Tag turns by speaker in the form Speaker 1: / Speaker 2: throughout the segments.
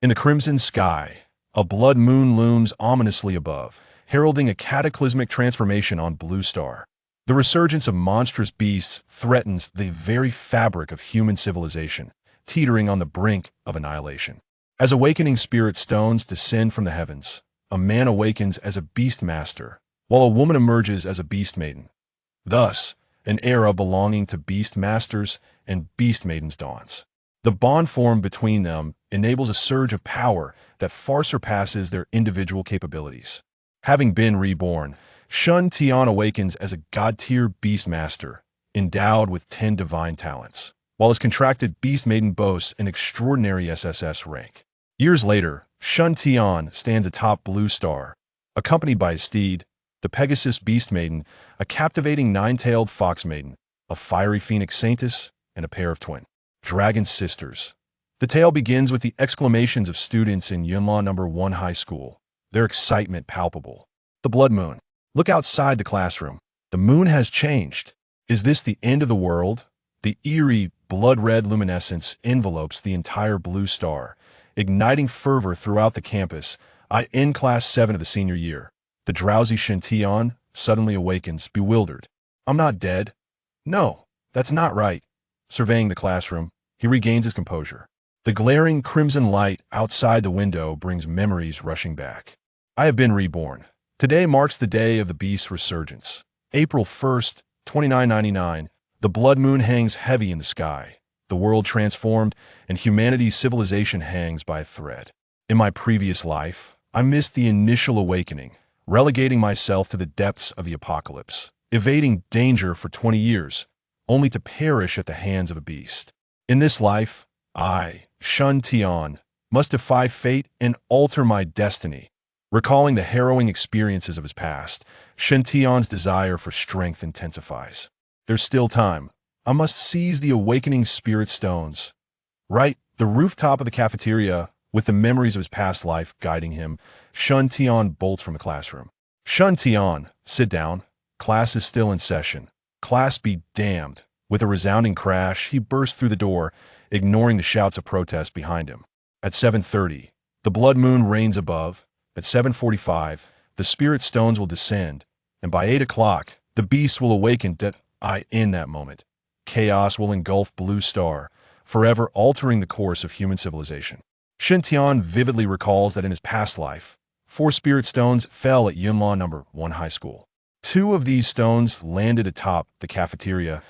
Speaker 1: In the crimson sky, a blood moon looms ominously above, heralding a cataclysmic transformation on Blue Star. The resurgence of monstrous beasts threatens the very fabric of human civilization, teetering on the brink of annihilation. As awakening spirit stones descend from the heavens, a man awakens as a beast master, while a woman emerges as a beast maiden. Thus, an era belonging to beast masters and beast maidens dawns. The bond formed between them enables a surge of power that far surpasses their individual capabilities. Having been reborn, Shun Tian awakens as a god-tier beast master, endowed with 10 divine talents, while his contracted beast maiden boasts an extraordinary SSS rank. Years later, Shun Tian stands atop Blue Star, accompanied by his steed, the Pegasus Beast Maiden, a captivating nine-tailed fox maiden, a fiery phoenix saintess, and a pair of twin dragon sisters. The tale begins with the exclamations of students in Yunlan No. 1 High School, their excitement palpable. The blood moon. Look outside the classroom. The moon has changed. Is this the end of the world? The eerie, blood-red luminescence envelopes the entire Blue Star, igniting fervor throughout the campus. In Class 7 of the senior year, the drowsy Shen Tian suddenly awakens, bewildered. I'm not dead. No, that's not right. Surveying the classroom, he regains his composure. The glaring crimson light outside the window brings memories rushing back. I have been reborn. Today marks the day of the beast's resurgence. April 1st, 2999, the blood moon hangs heavy in the sky. The world transformed, and humanity's civilization hangs by a thread. In my previous life, I missed the initial awakening, relegating myself to the depths of the apocalypse, evading danger for 20 years, only to perish at the hands of a beast. In this life, I, Shun Tian, must defy fate and alter my destiny. Recalling the harrowing experiences of his past, Shen Tian's desire for strength intensifies. There's still time. I must seize the awakening spirit stones. Right, the rooftop of the cafeteria, with the memories of his past life guiding him, Shun Tian bolts from the classroom. Shun Tian, sit down. Class is still in session. Class be damned. With a resounding crash, he burst through the door, ignoring the shouts of protest behind him. At 7:30, the blood moon reigns above. At 7:45, the spirit stones will descend, and by 8 o'clock, the beast will awaken. In that moment, chaos will engulf Blue Star, forever altering the course of human civilization. Shen Tian vividly recalls that in his past life, 4 spirit stones fell at Yunlan No. 1 High School. 2 of these stones landed atop the cafeteria.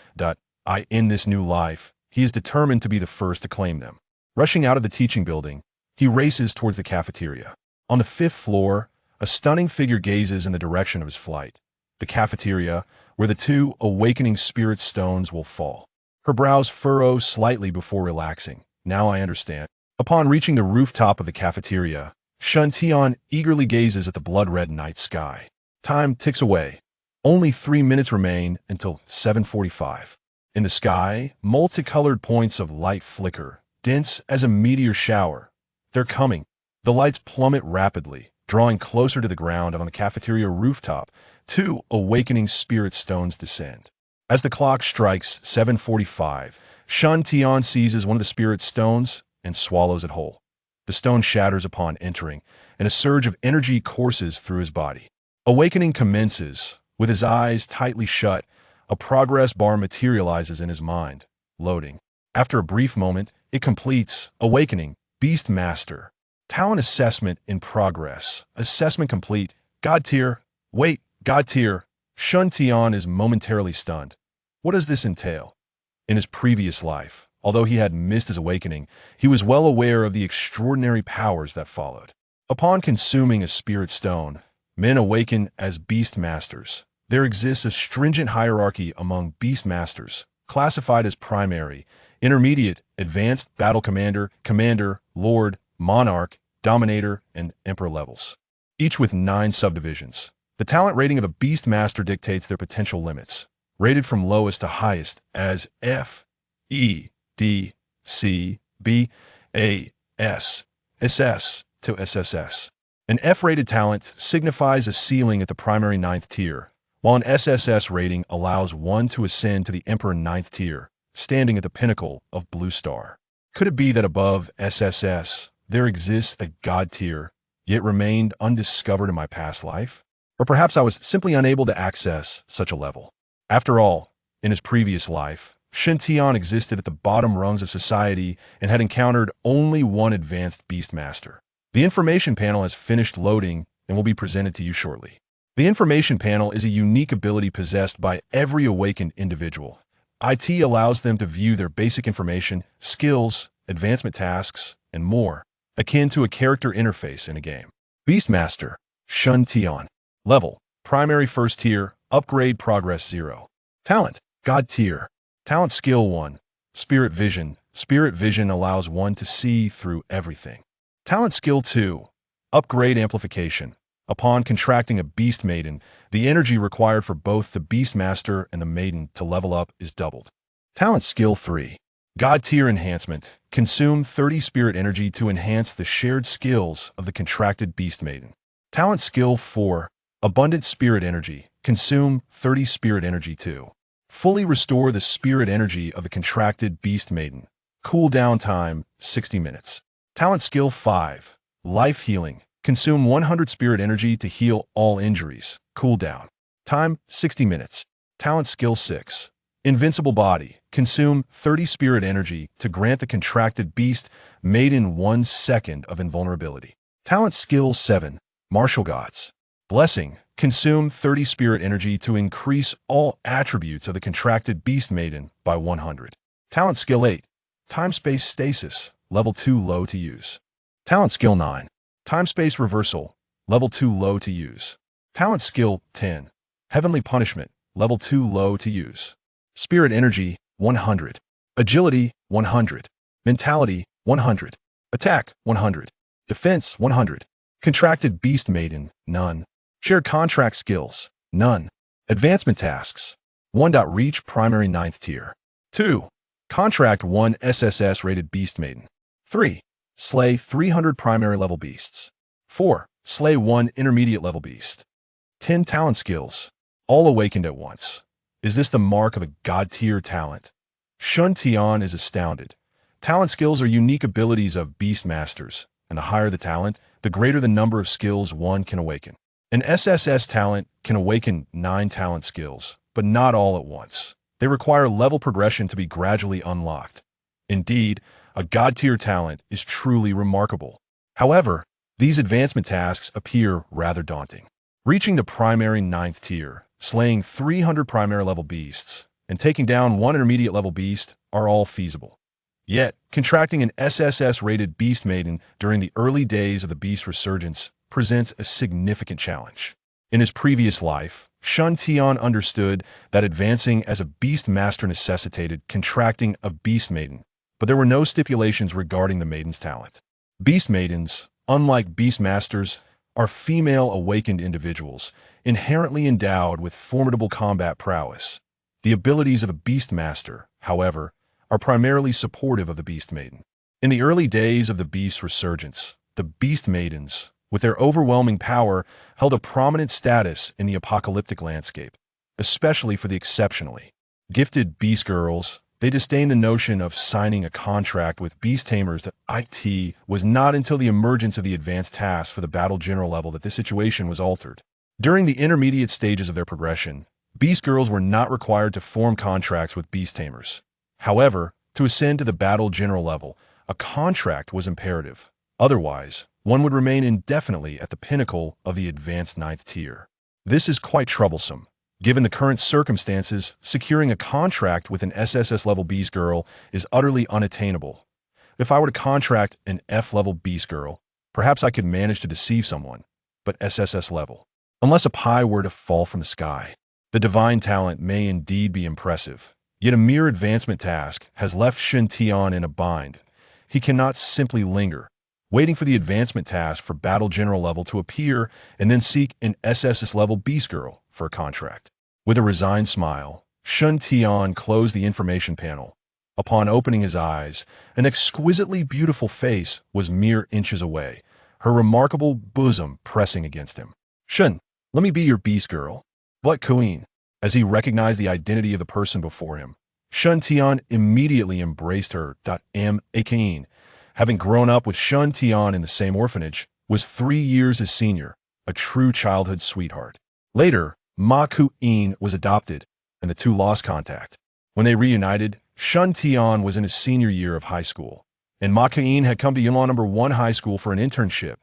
Speaker 1: In this new life, he is determined to be the first to claim them. Rushing out of the teaching building, he races towards the cafeteria. On the 5th floor, a stunning figure gazes in the direction of his flight, the cafeteria, where the 2 awakening spirit stones will fall. Her brows furrow slightly before relaxing. Now I understand. Upon reaching the rooftop of the cafeteria, Shun Tian eagerly gazes at the blood-red night sky. Time ticks away. Only 3 minutes remain until 7:45. In the sky, multicolored points of light flicker, dense as a meteor shower. They're coming. The lights plummet rapidly, drawing closer to the ground, and on the cafeteria rooftop, 2 awakening spirit stones descend. As the clock strikes 7:45, Shun Tian seizes one of the spirit stones and swallows it whole. The stone shatters upon entering, and a surge of energy courses through his body. Awakening commences. With his eyes tightly shut, a progress bar materializes in his mind, loading. After a brief moment, it completes. Awakening, Beast Master. Talent assessment in progress. Assessment complete. God tier. Wait, God tier. Shun Tian is momentarily stunned. What does this entail? In his previous life, although he had missed his awakening, he was well aware of the extraordinary powers that followed. Upon consuming a spirit stone, men awaken as beast masters. There exists a stringent hierarchy among beast masters, classified as primary, intermediate, advanced, battle commander, commander, lord, monarch, dominator, and emperor levels, each with 9 subdivisions. The talent rating of a beast master dictates their potential limits, rated from lowest to highest as F, E, D, C, B, A, S, SS to SSS. An F-rated talent signifies a ceiling at the primary 9th tier, while an SSS rating allows one to ascend to the Emperor 9th tier, standing at the pinnacle of Blue Star. Could it be that above SSS, there exists a god tier, yet remained undiscovered in my past life? Or perhaps I was simply unable to access such a level. After all, in his previous life, Shen Tian existed at the bottom rungs of society and had encountered only one advanced Beastmaster. The information panel has finished loading and will be presented to you shortly. The information panel is a unique ability possessed by every awakened individual. IT allows them to view their basic information, skills, advancement tasks, and more, akin to a character interface in a game. Beastmaster, Shen Tian. Level, Primary First Tier, Upgrade Progress 0. Talent, God Tier. Talent Skill 1, Spirit Vision. Spirit Vision allows one to see through everything. Talent Skill 2, Upgrade Amplification. Upon contracting a Beast Maiden, the energy required for both the Beastmaster and the Maiden to level up is doubled. Talent Skill 3, God Tier Enhancement. Consume 30 Spirit Energy to enhance the shared skills of the contracted Beast Maiden. Talent Skill 4, Abundant Spirit Energy. Consume 30 Spirit Energy to fully restore the spirit energy of the contracted Beast Maiden. Cooldown time, 60 minutes. Talent Skill 5, Life Healing. Consume 100 Spirit Energy to heal all injuries. Cooldown time, 60 minutes. Talent Skill 6, Invincible Body. Consume 30 Spirit Energy to grant the contracted Beast Maiden 1 second of invulnerability. Talent Skill 7, Martial Gods. Blessing. Consume 30 Spirit Energy to increase all attributes of the contracted Beast Maiden by 100. Talent Skill 8, Time-Space Stasis. Level 2 low to use. Talent Skill 9, Time-Space Reversal. Level 2 low to use. Talent Skill 10, Heavenly Punishment. Level 2 low to use. Spirit Energy, 100. Agility, 100. Mentality, 100. Attack, 100. Defense, 100. Contracted Beast Maiden, none. Shared Contract Skills, none. Advancement Tasks, 1. Reach Primary 9th Tier. 2. Contract 1 SSS-rated Beast Maiden. 3. Slay 300 Primary Level Beasts. 4. Slay 1 Intermediate Level Beast. 10 Talent Skills, all awakened at once. Is this the mark of a God-tier talent? Shen Tian is astounded. Talent skills are unique abilities of Beastmasters, and the higher the talent, the greater the number of skills one can awaken. An SSS talent can awaken 9 talent skills, but not all at once. They require level progression to be gradually unlocked. Indeed, a God-tier talent is truly remarkable. However, these advancement tasks appear rather daunting. Reaching the primary 9th tier, slaying 300 primary level beasts, and taking down 1 intermediate level beast are all feasible. Yet, contracting an SSS-rated Beast Maiden during the early days of the Beast Resurgence presents a significant challenge. In his previous life, Shen Tian understood that advancing as a Beast Master necessitated contracting a Beast Maiden, but there were no stipulations regarding the Maiden's talent. Beast Maidens, unlike Beast Masters, are female awakened individuals, inherently endowed with formidable combat prowess. The abilities of a Beast Master, however, are primarily supportive of the Beast Maiden. In the early days of the Beast Resurgence, the Beast Maidens, with their overwhelming power, held a prominent status in the apocalyptic landscape, especially for the exceptionally gifted Beast Girls. They disdained the notion of signing a contract with Beast Tamers. That it was not until the emergence of the advanced tasks for the Battle General level that this situation was altered. During the intermediate stages of their progression, Beast Girls were not required to form contracts with Beast Tamers. However, to ascend to the Battle General level, a contract was imperative. Otherwise, one would remain indefinitely at the pinnacle of the advanced 9th tier. This is quite troublesome. Given the current circumstances, securing a contract with an SSS-level Beast Girl is utterly unattainable. If I were to contract an F-level Beast Girl, perhaps I could manage to deceive someone, but SSS level. Unless a pie were to fall from the sky. The divine talent may indeed be impressive, yet a mere advancement task has left Shen Tian in a bind. He cannot simply linger, waiting for the advancement task for Battle General level to appear and then seek an SSS-level Beast Girl for a contract. With a resigned smile, Shen Tian closed the information panel. Upon opening his eyes, an exquisitely beautiful face was mere inches away, her remarkable bosom pressing against him. Shen, let me be your Beast Girl. What queen? As he recognized the identity of the person before him, Shen Tian immediately embraced her. A queen. Having grown up with Shun Tian in the same orphanage, was 3 years his senior, a true childhood sweetheart. Later, Ma Ku-in was adopted, and the two lost contact. When they reunited, Shun Tian was in his senior year of high school, and Ma Ku-in had come to Yunlan No. 1 High School for an internship.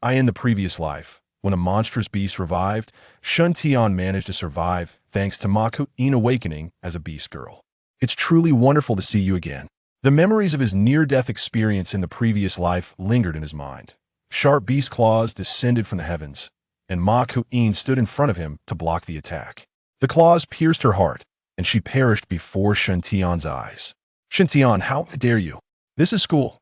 Speaker 1: In the previous life, when a monstrous beast revived, Shun Tian managed to survive thanks to Ma Ku-in awakening as a beast girl. It's truly wonderful to see you again. The memories of his near-death experience in the previous life lingered in his mind. Sharp beast claws descended from the heavens, and Ma Ku-in stood in front of him to block the attack. The claws pierced her heart, and she perished before Shun Tian's eyes. Shun Tian, how dare you? This is school.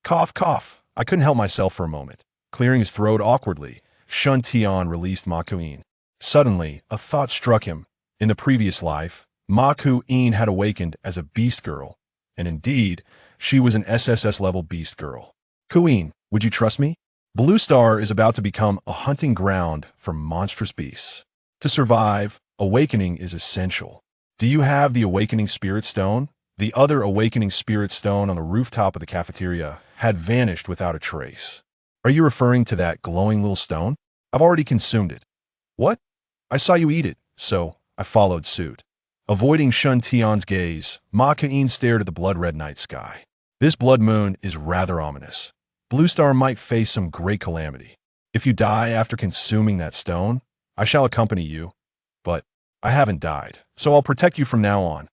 Speaker 1: Cough, cough. I couldn't help myself for a moment. Clearing his throat awkwardly, Shun Tian released Ma Ku-in. Suddenly, a thought struck him. In the previous life, Ma Ku-in had awakened as a beast girl, and indeed, she was an SSS-level beast girl. Ku-in, would you trust me? Blue Star is about to become a hunting ground for monstrous beasts. To survive, awakening is essential. Do you have the Awakening Spirit Stone? The other Awakening Spirit Stone on the rooftop of the cafeteria had vanished without a trace. Are you referring to that glowing little stone? I've already consumed it. What? I saw you eat it, so I followed suit. Avoiding Shun Tian's gaze, Ma Ku-in stared at the blood-red night sky. This blood moon is rather ominous. Blue Star might face some great calamity. If you die after consuming that stone, I shall accompany you. But I haven't died, so I'll protect you from now on.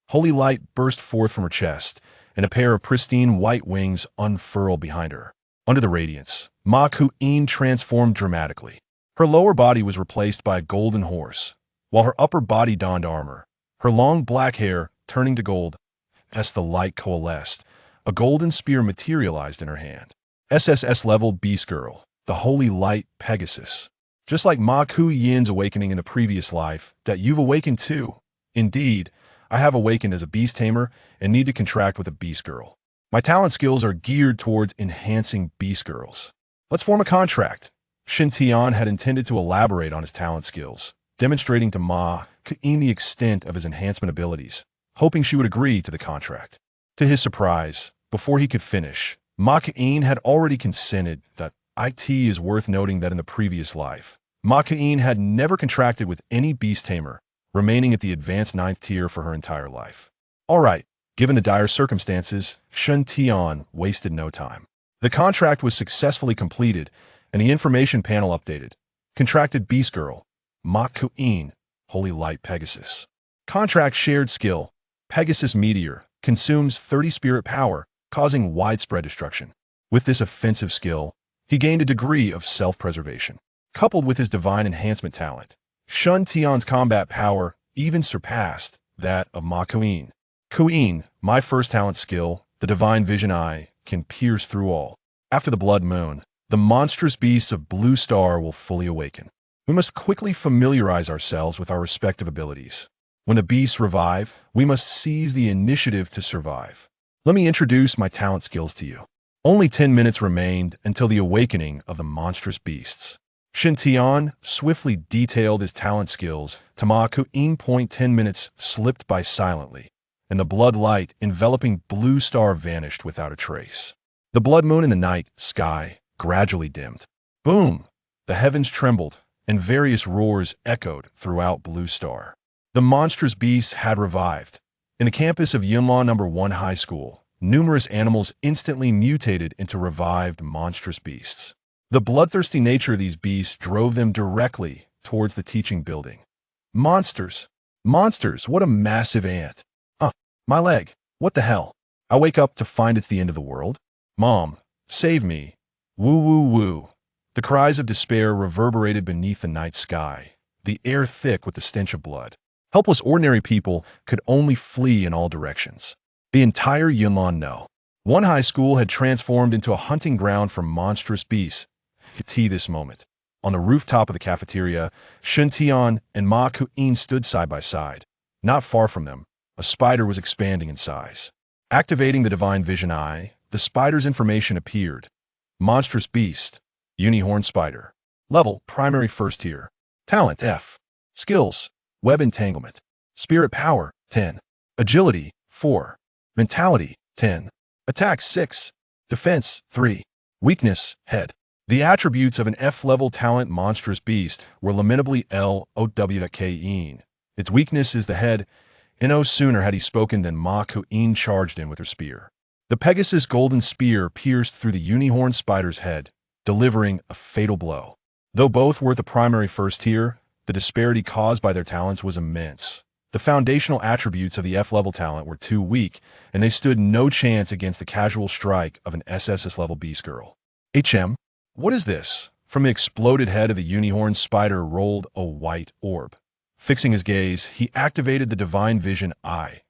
Speaker 1: Holy light burst forth from her chest, and a pair of pristine white wings unfurled behind her. Under the radiance, Ma Ku-in transformed dramatically. Her lower body was replaced by a golden horse, while her upper body donned armor. Her long black hair turning to gold. As the light coalesced, a golden spear materialized in her hand. SSS-level Beast Girl, the Holy Light Pegasus. Just like Ma Ku-in's awakening in the previous life, that you've awakened too. Indeed, I have awakened as a beast tamer and need to contract with a beast girl. My talent skills are geared towards enhancing beast girls. Let's form a contract. Shun Tian had intended to elaborate on his talent skills, demonstrating to Ma Ku-in the extent of his enhancement abilities, hoping she would agree to the contract. To his surprise, before he could finish, Ma Ku-in had already consented. That it is worth noting that in the previous life, Ma Ku-in had never contracted with any beast tamer, remaining at the advanced 9th tier for her entire life. All right. Given the dire circumstances, Shun Tian wasted no time. The contract was successfully completed, and the information panel updated. Contracted Beast Girl, Ma Ku-in, Holy Light Pegasus. Contract shared skill, Pegasus Meteor, consumes 30 spirit power, causing widespread destruction. With this offensive skill, he gained a degree of self-preservation. Coupled with his divine enhancement talent, Shun Tian's combat power even surpassed that of Ma Ku-in. Ku-in, my first talent skill, the Divine Vision Eye, can pierce through all. After the Blood Moon, the monstrous beasts of Blue Star will fully awaken. We must quickly familiarize ourselves with our respective abilities. When the beasts revive, we must seize the initiative to survive. Let me introduce my talent skills to you. Only 10 minutes remained until the awakening of the monstrous beasts. Shun Tian swiftly detailed his talent skills to Ma Ku-in. 10 minutes slipped by silently, and the blood light enveloping Blue Star vanished without a trace. The blood moon in the night sky gradually dimmed. Boom! The heavens trembled, and various roars echoed throughout Blue Star. The monstrous beasts had revived. In the campus of Yunlan No. 1 High School, numerous animals instantly mutated into revived monstrous beasts. The bloodthirsty nature of these beasts drove them directly towards the teaching building. Monsters! Monsters! What a massive ant! My leg! What the hell? I wake up to find it's the end of the world? Mom, save me! Woo woo woo! The cries of despair reverberated beneath the night sky, the air thick with the stench of blood. Helpless ordinary people could only flee in all directions. The entire Yunlan No. 1 High School had transformed into a hunting ground for monstrous beasts. This moment. On the rooftop of the cafeteria, Shun Tian and Ma Ku-in stood side by side. Not far from them, a spider was expanding in size. Activating the Divine Vision Eye, the spider's information appeared. Monstrous Beast, Unicorn Spider. Level, Primary First Tier. Talent, F. Skills, Web Entanglement. Spirit Power, 10. Agility, 4. Mentality, 10. Attack, 6. Defense, 3. Weakness, head. The attributes of an F-level talent monstrous beast were lamentably L-O-W-K-een. Its weakness is the head. No sooner had he spoken than Ma Ku'in charged in with her spear. The Pegasus golden spear pierced through the unicorn spider's head, delivering a fatal blow. Though both were at the primary first tier, the disparity caused by their talents was immense. The foundational attributes of the F-level talent were too weak, and they stood no chance against the casual strike of an SSS-level beast girl. What is this? From the exploded head of the unicorn spider rolled a white orb. Fixing his gaze, he activated the divine vision eye,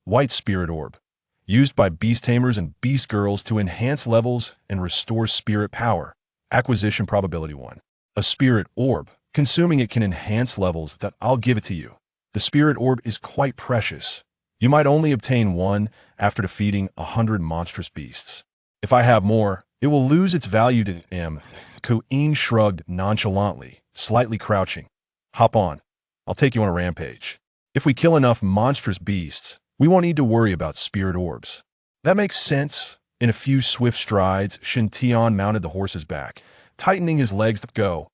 Speaker 1: white spirit orb, used by beast tamers and beast girls to enhance levels and restore spirit power. Acquisition probability 1. A spirit orb. Consuming it can enhance levels that I'll give it to you. The spirit orb is quite precious. You might only obtain one after defeating 100 monstrous beasts. If I have more, it will lose its value to M. Ku'in shrugged nonchalantly, slightly crouching. Hop on. I'll take you on a rampage. If we kill enough monstrous beasts, we won't need to worry about spirit orbs. That makes sense. In a few swift strides, Shen Tian mounted the horse's back, tightening his legs to go.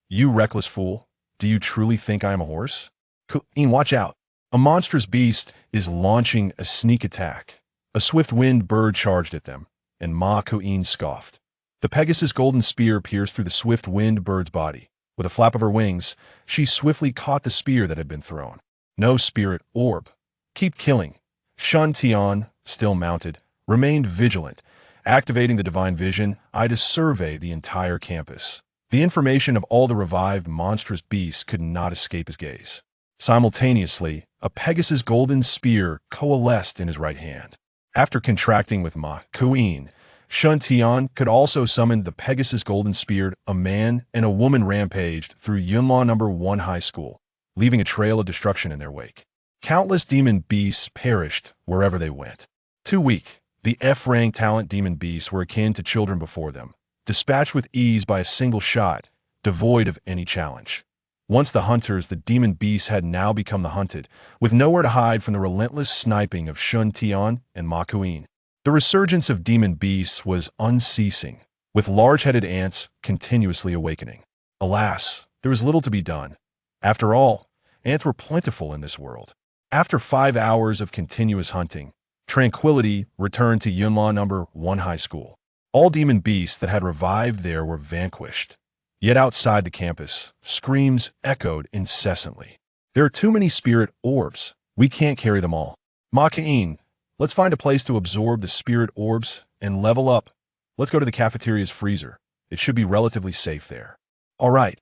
Speaker 1: You reckless fool. Do you truly think I am a horse? Ku'in, watch out. A monstrous beast is launching a sneak attack. A swift-winged bird charged at them, and Ma Ku'in scoffed. The Pegasus golden spear pierced through the swift-winged bird's body. With a flap of her wings, she swiftly caught the spear that had been thrown. No spirit orb. Keep killing. Shen Tian, still mounted, remained vigilant, activating the divine vision eye to survey the entire campus. The information of all the revived monstrous beasts could not escape his gaze. Simultaneously, a Pegasus golden spear coalesced in his right hand. After contracting with Ma Ku'in, Shen Tian could also summon the Pegasus golden spear. A man and a woman rampaged through Yunlan No. 1 High School, leaving a trail of destruction in their wake. Countless demon beasts perished wherever they went. Too weak, the F-rank talent demon beasts were akin to children before them, dispatched with ease by a single shot, devoid of any challenge. Once the hunters, the demon beasts had now become the hunted, with nowhere to hide from the relentless sniping of Shen Tian and Ma Ku'in. The resurgence of demon beasts was unceasing, with large-headed ants continuously awakening. Alas, there was little to be done. After all, ants were plentiful in this world. After 5 hours of continuous hunting, tranquility returned to Yunlan No. 1 High School. All demon beasts that had revived there were vanquished. Yet outside the campus, screams echoed incessantly. There are too many spirit orbs. We can't carry them all. Ma Ku'in, let's find a place to absorb the spirit orbs and level up. Let's go to the cafeteria's freezer. It should be relatively safe there. All right.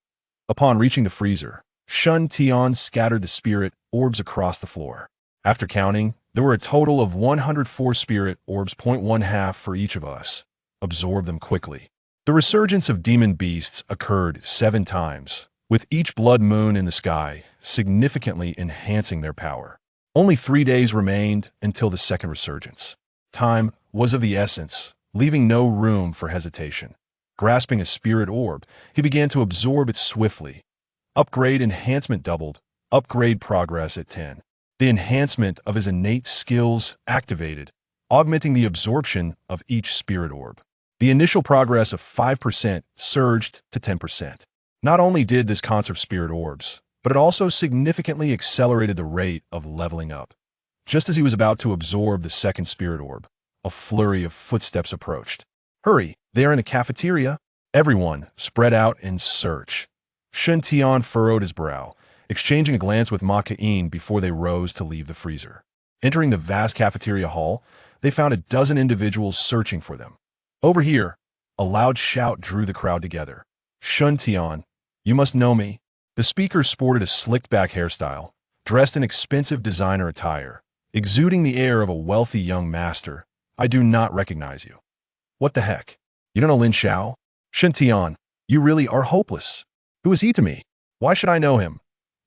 Speaker 1: Upon reaching the freezer, Shen Tian scattered the spirit orbs across the floor. After counting, there were a total of 104 spirit orbs, 0.1 for each of us. Absorb them quickly. The resurgence of demon beasts occurred 7 times, with each blood moon in the sky significantly enhancing their power. Only 3 days remained until the second resurgence. Time was of the essence, leaving no room for hesitation. Grasping a spirit orb, he began to absorb it swiftly. Upgrade enhancement doubled. Upgrade progress at 10. The enhancement of his innate skills activated, augmenting the absorption of each spirit orb. The initial progress of 5% surged to 10%. Not only did this conserve spirit orbs, but it also significantly accelerated the rate of leveling up. Just as he was about to absorb the second spirit orb, a flurry of footsteps approached. Hurry, they are in the cafeteria. Everyone spread out in search. Shen Tian furrowed his brow, exchanging a glance with Ma Ku'in before they rose to leave the freezer. Entering the vast cafeteria hall, they found a dozen individuals searching for them. Over here, a loud shout drew the crowd together. Shen Tian, you must know me. The speaker sported a slicked-back hairstyle, dressed in expensive designer attire, exuding the air of a wealthy young master. I do not recognize you. What the heck? You don't know Lin Xiao? Shen Tian, you really are hopeless. Who is he to me? Why should I know him?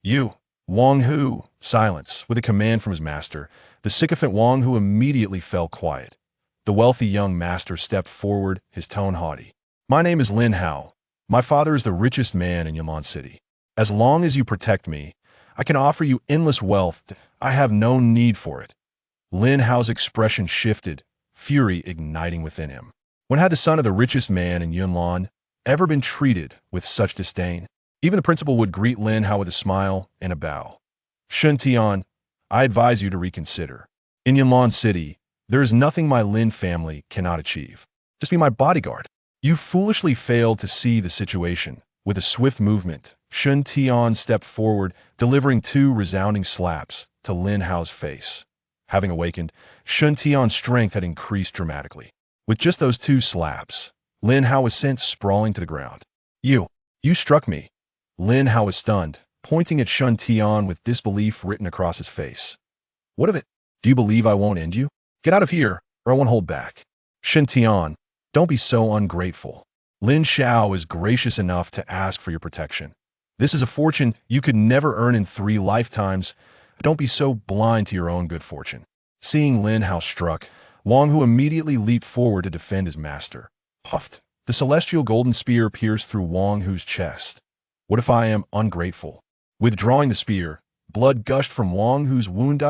Speaker 1: You, Wang Hu. Silence. With a command from his master, the sycophant Wang Hu immediately fell quiet. The wealthy young master stepped forward, his tone haughty. My name is Lin Hao. My father is the richest man in Yunlan City. As long as you protect me, I can offer you endless wealth. I have no need for it. Lin Hao's expression shifted, fury igniting within him. When had the son of the richest man in Yunnan ever been treated with such disdain? Even the principal would greet Lin Hao with a smile and a bow. Shun Tian, I advise you to reconsider. In Yunnan City, there is nothing my Lin family cannot achieve. Just be my bodyguard. You foolishly failed to see the situation. With a swift movement, Shun Tian stepped forward, delivering 2 resounding slaps to Lin Hao's face. Having awakened, Shun Tian's strength had increased dramatically. With just those 2 slaps, Lin Hao was sent sprawling to the ground. You struck me. Lin Hao was stunned, pointing at Shun Tian with disbelief written across his face. What of it? Do you believe I won't end you? Get out of here, or I won't hold back. Shun Tian, don't be so ungrateful. Lin Xiao is gracious enough to ask for your protection. This is a fortune you could never earn in 3 lifetimes. Don't be so blind to your own good fortune. Seeing Lin Hao struck, Wang Hu immediately leaped forward to defend his master. Huffed. The celestial golden spear pierced through Wang Hu's chest. What if I am ungrateful? Withdrawing the spear, blood gushed from Wang Hu's wound.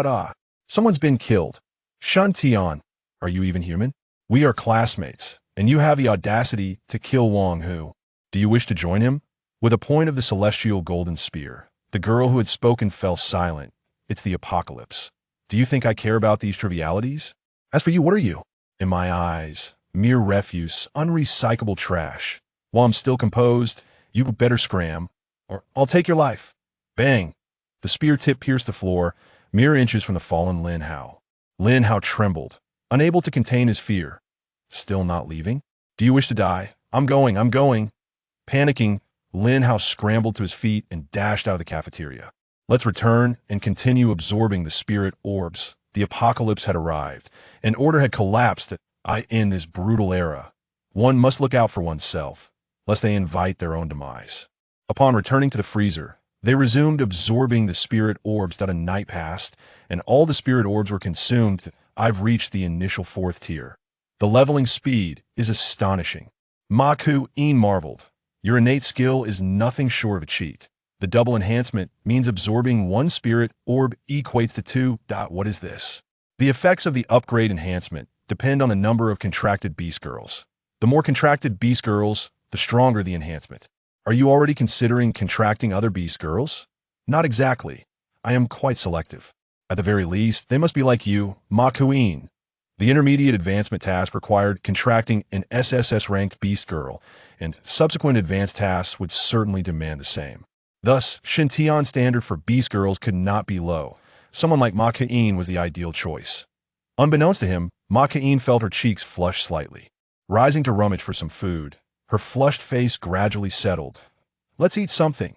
Speaker 1: Someone's been killed. Shun Tian, are you even human? We are classmates, and you have the audacity to kill Wang Hu. Do you wish to join him? With a point of the celestial golden spear, the girl who had spoken fell silent. It's the apocalypse. Do you think I care about these trivialities? As for you, what are you? In my eyes, mere refuse, unrecyclable trash. While I'm still composed, you better scram, or I'll take your life. Bang! The spear tip pierced the floor, mere inches from the fallen Lin Hao. Lin Hao trembled, unable to contain his fear. Still not leaving? Do you wish to die? I'm going. Panicking, Lin Hao scrambled to his feet and dashed out of the cafeteria. Let's return and continue absorbing the spirit orbs. The apocalypse had arrived. An order had collapsed that I end this brutal era. One must look out for oneself, lest they invite their own demise. Upon returning to the freezer, they resumed absorbing the spirit orbs. A night passed, and all the spirit orbs were consumed. I've reached the initial 4th tier. The leveling speed is astonishing. Ma Ku-in marveled. Your innate skill is nothing short of a cheat. The double enhancement means absorbing 1 spirit orb equates to 2. What is this? The effects of the upgrade enhancement depend on the number of contracted beast girls. The more contracted beast girls, the stronger the enhancement. Are you already considering contracting other beast girls? Not exactly. I am quite selective. At the very least, they must be like you, Ma Ku-in. The intermediate advancement task required contracting an SSS-ranked beast girl, and subsequent advanced tasks would certainly demand the same. Thus, Shin Tian's standard for beast girls could not be low. Someone like Ma Ku-in was the ideal choice. Unbeknownst to him, Ma Ku-in felt her cheeks flush slightly. Rising to rummage for some food, her flushed face gradually settled. Let's eat something.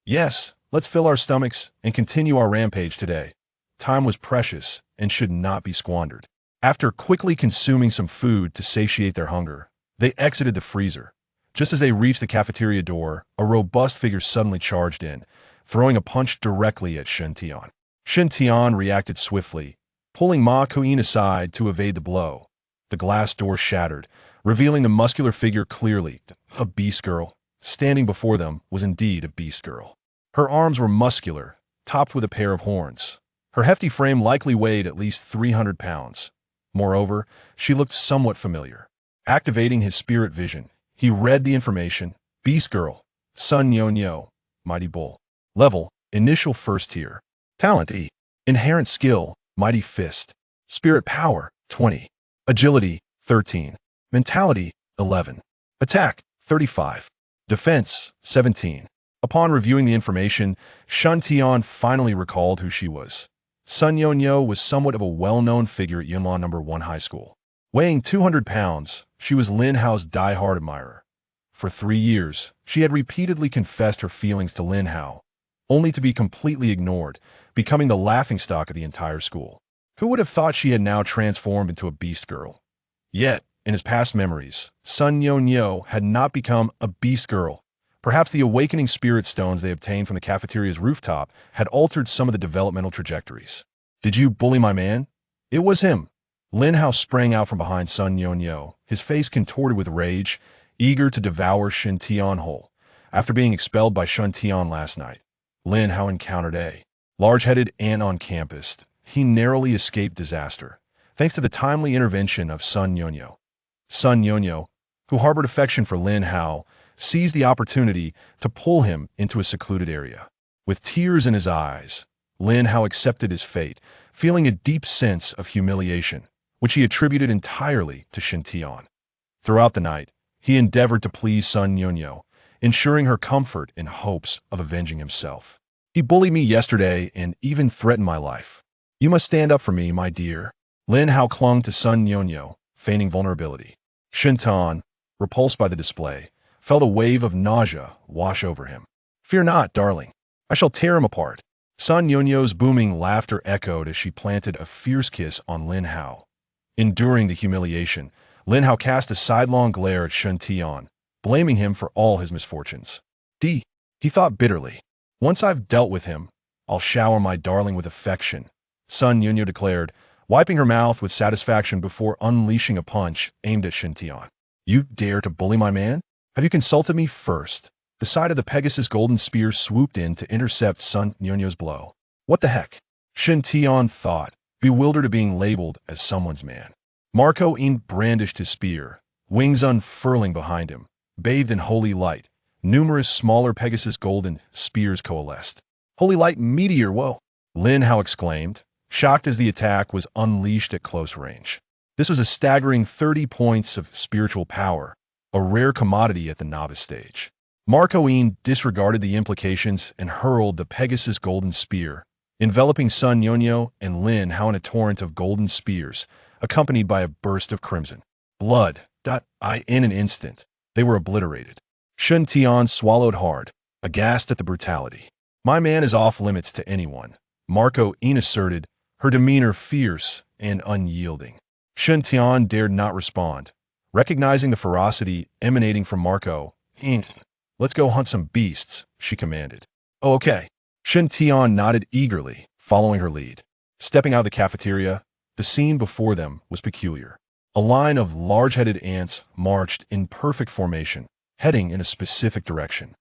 Speaker 1: Yes, let's fill our stomachs and continue our rampage today. Time was precious and should not be squandered. After quickly consuming some food to satiate their hunger, they exited the freezer. Just as they reached the cafeteria door, a robust figure suddenly charged in, throwing a punch directly at Shin Tian. Shin Tian reacted swiftly, pulling Ma Ku-in aside to evade the blow. The glass door shattered, revealing the muscular figure clearly. A beast girl. Standing before them was indeed a beast girl. Her arms were muscular, topped with a pair of horns. Her hefty frame likely weighed at least 300 pounds. Moreover, she looked somewhat familiar. Activating his spirit vision, he read the information. Beast Girl, Sun Yonyo, Mighty Bull. Level, Initial 1st tier. Talent E. Inherent Skill, Mighty Fist. Spirit Power, 20. Agility, 13. Mentality, 11. Attack, 35. Defense, 17. Upon reviewing the information, Shun Tian finally recalled who she was. Sun Yonyo was somewhat of a well-known figure at Yunlan No. 1 High School. Weighing 200 pounds, she was Lin Hao's die-hard admirer. For 3 years, she had repeatedly confessed her feelings to Lin Hao, only to be completely ignored, becoming the laughingstock of the entire school. Who would have thought she had now transformed into a beast girl? Yet, in his past memories, Sun Yonyo had not become a beast girl. Perhaps the awakening spirit stones they obtained from the cafeteria's rooftop had altered some of the developmental trajectories. Did you bully my man? It was him. Lin Hao sprang out from behind Sun Yonyo, his face contorted with rage, eager to devour Shin Tian whole. After being expelled by Shun Tian last night, Lin Hao encountered a large-headed ant on campus. He narrowly escaped disaster, thanks to the timely intervention of Sun Yonyo. Sun Yonyo, who harbored affection for Lin Hao, seized the opportunity to pull him into a secluded area. With tears in his eyes, Lin Hao accepted his fate, feeling a deep sense of humiliation, which he attributed entirely to Shintian. Throughout the night, he endeavored to please Sun Yonyo, ensuring her comfort in hopes of avenging himself. He bullied me yesterday and even threatened my life. You must stand up for me, my dear. Lin Hao clung to Sun Yonyo, feigning vulnerability. Shintian, repulsed by the display, felt a wave of nausea wash over him. Fear not, darling. I shall tear him apart. Sun Yonyo's booming laughter echoed as she planted a fierce kiss on Lin Hao. Enduring the humiliation, Lin Hao cast a sidelong glare at Shintian, blaming him for all his misfortunes. He thought bitterly. Once I've dealt with him, I'll shower my darling with affection, Sun Yonyo declared, wiping her mouth with satisfaction before unleashing a punch aimed at Shintian. You dare to bully my man? Have you consulted me first? The side of the Pegasus golden spear swooped in to intercept Sun Yonyo's blow. What the heck? Shintian thought, bewildered at being labeled as someone's man. Marco In brandished his spear, wings unfurling behind him. Bathed in holy light, numerous smaller Pegasus golden spears coalesced. Holy light meteor, whoa! Lin Hao exclaimed, shocked as the attack was unleashed at close range. This was a staggering 30 points of spiritual power, a rare commodity at the novice stage. Marco In disregarded the implications and hurled the Pegasus golden spear, enveloping Sun Yonyo and Lin Hao in a torrent of golden spears, accompanied by a burst of crimson blood. In an instant, they were obliterated. Shintian swallowed hard, aghast at the brutality. My man is off limits to anyone, Marco In asserted, her demeanor fierce and unyielding. Shintian dared not respond, recognizing the ferocity emanating from Marco In. Let's go hunt some beasts, she commanded. Oh, okay. Shintian nodded eagerly, following her lead. Stepping out of the cafeteria, the scene before them was peculiar. A line of large-headed ants marched in perfect formation, heading in a specific direction.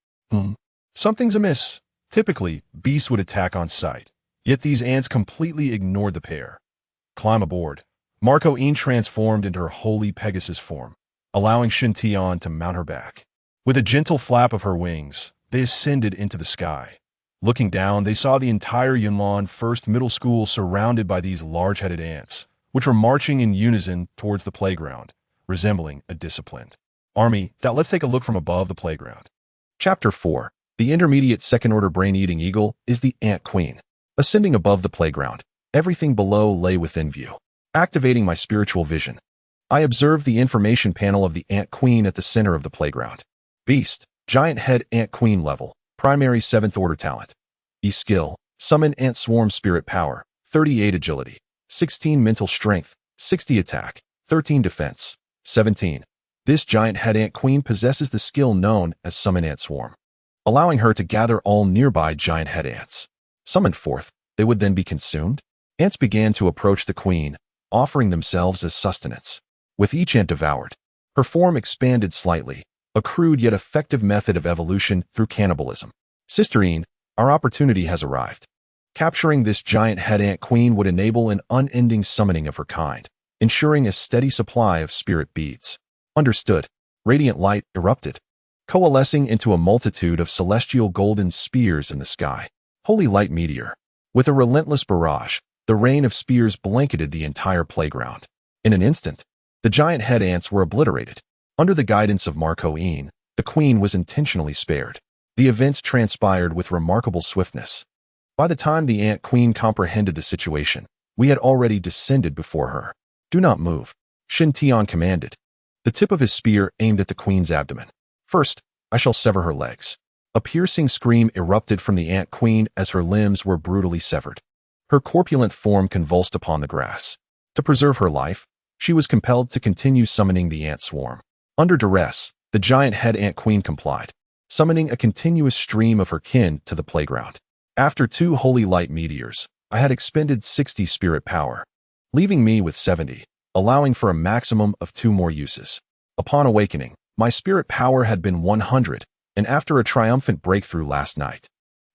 Speaker 1: Something's amiss. Typically, beasts would attack on sight, yet these ants completely ignored the pair. Climb aboard. Marco In transformed into her holy Pegasus form, allowing Shintian to mount her back. With a gentle flap of her wings, they ascended into the sky. Looking down, they saw the entire Yunlan First Middle School surrounded by these large-headed ants, which were marching in unison towards the playground, resembling a disciplined army. Let's take a look from above the playground. Chapter 4. The intermediate second-order brain-eating eagle is the Ant Queen. Ascending above the playground, everything below lay within view. Activating my spiritual vision, I observed the information panel of the Ant Queen at the center of the playground. Beast, Giant Head Ant Queen level, primary 7th order talent. E-skill, Summon Ant Swarm Spirit Power, 38 agility, 16 mental strength, 60 attack, 13 defense, 17. This Giant Head Ant Queen possesses the skill known as Summon Ant Swarm, allowing her to gather all nearby giant head ants. Summoned forth, they would then be consumed. Ants began to approach the queen, offering themselves as sustenance. With each ant devoured, her form expanded slightly, a crude yet effective method of evolution through cannibalism. Sisterine, our opportunity has arrived. Capturing this giant head ant queen would enable an unending summoning of her kind, ensuring a steady supply of spirit beads. Understood. Radiant light erupted, coalescing into a multitude of celestial golden spears in the sky. Holy light meteor. With a relentless barrage, the rain of spears blanketed the entire playground. In an instant, the giant head ants were obliterated. Under the guidance of Marco In, the queen was intentionally spared. The events transpired with remarkable swiftness. By the time the Ant Queen comprehended the situation, we had already descended before her. Do not move, Shintian commanded. The tip of his spear aimed at the queen's abdomen. First, I shall sever her legs. A piercing scream erupted from the Ant Queen as her limbs were brutally severed. Her corpulent form convulsed upon the grass. To preserve her life, she was compelled to continue summoning the ant swarm. Under duress, the giant head Ant Queen complied, summoning a continuous stream of her kin to the playground. After 2 holy light meteors, I had expended 60 spirit power, leaving me with 70, allowing for a maximum of 2 more uses. Upon awakening, my spirit power had been 100, and after a triumphant breakthrough last night,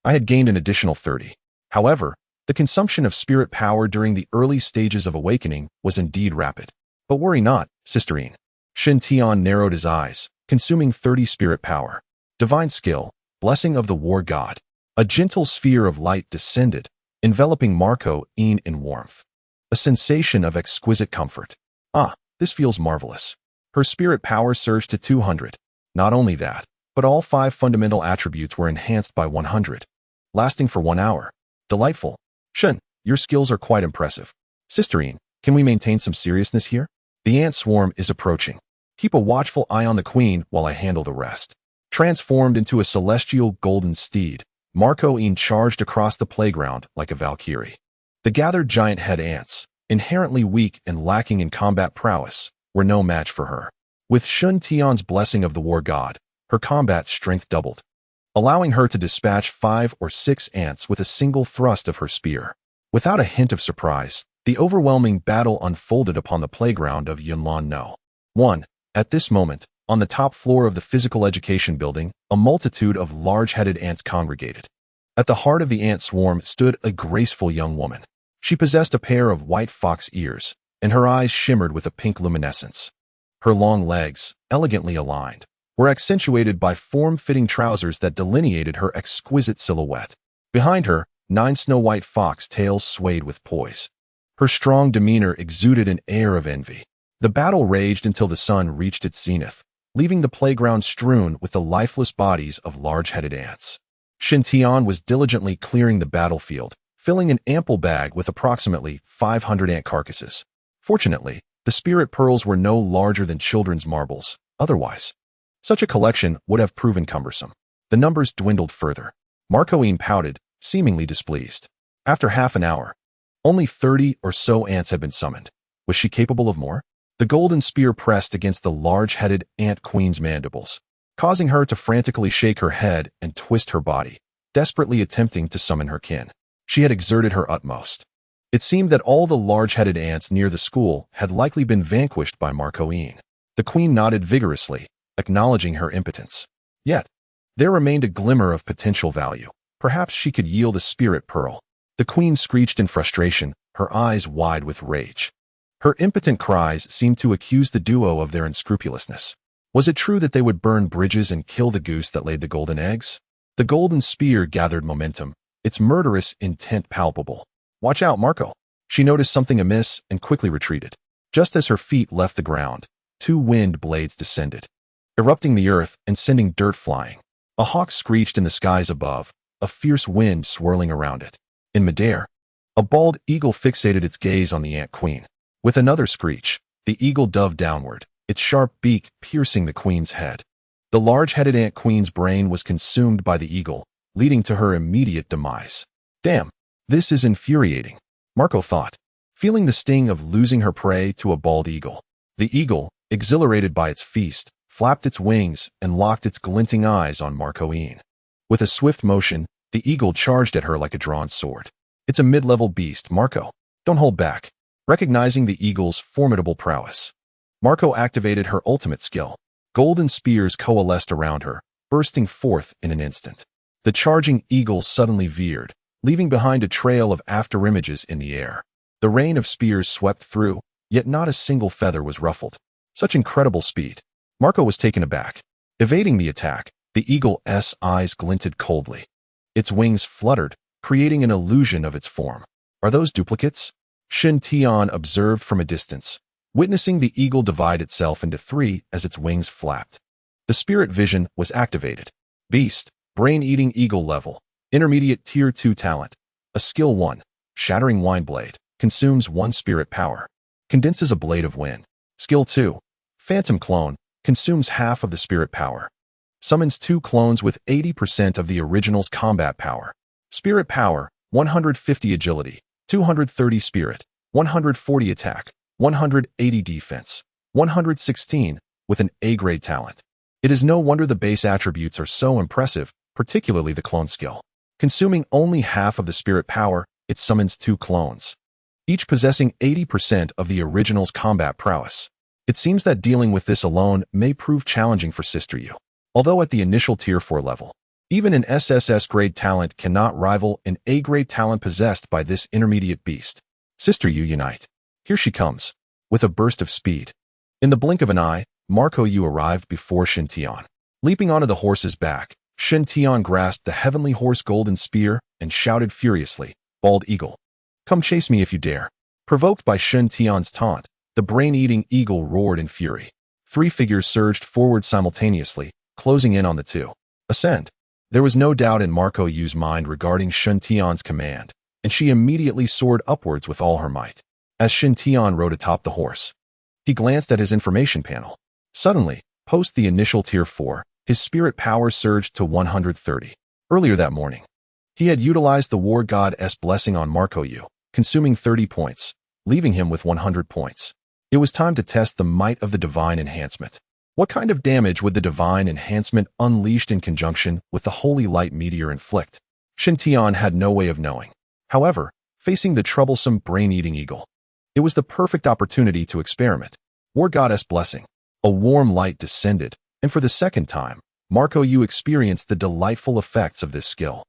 Speaker 1: I had gained an additional 30. However, the consumption of spirit power during the early stages of awakening was indeed rapid. But worry not, Sisterine. Shin Tian narrowed his eyes, consuming 30 spirit power. Divine skill, blessing of the war god. A gentle sphere of light descended, enveloping Marco in warmth. A sensation of exquisite comfort. Ah, this feels marvelous. Her spirit power surged to 200. Not only that, but all 5 fundamental attributes were enhanced by 100. Lasting for 1 hour. Delightful. Shin, your skills are quite impressive. Sisterine, can we maintain some seriousness here? The ant swarm is approaching. Keep a watchful eye on the queen while I handle the rest. Transformed into a celestial golden steed, Marco charged across the playground like a valkyrie. The gathered giant head ants, inherently weak and lacking in combat prowess, were no match for her. With Shun Tian's blessing of the war god, her combat strength doubled, allowing her to dispatch 5 or 6 ants with a single thrust of her spear. Without a hint of surprise, the overwhelming battle unfolded upon the playground of Yunlan No. 1. At this moment, on the top floor of the physical education building, a multitude of large-headed ants congregated. At the heart of the ant swarm stood a graceful young woman. She possessed a pair of white fox ears, and her eyes shimmered with a pink luminescence. Her long legs, elegantly aligned, were accentuated by form-fitting trousers that delineated her exquisite silhouette. Behind her, 9 snow-white fox tails swayed with poise. Her strong demeanor exuded an air of envy. The battle raged until the sun reached its zenith, leaving the playground strewn with the lifeless bodies of large-headed ants. Shin Tian was diligently clearing the battlefield, filling an ample bag with approximately 500 ant carcasses. Fortunately, the spirit pearls were no larger than children's marbles. Otherwise, such a collection would have proven cumbersome. The numbers dwindled further. Marco pouted, seemingly displeased. After half an hour, only 30 or so ants had been summoned. Was she capable of more? The golden spear pressed against the large-headed ant queen's mandibles, causing her to frantically shake her head and twist her body, desperately attempting to summon her kin. She had exerted her utmost. It seemed that all the large-headed ants near the school had likely been vanquished by Marco. The queen nodded vigorously, acknowledging her impotence. Yet, there remained a glimmer of potential value. Perhaps she could yield a spirit pearl. The queen screeched in frustration, her eyes wide with rage. Her impotent cries seemed to accuse the duo of their unscrupulousness. Was it true that they would burn bridges and kill the goose that laid the golden eggs? The golden spear gathered momentum, its murderous intent palpable. Watch out, Marco. She noticed something amiss and quickly retreated. Just as her feet left the ground, 2 wind blades descended, erupting the earth and sending dirt flying. A hawk screeched in the skies above, a fierce wind swirling around it. In midair, a bald eagle fixated its gaze on the ant queen. With another screech, the eagle dove downward, its sharp beak piercing the queen's head. The large-headed ant queen's brain was consumed by the eagle, leading to her immediate demise. Damn, this is infuriating, Marco thought, feeling the sting of losing her prey to a bald eagle. The eagle, exhilarated by its feast, flapped its wings and locked its glinting eyes on Marco. With a swift motion, the eagle charged at her like a drawn sword. It's a mid-level beast, Marco. Don't hold back. Recognizing the eagle's formidable prowess, Marco activated her ultimate skill. Golden spears coalesced around her, bursting forth in an instant. The charging eagle suddenly veered, leaving behind a trail of afterimages in the air. The rain of spears swept through, yet not a single feather was ruffled. Such incredible speed. Marco was taken aback. Evading the attack, the eagle's eyes glinted coldly. Its wings fluttered, creating an illusion of its form. Are those duplicates? Shin Tian observed from a distance, witnessing the eagle divide itself into 3 as its wings flapped. The spirit vision was activated. Beast, brain-eating eagle level, intermediate tier 2 talent. A skill 1, shattering wine blade, consumes 1 spirit power. Condenses a blade of wind. Skill 2, phantom clone, consumes half of the spirit power. Summons 2 clones with 80% of the original's combat power. Spirit power, 150 agility, 230 spirit, 140 attack, 180 defense, 116, with an A-grade talent. It is no wonder the base attributes are so impressive, particularly the clone skill. Consuming only half of the spirit power, it summons 2 clones, each possessing 80% of the original's combat prowess. It seems that dealing with this alone may prove challenging for Sister Yu. Although at the initial tier 4 level, even an SSS grade talent cannot rival an A-grade talent possessed by this intermediate beast. Sister Yu unite. Here she comes, with a burst of speed. In the blink of an eye, Marco Yu arrived before Shintian. Leaping onto the horse's back, Shintian grasped the heavenly horse golden spear and shouted furiously, "Bald eagle, come chase me if you dare." Provoked by Shintian's taunt, the brain-eating eagle roared in fury. 3 figures surged forward simultaneously, closing in on the two. Ascend. There was no doubt in Marco Yu's mind regarding Shintian's command, and she immediately soared upwards with all her might. As Shintian rode atop the horse, he glanced at his information panel. Suddenly, post the initial Tier 4, his spirit power surged to 130. Earlier that morning, he had utilized the War God's blessing on Marco Yu, consuming 30 points, leaving him with 100 points. It was time to test the might of the Divine Enhancement. What kind of damage would the Divine Enhancement unleashed in conjunction with the Holy Light Meteor inflict? Shintian had no way of knowing. However, facing the troublesome brain-eating eagle, it was the perfect opportunity to experiment. War God's blessing. A warm light descended, and for the second time, Marco Yu experienced the delightful effects of this skill.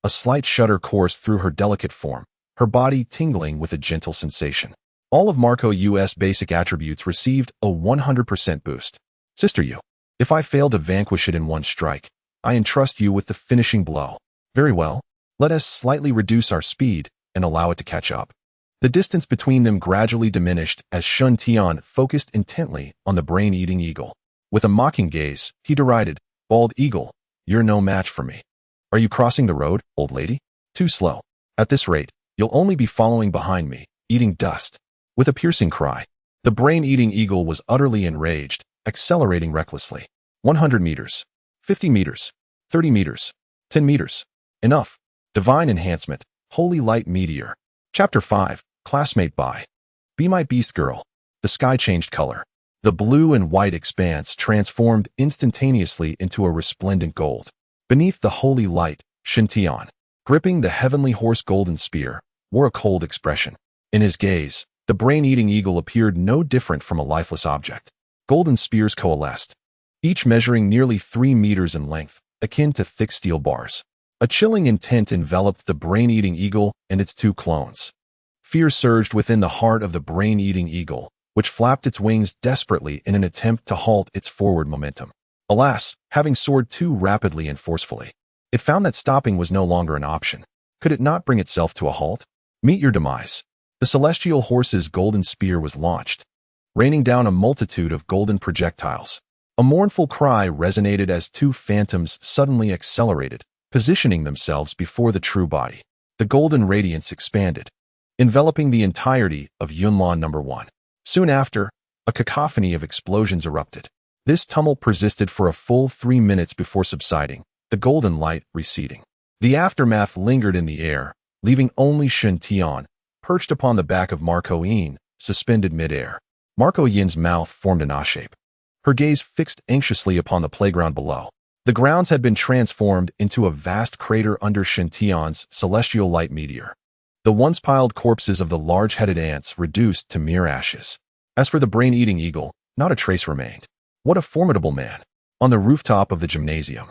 Speaker 1: A slight shudder coursed through her delicate form, her body tingling with a gentle sensation. All of Marco Yu's basic attributes received a 100% boost. Sister Yu, if I fail to vanquish it in one strike, I entrust you with the finishing blow. Very well, let us slightly reduce our speed and allow it to catch up. The distance between them gradually diminished as Shintian focused intently on the brain-eating eagle. With a mocking gaze, he derided, "Bald eagle, you're no match for me. Are you crossing the road, old lady? Too slow. At this rate, you'll only be following behind me, eating dust." With a piercing cry, the brain-eating eagle was utterly enraged, accelerating recklessly. 100 meters, 50 meters, 30 meters, 10 meters. Enough. Divine Enhancement, Holy Light Meteor. Chapter 5, Classmate by. Be My Beast Girl. The sky changed color. The blue and white expanse transformed instantaneously into a resplendent gold. Beneath the holy light, Shintian, gripping the heavenly horse golden spear, wore a cold expression. In his gaze, the brain-eating eagle appeared no different from a lifeless object. Golden spears coalesced, each measuring nearly 3 meters in length, akin to thick steel bars. A chilling intent enveloped the brain-eating eagle and its 2 clones. Fear surged within the heart of the brain-eating eagle, which flapped its wings desperately in an attempt to halt its forward momentum. Alas, having soared too rapidly and forcefully, it found that stopping was no longer an option. Could it not bring itself to a halt? Meet your demise. The celestial horse's golden spear was launched, raining down a multitude of golden projectiles. A mournful cry resonated as 2 phantoms suddenly accelerated, positioning themselves before the true body. The golden radiance expanded, enveloping the entirety of Yunlan No. 1. Soon after, a cacophony of explosions erupted. This tumult persisted for a full 3 minutes before subsiding, the golden light receding. The aftermath lingered in the air, leaving only Shintian, perched upon the back of Marco Yin, suspended mid-air. Marco Yin's mouth formed an O-shape, her gaze fixed anxiously upon the playground below. The grounds had been transformed into a vast crater under Shintian's celestial light meteor. The once piled corpses of the large-headed ants reduced to mere ashes. As for the brain-eating eagle, not a trace remained. What a formidable man! On the rooftop of the gymnasium,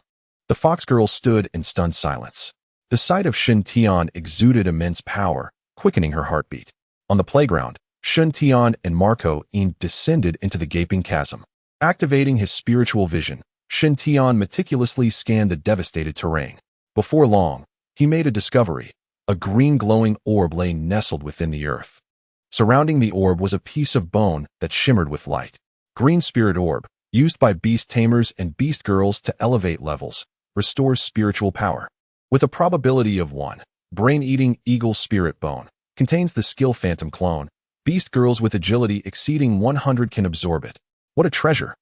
Speaker 1: the fox girl stood in stunned silence. The sight of Shintian exuded immense power, quickening her heartbeat. On the playground, Shintian and Marco Yin descended into the gaping chasm. Activating his spiritual vision, Shintian meticulously scanned the devastated terrain. Before long, he made a discovery. A green glowing orb lay nestled within the earth. Surrounding the orb was a piece of bone that shimmered with light. Green Spirit Orb, used by beast tamers and beast girls to elevate levels, restores spiritual power. With a probability of 1, brain-eating eagle spirit bone contains the skill Phantom Clone. Beast girls with agility exceeding 100 can absorb it. What a treasure!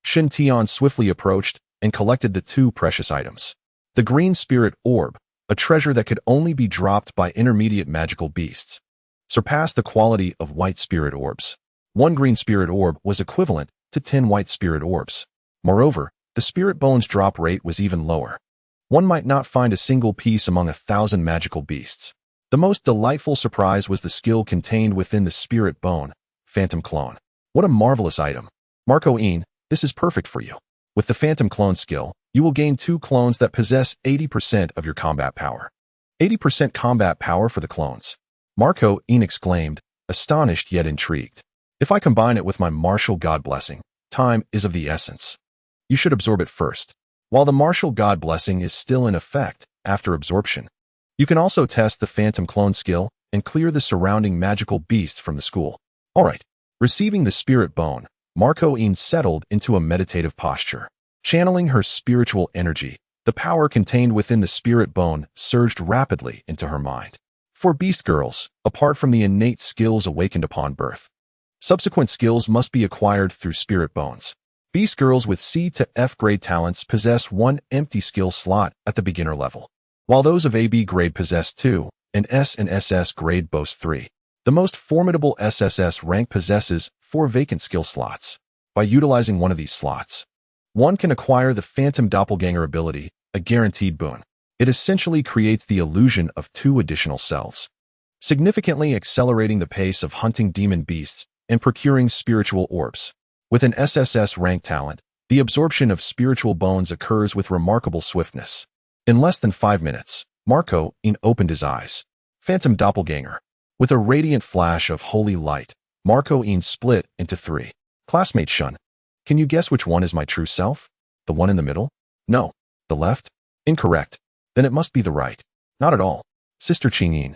Speaker 1: Shintian swiftly approached and collected the 2 precious items. The Green Spirit Orb, a treasure that could only be dropped by intermediate magical beasts, surpassed the quality of White Spirit Orbs. 1 Green Spirit Orb was equivalent to 10 White Spirit Orbs. Moreover, the Spirit Bone's drop rate was even lower. One might not find a single piece among 1,000 magical beasts. The most delightful surprise was the skill contained within the Spirit Bone, Phantom Clone. What a marvelous item! Marco Yin, this is perfect for you. With the Phantom Clone skill, you will gain 2 clones that possess 80% of your combat power. 80% combat power for the clones. Marco Yin exclaimed, astonished yet intrigued. If I combine it with my martial god blessing, time is of the essence. You should absorb it first. While the martial god blessing is still in effect after absorption, you can also test the phantom clone skill and clear the surrounding magical beasts from the school. Alright, receiving the spirit bone, Marco-Ine settled into a meditative posture. Channeling her spiritual energy, the power contained within the spirit bone surged rapidly into her mind. For beast girls, apart from the innate skills awakened upon birth, subsequent skills must be acquired through spirit bones. Beast girls with C to F grade talents possess one empty skill slot at the beginner level, while those of AB grade possess two, and S and SS grade boast three. The most formidable SSS rank possesses 4 vacant skill slots. By utilizing one of these slots, one can acquire the Phantom Doppelganger ability, a guaranteed boon. It essentially creates the illusion of 2 additional selves, significantly accelerating the pace of hunting demon beasts and procuring spiritual orbs. With an SSS rank talent, the absorption of spiritual bones occurs with remarkable swiftness. In less than 5 minutes, Marco-Ine opened his eyes. Phantom Doppelganger. With a radiant flash of holy light, Marco-Ine split into 3. Classmate Shun, can you guess which one is my true self? The one in the middle? No. The left? Incorrect. Then it must be the right. Not at all. Sister Ching-Yin,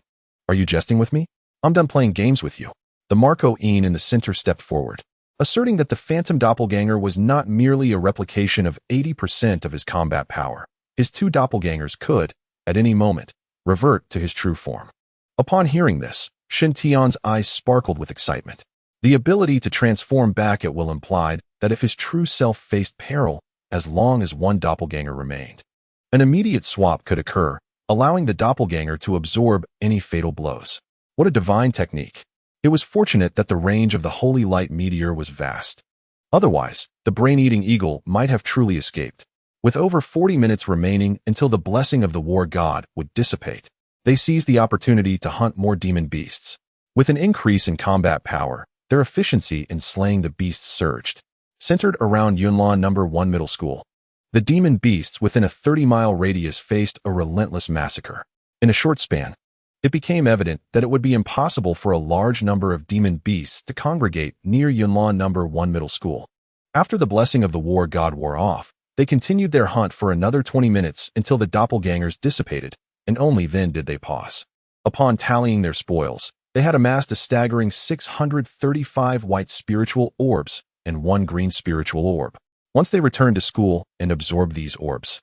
Speaker 1: are you jesting with me? I'm done playing games with you. The Marco-Ine in the center stepped forward, asserting that the Phantom Doppelganger was not merely a replication of 80% of his combat power. His 2 doppelgangers could, at any moment, revert to his true form. Upon hearing this, Shen Tian's eyes sparkled with excitement. The ability to transform back at will implied that if his true self faced peril, as long as one doppelganger remained, an immediate swap could occur, allowing the doppelganger to absorb any fatal blows. What a divine technique! It was fortunate that the range of the holy light meteor was vast. Otherwise, the brain-eating eagle might have truly escaped. With over 40 minutes remaining until the blessing of the war god would dissipate, they seized the opportunity to hunt more demon beasts. With an increase in combat power, their efficiency in slaying the beasts surged. Centered around Yunlan No. 1 Middle School, the demon beasts within a 30-mile radius faced a relentless massacre. In a short span, it became evident that it would be impossible for a large number of demon beasts to congregate near Yunlan No. 1 Middle School. After the blessing of the war god wore off, they continued their hunt for another 20 minutes until the doppelgangers dissipated, and only then did they pause. Upon tallying their spoils, they had amassed a staggering 635 white spiritual orbs and 1 green spiritual orb. Once they returned to school and absorbed these orbs,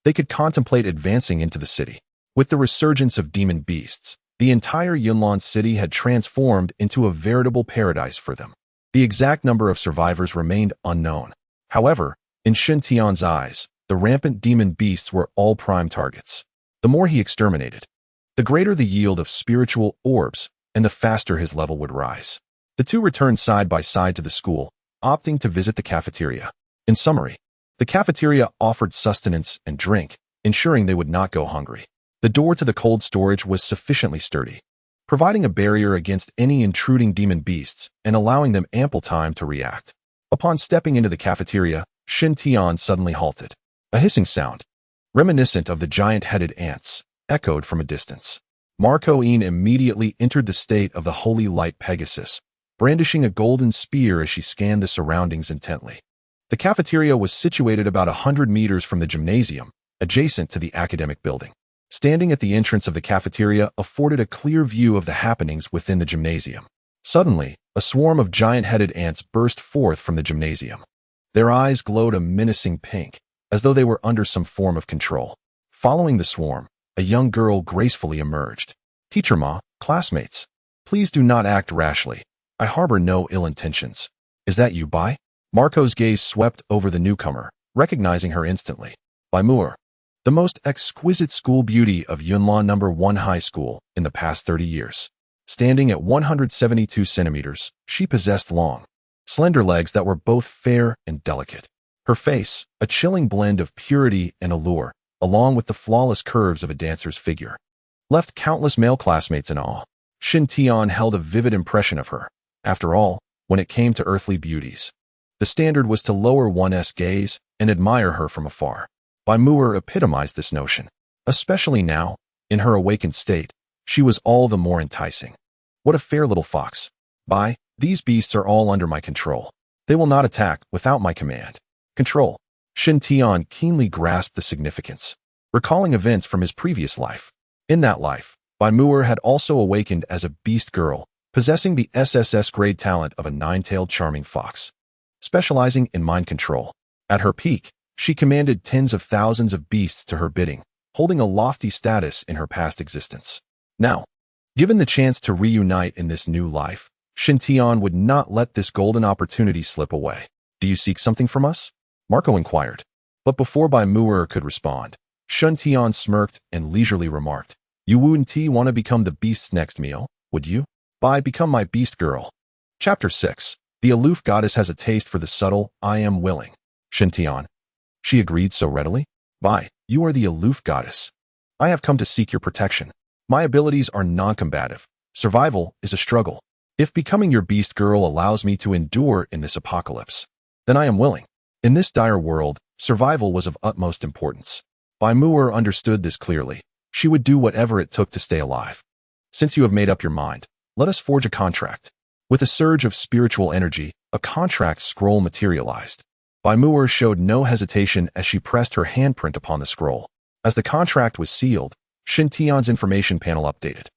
Speaker 1: they could contemplate advancing into the city. With the resurgence of demon beasts, the entire Yunlan city had transformed into a veritable paradise for them. The exact number of survivors remained unknown. However, in Shen Tian's eyes, the rampant demon beasts were all prime targets. The more he exterminated, the greater the yield of spiritual orbs, and the faster his level would rise. The 2 returned side by side to the school, opting to visit the cafeteria. In summary, the cafeteria offered sustenance and drink, ensuring they would not go hungry. The door to the cold storage was sufficiently sturdy, providing a barrier against any intruding demon beasts and allowing them ample time to react. Upon stepping into the cafeteria, Shen Tian suddenly halted. A hissing sound, reminiscent of the giant-headed ants, echoed from a distance. Marco-Ine immediately entered the state of the holy light Pegasus, brandishing a golden spear as she scanned the surroundings intently. The cafeteria was situated about 100 meters from the gymnasium, adjacent to the academic building. Standing at the entrance of the cafeteria afforded a clear view of the happenings within the gymnasium. Suddenly, a swarm of giant-headed ants burst forth from the gymnasium. Their eyes glowed a menacing pink, as though they were under some form of control. Following the swarm, a young girl gracefully emerged. "Teacher Ma, classmates, please do not act rashly. I harbor no ill intentions. Is that you, Bai?" Marco's gaze swept over the newcomer, recognizing her instantly. Bai Moore, the most exquisite school beauty of Yunlan No. 1 High School in the past 30 years. Standing at 172 centimeters, she possessed long, slender legs that were both fair and delicate. Her face, a chilling blend of purity and allure, along with the flawless curves of a dancer's figure, left countless male classmates in awe. Shen Tian held a vivid impression of her. After all, when it came to earthly beauties, the standard was to lower one's gaze and admire her from afar. Bai Moore epitomized this notion. Especially now, in her awakened state, she was all the more enticing. What a fair little fox. Bai, these beasts are all under my control. They will not attack without my command. Control. Shin Tian keenly grasped the significance, recalling events from his previous life. In that life, Bai Mu'er had also awakened as a beast girl, possessing the SSS grade talent of a nine-tailed charming fox, specializing in mind control. At her peak, she commanded tens of thousands of beasts to her bidding, holding a lofty status in her past existence. Now, given the chance to reunite in this new life, Shin Tian would not let this golden opportunity slip away. Do you seek something from us? Marco inquired. But before Bai Mu'er could respond, Shin Tian smirked and leisurely remarked, You wouldn't want to become the beast's next meal, would you? Bai, become my beast girl. Chapter 6. The aloof goddess has a taste for the subtle, I am willing. Shin Tian. She agreed so readily. Bai, you are the aloof goddess. I have come to seek your protection. My abilities are non-combative. Survival is a struggle. If becoming your beast girl allows me to endure in this apocalypse, then I am willing. In this dire world, survival was of utmost importance. Bai Mu'er understood this clearly. She would do whatever it took to stay alive. Since you have made up your mind, let us forge a contract. With a surge of spiritual energy, a contract scroll materialized. Bai Mu'er showed no hesitation as she pressed her handprint upon the scroll. As the contract was sealed, Shin Tian's information panel updated.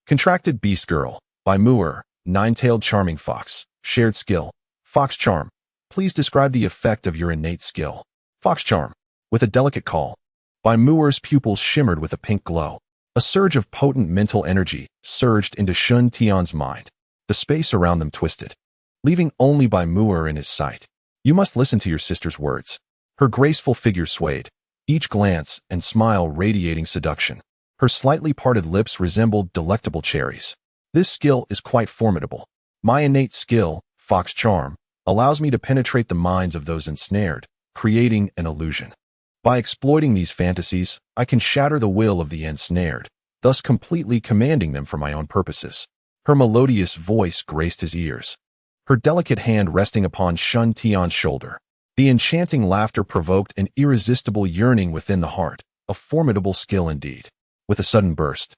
Speaker 1: Contracted beast girl, Bai Mu'er, nine-tailed charming fox, shared skill, fox charm. Please describe the effect of your innate skill. Fox charm. With a delicate call, Bai Mu'er's pupils shimmered with a pink glow. A surge of potent mental energy surged into Shin Tian's mind. The space around them twisted, leaving only Bai Mu'er in his sight. You must listen to your sister's words. Her graceful figure swayed, each glance and smile radiating seduction. Her slightly parted lips resembled delectable cherries. This skill is quite formidable. My innate skill, fox charm, allows me to penetrate the minds of those ensnared, creating an illusion. By exploiting these fantasies, I can shatter the will of the ensnared, thus completely commanding them for my own purposes. Her melodious voice graced his ears, her delicate hand resting upon Shin Tian's shoulder. The enchanting laughter provoked an irresistible yearning within the heart, a formidable skill indeed. With a sudden burst,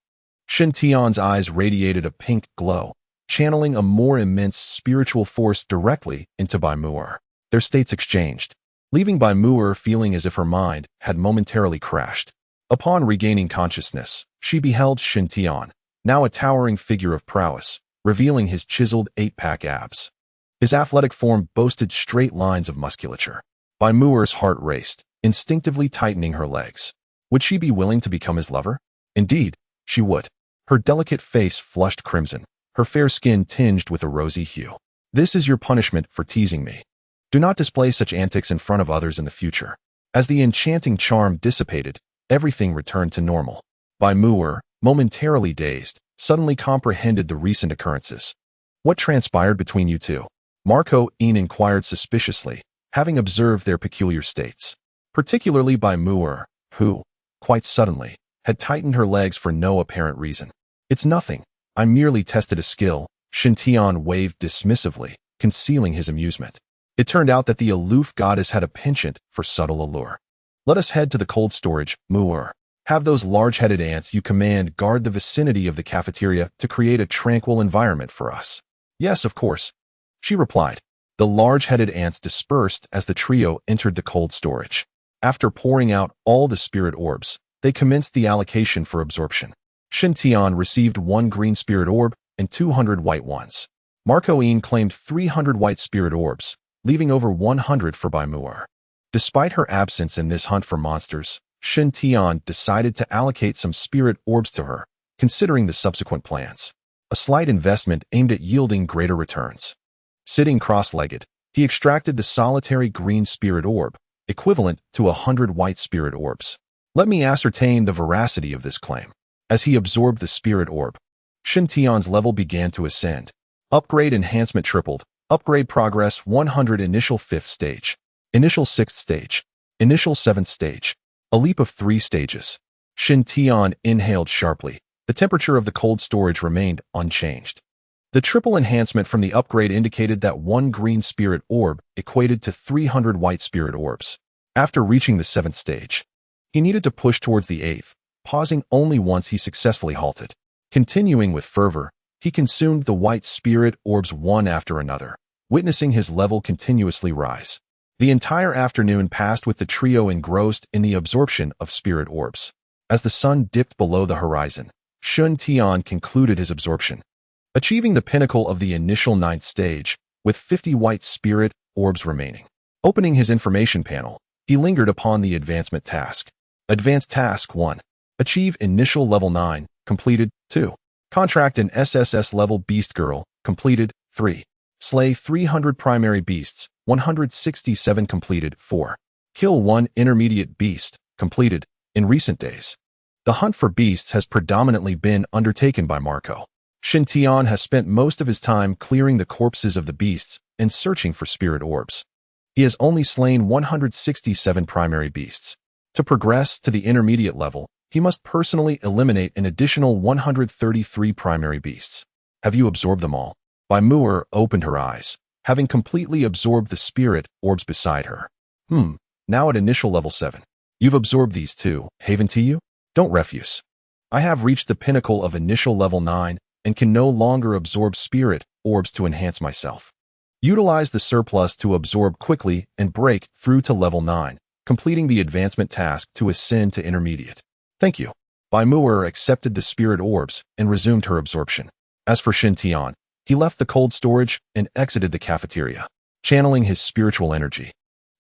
Speaker 1: Shin Tian's eyes radiated a pink glow, channeling a more immense spiritual force directly into Bai Mu'er. Their states exchanged, leaving Bai Mu'er feeling as if her mind had momentarily crashed. Upon regaining consciousness, she beheld Shin Tian, now a towering figure of prowess, revealing his chiseled eight-pack abs. His athletic form boasted straight lines of musculature. Bai Mu'er's heart raced, instinctively tightening her legs. Would she be willing to become his lover? Indeed, she would. Her delicate face flushed crimson, her fair skin tinged with a rosy hue. This is your punishment for teasing me. Do not display such antics in front of others in the future. As the enchanting charm dissipated, everything returned to normal. Bai Mu'er, momentarily dazed, suddenly comprehended the recent occurrences. What transpired between you two? Marco inquired suspiciously, having observed their peculiar states. Particularly Bai Mu'er, who, quite suddenly, had tightened her legs for no apparent reason. It's nothing. I merely tested a skill. Shin Tian waved dismissively, concealing his amusement. It turned out that the aloof goddess had a penchant for subtle allure. Let us head to the cold storage, Mu'er. Have those large-headed ants you command guard the vicinity of the cafeteria to create a tranquil environment for us. Yes, of course, she replied. The large-headed ants dispersed as the trio entered the cold storage. After pouring out all the spirit orbs, they commenced the allocation for absorption. Shin Tian received 1 green spirit orb and 200 white ones. Marco claimed 300 white spirit orbs, leaving over 100 for Bai Mu'er. Despite her absence in this hunt for monsters, Shin Tian decided to allocate some spirit orbs to her, considering the subsequent plans. A slight investment aimed at yielding greater returns. Sitting cross-legged, he extracted the solitary green spirit orb, equivalent to 100 white spirit orbs. Let me ascertain the veracity of this claim. As he absorbed the spirit orb, Shin Tian's level began to ascend. Upgrade enhancement tripled. Upgrade progress 100. Initial 5th stage. Initial 6th stage. Initial 7th stage. A leap of 3 stages. Shin Tian inhaled sharply. The temperature of the cold storage remained unchanged. The triple enhancement from the upgrade indicated that 1 green spirit orb equated to 300 white spirit orbs. After reaching the 7th stage, he needed to push towards the 8th, pausing only once he successfully halted. Continuing with fervor, he consumed the white spirit orbs one after another, witnessing his level continuously rise. The entire afternoon passed with the trio engrossed in the absorption of spirit orbs. As the sun dipped below the horizon, Shun Tian concluded his absorption, achieving the pinnacle of the initial 9th stage, with 50 white spirit orbs remaining. Opening his information panel, he lingered upon the advancement task. Advanced Task 1. Achieve Initial Level 9, completed. 2. Contract an SSS level beast girl, completed. 3. Slay 300 primary beasts, 167 completed. 4. Kill 1 intermediate beast, completed. In recent days, the hunt for beasts has predominantly been undertaken by Marco. Shin Tian has spent most of his time clearing the corpses of the beasts and searching for spirit orbs. He has only slain 167 primary beasts. To progress to the intermediate level, he must personally eliminate an additional 133 primary beasts. Have you absorbed them all? Bai Mu'er opened her eyes, having completely absorbed the spirit orbs beside her. Now at initial level 7. You've absorbed these too, haven't you? Don't refuse. I have reached the pinnacle of initial level 9 and can no longer absorb spirit orbs to enhance myself. Utilize the surplus to absorb quickly and break through to level 9, completing the advancement task to ascend to intermediate. Thank you. Bai Mu'er accepted the spirit orbs and resumed her absorption. As for Shin Tian, he left the cold storage and exited the cafeteria, channeling his spiritual energy.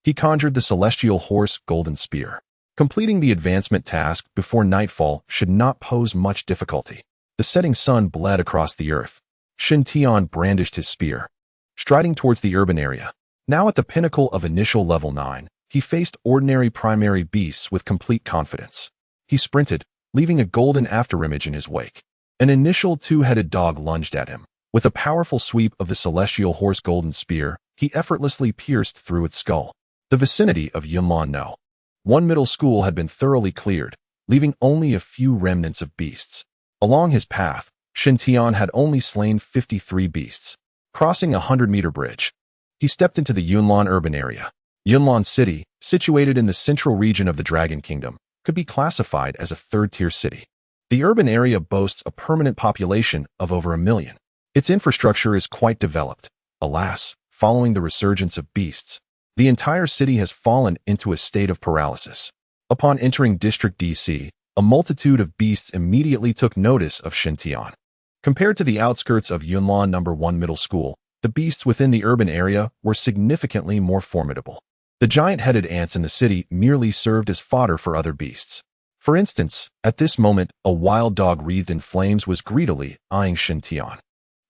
Speaker 1: He conjured the celestial horse golden spear. Completing the advancement task before nightfall should not pose much difficulty. The setting sun bled across the earth. Shin Tian brandished his spear, striding towards the urban area. Now at the pinnacle of initial level 9, he faced ordinary primary beasts with complete confidence. He sprinted, leaving a golden afterimage in his wake. An initial 2-headed dog lunged at him. With a powerful sweep of the celestial horse golden spear, he effortlessly pierced through its skull. The vicinity of Yunlan No. 1 middle school had been thoroughly cleared, leaving only a few remnants of beasts. Along his path, Shin Tian had only slain 53 beasts. Crossing a 100-meter bridge, he stepped into the Yunlan urban area. Yunlan City, situated in the central region of the Dragon Kingdom, could be classified as a third-tier city. The urban area boasts a permanent population of over 1 million. Its infrastructure is quite developed. Alas, following the resurgence of beasts, the entire city has fallen into a state of paralysis. Upon entering District DC, a multitude of beasts immediately took notice of Shin Tian. Compared to the outskirts of Yunlan No. 1 Middle School, the beasts within the urban area were significantly more formidable. The giant-headed ants in the city merely served as fodder for other beasts. For instance, at this moment, a wild dog wreathed in flames was greedily eyeing Shin Tian.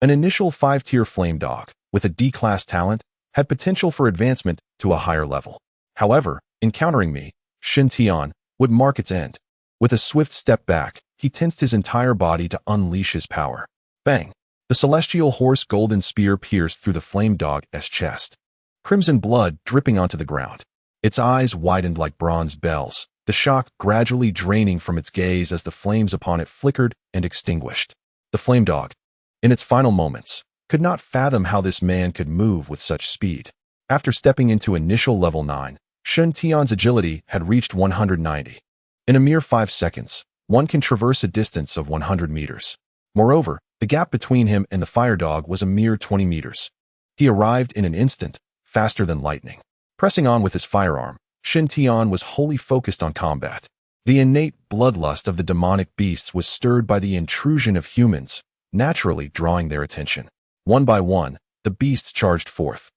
Speaker 1: An initial 5-tier flame dog, with a D-class talent, had potential for advancement to a higher level. However, encountering me, Shin Tian would mark its end. With a swift step back, he tensed his entire body to unleash his power. Bang! The celestial horse golden spear pierced through the flame dog's chest. Crimson blood dripping onto the ground. Its eyes widened like bronze bells, the shock gradually draining from its gaze as the flames upon it flickered and extinguished. The flame dog, in its final moments, could not fathom how this man could move with such speed. After stepping into initial level 9, Shin Tian's agility had reached 190. In a mere 5 seconds, one can traverse a distance of 100 meters. Moreover, the gap between him and the fire dog was a mere 20 meters. He arrived in an instant, faster than lightning. Pressing on with his firearm, Shin Tian was wholly focused on combat. The innate bloodlust of the demonic beasts was stirred by the intrusion of humans, naturally drawing their attention. One by one, the beasts charged forth.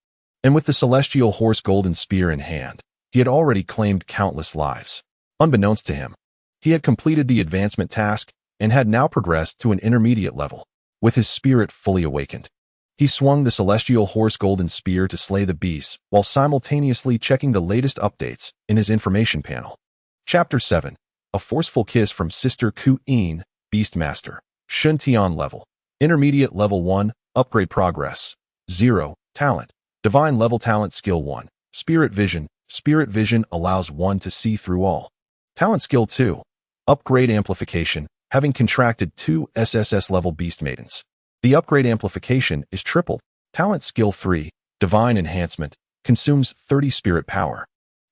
Speaker 1: And with the celestial horse golden spear in hand, he had already claimed countless lives. Unbeknownst to him, he had completed the advancement task and had now progressed to an intermediate level. With his spirit fully awakened, he swung the celestial horse golden spear to slay the beasts while simultaneously checking the latest updates in his information panel. Chapter 7. A forceful kiss from Sister Ku-in, Beastmaster. Shin Tian level. Intermediate level 1, upgrade progress. 0, talent. Divine level talent skill 1. Spirit vision. Spirit vision allows one to see through all. Talent skill 2. Upgrade amplification, having contracted 2 SSS level beast maidens. The upgrade amplification is tripled. Talent skill 3, divine enhancement, consumes 30 spirit power,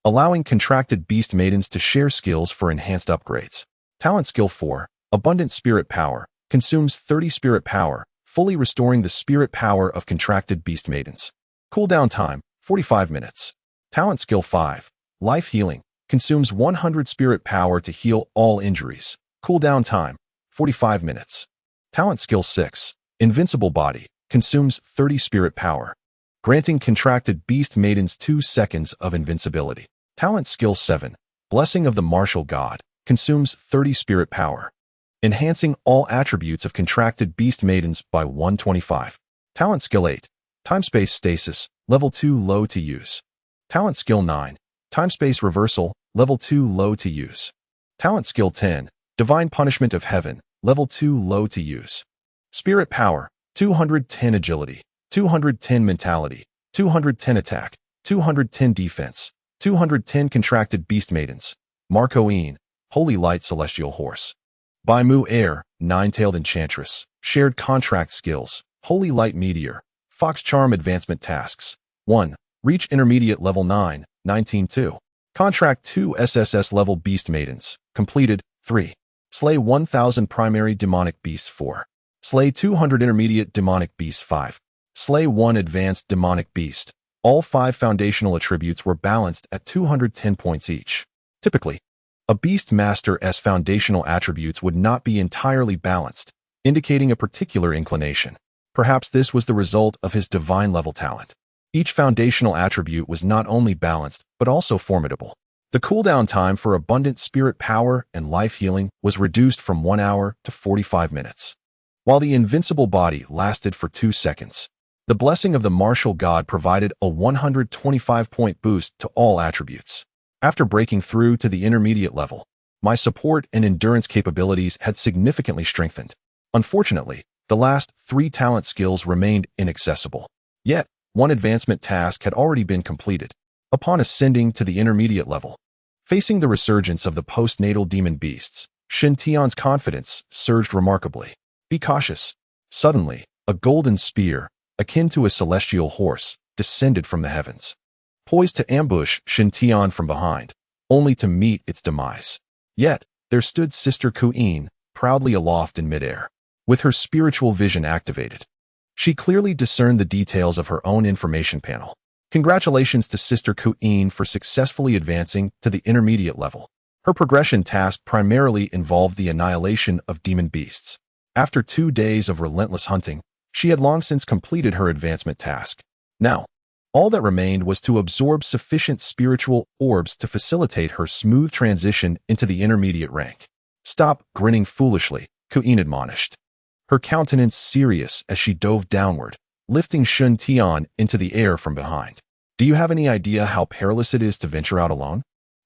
Speaker 1: allowing contracted beast maidens to share skills for enhanced upgrades. Talent skill 4, abundant spirit power, consumes 30 spirit power, fully restoring the spirit power of contracted beast maidens. Cooldown time, 45 minutes. Talent skill 5. Life healing. Consumes 100 spirit power to heal all injuries. Cooldown time, 45 minutes. Talent skill 6. Invincible body. Consumes 30 spirit power, granting contracted beast maidens 2 seconds of invincibility. Talent skill 7. Blessing of the Martial God. Consumes 30 spirit power, enhancing all attributes of contracted beast maidens by 125. Talent skill 8. Time-space stasis, level 2 low to use. Talent skill 9. Time-space reversal, level 2 low to use. Talent skill 10. Divine punishment of heaven, level 2 low to use. Spirit power, 210 agility, 210 mentality, 210 attack, 210 defense, 210 contracted beast maidens. Marcoine, Holy Light Celestial Horse. Baimu Air, Nine-Tailed Enchantress. Shared contract skills, Holy Light Meteor. Fox Charm advancement tasks. 1. Reach intermediate level 9, 19-2. Contract 2 SSS level beast maidens. Completed. 3. Slay 1000 primary demonic beasts. 4. Slay 200 intermediate demonic beasts. 5. Slay 1 advanced demonic beast. All 5 foundational attributes were balanced at 210 points each. Typically, a beast master's foundational attributes would not be entirely balanced, indicating a particular inclination. Perhaps this was the result of his divine level talent. Each foundational attribute was not only balanced, but also formidable. The cooldown time for abundant spirit power and life healing was reduced from 1 hour to 45 minutes. While the invincible body lasted for 2 seconds, the blessing of the martial god provided a 125-point boost to all attributes. After breaking through to the intermediate level, my support and endurance capabilities had significantly strengthened. Unfortunately, the last 3 talent skills remained inaccessible. Yet, 1 advancement task had already been completed. Upon ascending to the intermediate level, facing the resurgence of the postnatal demon beasts, Shen Tian's confidence surged remarkably. Be cautious. Suddenly, a golden spear, akin to a celestial horse, descended from the heavens, poised to ambush Shen Tian from behind, only to meet its demise. Yet, there stood Sister Ku'in, proudly aloft in midair, with her spiritual vision activated. She clearly discerned the details of her own information panel. Congratulations to Sister Ku'in for successfully advancing to the intermediate level. Her progression task primarily involved the annihilation of demon beasts. After 2 days of relentless hunting, she had long since completed her advancement task. Now, all that remained was to absorb sufficient spiritual orbs to facilitate her smooth transition into the intermediate rank. Stop grinning foolishly, Ku'in admonished, her countenance serious as she dove downward, lifting Shen Tian into the air from behind. Do you have any idea how perilous it is to venture out alone?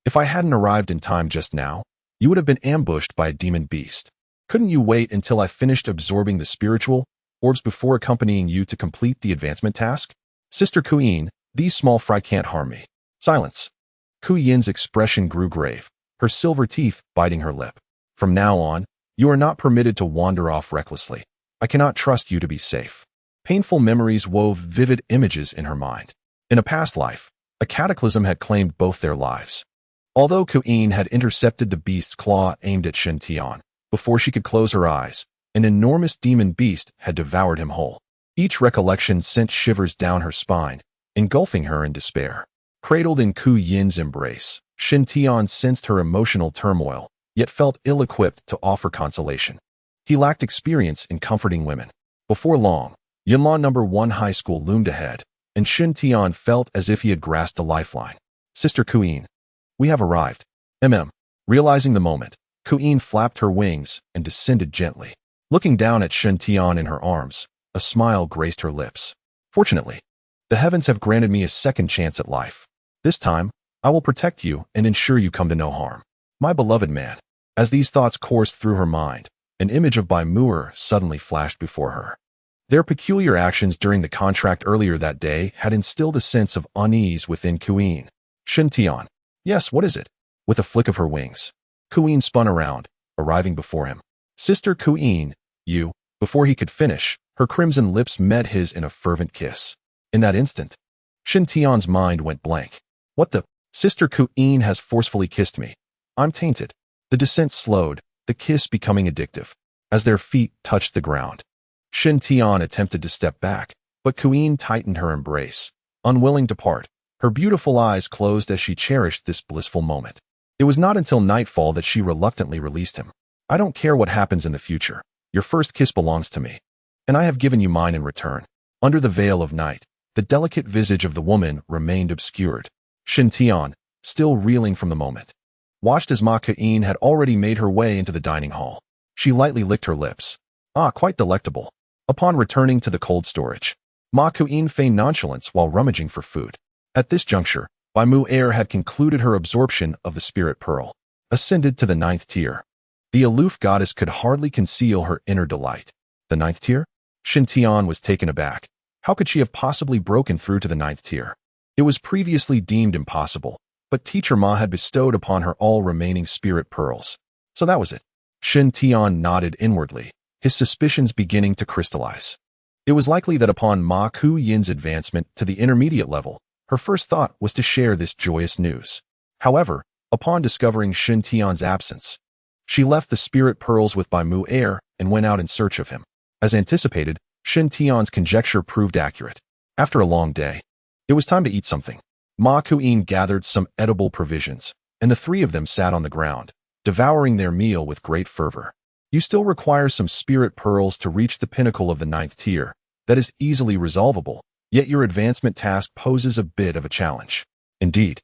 Speaker 1: If I hadn't arrived in time just now, you would have been ambushed by a demon beast. Couldn't you wait until I finished absorbing the spiritual orbs before accompanying you to complete the advancement task? Sister Ku'in, these small fry can't harm me. Silence. Ku Yin's expression grew grave, her silver teeth biting her lip. From now on, you are not permitted to wander off recklessly. I cannot trust you to be safe. Painful memories wove vivid images in her mind. In a past life, a cataclysm had claimed both their lives. Although Ku'in had intercepted the beast's claw aimed at Shen Tian, before she could close her eyes, an enormous demon beast had devoured him whole. Each recollection sent shivers down her spine, engulfing her in despair. Cradled in Ku Yin's embrace, Shen Tian sensed her emotional turmoil, yet felt ill-equipped to offer consolation. He lacked experience in comforting women. Before long, Yunlan No. 1 High School loomed ahead, and Shen Tian felt as if he had grasped a lifeline. Sister Ku'in, we have arrived. Realizing the moment, Ku'in flapped her wings and descended gently. Looking down at Shen Tian in her arms, a smile graced her lips. Fortunately, the heavens have granted me a second chance at life. This time, I will protect you and ensure you come to no harm. My beloved man. As these thoughts coursed through her mind, an image of Baimur suddenly flashed before her. Their peculiar actions during the contract earlier that day had instilled a sense of unease within Ku'in. Shen Tian. Yes, what is it? With a flick of her wings, Ku'in spun around, arriving before him. Sister Ku'in, you. Before he could finish, her crimson lips met his in a fervent kiss. In that instant, Shen Tian's mind went blank. What the? Sister Ku'in has forcefully kissed me. I'm tainted. The descent slowed, the kiss becoming addictive. As their feet touched the ground, Shen Tian attempted to step back, but Ku'in tightened her embrace, unwilling to part. Her beautiful eyes closed as she cherished this blissful moment. It was not until nightfall that she reluctantly released him. I don't care what happens in the future. Your first kiss belongs to me, and I have given you mine in return. Under the veil of night, the delicate visage of the woman remained obscured. Shintian, still reeling from the moment, watched as Ma Ku'in had already made her way into the dining hall. She lightly licked her lips. Ah, quite delectable. Upon returning to the cold storage, Ma Ku'in feigned nonchalance while rummaging for food. At this juncture, Bai Mu Er had concluded her absorption of the spirit pearl, ascended to the 9th tier. The aloof goddess could hardly conceal her inner delight. The 9th tier? Shintian was taken aback. How could she have possibly broken through to the 9th tier? It was previously deemed impossible, but Teacher Ma had bestowed upon her all remaining spirit pearls. So that was it. Shintian nodded inwardly, his suspicions beginning to crystallize. It was likely that upon Ma Ku-yin's advancement to the intermediate level, her first thought was to share this joyous news. However, upon discovering Shintian's absence, she left the spirit pearls with Bai Mu Er and went out in search of him. As anticipated, Shintian's conjecture proved accurate. After a long day, it was time to eat something. Ma Ku'in gathered some edible provisions, and the three of them sat on the ground, devouring their meal with great fervor. You still require some spirit pearls to reach the pinnacle of the 9th tier. That is easily resolvable, yet your advancement task poses a bit of a challenge. Indeed,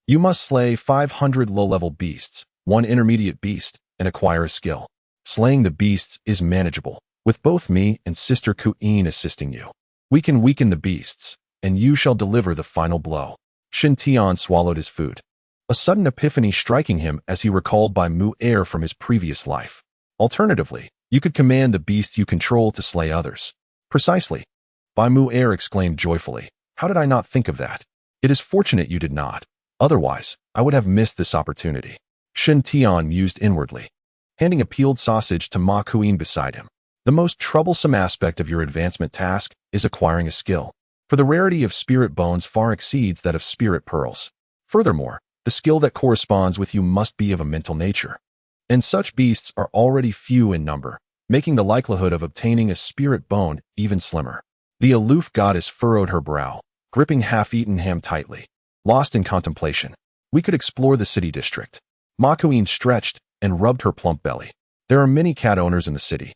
Speaker 1: you must slay 500 low-level beasts, 1 intermediate beast, and acquire a skill. Slaying the beasts is manageable, with both me and Sister Ku'in assisting you. We can weaken the beasts, and you shall deliver the final blow. Shintian swallowed his food, a sudden epiphany striking him as he recalled Bai Mu Er from his previous life. Alternatively, you could command the beasts you control to slay others. Precisely. Bai Mu Er exclaimed joyfully. How did I not think of that? It is fortunate you did not. Otherwise, I would have missed this opportunity. Shintian mused inwardly, handing a peeled sausage to Ma Ku'in beside him. The most troublesome aspect of your advancement task is acquiring a skill, for the rarity of spirit bones far exceeds that of spirit pearls. Furthermore, the skill that corresponds with you must be of a mental nature, and such beasts are already few in number, making the likelihood of obtaining a spirit bone even slimmer. The aloof goddess furrowed her brow, gripping half-eaten ham tightly. Lost in contemplation, we could explore the city district. Ma Ku'in stretched and rubbed her plump belly. There are many cat owners in the city,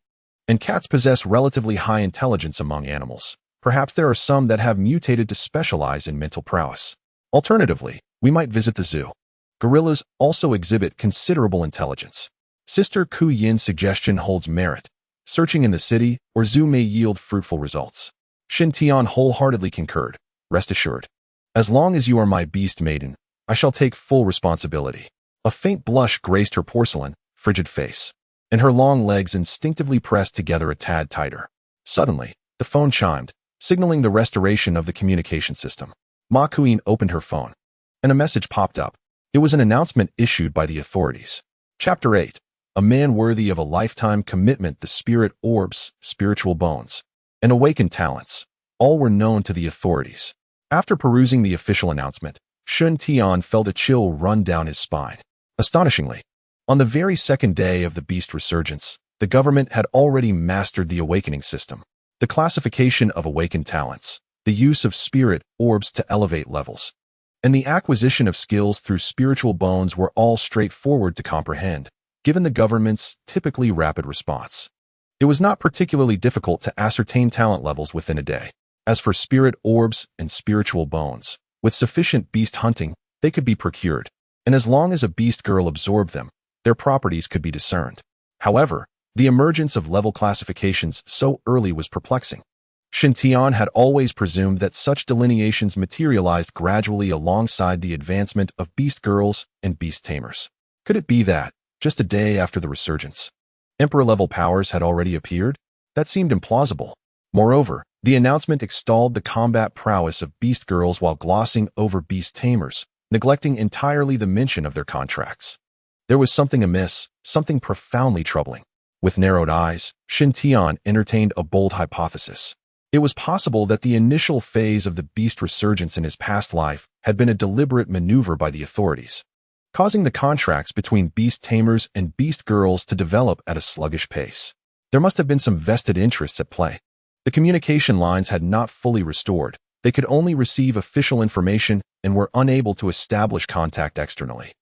Speaker 1: and cats possess relatively high intelligence among animals. Perhaps there are some that have mutated to specialize in mental prowess. Alternatively, we might visit the zoo. Gorillas also exhibit considerable intelligence. Sister Ku-yin's suggestion holds merit. Searching in the city or zoo may yield fruitful results. Shintian wholeheartedly concurred. Rest assured. As long as you are my beast maiden, I shall take full responsibility. A faint blush graced her porcelain, frigid face, and her long legs instinctively pressed together a tad tighter. Suddenly, the phone chimed, signaling the restoration of the communication system. Ma Ku'in opened her phone, and a message popped up. It was an announcement issued by the authorities. Chapter 8. A man worthy of a lifetime commitment. The spirit orbs, spiritual bones, and awakened talents, all were known to the authorities. After perusing the official announcement, Shintian felt a chill run down his spine. Astonishingly, on the very second day of the beast resurgence, the government had already mastered the awakening system, the classification of awakened talents, the use of spirit orbs to elevate levels, and the acquisition of skills through spiritual bones were all straightforward to comprehend, given the government's typically rapid response. It was not particularly difficult to ascertain talent levels within a day. As for spirit orbs and spiritual bones, with sufficient beast hunting, they could be procured, and as long as a beast girl absorbed them, their properties could be discerned. However, the emergence of level classifications so early was perplexing. Shintian had always presumed that such delineations materialized gradually alongside the advancement of beast girls and beast tamers. Could it be that, just a day after the resurgence, Emperor-level powers had already appeared? That seemed implausible. Moreover, the announcement extolled the combat prowess of beast girls while glossing over beast tamers, neglecting entirely the mention of their contracts. There was something amiss, something profoundly troubling. With narrowed eyes, Shintian entertained a bold hypothesis. It was possible that the initial phase of the beast resurgence in his past life had been a deliberate maneuver by the authorities, causing the contracts between beast tamers and beast girls to develop at a sluggish pace. There must have been some vested interests at play. The communication lines had not fully restored, They could only receive official information and were unable to establish contact externally.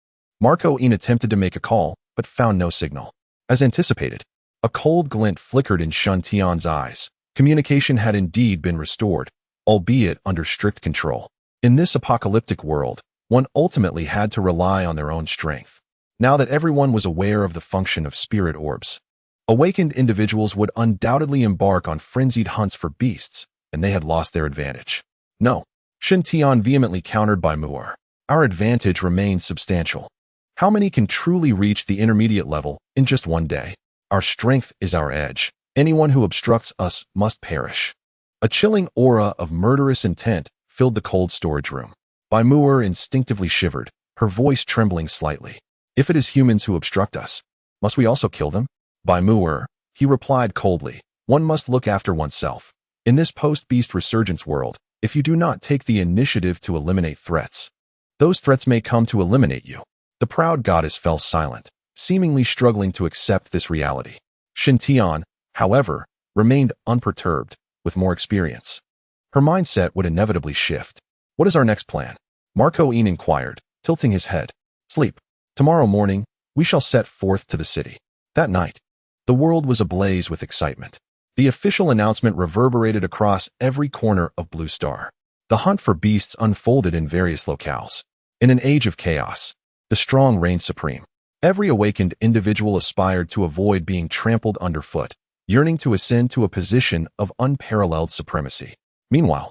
Speaker 1: Marco Ian attempted to make a call, but found no signal. As anticipated, a cold glint flickered in Shun Tian's eyes. Communication had indeed been restored, albeit under strict control. In this apocalyptic world, one ultimately had to rely on their own strength. Now that everyone was aware of the function of spirit orbs, awakened individuals would undoubtedly embark on frenzied hunts for beasts, and they had lost their advantage. No, Shin Tian vehemently countered by Muir. Our advantage remains substantial. How many can truly reach the intermediate level in just one day? Our strength is our edge. Anyone who obstructs us must perish. A chilling aura of murderous intent filled the cold storage room. Bai Muir instinctively shivered, her voice trembling slightly. If it is humans who obstruct us, must we also kill them? Bai Muir, he replied coldly, one must look after oneself. In this post-beast resurgence world, if you do not take the initiative to eliminate threats, those threats may come to eliminate you. The proud goddess fell silent, seemingly struggling to accept this reality. Shin Tian, however, remained unperturbed, with more experience. Her mindset would inevitably shift. What is our next plan? Marco Ian inquired, tilting his head. Sleep. Tomorrow morning, we shall set forth to the city. That night, the world was ablaze with excitement. The official announcement reverberated across every corner of Blue Star. The hunt for beasts unfolded in various locales. In an age of chaos, the strong reigned supreme. Every awakened individual aspired to avoid being trampled underfoot, yearning to ascend to a position of unparalleled supremacy. Meanwhile,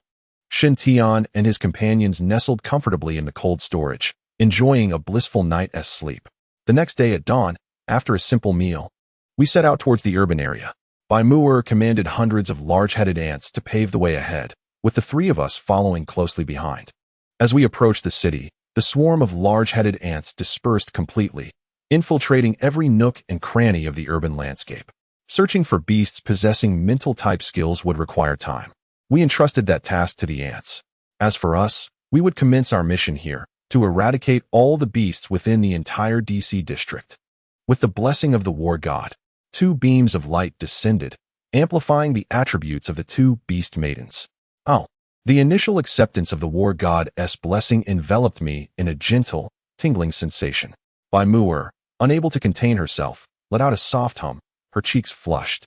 Speaker 1: Shin Tian and his companions nestled comfortably in the cold storage, enjoying a blissful night's sleep. The next day at dawn, after a simple meal, we set out towards the urban area. Bai Muir commanded hundreds of large-headed ants to pave the way ahead, with the three of us following closely behind. As we approached the city, the swarm of large-headed ants dispersed completely, infiltrating every nook and cranny of the urban landscape. Searching for beasts possessing mental-type skills would require time. We entrusted that task to the ants. As for us, we would commence our mission here, to eradicate all the beasts within the entire DC district. With the blessing of the war god, 2 beams of light descended, amplifying the attributes of the 2 beast maidens. Oh, the initial acceptance of the war god's blessing enveloped me in a gentle, tingling sensation. Bai Muir, unable to contain herself, let out a soft hum, her cheeks flushed.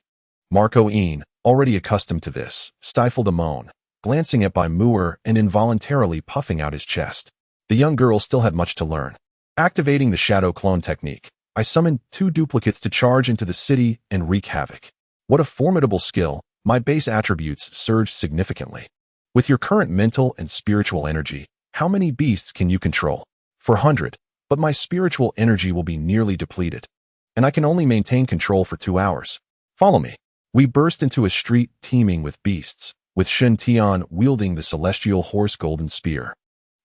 Speaker 1: Marco Ian, already accustomed to this, stifled a moan, glancing at Bai Muir and involuntarily puffing out his chest. The young girl still had much to learn. Activating the shadow clone technique, I summoned 2 duplicates to charge into the city and wreak havoc. What a formidable skill! My base attributes surged significantly. With your current mental and spiritual energy, how many beasts can you control? 400, but my spiritual energy will be nearly depleted, and I can only maintain control for 2 hours. Follow me. We burst into a street teeming with beasts, with Shin Tian wielding the celestial horse golden spear,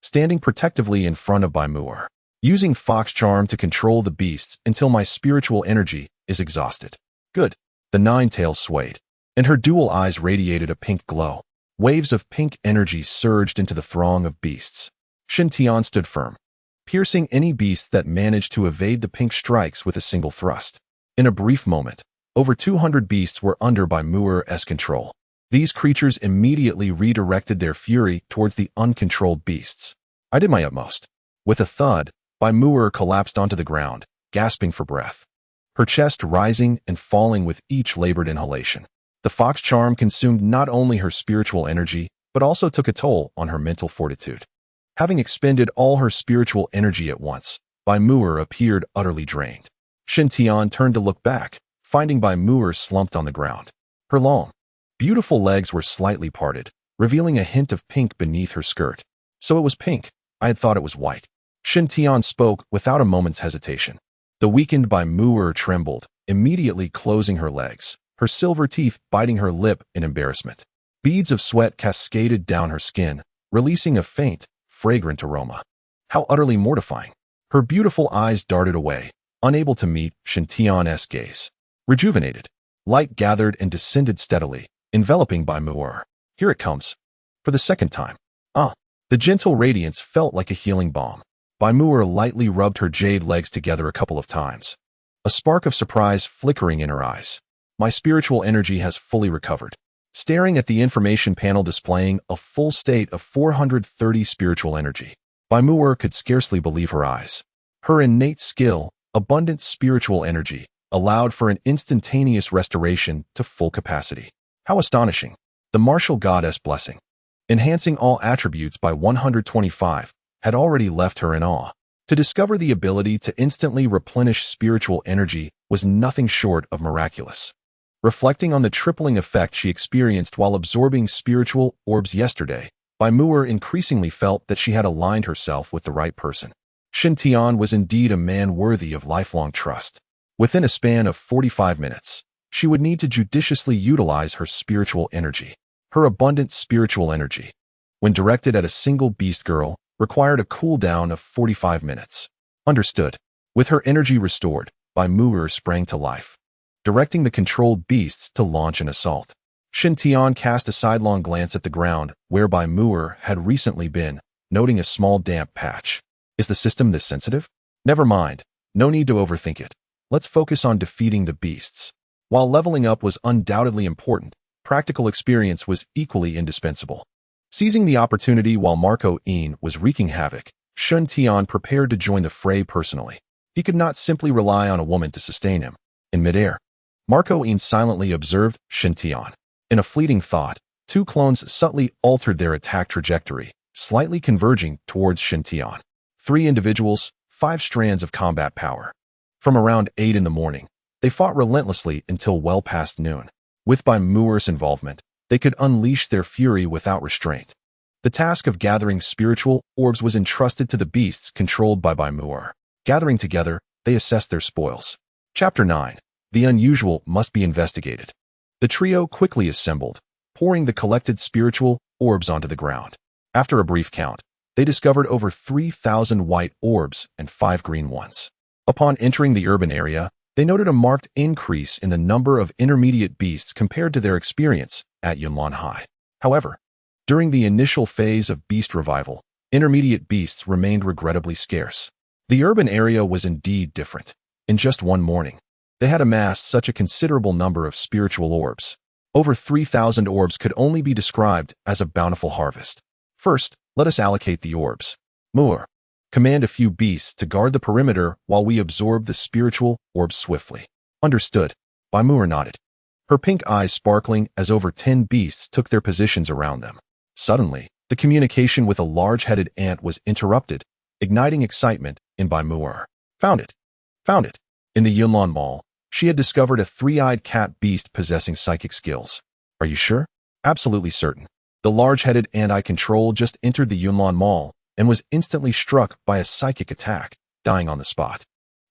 Speaker 1: standing protectively in front of Bai Muir, using Fox Charm to control the beasts until my spiritual energy is exhausted. Good. The nine-tail swayed, and her dual eyes radiated a pink glow. Waves of pink energy surged into the throng of beasts. Shin Tian stood firm, piercing any beast that managed to evade the pink strikes with a single thrust. In a brief moment, over 200 beasts were under Bai Muir's control. These creatures immediately redirected their fury towards the uncontrolled beasts. I did my utmost. With a thud, Bai Muir collapsed onto the ground, gasping for breath, her chest rising and falling with each labored inhalation. The Fox Charm consumed not only her spiritual energy, but also took a toll on her mental fortitude. Having expended all her spiritual energy at once, Bai Muir appeared utterly drained. Shin Tian turned to look back, finding Bai Muir slumped on the ground. Her long, beautiful legs were slightly parted, revealing a hint of pink beneath her skirt. So it was pink. I had thought it was white. Shin Tian spoke without a moment's hesitation. The weakened Bai Muir trembled, immediately closing her legs, her silver teeth biting her lip in embarrassment. Beads of sweat cascaded down her skin, releasing a faint, fragrant aroma. How utterly mortifying. Her beautiful eyes darted away, unable to meet Shin Tian's gaze. Rejuvenated, light gathered and descended steadily, enveloping Bai Muir. Here it comes. For the second time. The gentle radiance felt like a healing balm. Bai Muir lightly rubbed her jade legs together a couple of times, a spark of surprise flickering in her eyes. My spiritual energy has fully recovered. staring at the information panel displaying a full state of 430 spiritual energy. Bai Mu'er could scarcely believe her eyes. Her innate skill, abundant spiritual energy, allowed for an instantaneous restoration to full capacity. How astonishing! The martial goddess blessing, enhancing all attributes by 125, had already left her in awe. To discover the ability to instantly replenish spiritual energy was nothing short of miraculous. Reflecting on the tripling effect she experienced while absorbing spiritual orbs yesterday, Bai Mu'er increasingly felt that she had aligned herself with the right person. Shen Tian was indeed a man worthy of lifelong trust. Within a span of 45 minutes, she would need to judiciously utilize her spiritual energy. Her abundant spiritual energy, when directed at a single beast girl, required a cooldown of 45 minutes. Understood. With her energy restored, Bai Mu'er sprang to life, directing the controlled beasts to launch an assault. Shen Tian cast a sidelong glance at the ground where Bai Mu'er had recently been, noting a small damp patch. Is the system this sensitive? Never mind. No need to overthink it. Let's focus on defeating the beasts. While leveling up was undoubtedly important, practical experience was equally indispensable. Seizing the opportunity while Marco Yin was wreaking havoc, Shen Tian prepared to join the fray personally. He could not simply rely on a woman to sustain him. In midair, Marco Yin silently observed Shen Tian. In a fleeting thought, two clones subtly altered their attack trajectory, slightly converging towards Shen Tian. 3 individuals, 5 strands of combat power. From around 8 in the morning, they fought relentlessly until well past noon. With Bai Mu'er's involvement, they could unleash their fury without restraint. The task of gathering spiritual orbs was entrusted to the beasts controlled by Bai Mu'er. Gathering together, they assessed their spoils. Chapter 9. The unusual must be investigated. The trio quickly assembled, pouring the collected spiritual orbs onto the ground. After a brief count, they discovered over 3,000 white orbs and 5 green ones. Upon entering the urban area, they noted a marked increase in the number of intermediate beasts compared to their experience at Yunlan High. However, during the initial phase of beast revival, intermediate beasts remained regrettably scarce. The urban area was indeed different. In just one morning, they had amassed such a considerable number of spiritual orbs. Over 3,000 orbs could only be described as a bountiful harvest. First, let us allocate the orbs. Mu'er, command a few beasts to guard the perimeter while we absorb the spiritual orbs swiftly. Understood. Bai Mu'er nodded, her pink eyes sparkling as over 10 beasts took their positions around them. Suddenly, the communication with a large-headed ant was interrupted, igniting excitement in Bai Mu'er. Found it. Found it. In the Yunlan Mall, she had discovered a 3-eyed cat beast possessing psychic skills. Are you sure? Absolutely certain. The large-headed ant I control just entered the Yunlan Mall and was instantly struck by a psychic attack, dying on the spot.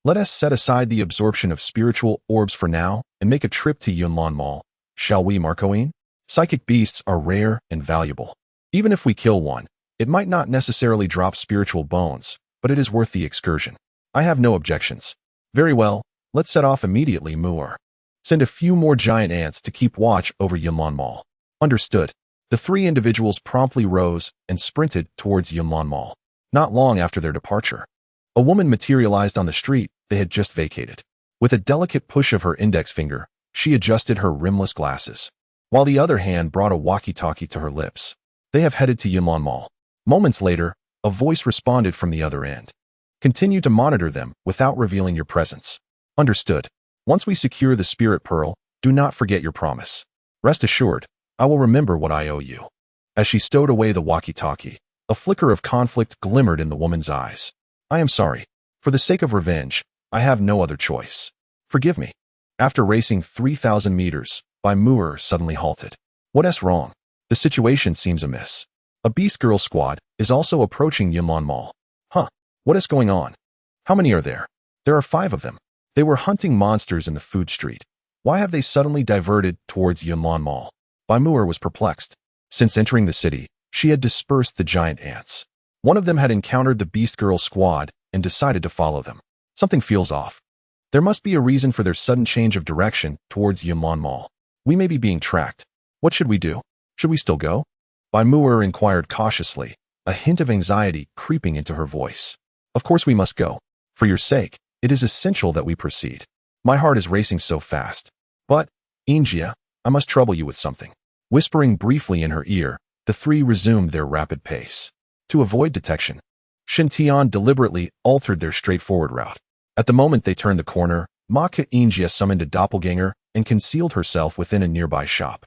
Speaker 1: Let us set aside the absorption of spiritual orbs for now and make a trip to Yunlan Mall. Shall we, Marcoine? Psychic beasts are rare and valuable. Even if we kill one, it might not necessarily drop spiritual bones, but it is worth the excursion. I have no objections. Very well, let's set off immediately, Mu'er. Send a few more giant ants to keep watch over Yunlan Mall. Understood. The 3 individuals promptly rose and sprinted towards Yunlan Mall. Not long after their departure, a woman materialized on the street they had just vacated. With a delicate push of her index finger, she adjusted her rimless glasses, while the other hand brought a walkie-talkie to her lips. They have headed to Yunlan Mall. Moments later, a voice responded from the other end. Continue to monitor them without revealing your presence. Understood. Once we secure the Spirit Pearl, do not forget your promise. Rest assured, I will remember what I owe you. As she stowed away the walkie-talkie, a flicker of conflict glimmered in the woman's eyes. I am sorry. For the sake of revenge, I have no other choice. Forgive me. After racing 3,000 meters, Bai Mu'er suddenly halted. What's wrong? The situation seems amiss. A Beast Girl squad is also approaching Yunlan Mall. Huh? What is going on? How many are there? There are 5 of them. They were hunting monsters in the food street. Why have they suddenly diverted towards Yunlan Mall? Bai Mu'er was perplexed. Since entering the city, she had dispersed the giant ants. One of them had encountered the Beast Girl squad and decided to follow them. Something feels off. There must be a reason for their sudden change of direction towards Yunlan Mall. We may be being tracked. What should we do? Should we still go? Bai Mu'er inquired cautiously, a hint of anxiety creeping into her voice. Of course we must go. For your sake, it is essential that we proceed. My heart is racing so fast. But, Injia, I must trouble you with something. Whispering briefly in her ear, the three resumed their rapid pace. To avoid detection, Shintian deliberately altered their straightforward route. At the moment they turned the corner, Ma Ka-Injia summoned a doppelganger and concealed herself within a nearby shop.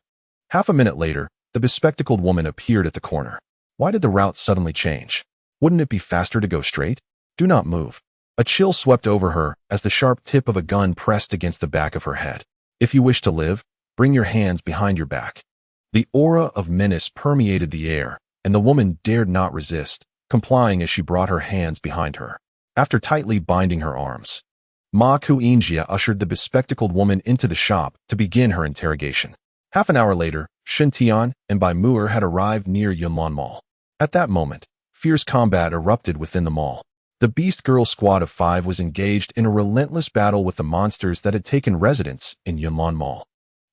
Speaker 1: Half a minute later, the bespectacled woman appeared at the corner. Why did the route suddenly change? Wouldn't it be faster to go straight? Do not move. A chill swept over her as the sharp tip of a gun pressed against the back of her head. If you wish to live, bring your hands behind your back. The aura of menace permeated the air, and the woman dared not resist, complying as she brought her hands behind her. After tightly binding her arms, Ma Ka-Injia ushered the bespectacled woman into the shop to begin her interrogation. Half an hour later, Shintian and Bai Muir had arrived near Yunlan Mall. At that moment, fierce combat erupted within the mall. The Beast Girl squad of 5 was engaged in a relentless battle with the monsters that had taken residence in Yunlan Mall.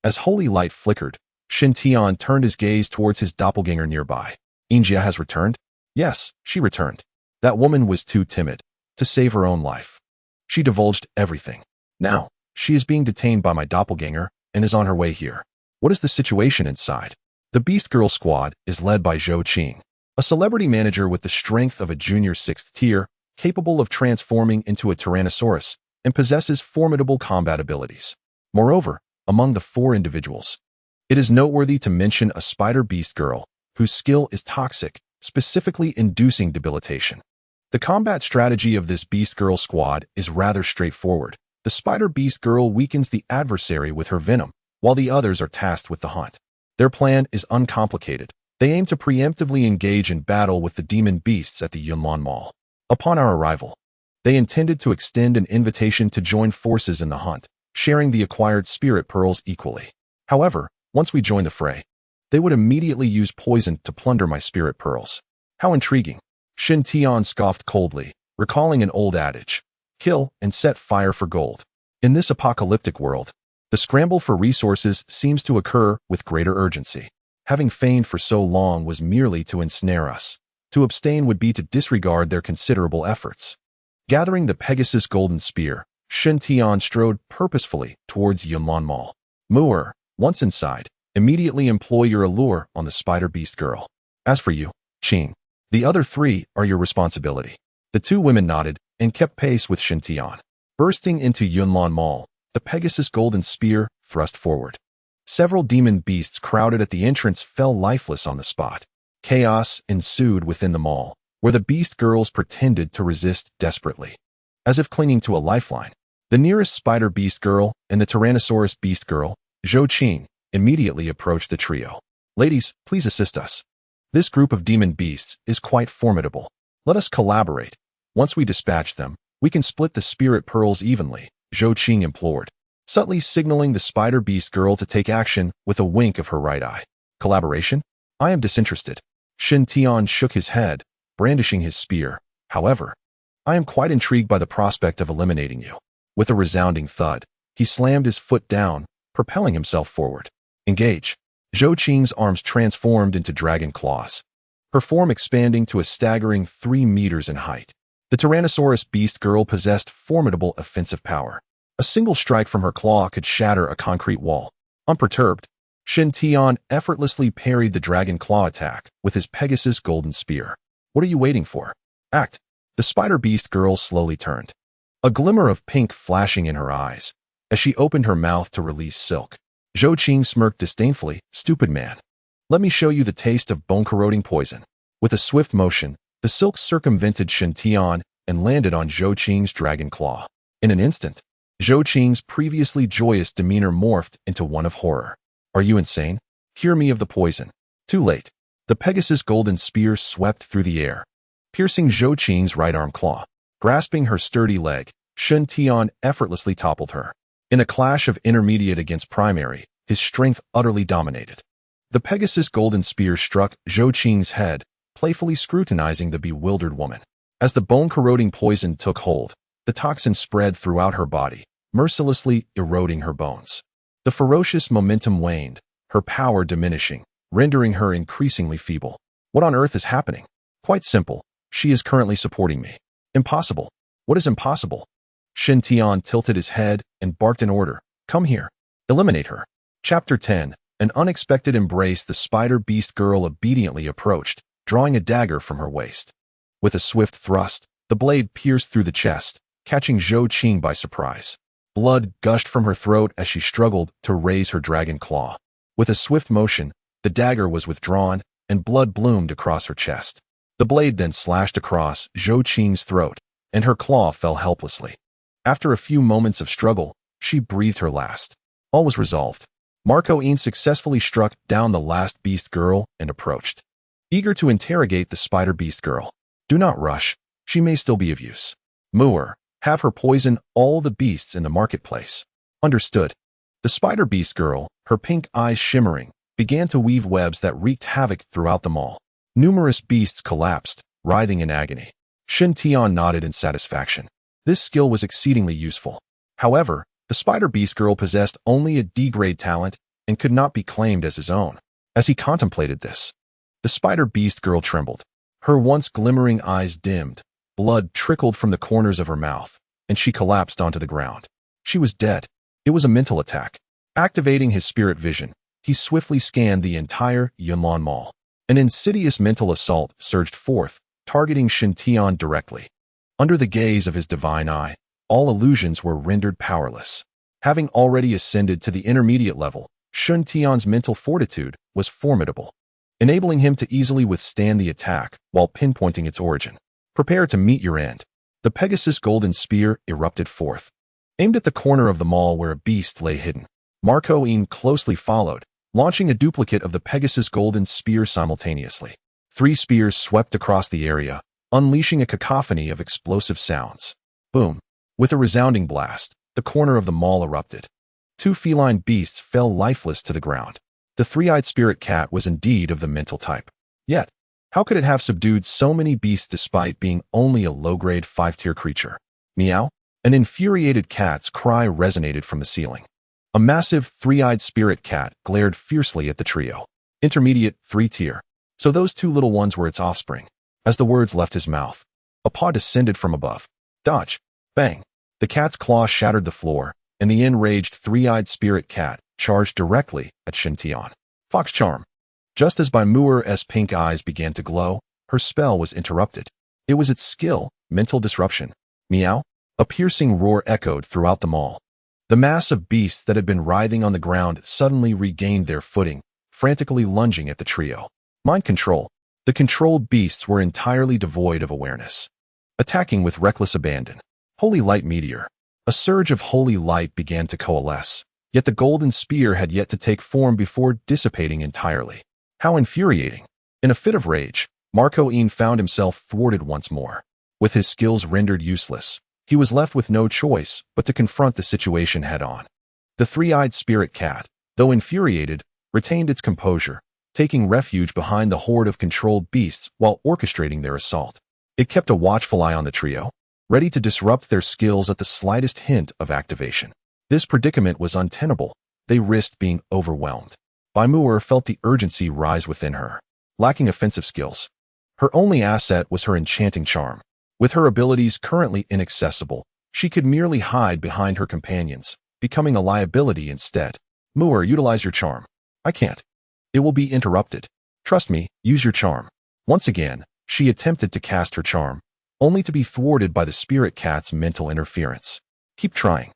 Speaker 1: As holy light flickered, Shintian turned his gaze towards his doppelganger nearby. Injia has returned? Yes, she returned. That woman was too timid to save her own life. She divulged everything. Now, she is being detained by my doppelganger and is on her way here. What is the situation inside? The Beast Girl squad is led by Zhou Qing, a celebrity manager with the strength of a junior 6th tier, capable of transforming into a Tyrannosaurus, and possesses formidable combat abilities. Moreover, among the 4 individuals, it is noteworthy to mention a Spider Beast Girl, whose skill is toxic, specifically inducing debilitation. The combat strategy of this Beast Girl squad is rather straightforward. The Spider Beast Girl weakens the adversary with her venom, while the others are tasked with the hunt. Their plan is uncomplicated. They aim to preemptively engage in battle with the demon beasts at the Yunlan Mall. Upon our arrival, they intended to extend an invitation to join forces in the hunt, sharing the acquired spirit pearls equally. However, once we join the fray, they would immediately use poison to plunder my spirit pearls. How intriguing. Shintian scoffed coldly, recalling an old adage, kill and set fire for gold. In this apocalyptic world, the scramble for resources seems to occur with greater urgency. Having feigned for so long was merely to ensnare us. To abstain would be to disregard their considerable efforts. Gathering the Pegasus Golden Spear, Shintian strode purposefully towards Yunlan Mall. Muir, once inside, immediately employ your allure on the Spider Beast Girl. As for you, Qing, the other 3 are your responsibility. The 2 women nodded and kept pace with Shintian. Bursting into Yunlan Mall, the Pegasus Golden Spear thrust forward. Several demon beasts crowded at the entrance fell lifeless on the spot. Chaos ensued within the mall, where the Beast Girls pretended to resist desperately. As if clinging to a lifeline, the nearest Spider Beast Girl and the Tyrannosaurus Beast Girl, Zhou Qing, immediately approached the trio. Ladies, please assist us. This group of demon beasts is quite formidable. Let us collaborate. Once we dispatch them, we can split the spirit pearls evenly, Zhou Qing implored, subtly signaling the Spider Beast Girl to take action with a wink of her right eye. Collaboration? I am disinterested. Shintian shook his head, brandishing his spear. However, I am quite intrigued by the prospect of eliminating you. With a resounding thud, he slammed his foot down, propelling himself forward. Engage. Zhou Qing's arms transformed into dragon claws, her form expanding to a staggering 3 meters in height. The Tyrannosaurus Beast Girl possessed formidable offensive power. A single strike from her claw could shatter a concrete wall. Unperturbed, Shintian effortlessly parried the dragon claw attack with his Pegasus Golden Spear. What are you waiting for? Act. The Spider Beast Girl slowly turned, a glimmer of pink flashing in her eyes, as she opened her mouth to release silk. Zhou Qing smirked disdainfully. Stupid man. Let me show you the taste of bone-corroding poison. With a swift motion, the silk circumvented Shintian and landed on Zhou Qing's dragon claw. In an instant, Zhou Qing's previously joyous demeanor morphed into one of horror. Are you insane? Cure me of the poison. Too late. The Pegasus Golden Spear swept through the air, piercing Zhou Qing's right arm claw. Grasping her sturdy leg, Shintian effortlessly toppled her. In a clash of intermediate against primary, his strength utterly dominated. The Pegasus Golden Spear struck Zhou Qing's head, playfully scrutinizing the bewildered woman. As the bone-corroding poison took hold, the toxin spread throughout her body, mercilessly eroding her bones. The ferocious momentum waned, her power diminishing, rendering her increasingly feeble. What on earth is happening? Quite simple. She is currently supporting me. Impossible. What is impossible? Shintian tilted his head and barked an order. Come here. Eliminate her. Chapter 10. An unexpected embrace, the spider beast girl obediently approached, drawing a dagger from her waist. With a swift thrust, the blade pierced through the chest, catching Zhou Qing by surprise. Blood gushed from her throat as she struggled to raise her dragon claw. With a swift motion, the dagger was withdrawn, and blood bloomed across her chest. The blade then slashed across Zhou Qing's throat, and her claw fell helplessly. After a few moments of struggle, she breathed her last. All was resolved. Marco Yin successfully struck down the last beast girl and approached, eager to interrogate the spider beast girl. Do not rush. She may still be of use. Muir, have her poison all the beasts in the marketplace. Understood. The spider beast girl, her pink eyes shimmering, began to weave webs that wreaked havoc throughout the mall. Numerous beasts collapsed, writhing in agony. Shen Tian nodded in satisfaction. This skill was exceedingly useful. However, the spider beast girl possessed only a D-grade talent and could not be claimed as his own. As he contemplated this, the spider beast girl trembled. Her once glimmering eyes dimmed, blood trickled from the corners of her mouth, and she collapsed onto the ground. She was dead. It was a mental attack. Activating his spirit vision, he swiftly scanned the entire Yunlan Mall. An insidious mental assault surged forth, targeting Shen Tian directly. Under the gaze of his divine eye, all illusions were rendered powerless. Having already ascended to the intermediate level, Shen Tian's mental fortitude was formidable, enabling him to easily withstand the attack while pinpointing its origin. Prepare to meet your end. The Pegasus golden spear erupted forth, aimed at the corner of the mall where a beast lay hidden. Marco Yin closely followed, launching a duplicate of the Pegasus golden spear simultaneously. 3 spears swept across the area, unleashing a cacophony of explosive sounds. Boom! With a resounding blast, the corner of the mall erupted. 2 feline beasts fell lifeless to the ground. The 3-eyed spirit cat was indeed of the mental type. Yet, how could it have subdued so many beasts despite being only a low-grade 5-tier creature? Meow! An infuriated cat's cry resonated from the ceiling. A massive 3-eyed spirit cat glared fiercely at the trio. Intermediate 3-tier. So those 2 little ones were its offspring. As the words left his mouth, a paw descended from above. Dodge! Bang! The cat's claw shattered the floor, and the enraged 3-eyed spirit cat charged directly at Shen Tian. Fox Charm. Just as Bai Muir's pink eyes began to glow, her spell was interrupted. It was its skill, mental disruption. Meow! A piercing roar echoed throughout the mall. The mass of beasts that had been writhing on the ground suddenly regained their footing, frantically lunging at the trio. Mind control. The controlled beasts were entirely devoid of awareness, attacking with reckless abandon. Holy light meteor. A surge of holy light began to coalesce, yet the golden spear had yet to take form before dissipating entirely. How infuriating. In a fit of rage, Marco Yin found himself thwarted once more. With his skills rendered useless, he was left with no choice but to confront the situation head-on. The 3-eyed spirit cat, though infuriated, retained its composure, taking refuge behind the horde of controlled beasts while orchestrating their assault. It kept a watchful eye on the trio, ready to disrupt their skills at the slightest hint of activation. This predicament was untenable. They risked being overwhelmed. Bai Muir felt the urgency rise within her. Lacking offensive skills, her only asset was her enchanting charm. With her abilities currently inaccessible, she could merely hide behind her companions, becoming a liability instead. Muir, utilize your charm. I can't. It will be interrupted. Trust me, use your charm. Once again, she attempted to cast her charm, only to be thwarted by the spirit cat's mental interference. Keep trying.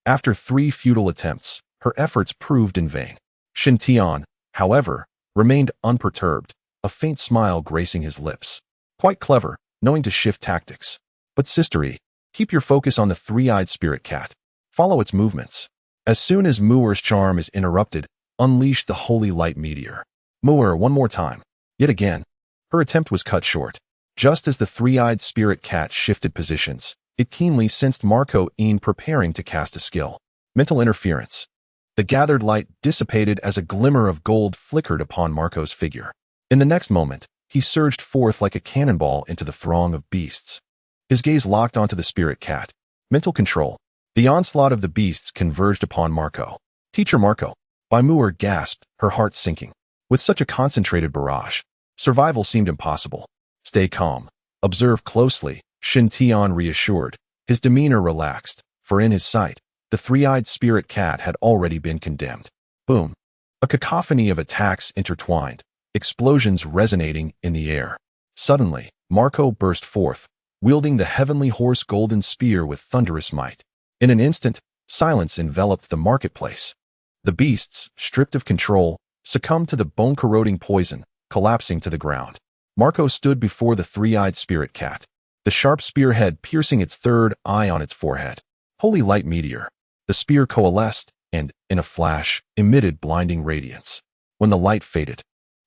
Speaker 1: After 3 futile attempts, her efforts proved in vain. Shen Tian, however, remained unperturbed, a faint smile gracing his lips. Quite clever, knowing to shift tactics. But sistery, keep your focus on the 3-eyed spirit cat. Follow its movements. As soon as Muir's charm is interrupted, unleash the holy light meteor. Muir, one more time. Yet again. Her attempt was cut short. Just as the 3-eyed spirit cat shifted positions, it keenly sensed Marco Yin preparing to cast a skill. Mental interference. The gathered light dissipated as a glimmer of gold flickered upon Marco's figure. In the next moment, he surged forth like a cannonball into the throng of beasts. His gaze locked onto the spirit cat. Mental control. The onslaught of the beasts converged upon Marco. Teacher Marco. Bai Muir gasped, her heart sinking. With such a concentrated barrage, survival seemed impossible. Stay calm. Observe closely, Shen Tian reassured. His demeanor relaxed, for in his sight, the 3-eyed spirit cat had already been condemned. Boom. A cacophony of attacks intertwined, explosions resonating in the air. Suddenly, Marco burst forth, wielding the heavenly horse golden spear with thunderous might. In an instant, silence enveloped the marketplace. The beasts, stripped of control, succumbed to the bone-corroding poison, collapsing to the ground. Marco stood before the three-eyed spirit cat, the sharp spearhead piercing its third eye on its forehead. Holy light meteor. The spear coalesced and, in a flash, emitted blinding radiance. When the light faded,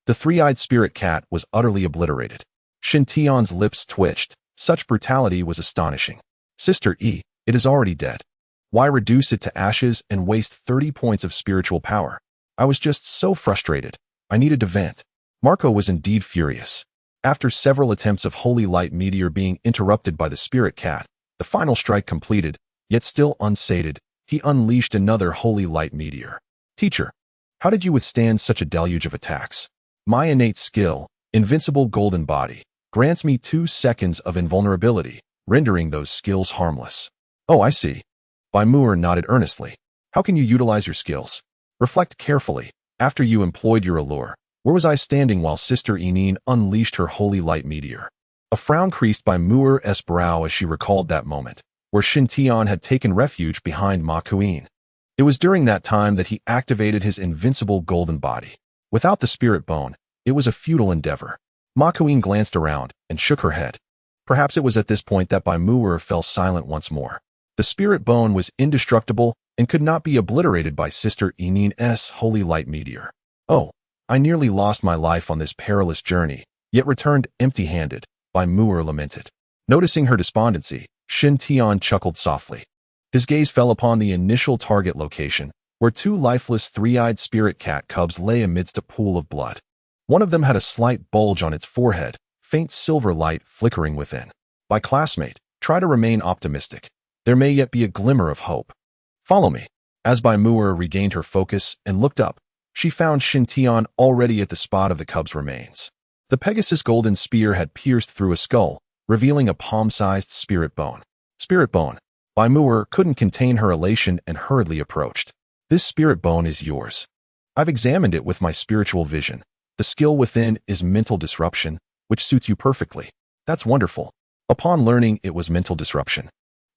Speaker 1: the three-eyed spirit cat was utterly obliterated. Shintion's lips twitched. Such brutality was astonishing. Sister E, it is already dead. Why reduce it to ashes and waste 30 points of spiritual power? I was just so frustrated. I needed to vent. Marco was indeed furious. After several attempts of Holy Light Meteor being interrupted by the spirit cat, the final strike completed, yet still unsated, he unleashed another Holy Light Meteor. Teacher, how did you withstand such a deluge of attacks? My innate skill, invincible golden body, grants me 2 seconds of invulnerability, rendering those skills harmless. Oh, I see. Tamer nodded earnestly. How can you utilize your skills? Reflect carefully. After you employed your allure, where was I standing while Sister Enine unleashed her Holy Light Meteor? A frown creased Tamer's brow as she recalled that moment, where Shintion had taken refuge behind Ma Kuin. It was during that time that he activated his invincible golden body. Without the spirit bone, it was a futile endeavor. Ma Kuin glanced around and shook her head. Perhaps it was at this point that Tamer fell silent once more. The spirit bone was indestructible and could not be obliterated by Sister Enine's Holy Light Meteor. Oh, I nearly lost my life on this perilous journey, yet returned empty-handed, Tamer lamented. Noticing her despondency, Shintion chuckled softly. His gaze fell upon the initial target location, where 2 lifeless three-eyed spirit cat cubs lay amidst a pool of blood. One of them had a slight bulge on its forehead, faint silver light flickering within. My classmate, try to remain optimistic. There may yet be a glimmer of hope. Follow me. As Tamer regained her focus and looked up, she found Shintion already at the spot of the cub's remains. The Pegasus golden spear had pierced through a skull, revealing a palm-sized spirit bone. Spirit bone. Tamer couldn't contain her elation and hurriedly approached. This spirit bone is yours. I've examined it with my spiritual vision. The skill within is mental disruption, which suits you perfectly. That's wonderful. Upon learning it was mental disruption,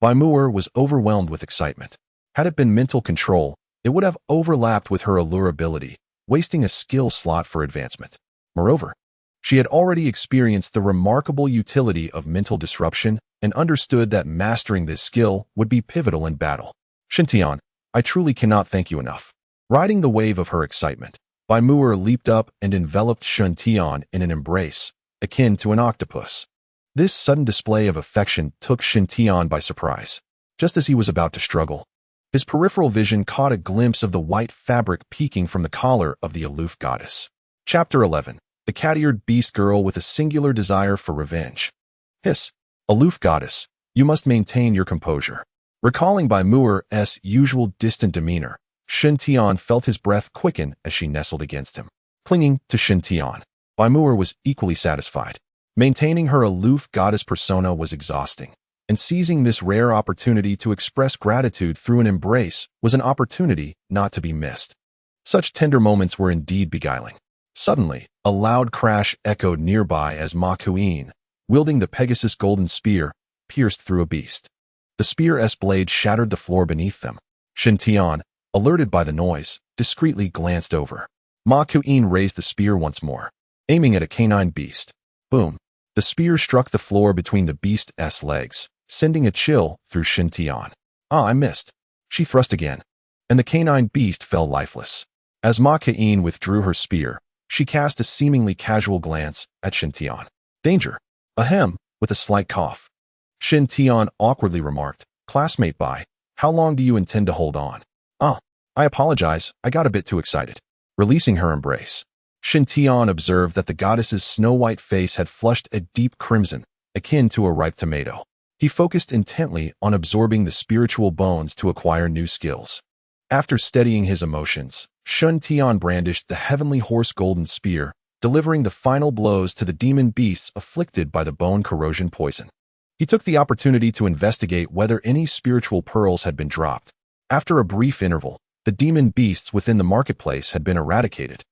Speaker 1: Tamer was overwhelmed with excitement. Had it been mental control, it would have overlapped with her allure ability, wasting a skill slot for advancement. Moreover, she had already experienced the remarkable utility of mental disruption and understood that mastering this skill would be pivotal in battle. Shintion, I truly cannot thank you enough. Riding the wave of her excitement, Tamer leaped up and enveloped Shintion in an embrace, akin to an octopus. This sudden display of affection took Shintion by surprise. Just as he was about to struggle, his peripheral vision caught a glimpse of the white fabric peeking from the collar of the aloof goddess. Chapter 11. The cat-eared beast girl with a singular desire for revenge. Hiss. Aloof goddess, you must maintain your composure. Recalling Tamer's usual distant demeanor, Shintion felt his breath quicken as she nestled against him. Clinging to Shintion, Tamer was equally satisfied. Maintaining her aloof goddess persona was exhausting, and seizing this rare opportunity to express gratitude through an embrace was an opportunity not to be missed. Such tender moments were indeed beguiling. Suddenly, a loud crash echoed nearby as Ma Kuin, wielding the Pegasus golden spear, pierced through a beast. The spear's blade shattered the floor beneath them. Shintion, alerted by the noise, discreetly glanced over. Ma Kuin raised the spear once more, aiming at a canine beast. Boom. The spear struck the floor between the beast's legs, sending a chill through Shintion. Ah, I missed. She thrust again, and the canine beast fell lifeless. As Ma Kuin withdrew her spear, she cast a seemingly casual glance at Shintion. Danger. Ahem, with a slight cough. Shintion awkwardly remarked, Classmate Bai, how long do you intend to hold on? Ah, I apologize, I got a bit too excited. Releasing her embrace, Shintion observed that the goddess's snow-white face had flushed a deep crimson, akin to a ripe tomato. He focused intently on absorbing the spiritual bones to acquire new skills. After steadying his emotions, Shintion brandished the heavenly horse golden spear, delivering the final blows to the demon beasts afflicted by the bone corrosion poison. He took the opportunity to investigate whether any spiritual pearls had been dropped. After a brief interval, The demon beasts within the marketplace had been eradicated,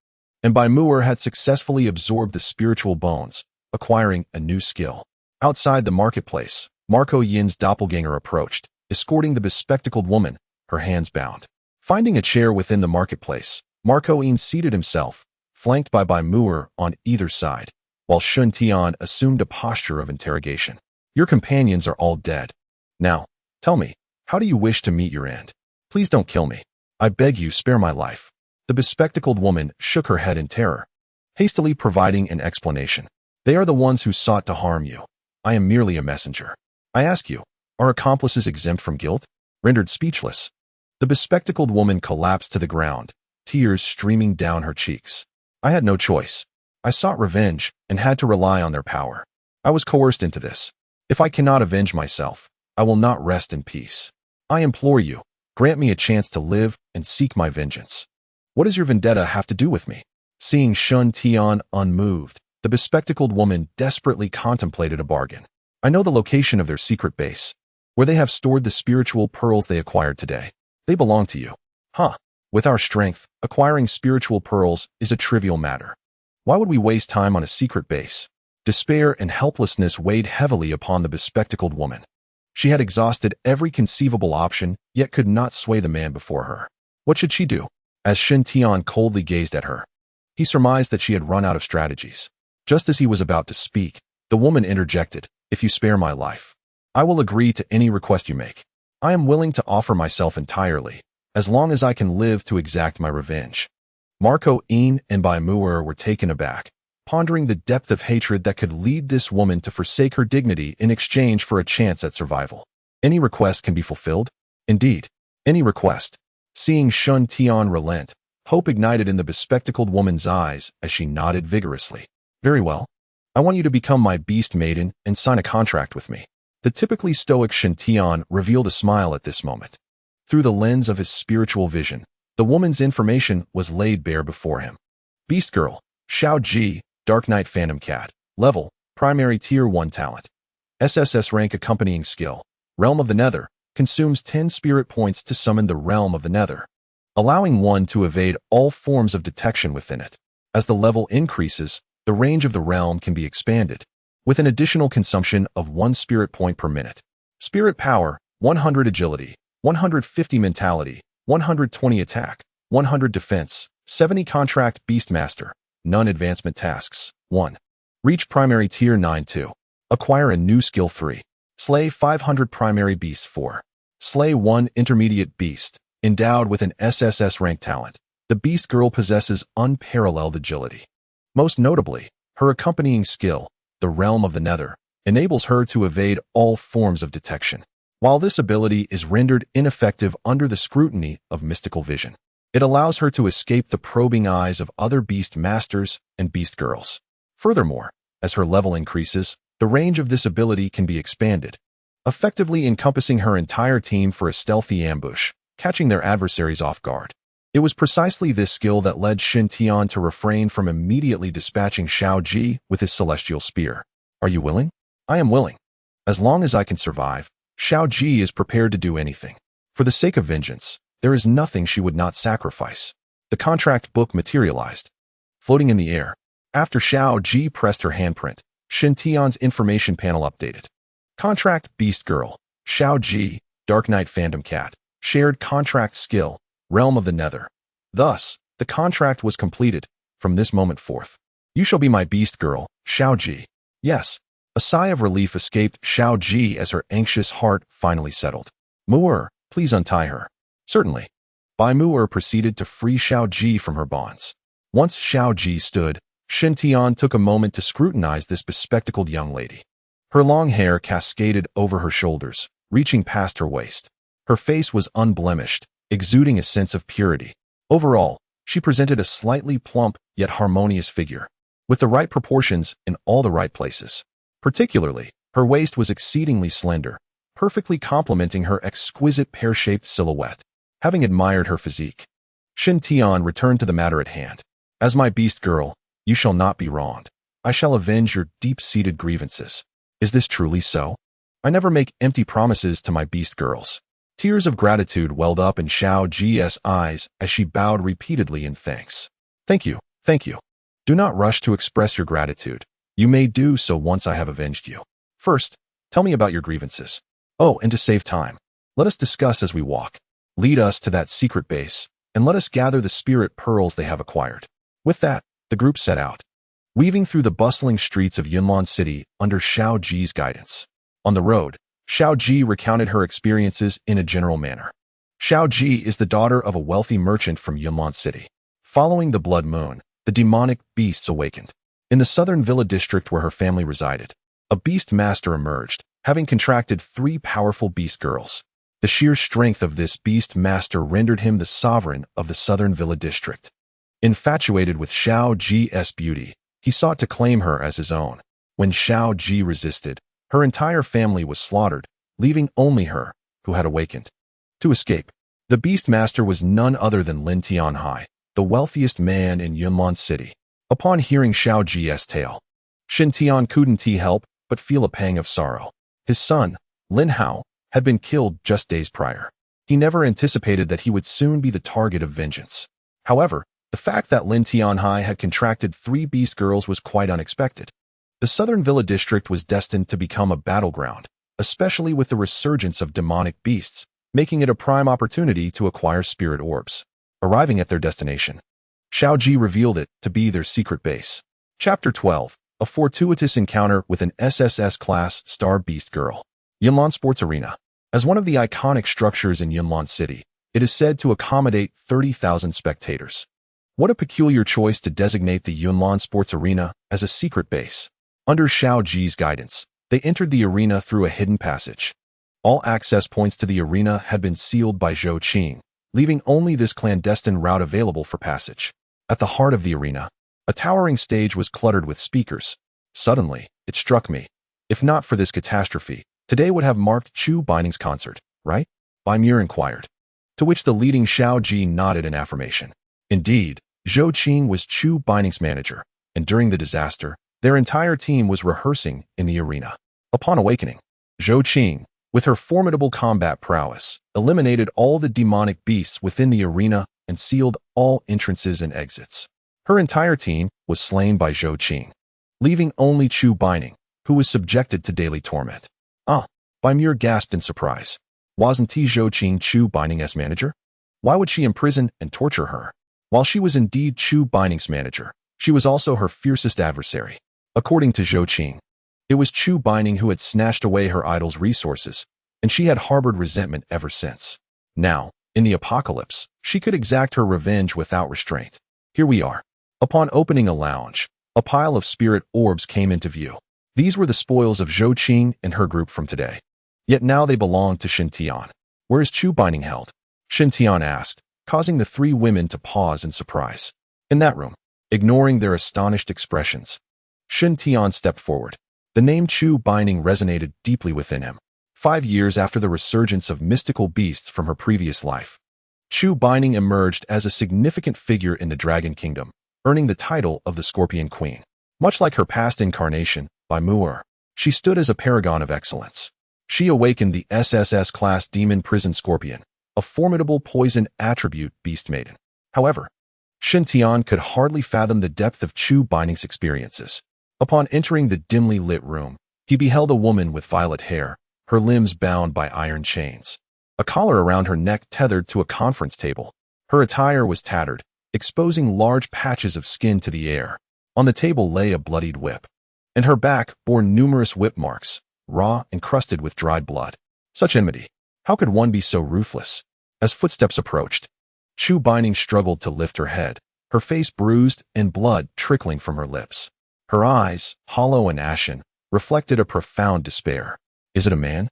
Speaker 1: and Bai Mu'er had successfully absorbed the spiritual bones, acquiring a new skill. Outside the marketplace, Marco Yin's doppelganger approached, escorting the bespectacled woman, her hands bound. Finding a chair within the marketplace, Marco Yin seated himself, flanked by Bai Mu'er on either side, while Shun Tian assumed a posture of interrogation. Your companions are all dead. Now, tell me, how do you wish to meet your end? Please don't kill me. I beg you, spare my life. The bespectacled woman shook her head in terror, hastily providing an explanation. They are the ones who sought to harm you. I am merely a messenger. I ask you, are accomplices exempt from guilt? Rendered speechless, the bespectacled woman collapsed to the ground, tears streaming down her cheeks. I had no choice. I sought revenge and had to rely on their power. I was coerced into this. If I cannot avenge myself, I will not rest in peace. I implore you, grant me a chance to live and seek my vengeance. What does your vendetta have to do with me? Seeing Shun Tian unmoved, the bespectacled woman desperately contemplated a bargain. I know the location of their secret base, where they have stored the spiritual pearls they acquired today. They belong to you. Huh. With our strength, acquiring spiritual pearls is a trivial matter. Why would we waste time on a secret base? Despair and helplessness weighed heavily upon the bespectacled woman. She had exhausted every conceivable option, yet could not sway the man before her. What should she do? As Shin Tian coldly gazed at her, he surmised that she had run out of strategies. Just as he was about to speak, the woman interjected, "If you spare my life, I will agree to any request you make. I am willing to offer myself entirely, as long as I can live to exact my revenge." Marco Yin and Bai Mu'er were taken aback, pondering the depth of hatred that could lead this woman to forsake her dignity in exchange for a chance at survival. Any request can be fulfilled? Indeed, any request. Seeing Shun Tian relent, hope ignited in the bespectacled woman's eyes as she nodded vigorously. Very well. I want you to become my beast maiden and sign a contract with me. The typically stoic Shin Tian revealed a smile at this moment. Through the lens of his spiritual vision, the woman's information was laid bare before him. Beast Girl, Xiao Ji, Dark Knight Phantom Cat. Level, Primary Tier 1 Talent. SSS-Rank Accompanying Skill. Realm of the Nether. Consumes 10 spirit points to summon the Realm of the Nether, allowing one to evade all forms of detection within it. As the level increases, the range of the realm can be expanded, with an additional consumption of 1 spirit point per minute. Spirit Power, 100 Agility, 150 Mentality, 120 Attack, 100 Defense, 70 Contract Beastmaster, None Advancement Tasks, 1. Reach Primary Tier 9 2. Acquire a new Skill 3. Slay 500 Primary Beasts 4. Slay 1 Intermediate Beast, endowed with an SSS rank talent. The Beast Girl possesses unparalleled agility. Most notably, her accompanying skill, the Realm of the Nether, enables her to evade all forms of detection. While this ability is rendered ineffective under the scrutiny of mystical vision, it allows her to escape the probing eyes of other beast masters and beast girls. Furthermore, as her level increases, the range of this ability can be expanded, effectively encompassing her entire team for a stealthy ambush, catching their adversaries off guard. It was precisely this skill that led Shin Tian to refrain from immediately dispatching Xiao Ji with his celestial spear. Are you willing? I am willing. As long as I can survive, Xiao Ji is prepared to do anything. For the sake of vengeance, there is nothing she would not sacrifice. The contract book materialized, floating in the air. After Xiao Ji pressed her handprint, Shin Tian's information panel updated. Contract Beast Girl, Xiao Ji, Dark Knight Phantom Cat, Shared Contract Skill, Realm of the Nether. Thus, the contract was completed. From this moment forth, you shall be my Beast Girl, Xiao Ji. Yes. A sigh of relief escaped Xiao Ji as her anxious heart finally settled. Mu'er, please untie her. Certainly. Bai Mu'er proceeded to free Xiao Ji from her bonds. Once Xiao Ji stood, Shin Tian took a moment to scrutinize this bespectacled young lady. Her long hair cascaded over her shoulders, reaching past her waist. Her face was unblemished, exuding a sense of purity. Overall, she presented a slightly plump yet harmonious figure, with the right proportions in all the right places. Particularly, her waist was exceedingly slender, perfectly complementing her exquisite pear-shaped silhouette. Having admired her physique, Shin Tian returned to the matter at hand. As my Beast Girl, you shall not be wronged. I shall avenge your deep-seated grievances. Is this truly so? I never make empty promises to my Beast Girls. Tears of gratitude welled up in Xiao Ji's eyes as she bowed repeatedly in thanks. Thank you, thank you. Do not rush to express your gratitude. You may do so once I have avenged you. First, tell me about your grievances. Oh, and to save time, let us discuss as we walk. Lead us to that secret base, and let us gather the spirit pearls they have acquired. With that, the group set out, weaving through the bustling streets of Yunlan City under Xiao Ji's guidance. On the road, Xiao Ji recounted her experiences in a general manner. Xiao Ji is the daughter of a wealthy merchant from Yunlan City. Following the blood moon, the demonic beasts awakened. In the southern villa district where her family resided, a beast master emerged, having contracted 3 powerful beast girls. The sheer strength of this beast master rendered him the sovereign of the southern villa district. Infatuated with Xiao Ji's beauty, he sought to claim her as his own. When Xiao Ji resisted, her entire family was slaughtered, leaving only her, who had awakened. To escape, the Beastmaster was none other than Lin Tianhai, the wealthiest man in Yunlan City. Upon hearing Xiao Ji's tale, Shin Tian couldn't help but feel a pang of sorrow. His son, Lin Hao, had been killed just days prior. He never anticipated that he would soon be the target of vengeance. However, the fact that Lin Tianhai had contracted 3 beast girls was quite unexpected. The southern villa district was destined to become a battleground, especially with the resurgence of demonic beasts, making it a prime opportunity to acquire spirit orbs. Arriving at their destination, Xiao Ji revealed it to be their secret base. Chapter 12, A Fortuitous Encounter with an SSS-Class Star Beast Girl. Yunlan Sports Arena. As one of the iconic structures in Yunlan City, it is said to accommodate 30,000 spectators. What a peculiar choice to designate the Yunlan Sports Arena as a secret base. Under Xiao Ji's guidance, they entered the arena through a hidden passage. All access points to the arena had been sealed by Zhou Qing, leaving only this clandestine route available for passage. At the heart of the arena, a towering stage was cluttered with speakers. Suddenly, it struck me. If not for this catastrophe, today would have marked Chu Bining's concert, right? Tamer inquired. To which the leading Xiao Ji nodded in affirmation. Indeed, Zhou Qing was Chu Bining's manager, and during the disaster, their entire team was rehearsing in the arena. Upon awakening, Zhou Qing, with her formidable combat prowess, eliminated all the demonic beasts within the arena and sealed all entrances and exits. Her entire team was slain by Zhou Qing, leaving only Chu Bining, who was subjected to daily torment. Tamer gasped in surprise. Wasn't Zhou Qing Chu Bining's manager? Why would she imprison and torture her? While she was indeed Chu Bining's manager, she was also her fiercest adversary. According to Zhou Qing, it was Chu Bining who had snatched away her idol's resources, and she had harbored resentment ever since. Now, in the apocalypse, she could exact her revenge without restraint. Here we are. Upon opening a lounge, a pile of spirit orbs came into view. These were the spoils of Zhou Qing and her group from today. Yet now they belonged to Shin Tian. Where is Chu Bining held? Shin Tian asked, causing the 3 women to pause in surprise. In that room, ignoring their astonished expressions, Shin Tian stepped forward. The name Chu Bining resonated deeply within him. 5 years after the resurgence of mystical beasts from her previous life, Chu Bining emerged as a significant figure in the Dragon Kingdom, earning the title of the Scorpion Queen. Much like her past incarnation, Tamer, she stood as a paragon of excellence. She awakened the SSS-Class Demon Prison Scorpion, a formidable poison attribute beast maiden. However, Shin Tian could hardly fathom the depth of Chu Bining's experiences. Upon entering the dimly lit room, he beheld a woman with violet hair, her limbs bound by iron chains, a collar around her neck tethered to a conference table. Her attire was tattered, exposing large patches of skin to the air. On the table lay a bloodied whip, and her back bore numerous whip marks, raw and crusted with dried blood. Such enmity. How could one be so ruthless? As footsteps approached, Chu Bining struggled to lift her head, her face bruised and blood trickling from her lips. Her eyes, hollow and ashen, reflected a profound despair. Is it a man?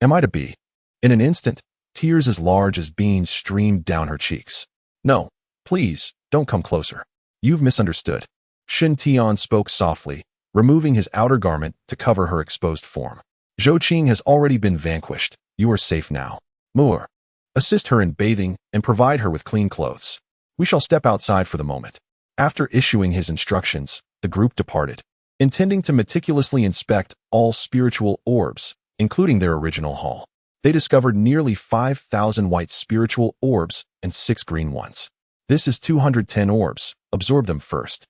Speaker 1: Am I to be? In an instant, tears as large as beans streamed down her cheeks. No, please, don't come closer. You've misunderstood. Shin Tian spoke softly, removing his outer garment to cover her exposed form. Zhou Qing has already been vanquished. You are safe now. Moore, assist her in bathing and provide her with clean clothes. We shall step outside for the moment. After issuing his instructions, the group departed, intending to meticulously inspect all spiritual orbs, including their original haul. They discovered nearly 5,000 white spiritual orbs and 6 green ones. This is 210 orbs. Absorb them first.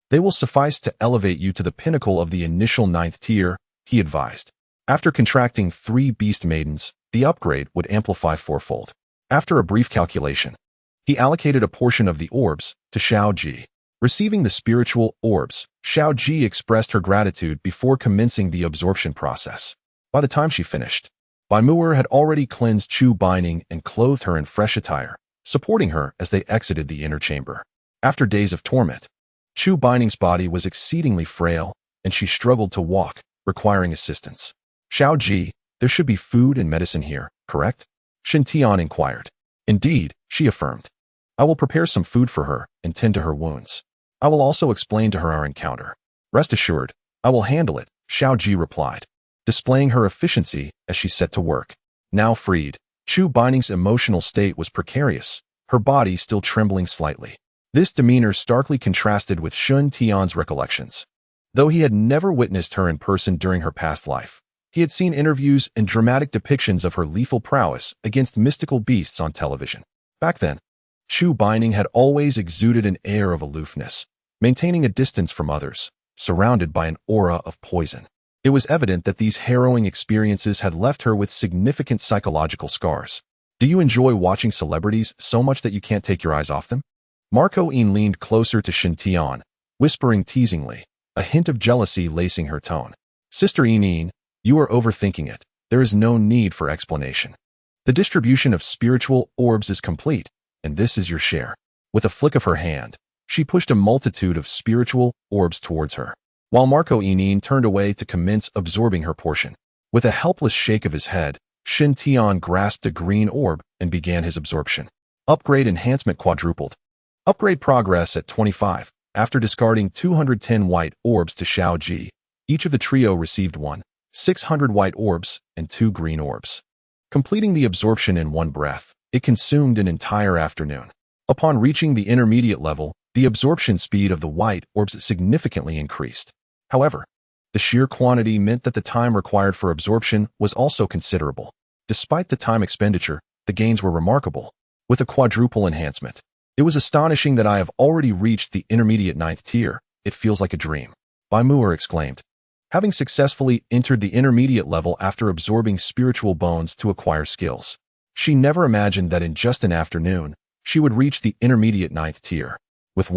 Speaker 1: They will suffice to elevate you to the pinnacle of the initial 9th tier, he advised. After contracting 3 beast maidens, the upgrade would amplify fourfold. After a brief calculation, he allocated a portion of the orbs to Xiao Ji. Receiving the spiritual orbs, Xiao Ji expressed her gratitude before commencing the absorption process. By the time she finished, Bai Mu'er had already cleansed Chu Binding and clothed her in fresh attire, supporting her as they exited the inner chamber. After days of torment, Chu Binding's body was exceedingly frail, and she struggled to walk, requiring assistance. Xiao Ji, there should be food and medicine here, correct? Shen Tian inquired. Indeed, she affirmed. I will prepare some food for her and tend to her wounds. I will also explain to her our encounter. Rest assured, I will handle it, Xiao Ji replied, displaying her efficiency as she set to work. Now freed, Chu Binding's emotional state was precarious, her body still trembling slightly. This demeanor starkly contrasted with Shen Tian's recollections. Though he had never witnessed her in person during her past life, he had seen interviews and dramatic depictions of her lethal prowess against mystical beasts on television. Back then, Chu Binding had always exuded an air of aloofness, maintaining a distance from others, surrounded by an aura of poison. It was evident that these harrowing experiences had left her with significant psychological scars. Do you enjoy watching celebrities so much that you can't take your eyes off them? Marco Yin leaned closer to Shen Tian, whispering teasingly, a hint of jealousy lacing her tone. Sister Yin, you are overthinking it. There is no need for explanation. The distribution of spiritual orbs is complete, and this is your share. With a flick of her hand, she pushed a multitude of spiritual orbs towards her, while Marco Yin turned away to commence absorbing her portion. With a helpless shake of his head, Shen Tian grasped a green orb and began his absorption. Upgrade enhancement quadrupled. Upgrade progress at 25. After discarding 210 white orbs to Xiao Ji, each of the trio received 600 white orbs and 2 green orbs. Completing the absorption in one breath, it consumed an entire afternoon. Upon reaching the intermediate level, the absorption speed of the white orbs significantly increased. However, the sheer quantity meant that the time required for absorption was also considerable. Despite the time expenditure, the gains were remarkable. With a quadruple enhancement, it was astonishing that I have already reached the intermediate 9th tier. It feels like a dream. Bai Mu'er exclaimed. Having successfully entered the intermediate level after absorbing spiritual bones to acquire skills, she never imagined that in just an afternoon, she would reach the intermediate 9th tier. With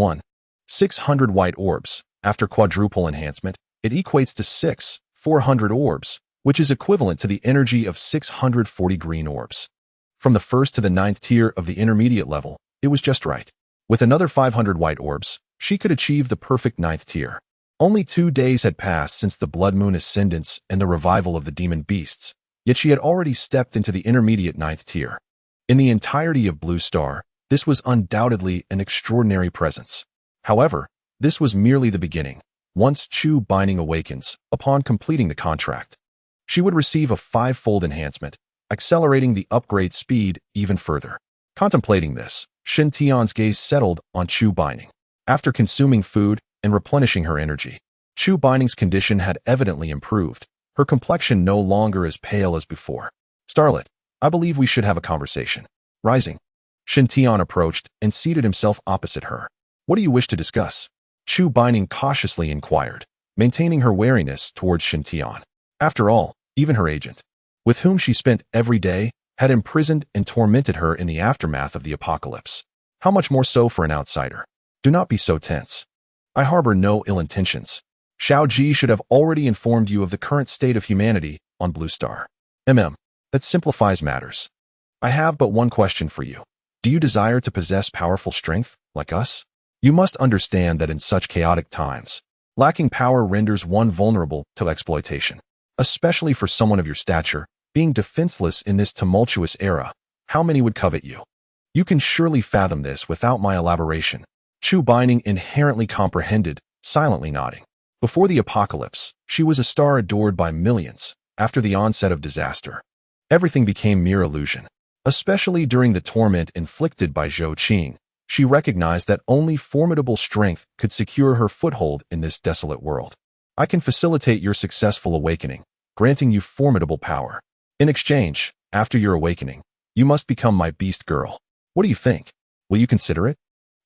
Speaker 1: 600 white orbs, after quadruple enhancement, it equates to 400 orbs, which is equivalent to the energy of 640 green orbs. From the 1st to the 9th tier of the intermediate level, it was just right. With another 500 white orbs, she could achieve the perfect 9th tier. Only 2 days had passed since the Blood Moon Ascendance and the revival of the demon beasts, yet she had already stepped into the intermediate 9th tier. In the entirety of Blue Star, this was undoubtedly an extraordinary presence. However, this was merely the beginning. Once Chu Binding awakens, upon completing the contract, she would receive a 5-fold enhancement, accelerating the upgrade speed even further. Contemplating this, Shen Tian's gaze settled on Chu Binding. After consuming food and replenishing her energy, Chu Binding's condition had evidently improved, her complexion no longer as pale as before. Starlet, I believe we should have a conversation. Rising, Shen Tian approached and seated himself opposite her. What do you wish to discuss? Chu Binding cautiously inquired, maintaining her wariness towards Shen Tian. After all, even her agent, with whom she spent every day, had imprisoned and tormented her in the aftermath of the apocalypse. How much more so for an outsider? Do not be so tense. I harbor no ill intentions. Xiao Ji should have already informed you of the current state of humanity on Blue Star. That simplifies matters. I have but one question for you. Do you desire to possess powerful strength, like us? You must understand that in such chaotic times, lacking power renders one vulnerable to exploitation. Especially for someone of your stature, being defenseless in this tumultuous era, how many would covet you? You can surely fathom this without my elaboration. Chu Binding inherently comprehended, silently nodding. Before the apocalypse, she was a star adored by millions. After the onset of disaster, everything became mere illusion. Especially during the torment inflicted by Zhou Qing, she recognized that only formidable strength could secure her foothold in this desolate world. I can facilitate your successful awakening, granting you formidable power. In exchange, After your awakening, you must become my beast girl. What do you think? Will you consider it?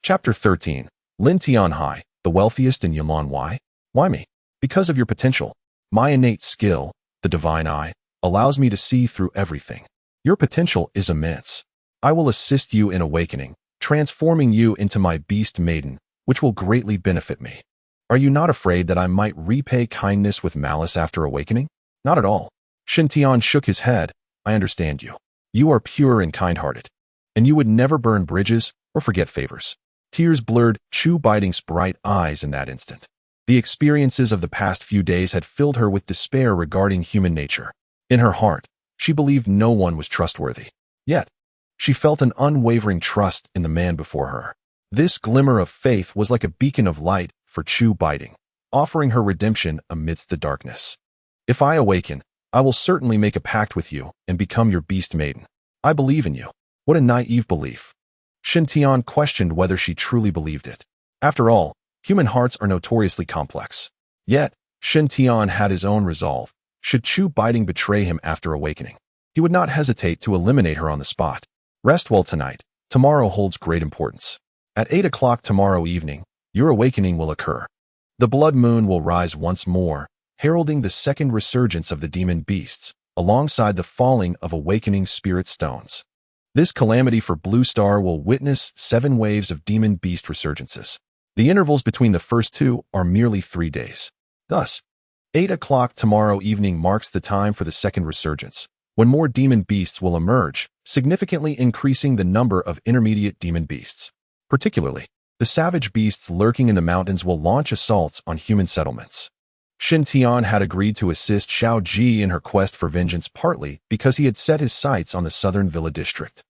Speaker 1: Chapter 13. Lin Tianhai, the wealthiest in Yunlan. Why? Why me? Because of your potential. My innate skill, the divine eye, allows me to see through everything. Your potential is immense. I will assist you in awakening, transforming you into my beast maiden, which will greatly benefit me. Are you not afraid that I might repay kindness with malice after awakening? Not at all. Shen Tian shook his head. I understand you. You are pure and kind-hearted, and you would never burn bridges or forget favors. Tears blurred Chu Baiting's bright eyes in that instant. The experiences of the past few days had filled her with despair regarding human nature. In her heart, she believed no one was trustworthy. Yet, she felt an unwavering trust in the man before her. This glimmer of faith was like a beacon of light for Chu Baiting, offering her redemption amidst the darkness. If I awaken, I will certainly make a pact with you and become your beast maiden. I believe in you. What a naive belief. Shen Tian questioned whether she truly believed it. After all, human hearts are notoriously complex. Yet, Shen Tian had his own resolve. Should Chu Baiting betray him after awakening, he would not hesitate to eliminate her on the spot. Rest well tonight. Tomorrow holds great importance. At 8 o'clock tomorrow evening, your awakening will occur. The blood moon will rise once more, heralding the second resurgence of the demon beasts, alongside the falling of awakening spirit stones. This calamity for Blue Star will witness 7 waves of demon beast resurgences. The intervals between the first 2 are merely 3 days. Thus, 8 o'clock tomorrow evening marks the time for the second resurgence, when more demon beasts will emerge, significantly increasing the number of intermediate demon beasts. Particularly, the savage beasts lurking in the mountains will launch assaults on human settlements. Shen Tian had agreed to assist Xiao Ji in her quest for vengeance partly because he had set his sights on the southern villa district.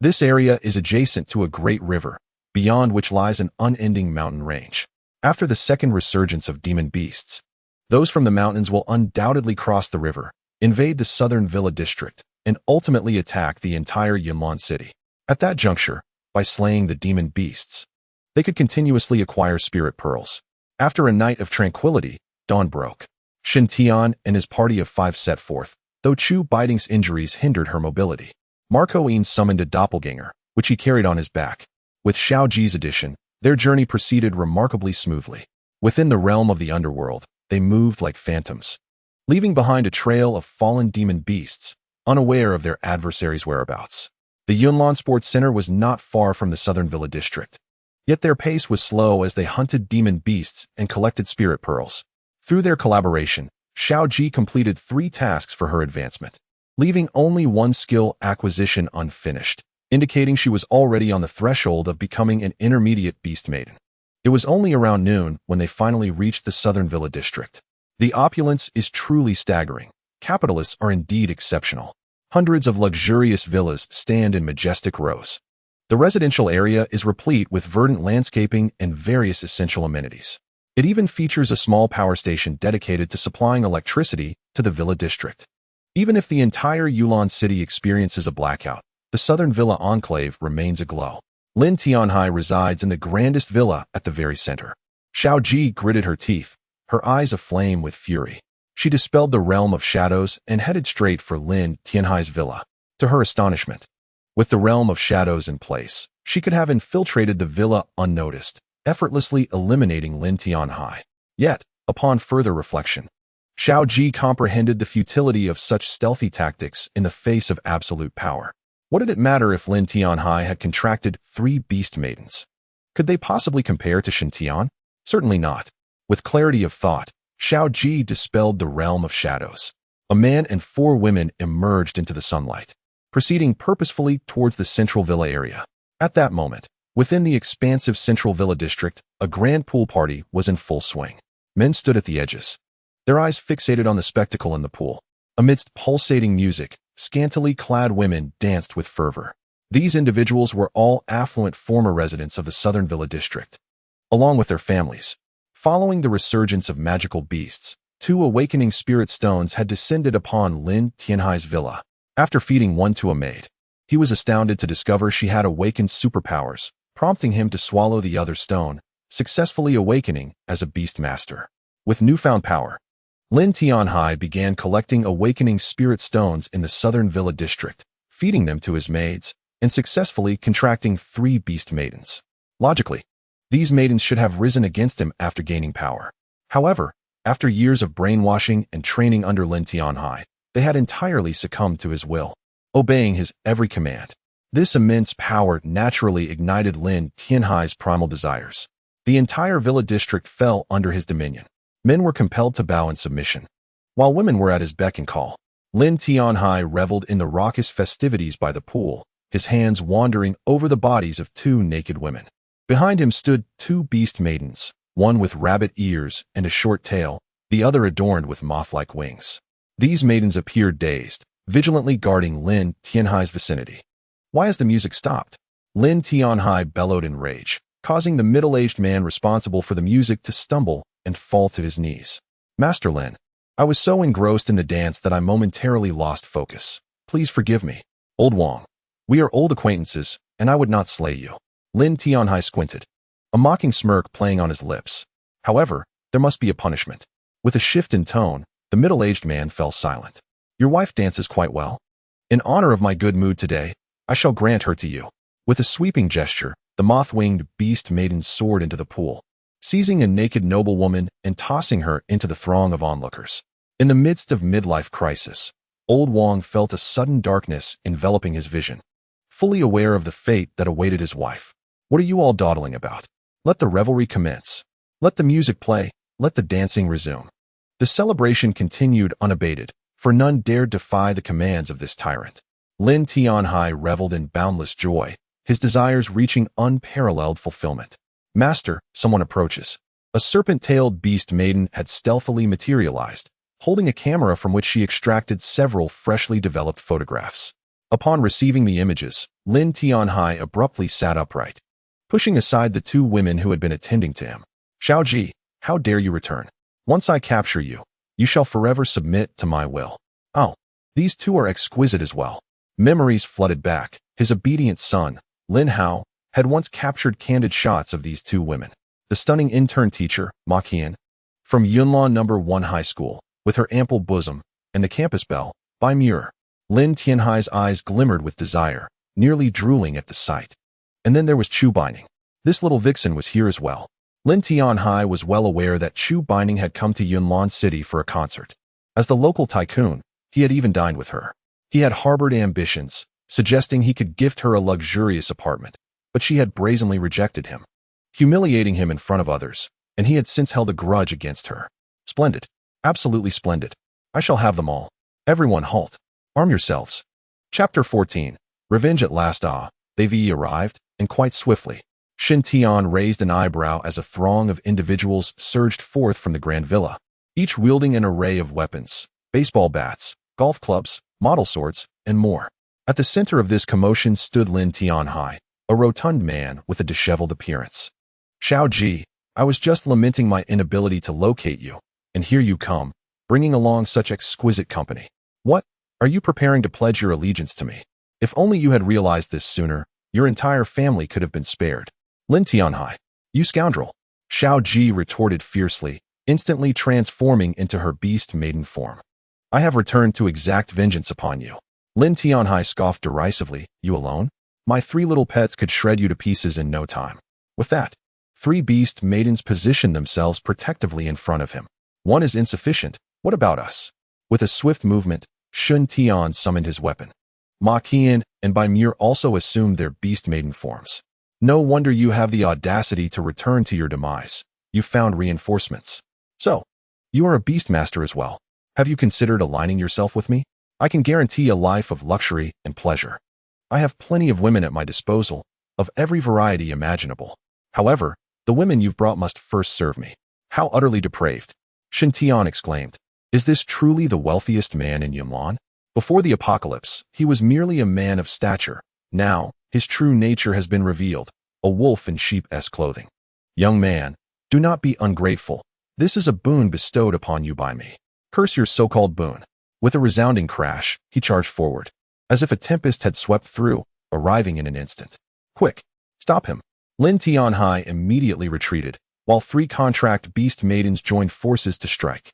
Speaker 1: This area is adjacent to a great river, beyond which lies an unending mountain range. After the second resurgence of demon beasts, those from the mountains will undoubtedly cross the river, invade the southern villa district, and ultimately attack the entire Yunlan city. At that juncture, by slaying the demon beasts, they could continuously acquire spirit pearls. After a night of tranquility, dawn broke. Shen Tian and his party of 5 set forth, though Chu Baiting's injuries hindered her mobility. Marco Yin summoned a doppelganger, which he carried on his back. With Xiao Ji's addition, their journey proceeded remarkably smoothly. Within the realm of the underworld, they moved like phantoms, leaving behind a trail of fallen demon beasts, unaware of their adversaries' whereabouts. The Yunlan Sports Center was not far from the southern villa district. Yet their pace was slow as they hunted demon beasts and collected spirit pearls. Through their collaboration, Xiao Ji completed 3 tasks for her advancement, leaving only 1 skill acquisition unfinished, indicating she was already on the threshold of becoming an intermediate beast maiden. It was only around noon when they finally reached the southern villa district. The opulence is truly staggering. Capitalists are indeed exceptional. Hundreds of luxurious villas stand in majestic rows. The residential area is replete with verdant landscaping and various essential amenities. It even features a small power station dedicated to supplying electricity to the villa district. Even if the entire Yunlan city experiences a blackout, the southern villa enclave remains aglow. Lin Tianhai resides in the grandest villa at the very center. Xiao Ji gritted her teeth, her eyes aflame with fury. She dispelled the realm of shadows and headed straight for Lin Tianhai's villa. To her astonishment, with the realm of shadows in place, she could have infiltrated the villa unnoticed, effortlessly eliminating Lin Tianhai. Yet, upon further reflection, Xiao Ji comprehended the futility of such stealthy tactics in the face of absolute power. What did it matter if Lin Tianhai had contracted 3 beast maidens? Could they possibly compare to Shen Tian? Certainly not. With clarity of thought, Xiao Ji dispelled the realm of shadows. A man and 4 women emerged into the sunlight, proceeding purposefully towards the central villa area. At that moment, within the expansive central villa district, a grand pool party was in full swing. Men stood at the edges, their eyes fixated on the spectacle in the pool. Amidst pulsating music, scantily clad women danced with fervor. These individuals were all affluent former residents of the southern villa district, along with their families. Following the resurgence of magical beasts, 2 awakening spirit stones had descended upon Lin Tianhai's villa. After feeding one to a maid, he was astounded to discover she had awakened superpowers, prompting him to swallow the other stone, successfully awakening as a beast master. With newfound power, Lin Tianhai began collecting awakening spirit stones in the southern villa district, feeding them to his maids, and successfully contracting 3 beast maidens. Logically, these maidens should have risen against him after gaining power. However, after years of brainwashing and training under Lin Tianhai, they had entirely succumbed to his will, obeying his every command. This immense power naturally ignited Lin Tianhai's primal desires. The entire villa district fell under his dominion. Men were compelled to bow in submission, while women were at his beck and call. Lin Tianhai reveled in the raucous festivities by the pool, his hands wandering over the bodies of 2 naked women. Behind him stood 2 beast maidens, one with rabbit ears and a short tail, the other adorned with moth-like wings. These maidens appeared dazed, vigilantly guarding Lin Tianhai's vicinity. "Why has the music stopped?" Lin Tianhai bellowed in rage, causing the middle-aged man responsible for the music to stumble and fall to his knees. "Master Lin, I was so engrossed in the dance that I momentarily lost focus. Please forgive me. Old Wang, we are old acquaintances, and I would not slay you." Lin Tianhai squinted, a mocking smirk playing on his lips. However, there must be a punishment. With a shift in tone, the middle-aged man fell silent. "Your wife dances quite well. In honor of my good mood today, I shall grant her to you." With a sweeping gesture, the moth-winged beast maiden soared into the pool, seizing a naked noblewoman and tossing her into the throng of onlookers. In the midst of midlife crisis, old Wang felt a sudden darkness enveloping his vision, fully aware of the fate that awaited his wife. "What are you all dawdling about? Let the revelry commence. Let the music play. Let the dancing resume." The celebration continued unabated, for none dared defy the commands of this tyrant. Lin Tianhai reveled in boundless joy, his desires reaching unparalleled fulfillment. "Master," someone approaches. A serpent-tailed beast maiden had stealthily materialized, holding a camera from which she extracted several freshly developed photographs. Upon receiving the images, Lin Tianhai abruptly sat upright, pushing aside the 2 women who had been attending to him. "Xiaoji, how dare you return? Once I capture you, you shall forever submit to my will." "Oh, these 2 are exquisite as well." Memories flooded back. His obedient son, Lin Hao, had once captured candid shots of these 2 women. The stunning intern teacher, Ma Qian, from Yunlan No. 1 High School, with her ample bosom, and the campus belle, by Muir. Lin Tianhai's eyes glimmered with desire, nearly drooling at the sight. And then there was Chu Binding. This little vixen was here as well. Lin Tianhai was well aware that Chu Binding had come to Yunlan City for a concert. As the local tycoon, he had even dined with her. He had harbored ambitions, suggesting he could gift her a luxurious apartment, but she had brazenly rejected him, humiliating him in front of others, and he had since held a grudge against her. Splendid. Absolutely splendid. I shall have them all. Everyone halt. Arm yourselves. Chapter 14. Revenge at last. They arrived, and quite swiftly. Shin Tian raised an eyebrow as a throng of individuals surged forth from the grand villa, each wielding an array of weapons, baseball bats, golf clubs, model swords, and more. At the center of this commotion stood Lin Tianhai, a rotund man with a disheveled appearance. "Xiaoji, I was just lamenting my inability to locate you, and here you come, bringing along such exquisite company. What? Are you preparing to pledge your allegiance to me? If only you had realized this sooner, your entire family could have been spared." "Lin Tianhai, you scoundrel!" Xiaoji retorted fiercely, instantly transforming into her beast maiden form. "I have returned to exact vengeance upon you." Lin Tianhai scoffed derisively. "You alone? My 3 little pets could shred you to pieces in no time." With that, 3 beast maidens positioned themselves protectively in front of him. "One is insufficient. What about us?" With a swift movement, Shun Tian summoned his weapon. Ma Qian and Bai Muir also assumed their beast maiden forms. "No wonder you have the audacity to return to your demise. You found reinforcements. So, you are a beastmaster as well. Have you considered aligning yourself with me? I can guarantee a life of luxury and pleasure. I have plenty of women at my disposal, of every variety imaginable. However, the women you've brought must first serve me." "How utterly depraved!" Shin Tian exclaimed. "Is this truly the wealthiest man in Yunlan? Before the apocalypse, he was merely a man of stature. Now, his true nature has been revealed, a wolf in sheep-esque clothing. Young man, do not be ungrateful. This is a boon bestowed upon you by me. Curse your so-called boon." With a resounding crash, he charged forward, as if a tempest had swept through, arriving in an instant. "Quick! Stop him!" Lin Tianhai immediately retreated, while 3 contract beast maidens joined forces to strike.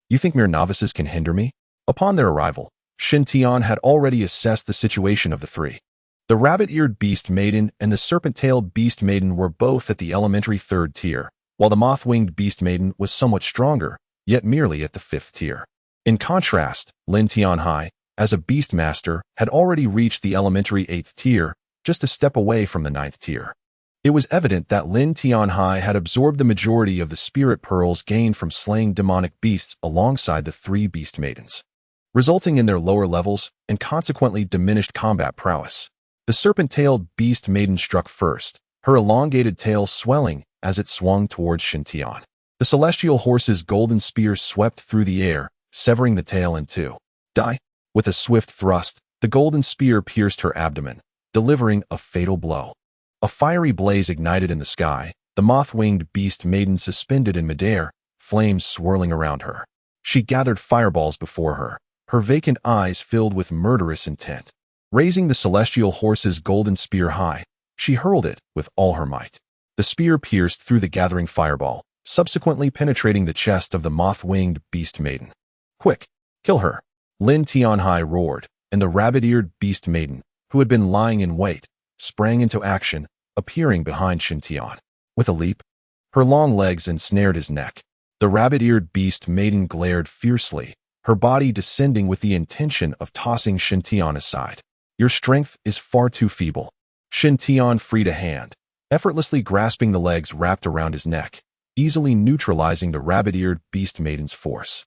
Speaker 1: You think mere novices can hinder me? Upon their arrival, Shin Tian had already assessed the situation of the three. The rabbit-eared beast maiden and the serpent-tailed beast maiden were both at the elementary 3rd tier, while the moth-winged beast maiden was somewhat stronger, yet merely at the 5th tier. In contrast, Lin Tianhai, as a beast master, had already reached the elementary 8th tier, just a step away from the 9th tier. It was evident that Lin Tianhai had absorbed the majority of the spirit pearls gained from slaying demonic beasts alongside the 3 beast maidens, resulting in their lower levels and consequently diminished combat prowess. The serpent-tailed beast maiden struck first, her elongated tail swelling as it swung towards Shin Tian. The celestial horse's golden spear swept through the air, severing the tail in two. Die! With a swift thrust, the golden spear pierced her abdomen, delivering a fatal blow. A fiery blaze ignited in the sky, the moth-winged beast maiden suspended in midair, flames swirling around her. She gathered fireballs before her, her vacant eyes filled with murderous intent. Raising the celestial horse's golden spear high, she hurled it with all her might. The spear pierced through the gathering fireball, subsequently penetrating the chest of the moth-winged beast maiden. Quick! Kill her! Lin Tianhai roared, and the rabbit-eared beast maiden, who had been lying in wait, sprang into action, appearing behind Shin Tian. With a leap, her long legs ensnared his neck. The rabbit-eared beast maiden glared fiercely, her body descending with the intention of tossing Shin Tian aside. Your strength is far too feeble. Shin Tian freed a hand, effortlessly grasping the legs wrapped around his neck, easily neutralizing the rabbit-eared beast maiden's force.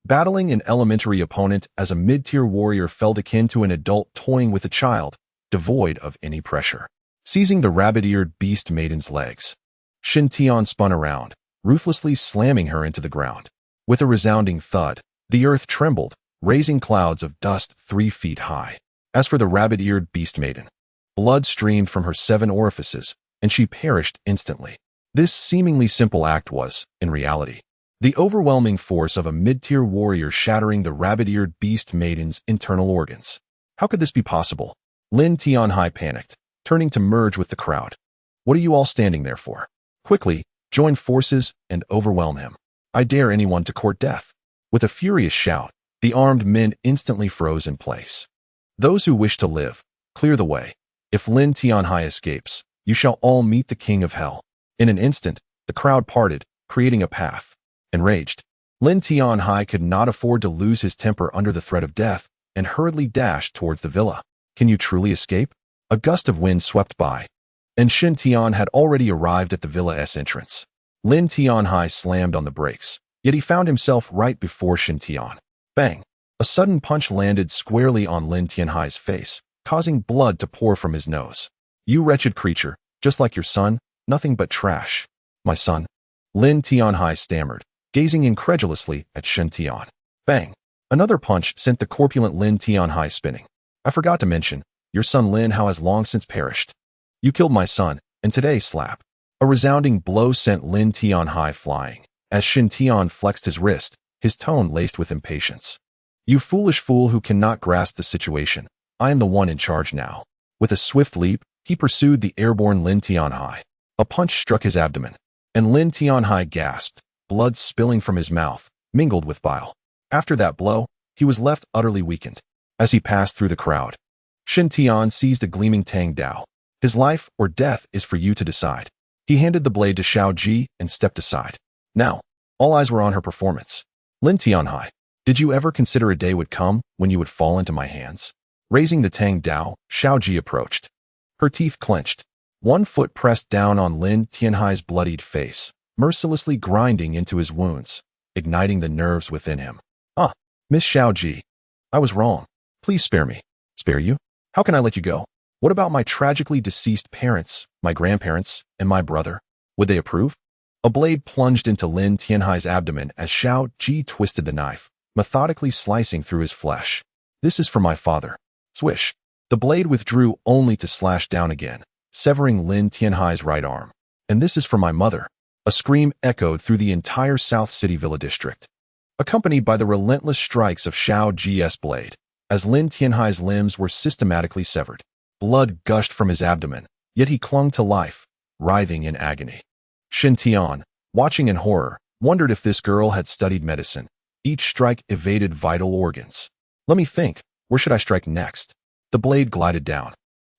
Speaker 1: Battling an elementary opponent as a mid-tier warrior felt akin to an adult toying with a child, devoid of any pressure. Seizing the rabbit-eared beast maiden's legs, Shin Tian spun around, ruthlessly slamming her into the ground. With a resounding thud, the earth trembled, raising clouds of dust 3 feet high. As for the rabbit-eared beast maiden, blood streamed from her 7 orifices, and she perished instantly. This seemingly simple act was, in reality, the overwhelming force of a mid-tier warrior shattering the rabbit-eared beast maiden's internal organs. How could this be possible? Lin Tianhai panicked, turning to merge with the crowd. What are you all standing there for? Quickly, join forces and overwhelm him. I dare anyone to court death. With a furious shout, the armed men instantly froze in place. Those who wish to live, clear the way. If Lin Tianhai escapes, you shall all meet the king of hell. In an instant, the crowd parted, creating a path. Enraged, Lin Tianhai could not afford to lose his temper under the threat of death, and hurriedly dashed towards the villa. Can you truly escape? A gust of wind swept by, and Shin Tian had already arrived at the villa's entrance. Lin Tianhai slammed on the brakes, yet he found himself right before Shin Tian. Bang! A sudden punch landed squarely on Lin Tianhai's face, causing blood to pour from his nose. You wretched creature, just like your son, nothing but trash. My son? Lin Tianhai stammered, gazing incredulously at Shin Tian. Bang! Another punch sent the corpulent Lin Tianhai spinning. I forgot to mention, your son Lin Hao has long since perished. You killed my son, and today slap. A resounding blow sent Lin Tianhai flying. As Shin Tian flexed his wrist, his tone laced with impatience. You foolish fool who cannot grasp the situation. I am the one in charge now. With a swift leap, he pursued the airborne Lin Tianhai. A punch struck his abdomen, and Lin Tianhai gasped, blood spilling from his mouth, mingled with bile. After that blow, he was left utterly weakened. As he passed through the crowd, Shin Tian seized a gleaming Tang Dao. His life or death is for you to decide. He handed the blade to Xiao Ji and stepped aside. Now, all eyes were on her performance. Lin Tianhai, did you ever consider a day would come when you would fall into my hands? Raising the Tang Dao, Xiao Ji approached. Her teeth clenched. One foot pressed down on Lin Tianhai's bloodied face, mercilessly grinding into his wounds, igniting the nerves within him. Ah, Miss Xiao Ji, I was wrong. Please spare me. Spare you? How can I let you go? What about my tragically deceased parents, my grandparents, and my brother? Would they approve? A blade plunged into Lin Tianhai's abdomen as Xiao Ji twisted the knife, methodically slicing through his flesh. This is for my father. Swish. The blade withdrew only to slash down again, severing Lin Tianhai's right arm. And this is for my mother. A scream echoed through the entire South City Villa district, accompanied by the relentless strikes of Xiao Ji's blade. As Lin Tianhai's limbs were systematically severed, blood gushed from his abdomen, yet he clung to life, writhing in agony. Shin Tian, watching in horror, wondered if this girl had studied medicine, Each strike evaded vital organs. Let me think. Where should I strike next? The blade glided down,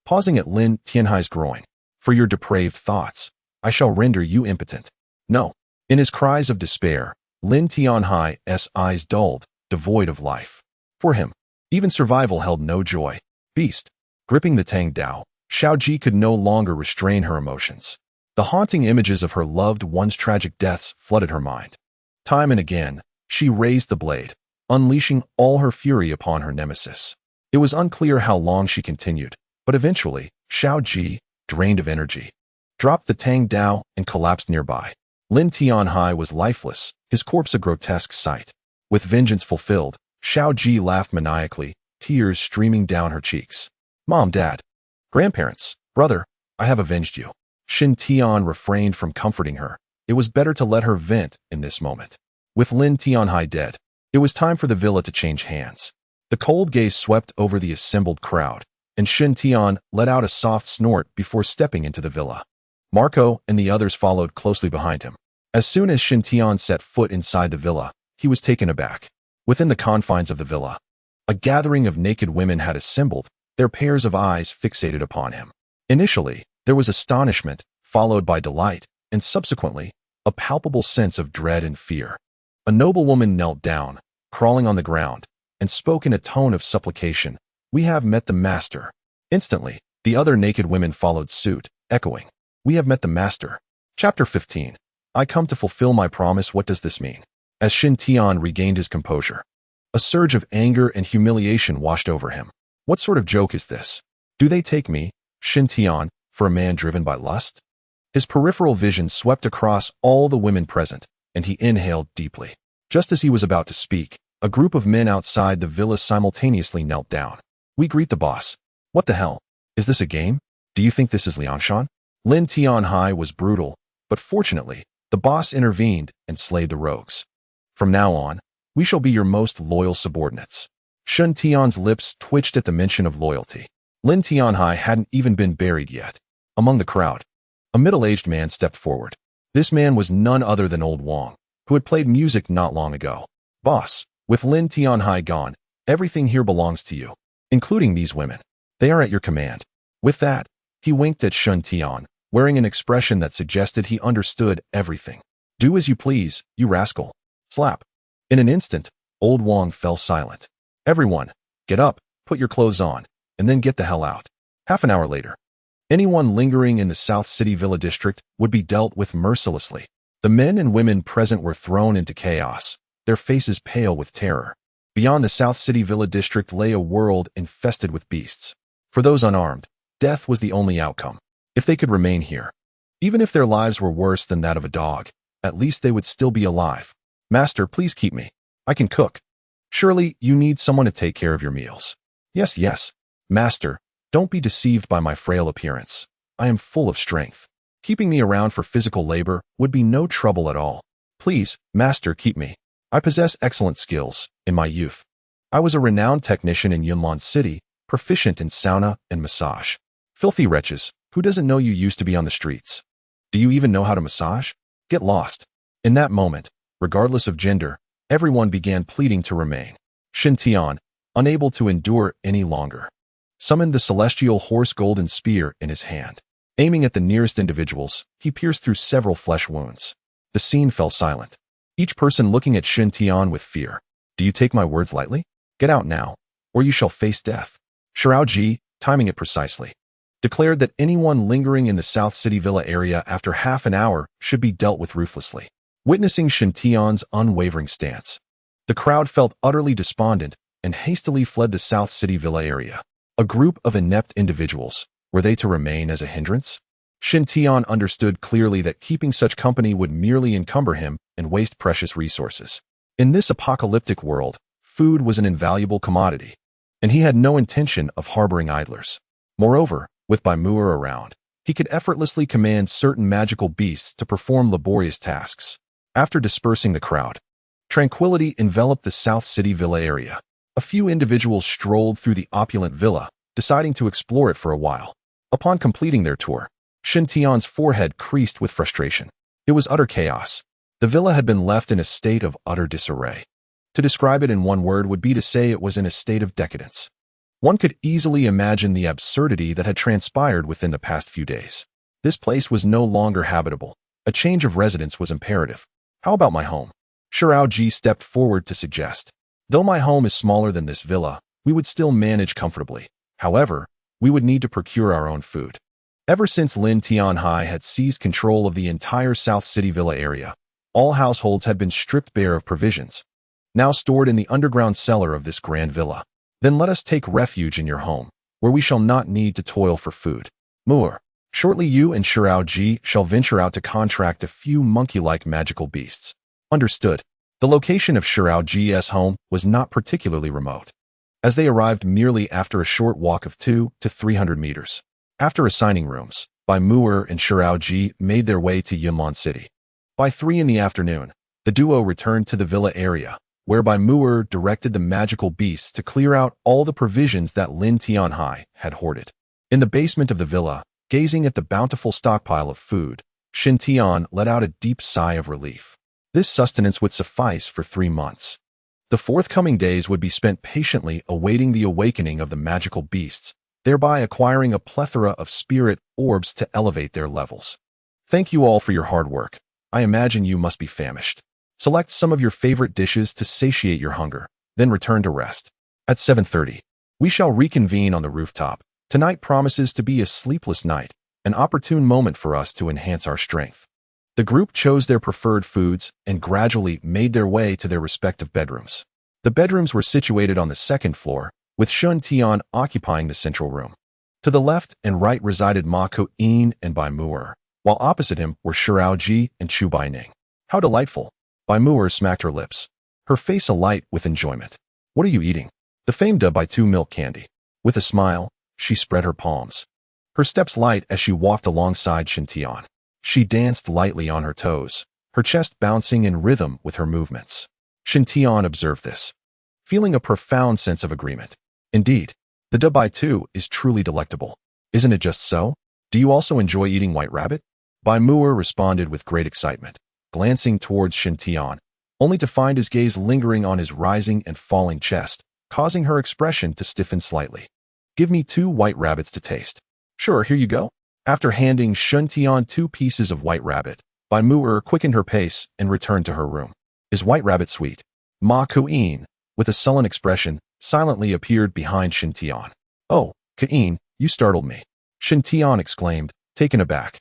Speaker 1: pausing at Lin Tianhai's groin. For your depraved thoughts, I shall render you impotent. No. In his cries of despair, Lin Tianhai's eyes dulled, devoid of life. For him, even survival held no joy. Beast. Gripping the Tang Dao, Xiaoji could no longer restrain her emotions. The haunting images of her loved one's tragic deaths flooded her mind. Time and again, she raised the blade, unleashing all her fury upon her nemesis. It was unclear how long she continued, but eventually, Xiaoji, drained of energy, dropped the Tang Dao and collapsed nearby. Lin Tianhai was lifeless, his corpse a grotesque sight. With vengeance fulfilled, Xiaoji laughed maniacally, tears streaming down her cheeks. Mom, Dad, grandparents, brother, I have avenged you. Shin Tian refrained from comforting her. It was better to let her vent in this moment. With Lin Tianhai dead, it was time for the villa to change hands. The cold gaze swept over the assembled crowd, and Shin Tian let out a soft snort before stepping into the villa. Marco and the others followed closely behind him. As soon as Shin Tian set foot inside the villa, he was taken aback. Within the confines of the villa, a gathering of naked women had assembled, their pairs of eyes fixated upon him. Initially, there was astonishment, followed by delight, and subsequently, a palpable sense of dread and fear. A noble woman knelt down, crawling on the ground, and spoke in a tone of supplication. We have met the master. Instantly, the other naked women followed suit, echoing, We have met the master. Chapter 15. I come to fulfill my promise. What does this mean? As Shin Tian regained his composure, a surge of anger and humiliation washed over him. What sort of joke is this? Do they take me, Shin Tian, for a man driven by lust? His peripheral vision swept across all the women present, and he inhaled deeply. Just as he was about to speak, a group of men outside the villa simultaneously knelt down. We greet the boss. What the hell? Is this a game? Do you think this is Liangshan? Lin Tianhai was brutal, but fortunately, the boss intervened and slayed the rogues. From now on, we shall be your most loyal subordinates. Shin Tian's lips twitched at the mention of loyalty. Lin Tianhai hadn't even been buried yet. Among the crowd, a middle-aged man stepped forward. This man was none other than Old Wang, who had played music not long ago. Boss, with Lin Tianhai gone, everything here belongs to you, including these women. They are at your command. With that, he winked at Shin Tian, wearing an expression that suggested he understood everything. Do as you please, you rascal. Slap. In an instant, Old Wang fell silent. Everyone, get up, put your clothes on, and then get the hell out. Half an hour later, anyone lingering in the South City Villa district would be dealt with mercilessly. The men and women present were thrown into chaos, their faces pale with terror. Beyond the South City Villa district lay a world infested with beasts. For those unarmed, death was the only outcome. If they could remain here, even if their lives were worse than that of a dog, at least they would still be alive. Master, please keep me. I can cook. Surely you need someone to take care of your meals. Yes, yes. Master, don't be deceived by my frail appearance. I am full of strength. Keeping me around for physical labor would be no trouble at all. Please, Master, keep me. I possess excellent skills. In my youth, I was a renowned technician in Yunlan City, proficient in sauna and massage. Filthy wretches, who doesn't know you used to be on the streets? Do you even know how to massage? Get lost. In that moment, regardless of gender, everyone began pleading to remain. Shin Tian, unable to endure any longer, summoned the celestial horse golden spear in his hand. Aiming at the nearest individuals, he pierced through several flesh wounds. The scene fell silent, each person looking at Shin Tian with fear. Do you take my words lightly? Get out now, or you shall face death. Shiraoji, timing it precisely, declared that anyone lingering in the South City Villa area after half an hour should be dealt with ruthlessly. Witnessing Shin Tian's unwavering stance, the crowd felt utterly despondent and hastily fled the South City Villa area. A group of inept individuals, were they to remain as a hindrance? Shin Tian understood clearly that keeping such company would merely encumber him and waste precious resources. In this apocalyptic world, food was an invaluable commodity, and he had no intention of harboring idlers. Moreover, with Baimur around, he could effortlessly command certain magical beasts to perform laborious tasks. After dispersing the crowd, tranquility enveloped the South City Villa area. A few individuals strolled through the opulent villa, deciding to explore it for a while. Upon completing their tour, Shin Tian's forehead creased with frustration. It was utter chaos. The villa had been left in a state of utter disarray. To describe it in one word would be to say it was in a state of decadence. One could easily imagine the absurdity that had transpired within the past few days. This place was no longer habitable. A change of residence was imperative. How about my home? Shirao Ji stepped forward to suggest. Though my home is smaller than this villa, we would still manage comfortably. However, we would need to procure our own food. Ever since Lin Tianhai had seized control of the entire South City Villa area, all households had been stripped bare of provisions, now stored in the underground cellar of this grand villa. Then let us take refuge in your home, where we shall not need to toil for food. Moore, shortly you and Shirao Ji shall venture out to contract a few monkey-like magical beasts. Understood. The location of Shirao Ji's home was not particularly remote, as they arrived merely after a short walk of 200 to 300 meters. After assigning rooms, Bai Muer and Shirao Ji made their way to Yunlin City. By 3 in the afternoon, the duo returned to the villa area, whereby Muer directed the magical beasts to clear out all the provisions that Lin Tianhai had hoarded. In the basement of the villa, gazing at the bountiful stockpile of food, Shin Tian let out a deep sigh of relief. This sustenance would suffice for 3 months. The forthcoming days would be spent patiently awaiting the awakening of the magical beasts, thereby acquiring a plethora of spirit orbs to elevate their levels. Thank you all for your hard work. I imagine you must be famished. Select some of your favorite dishes to satiate your hunger, then return to rest. At 7:30, we shall reconvene on the rooftop. Tonight promises to be a sleepless night, an opportune moment for us to enhance our strength. The group chose their preferred foods and gradually made their way to their respective bedrooms. The bedrooms were situated on the second floor, with Shun Tian occupying the central room. To the left and right resided Ma Ko-in and Bai Muer, while opposite him were Shirao Ji and Chu Baining. How delightful! Bai Muer smacked her lips, her face alight with enjoyment. What are you eating? The famed Bai 2 milk candy. With a smile, she spread her palms. Her steps light as she walked alongside Shin Tian. She danced lightly on her toes, her chest bouncing in rhythm with her movements. Shin Tian observed this, feeling a profound sense of agreement. Indeed, the Dubai 2 is truly delectable. Isn't it just so? Do you also enjoy eating white rabbit? Bai Muer responded with great excitement, glancing towards Shin Tian, only to find his gaze lingering on his rising and falling chest, causing her expression to stiffen slightly. Give me 2 white rabbits to taste. Sure, here you go. After handing Shin Tian 2 pieces of white rabbit, Bai Muer quickened her pace and returned to her room. Is white rabbit sweet? Ma Ko-in, with a sullen expression, silently appeared behind Shin Tian. Oh, Ko-in, you startled me. Shin Tian exclaimed, taken aback,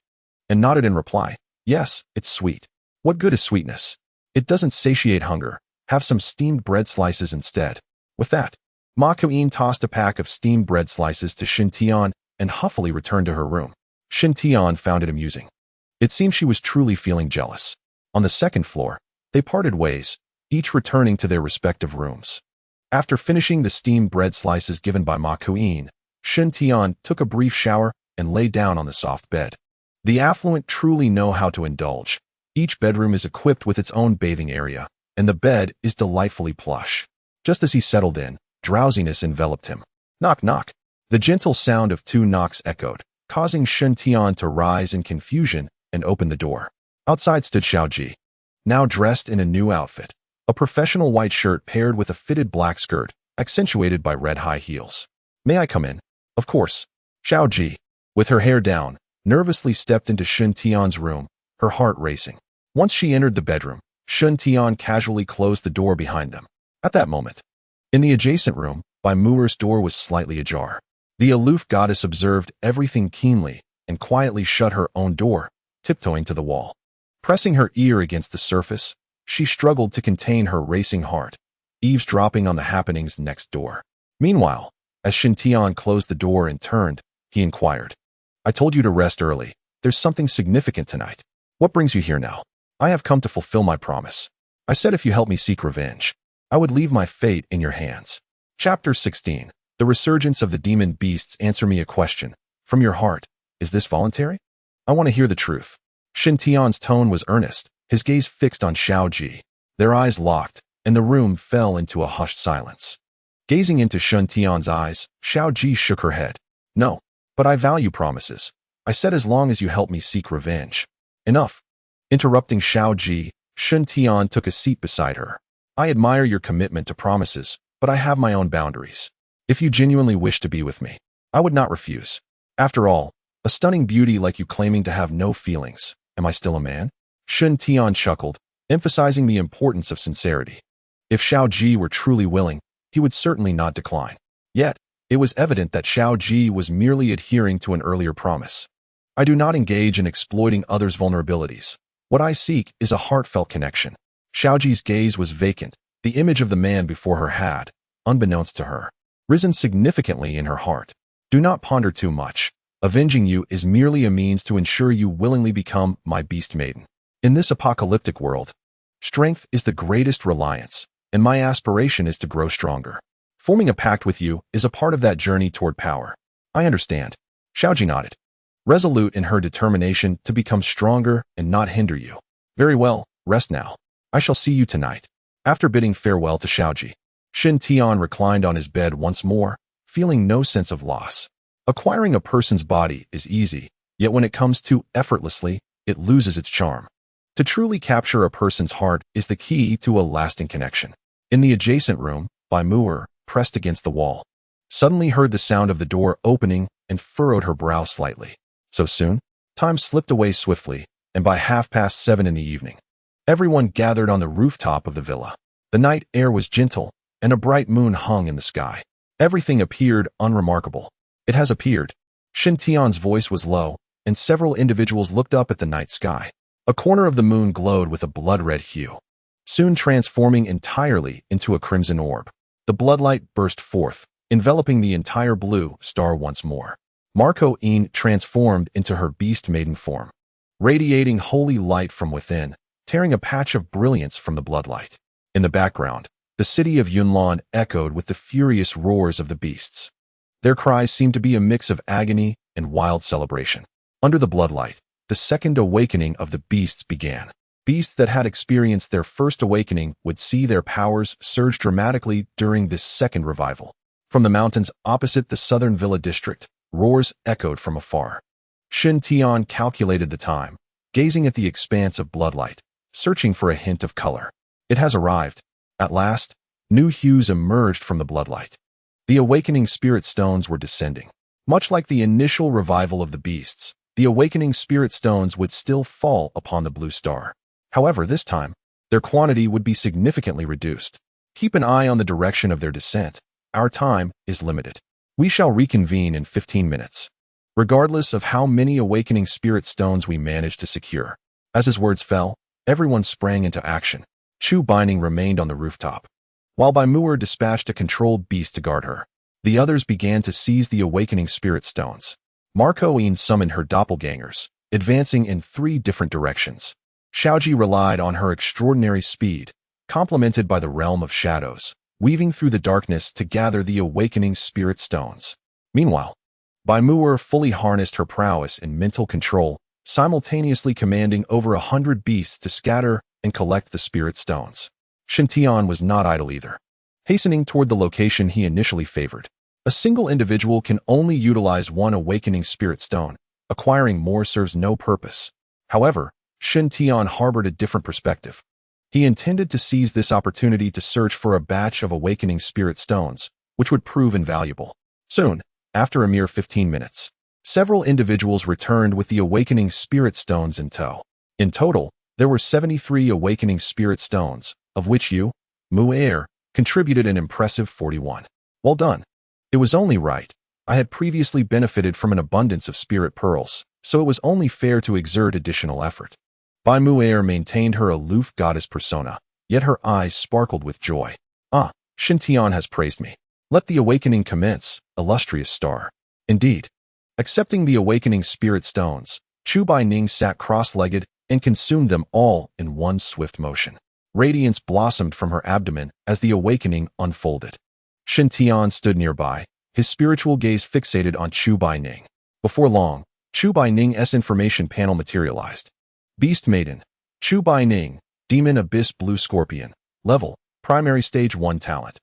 Speaker 1: and nodded in reply. Yes, it's sweet. What good is sweetness? It doesn't satiate hunger. Have some steamed bread slices instead. With that, Ma Ko-in tossed a pack of steamed bread slices to Shin Tian and huffily returned to her room. Shin Tian found it amusing. It seemed she was truly feeling jealous. On the second floor, they parted ways, each returning to their respective rooms. After finishing the steamed bread slices given by Ma Ko-in, Shin Tian took a brief shower and lay down on the soft bed. The affluent truly know how to indulge. Each bedroom is equipped with its own bathing area, and the bed is delightfully plush. Just as he settled in, drowsiness enveloped him. Knock, knock. The gentle sound of 2 knocks echoed, causing Shin Tian to rise in confusion and open the door. Outside stood Xiao Ji, now dressed in a new outfit, a professional white shirt paired with a fitted black skirt, accentuated by red high heels. May I come in? Of course. Xiao Ji, with her hair down, nervously stepped into Shin Tian's room, her heart racing. Once she entered the bedroom, Shin Tian casually closed the door behind them. At that moment, in the adjacent room, Bai Muer's door was slightly ajar. The aloof goddess observed everything keenly and quietly shut her own door, tiptoeing to the wall. Pressing her ear against the surface, she struggled to contain her racing heart, eavesdropping on the happenings next door. Meanwhile, as Shin Tian closed the door and turned, he inquired, I told you to rest early. There's something significant tonight. What brings you here now? I have come to fulfill my promise. I said if you help me seek revenge, I would leave my fate in your hands. Chapter 16. The resurgence of the demon beasts. Answer me a question. From your heart, is this voluntary? I want to hear the truth. Shin Tian's tone was earnest, his gaze fixed on Xiao Ji. Their eyes locked, and the room fell into a hushed silence. Gazing into Shin Tian's eyes, Xiao Ji shook her head. No, but I value promises. I said as long as you help me seek revenge. Enough. Interrupting Xiao Ji, Shin Tian took a seat beside her. I admire your commitment to promises, but I have my own boundaries. If you genuinely wish to be with me, I would not refuse. After all, a stunning beauty like you claiming to have no feelings, am I still a man? Shun Tian chuckled, emphasizing the importance of sincerity. If Xiao Ji were truly willing, he would certainly not decline. Yet, it was evident that Xiao Ji was merely adhering to an earlier promise. I do not engage in exploiting others' vulnerabilities. What I seek is a heartfelt connection. Xiao Ji's gaze was vacant. The image of the man before her had, unbeknownst to her, risen significantly in her heart. Do not ponder too much. Avenging you is merely a means to ensure you willingly become my beast maiden. In this apocalyptic world, strength is the greatest reliance, and my aspiration is to grow stronger. Forming a pact with you is a part of that journey toward power. I understand. Xiaoji nodded, resolute in her determination to become stronger and not hinder you. Very well, rest now. I shall see you tonight. After bidding farewell to Xiaoji, Shin Tian reclined on his bed once more, feeling no sense of loss. Acquiring a person's body is easy, yet when it comes too effortlessly, it loses its charm. To truly capture a person's heart is the key to a lasting connection. In the adjacent room, Bai Mu'er, pressed against the wall, suddenly heard the sound of the door opening and furrowed her brow slightly. So soon? Time slipped away swiftly, and by 7:30 in the evening, everyone gathered on the rooftop of the villa. The night air was gentle, and a bright moon hung in the sky. Everything appeared unremarkable. It has appeared. Shin Tian's voice was low, and several individuals looked up at the night sky. A corner of the moon glowed with a blood-red hue, soon transforming entirely into a crimson orb. The bloodlight burst forth, enveloping the entire blue star once more. Marco Een transformed into her beast maiden form, radiating holy light from within, tearing a patch of brilliance from the bloodlight. In the background, the city of Yunlan echoed with the furious roars of the beasts. Their cries seemed to be a mix of agony and wild celebration. Under the bloodlight, the second awakening of the beasts began. Beasts that had experienced their first awakening would see their powers surge dramatically during this second revival. From the mountains opposite the southern villa district, roars echoed from afar. Shin Tian calculated the time, gazing at the expanse of bloodlight, searching for a hint of color. It has arrived. At last, new hues emerged from the bloodlight. The awakening spirit stones were descending. Much like the initial revival of the beasts, the awakening spirit stones would still fall upon the blue star. However, this time, their quantity would be significantly reduced. Keep an eye on the direction of their descent. Our time is limited. We shall reconvene in 15 minutes. Regardless of how many awakening spirit stones we manage to secure. As his words fell, everyone sprang into action. Chu Binding remained on the rooftop, while Bai Mu'er dispatched a controlled beast to guard her. The others began to seize the awakening spirit stones. Marco Een summoned her doppelgangers, advancing in 3 different directions. Xiaoji relied on her extraordinary speed, complemented by the realm of shadows, weaving through the darkness to gather the awakening spirit stones. Meanwhile, Bai Mu'er fully harnessed her prowess and mental control, simultaneously commanding over 100 beasts to scatter and collect the spirit stones. Shin Tian was not idle either, hastening toward the location he initially favored. A single individual can only utilize 1 awakening spirit stone. Acquiring more serves no purpose. However, Shin Tian harbored a different perspective. He intended to seize this opportunity to search for a batch of awakening spirit stones, which would prove invaluable. Soon, after a mere 15 minutes, several individuals returned with the awakening spirit stones in tow. In total, there were 73 awakening spirit stones, of which you, Mu'er, contributed an impressive 41. Well done. It was only right. I had previously benefited from an abundance of spirit pearls, so it was only fair to exert additional effort. Bai Mu'er maintained her aloof goddess persona, yet her eyes sparkled with joy. Ah, Shin Tian has praised me. Let the awakening commence, illustrious star. Indeed. Accepting the awakening spirit stones, Chu Baining sat cross-legged and consumed them all in one swift motion. Radiance blossomed from her abdomen as the awakening unfolded. Shin Tian stood nearby, his spiritual gaze fixated on Chu Baining. Before long, Chu Baining's information panel materialized. Beast Maiden, Chu Baining, Demon Abyss Blue Scorpion, Level, Primary Stage 1 Talent.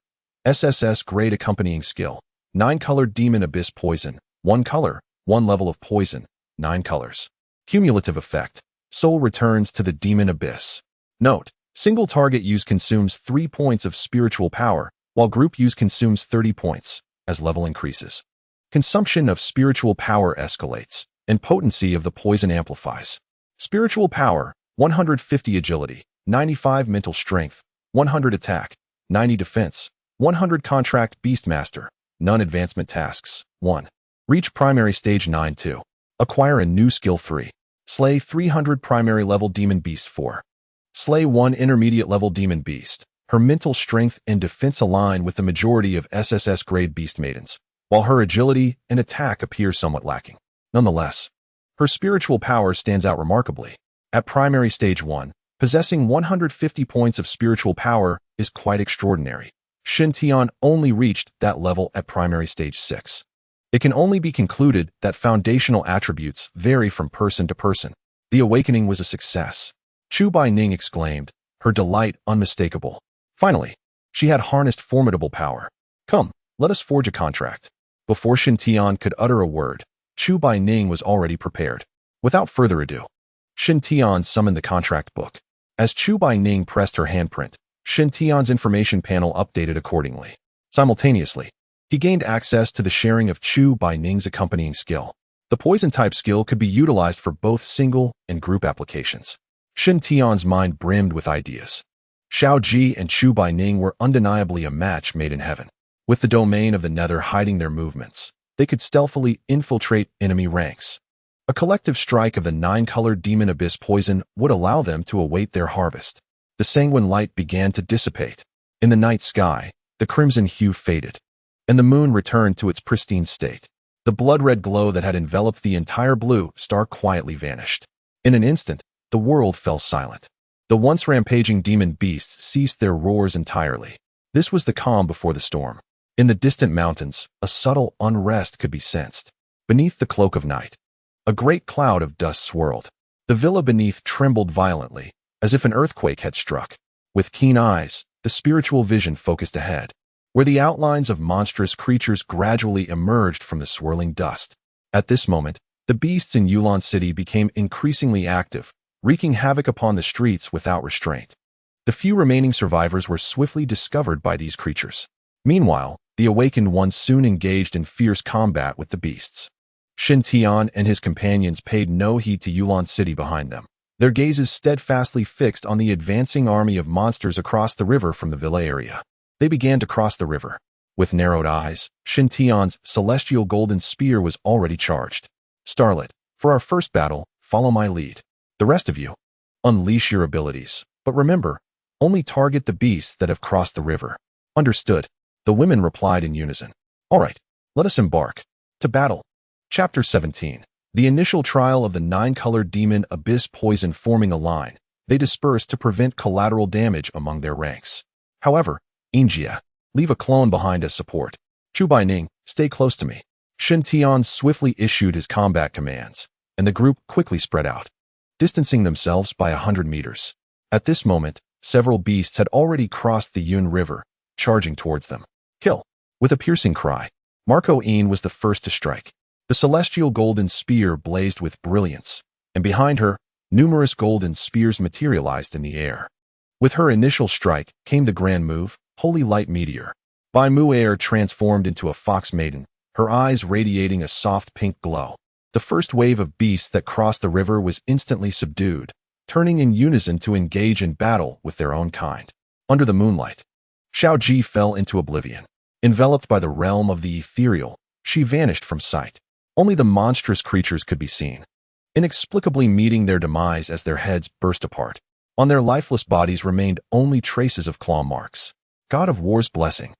Speaker 1: SSS Grade Accompanying Skill, 9-colored Demon Abyss Poison, 1 color, 1 level of poison, 9 colors. Cumulative effect, Soul returns to the Demon Abyss. Note, Single target use consumes 3 points of spiritual power, while group use consumes 30 points, as level increases. Consumption of spiritual power escalates, and potency of the poison amplifies. Spiritual power, 150 agility, 95 mental strength, 100 attack, 90 defense, 100 contract beastmaster, none advancement tasks, 1. Reach primary stage 9 2. Acquire a new skill 3. Slay 300 primary level demon beasts 4. Slay 1 intermediate level demon beast. Her mental strength and defense align with the majority of SSS grade beast maidens, while her agility and attack appear somewhat lacking. Nonetheless, her spiritual power stands out remarkably. At primary stage 1, possessing 150 points of spiritual power is quite extraordinary. Xintian only reached that level at primary stage 6. It can only be concluded that foundational attributes vary from person to person. The awakening was a success. Chu Baining exclaimed, her delight unmistakable. Finally, she had harnessed formidable power. Come, let us forge a contract. Before Xintian could utter a word, Chu Baining was already prepared. Without further ado, Xintian summoned the contract book. As Chu Baining pressed her handprint, Xintian's information panel updated accordingly. Simultaneously, he gained access to the sharing of Chu Baining's accompanying skill. The poison-type skill could be utilized for both single and group applications. Xintian's mind brimmed with ideas. Xiao Ji and Chu Baining were undeniably a match made in heaven. With the domain of the nether hiding their movements, they could stealthily infiltrate enemy ranks. A collective strike of the 9-colored demon abyss poison would allow them to await their harvest. The sanguine light began to dissipate. In the night sky, the crimson hue faded, and the moon returned to its pristine state. The blood-red glow that had enveloped the entire blue star quietly vanished. In an instant, the world fell silent. The once rampaging demon beasts ceased their roars entirely. This was the calm before the storm. In the distant mountains, a subtle unrest could be sensed. Beneath the cloak of night, a great cloud of dust swirled. The villa beneath trembled violently, as if an earthquake had struck. With keen eyes, the spiritual vision focused ahead, where the outlines of monstrous creatures gradually emerged from the swirling dust. At this moment, the beasts in Yulan City became increasingly active, wreaking havoc upon the streets without restraint. The few remaining survivors were swiftly discovered by these creatures. Meanwhile, the awakened ones soon engaged in fierce combat with the beasts. Xintian and his companions paid no heed to Yulan City behind them, their gazes steadfastly fixed on the advancing army of monsters across the river from the villa area. They began to cross the river. With narrowed eyes, Xintian's celestial golden spear was already charged. Starlet, for our first battle, follow my lead. The rest of you, unleash your abilities. But remember, only target the beasts that have crossed the river. Understood, the women replied in unison. All right, let us embark. To battle. Chapter 17. The initial trial of the 9-colored demon abyss poison forming a line, they dispersed to prevent collateral damage among their ranks. However, Injia, leave a clone behind as support. Chu Baining, stay close to me. Xintian swiftly issued his combat commands, and the group quickly spread out, distancing themselves by 100 meters. At this moment, several beasts had already crossed the Yun River, charging towards them. Kill! With a piercing cry, Marco Een was the first to strike. The celestial golden spear blazed with brilliance, and behind her, numerous golden spears materialized in the air. With her initial strike came the grand move, Holy Light Meteor. Bai Mu'er transformed into a fox maiden, her eyes radiating a soft pink glow. The first wave of beasts that crossed the river was instantly subdued, turning in unison to engage in battle with their own kind. Under the moonlight, Xiao Ji fell into oblivion. Enveloped by the realm of the ethereal, she vanished from sight. Only the monstrous creatures could be seen, inexplicably meeting their demise as their heads burst apart. On their lifeless bodies remained only traces of claw marks. God of War's blessing.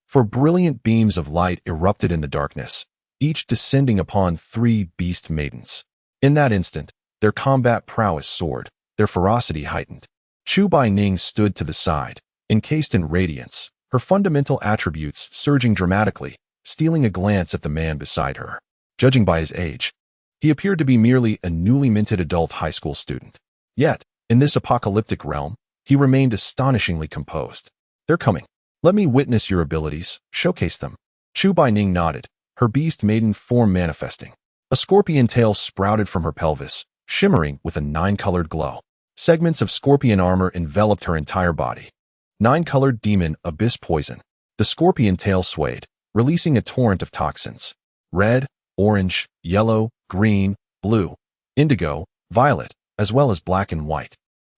Speaker 1: For brilliant beams of light erupted in the darkness, each descending upon 3 beast maidens. In that instant, their combat prowess soared, their ferocity heightened. Chu Baining stood to the side, encased in radiance, her fundamental attributes surging dramatically, stealing a glance at the man beside her. Judging by his age, he appeared to be merely a newly minted adult high school student. Yet, in this apocalyptic realm, he remained astonishingly composed. They're coming. Let me witness your abilities, showcase them. Chu Baining nodded, her beast maiden form manifesting. A scorpion tail sprouted from her pelvis, shimmering with a 9-colored glow. Segments of scorpion armor enveloped her entire body. 9-colored demon abyss poison. The scorpion tail swayed, releasing a torrent of toxins. Red, orange, yellow, green, blue, indigo, violet, as well as black and white,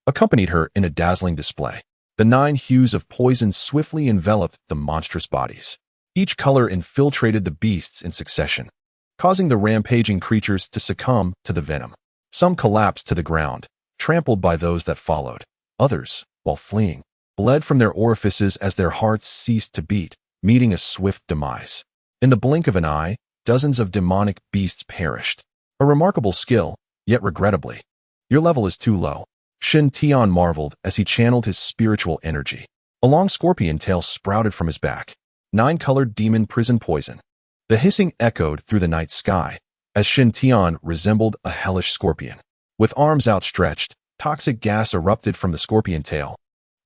Speaker 1: accompanied her in a dazzling display. The 9 hues of poison swiftly enveloped the monstrous bodies. Each color infiltrated the beasts in succession, causing the rampaging creatures to succumb to the venom. Some collapsed to the ground, trampled by those that followed. Others, while fleeing, bled from their orifices as their hearts ceased to beat, meeting a swift demise. In the blink of an eye, dozens of demonic beasts perished. A remarkable skill, yet regrettably. Your level is too low. Shin Tian marveled as he channeled his spiritual energy. A long scorpion tail sprouted from his back. 9-colored demon prison poison. The hissing echoed through the night sky, as Shin Tian resembled a hellish scorpion. With arms outstretched, toxic gas erupted from the scorpion tail,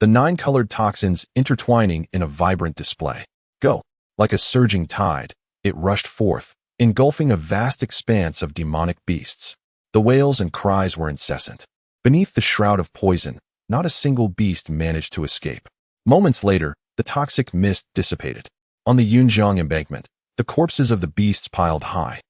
Speaker 1: the 9-colored toxins intertwining in a vibrant display. Go! Like a surging tide, it rushed forth, engulfing a vast expanse of demonic beasts. The wails and cries were incessant. Beneath the shroud of poison, not a single beast managed to escape. Moments later, the toxic mist dissipated. On the Yunjiang embankment, the corpses of the beasts piled high,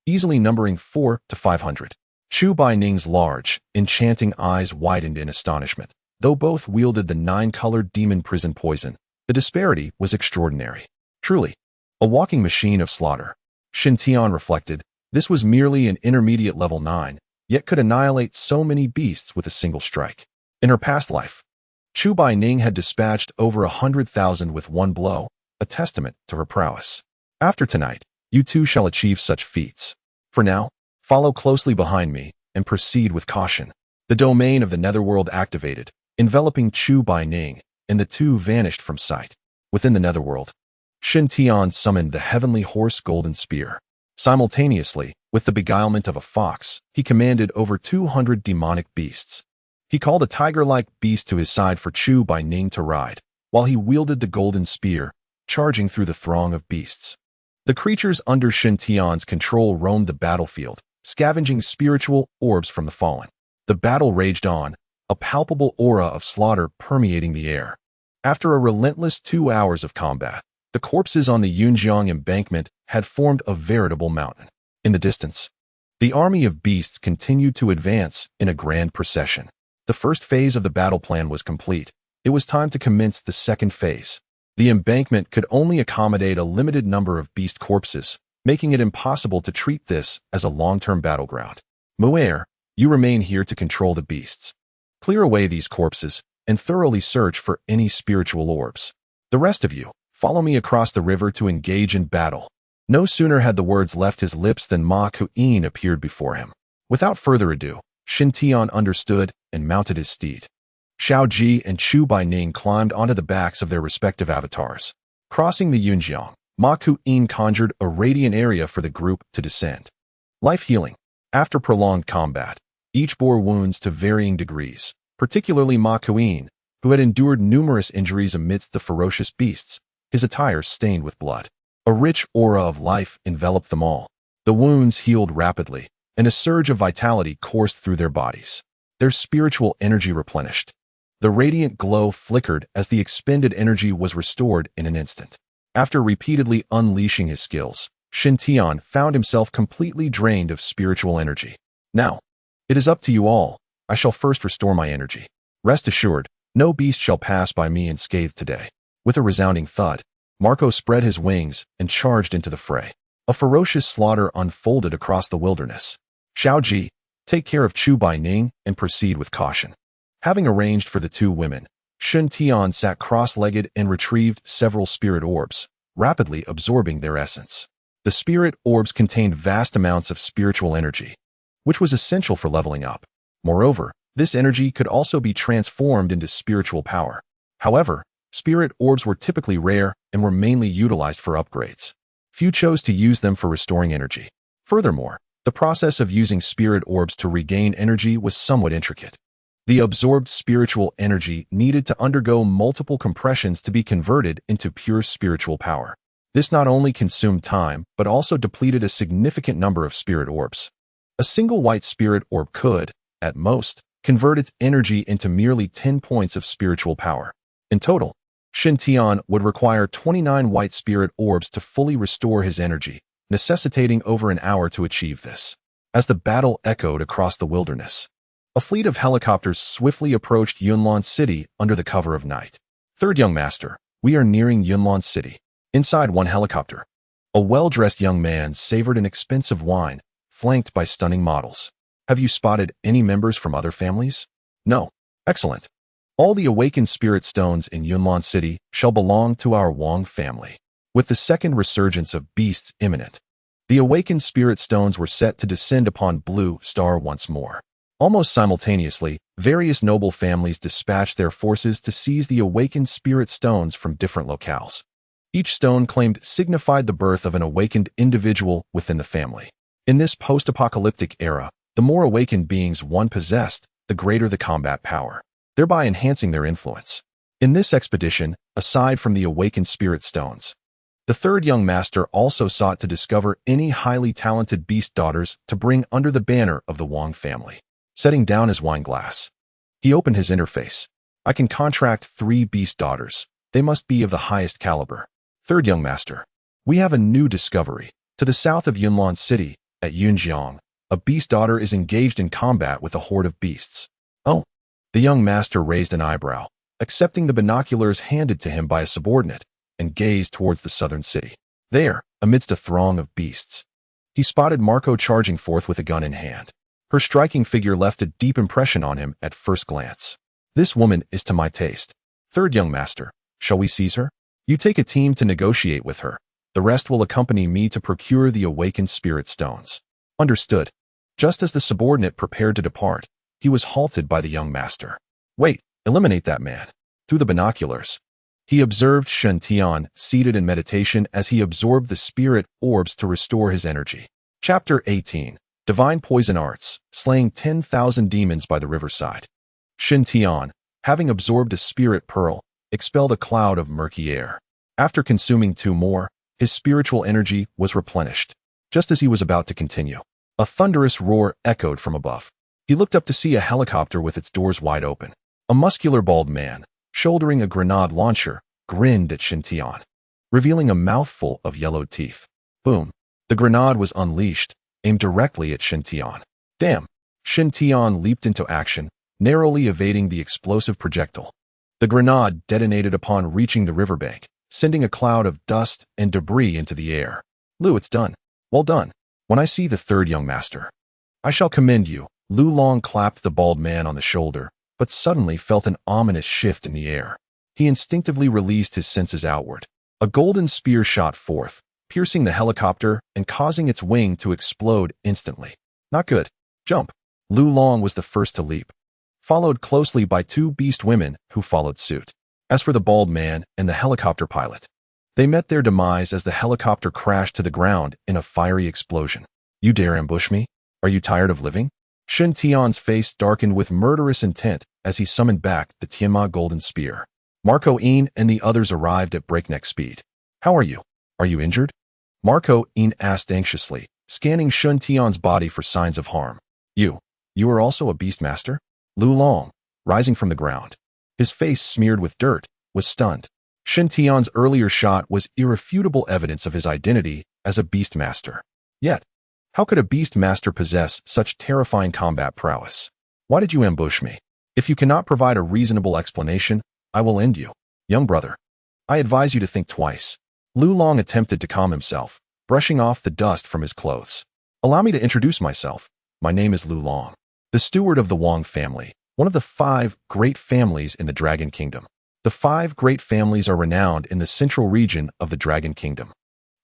Speaker 1: easily numbering 400 to 500. Chu Baining's large, enchanting eyes widened in astonishment. Though both wielded the 9-colored demon prison poison, the disparity was extraordinary. Truly, a walking machine of slaughter. Shin Tian reflected, this was merely an intermediate level 9, yet could annihilate so many beasts with a single strike. In her past life, Chu Baining had dispatched over 100,000 with one blow, a testament to her prowess. After tonight, you too shall achieve such feats. For now, follow closely behind me and proceed with caution. The domain of the netherworld activated, enveloping Chu Baining, and the two vanished from sight. Within the netherworld, Shin Tian summoned the heavenly horse golden spear. Simultaneously, with the beguilement of a fox, he commanded over 200 demonic beasts. He called a tiger-like beast to his side for Chu Baining to ride, while he wielded the golden spear, charging through the throng of beasts. The creatures under Shin Tian's control roamed the battlefield, scavenging spiritual orbs from the fallen. The battle raged on, a palpable aura of slaughter permeating the air. After a relentless 2 hours of combat, the corpses on the Yunjiang embankment had formed a veritable mountain. In the distance, the army of beasts continued to advance in a grand procession. The first phase of the battle plan was complete. It was time to commence the second phase. The embankment could only accommodate a limited number of beast corpses, making it impossible to treat this as a long-term battleground. Mu'er, you remain here to control the beasts. Clear away these corpses and thoroughly search for any spiritual orbs. The rest of you, follow me across the river to engage in battle. No sooner had the words left his lips than Ma Ku'in appeared before him. Without further ado, Shin Tian understood and mounted his steed. Xiao Ji and Chu Baining climbed onto the backs of their respective avatars. Crossing the Yunjiang, Ma Ku'in conjured a radiant area for the group to descend. Life healing. After prolonged combat, each bore wounds to varying degrees, particularly Ma Ku'in, who had endured numerous injuries amidst the ferocious beasts, his attire stained with blood. A rich aura of life enveloped them all. The wounds healed rapidly, and a surge of vitality coursed through their bodies. Their spiritual energy replenished. The radiant glow flickered as the expended energy was restored in an instant. After repeatedly unleashing his skills, Shin Tian found himself completely drained of spiritual energy. Now, it is up to you all. I shall first restore my energy. Rest assured, no beast shall pass by me unscathed today. With a resounding thud, Marco spread his wings and charged into the fray. A ferocious slaughter unfolded across the wilderness. Xiao Ji, take care of Chu Baining and proceed with caution. Having arranged for the two women, Shin Tian sat cross-legged and retrieved several spirit orbs, rapidly absorbing their essence. The spirit orbs contained vast amounts of spiritual energy, which was essential for leveling up. Moreover, this energy could also be transformed into spiritual power. However, spirit orbs were typically rare and were mainly utilized for upgrades. Few chose to use them for restoring energy. Furthermore, the process of using spirit orbs to regain energy was somewhat intricate. The absorbed spiritual energy needed to undergo multiple compressions to be converted into pure spiritual power. This not only consumed time, but also depleted a significant number of spirit orbs. A single white spirit orb could, at most, convert its energy into merely 10 points of spiritual power. In total, Shintian would require 29 white spirit orbs to fully restore his energy, necessitating over an hour to achieve this. As the battle echoed across the wilderness, a fleet of helicopters swiftly approached Yunlan City under the cover of night. Third young master, we are nearing Yunlan City. Inside one helicopter, a well-dressed young man savored an expensive wine, flanked by stunning models. Have you spotted any members from other families? No. Excellent. All the awakened spirit stones in Yunlan City shall belong to our Wang family. With the second resurgence of beasts imminent, the awakened spirit stones were set to descend upon Blue Star once more. Almost simultaneously, various noble families dispatched their forces to seize the awakened spirit stones from different locales. Each stone claimed signified the birth of an awakened individual within the family. In this post-apocalyptic era, the more awakened beings one possessed, the greater the combat power, thereby enhancing their influence. In this expedition, aside from the awakened spirit stones, the third young master also sought to discover any highly talented beast daughters to bring under the banner of the Wang family. Setting down his wine glass, he opened his interface. I can contract 3 beast daughters. They must be of the highest caliber. Third young master, we have a new discovery. To the south of Yunlan City, at Yunjiang, a beast daughter is engaged in combat with a horde of beasts. Oh. The young master raised an eyebrow, accepting the binoculars handed to him by a subordinate, and gazed towards the southern city. There, amidst a throng of beasts, he spotted Marco charging forth with a gun in hand. Her striking figure left a deep impression on him at first glance. This woman is to my taste. Third young master, shall we seize her? You take a team to negotiate with her. The rest will accompany me to procure the awakened spirit stones. Understood. Just as the subordinate prepared to depart, he was halted by the young master. Wait, eliminate that man. Through the binoculars, he observed Shen Tian seated in meditation as he absorbed the spirit orbs to restore his energy. Chapter 18. Divine Poison Arts, Slaying 10,000 Demons by the Riverside. Shen Tian, having absorbed a spirit pearl, expelled a cloud of murky air. After consuming 2 more, his spiritual energy was replenished. Just as he was about to continue, a thunderous roar echoed from above. He looked up to see a helicopter with its doors wide open. A muscular bald man, shouldering a grenade launcher, grinned at Shen Tian, revealing a mouthful of yellowed teeth. Boom. The grenade was unleashed, aimed directly at Shen Tian. Damn. Shen Tian leaped into action, narrowly evading the explosive projectile. The grenade detonated upon reaching the riverbank, sending a cloud of dust and debris into the air. Lu, it's done. Well done. When I see the third young master, I shall commend you. Lu Long clapped the bald man on the shoulder, but suddenly felt an ominous shift in the air. He instinctively released his senses outward. A golden spear shot forth, piercing the helicopter and causing its wing to explode instantly. Not good. Jump. Lu Long was the first to leap, followed closely by 2 beast women who followed suit. As for the bald man and the helicopter pilot, they met their demise as the helicopter crashed to the ground in a fiery explosion. You dare ambush me? Are you tired of living? Shen Tian's face darkened with murderous intent as he summoned back the Tianma Golden Spear. Marco Yin and the others arrived at breakneck speed. How are you? Are you injured? Marco Yin asked anxiously, scanning Shen Tian's body for signs of harm. You are also a beast master? Lu Long, rising from the ground, his face smeared with dirt, was stunned. Shen Tian's earlier shot was irrefutable evidence of his identity as a beast master. Yet, how could a beast master possess such terrifying combat prowess? Why did you ambush me? If you cannot provide a reasonable explanation, I will end you. Young brother, I advise you to think twice. Lu Long attempted to calm himself, brushing off the dust from his clothes. Allow me to introduce myself. My name is Lu Long, the steward of the Wang family, one of the 5 great families in the Dragon Kingdom. The 5 great families are renowned in the central region of the Dragon Kingdom,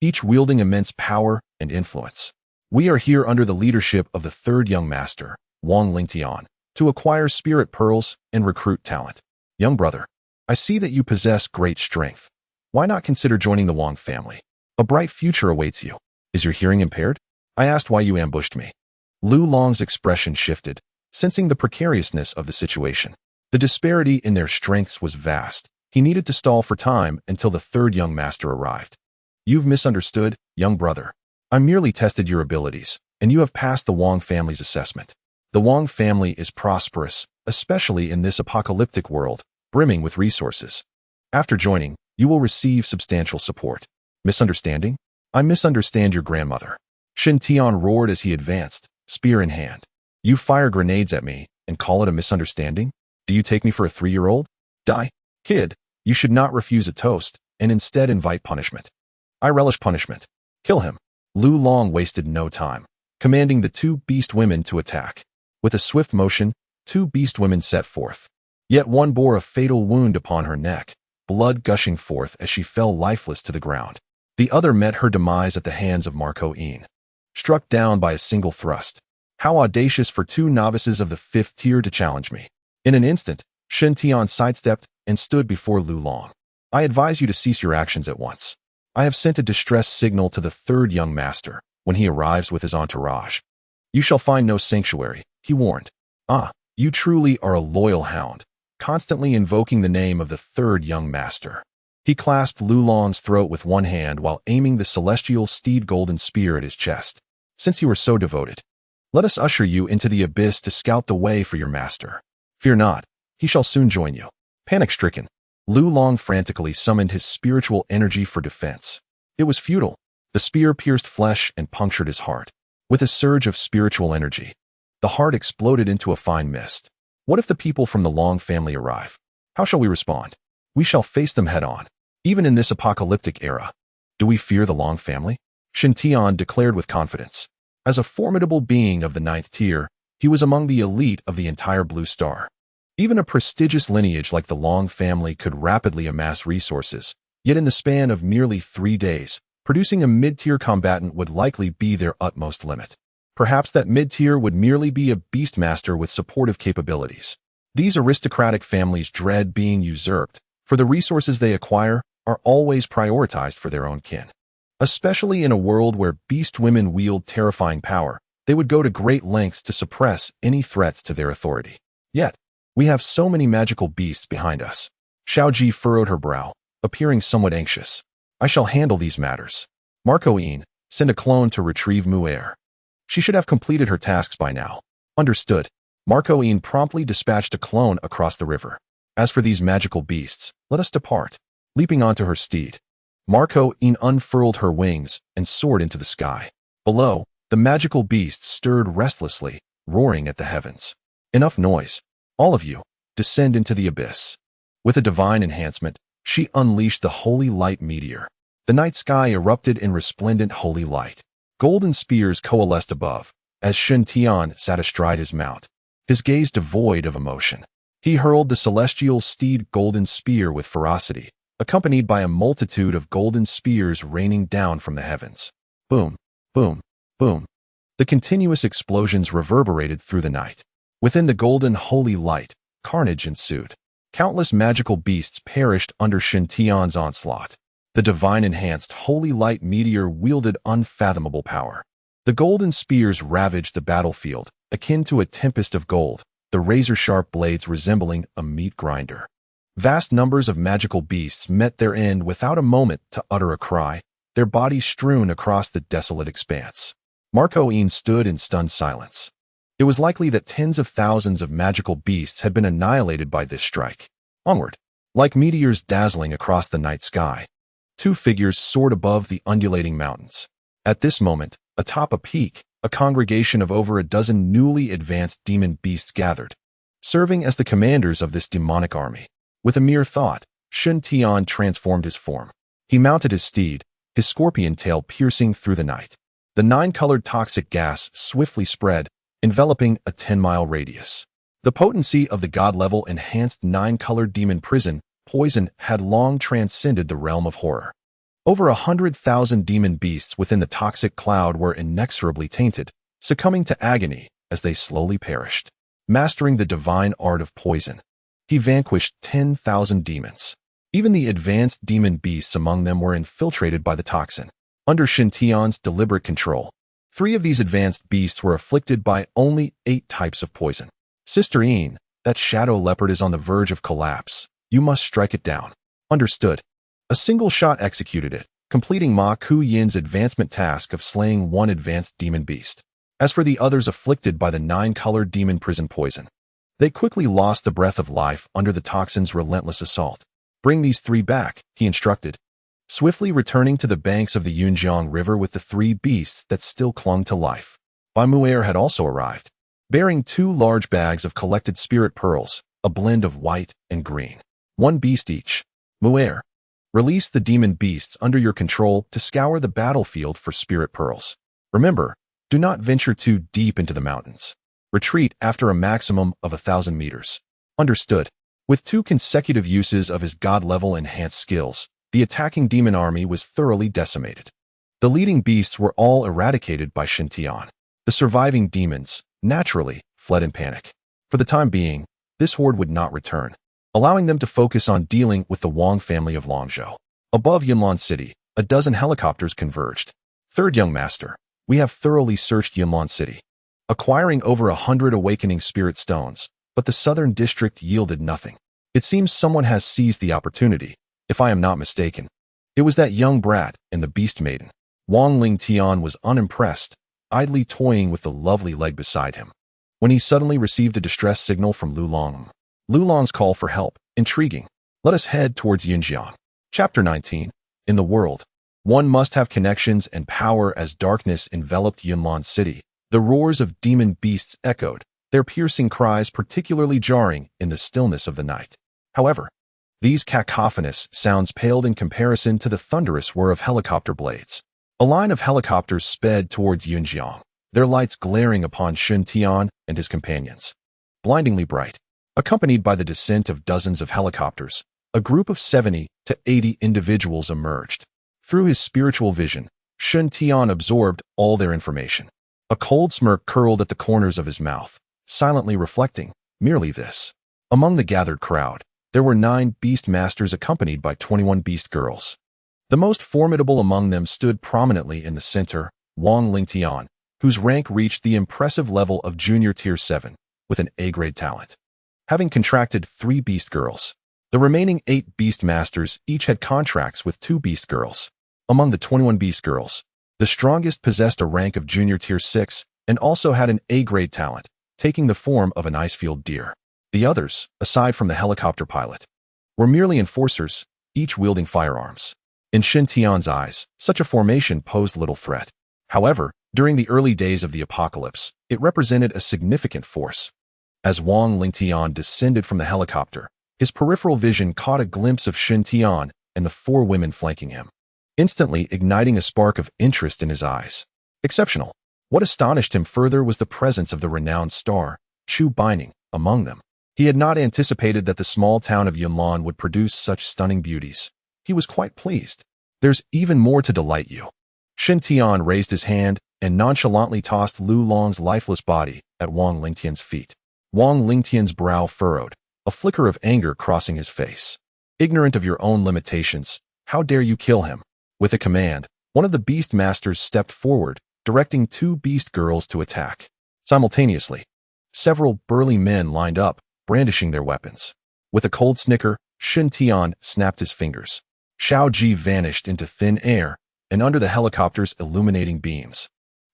Speaker 1: each wielding immense power and influence. We are here under the leadership of the third young master, Wang Lingtian, to acquire spirit pearls and recruit talent. Young brother, I see that you possess great strength. Why not consider joining the Wang family? A bright future awaits you. Is your hearing impaired? I asked why you ambushed me. Lu Long's expression shifted, sensing the precariousness of the situation. The disparity in their strengths was vast. He needed to stall for time until the third young master arrived. You've misunderstood, young brother. I merely tested your abilities, and you have passed the Wang family's assessment. The Wang family is prosperous, especially in this apocalyptic world, brimming with resources. After joining, you will receive substantial support. Misunderstanding? I misunderstand your grandmother. Shen Tian roared as he advanced, spear in hand. You fire grenades at me and call it a misunderstanding? Do you take me for a 3-year-old? Die. Kid, you should not refuse a toast and instead invite punishment. I relish punishment. Kill him. Lu Long wasted no time, commanding the 2 beast women to attack. With a swift motion, 2 beast women set forth. Yet one bore a fatal wound upon her neck, blood gushing forth as she fell lifeless to the ground. The other met her demise at the hands of Marco Yin, struck down by a single thrust. How audacious for 2 novices of the 5th tier to challenge me. In an instant, Shen Tian sidestepped and stood before Lu Long. I advise you to cease your actions at once. I have sent a distress signal to the 3rd young master when he arrives with his entourage. You shall find no sanctuary, he warned. Ah, you truly are a loyal hound, constantly invoking the name of the 3rd young master. He clasped Lu Long's throat with one hand while aiming the celestial steed golden spear at his chest. Since you are so devoted, let us usher you into the abyss to scout the way for your master. Fear not, he shall soon join you. Panic-stricken, Lu Long frantically summoned his spiritual energy for defense. It was futile. The spear pierced flesh and punctured his heart. With a surge of spiritual energy, the heart exploded into a fine mist. What if the people from the Long family arrive? How shall we respond? We shall face them head-on. Even in this apocalyptic era, do we fear the Long family? Shen Tian declared with confidence. As a formidable being of the 9th tier, he was among the elite of the entire Blue Star. Even a prestigious lineage like the Long family could rapidly amass resources, yet in the span of merely 3 days, producing a mid-tier combatant would likely be their utmost limit. Perhaps that mid-tier would merely be a beastmaster with supportive capabilities. These aristocratic families dread being usurped, for the resources they acquire are always prioritized for their own kin. Especially in a world where beast women wield terrifying power, they would go to great lengths to suppress any threats to their authority. Yet, we have so many magical beasts behind us. Xiaoji furrowed her brow, appearing somewhat anxious. I shall handle these matters. Marco Yin, send a clone to retrieve Mu'er. She should have completed her tasks by now. Understood. Marco Yin promptly dispatched a clone across the river. As for these magical beasts, let us depart. Leaping onto her steed, Marco Yin unfurled her wings and soared into the sky. Below, the magical beasts stirred restlessly, roaring at the heavens. Enough noise. All of you, descend into the abyss. With a divine enhancement, she unleashed the holy light meteor. The night sky erupted in resplendent holy light. Golden spears coalesced above, as Shen Tian sat astride his mount, his gaze devoid of emotion. He hurled the celestial steed golden spear with ferocity, accompanied by a multitude of golden spears raining down from the heavens. Boom, boom, boom. The continuous explosions reverberated through the night. Within the golden holy light, carnage ensued. Countless magical beasts perished under Shen Tian's onslaught. The divine-enhanced holy light meteor wielded unfathomable power. The golden spears ravaged the battlefield, akin to a tempest of gold, the razor-sharp blades resembling a meat grinder. Vast numbers of magical beasts met their end without a moment to utter a cry, their bodies strewn across the desolate expanse. Marco Yin stood in stunned silence. It was likely that tens of thousands of magical beasts had been annihilated by this strike. Onward, like meteors dazzling across the night sky, 2 figures soared above the undulating mountains. At this moment, atop a peak, a congregation of over a dozen newly advanced demon beasts gathered, serving as the commanders of this demonic army. With a mere thought, Shen Tian transformed his form. He mounted his steed, his scorpion tail piercing through the night. The 9-colored toxic gas swiftly spread, enveloping a 10-mile radius. The potency of the god-level enhanced 9-colored demon prison poison had long transcended the realm of horror. Over 100,000 demon beasts within the toxic cloud were inexorably tainted, succumbing to agony as they slowly perished. Mastering the divine art of poison, he vanquished 10,000 demons. Even the advanced demon beasts among them were infiltrated by the toxin. Under Shen Tian's deliberate control, 3 of these advanced beasts were afflicted by only 8 types of poison. Sister Yin, that shadow leopard is on the verge of collapse. You must strike it down. Understood. A single shot executed it, completing Ma Ku Yin's advancement task of slaying 1 advanced demon beast. As for the others afflicted by the 9-colored demon prison poison, they quickly lost the breath of life under the toxin's relentless assault. Bring these 3 back, he instructed, swiftly returning to the banks of the Yunjiang River with the 3 beasts that still clung to life. Bai Mu'er had also arrived, bearing 2 large bags of collected spirit pearls, a blend of white and green. 1 beast each. Mu'er, release the demon beasts under your control to scour the battlefield for spirit pearls. Remember, do not venture too deep into the mountains. Retreat after a maximum of 1,000 meters. Understood. With 2 consecutive uses of his god-level enhanced skills, the attacking demon army was thoroughly decimated. The leading beasts were all eradicated by Xintian. The surviving demons, naturally, fled in panic. For the time being, this horde would not return, allowing them to focus on dealing with the Wang family of Longzhou. Above Yunlan City, a dozen helicopters converged. Third young master, we have thoroughly searched Yunlan City, acquiring over 100 awakening spirit stones, but the southern district yielded nothing. It seems someone has seized the opportunity, if I am not mistaken. It was that young brat and the beast maiden. Wang Lingtian was unimpressed, idly toying with the lovely leg beside him, when he suddenly received a distress signal from Lulong. Lulong's call for help, intriguing. Let us head towards Yunjiang. Chapter 19. In the world, one must have connections and power. As darkness enveloped Yunlan City, the roars of demon beasts echoed, their piercing cries particularly jarring in the stillness of the night. However, these cacophonous sounds paled in comparison to the thunderous whir of helicopter blades. A line of helicopters sped towards Yunjiang, their lights glaring upon Xintian and his companions. Blindingly bright, accompanied by the descent of dozens of helicopters, a group of 70 to 80 individuals emerged. Through his spiritual vision, Xintian absorbed all their information. A cold smirk curled at the corners of his mouth, silently reflecting merely this. Among the gathered crowd, there were 9 beast masters accompanied by 21 beast girls. The most formidable among them stood prominently in the center, Wang Lingtian, whose rank reached the impressive level of Junior Tier 7, with an A-grade talent. Having contracted 3 beast girls, the remaining 8 beast masters each had contracts with 2 beast girls. Among the 21 beast girls, the strongest possessed a rank of Junior Tier 6 and also had an A-grade talent, taking the form of an icefield deer. The others, aside from the helicopter pilot, were merely enforcers, each wielding firearms. In Xintian's eyes, such a formation posed little threat. However, during the early days of the apocalypse, it represented a significant force. As Wang Lingtian descended from the helicopter, his peripheral vision caught a glimpse of Xintian and the 4 women flanking him, instantly igniting a spark of interest in his eyes. Exceptional. What astonished him further was the presence of the renowned star, Chu Baining, among them. He had not anticipated that the small town of Yunlan would produce such stunning beauties. He was quite pleased. There's even more to delight you. Xintian raised his hand and nonchalantly tossed Lu Long's lifeless body at Wang Lingtian's feet. Wang Lingtian's brow furrowed, a flicker of anger crossing his face. Ignorant of your own limitations, how dare you kill him? With a command, one of the beast masters stepped forward, directing 2 beast girls to attack. Simultaneously, several burly men lined up, brandishing their weapons. With a cold snicker, Xintian snapped his fingers. Xiao Ji vanished into thin air and under the helicopter's illuminating beams.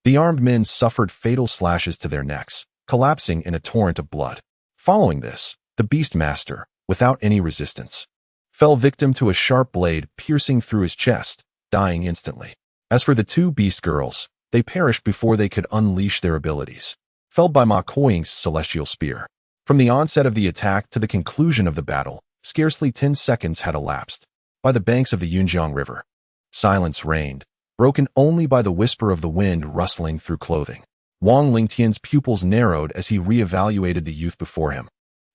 Speaker 1: The armed men suffered fatal slashes to their necks, collapsing in a torrent of blood. Following this, the beast master, without any resistance, fell victim to a sharp blade piercing through his chest, dying instantly. As for the 2 beast girls, they perished before they could unleash their abilities, felled by Ma Kuing's celestial spear. From the onset of the attack to the conclusion of the battle, scarcely 10 seconds had elapsed. By the banks of the Yunjiang River, silence reigned, broken only by the whisper of the wind rustling through clothing. Wang Lingtian's pupils narrowed as he re-evaluated the youth before him,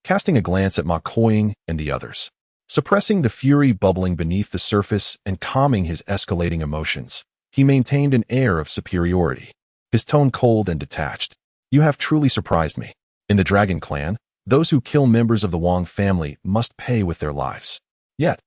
Speaker 1: casting a glance at Ma Kuing and the others. Suppressing the fury bubbling beneath the surface and calming his escalating emotions, he maintained an air of superiority, his tone cold and detached. You have truly surprised me. In the Dragon Clan, those who kill members of the Wang family must pay with their lives. Yet,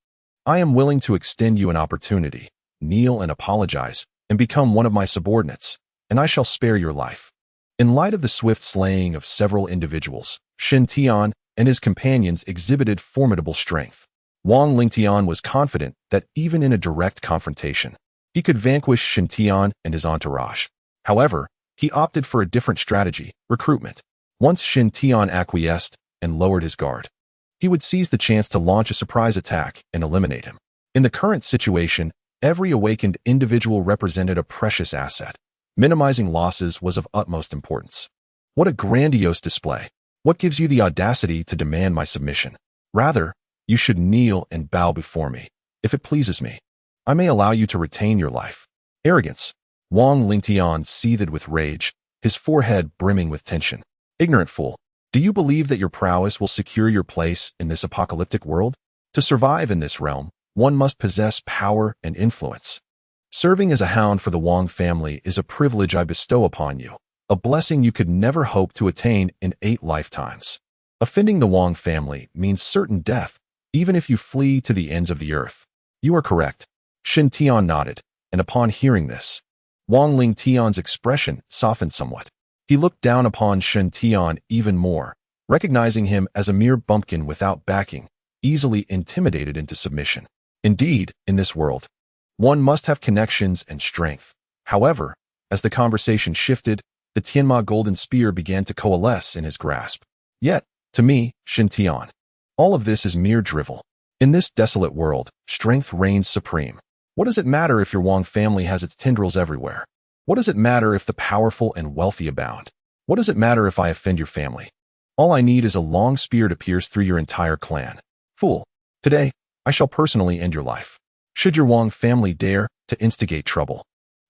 Speaker 1: I am willing to extend you an opportunity. Kneel and apologize, and become one of my subordinates, and I shall spare your life. In light of the swift slaying of several individuals, Xintian and his companions exhibited formidable strength. Wang Lingtian was confident that even in a direct confrontation, he could vanquish Xintian and his entourage. However, He opted for a different strategy, recruitment. Once Shin Tian acquiesced and lowered his guard, he would seize the chance to launch a surprise attack and eliminate him. In the current situation, every awakened individual represented a precious asset. Minimizing losses was of utmost importance. What a grandiose display. What gives you the audacity to demand my submission? Rather, you should kneel and bow before me. If it pleases me, I may allow you to retain your life. Arrogance. Wang Lingtian seethed with rage, his forehead brimming with tension. Ignorant fool. Do you believe that your prowess will secure your place in this apocalyptic world? To survive in this realm, one must possess power and influence. Serving as a hound for the Wang family is a privilege I bestow upon you, a blessing you could never hope to attain in 8 lifetimes. Offending the Wang family means certain death, even if you flee to the ends of the earth. You are correct. Shin Tian nodded, and upon hearing this, Wang Lingtian's expression softened somewhat. He looked down upon Shin Tian even more, recognizing him as a mere bumpkin without backing, easily intimidated into submission. Indeed, in this world, one must have connections and strength. However, as the conversation shifted, the Tianma golden spear began to coalesce in his grasp. Yet, to me, Shin Tian, all of this is mere drivel. In this desolate world, strength reigns supreme. What does it matter if your Wang family has its tendrils everywhere? What does it matter if the powerful and wealthy abound? What does it matter if I offend your family? All I need is a long spear to pierce through your entire clan. Fool, today, I shall personally end your life. Should your Wang family dare to instigate trouble,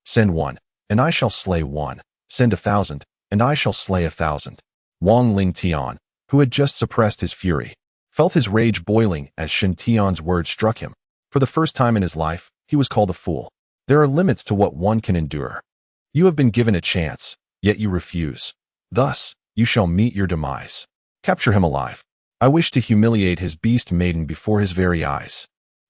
Speaker 1: send 1, and I shall slay 1. Send 1,000, and I shall slay 1,000. Wang Lingtian, who had just suppressed his fury, felt his rage boiling as Shin Tian's words struck him. For the first time in his life, he was called a fool. There are limits to what one can endure. You have been given a chance, yet you refuse. Thus, you shall meet your demise. Capture him alive. I wish to humiliate his beast maiden before his very eyes.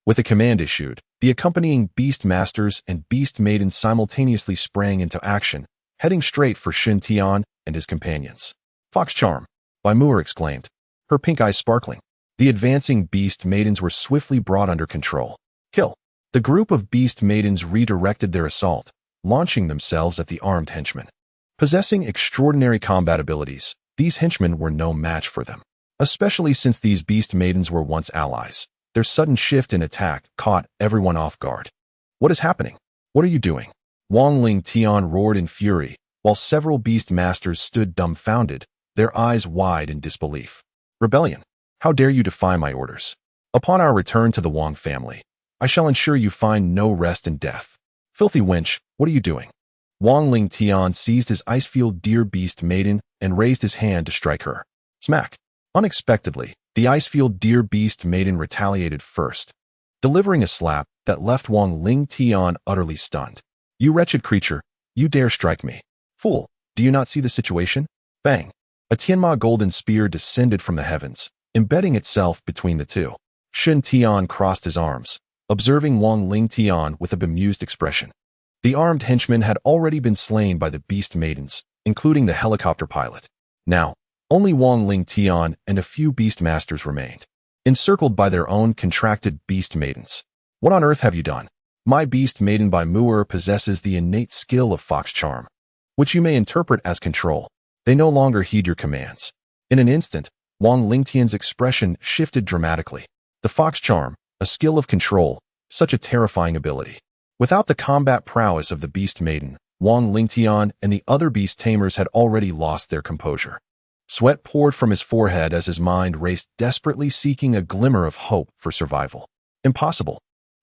Speaker 1: With a command issued, the accompanying beast masters and beast maidens simultaneously sprang into action, heading straight for Shin Tian and his companions. Fox charm, Muir exclaimed, her pink eyes sparkling. The advancing beast maidens were swiftly brought under control. Kill. The group of beast maidens redirected their assault, launching themselves at the armed henchmen. Possessing extraordinary combat abilities, these henchmen were no match for them, especially since these beast maidens were once allies. Their sudden shift in attack caught everyone off guard. What is happening? What are you doing? Wang Lingtian roared in fury, while several beast masters stood dumbfounded, their eyes wide in disbelief. Rebellion! How dare you defy my orders? Upon our return to the Wang family, I shall ensure you find no rest in death. Filthy wench, what are you doing? Wang Lingtian seized his Icefield Deer Beast Maiden and raised his hand to strike her. Smack! Unexpectedly, the Icefield Deer Beast Maiden retaliated first, delivering a slap that left Wang Lingtian utterly stunned. You wretched creature, you dare strike me. Fool, do you not see the situation? Bang! A Tianma golden spear descended from the heavens, embedding itself between the two. Shin Tian crossed his arms, observing Wang Lingtian with a bemused expression. The armed henchmen had already been slain by the beast maidens, including the helicopter pilot. Now, only Wang Lingtian and a few beast masters remained, encircled by their own contracted beast maidens. What on earth have you done? My beast maiden by Muir possesses the innate skill of fox charm, which you may interpret as control. They no longer heed your commands. In an instant, Wang Lingtian's expression shifted dramatically. The fox charm, a skill of control, such a terrifying ability. Without the combat prowess of the beast maiden, Wang Lingtian and the other beast tamers had already lost their composure. Sweat poured from his forehead as his mind raced desperately, seeking a glimmer of hope for survival. Impossible.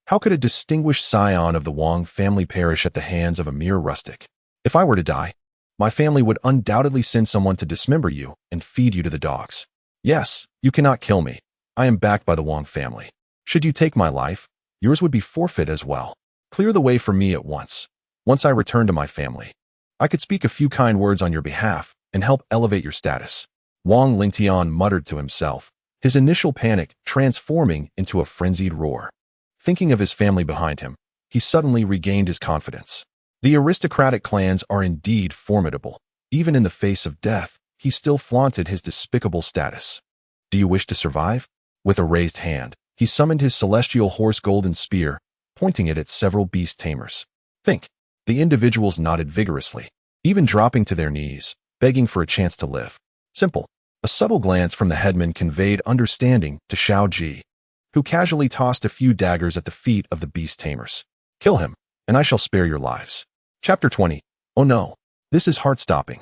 Speaker 1: How could a distinguished scion of the Wang family perish at the hands of a mere rustic? If I were to die, my family would undoubtedly send someone to dismember you and feed you to the dogs. Yes, you cannot kill me. I am backed by the Wang family. Should you take my life, yours would be forfeit as well. Clear the way for me at once. Once I return to my family, I could speak a few kind words on your behalf and help elevate your status. Wang Lingtian muttered to himself, his initial panic transforming into a frenzied roar. Thinking of his family behind him, he suddenly regained his confidence. The aristocratic clans are indeed formidable. Even in the face of death, he still flaunted his despicable status. Do you wish to survive? With a raised hand, he summoned his celestial horse golden spear, pointing it at several beast tamers. Think. The individuals nodded vigorously. even dropping to their knees, begging for a chance to live. Simple. A subtle glance from the headman conveyed understanding to Xiao Ji, who casually tossed a few daggers at the feet of the beast tamers. Kill him, and I shall spare your lives. Chapter 20. Oh no. This is heart-stopping.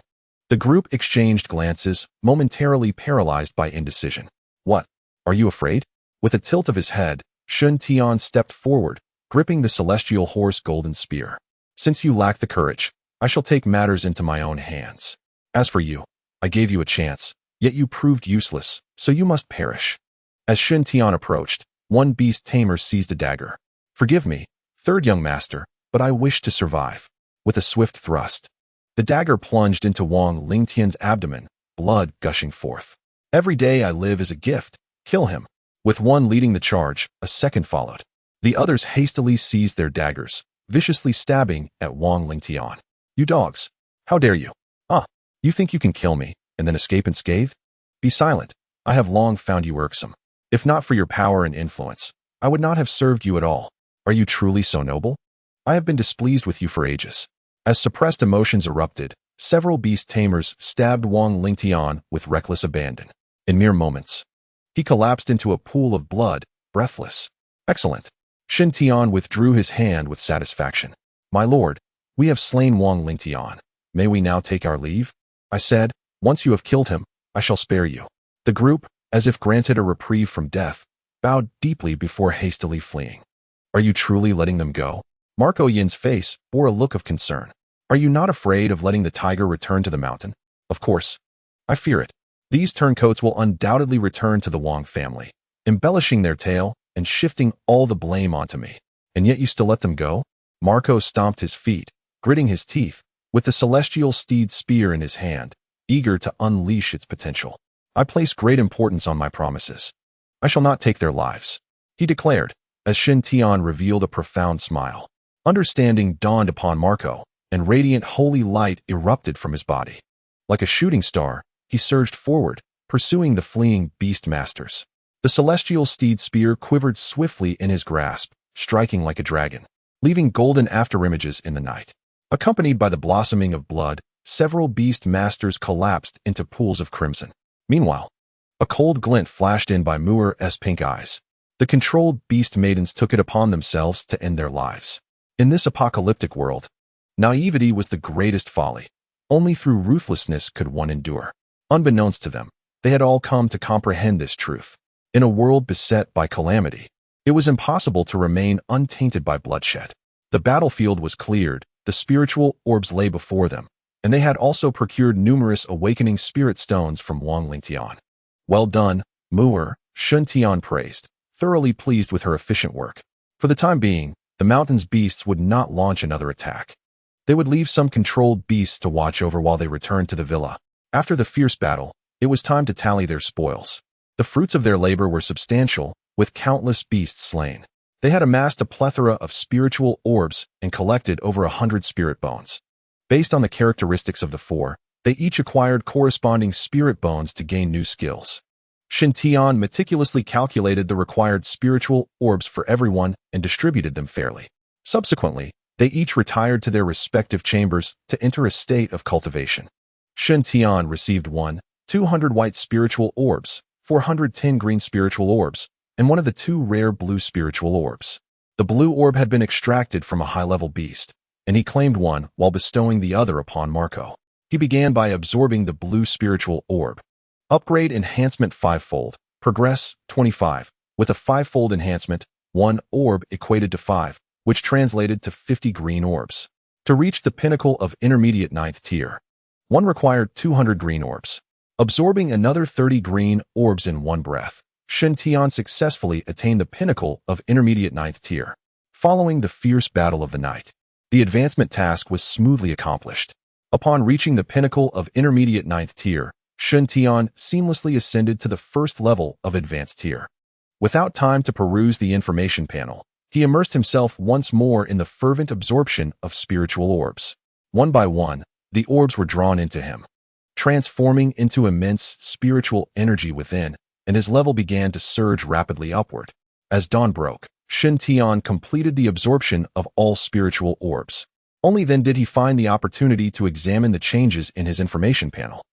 Speaker 1: The group exchanged glances, momentarily paralyzed by indecision. What? Are you afraid? With a tilt of his head, Shun Tian stepped forward, gripping the celestial horse golden spear. Since you lack the courage, I shall take matters into my own hands. As for you, I gave you a chance, yet you proved useless, so you must perish. As Shun Tian approached, one beast tamer seized a dagger. Forgive me, third young master, but I wish to survive. With a swift thrust, the dagger plunged into Wang Lingtian's abdomen, blood gushing forth. Every day I live is a gift. Kill him. With one leading the charge, a second followed. The others hastily seized their daggers, viciously stabbing at Wang Lingtian. You dogs! How dare you? You think you can kill me, and then escape unscathed? Be silent. I have long found you irksome. If not for your power and influence, I would not have served you at all. Are you truly so noble? I have been displeased with you for ages. As suppressed emotions erupted, several beast tamers stabbed Wang Lingtian with reckless abandon. In mere moments, he collapsed into a pool of blood, breathless. Excellent. Shin Tian withdrew his hand with satisfaction. My lord, we have slain Wang Lingtian. May we now take our leave? I said, once you have killed him, I shall spare you. The group, as if granted a reprieve from death, bowed deeply before hastily fleeing. Are you truly letting them go? Marco Yin's face bore a look of concern. Are you not afraid of letting the tiger return to the mountain? Of course. I fear it. These turncoats will undoubtedly return to the Wang family, embellishing their tale and shifting all the blame onto me. And yet you still let them go? Marco stomped his feet, gritting his teeth, with the celestial steed spear in his hand, eager to unleash its potential. I place great importance on my promises. I shall not take their lives, he declared, as Shin Tian revealed a profound smile. Understanding dawned upon Marco, and radiant holy light erupted from his body. Like a shooting star, he surged forward, pursuing the fleeing beast masters. The celestial steed spear quivered swiftly in his grasp, striking like a dragon, leaving golden afterimages in the night. Accompanied by the blossoming of blood, several beast masters collapsed into pools of crimson. Meanwhile, a cold glint flashed in by Muir's pink eyes. The controlled beast maidens took it upon themselves to end their lives. In this apocalyptic world, naivety was the greatest folly. Only through ruthlessness could one endure. Unbeknownst to them, they had all come to comprehend this truth. In a world beset by calamity, it was impossible to remain untainted by bloodshed. The battlefield was cleared, the spiritual orbs lay before them, and they had also procured numerous awakening spirit stones from Wang Lingtian. Well done, Muir, Shun Tian praised, thoroughly pleased with her efficient work. For the time being, the mountain's beasts would not launch another attack. They would leave some controlled beasts to watch over while they returned to the villa. After the fierce battle, it was time to tally their spoils. The fruits of their labor were substantial, with countless beasts slain. They had amassed a plethora of spiritual orbs and collected over 100 spirit bones. Based on the characteristics of the four, they each acquired corresponding spirit bones to gain new skills. Shin Tian meticulously calculated the required spiritual orbs for everyone and distributed them fairly. Subsequently, they each retired to their respective chambers to enter a state of cultivation. Shin Tian received 200 white spiritual orbs, 410 green spiritual orbs, and one of the 2 rare blue spiritual orbs. The blue orb had been extracted from a high-level beast, and he claimed one while bestowing the other upon Marco. He began by absorbing the blue spiritual orb. Upgrade enhancement 5-fold, progress 25, with a 5-fold enhancement, 1 orb equated to 5, which translated to 50 green orbs. To reach the pinnacle of intermediate 9th tier, one required 200 green orbs. Absorbing another 30 green orbs in one breath, Shin Tian successfully attained the pinnacle of intermediate 9th tier. Following the fierce battle of the night, the advancement task was smoothly accomplished. Upon reaching the pinnacle of intermediate 9th tier, Shin Tian seamlessly ascended to the first level of advanced tier. Without time to peruse the information panel, he immersed himself once more in the fervent absorption of spiritual orbs. One by one, the orbs were drawn into him, transforming into immense spiritual energy within, and his level began to surge rapidly upward. As dawn broke, Shin Tian completed the absorption of all spiritual orbs. Only then did he find the opportunity to examine the changes in his information panel.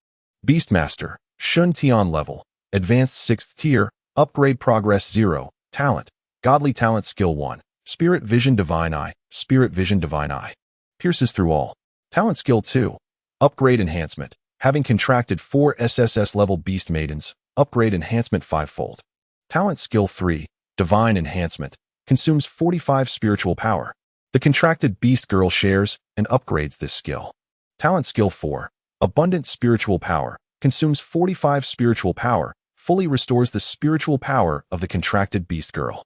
Speaker 1: Beastmaster, Shun Tian level, Advanced 6th tier, Upgrade Progress 0, Talent, Godly Talent Skill 1, Spirit Vision Divine Eye, Spirit Vision Divine Eye. Pierces through all. Talent Skill 2, Upgrade Enhancement, having contracted 4 SSS level Beast Maidens, Upgrade Enhancement 5-fold. Talent Skill 3, Divine Enhancement, consumes 45 spiritual power. The contracted Beast Girl shares and upgrades this skill. Talent Skill 4, Abundant Spiritual Power, consumes 45 spiritual power, fully restores the spiritual power of the contracted Beast Girl.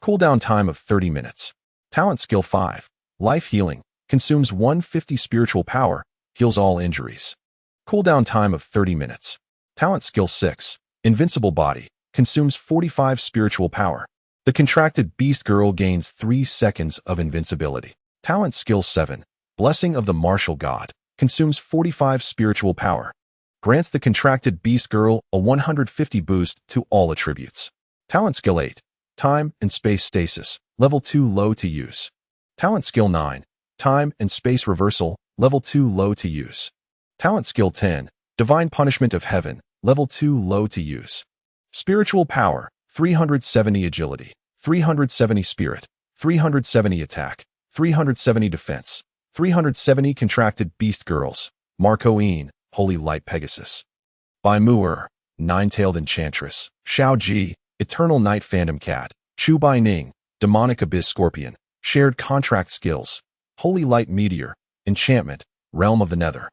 Speaker 1: Cooldown time of 30 minutes. Talent Skill 5, Life Healing, consumes 150 spiritual power, heals all injuries. Cooldown time of 30 minutes. Talent Skill 6, Invincible Body, consumes 45 spiritual power. The contracted Beast Girl gains 3 seconds of invincibility. Talent Skill 7, Blessing of the Martial God, consumes 45 spiritual power. Grants the contracted Beast Girl a 150 boost to all attributes. Talent Skill 8, Time and Space Stasis, level 2 low to use. Talent Skill 9, Time and Space Reversal, level 2 low to use. Talent Skill 10, Divine Punishment of Heaven, level 2 low to use. Spiritual Power, 370 Agility, 370 Spirit, 370 Attack, 370 Defense, 370 Contracted Beast Girls, Marcoine, Holy Light Pegasus. Bai Mu'er, Nine-Tailed Enchantress, Xiao Ji, Eternal Night Phantom Cat, Chu Bai Ning, Demonic Abyss Scorpion, Shared Contract Skills, Holy Light Meteor, Enchantment, Realm of the Nether.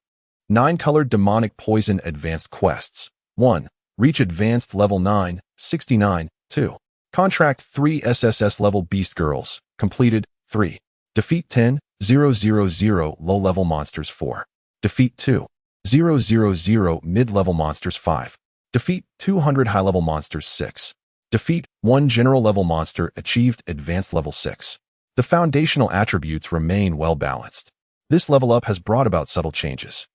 Speaker 1: 9-colored Demonic Poison Advanced Quests. 1. Reach Advanced Level 9, 69, 2. Contract 3 SSS level Beast Girls, completed, 3. Defeat 10, 000 low-level monsters 4. Defeat 2, 000 mid-level monsters 5. Defeat 200 high-level monsters 6. Defeat 1 general-level monster achieved advanced level 6. The foundational attributes remain well-balanced. This level up has brought about subtle changes.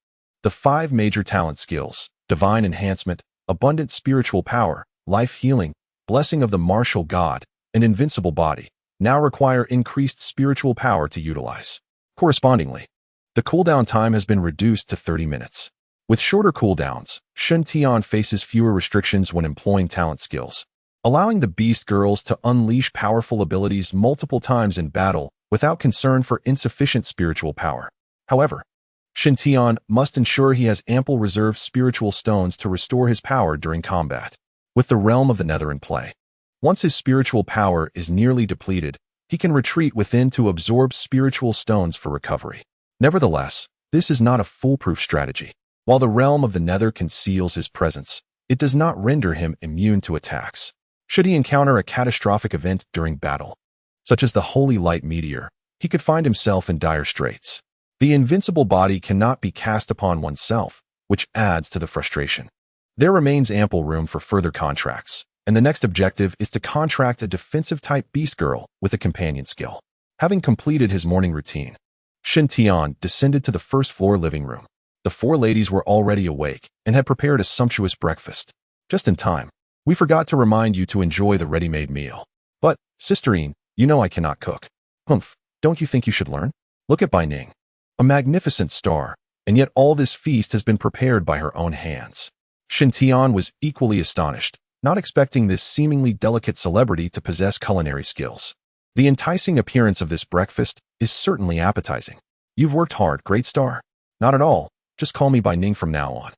Speaker 1: The 5 major talent skills, Divine Enhancement, Abundant Spiritual Power, Life Healing, Blessing of the Martial God, and Invincible Body, now require increased spiritual power to utilize. Correspondingly, the cooldown time has been reduced to 30 minutes. With shorter cooldowns, Shun Tian faces fewer restrictions when employing talent skills, allowing the Beast Girls to unleash powerful abilities multiple times in battle without concern for insufficient spiritual power. However, Shun Tian must ensure he has ample reserve spiritual stones to restore his power during combat. With the Realm of the Nether in play, once his spiritual power is nearly depleted, he can retreat within to absorb spiritual stones for recovery. Nevertheless, this is not a foolproof strategy. While the Realm of the Nether conceals his presence, it does not render him immune to attacks. Should he encounter a catastrophic event during battle, such as the Holy Light Meteor, he could find himself in dire straits. The Invincible Body cannot be cast upon oneself, which adds to the frustration. There remains ample room for further contracts, and the next objective is to contract a defensive-type Beast Girl with a companion skill. Having completed his morning routine, Shun Tian descended to the first-floor living room. The 4 ladies were already awake and had prepared a sumptuous breakfast. Just in time. We forgot to remind you to enjoy the ready-made meal. But, Sisterine, you know I cannot cook. Humph, don't you think you should learn? Look at Bai Ning. A magnificent star, and yet all this feast has been prepared by her own hands. Shun Tian was equally astonished, not expecting this seemingly delicate celebrity to possess culinary skills. The enticing appearance of this breakfast is certainly appetizing. You've worked hard, great star. Not at all, just call me Bai Ning from now on.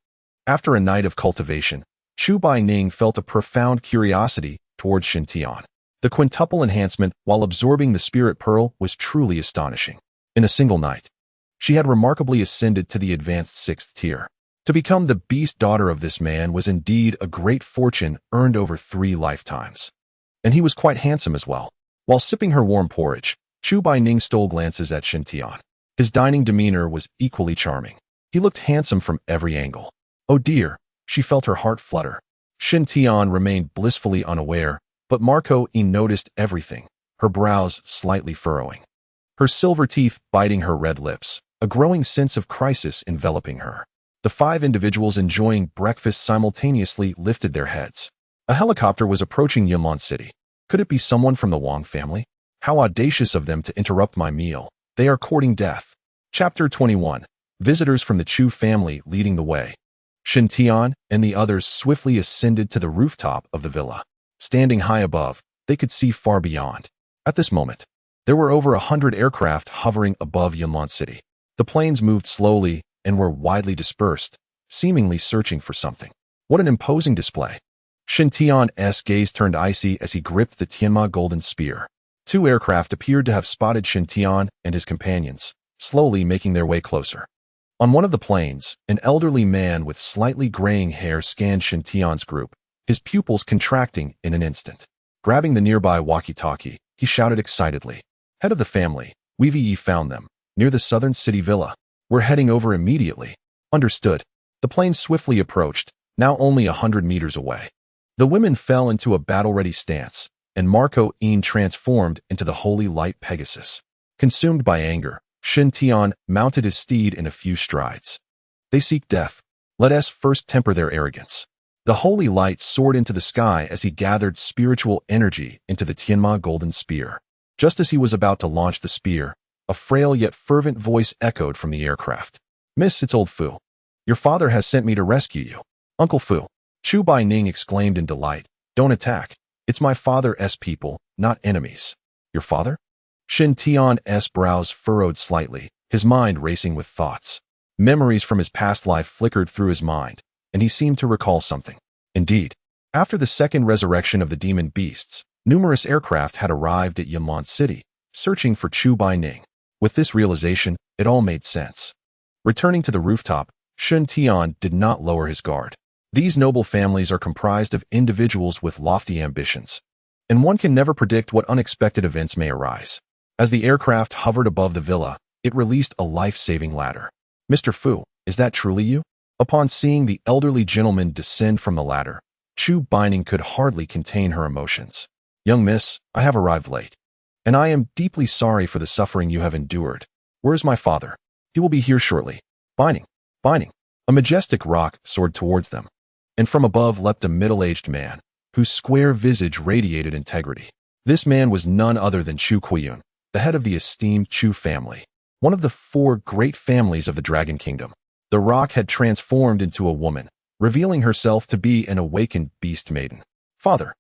Speaker 1: After a night of cultivation, Chu Bai Ning felt a profound curiosity towards Shun Tian. The quintuple enhancement while absorbing the Spirit Pearl was truly astonishing. In a single night, she had remarkably ascended to the advanced 6th tier. To become the beast daughter of this man was indeed a great fortune earned over 3 lifetimes. And he was quite handsome as well. While sipping her warm porridge, Chu Bai Ning stole glances at Shun Tian. His dining demeanor was equally charming. He looked handsome from every angle. Oh dear, she felt her heart flutter. Shun Tian remained blissfully unaware, but Marcoine noticed everything, her brows slightly furrowing, her silver teeth biting her red lips, a growing sense of crisis enveloping her. The 5 individuals enjoying breakfast simultaneously lifted their heads. A helicopter was approaching Yunlan City. Could it be someone from the Wang family? How audacious of them to interrupt my meal. They are courting death. Chapter 21. Visitors from the Chu family leading the way. Shen Tian and the others swiftly ascended to the rooftop of the villa. Standing high above, they could see far beyond. At this moment, there were over 100 aircraft hovering above Yunlan City. The planes moved slowly and were widely dispersed, seemingly searching for something. What an imposing display. Shen Tian's gaze turned icy as he gripped the Tianma golden spear. 2 aircraft appeared to have spotted Shen Tian and his companions, slowly making their way closer. On one of the planes, an elderly man with slightly graying hair scanned Shen Tian's group, his pupils contracting in an instant. Grabbing the nearby walkie-talkie, he shouted excitedly, "Head of the family, we've found them, near the southern city villa. We're heading over immediately." Understood. The plane swiftly approached, now only 100 meters away. The women fell into a battle-ready stance, and Marco Een transformed into the holy light Pegasus. Consumed by anger, Shen Tian mounted his steed in a few strides. They seek death. Let us first temper their arrogance. The holy light soared into the sky as he gathered spiritual energy into the Tianma golden spear. Just as he was about to launch the spear, a frail yet fervent voice echoed from the aircraft. "Miss, it's old Fu. Your father has sent me to rescue you." "Uncle Fu," Chu Baining exclaimed in delight. "Don't attack. It's my father's people, not enemies." "Your father?" Shen Tian's brows furrowed slightly, his mind racing with thoughts. Memories from his past life flickered through his mind, and he seemed to recall something. Indeed, after the second resurrection of the demon beasts, numerous aircraft had arrived at Yunlan City, searching for Chu Baining. With this realization, it all made sense. Returning to the rooftop, Shen Tian did not lower his guard. These noble families are comprised of individuals with lofty ambitions, and one can never predict what unexpected events may arise. As the aircraft hovered above the villa, it released a life-saving ladder. "Mr. Fu, is that truly you?" Upon seeing the elderly gentleman descend from the ladder, Chu Baining could hardly contain her emotions. "Young miss, I have arrived late, and I am deeply sorry for the suffering you have endured. Where is my father? He will be here shortly." Baining. A majestic rock soared towards them, and from above leapt a middle-aged man, whose square visage radiated integrity. This man was none other than Chu Quiyun, the head of the esteemed Chu family, one of the 4 great families of the Dragon Kingdom. The rock had transformed into a woman, revealing herself to be an awakened beast maiden. "Father."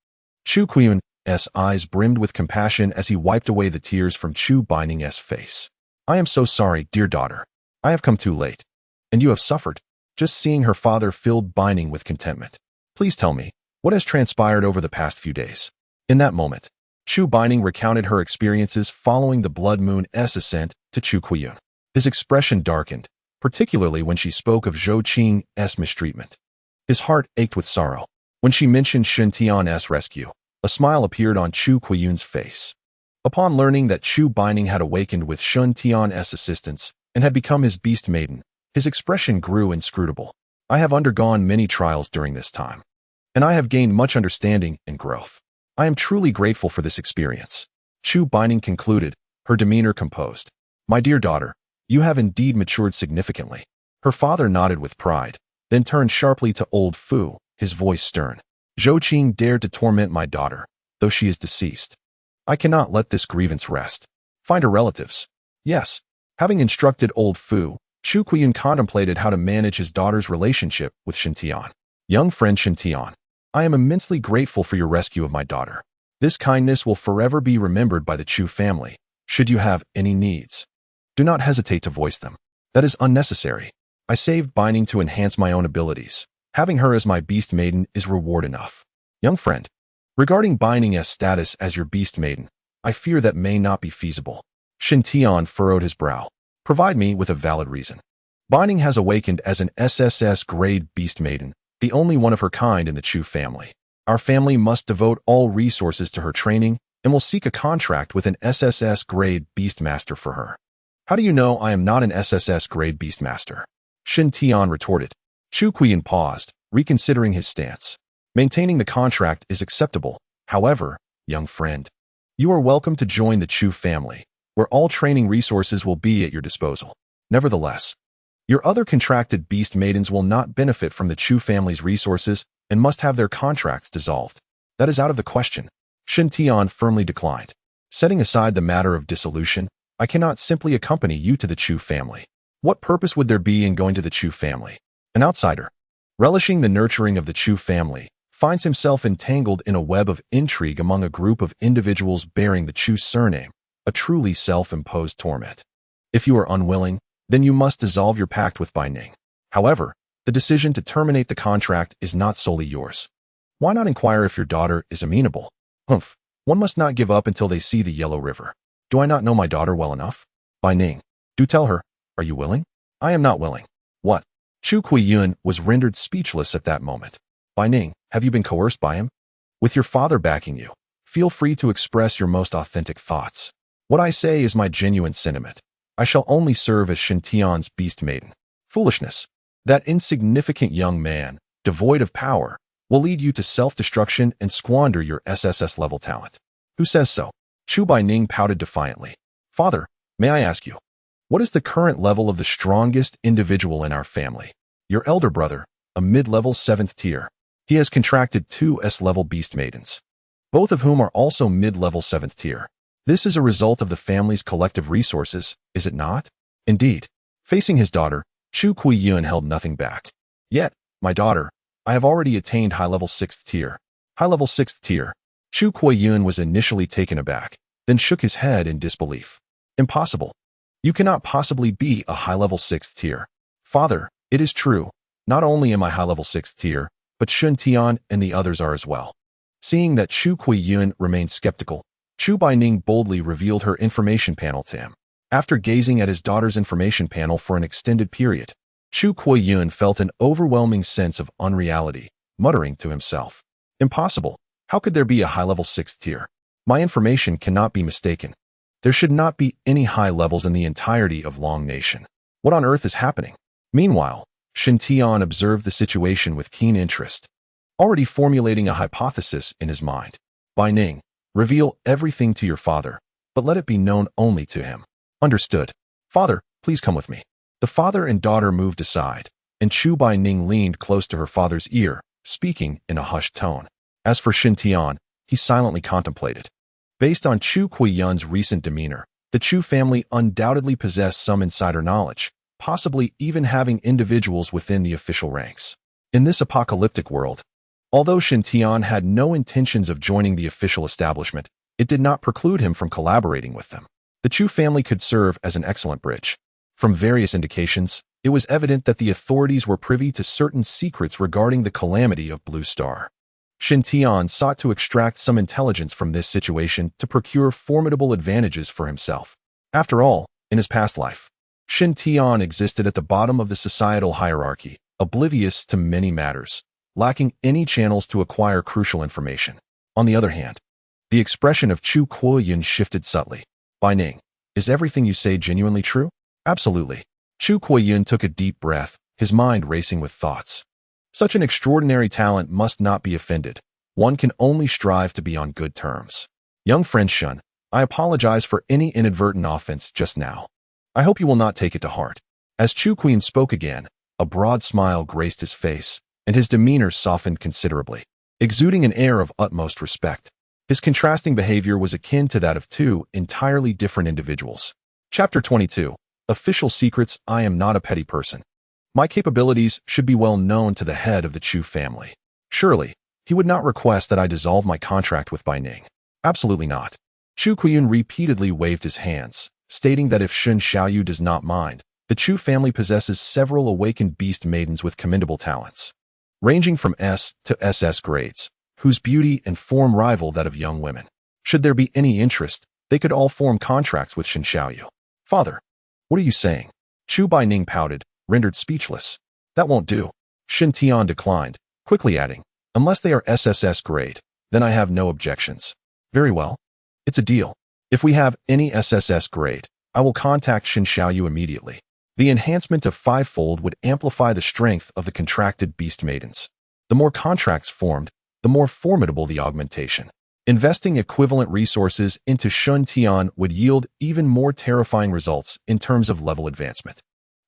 Speaker 1: Chu Quiyun's eyes brimmed with compassion as he wiped away the tears from Chu Baining's face. "I am so sorry, dear daughter. I have come too late. And you have suffered." Just seeing her father filled Baining with contentment. "Please tell me, what has transpired over the past few days?" In that moment, Chu Baining recounted her experiences following the Blood Moon's ascent to Chu Quiyun. His expression darkened, particularly when she spoke of Zhou Qing's mistreatment. His heart ached with sorrow. When she mentioned Shen Tian's rescue, a smile appeared on Chu Quiyun's face. Upon learning that Chu Baining had awakened with Shen Tian's assistance and had become his beast maiden, his expression grew inscrutable. "I have undergone many trials during this time, and I have gained much understanding and growth. I am truly grateful for this experience." Chu Baining concluded, her demeanor composed. "My dear daughter, you have indeed matured significantly." Her father nodded with pride, then turned sharply to old Fu, his voice stern. "Zhou Qing dared to torment my daughter, though she is deceased. I cannot let this grievance rest. Find her relatives." Yes. Having instructed old Fu, Chu Quiyun contemplated how to manage his daughter's relationship with Shen Tian. "Young friend Shen Tian, I am immensely grateful for your rescue of my daughter. This kindness will forever be remembered by the Chu family. Should you have any needs, do not hesitate to voice them. That is unnecessary. I saved Baining to enhance my own abilities. Having her as my beast maiden is reward enough." "Young friend, regarding Baining's status as your beast maiden, I fear that may not be feasible." Shen Tian furrowed his brow. "Provide me with a valid reason." "Baining has awakened as an SSS-grade beast maiden, the only one of her kind in the Chu family. Our family must devote all resources to her training and will seek a contract with an SSS-grade beastmaster for her." "How do you know I am not an SSS-grade beastmaster?" Shen Tian retorted. Chu Quiyun paused, reconsidering his stance. "Maintaining the contract is acceptable. However, young friend, you are welcome to join the Chu family, where all training resources will be at your disposal. Nevertheless, your other contracted beast maidens will not benefit from the Chu family's resources and must have their contracts dissolved. That is out of the question." Shen Tian firmly declined. Setting aside the matter of dissolution, I cannot simply accompany you to the Chu family. What purpose would there be in going to the Chu family? An outsider, relishing the nurturing of the Chu family, finds himself entangled in a web of intrigue among a group of individuals bearing the Chu surname, a truly self-imposed torment. If you are unwilling, then you must dissolve your pact with Bai Ning. However, the decision to terminate the contract is not solely yours. Why not inquire if your daughter is amenable? Humph, one must not give up until they see the Yellow River. Do I not know my daughter well enough? Bai Ning, do tell her, are you willing? I am not willing. What? Chu Kuiyun was rendered speechless at that moment. Bai Ning, have you been coerced by him? With your father backing you, feel free to express your most authentic thoughts. What I say is my genuine sentiment. I shall only serve as Shen Tian's beast maiden. Foolishness. That insignificant young man, devoid of power, will lead you to self-destruction and squander your SSS-level talent. Who says so? Chu Bai Ning pouted defiantly. Father, may I ask you, what is the current level of the strongest individual in our family? Your elder brother, a mid-level 7th tier. He has contracted 2 S-level beast maidens, both of whom are also mid-level 7th tier. This is a result of the family's collective resources, is it not? Indeed. Facing his daughter, Chu Kuiyun held nothing back. Yet, my daughter, I have already attained high-level 6th tier. High-level 6th tier. Chu Kuiyun was initially taken aback, then shook his head in disbelief. Impossible. You cannot possibly be a high-level 6th tier. Father, it is true. Not only am I high-level 6th tier, but Shen Tian and the others are as well. Seeing that Chu Kuiyun remained skeptical, Chu Bai Ning boldly revealed her information panel to him. After gazing at his daughter's information panel for an extended period, Chu Kuiyun felt an overwhelming sense of unreality, muttering to himself. Impossible. How could there be a high-level 6th tier? My information cannot be mistaken. There should not be any high levels in the entirety of Long Nation. What on earth is happening? Meanwhile, Shen Tian observed the situation with keen interest, already formulating a hypothesis in his mind. Bai Ning, reveal everything to your father, but let it be known only to him. Understood. Father, please come with me. The father and daughter moved aside, and Chu Bai Ning leaned close to her father's ear, speaking in a hushed tone. As for Shen Tian, he silently contemplated. Based on Chu Kuiyun's recent demeanor, the Chu family undoubtedly possessed some insider knowledge, possibly even having individuals within the official ranks. In this apocalyptic world, although Shen Tian had no intentions of joining the official establishment, it did not preclude him from collaborating with them. The Chu family could serve as an excellent bridge. From various indications, it was evident that the authorities were privy to certain secrets regarding the calamity of Blue Star. Shen Tian sought to extract some intelligence from this situation to procure formidable advantages for himself. After all, in his past life, Shen Tian existed at the bottom of the societal hierarchy, oblivious to many matters, lacking any channels to acquire crucial information. On the other hand, the expression of Chu Kuiyun shifted subtly. Bai Ning, is everything you say genuinely true? Absolutely. Chu Kuiyun took a deep breath, his mind racing with thoughts. Such an extraordinary talent must not be offended. One can only strive to be on good terms. Young friend Shun, I apologize for any inadvertent offense just now. I hope you will not take it to heart. As Chu Kuiyun spoke again, a broad smile graced his face, and his demeanor softened considerably, exuding an air of utmost respect. His contrasting behavior was akin to that of 2 entirely different individuals. Chapter 22. Official Secrets. I am not a petty person. My capabilities should be well known to the head of the Chu family. Surely, he would not request that I dissolve my contract with Bai Ning. Absolutely not. Chu Kuiyun repeatedly waved his hands, stating that if Shun Xiaoyu does not mind, the Chu family possesses several awakened beast maidens with commendable talents, ranging from S to SS grades, whose beauty and form rival that of young women. Should there be any interest, they could all form contracts with Shen Xiaoyu. Father, what are you saying? Chu Bai Ning pouted, rendered speechless. That won't do. Shen Tian declined, quickly adding, unless they are SSS grade, then I have no objections. Very well. It's a deal. If we have any SSS grade, I will contact Shen Xiaoyu immediately. The enhancement of 5-fold would amplify the strength of the contracted beast maidens. The more contracts formed, the more formidable the augmentation. Investing equivalent resources into Shen Tian would yield even more terrifying results in terms of level advancement.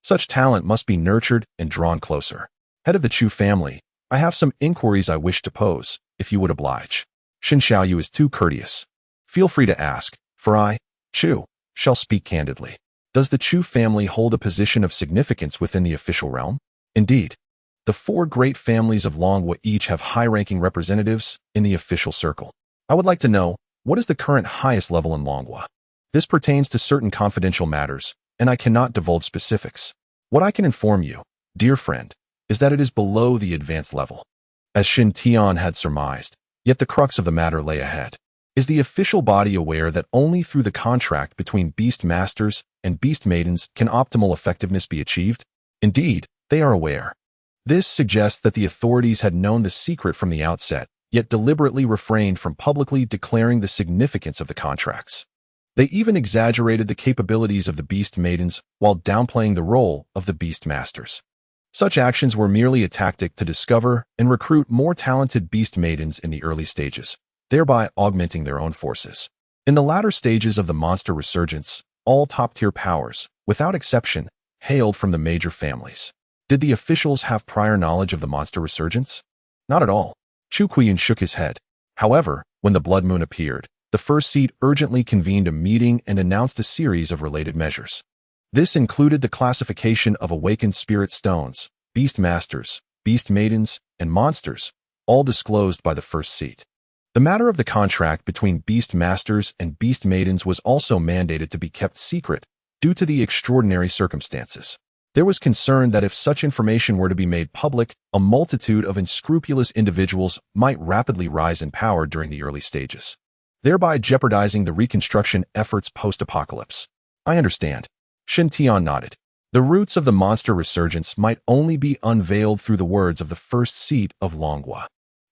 Speaker 1: Such talent must be nurtured and drawn closer. Head of the Chu family, I have some inquiries I wish to pose, if you would oblige. Shen Xiaoyu is too courteous. Feel free to ask, for I, Chu, shall speak candidly. Does the Chu family hold a position of significance within the official realm? Indeed. The four great families of Longwa each have high-ranking representatives in the official circle. I would like to know, what is the current highest level in Longwa? This pertains to certain confidential matters, and I cannot divulge specifics. What I can inform you, dear friend, is that it is below the advanced level. As Shin Tian had surmised, yet the crux of the matter lay ahead. Is the official body aware that only through the contract between Beast Masters and Beast Maidens can optimal effectiveness be achieved? Indeed, they are aware. This suggests that the authorities had known the secret from the outset, yet deliberately refrained from publicly declaring the significance of the contracts. They even exaggerated the capabilities of the Beast Maidens while downplaying the role of the Beast Masters. Such actions were merely a tactic to discover and recruit more talented Beast Maidens in the early stages, thereby augmenting their own forces. In the latter stages of the monster resurgence, all top-tier powers, without exception, hailed from the major families. Did the officials have prior knowledge of the monster resurgence? Not at all. Chu Qian shook his head. However, when the blood moon appeared, the first seat urgently convened a meeting and announced a series of related measures. This included the classification of awakened spirit stones, beast masters, beast maidens, and monsters, all disclosed by the first seat. The matter of the contract between beast masters and beast maidens was also mandated to be kept secret due to the extraordinary circumstances. There was concern that if such information were to be made public, a multitude of unscrupulous individuals might rapidly rise in power during the early stages, thereby jeopardizing the reconstruction efforts post-apocalypse. I understand. Shin Tian nodded. The roots of the monster resurgence might only be unveiled through the words of the first seat of Longwa.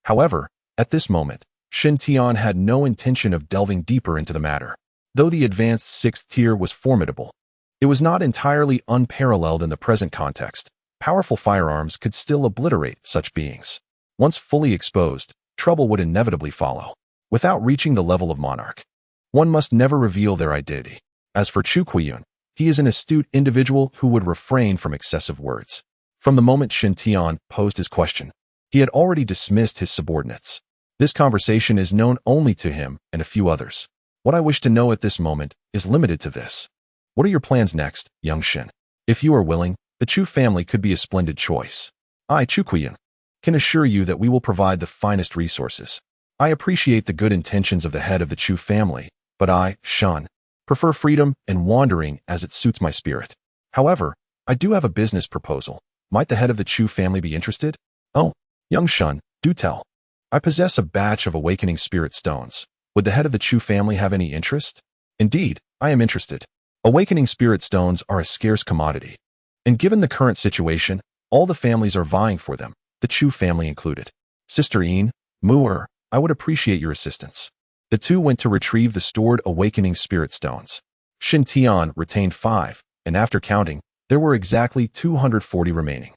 Speaker 1: However, at this moment, Shin Tian had no intention of delving deeper into the matter. Though the advanced sixth tier was formidable, it was not entirely unparalleled in the present context. Powerful firearms could still obliterate such beings. Once fully exposed, trouble would inevitably follow. Without reaching the level of monarch, one must never reveal their identity. As for Chu Qian, he is an astute individual who would refrain from excessive words. From the moment Shin Tian posed his question, he had already dismissed his subordinates. This conversation is known only to him and a few others. What I wish to know at this moment is limited to this. What are your plans next, young Shin? If you are willing, the Chu family could be a splendid choice. I, Chu Qian, can assure you that we will provide the finest resources. I appreciate the good intentions of the head of the Chu family, but I, Shan, prefer freedom and wandering as it suits my spirit. However, I do have a business proposal. Might the head of the Chu family be interested? Oh, young Shun, do tell. I possess a batch of awakening spirit stones. Would the head of the Chu family have any interest? Indeed, I am interested. Awakening spirit stones are a scarce commodity. And given the current situation, all the families are vying for them, the Chu family included. Sister Een, Mu'er, I would appreciate your assistance. The two went to retrieve the stored awakening spirit stones. Shin Tian retained 5, and after counting, there were exactly 240 remaining.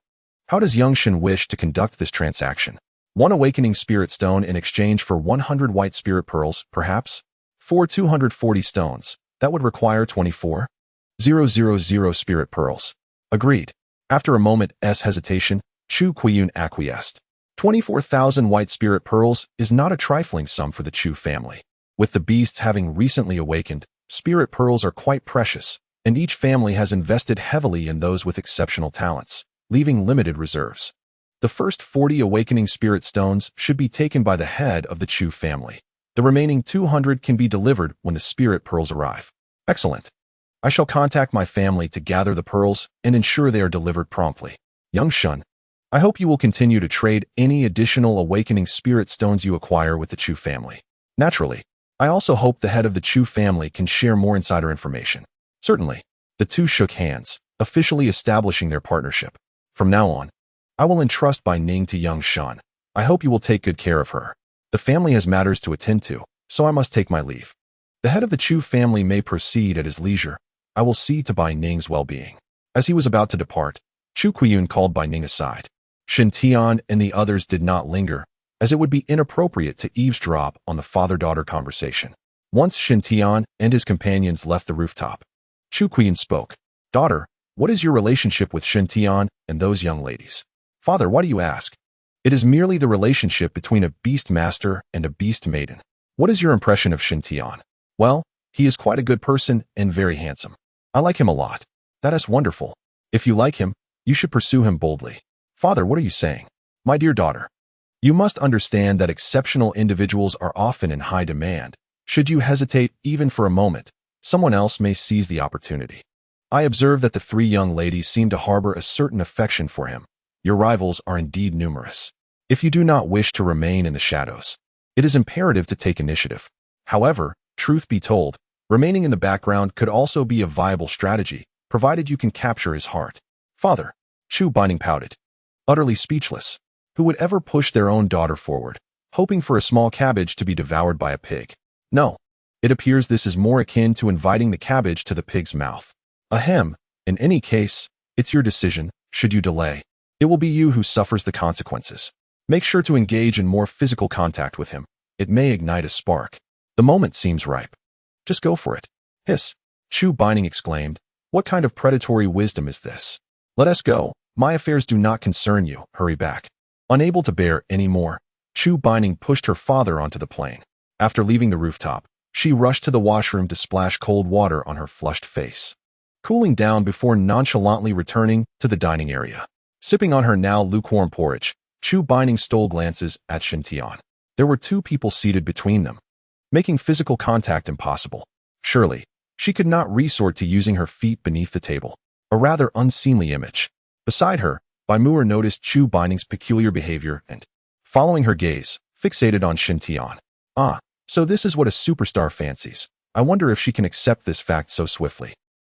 Speaker 1: How does young Shin wish to conduct this transaction? 1 awakening spirit stone in exchange for 100 white spirit pearls, perhaps? 240 stones. That would require 24,000 spirit pearls. Agreed. After a moment's hesitation, Chu Qian acquiesced. 24,000 white spirit pearls is not a trifling sum for the Chu family. With the beasts having recently awakened, spirit pearls are quite precious, and each family has invested heavily in those with exceptional talents, leaving limited reserves. The first 40 awakening spirit stones should be taken by the head of the Chu family. The remaining 200 can be delivered when the spirit pearls arrive. Excellent. I shall contact my family to gather the pearls and ensure they are delivered promptly. Young Shun, I hope you will continue to trade any additional awakening spirit stones you acquire with the Chu family. Naturally, I also hope the head of the Chu family can share more insider information. Certainly. The two shook hands, officially establishing their partnership. From now on, I will entrust Bai Ning to young Shan. I hope you will take good care of her. The family has matters to attend to, so I must take my leave. The head of the Chu family may proceed at his leisure. I will see to Bai Ning's well-being. As he was about to depart, Chu Qian called Bai Ning aside. Shin Tian and the others did not linger, as it would be inappropriate to eavesdrop on the father-daughter conversation. Once Shin Tian and his companions left the rooftop, Chu Qian spoke. Daughter, what is your relationship with Shin Tian and those young ladies? Father, why do you ask? It is merely the relationship between a beast master and a beast maiden. What is your impression of Shin Tian? Well, He is quite a good person and very handsome. I like him a lot. That is wonderful. If you like him, you should pursue him boldly. Father, what are you saying? My dear daughter, you must understand that exceptional individuals are often in high demand. Should you hesitate even for a moment, someone else may seize the opportunity. I observe that the three young ladies seem to harbor a certain affection for him. Your rivals are indeed numerous. If you do not wish to remain in the shadows, it is imperative to take initiative. However, truth be told, remaining in the background could also be a viable strategy, provided you can capture his heart. Father, Chu Binding pouted, utterly speechless. Who would ever push their own daughter forward, hoping for a small cabbage to be devoured by a pig? No. It appears this is more akin to inviting the cabbage to the pig's mouth. Ahem. In any case, it's your decision. Should you delay, it will be you who suffers the consequences. Make sure to engage in more physical contact with him. It may ignite a spark. The moment seems ripe. Just go for it. Hiss. Chu Binding exclaimed. What kind of predatory wisdom is this? Let us go. My affairs do not concern you. Hurry back. Unable to bear any more, Chu Binding pushed her father onto the plane. After leaving the rooftop, she rushed to the washroom to splash cold water on her flushed face, cooling down before nonchalantly returning to the dining area. Sipping on her now lukewarm porridge, Chu Binding stole glances at Shin Tian. There were two people seated between them, making physical contact impossible. Surely, she could not resort to using her feet beneath the table, a rather unseemly image. Beside her, Bai Mu'er noticed Chu Binding's peculiar behavior and, following her gaze, fixated on Shin Tian. Ah, so this is what a superstar fancies. I wonder if she can accept this fact so swiftly.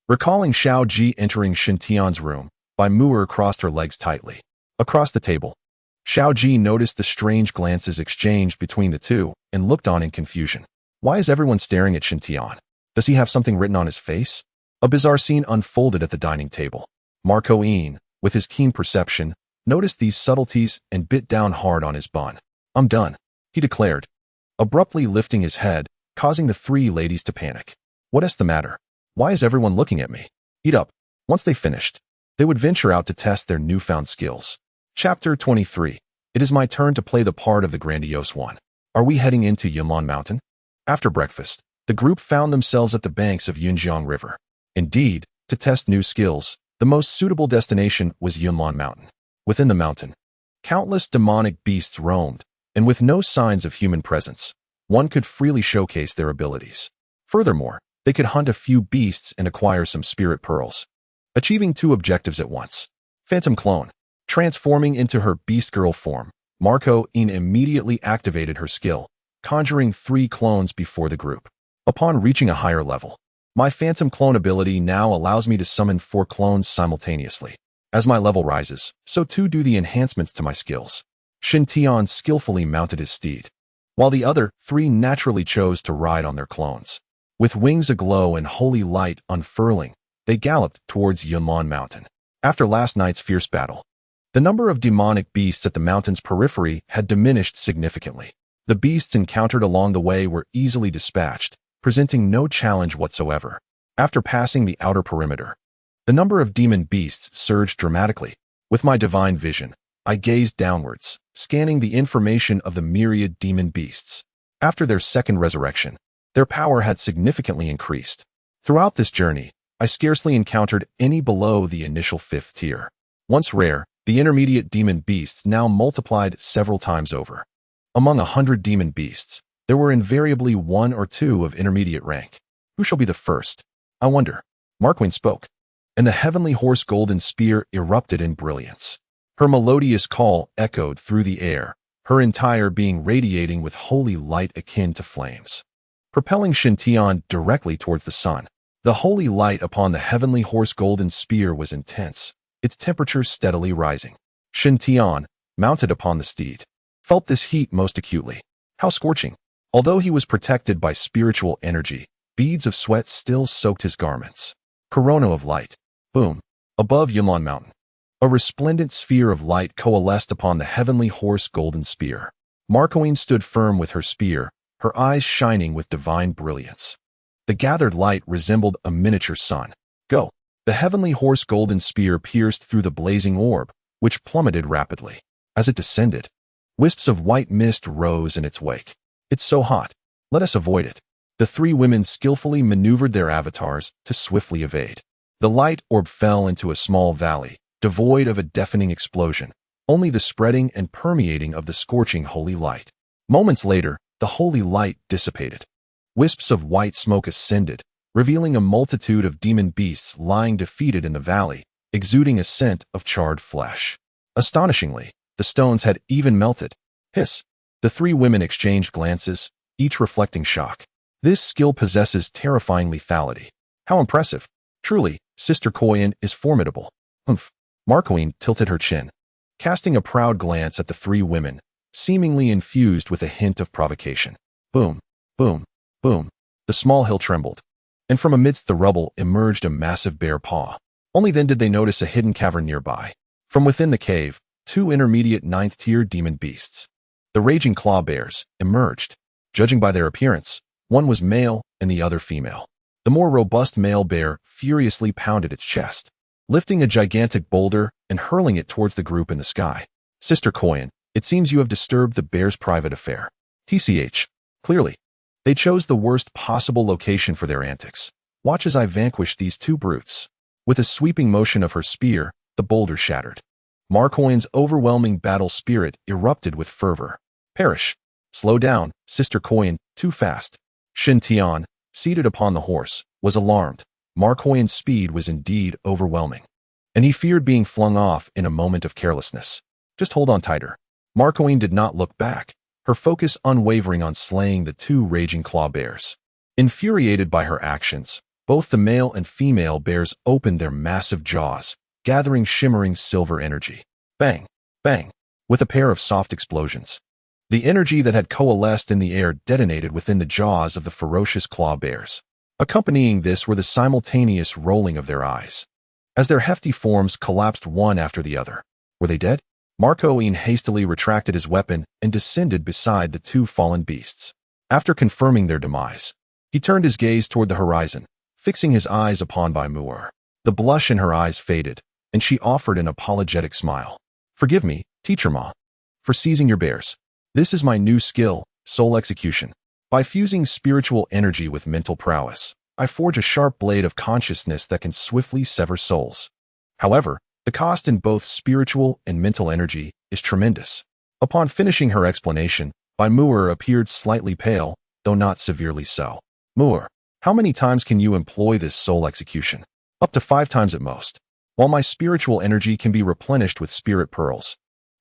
Speaker 1: Recalling Xiao Ji entering Shin Tian's room, Bai Mu'er crossed her legs tightly. Across the table, Xiao Ji noticed the strange glances exchanged between the two and looked on in confusion. Why is everyone staring at Shin Tian? Does he have something written on his face? A bizarre scene unfolded at the dining table. Marco Een, with his keen perception, noticed these subtleties and bit down hard on his bun. I'm done, he declared, abruptly lifting his head, causing the three ladies to panic. What is the matter? Why is everyone looking at me? Eat up. Once they finished, they would venture out to test their newfound skills. Chapter 23. It is my turn to play the part of the grandiose one. Are we heading into Yunlan Mountain? After breakfast, the group found themselves at the banks of Yunjiang River. Indeed, to test new skills, the most suitable destination was Yunlan Mountain. Within the mountain, countless demonic beasts roamed, and with no signs of human presence, one could freely showcase their abilities. Furthermore, they could hunt a few beasts and acquire some spirit pearls, achieving two objectives at once. Phantom Clone. Transforming into her beast girl form, Marco Een immediately activated her skill, conjuring 3 clones before the group. Upon reaching a higher level, my Phantom Clone ability now allows me to summon 4 clones simultaneously. As my level rises, so too do the enhancements to my skills. Shin Tian skillfully mounted his steed, while the other 3 naturally chose to ride on their clones. With wings aglow and holy light unfurling, they galloped towards Yunlan Mountain. After last night's fierce battle, the number of demonic beasts at the mountain's periphery had diminished significantly. The beasts encountered along the way were easily dispatched, presenting no challenge whatsoever. After passing the outer perimeter, the number of demon beasts surged dramatically. With my divine vision, I gazed downwards, scanning the information of the myriad demon beasts. After their second resurrection, their power had significantly increased. Throughout this journey, I scarcely encountered any below the initial 5th tier. Once rare, the intermediate demon beasts now multiplied several times over. Among 100 demon beasts, there were invariably 1 or 2 of intermediate rank. Who shall be the first? I wonder. Marquine spoke, and the heavenly horse golden spear erupted in brilliance. Her melodious call echoed through the air, her entire being radiating with holy light akin to flames, propelling Shin Tian directly towards the sun. The holy light upon the heavenly horse golden spear was intense, its temperature steadily rising. Shin Tian, mounted upon the steed, felt this heat most acutely. How scorching! Although he was protected by spiritual energy, beads of sweat still soaked his garments. Corona of light. Boom. Above Yunlan Mountain, a resplendent sphere of light coalesced upon the heavenly horse golden spear. Marcoine stood firm with her spear, her eyes shining with divine brilliance. The gathered light resembled a miniature sun. Go. The heavenly horse golden spear pierced through the blazing orb, which plummeted rapidly. As it descended, wisps of white mist rose in its wake. It's so hot. Let us avoid it. The three women skillfully maneuvered their avatars to swiftly evade. The light orb fell into a small valley, devoid of a deafening explosion, only the spreading and permeating of the scorching holy light. Moments later, the holy light dissipated. Wisps of white smoke ascended, revealing a multitude of demon beasts lying defeated in the valley, exuding a scent of charred flesh. Astonishingly, the stones had even melted. Hiss! The three women exchanged glances, each reflecting shock. This skill possesses terrifying lethality. How impressive! Truly, Sister Koyan is formidable. Humph! Marcoine tilted her chin, casting a proud glance at the three women, seemingly infused with a hint of provocation. Boom! Boom! Boom! The small hill trembled, and from amidst the rubble emerged a massive bear paw. Only then did they notice a hidden cavern nearby. From within the cave, two intermediate ninth-tier demon beasts, the raging claw bears, emerged. Judging by their appearance, one was male and the other female. The more robust male bear furiously pounded its chest, lifting a gigantic boulder and hurling it towards the group in the sky. Sister Koyan, it seems you have disturbed the bear's private affair. TCH. Clearly, they chose the worst possible location for their antics. Watch as I vanquish these two brutes. With a sweeping motion of her spear, the boulder shattered. Marcoine's overwhelming battle spirit erupted with fervor. Perish! Slow down, Sister Koyan, too fast. Shin Tian, seated upon the horse, was alarmed. Marcoine's speed was indeed overwhelming, and he feared being flung off in a moment of carelessness. Just hold on tighter. Marcoine did not look back, her focus unwavering on slaying the two raging claw bears. Infuriated by her actions, both the male and female bears opened their massive jaws, gathering shimmering silver energy. Bang! Bang! With a pair of soft explosions, the energy that had coalesced in the air detonated within the jaws of the ferocious claw bears. Accompanying this were the simultaneous rolling of their eyes, as their hefty forms collapsed one after the other. Were they dead? Marcoine hastily retracted his weapon and descended beside the two fallen beasts. After confirming their demise, he turned his gaze toward the horizon, fixing his eyes upon Baimur. The blush in her eyes faded, and she offered an apologetic smile. Forgive me, Teacher Ma, for seizing your bears. This is my new skill, soul execution. By fusing spiritual energy with mental prowess, I forge a sharp blade of consciousness that can swiftly sever souls. However, the cost in both spiritual and mental energy is tremendous. Upon finishing her explanation, Baimur appeared slightly pale, though not severely so. Muir, how many times can you employ this soul execution? Up to 5 times at most. While my spiritual energy can be replenished with spirit pearls,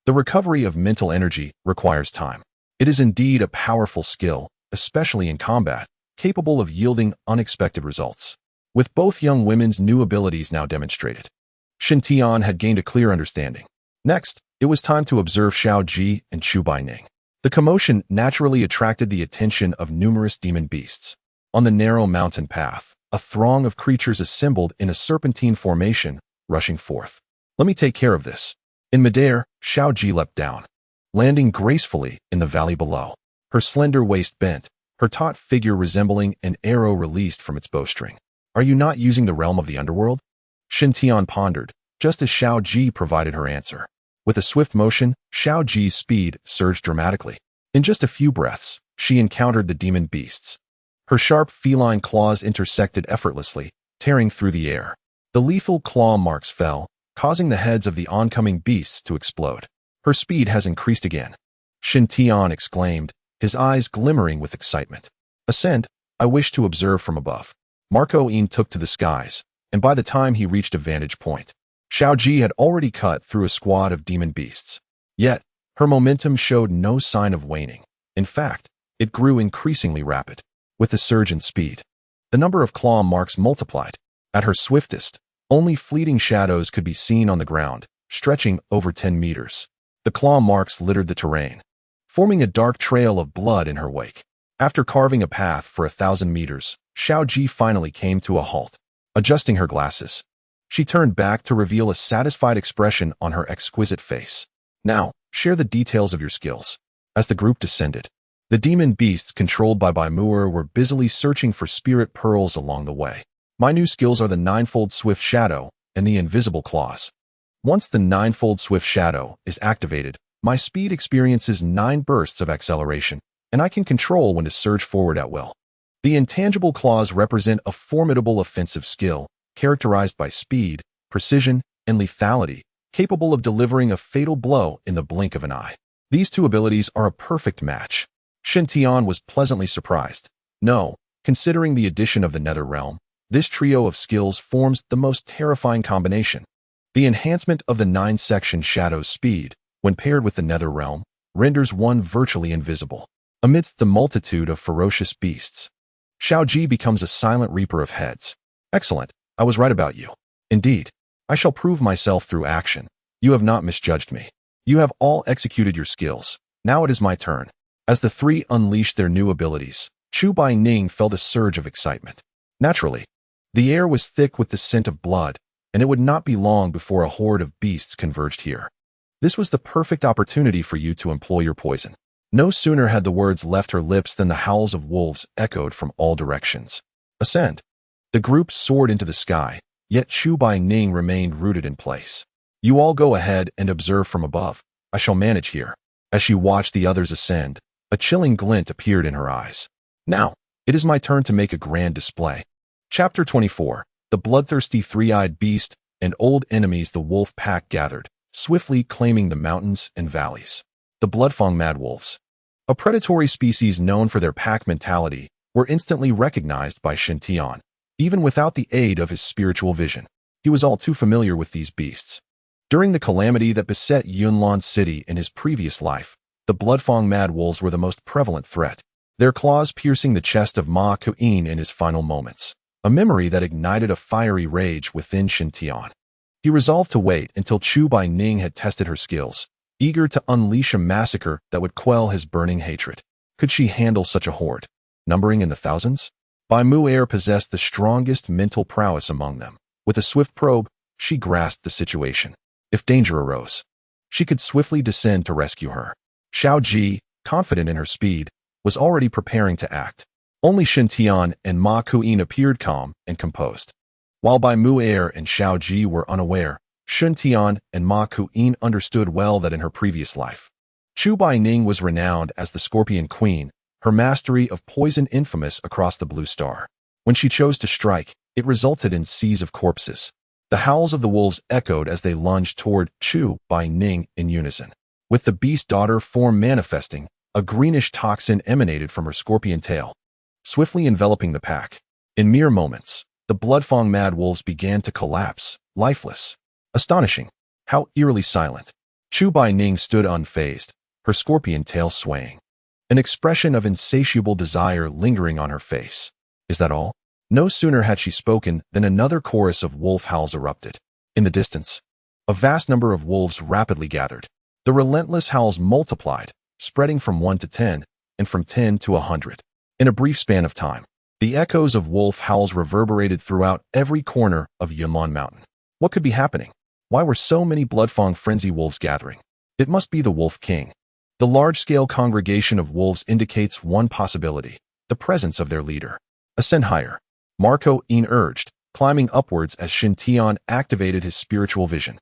Speaker 1: the recovery of mental energy requires time. It is indeed a powerful skill, especially in combat, capable of yielding unexpected results. With both young women's new abilities now demonstrated, Shin Tian had gained a clear understanding. Next, it was time to observe Xiao Ji and Chu Baining. The commotion naturally attracted the attention of numerous demon beasts. On the narrow mountain path, a throng of creatures assembled in a serpentine formation, rushing forth. Let me take care of this. In midair, Xiao Ji leapt down, landing gracefully in the valley below. Her slender waist bent, her taut figure resembling an arrow released from its bowstring. Are you not using the realm of the underworld? Shin Tian pondered, just as Xiao Ji provided her answer. With a swift motion, Xiao Ji's speed surged dramatically. In just a few breaths, she encountered the demon beasts. Her sharp feline claws intersected effortlessly, tearing through the air. The lethal claw marks fell, causing the heads of the oncoming beasts to explode. Her speed has increased again, Shin Tian exclaimed, his eyes glimmering with excitement. Ascend, I wish to observe from above. Marcoine took to the skies, and by the time he reached a vantage point, Xiao Ji had already cut through a squad of demon beasts. Yet, her momentum showed no sign of waning. In fact, it grew increasingly rapid. With the surge in speed, the number of claw marks multiplied. At her swiftest, only fleeting shadows could be seen on the ground, stretching over 10 meters. The claw marks littered the terrain, forming a dark trail of blood in her wake. After carving a path for 1,000 meters, Xiao Ji finally came to a halt. Adjusting her glasses, she turned back to reveal a satisfied expression on her exquisite face. Now, share the details of your skills. As the group descended, the demon beasts controlled by Baimur were busily searching for spirit pearls along the way. My new skills are the Ninefold Swift Shadow and the Invisible Claws. Once the Ninefold Swift Shadow is activated, my speed experiences 9 bursts of acceleration, and I can control when to surge forward at will. The intangible claws represent a formidable offensive skill, characterized by speed, precision, and lethality, capable of delivering a fatal blow in the blink of an eye. These two abilities are a perfect match. Shen Tian was pleasantly surprised. No, considering the addition of the Nether Realm, this trio of skills forms the most terrifying combination. The enhancement of the 9-section Shadow's speed, when paired with the Nether Realm, renders one virtually invisible. Amidst the multitude of ferocious beasts, Xiao Ji becomes a silent reaper of heads. Excellent, I was right about you. Indeed, I shall prove myself through action. You have not misjudged me. You have all executed your skills. Now it is my turn. As the three unleashed their new abilities, Chu Baining felt a surge of excitement. Naturally, the air was thick with the scent of blood, and it would not be long before a horde of beasts converged here. This was the perfect opportunity for you to employ your poison. No sooner had the words left her lips than the howls of wolves echoed from all directions. Ascend. The group soared into the sky, yet Chu Baining remained rooted in place. You all go ahead and observe from above. I shall manage here. As she watched the others ascend, a chilling glint appeared in her eyes. Now, it is my turn to make a grand display. Chapter 24. The bloodthirsty three-eyed beast and old enemies the wolf pack gathered, swiftly claiming the mountains and valleys. The Bloodfang Mad Wolves, a predatory species known for their pack mentality, were instantly recognized by Shen Tian. Even without the aid of his spiritual vision, he was all too familiar with these beasts. During the calamity that beset Yunlan City in his previous life, the Bloodfang Mad Wolves were the most prevalent threat, their claws piercing the chest of Ma Ku'in in his final moments, a memory that ignited a fiery rage within Shen Tian. He resolved to wait until Chu Baining had tested her skills, eager to unleash a massacre that would quell his burning hatred. Could she handle such a horde, numbering in the thousands? Bai Mu'er possessed the strongest mental prowess among them. With a swift probe, she grasped the situation. If danger arose, she could swiftly descend to rescue her. Xiao Ji, confident in her speed, was already preparing to act. Only Shen Tian and Ma Ku'in appeared calm and composed. While Bai Mu'er and Xiao Ji were unaware, Shen Tian and Ma Ku'in understood well that in her previous life, Chu Baining was renowned as the Scorpion Queen, her mastery of poison infamous across the Blue Star. When she chose to strike, it resulted in seas of corpses. The howls of the wolves echoed as they lunged toward Chu Baining in unison. With the beast daughter form manifesting, a greenish toxin emanated from her scorpion tail, swiftly enveloping the pack. In mere moments, the Bloodfang Mad Wolves began to collapse, lifeless. Astonishing, how eerily silent. Chu Baining stood unfazed, her scorpion tail swaying, an expression of insatiable desire lingering on her face. Is that all? No sooner had she spoken than another chorus of wolf howls erupted. In the distance, a vast number of wolves rapidly gathered. The relentless howls multiplied, spreading from 1 to 10, and from 10 to 100. In a brief span of time, the echoes of wolf howls reverberated throughout every corner of Yunlan Mountain. What could be happening? Why were so many Bloodfang frenzy wolves gathering? It must be the Wolf King. The large-scale congregation of wolves indicates one possibility, the presence of their leader. Ascend higher, Ma Ku'in urged, climbing upwards as Shen Tian activated his spiritual vision,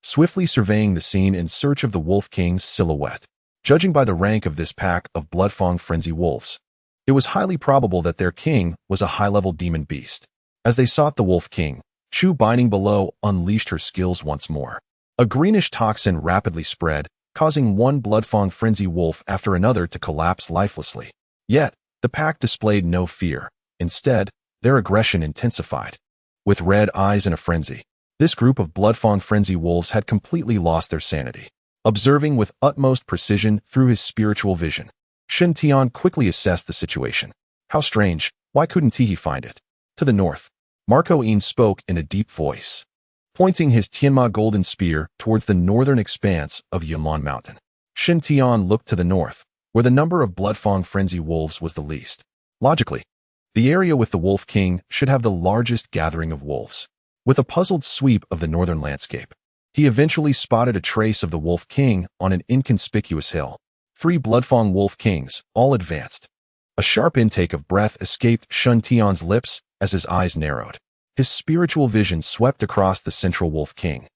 Speaker 1: swiftly surveying the scene in search of the Wolf King's silhouette. Judging by the rank of this pack of Bloodfang frenzy wolves, it was highly probable that their king was a high-level demon beast. As they sought the Wolf King, Chu Baining below unleashed her skills once more. A greenish toxin rapidly spread, causing one Bloodfang frenzy wolf after another to collapse lifelessly. Yet, the pack displayed no fear. Instead, their aggression intensified. With red eyes in a frenzy, this group of Bloodfang frenzy wolves had completely lost their sanity. Observing with utmost precision through his spiritual vision, Shen Tian quickly assessed the situation. How strange, why couldn't he find it? To the north, Ma Ku'in spoke in a deep voice, pointing his Tianma golden spear towards the northern expanse of Yunlan Mountain. Shen Tian looked to the north, where the number of Bloodfang frenzy wolves was the least. Logically, the area with the Wolf King should have the largest gathering of wolves. With a puzzled sweep of the northern landscape, he eventually spotted a trace of the Wolf King on an inconspicuous hill. 3 Bloodfang Wolf Kings, all advanced. A sharp intake of breath escaped Shen Tian's lips as his eyes narrowed. His spiritual vision swept across the central Wolf King,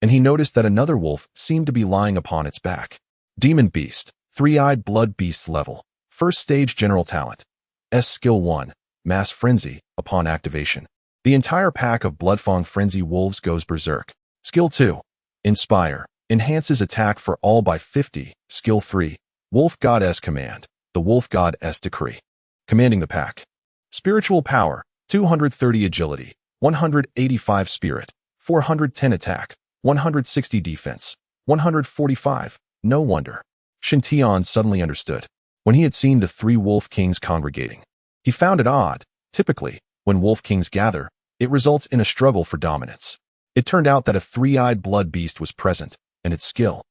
Speaker 1: and he noticed that another wolf seemed to be lying upon its back. Demon Beast, 3-eyed blood beast level, first stage general talent. S skill 1, Mass Frenzy, upon activation. The entire pack of Bloodfang Frenzy Wolves goes berserk. Skill 2. Inspire. Enhances attack for all by 50. Skill 3. Wolf Goddess Command. The Wolf Goddess Decree. Commanding the pack. Spiritual Power. 230 Agility. 185 Spirit. 410 Attack. 160 Defense. 145. No wonder. Shintian suddenly understood. When he had seen the 3 Wolf Kings congregating, he found it odd. Typically, when Wolf Kings gather, it results in a struggle for dominance. It turned out that a 3-eyed blood beast was present, and its skill,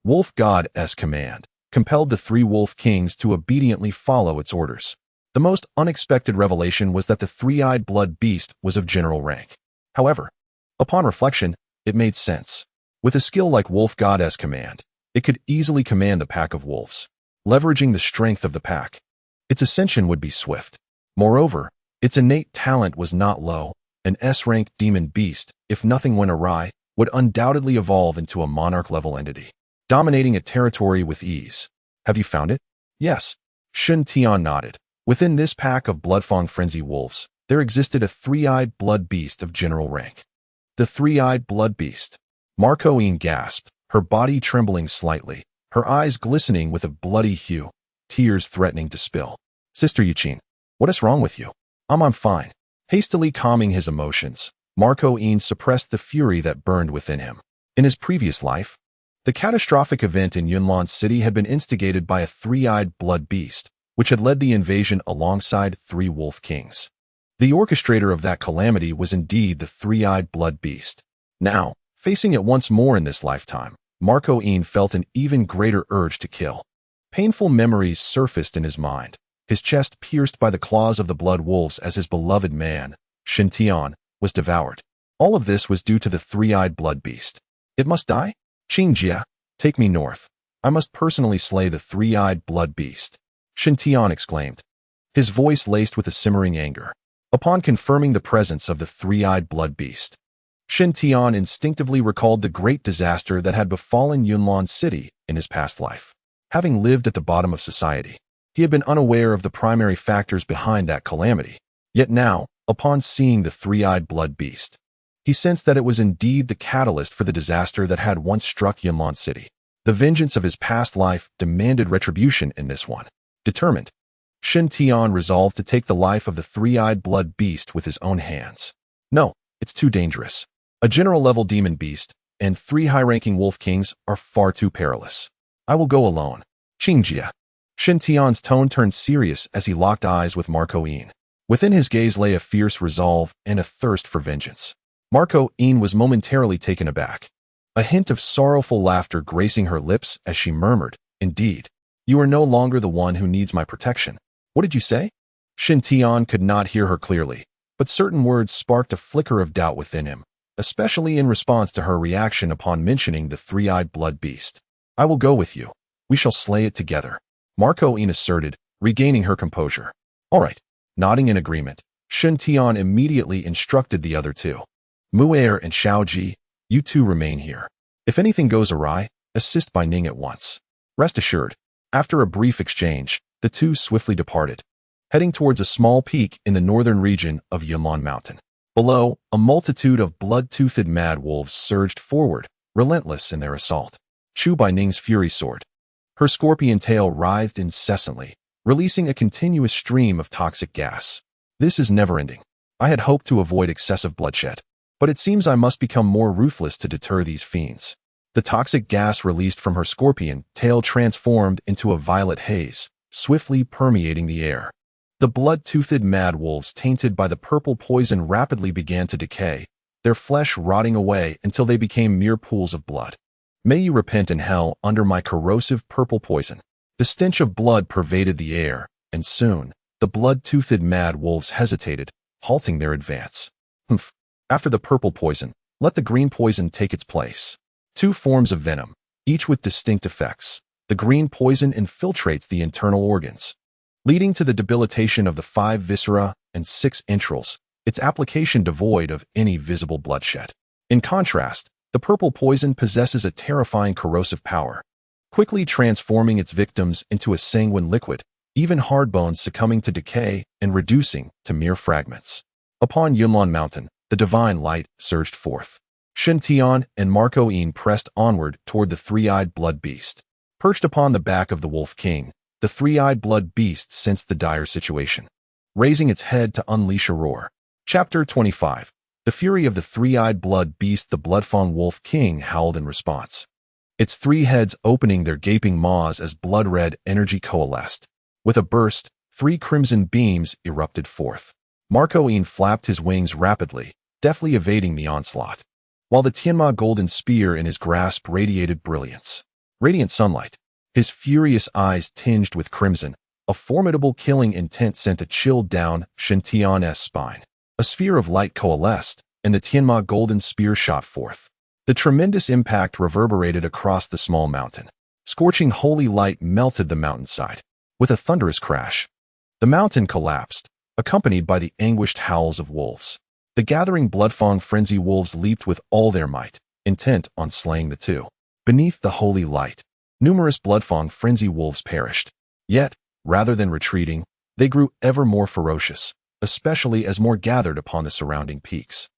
Speaker 1: Wolf Goddess Command, compelled the 3 Wolf Kings to obediently follow its orders. The most unexpected revelation was that the 3-eyed blood beast was of general rank. However, upon reflection, it made sense. With a skill like Wolf Goddess Command, it could easily command the pack of wolves, leveraging the strength of the pack. Its ascension would be swift. Moreover, its innate talent was not low. An S-rank demon beast, if nothing went awry, would undoubtedly evolve into a monarch-level entity, dominating a territory with ease. Have you found it? Yes. Shen Tian nodded. Within this pack of Bloodfang Frenzy Wolves, there existed a 3-eyed blood beast of general rank. The 3-eyed blood beast. Marcoine gasped, her body trembling slightly, her eyes glistening with a bloody hue, tears threatening to spill. Sister Yuqin, what is wrong with you? I'm fine. Hastily calming his emotions, Marcoine suppressed the fury that burned within him. In his previous life, the catastrophic event in Yunlan City had been instigated by a 3-eyed blood beast, which had led the invasion alongside 3 Wolf Kings. The orchestrator of that calamity was indeed the 3-eyed blood beast. Now, facing it once more in this lifetime, Marcoine felt an even greater urge to kill. Painful memories surfaced in his mind, his chest pierced by the claws of the blood wolves as his beloved man, Shintian, was devoured. All of this was due to the 3-eyed blood beast. It must die? Qingjia, take me north. I must personally slay the 3-eyed blood beast. Shintian exclaimed, his voice laced with a simmering anger. Upon confirming the presence of the 3-eyed blood beast, Shintian instinctively recalled the great disaster that had befallen Yunlan City in his past life. Having lived at the bottom of society, he had been unaware of the primary factors behind that calamity. Yet now, upon seeing the 3-eyed blood beast, he sensed that it was indeed the catalyst for the disaster that had once struck Yunlan City. The vengeance of his past life demanded retribution in this one. Determined, Shintian resolved to take the life of the 3-eyed blood beast with his own hands. No, it's too dangerous. A general-level demon beast and 3 high-ranking wolf kings are far too perilous. I will go alone. Qingjia. Shintian's tone turned serious as he locked eyes with Marcoine. Within his gaze lay a fierce resolve and a thirst for vengeance. Marcoine was momentarily taken aback, a hint of sorrowful laughter gracing her lips as she murmured, "Indeed, you are no longer the one who needs my protection." What did you say? Shintian could not hear her clearly, but certain words sparked a flicker of doubt within him, especially in response to her reaction upon mentioning the 3-eyed blood beast. I will go with you. We shall slay it together, Marcoine asserted, regaining her composure. All right. Nodding in agreement, Shintian immediately instructed the other 2. Mu'er and Xiaoji, you 2 remain here. If anything goes awry, assist Bai Ning at once. Rest assured. After a brief exchange, the 2 swiftly departed, heading towards a small peak in the northern region of Yunlan Mountain. Below, a multitude of blood-toothed mad wolves surged forward, relentless in their assault. Chu Bai Ning's fury soared. Her scorpion tail writhed incessantly, releasing a continuous stream of toxic gas. This is never-ending. I had hoped to avoid excessive bloodshed, but it seems I must become more ruthless to deter these fiends. The toxic gas released from her scorpion tail transformed into a violet haze, swiftly permeating the air. The blood-toothed mad wolves tainted by the purple poison rapidly began to decay, their flesh rotting away until they became mere pools of blood. May you repent in hell under my corrosive purple poison. The stench of blood pervaded the air, and soon, the blood-toothed mad wolves hesitated, halting their advance. Humph. After the purple poison, let the green poison take its place. 2 forms of venom, each with distinct effects. The green poison infiltrates the internal organs, leading to the debilitation of the 5 viscera and 6 entrails, its application devoid of any visible bloodshed. In contrast, the purple poison possesses a terrifying corrosive power, quickly transforming its victims into a sanguine liquid, even hard bones succumbing to decay and reducing to mere fragments. Upon Yunlin Mountain, the divine light surged forth. Shen Tian and Marco Yin pressed onward toward the three-eyed blood beast. Perched upon the back of the Wolf King, the three-eyed blood beast sensed the dire situation, raising its head to unleash a roar. Chapter 25. The fury of the three-eyed blood beast. The Bloodfang Wolf King howled in response, its three heads opening their gaping maws as blood-red energy coalesced. With a burst, three crimson beams erupted forth. Marco Yin flapped his wings rapidly, deftly evading the onslaught, while the Tianma golden spear in his grasp radiated brilliance. Radiant sunlight, his furious eyes tinged with crimson, a formidable killing intent sent a chill down Shen Tian's spine. A sphere of light coalesced, and the Tianma golden spear shot forth. The tremendous impact reverberated across the small mountain. Scorching holy light melted the mountainside. With a thunderous crash, the mountain collapsed, accompanied by the anguished howls of wolves. The gathering Bloodfang frenzy wolves leaped with all their might, intent on slaying the two. Beneath the holy light, numerous Bloodfang frenzy wolves perished. Yet, rather than retreating, they grew ever more ferocious, especially as more gathered upon the surrounding peaks.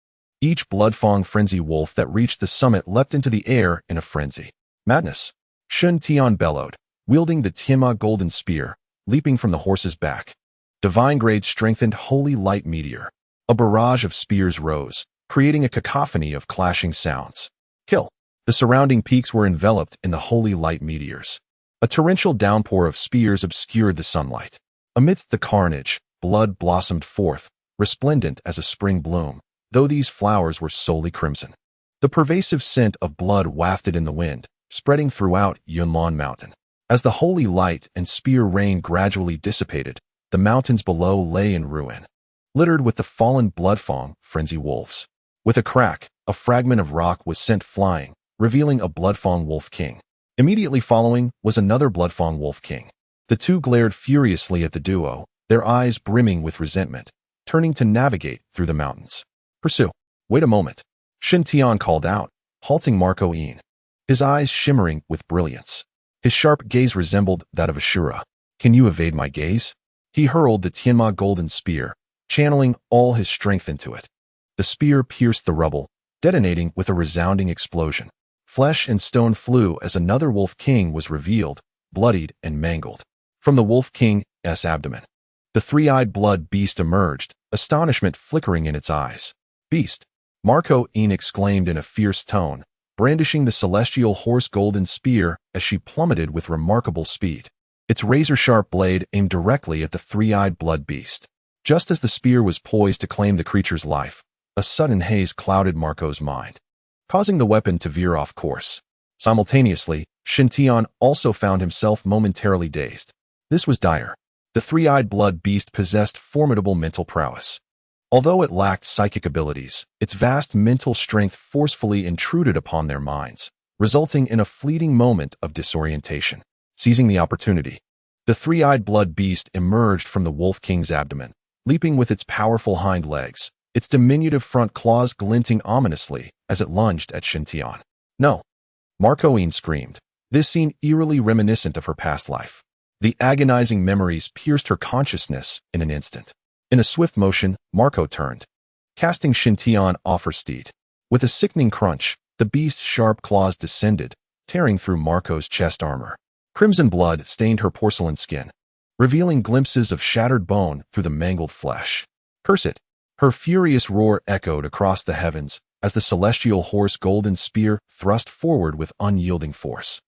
Speaker 1: Each Bloodfang frenzy wolf that reached the summit leapt into the air in a frenzy. Madness! Shen Tian bellowed, wielding the Tianma golden spear, leaping from the horse's back. Divine grade strengthened holy light meteor. A barrage of spears rose, creating a cacophony of clashing sounds. Kill! The surrounding peaks were enveloped in the holy light meteors. A torrential downpour of spears obscured the sunlight. Amidst the carnage, blood blossomed forth, resplendent as a spring bloom, though these flowers were solely crimson. The pervasive scent of blood wafted in the wind, spreading throughout Yunlin Mountain. As the holy light and spear rain gradually dissipated, the mountains below lay in ruin, littered with the fallen Bloodfang frenzy wolves. With a crack, a fragment of rock was sent flying, revealing a Bloodfang Wolf King. Immediately following was another Bloodfang Wolf King. The two glared furiously at the duo, their eyes brimming with resentment, turning to navigate through the mountains. Pursue. Wait a moment. Shen Tian called out, halting Marco Yin, his eyes shimmering with brilliance. His sharp gaze resembled that of Ashura. Can you evade my gaze? He hurled the Tianma golden spear, channeling all his strength into it. The spear pierced the rubble, detonating with a resounding explosion. Flesh and stone flew as another Wolf King was revealed, bloodied and mangled. From the Wolf King's abdomen, the three-eyed blood beast emerged, astonishment flickering in its eyes. Beast! Marco Yin exclaimed in a fierce tone, brandishing the celestial horse golden spear as she plummeted with remarkable speed. Its razor-sharp blade aimed directly at the three-eyed blood beast. Just as the spear was poised to claim the creature's life, a sudden haze clouded Marco's mind, causing the weapon to veer off course. Simultaneously, Shen Tian also found himself momentarily dazed. This was dire. The three-eyed blood beast possessed formidable mental prowess. Although it lacked psychic abilities, its vast mental strength forcefully intruded upon their minds, resulting in a fleeting moment of disorientation. Seizing the opportunity, the three-eyed blood beast emerged from the Wolf King's abdomen, leaping with its powerful hind legs, its diminutive front claws glinting ominously as it lunged at Shen Tian. No! Marco Yin screamed, this scene eerily reminiscent of her past life. The agonizing memories pierced her consciousness in an instant. In a swift motion, Marco turned, casting Shen Tian off her steed. With a sickening crunch, the beast's sharp claws descended, tearing through Marco's chest armor. Crimson blood stained her porcelain skin, revealing glimpses of shattered bone through the mangled flesh. Curse it! Her furious roar echoed across the heavens as the celestial horse golden spear thrust forward with unyielding force.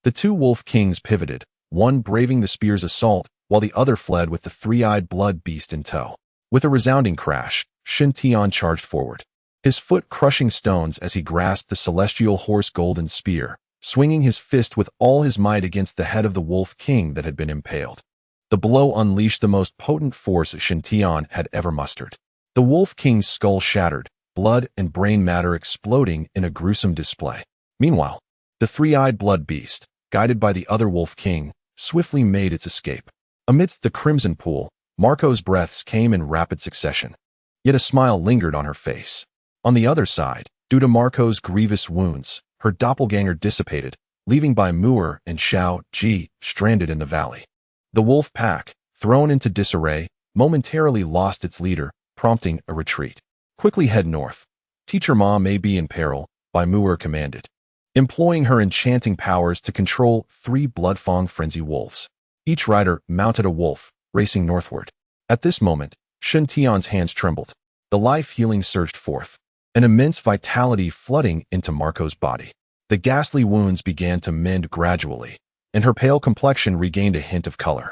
Speaker 1: The two Wolf Kings pivoted, one braving the spear's assault, while the other fled with the three-eyed blood beast in tow. With a resounding crash, Shen Tian charged forward, his foot crushing stones as he grasped the celestial horse golden spear, swinging his fist with all his might against the head of the Wolf King that had been impaled. The blow unleashed the most potent force Shen Tian had ever mustered. The Wolf King's skull shattered, blood and brain matter exploding in a gruesome display. Meanwhile, the three-eyed blood beast, guided by the other Wolf King, swiftly made its escape. Amidst the crimson pool, Marco's breaths came in rapid succession. Yet a smile lingered on her face. On the other side, due to Marco's grievous wounds, her doppelganger dissipated, leaving Bai Muir and Xiao Ji stranded in the valley. The wolf pack, thrown into disarray, momentarily lost its leader, prompting a retreat. Quickly head north. Teacher Ma may be in peril, Bai Mu'er commanded, employing her enchanting powers to control 3 Bloodfang frenzy wolves. Each rider mounted a wolf, racing northward. At this moment, Shun Tian's hands trembled. The life healing surged forth, an immense vitality flooding into Marco's body. The ghastly wounds began to mend gradually, and her pale complexion regained a hint of color.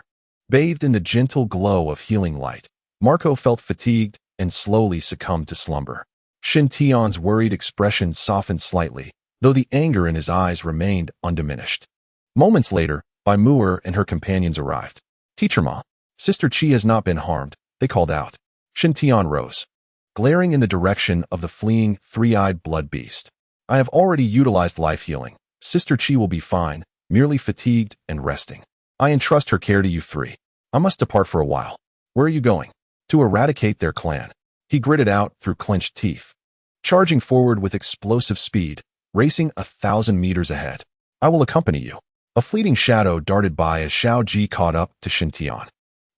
Speaker 1: Bathed in the gentle glow of healing light, Marco felt fatigued and slowly succumbed to slumber. Shin Tian's worried expression softened slightly, though the anger in his eyes remained undiminished. Moments later, Bai Mu'er and her companions arrived. Teacher Ma, Sister Qi has not been harmed, they called out. Shin Tian rose, glaring in the direction of the fleeing, 3-eyed blood beast. I have already utilized life healing. Sister Qi will be fine, merely fatigued and resting. I entrust her care to you 3. I must depart for a while. Where are you going? To eradicate their clan. He gritted out through clenched teeth, charging forward with explosive speed, racing 1,000 meters ahead. I will accompany you. A fleeting shadow darted by as Xiao Ji caught up to Shin Tian.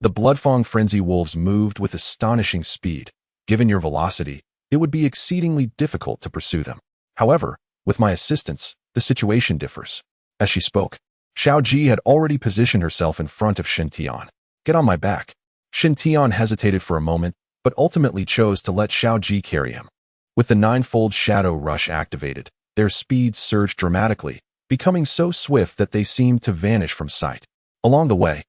Speaker 1: The Bloodfang frenzy wolves moved with astonishing speed. Given your velocity, it would be exceedingly difficult to pursue them. However, with my assistance, the situation differs. As she spoke, Xiao Ji had already positioned herself in front of Shin Tian. Get on my back. Shin Tian hesitated for a moment, but ultimately chose to let Xiao Ji carry him. With the 9-fold shadow rush activated, their speed surged dramatically, becoming so swift that they seemed to vanish from sight. Along the way,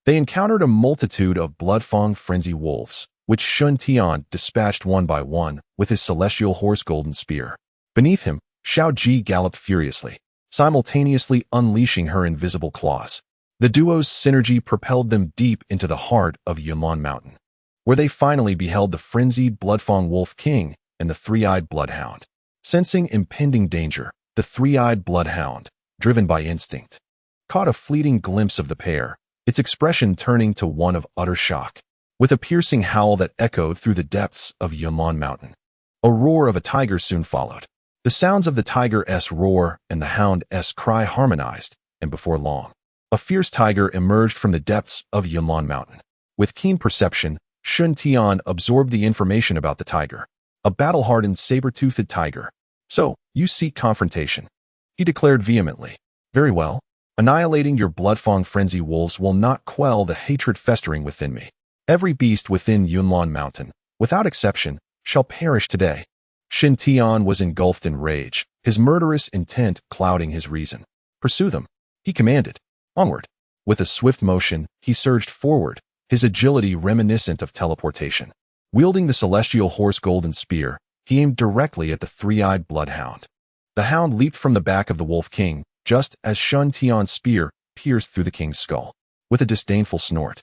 Speaker 1: they encountered a multitude of Bloodfang frenzy wolves, which Shun Tian dispatched one by one with his celestial horse golden spear. Beneath him, Xiao Ji galloped furiously, simultaneously unleashing her invisible claws. The duo's synergy propelled them deep into the heart of Yunlan Mountain, where they finally beheld the frenzied Bloodfang Wolf King and the 3-eyed Bloodhound. Sensing impending danger, the 3-eyed Bloodhound, driven by instinct, caught a fleeting glimpse of the pair, its expression turning to one of utter shock. With a piercing howl that echoed through the depths of Yunlan Mountain, a roar of a tiger soon followed. The sounds of the tiger's roar and the hound's cry harmonized, and before long, a fierce tiger emerged from the depths of Yunlan Mountain. With keen perception, Shun Tian absorbed the information about the tiger, a battle-hardened saber-toothed tiger. So, you seek confrontation, he declared vehemently. Very well. Annihilating your Bloodfang frenzy wolves will not quell the hatred festering within me. Every beast within Yunlan Mountain, without exception, shall perish today. Shin Tian was engulfed in rage, his murderous intent clouding his reason. Pursue them, he commanded. Onward. With a swift motion, he surged forward, his agility reminiscent of teleportation. Wielding the celestial horse golden spear, he aimed directly at the 3-eyed Bloodhound. The hound leaped from the back of the Wolf King, just as Shun Tian's spear pierced through the king's skull. With a disdainful snort,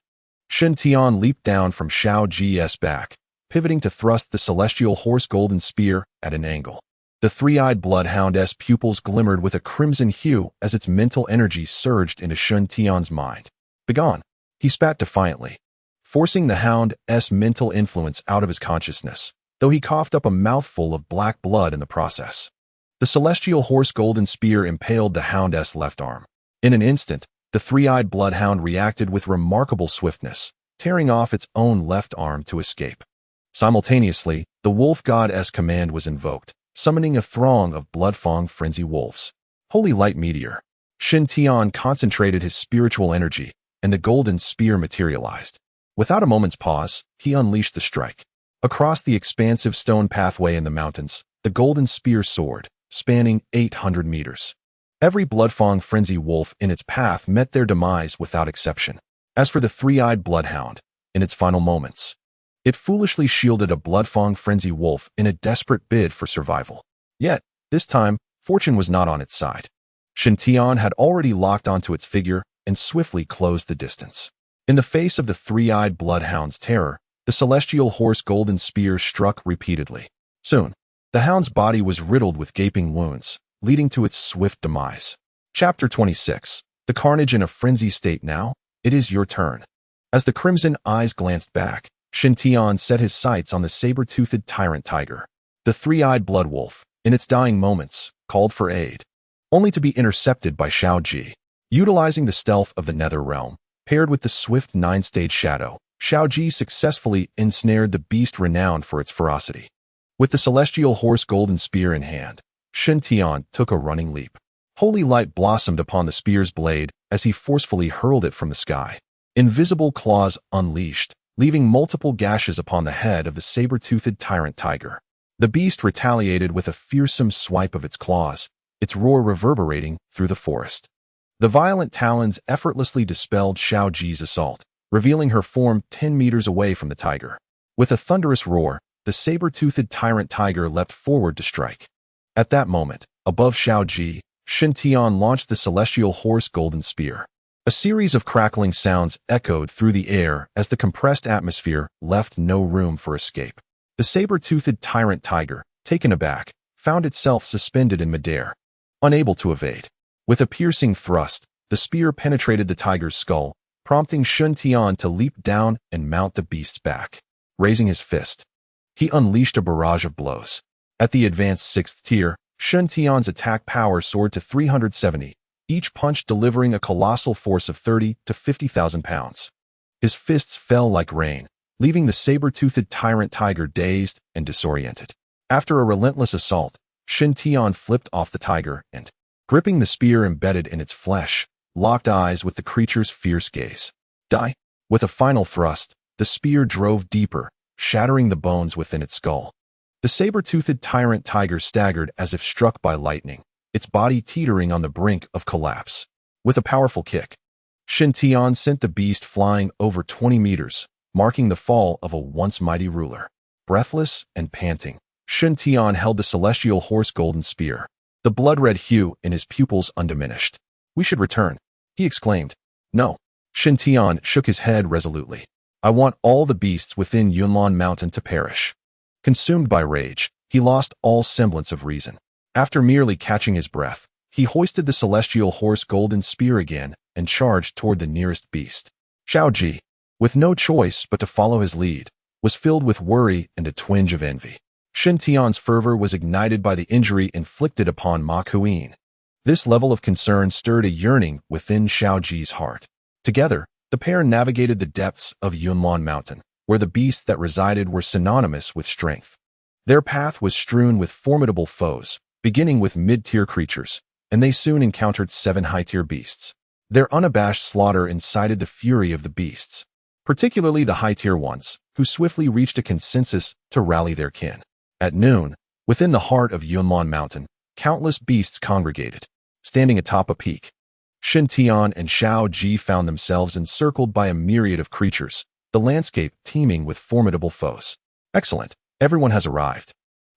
Speaker 1: Shin Tian leaped down from Xiao Ji's back, pivoting to thrust the celestial horse golden spear at an angle. The 3-eyed Bloodhound's pupils glimmered with a crimson hue as its mental energy surged into Shun Tian's mind. Begone, he spat defiantly, forcing the hound's mental influence out of his consciousness, though he coughed up a mouthful of black blood in the process. The celestial horse golden spear impaled the hound's left arm. In an instant, the 3-eyed Bloodhound reacted with remarkable swiftness, tearing off its own left arm to escape. Simultaneously, the wolf god's command was invoked, summoning a throng of Bloodfang frenzy wolves. Holy light meteor. Shin Tian concentrated his spiritual energy, and the golden spear materialized. Without a moment's pause, he unleashed the strike. Across the expansive stone pathway in the mountains, the golden spear soared, spanning 800 meters. Every Bloodfang frenzy wolf in its path met their demise without exception. As for the 3-eyed Bloodhound, in its final moments, it foolishly shielded a Bloodfang frenzy wolf in a desperate bid for survival. Yet, this time, fortune was not on its side. Shin Tian had already locked onto its figure and swiftly closed the distance. In the face of the 3-eyed Bloodhound's terror, the celestial horse golden spear struck repeatedly. Soon, the hound's body was riddled with gaping wounds, leading to its swift demise. Chapter 26. The carnage in a frenzy state now, it is your turn. As the crimson eyes glanced back, Shin Tian set his sights on the saber-toothed tyrant tiger. The 3-eyed blood wolf, in its dying moments, called for aid, only to be intercepted by Xiao Ji. Utilizing the stealth of the nether realm, Paired with the swift nine-stage shadow, Xiaoji successfully ensnared the beast renowned for its ferocity. With the celestial horse golden spear in hand, Shen Tian took a running leap. Holy light blossomed upon the spear's blade as he forcefully hurled it from the sky. Invisible claws unleashed, leaving multiple gashes upon the head of the saber-toothed tyrant tiger. The beast retaliated with a fearsome swipe of its claws, its roar reverberating through the forest. The violent talons effortlessly dispelled Xiaoji's assault, revealing her form 10 meters away from the tiger. With a thunderous roar, the saber-toothed tyrant tiger leapt forward to strike. At that moment, above Xiaoji, Shen Tian launched the celestial horse golden spear. A series of crackling sounds echoed through the air as the compressed atmosphere left no room for escape. The saber-toothed tyrant tiger, taken aback, found itself suspended in midair, unable to evade. With a piercing thrust, the spear penetrated the tiger's skull, prompting Shen Tian to leap down and mount the beast's back. Raising his fist, he unleashed a barrage of blows. At the advanced 6th tier, Shen Tian's attack power soared to 370, each punch delivering a colossal force of 30 to 50,000 pounds. His fists fell like rain, leaving the saber-toothed tyrant tiger dazed and disoriented. After a relentless assault, Shen Tian flipped off the tiger and, gripping the spear embedded in its flesh, locked eyes with the creature's fierce gaze. Die! With a final thrust, the spear drove deeper, shattering the bones within its skull. The saber-toothed tyrant tiger staggered as if struck by lightning, its body teetering on the brink of collapse. With a powerful kick, Shen Tian sent the beast flying over 20 meters, marking the fall of a once mighty ruler. Breathless and panting, Shen Tian held the celestial horse golden spear, the blood-red hue in his pupils undiminished. "We should return," he exclaimed. "No." Shen Tian shook his head resolutely. "I want all the beasts within Yunlan Mountain to perish." Consumed by rage, he lost all semblance of reason. After merely catching his breath, he hoisted the celestial horse golden spear again and charged toward the nearest beast. Xiaoji, with no choice but to follow his lead, was filled with worry and a twinge of envy. Shen Tian's fervor was ignited by the injury inflicted upon Ma Kuyin. This level of concern stirred a yearning within Xiaoji's heart. Together, the pair navigated the depths of Yunlan Mountain, where the beasts that resided were synonymous with strength. Their path was strewn with formidable foes, beginning with mid-tier creatures, and they soon encountered 7 high-tier beasts. Their unabashed slaughter incited the fury of the beasts, particularly the high-tier ones, who swiftly reached a consensus to rally their kin. At noon, within the heart of Yunlan Mountain, countless beasts congregated. Standing atop a peak, Shen Tian and Xiaoji found themselves encircled by a myriad of creatures, the landscape teeming with formidable foes. "Excellent, everyone has arrived."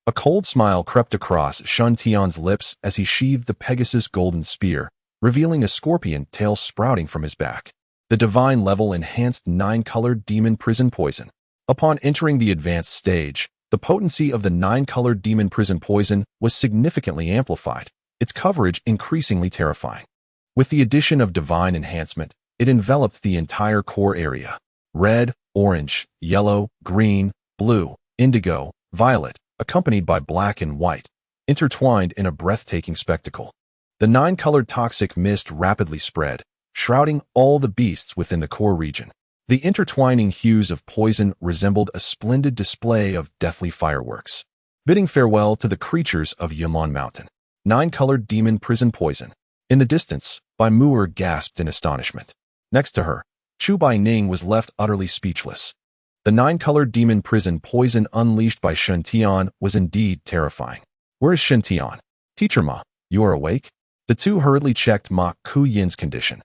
Speaker 1: A cold smile crept across Shen Tian's lips as he sheathed the Pegasus golden spear, revealing a scorpion tail sprouting from his back. The divine level enhanced 9-colored demon prison poison. Upon entering the advanced stage, the potency of the 9-colored demon prison poison was significantly amplified, its coverage increasingly terrifying. With the addition of divine enhancement, it enveloped the entire core area. Red, orange, yellow, green, blue, indigo, violet, accompanied by black and white, intertwined in a breathtaking spectacle. The 9-colored toxic mist rapidly spread, shrouding all the beasts within the core region. The intertwining hues of poison resembled a splendid display of deathly fireworks. Bidding farewell to the creatures of Yunlan Mountain. 9-colored demon prison poison. In the distance, Bai Mu'er gasped in astonishment. Next to her, Chu Baining was left utterly speechless. The 9-colored demon prison poison unleashed by Shen Tian was indeed terrifying. "Where is Shen Tian?" "Teacher Ma, you are awake?" The two hurriedly checked Ma Kuyin's condition.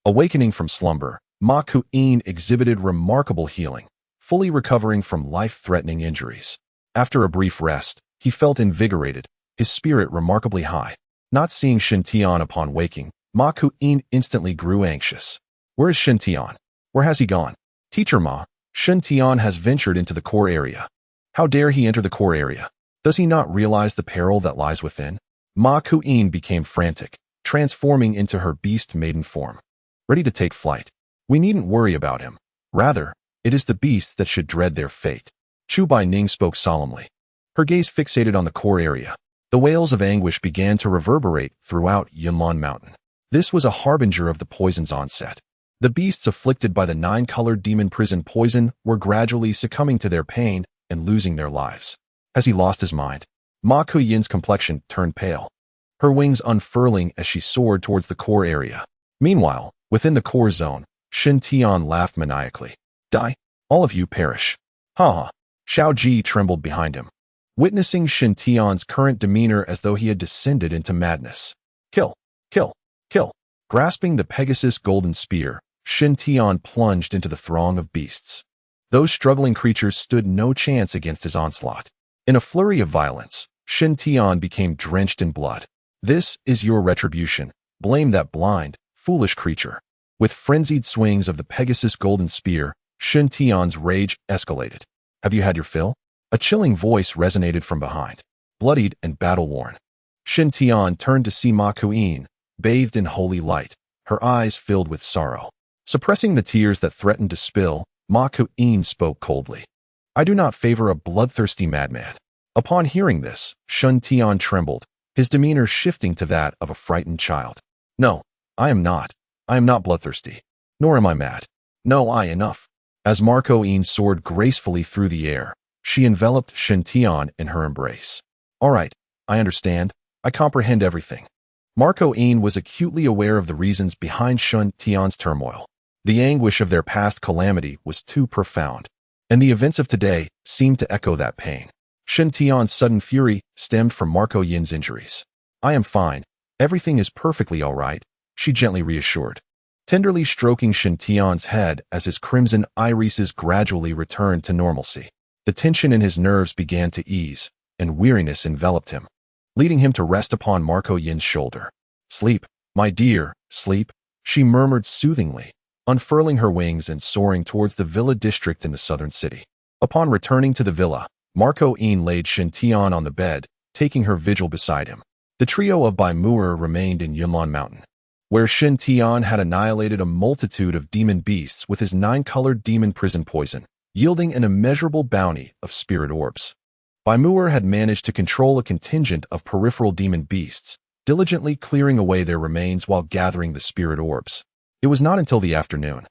Speaker 1: Awakening from slumber, Ma Kuyin exhibited remarkable healing, fully recovering from life-threatening injuries. After a brief rest, he felt invigorated, his spirit remarkably high. Not seeing Shen Tian upon waking, Ma Kuyin instantly grew anxious. "Where is Shen Tian? Where has he gone?" "Teacher Ma, Shen Tian has ventured into the core area." "How dare he enter the core area? Does he not realize the peril that lies within?" Ma Kuyin became frantic, transforming into her beast maiden form. Ready to take flight. "We needn't worry about him. Rather, it is the beasts that should dread their fate." Chu Baining spoke solemnly. Her gaze fixated on the core area. The wails of anguish began to reverberate throughout Yunlan Mountain. This was a harbinger of the poison's onset. The beasts afflicted by the 9-colored demon prison poison were gradually succumbing to their pain and losing their lives. Has he lost his mind? Ma Kuyin's complexion turned pale, her wings unfurling as she soared towards the core area. Meanwhile, within the core zone, Shen Tian laughed maniacally. Die, all of you perish. Ha ha. Xiao Ji trembled behind him, witnessing Shen Tian's current demeanor as though he had descended into madness. Kill, kill, kill. Grasping the Pegasus golden spear, Shen Tian plunged into the throng of beasts. Those struggling creatures stood no chance against his onslaught. In a flurry of violence, Shen Tian became drenched in blood. This is your retribution. Blame that blind, foolish creature. With frenzied swings of the Pegasus golden spear, Shen Tian's rage escalated. Have you had your fill? A chilling voice resonated from behind. Bloodied and battle-worn, Shen Tian turned to see Ma Kuyin, bathed in holy light, her eyes filled with sorrow. Suppressing the tears that threatened to spill, Ma Kuyin spoke coldly. I do not favor a bloodthirsty madman. Upon hearing this, Shen Tian trembled, his demeanor shifting to that of a frightened child. No, I am not. I am not bloodthirsty. Nor am I mad. No, enough. As Ma Kuyin soared gracefully through the air, she enveloped Shen Tian in her embrace. All right, I understand. I comprehend everything. Ma Kuyin was acutely aware of the reasons behind Shen Tian's turmoil. The anguish of their past calamity was too profound, and the events of today seemed to echo that pain. Shen Tian's sudden fury stemmed from Ma Kuyin's injuries. I am fine. Everything is perfectly all right, she gently reassured, tenderly stroking Shen Tian's head as his crimson irises gradually returned to normalcy. The tension in his nerves began to ease, and weariness enveloped him, leading him to rest upon Ma Kuyin's shoulder. Sleep, my dear, sleep, she murmured soothingly, unfurling her wings and soaring towards the villa district in the southern city. Upon returning to the villa, Ma Kuyin laid Shen Tian on the bed, taking her vigil beside him. The trio of Bai Mu'er remained in Yunlan Mountain, where Shen Tian had annihilated a multitude of demon beasts with his 9-colored demon prison poison, yielding an immeasurable bounty of spirit orbs. Bai Mu'er had managed to control a contingent of peripheral demon beasts, diligently clearing away their remains while gathering the spirit orbs. It was not until the afternoon,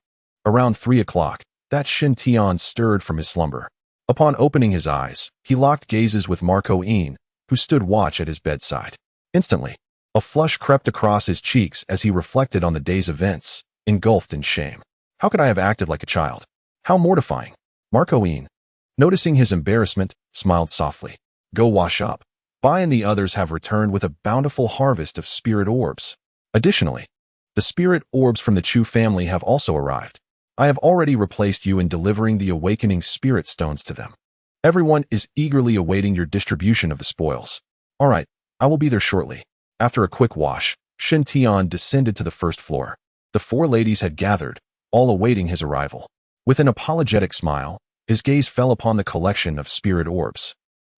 Speaker 1: around 3 o'clock, that Shen Tian stirred from his slumber. Upon opening his eyes, he locked gazes with Ma Kuyin, who stood watch at his bedside. Instantly, a flush crept across his cheeks as he reflected on the day's events, engulfed in shame. How could I have acted like a child? How mortifying! Ma Kuyin, noticing his embarrassment, smiled softly. Go wash up. Bai and the others have returned with a bountiful harvest of spirit orbs. Additionally, the spirit orbs from the Chu family have also arrived. I have already replaced you in delivering the awakening spirit stones to them. Everyone is eagerly awaiting your distribution of the spoils. All right, I will be there shortly. After a quick wash, Shen Tian descended to the first floor. The 4 ladies had gathered, all awaiting his arrival. With an apologetic smile, his gaze fell upon the collection of spirit orbs.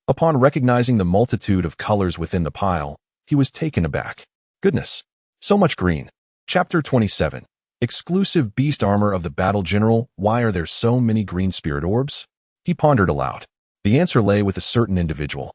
Speaker 1: Upon recognizing the multitude of colors within the pile, he was taken aback. Goodness, so much green. Chapter 27. Exclusive beast armor of the battle general. Why are there so many green spirit orbs? He pondered aloud. The answer lay with a certain individual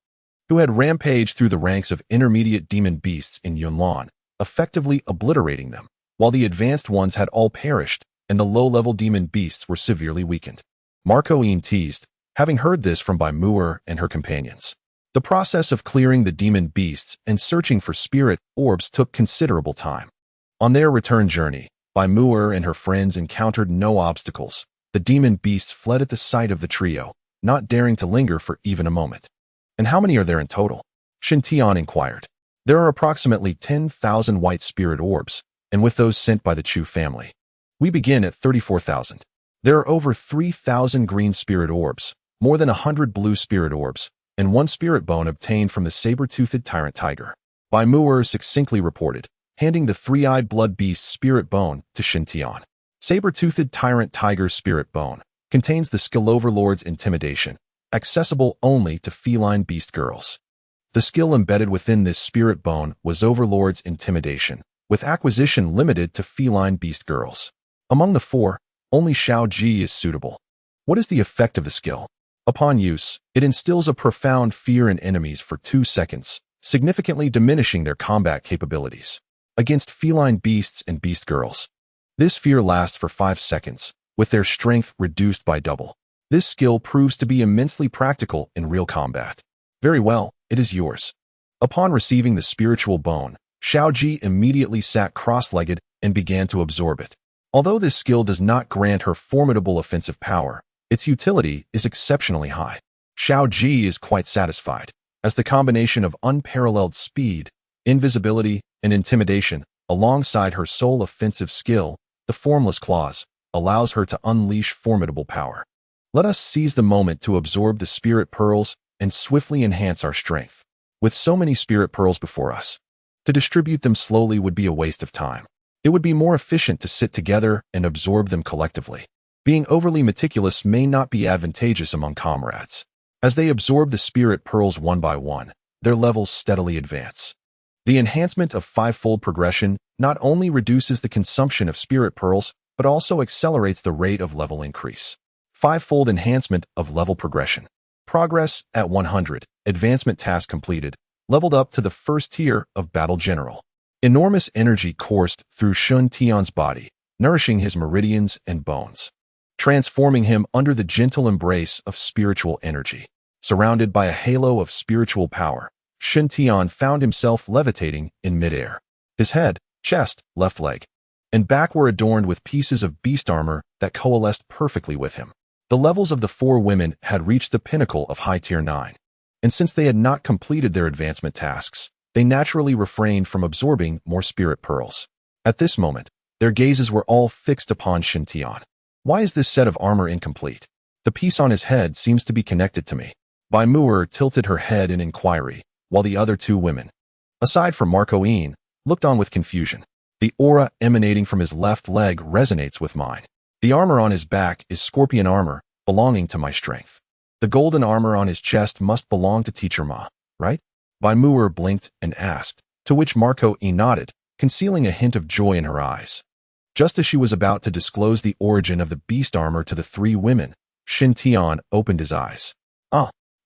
Speaker 1: who had rampaged through the ranks of intermediate demon beasts in Yunlan, effectively obliterating them, while the advanced ones had all perished and the low-level demon beasts were severely weakened. Ma Kuyin teased, having heard this from Bai Mu'er and her companions. The process of clearing the demon beasts and searching for spirit orbs took considerable time. On their return journey, Bai Mu'er and her friends encountered no obstacles. The demon beasts fled at the sight of the trio, not daring to linger for even a moment. And how many are there in total? Shen Tian inquired. There are approximately 10,000 white spirit orbs, and with those sent by the Chu family, we begin at 34,000. There are over 3,000 green spirit orbs, more than 100 blue spirit orbs, and 1 spirit bone obtained from the saber-toothed tyrant tiger. Bai Mu'er succinctly reported, handing the 3-eyed blood beast's spirit bone to Shen Tian. Saber-toothed tyrant tiger's spirit bone contains the skill Overlord's Intimidation, accessible only to feline beast girls. The skill embedded within this spirit bone was Overlord's Intimidation, with acquisition limited to feline beast girls. Among the 4, only Xiao Ji is suitable. What is the effect of the skill? Upon use, it instills a profound fear in enemies for 2 seconds, significantly diminishing their combat capabilities against feline beasts and beast girls. This fear lasts for 5 seconds, with their strength reduced by double. This skill proves to be immensely practical in real combat. Very well, it is yours. Upon receiving the spiritual bone, Xiaoji immediately sat cross-legged and began to absorb it. Although this skill does not grant her formidable offensive power, its utility is exceptionally high. Xiaoji is quite satisfied, as the combination of unparalleled speed, invisibility, and intimidation, alongside her sole offensive skill, the Formless Claws, allows her to unleash formidable power. Let us seize the moment to absorb the Spirit Pearls and swiftly enhance our strength. With so many Spirit Pearls before us, to distribute them slowly would be a waste of time. It would be more efficient to sit together and absorb them collectively. Being overly meticulous may not be advantageous among comrades. As they absorb the Spirit Pearls one by one, their levels steadily advance. The enhancement of 5-fold progression not only reduces the consumption of Spirit Pearls, but also accelerates the rate of level increase. 5-fold enhancement of level progression. Progress at 100. Advancement task completed. Leveled up to the first tier of Battle General. Enormous energy coursed through Shun Tian's body, nourishing his meridians and bones, transforming him under the gentle embrace of spiritual energy. Surrounded by a halo of spiritual power, Shun Tian found himself levitating in midair. His head, chest, left leg, and back were adorned with pieces of beast armor that coalesced perfectly with him. The levels of the 4 women had reached the pinnacle of High Tier 9, and since they had not completed their advancement tasks, they naturally refrained from absorbing more Spirit Pearls. At this moment, their gazes were all fixed upon Shun Tian. Why is this set of armor incomplete? The piece on his head seems to be connected to me. Bai Mu'er tilted her head in inquiry, while the other 2 women, aside from Marco Ian, looked on with confusion. The aura emanating from his left leg resonates with mine. The armor on his back is scorpion armor, belonging to my strength. The golden armor on his chest must belong to Teacher Ma, right? Bai Mu'er blinked and asked, to which Marco Ian nodded, concealing a hint of joy in her eyes. Just as she was about to disclose the origin of the beast armor to the 3 women, Shun Tian opened his eyes.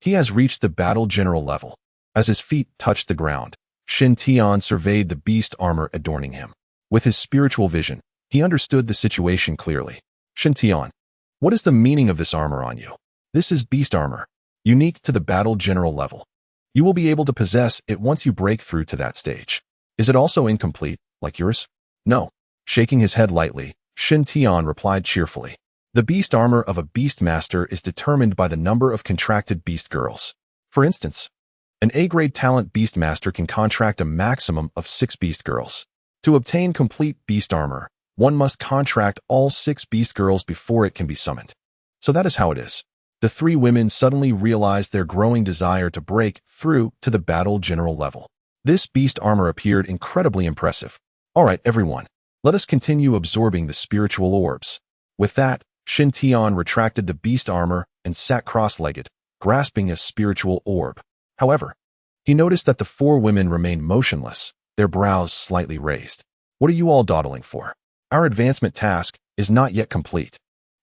Speaker 1: He has reached the Battle General level. As his feet touched the ground, Shun Tian surveyed the beast armor adorning him. With his spiritual vision, he understood the situation clearly. Shun Tian, what is the meaning of this armor on you? This is beast armor, unique to the Battle General level. You will be able to possess it once you break through to that stage. Is it also incomplete, like yours? No. Shaking his head lightly, Shun Tian replied cheerfully. The beast armor of a beast master is determined by the number of contracted beast girls. For instance, an A-grade talent beast master can contract a maximum of 6 beast girls. To obtain complete beast armor, one must contract all 6 beast girls before it can be summoned. So that is how it is. The 3 women suddenly realized their growing desire to break through to the Battle General level. This beast armor appeared incredibly impressive. All right, everyone, let us continue absorbing the spiritual orbs. With that, Shun Tian retracted the beast armor and sat cross-legged, grasping a spiritual orb. However, he noticed that the 4 women remained motionless, their brows slightly raised. What are you all dawdling for? Our advancement task is not yet complete.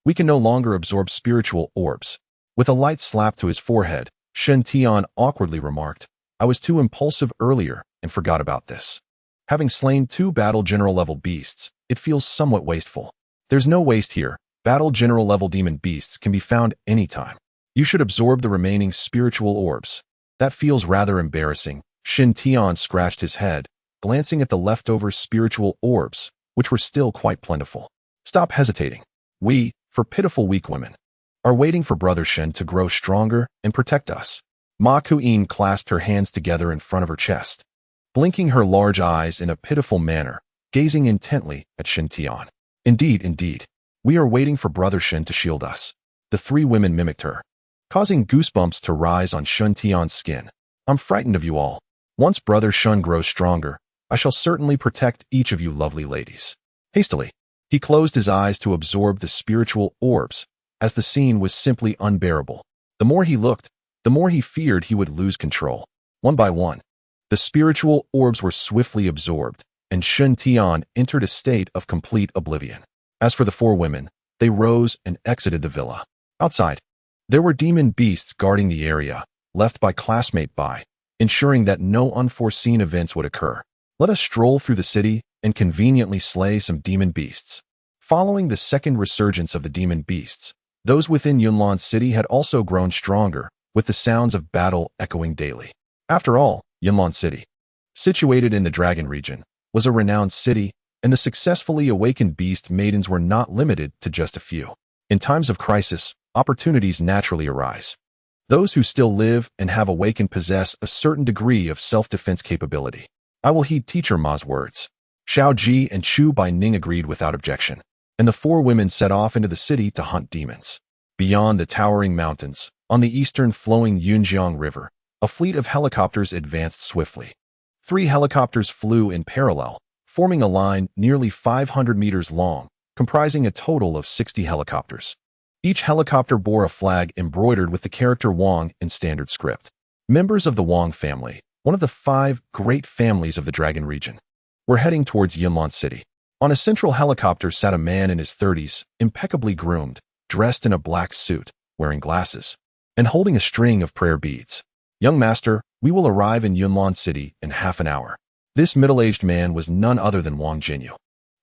Speaker 1: We can no longer absorb spiritual orbs. With a light slap to his forehead, Shun Tian awkwardly remarked, I was too impulsive earlier and forgot about this. Having slain 2 Battle General level beasts, it feels somewhat wasteful. There's no waste here. Battle General level demon beasts can be found anytime. You should absorb the remaining spiritual orbs. That feels rather embarrassing. Shun Tian scratched his head, glancing at the leftover spiritual orbs, which were still quite plentiful. Stop hesitating. We, for pitiful weak women, are waiting for Brother Shen to grow stronger and protect us. Ma Ku'in clasped her hands together in front of her chest, blinking her large eyes in a pitiful manner, gazing intently at Shun Tian. Indeed. We are waiting for Brother Shen to shield us. The 3 women mimicked her, causing goosebumps to rise on Shun Tian's skin. I'm frightened of you all. Once Brother Shun grows stronger, I shall certainly protect each of you lovely ladies. Hastily, he closed his eyes to absorb the spiritual orbs, as the scene was simply unbearable. The more he looked, the more he feared he would lose control. One by one, the spiritual orbs were swiftly absorbed, and Shun Tian entered a state of complete oblivion. As for the 4 women, they rose and exited the villa. Outside, there were demon beasts guarding the area, left by classmate Bai, ensuring that no unforeseen events would occur. Let us stroll through the city and conveniently slay some demon beasts. Following the second resurgence of the demon beasts, those within Yunlan City had also grown stronger, with the sounds of battle echoing daily. After all, Yunlan City, situated in the Dragon region, was a renowned city, and the successfully awakened beast maidens were not limited to just a few. In times of crisis, opportunities naturally arise. Those who still live and have awakened possess a certain degree of self-defense capability. I will heed Teacher Ma's words. Xiao Ji and Chu Bai Ning agreed without objection, and the four women set off into the city to hunt demons. Beyond the towering mountains, on the eastern flowing Yunjiang River, a fleet of helicopters advanced swiftly. 3 helicopters flew in parallel, forming a line nearly 500 meters long, comprising a total of 60 helicopters. Each helicopter bore a flag embroidered with the character Wang in standard script. Members of the Wang family, one of the 5 great families of the Dragon region, were heading towards Yunlan City. On a central helicopter sat a man in his 30s, impeccably groomed, dressed in a black suit, wearing glasses, and holding a string of prayer beads. "Young master, we will arrive in Yunlan City in half an hour." This middle-aged man was none other than Wang Jinyu,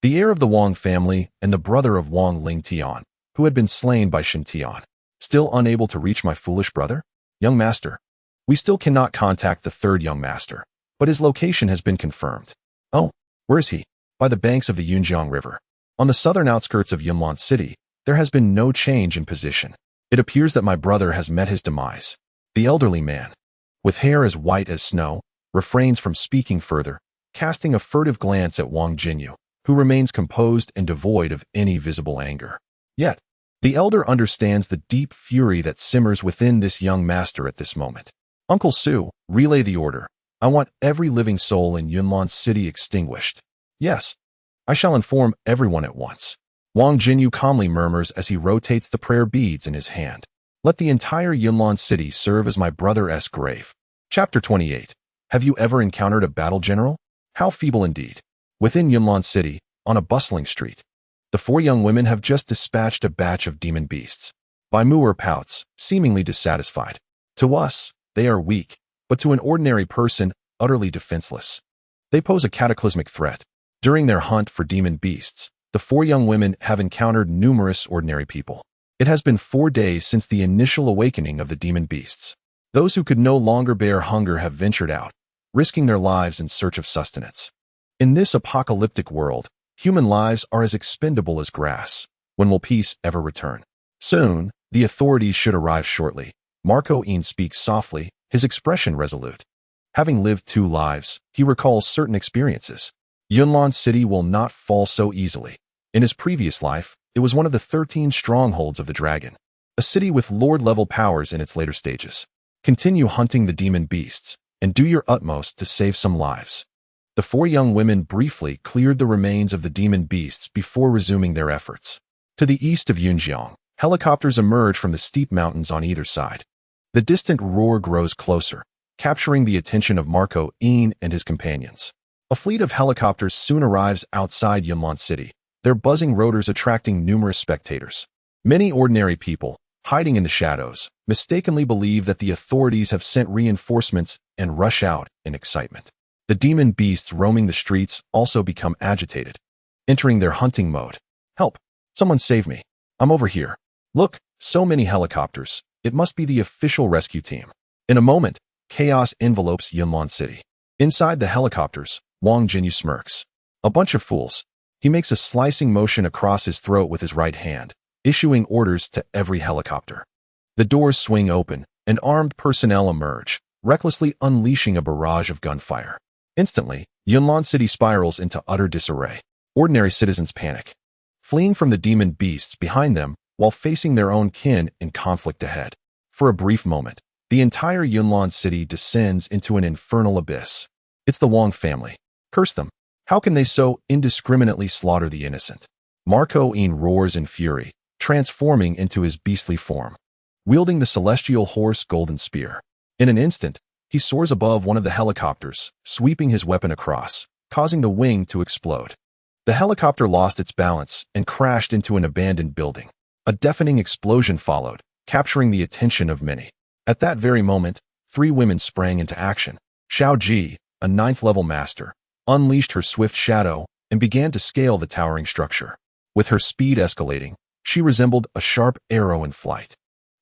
Speaker 1: the heir of the Wang family and the brother of Wang Ling Tian, who had been slain by Shin Tian. "Still unable to reach my foolish brother? Young master, we still cannot contact the third young master, but his location has been confirmed." "Oh, where is he?" "By the banks of the Yunjiang River. On the southern outskirts of Yunlan City, there has been no change in position. It appears that my brother has met his demise." The elderly man, with hair as white as snow, refrains from speaking further, casting a furtive glance at Wang Jinyu, who remains composed and devoid of any visible anger. Yet, the elder understands the deep fury that simmers within this young master at this moment. "Uncle Su, relay the order. I want every living soul in Yunlan City extinguished." "Yes, I shall inform everyone at once." Wang Jinyu calmly murmurs as he rotates the prayer beads in his hand. "Let the entire Yunlan City serve as my brother's grave." Chapter 28. Have you ever encountered a battle general? How feeble indeed. Within Yunlan City, on a bustling street, the 4 young women have just dispatched a batch of demon beasts. Bai Mu'er pouts, seemingly dissatisfied. To us, they are weak, but to an ordinary person, utterly defenseless. They pose a cataclysmic threat. During their hunt for demon beasts, the 4 young women have encountered numerous ordinary people. It has been 4 days since the initial awakening of the demon beasts. Those who could no longer bear hunger have ventured out, risking their lives in search of sustenance. In this apocalyptic world, human lives are as expendable as grass. When will peace ever return? Soon, the authorities should arrive shortly. Marco Een speaks softly, his expression resolute. Having lived 2 lives, he recalls certain experiences. Yunlan City will not fall so easily. In his previous life, it was one of the 13 strongholds of the dragon, a city with lord-level powers in its later stages. Continue hunting the demon beasts, and do your utmost to save some lives. The 4 young women briefly cleared the remains of the demon beasts before resuming their efforts. To the east of Yunjiang, helicopters emerge from the steep mountains on either side. The distant roar grows closer, capturing the attention of Marco Een and his companions. A fleet of helicopters soon arrives outside Yunlan City, their buzzing rotors attracting numerous spectators. Many ordinary people, hiding in the shadows, mistakenly believe that the authorities have sent reinforcements and rush out in excitement. The demon beasts roaming the streets also become agitated, entering their hunting mode. "Help! Someone save me! I'm over here! Look, so many helicopters! It must be the official rescue team." In a moment, chaos envelopes Yunlan City. Inside the helicopters, Wang Jinyu smirks. "A bunch of fools." He makes a slicing motion across his throat with his right hand, issuing orders to every helicopter. The doors swing open, and armed personnel emerge, recklessly unleashing a barrage of gunfire. Instantly, Yunlan City spirals into utter disarray. Ordinary citizens panic, fleeing from the demon beasts behind them while facing their own kin in conflict ahead. For a brief moment, the entire Yunlan City descends into an infernal abyss. It's the Wang family. Curse them. How can they so indiscriminately slaughter the innocent? Marco Een roars in fury, transforming into his beastly form, wielding the celestial horse golden spear. In an instant, he soars above one of the helicopters, sweeping his weapon across, causing the wing to explode. The helicopter lost its balance and crashed into an abandoned building. A deafening explosion followed, capturing the attention of many. At that very moment, 3 women sprang into action. Xiao Ji, a 9th-level master, unleashed her swift shadow and began to scale the towering structure. With her speed escalating, she resembled a sharp arrow in flight.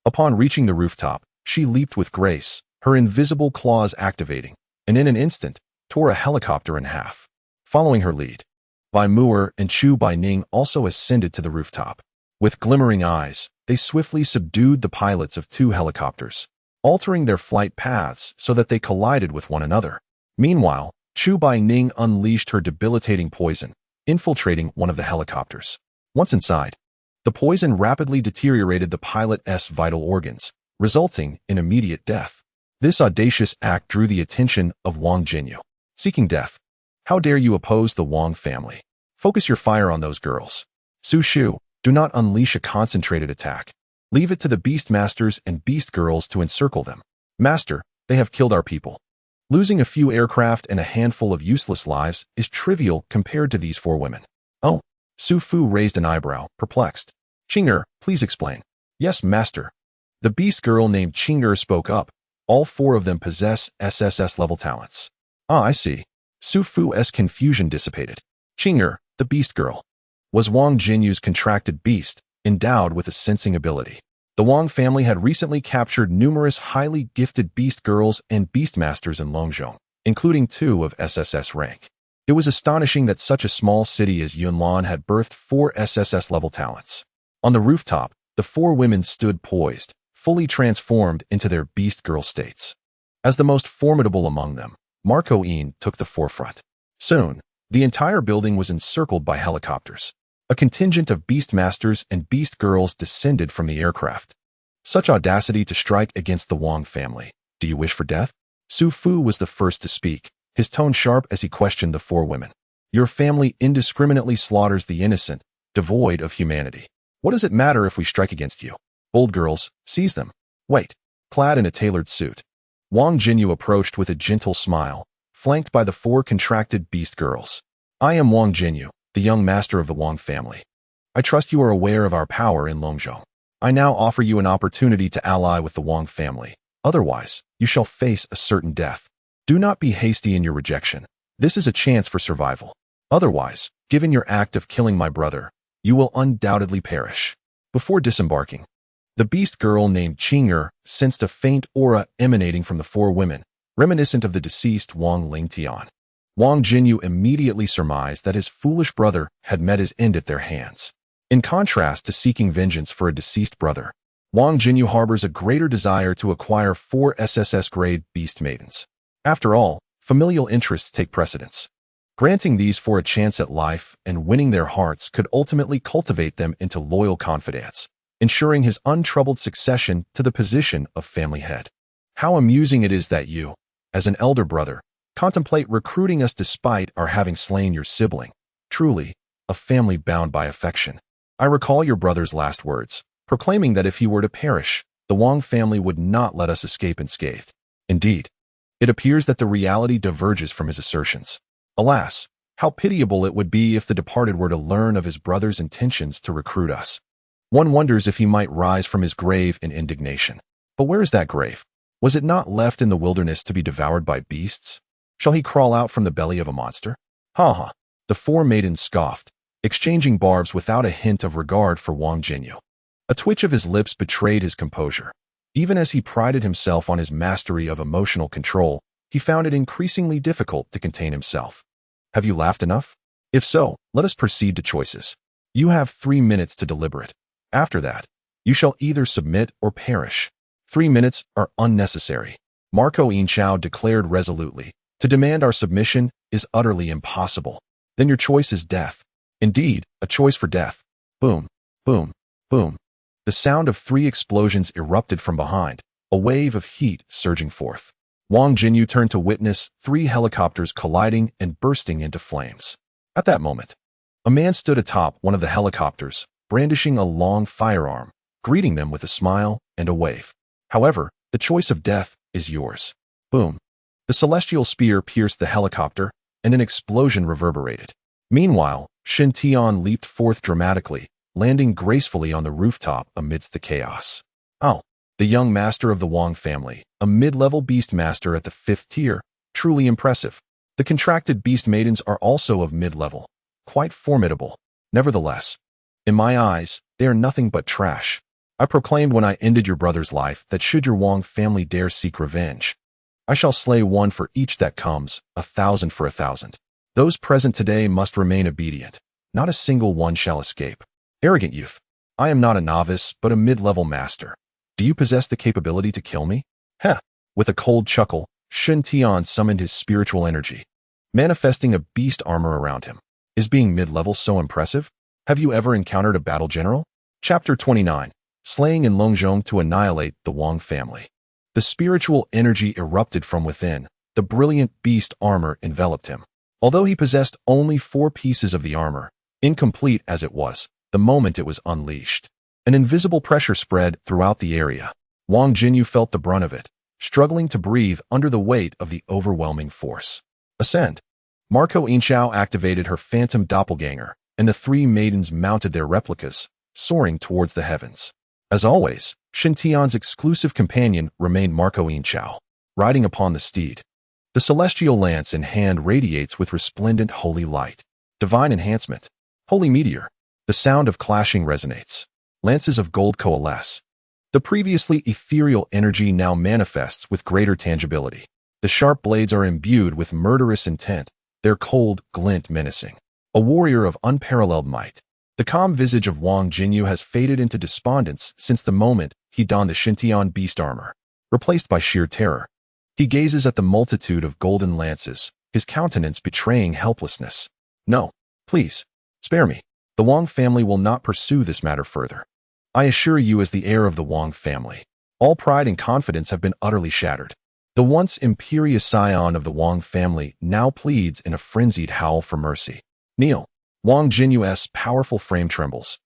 Speaker 1: Upon reaching the rooftop, she leaped with grace, her invisible claws activating, and in an instant, tore a helicopter in half. Following her lead, Bai Mu'er and Chu Baining also ascended to the rooftop. With glimmering eyes, they swiftly subdued the pilots of two helicopters, altering their flight paths so that they collided with one another. Meanwhile, Chu Baining unleashed her debilitating poison, infiltrating one of the helicopters. Once inside, the poison rapidly deteriorated the pilot's vital organs, resulting in immediate death. This audacious act drew the attention of Wang Jinyu. Seeking death. How dare you oppose the Wang family? Focus your fire on those girls. Su Shu, do not unleash a concentrated attack. Leave it to the Beast Masters and Beast Girls to encircle them. Master, they have killed our people. Losing a few aircraft and a handful of useless lives is trivial compared to these four women. Oh, Su Fu raised an eyebrow, perplexed. Qing'er, please explain. Yes, master. The Beast Girl named Qing'er spoke up. All four of them possess SSS-level talents. Ah, I see. Su Fu's confusion dissipated. Qing'er, the Beast Girl, was Wang Jinyu's contracted beast, endowed with a sensing ability. The Wang family had recently captured numerous highly gifted Beast Girls and Beast Masters in Longzhong, including 2 of SSS rank. It was astonishing that such a small city as Yunlan had birthed 4 SSS-level talents. On the rooftop, the 4 women stood poised, fully transformed into their Beast Girl states. As the most formidable among them, Marco Yin took the forefront. Soon, the entire building was encircled by helicopters. A contingent of Beast Masters and Beast Girls descended from the aircraft. Such audacity to strike against the Wang family. Do you wish for death? Su Fu was the first to speak, his tone sharp as he questioned the 4 women. Your family indiscriminately slaughters the innocent, devoid of humanity. What does it matter if we strike against you? Bold girls, seize them. Wait. Clad in a tailored suit, Wang Jinyu approached with a gentle smile, flanked by the 4 contracted Beast Girls. I am Wang Jinyu, the young master of the Wang family. I trust you are aware of our power in Longzhou. I now offer you an opportunity to ally with the Wang family. Otherwise, you shall face a certain death. Do not be hasty in your rejection. This is a chance for survival. Otherwise, given your act of killing my brother, you will undoubtedly perish. Before disembarking, the Beast Girl named Qing'er sensed a faint aura emanating from the 4 women, reminiscent of the deceased Wang Lingtian. Wang Jinyu immediately surmised that his foolish brother had met his end at their hands. In contrast to seeking vengeance for a deceased brother, Wang Jinyu harbors a greater desire to acquire 4 SSS-grade Beast Maidens. After all, familial interests take precedence. Granting these 4 a chance at life and winning their hearts could ultimately cultivate them into loyal confidants, ensuring his untroubled succession to the position of family head. How amusing it is that you, as an elder brother, contemplate recruiting us despite our having slain your sibling. Truly, a family bound by affection. I recall your brother's last words, proclaiming that if he were to perish, the Wang family would not let us escape unscathed. Indeed, it appears that the reality diverges from his assertions. Alas, how pitiable it would be if the departed were to learn of his brother's intentions to recruit us. One wonders if he might rise from his grave in indignation. But where is that grave? Was it not left in the wilderness to be devoured by beasts? Shall he crawl out from the belly of a monster? Ha ha! The 4 maidens scoffed, exchanging barbs without a hint of regard for Wang Jinyu. A twitch of his lips betrayed his composure. Even as he prided himself on his mastery of emotional control, he found it increasingly difficult to contain himself. Have you laughed enough? If so, let us proceed to choices. You have 3 minutes to deliberate. After that, you shall either submit or perish. 3 minutes are unnecessary. Marco Inchao declared resolutely. To demand our submission is utterly impossible. Then your choice is death. Indeed, a choice for death. Boom, boom, boom. The sound of 3 explosions erupted from behind, a wave of heat surging forth. Wang Jinyu turned to witness 3 helicopters colliding and bursting into flames. At that moment, a man stood atop one of the helicopters, brandishing a long firearm, greeting them with a smile and a wave. However, the choice of death is yours. Boom. The celestial spear pierced the helicopter, and an explosion reverberated. Meanwhile, Shen Tian leaped forth dramatically, landing gracefully on the rooftop amidst the chaos. Oh, the young master of the Wang family, a mid-level beast master at the 5th tier, truly impressive. The contracted beast maidens are also of mid-level, quite formidable. Nevertheless, In my eyes, they are nothing but trash. I proclaimed when I ended your brother's life that should your Wang family dare seek revenge, I shall slay one for each that comes, 1,000 for 1,000. Those present today must remain obedient. Not a single one shall escape. Arrogant youth. I am not a novice, but a mid-level master. Do you possess the capability to kill me? Heh. With a cold chuckle, Shen Tian summoned his spiritual energy, manifesting a beast armor around him. Is being mid-level so impressive? Have you ever encountered a battle general? Chapter 29. Slaying in Longzhong to annihilate the Wang family. The spiritual energy erupted from within. The brilliant beast armor enveloped him. Although he possessed only 4 pieces of the armor, incomplete as it was, the moment it was unleashed, an invisible pressure spread throughout the area. Wang Jinyu felt the brunt of it, struggling to breathe under the weight of the overwhelming force. Ascend. Marco Inchao activated her phantom doppelganger, and the 3 maidens mounted their replicas, soaring towards the heavens. As always, Shen Tian's exclusive companion remained Marco Inchao, riding upon the steed. The celestial lance in hand radiates with resplendent holy light. Divine enhancement. Holy meteor. The sound of clashing resonates. Lances of gold coalesce. The previously ethereal energy now manifests with greater tangibility. The sharp blades are imbued with murderous intent, their cold glint menacing. A warrior of unparalleled might. The calm visage of Wang Jinyu has faded into despondence since the moment he donned the Shintian beast armor, replaced by sheer terror. He gazes at the multitude of golden lances, his countenance betraying helplessness. No, please, spare me. The Wang family will not pursue this matter further. I assure you as the heir of the Wang family, all pride and confidence have been utterly shattered. The once imperious scion of the Wang family now pleads in a frenzied howl for mercy. Kneel. Wang Jinyu's powerful frame trembles,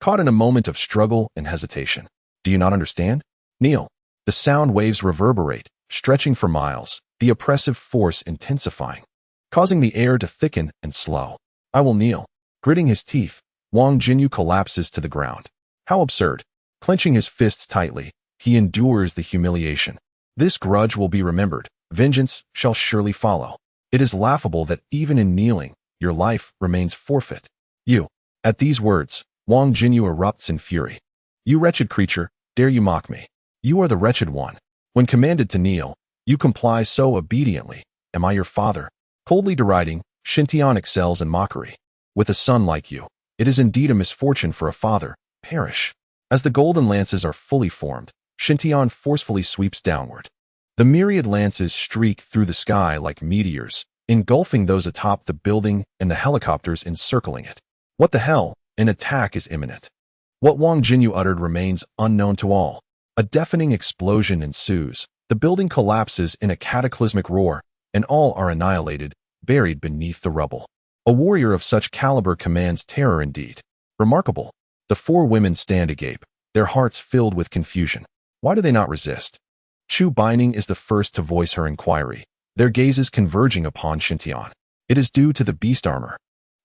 Speaker 1: caught in a moment of struggle and hesitation. Do you not understand? Kneel. The sound waves reverberate, stretching for miles, the oppressive force intensifying, causing the air to thicken and slow. I will kneel. Gritting his teeth, Wang Jinyu collapses to the ground. How absurd. Clenching his fists tightly, he endures the humiliation. This grudge will be remembered. Vengeance shall surely follow. It is laughable that even in kneeling, your life remains forfeit. You. At these words, Wang Jinyu erupts in fury. You wretched creature, dare you mock me? You are the wretched one. When commanded to kneel, you comply so obediently. Am I your father? Coldly deriding, Shintian excels in mockery. With a son like you, it is indeed a misfortune for a father. Perish. As the golden lances are fully formed, Shintian forcefully sweeps downward. The myriad lances streak through the sky like meteors, engulfing those atop the building and the helicopters encircling it. What the hell? An attack is imminent. What Wang Jinyu uttered remains unknown to all. A deafening explosion ensues. The building collapses in a cataclysmic roar, and all are annihilated, buried beneath the rubble. A warrior of such caliber commands terror indeed. Remarkable. The 4 women stand agape, their hearts filled with confusion. Why do they not resist? Chu Baining is the first to voice her inquiry, their gazes converging upon Shintian. It is due to the beast armor.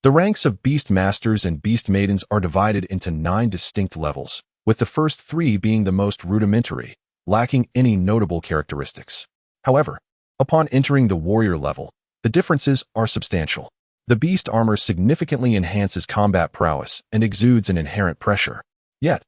Speaker 1: The ranks of beast masters and beast maidens are divided into 9 distinct levels, with the first 3 being the most rudimentary, lacking any notable characteristics. However, upon entering the warrior level, the differences are substantial. The beast armor significantly enhances combat prowess and exudes an inherent pressure. Yet,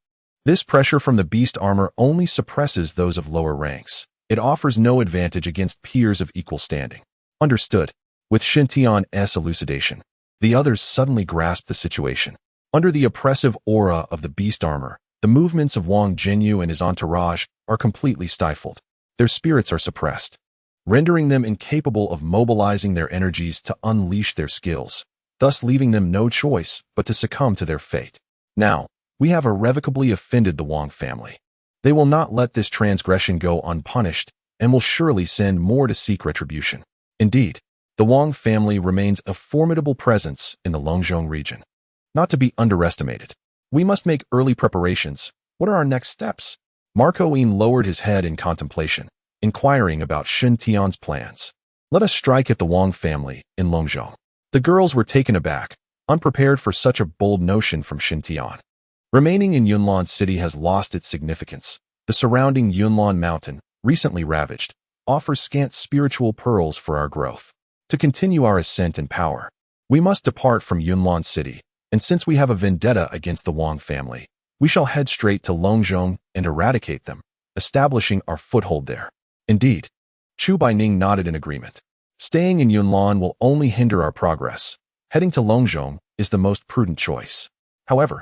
Speaker 1: this pressure from the beast armor only suppresses those of lower ranks. It offers no advantage against peers of equal standing. Understood. With Shintian's elucidation, the others suddenly grasped the situation. Under the oppressive aura of the beast armor, the movements of Wang Jinyu and his entourage are completely stifled. Their spirits are suppressed, rendering them incapable of mobilizing their energies to unleash their skills, thus leaving them no choice but to succumb to their fate. Now, we have irrevocably offended the Wang family. They will not let this transgression go unpunished and will surely send more to seek retribution. Indeed, the Wang family remains a formidable presence in the Longzhong region, not to be underestimated. We must make early preparations. What are our next steps? Marco Yin lowered his head in contemplation, inquiring about Shen Tian's plans. Let us strike at the Wang family in Longzhong. The girls were taken aback, unprepared for such a bold notion from Shen Tian. Remaining in Yunlan City has lost its significance. The surrounding Yunlan mountain, recently ravaged, offers scant spiritual pearls for our growth. To continue our ascent in power, we must depart from Yunlan City, And since we have a vendetta against the Wang family, we shall head straight to Longzhong and eradicate them, establishing our foothold there. Indeed. Chu Baining nodded in agreement. Staying in Yunlan will only hinder our progress. Heading to Longzhong is the most prudent choice. However,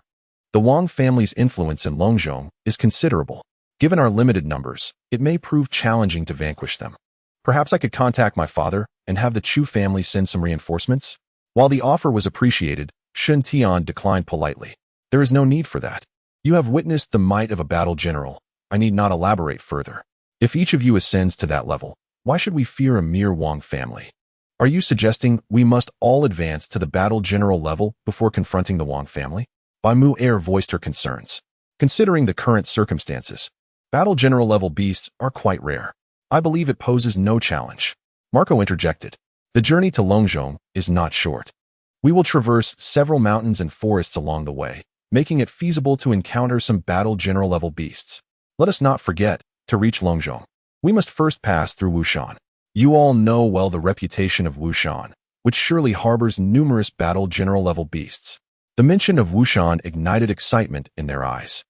Speaker 1: the Wang family's influence in Longzhong is considerable. Given our limited numbers, it may prove challenging to vanquish them. Perhaps I could contact my father and have the Chu family send some reinforcements? While the offer was appreciated, Shun Tian declined politely. There is no need for that. You have witnessed the might of a battle general. I need not elaborate further. If each of you ascends to that level, why should we fear a mere Wang family? Are you suggesting we must all advance to the battle general level before confronting the Wang family? Bai Mu Air voiced her concerns. Considering the current circumstances, battle general level beasts are quite rare. I believe it poses no challenge. Marco interjected. The journey to Longzhong is not short. We will traverse several mountains and forests along the way, making it feasible to encounter some battle general level beasts. Let us not forget, to reach Longzhong, we must first pass through Wushan. You all know well the reputation of Wushan, which surely harbors numerous battle general level beasts. The mention of Wushan ignited excitement in their eyes.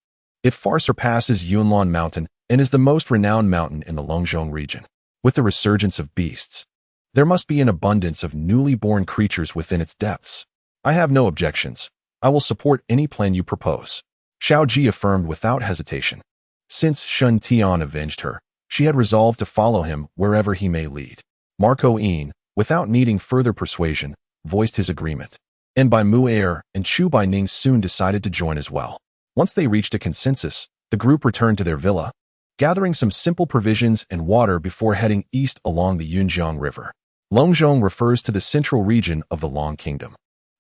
Speaker 1: It far surpasses Yunlan Mountain and is the most renowned mountain in the Longzhong region. With the resurgence of beasts, there must be an abundance of newly born creatures within its depths. I have no objections. I will support any plan you propose. Xiao Ji affirmed without hesitation. Since Shun Tian avenged her, she had resolved to follow him wherever he may lead. Marco Yin, without needing further persuasion, voiced his agreement. And Bai Mu Air and Chu Baining soon decided to join as well. Once they reached a consensus, the group returned to their villa, gathering some simple provisions and water before heading east along the Yunjiang River. Longzhong refers to the central region of the Long Kingdom,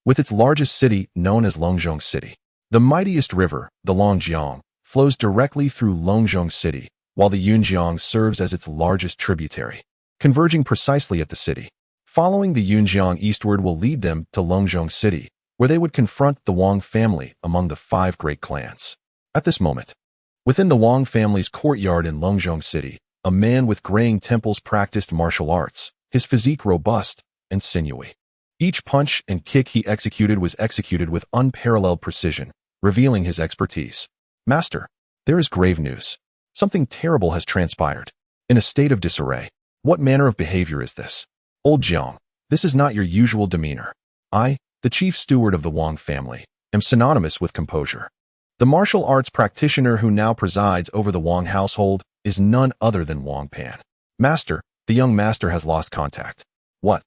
Speaker 1: with its largest city known as Longzhong City. The mightiest river, the Longjiang, flows directly through Longzhong City, while the Yunjiang serves as its largest tributary, converging precisely at the city. Following the Yunjiang eastward will lead them to Longzhong City, where they would confront the Wang family among the 5 great clans. At this moment, within the Wang family's courtyard in Longzhong City, a man with graying temples practiced martial arts, his physique robust and sinewy. Each punch and kick he executed was executed with unparalleled precision, revealing his expertise. Master, there is grave news. Something terrible has transpired. In a state of disarray. What manner of behavior is this? Old Jiang, this is not your usual demeanor. I, the chief steward of the Wang family, am synonymous with composure. The martial arts practitioner who now presides over the Wang household is none other than Wang Pan. Master, the young master has lost contact. What?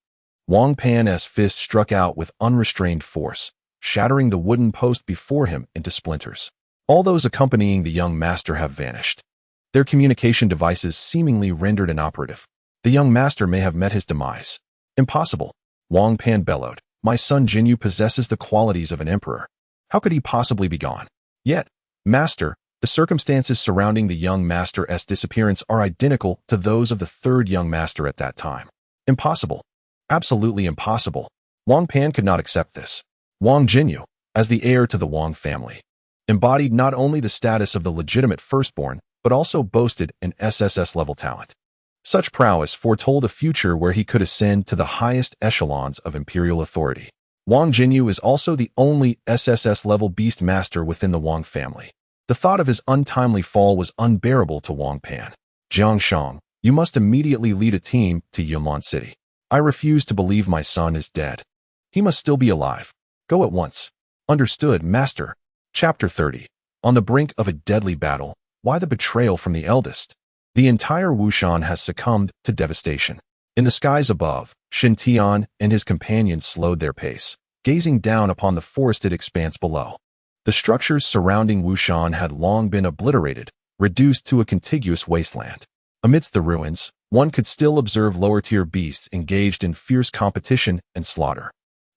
Speaker 1: Wang Pan's fist struck out with unrestrained force, shattering the wooden post before him into splinters. All those accompanying the young master have vanished. Their communication devices seemingly rendered inoperative. The young master may have met his demise. Impossible. Wang Pan bellowed. My son Jinyu possesses the qualities of an emperor. How could he possibly be gone? Yet, master, the circumstances surrounding the young master's disappearance are identical to those of the 3rd young master at that time. Impossible. Absolutely impossible. Wang Pan could not accept this. Wang Jinyu, as the heir to the Wang family, embodied not only the status of the legitimate firstborn, but also boasted an SSS-level talent. Such prowess foretold a future where he could ascend to the highest echelons of imperial authority. Wang Jinyu is also the only SSS-level beast master within the Wang family. The thought of his untimely fall was unbearable to Wang Pan. Jiang Shang, you must immediately lead a team to Yunlan City. I refuse to believe my son is dead. He must still be alive. Go at once. Understood, master. Chapter 30. On the brink of a deadly battle, why the betrayal from the eldest? The entire Wushan has succumbed to devastation. In the skies above, Shin Tian and his companions slowed their pace, gazing down upon the forested expanse below. The structures surrounding Wushan had long been obliterated, reduced to a contiguous wasteland. Amidst the ruins, one could still observe lower-tier beasts engaged in fierce competition and slaughter.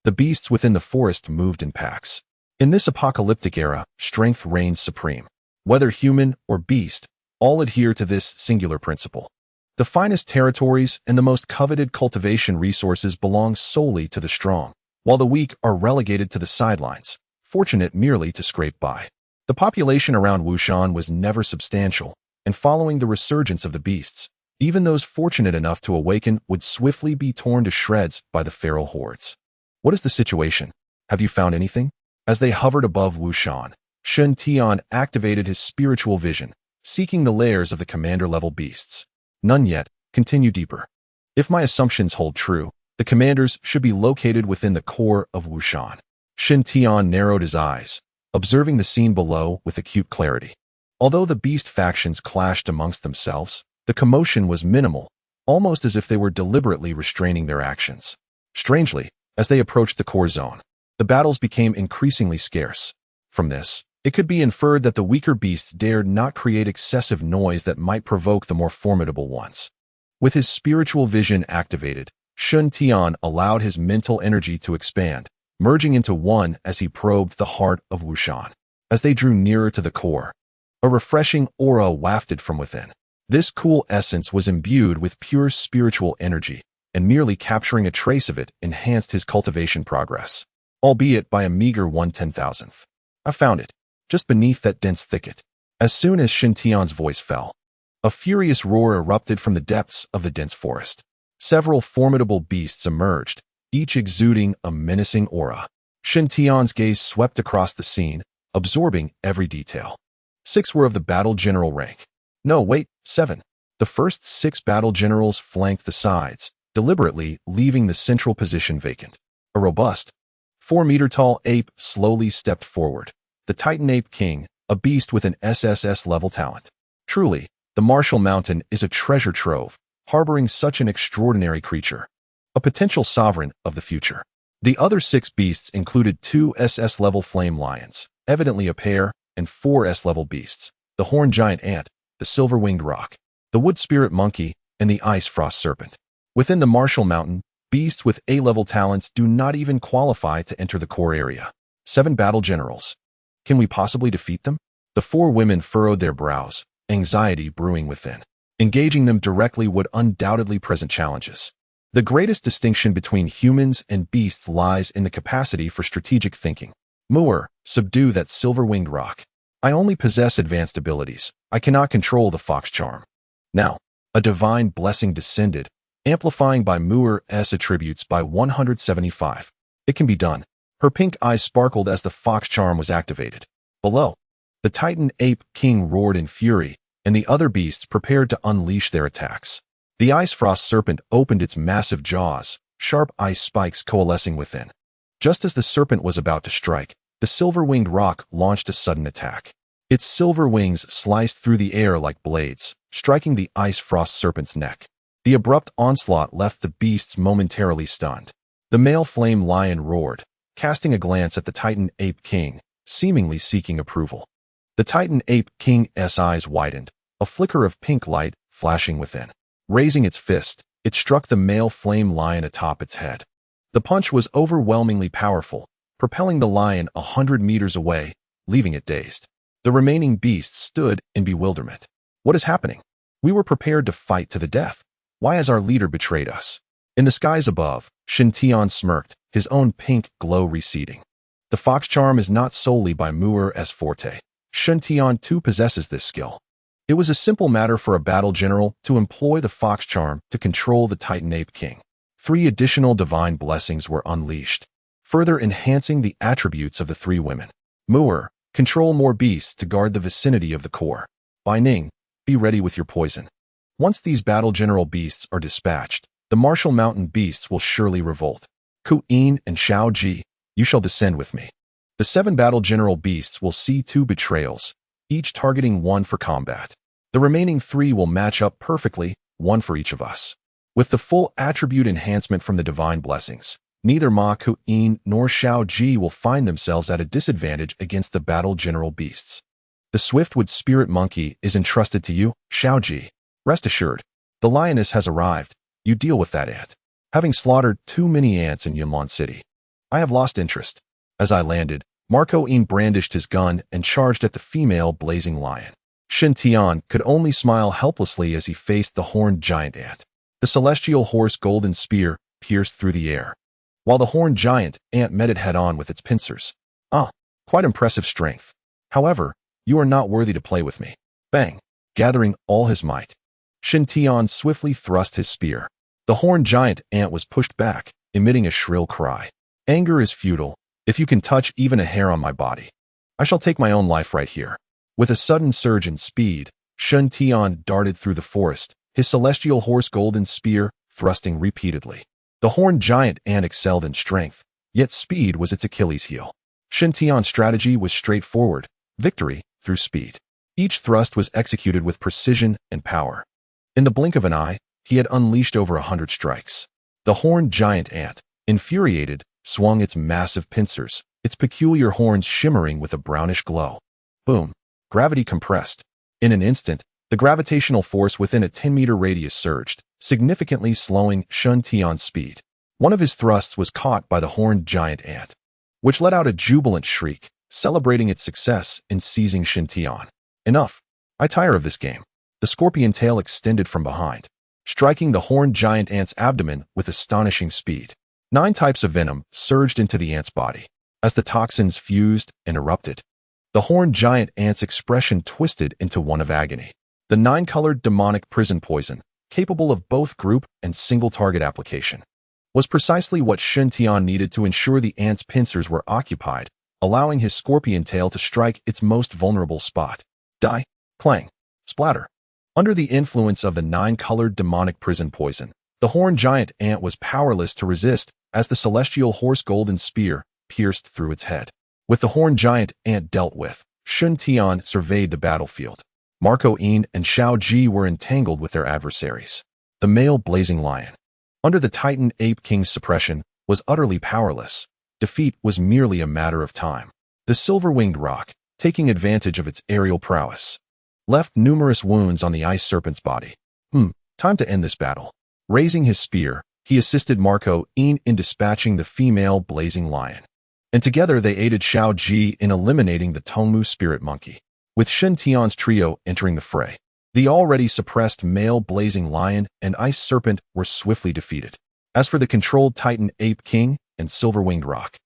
Speaker 1: The beasts within the forest moved in packs. In this apocalyptic era, strength reigns supreme. Whether human or beast, all adhere to this singular principle. The finest territories and the most coveted cultivation resources belong solely to the strong, while the weak are relegated to the sidelines, fortunate merely to scrape by. The population around Wushan was never substantial, and following the resurgence of the beasts, even those fortunate enough to awaken would swiftly be torn to shreds by the feral hordes. What is the situation? Have you found anything? As they hovered above Wushan, Shen Tian activated his spiritual vision, seeking the lairs of the commander-level beasts. None yet. Continue deeper. If my assumptions hold true, the commanders should be located within the core of Wushan. Shen Tian narrowed his eyes, observing the scene below with acute clarity. Although the beast factions clashed amongst themselves, the commotion was minimal, almost as if they were deliberately restraining their actions. Strangely, as they approached the core zone, the battles became increasingly scarce. From this, it could be inferred that the weaker beasts dared not create excessive noise that might provoke the more formidable ones. With his spiritual vision activated, Shen Tian allowed his mental energy to expand, merging into one as he probed the heart of Wushan. As they drew nearer to the core, a refreshing aura wafted from within. This cool essence was imbued with pure spiritual energy, and merely capturing a trace of it enhanced his cultivation progress, albeit by a meager 1/10,000th. I found it, just beneath that dense thicket. As soon as Shen Tian's voice fell, a furious roar erupted from the depths of the dense forest. Several formidable beasts emerged, each exuding a menacing aura. Shen Tian's gaze swept across the scene, absorbing every detail. 6 were of the battle general rank. No, wait, 7. The first 6 battle generals flanked the sides, deliberately leaving the central position vacant. A robust, 4-meter-tall ape slowly stepped forward. The Titan Ape King, a beast with an SSS-level talent. Truly, the Martial Mountain is a treasure trove, harboring such an extraordinary creature. A potential sovereign of the future. The other 6 beasts included 2 SS-level flame lions, evidently a pair, and 4 S-level beasts, the horned giant ant, the silver-winged roc, the wood spirit monkey, and the ice frost serpent. Within the Martial Mountain, beasts with A-level talents do not even qualify to enter the core area. 7 battle generals. Can we possibly defeat them? The 4 women furrowed their brows, anxiety brewing within. Engaging them directly would undoubtedly present challenges. The greatest distinction between humans and beasts lies in the capacity for strategic thinking. Muir, subdue that silver-winged roc. I only possess advanced abilities. I cannot control the fox charm. Now, a divine blessing descended, amplifying by Muir's attributes by 175. It can be done. Her pink eyes sparkled as the fox charm was activated. Below, the Titan Ape King roared in fury, and the other beasts prepared to unleash their attacks. The ice frost serpent opened its massive jaws, sharp ice spikes coalescing within. Just as the serpent was about to strike, the silver-winged roc launched a sudden attack. Its silver wings sliced through the air like blades, striking the ice frost serpent's neck. The abrupt onslaught left the beasts momentarily stunned. The male flame lion roared, casting a glance at the Titan Ape King, seemingly seeking approval. The Titan Ape King's eyes widened, a flicker of pink light flashing within. Raising its fist, it struck the male flame lion atop its head. The punch was overwhelmingly powerful, propelling the lion 100 meters away, leaving it dazed. The remaining beasts stood in bewilderment. What is happening? We were prepared to fight to the death. Why has our leader betrayed us? In the skies above, Shen Tian smirked, his own pink glow receding. The fox charm is not solely by Muir's forte. Shen Tian too possesses this skill. It was a simple matter for a battle general to employ the fox charm to control the Titan Ape King. 3 additional divine blessings were unleashed, further enhancing the attributes of the 3 women. Muir, control more beasts to guard the vicinity of the core. Bai Ning, be ready with your poison. Once these battle general beasts are dispatched, the Martial Mountain beasts will surely revolt. Ku Yin and Shao Ji, you shall descend with me. The 7 battle general beasts will see 2 betrayals, each targeting 1 for combat. The remaining 3 will match up perfectly, 1 for each of us. With the full attribute enhancement from the divine blessings, neither Ma Ku-in nor Shao Ji will find themselves at a disadvantage against the battle general beasts. The Swiftwood Spirit Monkey is entrusted to you, Shao Ji. Rest assured, the lioness has arrived. You deal with that ant. Having slaughtered too many ants in Yunlin City, I have lost interest. As I landed, Marco-in brandished his gun and charged at the female blazing lion. Shen Tian could only smile helplessly as he faced the horned giant ant. The celestial horse golden spear pierced through the air, while the horned giant ant met it head-on with its pincers. Quite impressive strength. However, you are not worthy to play with me. Bang! Gathering all his might, Shen Tian swiftly thrust his spear. The horned giant ant was pushed back, emitting a shrill cry. Anger is futile. If you can touch even a hair on my body, I shall take my own life right here." With a sudden surge in speed, Shun Tian darted through the forest, his celestial horse golden spear thrusting repeatedly. The horned giant ant excelled in strength, yet speed was its Achilles heel. Shun Tian's strategy was straightforward: victory through speed. Each thrust was executed with precision and power. In the blink of an eye, he had unleashed over 100 strikes. The horned giant ant, infuriated, swung its massive pincers, its peculiar horns shimmering with a brownish glow. Boom! Gravity compressed. In an instant, the gravitational force within a 10-meter radius surged, significantly slowing Shun Tian's speed. One of his thrusts was caught by the horned giant ant, which let out a jubilant shriek, celebrating its success in seizing Shun Tian. "Enough! I tire of this game." The scorpion tail extended from behind, striking the horned giant ant's abdomen with astonishing speed. 9 types of venom surged into the ant's body. As the toxins fused and erupted, the horned giant ant's expression twisted into one of agony. The 9-colored demonic prison poison, capable of both group and single target application, was precisely what Shun Tian needed to ensure the ant's pincers were occupied, allowing his scorpion tail to strike its most vulnerable spot. Die, clang, splatter. Under the influence of the 9-colored demonic prison poison, the horned giant ant was powerless to resist as the celestial horse golden spear pierced through its head. With the horned giant ant dealt with, Shun Tian surveyed the battlefield. Marco Yin and Xiao Ji were entangled with their adversaries. The male blazing lion, under the Titan Ape King's suppression, was utterly powerless. Defeat was merely a matter of time. The silver-winged roc, taking advantage of its aerial prowess, left numerous wounds on the ice serpent's body. Time to end this battle. Raising his spear, he assisted Marco Yin in dispatching the female blazing lion, and together they aided Xiao Ji in eliminating the Tongmu spirit monkey. With Shun Tian's trio entering the fray, the already suppressed male blazing lion and ice serpent were swiftly defeated. As for the controlled Titan Ape King and silver-winged roc,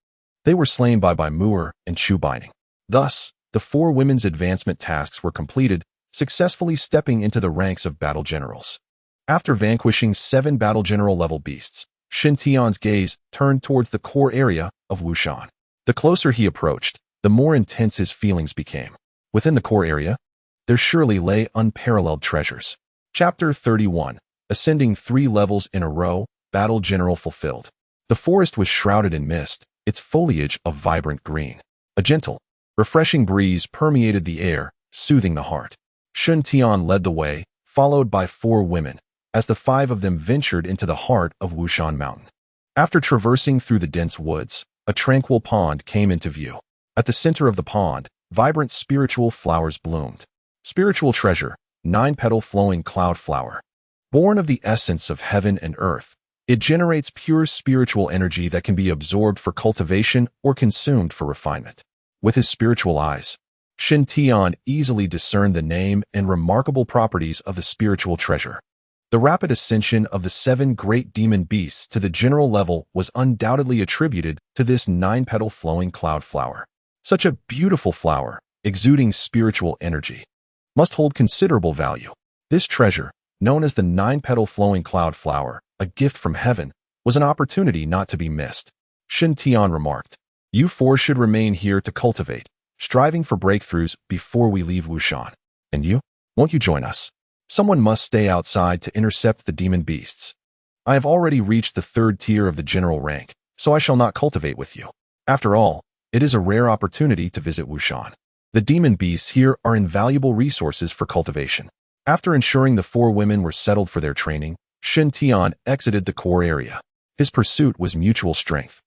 Speaker 1: they were slain by Mu'er and Chu Binding. Thus, the 4 women's advancement tasks were completed, successfully stepping into the ranks of battle generals. After vanquishing 7 battle general level beasts, Shun Tian's gaze turned towards the core area of Wushan. The closer he approached, the more intense his feelings became. Within the core area, there surely lay unparalleled treasures. Chapter 31. Ascending 3 levels in a row, battle general fulfilled. The forest was shrouded in mist, its foliage of vibrant green. A gentle, refreshing breeze permeated the air, soothing the heart. Shun Tian led the way, followed by 4 women, as the 5 of them ventured into the heart of Wushan Mountain. After traversing through the dense woods, a tranquil pond came into view. At the center of the pond, vibrant spiritual flowers bloomed. Spiritual treasure, 9-petal flowing cloud flower. Born of the essence of heaven and earth, it generates pure spiritual energy that can be absorbed for cultivation or consumed for refinement. With his spiritual eyes, Shun Tian easily discerned the name and remarkable properties of the spiritual treasure. The rapid ascension of the 7 great demon beasts to the general level was undoubtedly attributed to this 9-petal flowing cloud flower. Such a beautiful flower, exuding spiritual energy, must hold considerable value. This treasure, known as the 9-petal flowing cloud flower, a gift from heaven, was an opportunity not to be missed. Shun Tian remarked, "You 4 should remain here to cultivate, striving for breakthroughs before we leave Wushan. And you? Won't you join us? Someone must stay outside to intercept the demon beasts. I have already reached the 3rd tier of the general rank, so I shall not cultivate with you. After all, it is a rare opportunity to visit Wushan. The demon beasts here are invaluable resources for cultivation." After ensuring the 4 women were settled for their training, Shun Tian exited the core area. His pursuit was mutual strength.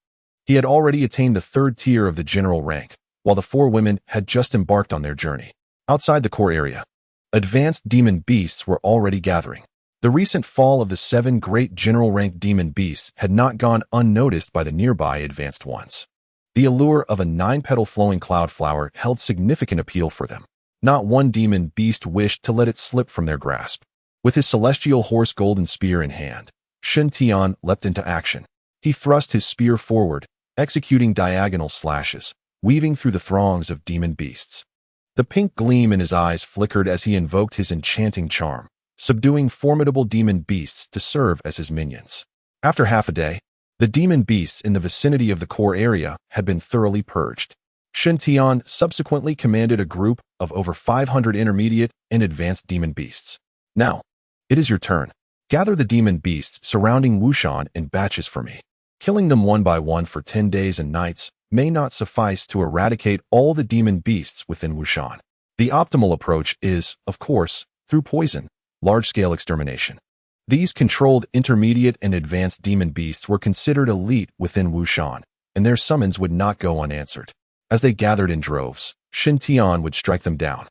Speaker 1: He had already attained the 3rd tier of the general rank, while the 4 women had just embarked on their journey. Outside the core area, advanced demon beasts were already gathering. The recent fall of the 7 great general rank demon beasts had not gone unnoticed by the nearby advanced ones. The allure of a 9-petal flowing cloud flower held significant appeal for them. Not one demon beast wished to let it slip from their grasp. With his celestial horse golden spear in hand, Shun Tian leapt into action. He thrust his spear forward, executing diagonal slashes, weaving through the throngs of demon beasts. The pink gleam in his eyes flickered as he invoked his enchanting charm, subduing formidable demon beasts to serve as his minions. After half a day, The demon beasts in the vicinity of the core area had been thoroughly purged. Shen Tian subsequently commanded a group of over 500 intermediate and advanced demon beasts. Now, it is your turn. Gather the demon beasts surrounding Wushan in batches for me. Killing them one by one for 10 days and nights may not suffice to eradicate all the demon beasts within Wushan. The optimal approach is, of course, through poison, large-scale extermination. These controlled intermediate and advanced demon beasts were considered elite within Wushan, and their summons would not go unanswered. As they gathered in droves, Shen Tian would strike them down.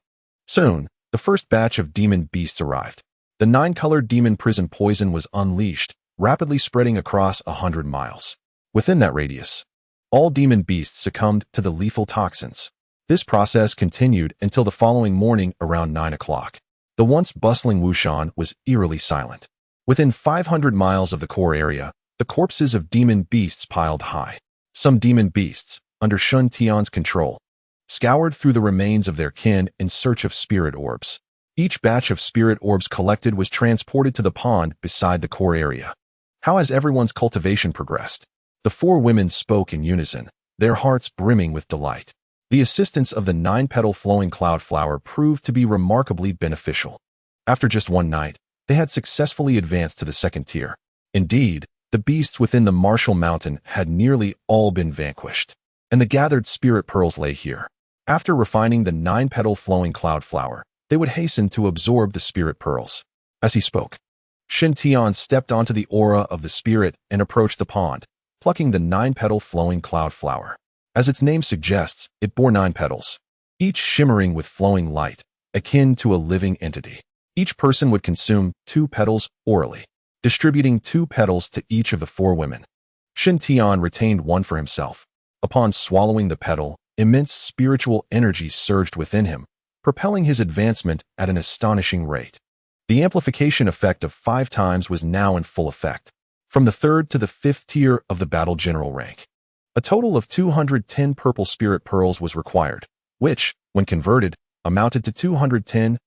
Speaker 1: Soon, the first batch of demon beasts arrived. The 9-colored demon prison poison was unleashed, rapidly spreading across 100 miles. Within that radius, all demon beasts succumbed to the lethal toxins. This process continued until the following morning around 9 o'clock. The once bustling Wushan was eerily silent. Within 500 miles of the core area, the corpses of demon beasts piled high. Some demon beasts, under Shen Tian's control, scoured through the remains of their kin in search of spirit orbs. Each batch of spirit orbs collected was transported to the pond beside the core area. How has everyone's cultivation progressed? The 4 women spoke in unison, their hearts brimming with delight. The assistance of the 9-petal flowing cloud flower proved to be remarkably beneficial. After just one night, they had successfully advanced to the 2nd tier. Indeed, the beasts within the Martial Mountain had nearly all been vanquished, and the gathered spirit pearls lay here. After refining the 9-petal flowing cloud flower, they would hasten to absorb the spirit pearls. As he spoke, Shen Tian stepped onto the aura of the spirit and approached the pond, plucking the 9-petal flowing cloud flower. As its name suggests, it bore 9 petals, each shimmering with flowing light, akin to a living entity. Each person would consume 2 petals orally, distributing 2 petals to each of the 4 women. Shen Tian retained one for himself. Upon swallowing the petal, immense spiritual energy surged within him, propelling his advancement at an astonishing rate. The amplification effect of 5 times was now in full effect, from the 3rd to the 5th tier of the battle general rank. A total of 210 purple spirit pearls was required, which, when converted, amounted to 210,000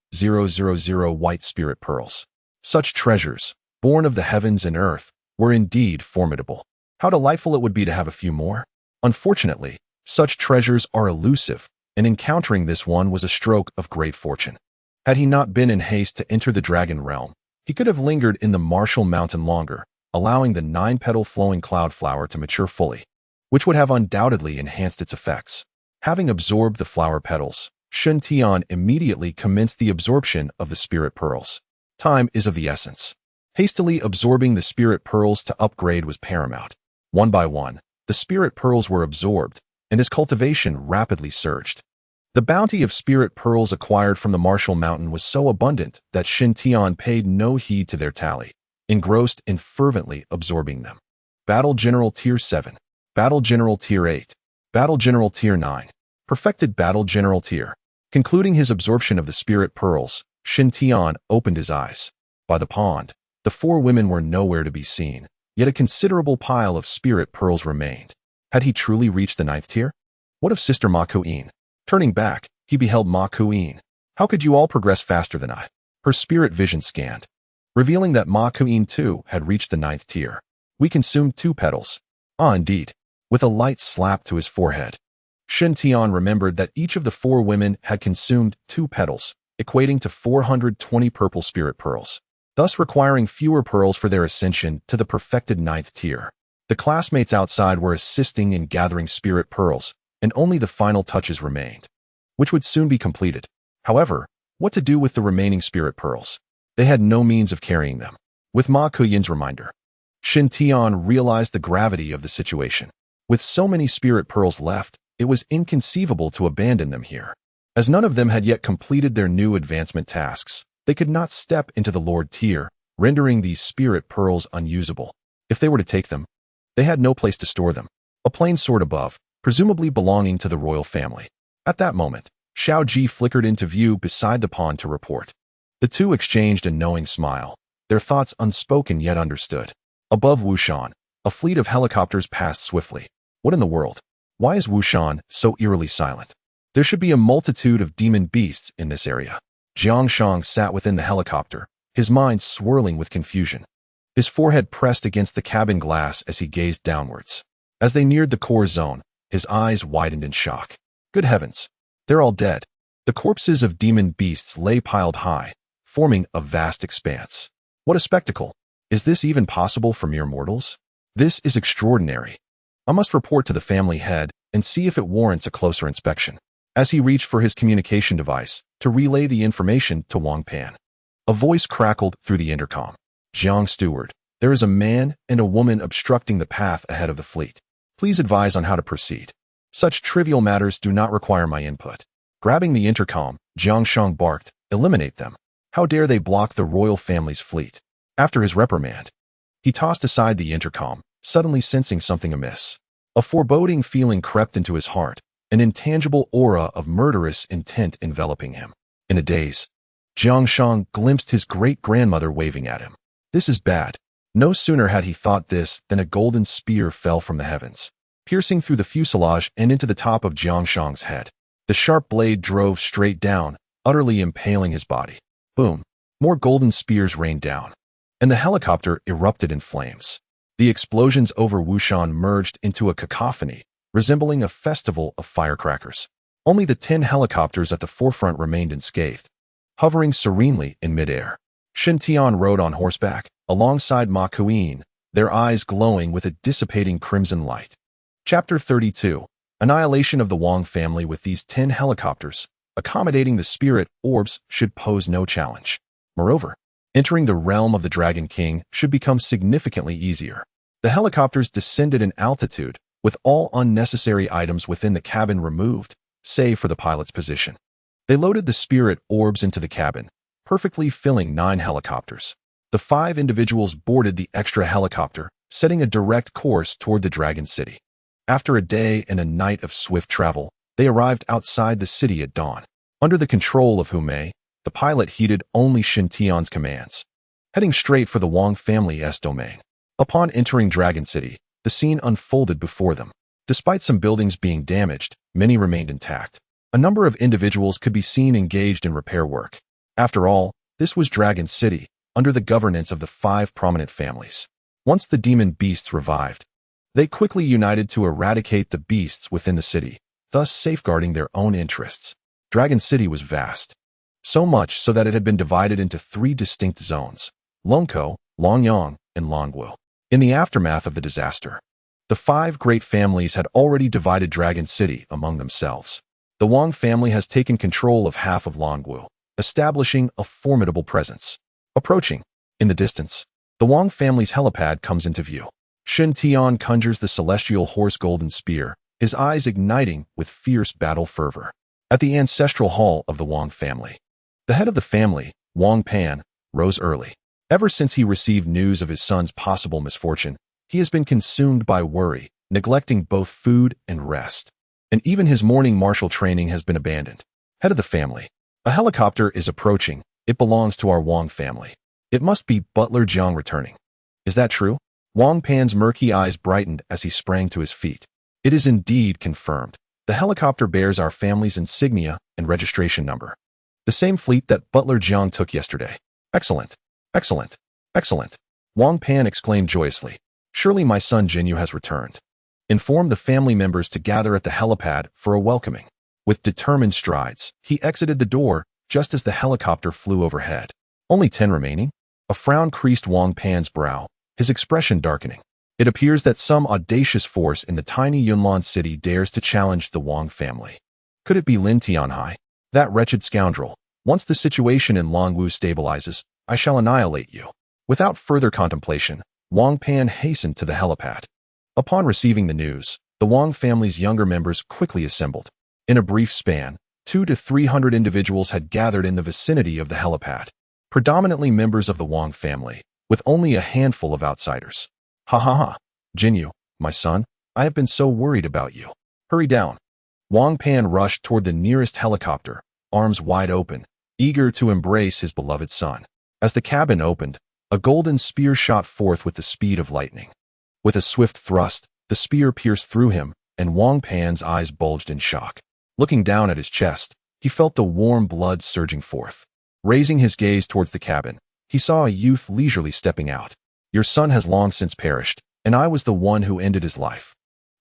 Speaker 1: white spirit pearls. Such treasures, born of the heavens and earth, were indeed formidable. How delightful it would be to have a few more. Unfortunately, such treasures are elusive, and encountering this one was a stroke of great fortune. Had he not been in haste to enter the dragon realm, he could have lingered in the Martial Mountain longer, allowing the 9-petal flowing cloud flower to mature fully, which would have undoubtedly enhanced its effects. Having absorbed the flower petals, Shen Tian immediately commenced the absorption of the spirit pearls. Time is of the essence. Hastily absorbing the spirit pearls to upgrade was paramount. One by one, the spirit pearls were absorbed, and his cultivation rapidly surged. The bounty of spirit pearls acquired from the Martial Mountain was so abundant that Shen Tian paid no heed to their tally, engrossed in fervently absorbing them. Battle General Tier 7, Battle General Tier 8, Battle General Tier 9, Perfected Battle General Tier. Concluding his absorption of the spirit pearls, Shen Tian opened his eyes. By the pond, the 4 women were nowhere to be seen, yet a considerable pile of spirit pearls remained. Had he truly reached the 9th tier? What of Sister Ma Kuyin? Turning back, he beheld Ma Kuyin. How could you all progress faster than I? Her spirit vision scanned, revealing that Ma Kuyin too had reached the 9th tier. We consumed 2 petals. Ah, indeed. With a light slap to his forehead, Shen Tian remembered that each of the 4 women had consumed 2 petals, equating to 420 purple spirit pearls, thus requiring fewer pearls for their ascension to the perfected 9th tier. The classmates outside were assisting in gathering spirit pearls, and only the final touches remained, which would soon be completed. However, what to do with the remaining spirit pearls? They had no means of carrying them. With Ma Kuyin's reminder, Shen Tian realized the gravity of the situation. With so many spirit pearls left, it was inconceivable to abandon them here. As none of them had yet completed their new advancement tasks, they could not step into the Lord tier, rendering these spirit pearls unusable. If they were to take them, they had no place to store them. A plain sword above, presumably belonging to the royal family. At that moment, Xiao Ji flickered into view beside the pond to report. The two exchanged a knowing smile, their thoughts unspoken yet understood. Above Wushan, a fleet of helicopters passed swiftly. What in the world? Why is Wushan so eerily silent? There should be a multitude of demon beasts in this area. Jiang Shang sat within the helicopter, his mind swirling with confusion. his forehead pressed against the cabin glass as he gazed downwards. As they neared the core zone, his eyes widened in shock. Good heavens! They're all dead. The corpses of demon beasts lay piled high, forming a vast expanse. What a spectacle! Is this even possible for mere mortals? This is extraordinary. I must report to the family head and see if it warrants a closer inspection. As he reached for his communication device to relay the information to Wang Pan, a voice crackled through the intercom. Jiang Steward, there is a man and a woman obstructing the path ahead of the fleet. Please advise on how to proceed. Such trivial matters do not require my input. Grabbing the intercom, Jiang Shang barked, eliminate them. How dare they block the royal family's fleet? After his reprimand, he tossed aside the intercom, suddenly sensing something amiss. A foreboding feeling crept into his heart, an intangible aura of murderous intent enveloping him. In a daze, Jiang Shang glimpsed his great-grandmother waving at him. This is bad. No sooner had he thought this than a golden spear fell from the heavens, piercing through the fuselage and into the top of Jiang Shang's head. The sharp blade drove straight down, utterly impaling his body. Boom! More golden spears rained down, and the helicopter erupted in flames. The explosions over Wushan merged into a cacophony, resembling a festival of firecrackers. Only the 10 helicopters at the forefront remained unscathed, hovering serenely in midair. Shen Tian rode on horseback, alongside Ma Kuyin, their eyes glowing with a dissipating crimson light. Chapter 32. Annihilation of the Wang family. With these 10 helicopters, accommodating the spirit orbs should pose no challenge. Moreover, entering the realm of the Dragon King should become significantly easier. The helicopters descended in altitude, with all unnecessary items within the cabin removed, save for the pilot's position. They loaded the spirit orbs into the cabin, perfectly filling 9 helicopters. The 5 individuals boarded the extra helicopter, setting a direct course toward the Dragon City. After a day and a night of swift travel, they arrived outside the city at dawn. Under the control of Hu Mei, the pilot heeded only Shen Tian's commands, heading straight for the Wang family's domain. Upon entering Dragon City, the scene unfolded before them. Despite some buildings being damaged, many remained intact. A number of individuals could be seen engaged in repair work. After all, this was Dragon City, under the governance of the 5 prominent families. Once the demon beasts revived, they quickly united to eradicate the beasts within the city, thus safeguarding their own interests. Dragon City was vast, so much so that it had been divided into 3 distinct zones: Longkou, Longyang, and Longwu. In the aftermath of the disaster, the 5 great families had already divided Dragon City among themselves. The Wang family has taken control of half of Longwu, establishing a formidable presence. Approaching, in the distance, the Wang family's helipad comes into view. Shen Tian conjures the celestial horse golden spear, his eyes igniting with fierce battle fervor. At the ancestral hall of the Wang family, the head of the family, Wang Pan, rose early. Ever since he received news of his son's possible misfortune, he has been consumed by worry, neglecting both food and rest. And even his morning martial training has been abandoned. Head of the family, a helicopter is approaching. It belongs to our Wang family. It must be Butler Jiang returning. Is that true? Wang Pan's murky eyes brightened as he sprang to his feet. It is indeed confirmed. The helicopter bears our family's insignia and registration number. The same fleet that Butler Jiang took yesterday. Excellent. Excellent. Excellent. Wang Pan exclaimed joyously. Surely my son Jinyu has returned. Inform the family members to gather at the helipad for a welcoming. With determined strides, he exited the door just as the helicopter flew overhead. Only 10 remaining? A frown creased Wang Pan's brow, his expression darkening. It appears that some audacious force in the tiny Yunlan city dares to challenge the Wang family. Could it be Lin Tianhai? That wretched scoundrel. Once the situation in Longwu stabilizes, I shall annihilate you. Without further contemplation, Wang Pan hastened to the helipad. Upon receiving the news, the Wang family's younger members quickly assembled. In a brief span, 200 to 300 individuals had gathered in the vicinity of the helipad, predominantly members of the Wang family, with only a handful of outsiders. Ha ha ha, Jinyu, my son, I have been so worried about you. Hurry down. Wang Pan rushed toward the nearest helicopter, arms wide open, eager to embrace his beloved son. As the cabin opened, a golden spear shot forth with the speed of lightning. With a swift thrust, the spear pierced through him, and Wang Pan's eyes bulged in shock. Looking down at his chest, he felt the warm blood surging forth. Raising his gaze towards the cabin, he saw a youth leisurely stepping out. Your son has long since perished, and I was the one who ended his life.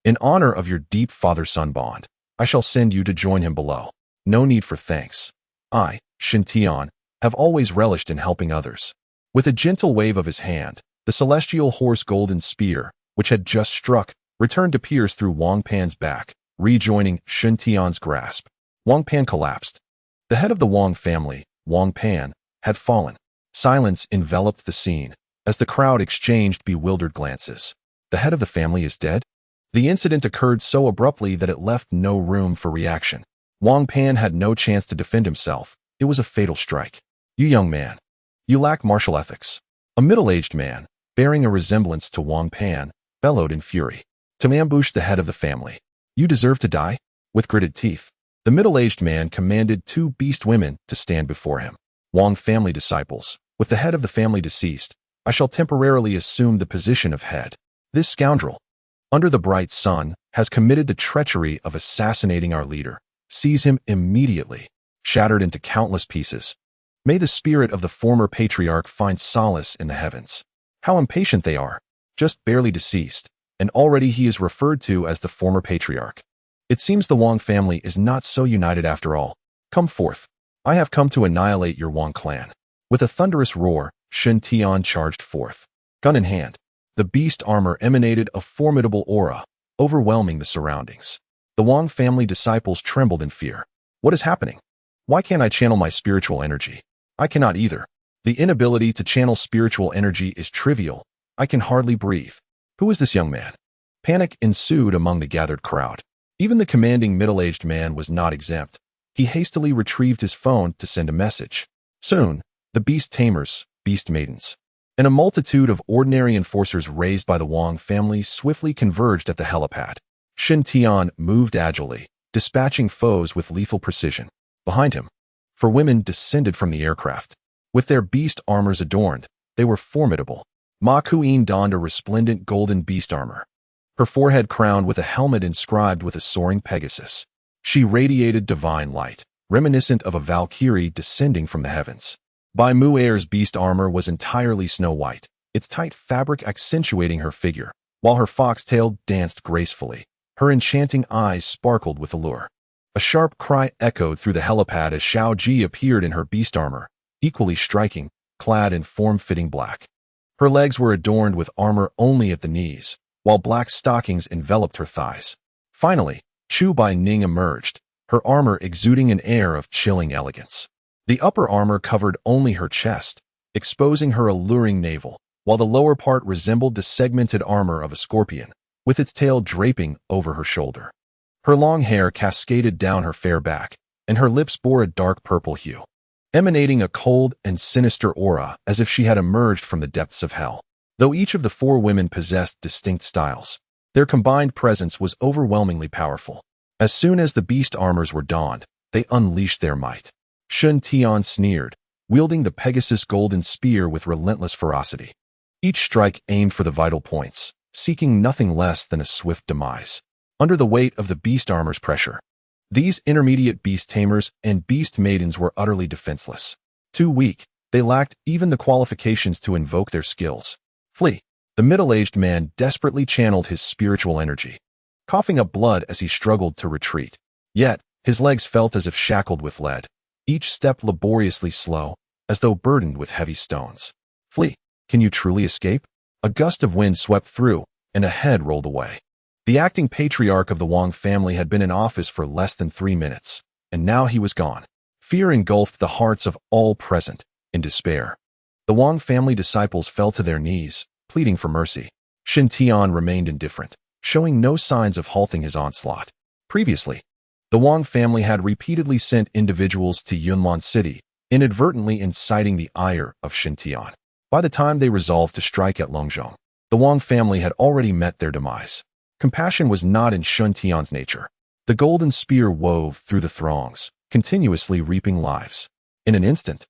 Speaker 1: In honor of your deep father-son bond, I shall send you to join him below. No need for thanks. I, Shintian, have always relished in helping others." With a gentle wave of his hand, the celestial horse golden spear, which had just struck, returned to pierce through Wang Pan's back, rejoining Shintian's grasp. Wang Pan collapsed. The head of the Wang family, Wang Pan, had fallen. Silence enveloped the scene, as the crowd exchanged bewildered glances. The head of the family is dead? The incident occurred so abruptly that it left no room for reaction. Wang Pan had no chance to defend himself. It was a fatal strike. "You young man. You lack martial ethics." A middle-aged man, bearing a resemblance to Wang Pan, bellowed in fury. "To ambush the head of the family. You deserve to die?" With gritted teeth, the middle-aged man commanded two beast women to stand before him. "Wang family disciples, with the head of the family deceased, I shall temporarily assume the position of head. This scoundrel, under the bright sun, has committed the treachery of assassinating our leader. Seize him immediately." Shattered into countless pieces. May the spirit of the former patriarch find solace in the heavens. How impatient they are. Just barely deceased, and already he is referred to as the former patriarch. It seems the Wang family is not so united after all. Come forth. I have come to annihilate your Wang clan. With a thunderous roar, Shen Tian charged forth. Gun in hand, the beast armor emanated a formidable aura, overwhelming the surroundings. The Wang family disciples trembled in fear. What is happening? Why can't I channel my spiritual energy? I cannot either. The inability to channel spiritual energy is trivial. I can hardly breathe. Who is this young man? Panic ensued among the gathered crowd. Even the commanding middle-aged man was not exempt. He hastily retrieved his phone to send a message. Soon, the beast tamers, beast maidens, and a multitude of ordinary enforcers raised by the Wang family swiftly converged at the helipad. Shen Tian moved agilely, dispatching foes with lethal precision. Behind him, four women descended from the aircraft. With their beast armors adorned, they were formidable. Ma Kuyin donned a resplendent golden beast armor, her forehead crowned with a helmet inscribed with a soaring Pegasus. She radiated divine light, reminiscent of a Valkyrie descending from the heavens. Bai Mu'er's beast armor was entirely snow white, its tight fabric accentuating her figure, while her foxtail danced gracefully. Her enchanting eyes sparkled with allure. A sharp cry echoed through the helipad as Xiao Ji appeared in her beast armor, equally striking, clad in form-fitting black. Her legs were adorned with armor only at the knees, while black stockings enveloped her thighs. Finally, Chu Bai Ning emerged, her armor exuding an air of chilling elegance. The upper armor covered only her chest, exposing her alluring navel, while the lower part resembled the segmented armor of a scorpion, with its tail draping over her shoulder. Her long hair cascaded down her fair back, and her lips bore a dark purple hue, emanating a cold and sinister aura as if she had emerged from the depths of hell. Though each of the four women possessed distinct styles, their combined presence was overwhelmingly powerful. As soon as the beast armors were donned, they unleashed their might. Shen Tian sneered, wielding the Pegasus golden spear with relentless ferocity. Each strike aimed for the vital points, seeking nothing less than a swift demise. Under the weight of the beast armor's pressure, these intermediate beast tamers and beast maidens were utterly defenseless. Too weak, they lacked even the qualifications to invoke their skills. Flee. The middle-aged man desperately channeled his spiritual energy, coughing up blood as he struggled to retreat. Yet, his legs felt as if shackled with lead, each step laboriously slow, as though burdened with heavy stones. Flee. Can you truly escape? A gust of wind swept through, and a head rolled away. The acting patriarch of the Wang family had been in office for less than 3 minutes, and now he was gone. Fear engulfed the hearts of all present, in despair. The Wang family disciples fell to their knees, pleading for mercy. Shen Tian remained indifferent, showing no signs of halting his onslaught. Previously, the Wang family had repeatedly sent individuals to Yunlan City, inadvertently inciting the ire of Shen Tian. By the time they resolved to strike at Longzhong, the Wang family had already met their demise. Compassion was not in Shen Tian's nature. The golden spear wove through the throngs, continuously reaping lives. In an instant,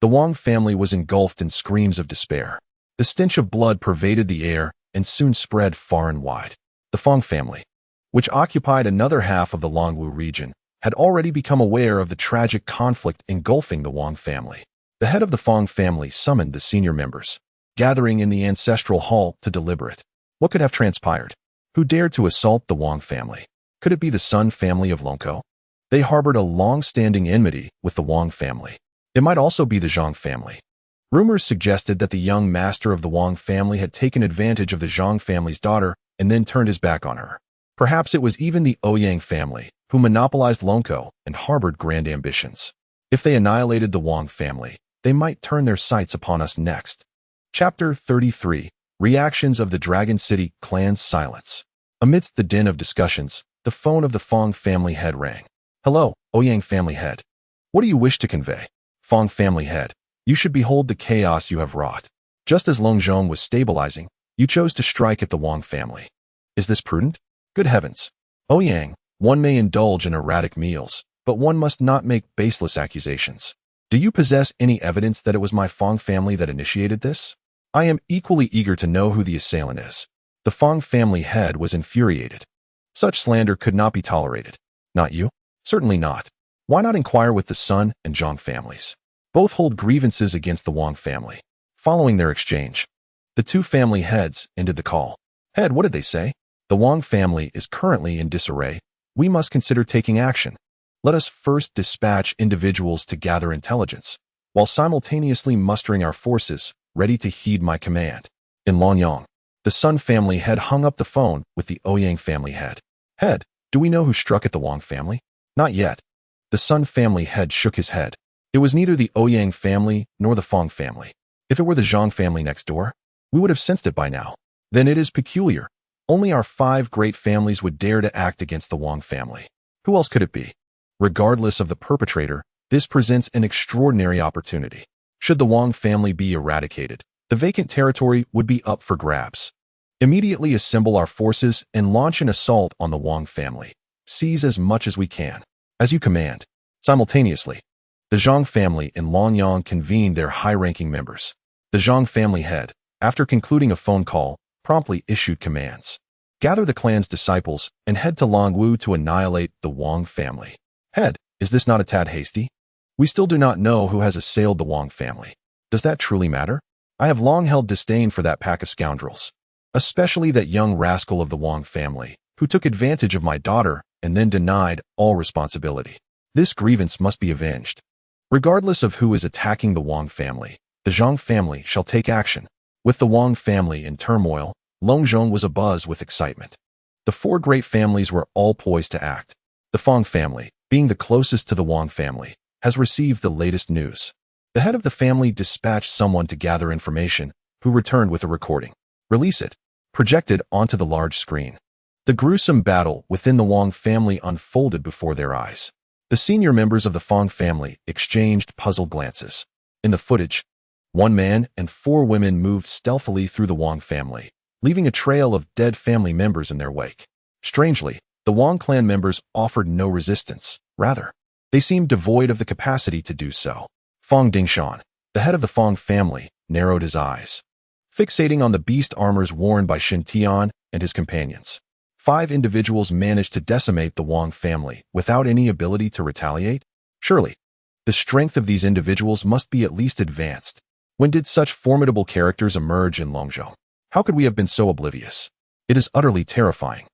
Speaker 1: the Wang family was engulfed in screams of despair. The stench of blood pervaded the air and soon spread far and wide. The Feng family, which occupied another half of the Longwu region, had already become aware of the tragic conflict engulfing the Wang family. The head of the Feng family summoned the senior members. gathering in the ancestral hall to deliberate. What could have transpired? Who dared to assault the Wang family? Could it be the Sun family of Longko? They harbored a long-standing enmity with the Wang family. It might also be the Zhang family. Rumors suggested that the young master of the Wang family had taken advantage of the Zhang family's daughter and then turned his back on her. Perhaps it was even the Ouyang family, who monopolized Longko and harbored grand ambitions. If they annihilated the Wang family, they might turn their sights upon us next. Chapter 33. Reactions of the Dragon City Clan's Silence. Amidst the din of discussions, the phone of the Fong family head rang. Hello, Ouyang family head. What do you wish to convey? Fong family head. You should behold the chaos you have wrought. Just as Longzhong was stabilizing, you chose to strike at the Wang family. Is this prudent? Good heavens. Ouyang, one may indulge in erratic meals, but one must not make baseless accusations. Do you possess any evidence that it was my Fong family that initiated this? I am equally eager to know who the assailant is. The Fong family head was infuriated. Such slander could not be tolerated. Not you? Certainly not. Why not inquire with the Sun and Zhang families? Both hold grievances against the Wang family. Following their exchange, the two family heads ended the call. Head, what did they say? The Wang family is currently in disarray. We must consider taking action. Let us first dispatch individuals to gather intelligence, while simultaneously mustering our forces, ready to heed my command. In Lonyang, the Sun family head hung up the phone with the Ouyang family head. Head, do we know who struck at the Wang family? Not yet. The Sun family head shook his head. It was neither the Ouyang family nor the Fong family. If it were the Zhang family next door, we would have sensed it by now. Then it is peculiar. Only our 5 great families would dare to act against the Wang family. Who else could it be? Regardless of the perpetrator, this presents an extraordinary opportunity. Should the Wang family be eradicated, the vacant territory would be up for grabs. Immediately assemble our forces and launch an assault on the Wang family. Seize as much as we can. As you command. Simultaneously, the Zhang family in Lonyang convened their high-ranking members. The Zhang family head, after concluding a phone call, promptly issued commands. Gather the clan's disciples and head to Longwu to annihilate the Wang family. Head, is this not a tad hasty? We still do not know who has assailed the Wang family. Does that truly matter? I have long held disdain for that pack of scoundrels. Especially that young rascal of the Wang family, who took advantage of my daughter and then denied all responsibility. This grievance must be avenged. Regardless of who is attacking the Wang family, the Zhang family shall take action. With the Wang family in turmoil, Longzhong was abuzz with excitement. The 4 great families were all poised to act. The Fong family, being the closest to the Wang family, has received the latest news. The head of the family dispatched someone to gather information, who returned with a recording. Release it. Projected onto the large screen. The gruesome battle within the Wang family unfolded before their eyes. The senior members of the Fong family exchanged puzzled glances. In the footage, 1 man and 4 women moved stealthily through the Wang family, leaving a trail of dead family members in their wake. Strangely, the Wang clan members offered no resistance. Rather, they seemed devoid of the capacity to do so. Fong Dingshan, the head of the Fong family, narrowed his eyes, fixating on the beast armors worn by Shin Tian and his companions. 5 individuals managed to decimate the Wang family without any ability to retaliate? Surely, the strength of these individuals must be at least advanced. When did such formidable characters emerge in Longzhou? How could we have been so oblivious? It is utterly terrifying.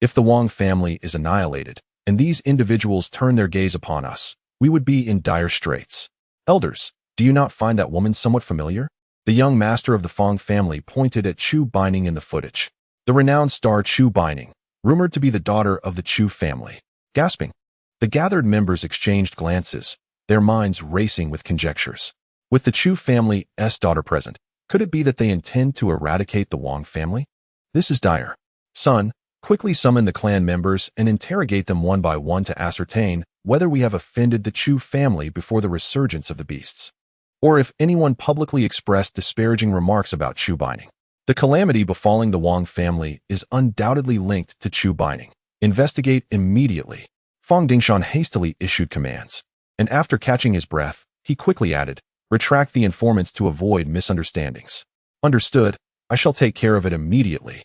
Speaker 1: If the Wang family is annihilated, and these individuals turn their gaze upon us, we would be in dire straits. Elders, do you not find that woman somewhat familiar? The young master of the Fong family pointed at Chu Baining in the footage. The renowned star Chu Baining, rumored to be the daughter of the Chu family. Gasping, the gathered members exchanged glances, their minds racing with conjectures. With the Chu family's daughter present, could it be that they intend to eradicate the Wang family? This is dire. Son, quickly summon the clan members and interrogate them one by one to ascertain whether we have offended the Chu family before the resurgence of the beasts, or if anyone publicly expressed disparaging remarks about Chu Baining. The calamity befalling the Wang family is undoubtedly linked to Chu Baining. Investigate immediately. Fong Dingshan hastily issued commands, and after catching his breath, he quickly added, retract the informants to avoid misunderstandings. Understood. I shall take care of it immediately.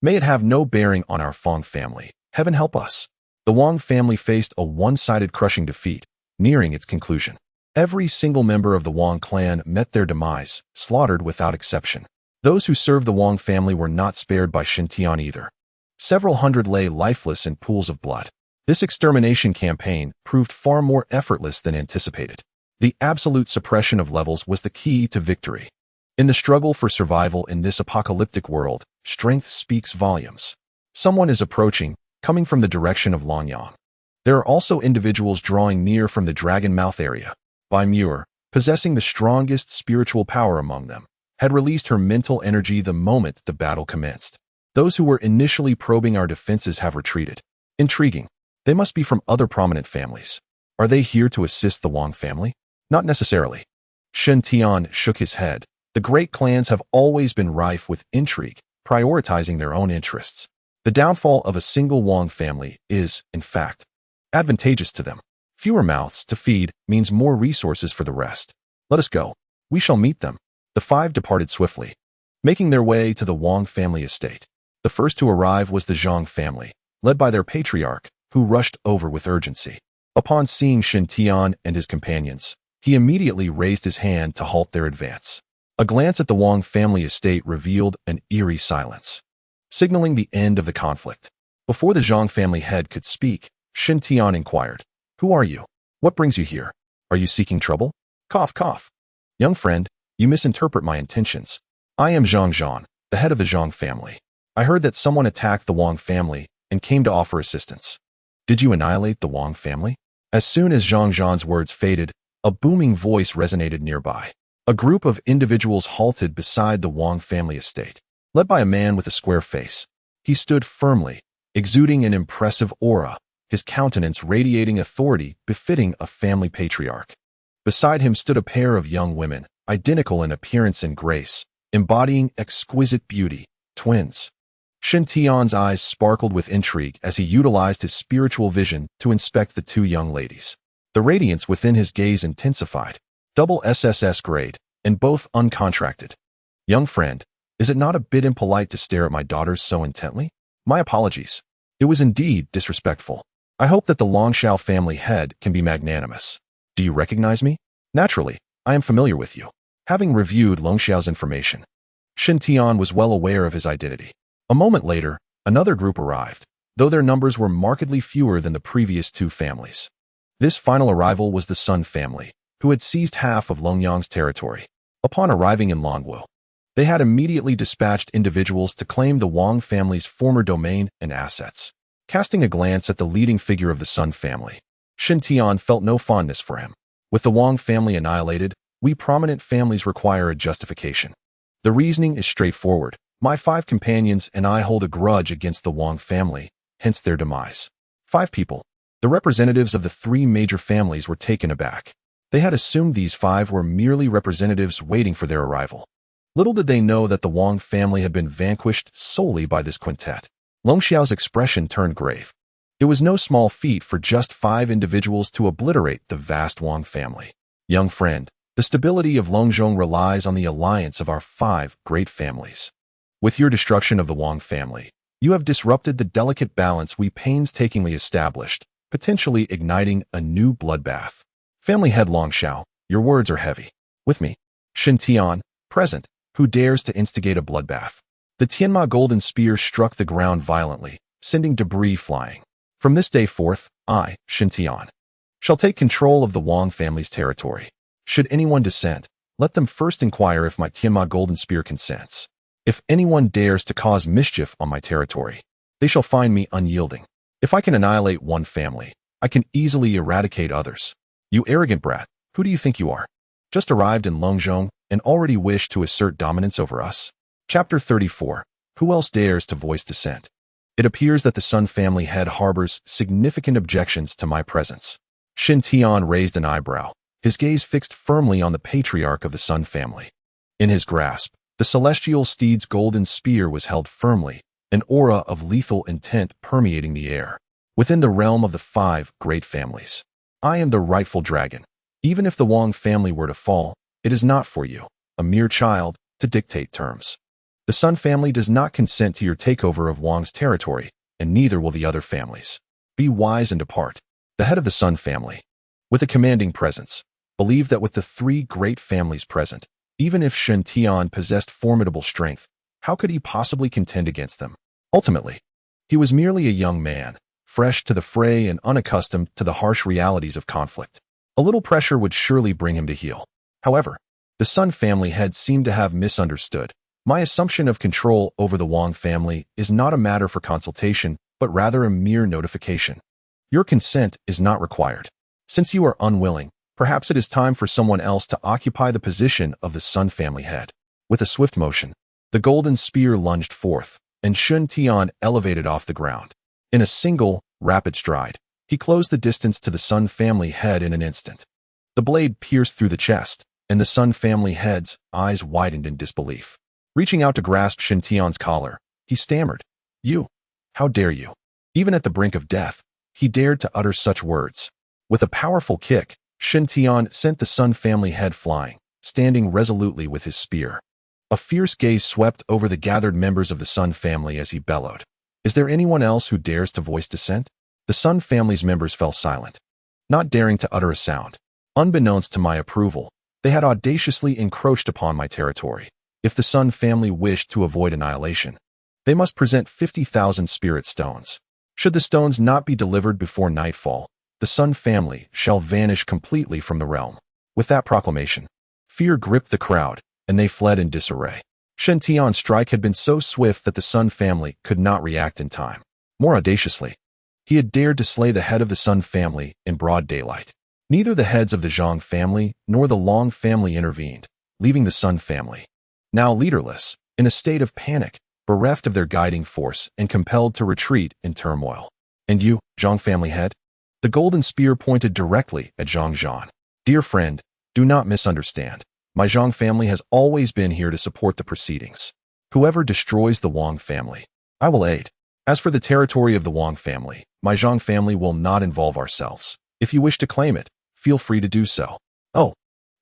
Speaker 1: May it have no bearing on our Fong family. Heaven help us. The Wang family faced a one-sided crushing defeat, nearing its conclusion. Every single member of the Wang clan met their demise, slaughtered without exception. Those who served the Wang family were not spared by Xintian either. Several hundred lay lifeless in pools of blood. This extermination campaign proved far more effortless than anticipated. The absolute suppression of levels was the key to victory. In the struggle for survival in this apocalyptic world, strength speaks volumes. Someone is approaching, coming from the direction of Longyang. There are also individuals drawing near from the Dragon Mouth area. Bai Muir, possessing the strongest spiritual power among them, had released her mental energy the moment the battle commenced. Those who were initially probing our defenses have retreated. Intriguing. They must be from other prominent families. Are they here to assist the Wang family? Not necessarily. Shen Tian shook his head. The great clans have always been rife with intrigue, prioritizing their own interests. The downfall of a single Wang family is, in fact, advantageous to them. Fewer mouths to feed means more resources for the rest. Let us go. We shall meet them. The five departed swiftly, making their way to the Wang family estate. The first to arrive was the Zhang family, led by their patriarch, who rushed over with urgency. Upon seeing Shen Tian and his companions, he immediately raised his hand to halt their advance. A glance at the Wang family estate revealed an eerie silence, signaling the end of the conflict. Before the Zhang family head could speak, Shen Tian inquired, "Who are you? What brings you here? Are you seeking trouble?" Cough, cough. "Young friend, you misinterpret my intentions. I am Zhang Zhan, the head of the Zhang family. I heard that someone attacked the Wang family and came to offer assistance." "Did you annihilate the Wang family?" As soon as Zhang Zhan's words faded, a booming voice resonated nearby. A group of individuals halted beside the Wang family estate, led by a man with a square face. He stood firmly, exuding an impressive aura, his countenance radiating authority befitting a family patriarch. Beside him stood a pair of young women, identical in appearance and grace, embodying exquisite beauty, twins. Shen Tian's eyes sparkled with intrigue as he utilized his spiritual vision to inspect the two young ladies. The radiance within his gaze intensified, double SSS grade, and both uncontracted. "Young friend, is it not a bit impolite to stare at my daughters so intently? My apologies. It was indeed disrespectful. I hope that the Longxiao family head can be magnanimous. Do you recognize me?" "Naturally, I am familiar with you, having reviewed Longxiao's information." Shen Tian was well aware of his identity. A moment later, another group arrived, though their numbers were markedly fewer than the previous two families. This final arrival was the Sun family, who had seized half of Longyang's territory. Upon arriving in Longwu, they had immediately dispatched individuals to claim the Wang family's former domain and assets. Casting a glance at the leading figure of the Sun family, Shen Tian felt no fondness for him. With the Wang family annihilated, we prominent families require a justification. The reasoning is straightforward. My 5 companions and I hold a grudge against the Wang family, hence their demise. 5 people. The representatives of the 3 major families were taken aback. They had assumed these 5 were merely representatives waiting for their arrival. Little did they know that the Wang family had been vanquished solely by this quintet. Longxiao's expression turned grave. It was no small feat for just 5 individuals to obliterate the vast Wang family. "Young friend, the stability of Longzhong relies on the alliance of our 5 great families. With your destruction of the Wang family, you have disrupted the delicate balance we painstakingly established, potentially igniting a new bloodbath. Family head Longxiao, your words are heavy. With me, Shen Tian, present, who dares to instigate a bloodbath?" The Tianma golden spear struck the ground violently, sending debris flying. "From this day forth, I, Shen Tian, shall take control of the Wang family's territory. Should anyone dissent, let them first inquire if my Tianma golden spear consents. If anyone dares to cause mischief on my territory, they shall find me unyielding. If I can annihilate one family, I can easily eradicate others. You arrogant brat, who do you think you are? Just arrived in Longzhong and already wish to assert dominance over us?" Chapter 34. Who else dares to voice dissent? It appears that the Sun family head harbors significant objections to my presence. Shen Tian raised an eyebrow, his gaze fixed firmly on the patriarch of the Sun family. In his grasp, the celestial steed's golden spear was held firmly, an aura of lethal intent permeating the air. Within the realm of the 5 great families, I am the rightful dragon. Even if the Wang family were to fall, it is not for you, a mere child, to dictate terms. The Sun family does not consent to your takeover of Wang's territory, and neither will the other families. Be wise and depart. The head of the Sun family, with a commanding presence, believed that with the 3 great families present, Even if Shen Tian possessed formidable strength, how could he possibly contend against them? Ultimately, he was merely a young man, fresh to the fray and unaccustomed to the harsh realities of conflict. A little pressure would surely bring him to heel. However, the Sun family head seemed to have misunderstood. My assumption of control over the Wang family is not a matter for consultation, but rather a mere notification. Your consent is not required. Since you are unwilling, perhaps it is time for someone else to occupy the position of the Sun family head. With a swift motion, the golden spear lunged forth, and Shen Tian elevated off the ground. In a single, rapid stride, he closed the distance to the Sun family head in an instant. The blade pierced through the chest, and the Sun family head's eyes widened in disbelief. Reaching out to grasp Shen Tian's collar, he stammered, "You, how dare you?" Even at the brink of death, he dared to utter such words. With a powerful kick, Shen Tian sent the Sun family head flying, standing resolutely with his spear. A fierce gaze swept over the gathered members of the Sun family as he bellowed, "Is there anyone else who dares to voice dissent?" The Sun family's members fell silent, not daring to utter a sound. Unbeknownst to my approval, they had audaciously encroached upon my territory. If the Sun family wished to avoid annihilation, they must present 50,000 spirit stones. Should the stones not be delivered before nightfall, the Sun family shall vanish completely from the realm. With that proclamation, fear gripped the crowd, and they fled in disarray. Shen Tian's strike had been so swift that the Sun family could not react in time. More audaciously, he had dared to slay the head of the Sun family in broad daylight. Neither the heads of the Zhang family nor the Long family intervened, leaving the Sun family, now leaderless, in a state of panic, bereft of their guiding force and compelled to retreat in turmoil. "And you, Zhang family head?" The golden spear pointed directly at Zhang Zhan. "Dear friend, do not misunderstand. My Zhang family has always been here to support the proceedings. Whoever destroys the Wang family, I will aid. As for the territory of the Wang family, my Zhang family will not involve ourselves. If you wish to claim it, feel free to do so. Oh,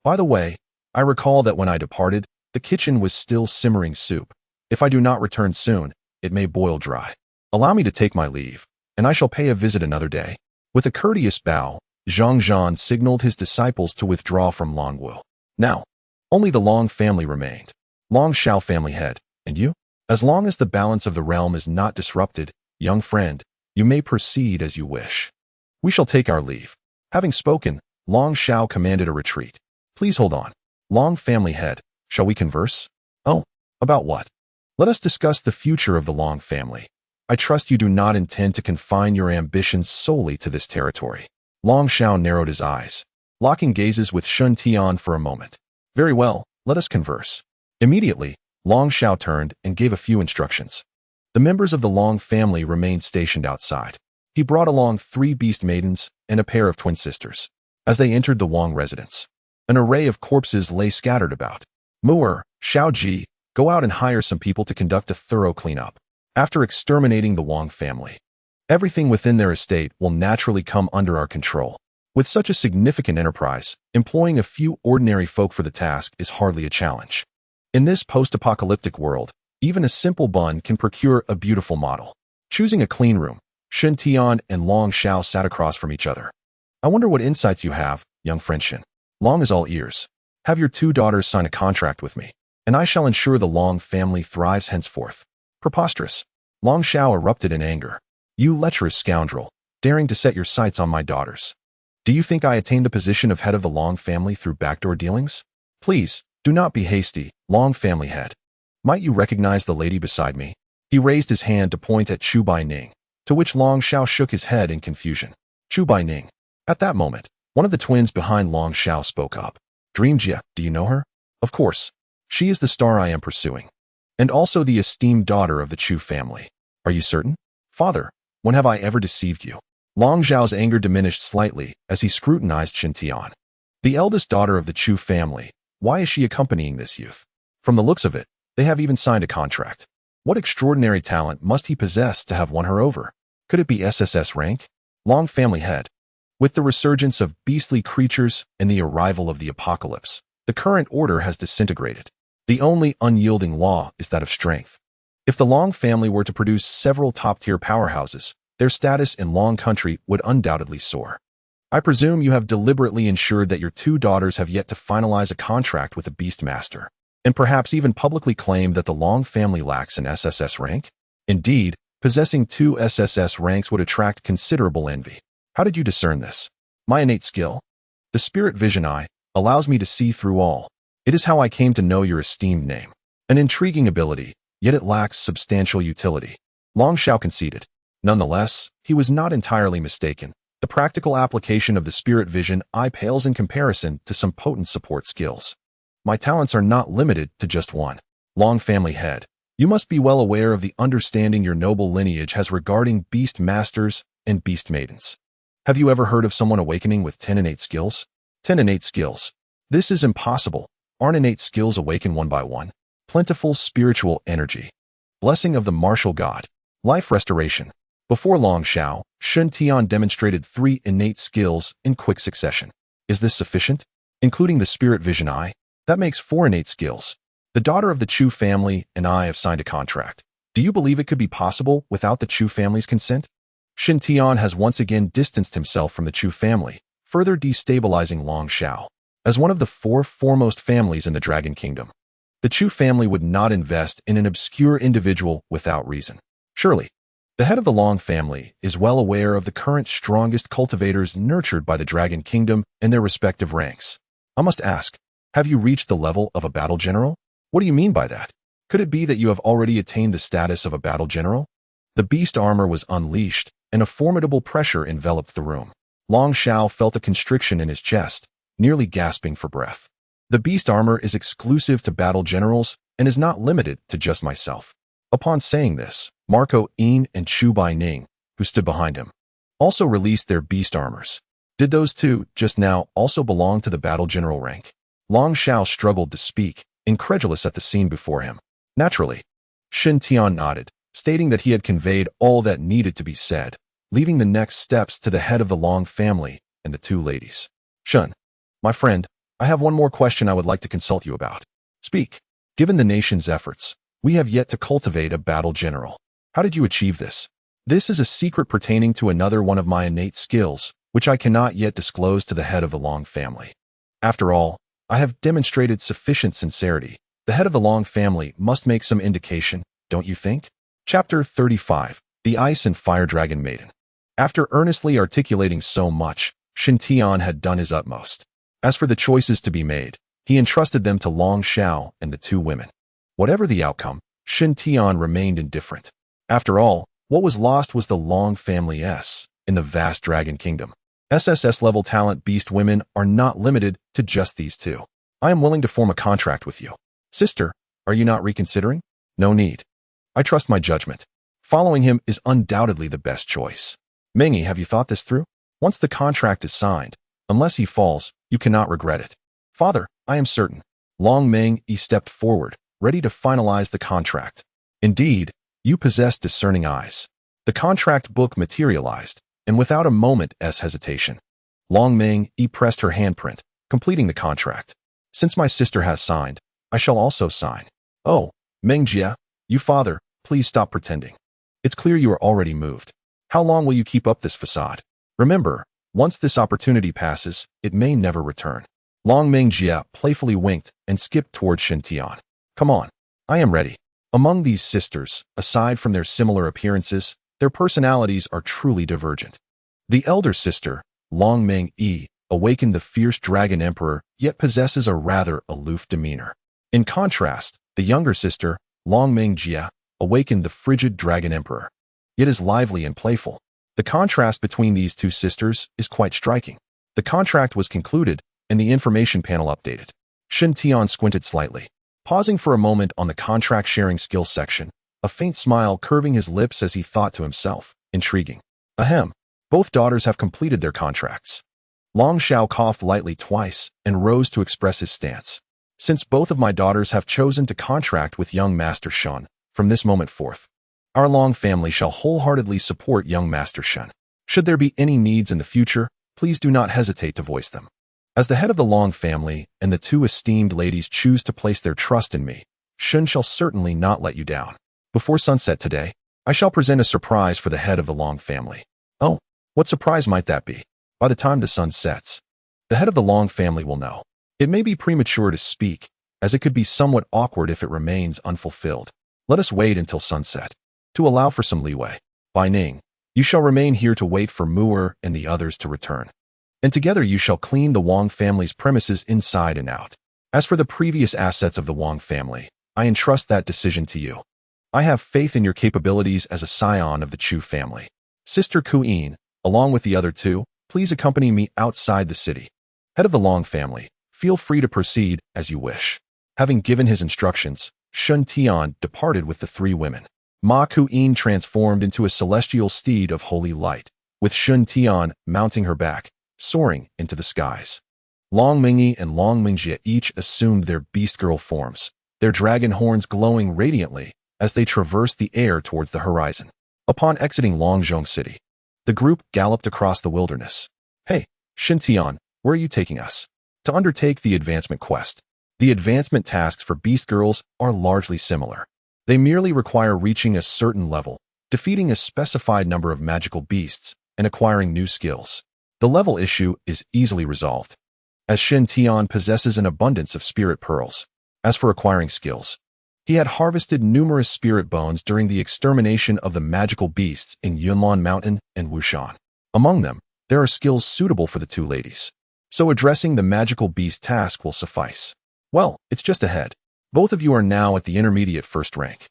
Speaker 1: by the way, I recall that when I departed, the kitchen was still simmering soup. If I do not return soon, it may boil dry. Allow me to take my leave, and I shall pay a visit another day." With a courteous bow, Zhang Zhan signaled his disciples to withdraw from Longwu. Now, only the Long family remained. Long Shao family head, and you? As long as the balance of the realm is not disrupted, young friend, you may proceed as you wish. We shall take our leave. Having spoken, Long Shao commanded a retreat. Please hold on. Long family head, shall we converse? Oh, about what? Let us discuss the future of the Long family. I trust you do not intend to confine your ambitions solely to this territory. Long Shao narrowed his eyes, locking gazes with Shen Tian for a moment. Very well, let us converse. Immediately, Long Shao turned and gave a few instructions. The members of the Long family remained stationed outside. He brought along 3 beast maidens and a pair of twin sisters. As they entered the Wang residence, an array of corpses lay scattered about. Mu'er, Xiaoji, go out and hire some people to conduct a thorough cleanup. After exterminating the Wang family, everything within their estate will naturally come under our control. With such a significant enterprise, employing a few ordinary folk for the task is hardly a challenge. In this post-apocalyptic world, even a simple bun can procure a beautiful model. Choosing a clean room, Shen Tian and Long Shao sat across from each other. I wonder what insights you have, young friend Shen. Long is all ears. Have your 2 daughters sign a contract with me, and I shall ensure the Long family thrives henceforth. Preposterous. Long Shao erupted in anger. You lecherous scoundrel, daring to set your sights on my daughters. Do you think I attained the position of head of the Long family through backdoor dealings? Please, do not be hasty, Long family head. Might you recognize the lady beside me? He raised his hand to point at Chu Baining, to which Long Shao shook his head in confusion. Chu Baining. At that moment, one of the twins behind Long Shao spoke up. Dreamjia, do you know her? Of course. She is the star I am pursuing, and also the esteemed daughter of the Chu family. Are you certain? Father, when have I ever deceived you? Long Zhao's anger diminished slightly as he scrutinized Shen Tian. The eldest daughter of the Chu family, why is she accompanying this youth? From the looks of it, they have even signed a contract. What extraordinary talent must he possess to have won her over? Could it be SSS-Rank? Long family head. With the resurgence of beastly creatures and the arrival of the apocalypse, the current order has disintegrated. The only unyielding law is that of strength. If the Long family were to produce several top-tier powerhouses, their status in Long country would undoubtedly soar. I presume you have deliberately ensured that your two daughters have yet to finalize a contract with the Beastmaster, and perhaps even publicly claim that the Long family lacks an SSS rank? Indeed, possessing two SSS ranks would attract considerable envy. How did you discern this? My innate skill? The spirit vision eye allows me to see through all. It is how I came to know your esteemed name. An intriguing ability, yet it lacks substantial utility. Long Xiao conceded. Nonetheless, he was not entirely mistaken. The practical application of the spirit vision eye pales in comparison to some potent support skills. My talents are not limited to just one. Long family head. You must be well aware of the understanding your noble lineage has regarding beast masters and beast maidens. Have you ever heard of someone awakening with 10 innate skills? 10 innate skills. This is impossible. Aren't innate skills awaken one by one? Plentiful spiritual energy. Blessing of the martial god. Life restoration. Before Long Xiao, Shen Tian demonstrated 3 innate skills in quick succession. Is this sufficient? Including the spirit vision eye? That makes 4 innate skills. The daughter of the Chu family and I have signed a contract. Do you believe it could be possible without the Chu family's consent? Shen Tian has once again distanced himself from the Chu family, further destabilizing Long Xiao. As one of the 4 foremost families in the Dragon Kingdom, the Chu family would not invest in an obscure individual without reason. Surely, the head of the Long family is well aware of the current strongest cultivators nurtured by the Dragon Kingdom and their respective ranks. I must ask, have you reached the level of a battle general? What do you mean by that? Could it be that you have already attained the status of a battle general? The beast armor was unleashed, and a formidable pressure enveloped the room. Long Xiao felt a constriction in his chest, nearly gasping for breath. The beast armor is exclusive to battle generals and is not limited to just myself. Upon saying this, Marco Yin and Chu Bai Ning, who stood behind him, also released their beast armors. Did those two, just now, also belong to the battle general rank? Long Xiao struggled to speak, incredulous at the scene before him. Naturally, Shen Tian nodded, stating that he had conveyed all that needed to be said, leaving the next steps to the head of the Long family and the 2 ladies. Shen, my friend, I have one more question I would like to consult you about. Speak. Given the nation's efforts, we have yet to cultivate a battle general. How did you achieve this? This is a secret pertaining to another one of my innate skills, which I cannot yet disclose to the head of the Long family. After all, I have demonstrated sufficient sincerity. The head of the Long family must make some indication, don't you think? Chapter 35. The Ice and Fire Dragon Maiden. After earnestly articulating so much, Shen Tian had done his utmost. As for the choices to be made, he entrusted them to Long Xiao and the 2 women. Whatever the outcome, Shen Tian remained indifferent. After all, what was lost was the Long family in the vast Dragon Kingdom. SSS-level talent beast women are not limited to just these 2. I am willing to form a contract with you. Sister, are you not reconsidering? No need. I trust my judgment. Following him is undoubtedly the best choice. Mengyi, have you thought this through? Once the contract is signed, unless he falls, you cannot regret it. Father, I am certain. Long Mengyi stepped forward, ready to finalize the contract. Indeed, you possess discerning eyes. The contract book materialized, and without a moment's hesitation, Long Mengyi pressed her handprint, completing the contract. Since my sister has signed, I shall also sign. Oh, Mengjia, you father, please stop pretending. It's clear you are already moved. How long will you keep up this facade? Remember, once this opportunity passes, it may never return. Long Mengjia playfully winked and skipped toward Shen Tian. Come on, I am ready. Among these sisters, aside from their similar appearances, their personalities are truly divergent. The elder sister, Long Mengyi, awakened the fierce dragon emperor, yet possesses a rather aloof demeanor. In contrast, the younger sister, Long Mengjia, awakened the frigid dragon emperor, yet is lively and playful. The contrast between these 2 sisters is quite striking. The contract was concluded, and the information panel updated. Shen Tian squinted slightly, pausing for a moment on the contract sharing skills section, a faint smile curving his lips as he thought to himself, intriguing. Ahem, both daughters have completed their contracts. Long Xiao coughed lightly twice and rose to express his stance. Since both of my daughters have chosen to contract with young Master Shen, from this moment forth, our Long family shall wholeheartedly support young Master Shen. Should there be any needs in the future, please do not hesitate to voice them. As the head of the Long family and the 2 esteemed ladies choose to place their trust in me, Shen shall certainly not let you down. Before sunset today, I shall present a surprise for the head of the Long family. Oh, what surprise might that be? By the time the sun sets, the head of the Long family will know. It may be premature to speak, as it could be somewhat awkward if it remains unfulfilled. Let us wait until sunset, to allow for some leeway. By Ning, you shall remain here to wait for Mu'er and the others to return. And together you shall clean the Wang family's premises inside and out. As for the previous assets of the Wang family, I entrust that decision to you. I have faith in your capabilities as a scion of the Chu family. Sister Ku'in, along with the other two, please accompany me outside the city. Head of the Long family, feel free to proceed as you wish. Having given his instructions, Shun Tian departed with the three women. Ma Ku'in transformed into a celestial steed of holy light, with Shun Tian mounting her back, soaring into the skies. Long Mingyi and Long Mingjie each assumed their beast girl forms, their dragon horns glowing radiantly as they traversed the air towards the horizon. Upon exiting Longzhong City, the group galloped across the wilderness. Hey, Shin Tian, where are you taking us? To undertake the advancement quest. The advancement tasks for beast girls are largely similar. They merely require reaching a certain level, defeating a specified number of magical beasts, and acquiring new skills. The level issue is easily resolved, as Shin Tian possesses an abundance of spirit pearls. As for acquiring skills, he had harvested numerous spirit bones during the extermination of the magical beasts in Yunlan Mountain and Wushan. Among them, there are skills suitable for the two ladies. So addressing the magical beast task will suffice. Well, it's just ahead. Both of you are now at the intermediate first rank,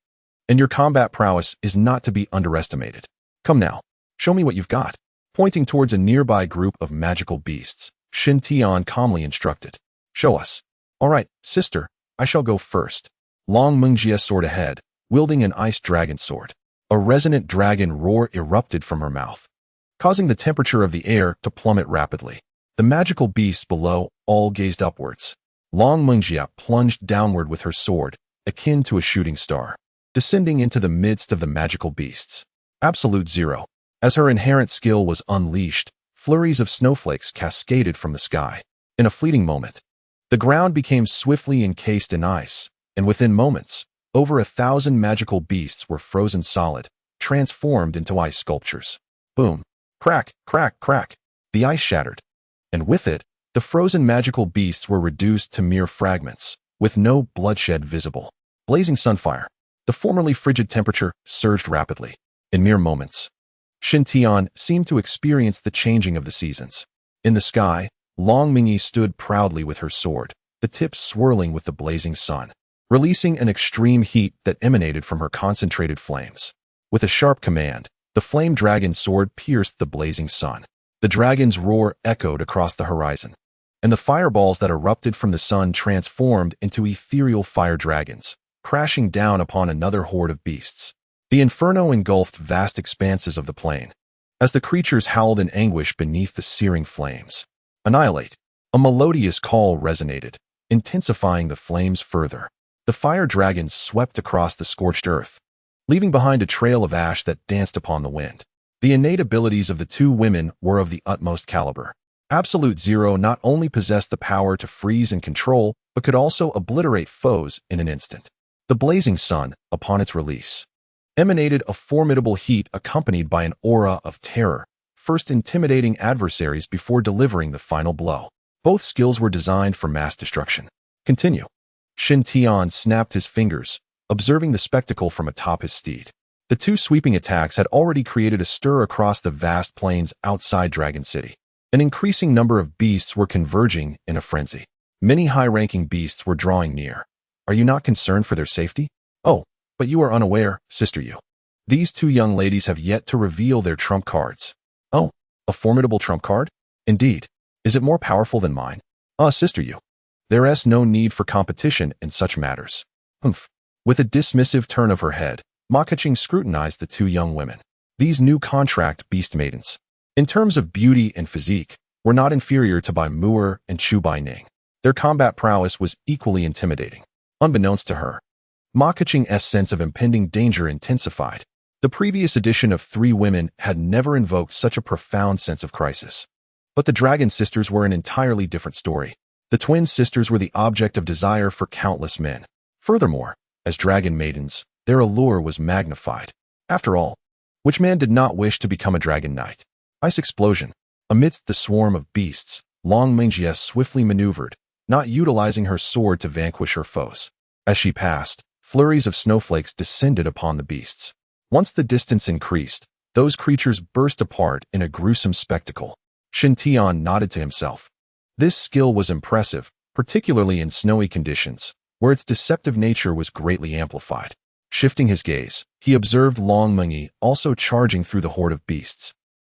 Speaker 1: and your combat prowess is not to be underestimated. Come now, show me what you've got. Pointing towards a nearby group of magical beasts, Shin Tian calmly instructed. Show us. All right, sister, I shall go first. Long Mingjie soared ahead, wielding an ice dragon sword. A resonant dragon roar erupted from her mouth, causing the temperature of the air to plummet rapidly. The magical beasts below all gazed upwards. Long Mingjie plunged downward with her sword, akin to a shooting star, descending into the midst of the magical beasts. Absolute Zero. As her inherent skill was unleashed, flurries of snowflakes cascaded from the sky. In a fleeting moment, the ground became swiftly encased in ice, and within moments, over 1,000 magical beasts were frozen solid, transformed into ice sculptures. Boom. Crack, crack, crack. The ice shattered, and with it, the frozen magical beasts were reduced to mere fragments, with no bloodshed visible. Blazing sunfire. The formerly frigid temperature surged rapidly. In mere moments, Shin Tian seemed to experience the changing of the seasons. In the sky, Long Mingyi stood proudly with her sword, the tip swirling with the blazing sun, releasing an extreme heat that emanated from her concentrated flames. With a sharp command, the flame dragon sword pierced the blazing sun. The dragon's roar echoed across the horizon, and the fireballs that erupted from the sun transformed into ethereal fire dragons, crashing down upon another horde of beasts. The inferno engulfed vast expanses of the plain, as the creatures howled in anguish beneath the searing flames. Annihilate. A melodious call resonated, intensifying the flames further. The fire dragons swept across the scorched earth, leaving behind a trail of ash that danced upon the wind. The innate abilities of the two women were of the utmost caliber. Absolute Zero not only possessed the power to freeze and control, but could also obliterate foes in an instant. The blazing sun, upon its release, emanated a formidable heat accompanied by an aura of terror, first intimidating adversaries before delivering the final blow. Both skills were designed for mass destruction. Continue. Shin Tian snapped his fingers, observing the spectacle from atop his steed. The two sweeping attacks had already created a stir across the vast plains outside Dragon City. An increasing number of beasts were converging in a frenzy. Many high-ranking beasts were drawing near. Are you not concerned for their safety? Oh, but you are unaware, Sister Yu. These two young ladies have yet to reveal their trump cards. Oh, a formidable trump card? Indeed. Is it more powerful than mine? Sister Yu. There is no need for competition in such matters. Humph. With a dismissive turn of her head, Ma Keqing scrutinized the two young women. These new contract beast maidens, in terms of beauty and physique, were not inferior to Bai Mu'er and Chu Bai Ning. Their combat prowess was equally intimidating. Unbeknownst to her, Ma Keqing's sense of impending danger intensified. The previous edition of Three Women had never invoked such a profound sense of crisis. But the Dragon Sisters were an entirely different story. The twin sisters were the object of desire for countless men. Furthermore, as dragon maidens, their allure was magnified. After all, which man did not wish to become a dragon knight? Ice explosion. Amidst the swarm of beasts, Long Mingjie swiftly maneuvered, not utilizing her sword to vanquish her foes. As she passed, flurries of snowflakes descended upon the beasts. Once the distance increased, those creatures burst apart in a gruesome spectacle. Shen Tian nodded to himself. This skill was impressive, particularly in snowy conditions, where its deceptive nature was greatly amplified. Shifting his gaze, he observed Long Mingjie also charging through the horde of beasts.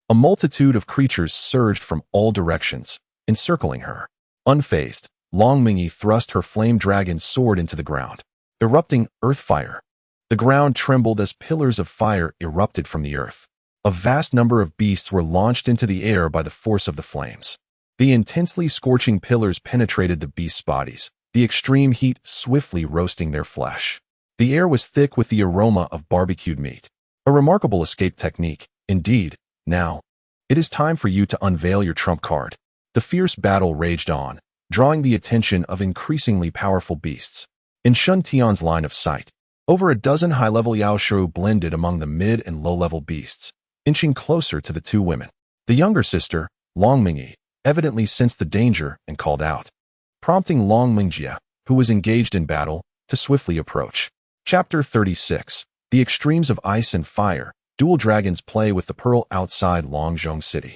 Speaker 1: A multitude of creatures surged from all directions, encircling her. Unfazed, Long Mingjie thrust her flame dragon sword into the ground, erupting earth fire. The ground trembled as pillars of fire erupted from the earth. A vast number of beasts were launched into the air by the force of the flames. The intensely scorching pillars penetrated the beasts' bodies, the extreme heat swiftly roasting their flesh. The air was thick with the aroma of barbecued meat. A remarkable escape technique, indeed. Now, it is time for you to unveil your trump card. The fierce battle raged on, drawing the attention of increasingly powerful beasts. In Shen Tian's line of sight, over a dozen high-level Yaoshu blended among the mid and low-level beasts, inching closer to the two women. The younger sister, Long Mingjie, evidently sensed the danger and called out, prompting Long Mingjie, who was engaged in battle, to swiftly approach. Chapter 36. The Extremes of Ice and Fire. Dual dragons play with the pearl outside Longzhong City.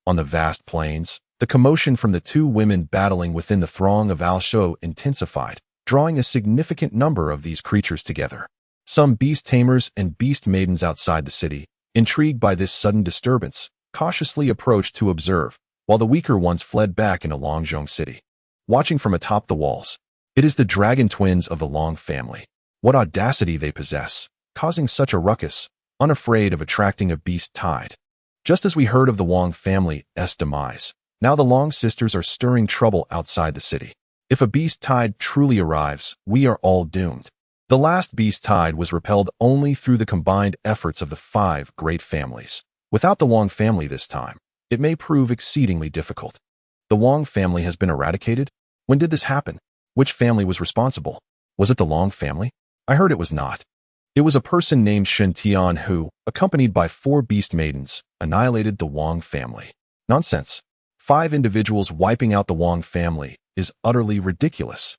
Speaker 1: On the vast plains, the commotion from the two women battling within the throng of Yaoshu intensified, drawing a significant number of these creatures together. Some beast tamers and beast maidens outside the city, intrigued by this sudden disturbance, cautiously approached to observe, while the weaker ones fled back into Longzhong City. Watching from atop the walls, it is the dragon twins of the Long family. What audacity they possess, causing such a ruckus, unafraid of attracting a beast tide. Just as we heard of the Wang family's demise, now the Long sisters are stirring trouble outside the city. If a beast tide truly arrives, we are all doomed. The last beast tide was repelled only through the combined efforts of the 5 great families. Without the Wang family this time, it may prove exceedingly difficult. The Wang family has been eradicated? When did this happen? Which family was responsible? Was it the Long family? I heard it was not. It was a person named Shen Tian who, accompanied by 4 beast maidens, annihilated the Wang family. Nonsense. 5 individuals wiping out the Wang family is utterly ridiculous.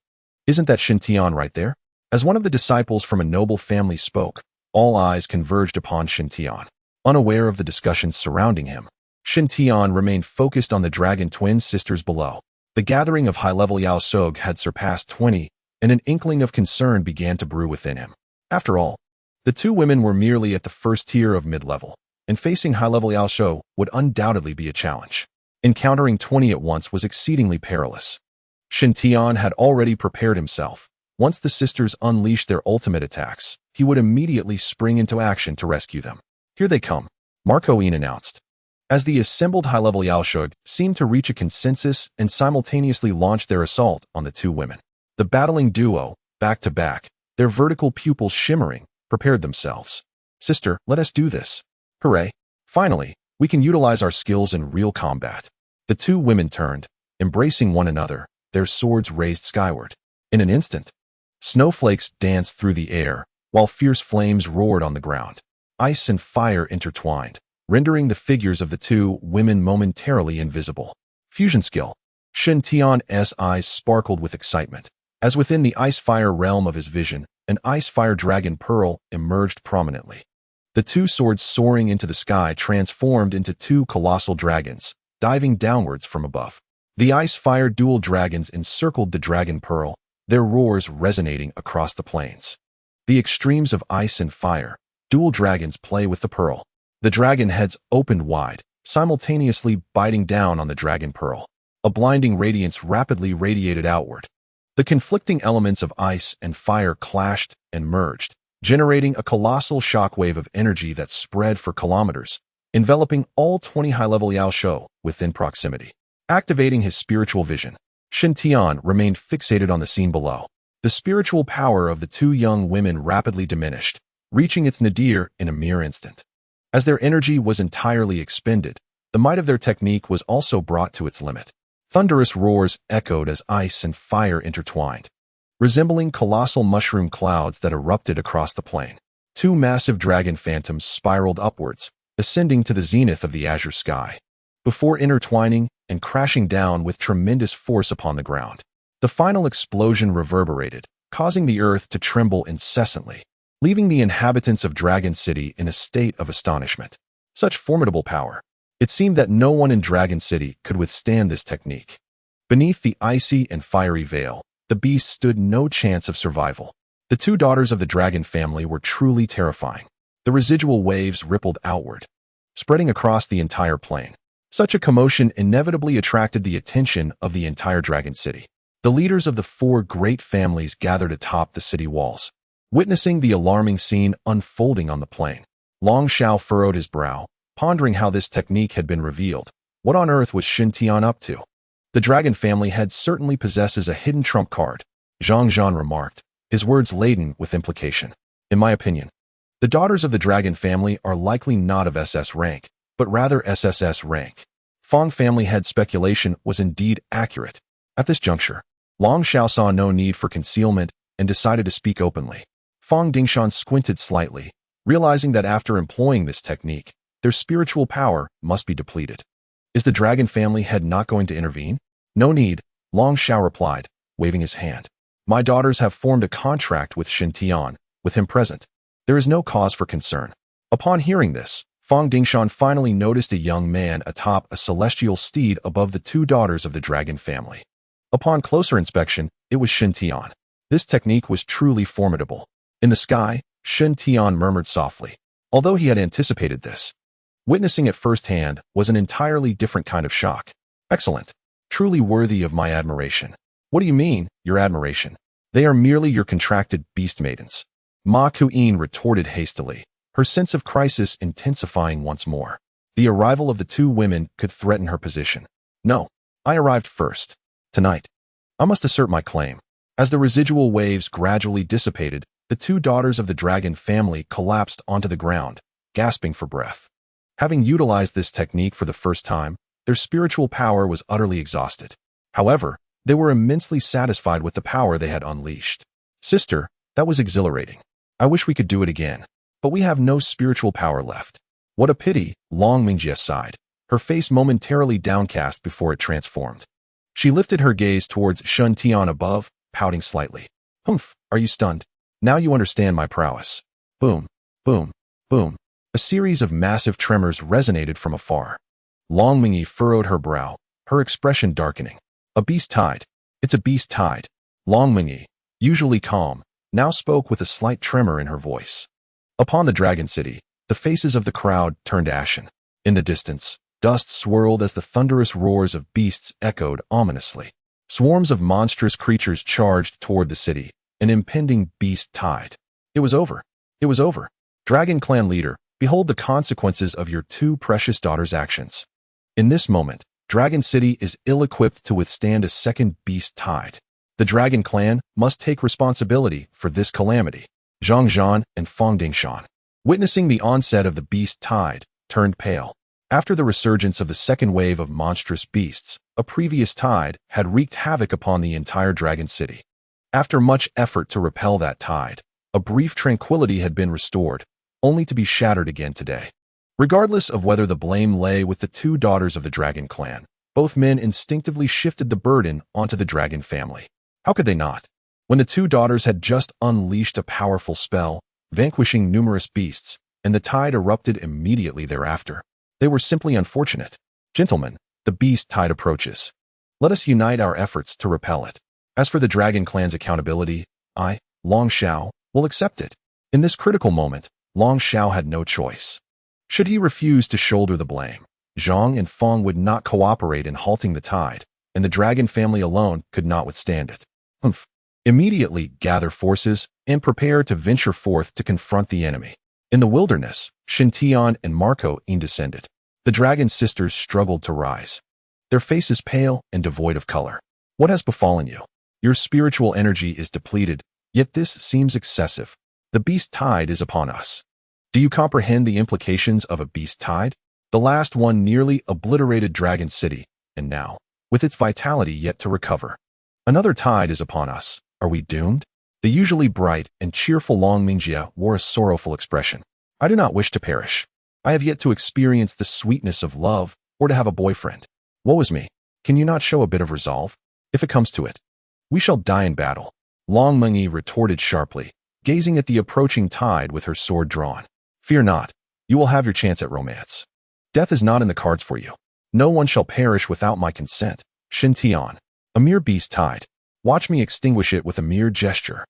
Speaker 1: Isn't that Shen Tian right there? As one of the disciples from a noble family spoke, all eyes converged upon Shen Tian. Unaware of the discussions surrounding him, Shen Tian remained focused on the dragon twin sisters below. The gathering of high-level Yaoshu had surpassed 20, and an inkling of concern began to brew within him. After all, the two women were merely at the first tier of mid-level, and facing high-level Yaoshu would undoubtedly be a challenge. Encountering 20 at once was exceedingly perilous. Shen Tian had already prepared himself. Once the sisters unleashed their ultimate attacks, he would immediately spring into action to rescue them. Here they come, Marco Ian announced. As the assembled high-level Yaoshu seemed to reach a consensus and simultaneously launched their assault on the two women. The battling duo, back to back, their vertical pupils shimmering, prepared themselves. Sister, let us do this. Hooray. Finally, we can utilize our skills in real combat. The two women turned, embracing one another, their swords raised skyward. In an instant, snowflakes danced through the air, while fierce flames roared on the ground. Ice and fire intertwined, rendering the figures of the two women momentarily invisible. Fusion skill. Shen Tian's eyes sparkled with excitement, as within the ice-fire realm of his vision, an ice-fire dragon pearl emerged prominently. The two swords soaring into the sky transformed into 2 colossal dragons, diving downwards from above. The ice-fire dual dragons encircled the dragon pearl, their roars resonating across the plains. The extremes of ice and fire, dual dragons play with the pearl. The dragon heads opened wide, simultaneously biting down on the dragon pearl. A blinding radiance rapidly radiated outward. The conflicting elements of ice and fire clashed and merged, generating a colossal shockwave of energy that spread for kilometers, enveloping all 20 high-level Yaoshu within proximity. Activating his spiritual vision, Shen Tian remained fixated on the scene below. The spiritual power of the two young women rapidly diminished, reaching its nadir in a mere instant. As their energy was entirely expended, the might of their technique was also brought to its limit. Thunderous roars echoed as ice and fire intertwined, resembling colossal mushroom clouds that erupted across the plain. 2 massive dragon phantoms spiraled upwards, ascending to the zenith of the azure sky. before intertwining and crashing down with tremendous force upon the ground. The final explosion reverberated, causing the earth to tremble incessantly, leaving the inhabitants of Dragon City in a state of astonishment. Such formidable power. It seemed that no one in Dragon City could withstand this technique. Beneath the icy and fiery veil, the beast stood no chance of survival. The two daughters of the dragon family were truly terrifying. The residual waves rippled outward, spreading across the entire plain. Such a commotion inevitably attracted the attention of the entire Dragon City. The leaders of the four great families gathered atop the city walls, witnessing the alarming scene unfolding on the plain. Long Xiao furrowed his brow, pondering how this technique had been revealed. What on earth was Shen Tian up to? The dragon family head certainly possesses a hidden trump card, Zhang Zhan remarked, his words laden with implication. In my opinion, the daughters of the dragon family are likely not of SS rank, but rather SSS rank. Fong family head speculation was indeed accurate. At this juncture, Long Xiao saw no need for concealment and decided to speak openly. Fong Dingshan squinted slightly, realizing that after employing this technique, their spiritual power must be depleted. Is the dragon family head not going to intervene? No need, Long Xiao replied, waving his hand. My daughters have formed a contract with Shen Tian, with him present. There is no cause for concern. Upon hearing this, Fong Dingshan finally noticed a young man atop a celestial steed above the two daughters of the dragon family. Upon closer inspection, it was Shen Tian. This technique was truly formidable. In the sky, Shen Tian murmured softly, although he had anticipated this. Witnessing it firsthand was an entirely different kind of shock. Excellent. Truly worthy of my admiration. What do you mean, your admiration? They are merely your contracted beast maidens. Ma Kuyin retorted hastily, her sense of crisis intensifying once more. The arrival of the two women could threaten her position. No, I arrived first. Tonight, I must assert my claim. As the residual waves gradually dissipated, the two daughters of the dragon family collapsed onto the ground, gasping for breath. Having utilized this technique for the first time, their spiritual power was utterly exhausted. However, they were immensely satisfied with the power they had unleashed. Sister, that was exhilarating. I wish we could do it again, but we have no spiritual power left. What a pity, Long Mingjie sighed, her face momentarily downcast before it transformed. She lifted her gaze towards Shen Tian above, pouting slightly. Humph, are you stunned? Now you understand my prowess. Boom, boom, boom. A series of massive tremors resonated from afar. Long Mingjie furrowed her brow, her expression darkening. A beast tide. It's a beast tide. Long Mingjie, usually calm, now spoke with a slight tremor in her voice. Upon the Dragon City, the faces of the crowd turned ashen. In the distance, dust swirled as the thunderous roars of beasts echoed ominously. Swarms of monstrous creatures charged toward the city, an impending beast tide. It was over. It was over. Dragon Clan leader, behold the consequences of your two precious daughters' actions. In this moment, Dragon City is ill-equipped to withstand a second beast tide. The Dragon Clan must take responsibility for this calamity. Zhang Zhan and Fong Dingshan, witnessing the onset of the beast tide, turned pale. After the resurgence of the second wave of monstrous beasts, a previous tide had wreaked havoc upon the entire Dragon City. After much effort to repel that tide, a brief tranquility had been restored, only to be shattered again today. Regardless of whether the blame lay with the two daughters of the Dragon Clan, both men instinctively shifted the burden onto the Dragon family. How could they not? When the two daughters had just unleashed a powerful spell, vanquishing numerous beasts, and the tide erupted immediately thereafter. They were simply unfortunate. Gentlemen, the beast tide approaches. Let us unite our efforts to repel it. As for the Dragon Clan's accountability, I, Long Xiao, will accept it. In this critical moment, Long Xiao had no choice. Should he refuse to shoulder the blame, Zhang and Fong would not cooperate in halting the tide, and the Dragon family alone could not withstand it. Humph. Immediately gather forces and prepare to venture forth to confront the enemy. In the wilderness, Shen Tian and Marco Yin descended. The dragon sisters struggled to rise, their faces pale and devoid of color. What has befallen you? Your spiritual energy is depleted, yet this seems excessive. The beast tide is upon us. Do you comprehend the implications of a beast tide? The last one nearly obliterated Dragon City, and now, with its vitality yet to recover, another tide is upon us. Are we doomed? The usually bright and cheerful Long Mingjie wore a sorrowful expression. I do not wish to perish. I have yet to experience the sweetness of love, or to have a boyfriend. Woe is me. Can you not show a bit of resolve? If it comes to it, we shall die in battle. Long Mengyi retorted sharply, gazing at the approaching tide with her sword drawn. Fear not. You will have your chance at romance. Death is not in the cards for you. No one shall perish without my consent. Shin Tian. A mere beast tide. Watch me extinguish it with a mere gesture.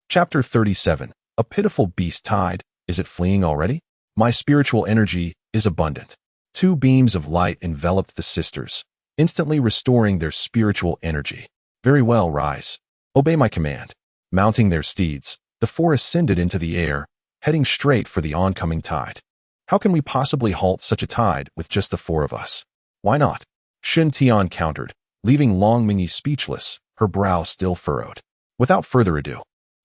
Speaker 1: Chapter 37. A pitiful beast tide. Is it fleeing already? My spiritual energy is abundant. 2 beams of light enveloped the sisters, instantly restoring their spiritual energy. Very well, rise. Obey my command. Mounting their steeds, the 4 ascended into the air, heading straight for the oncoming tide. How can we possibly halt such a tide with just the 4 of us? Why not? Shin Tian countered, leaving Long Mengyi speechless, her brow still furrowed. Without further ado,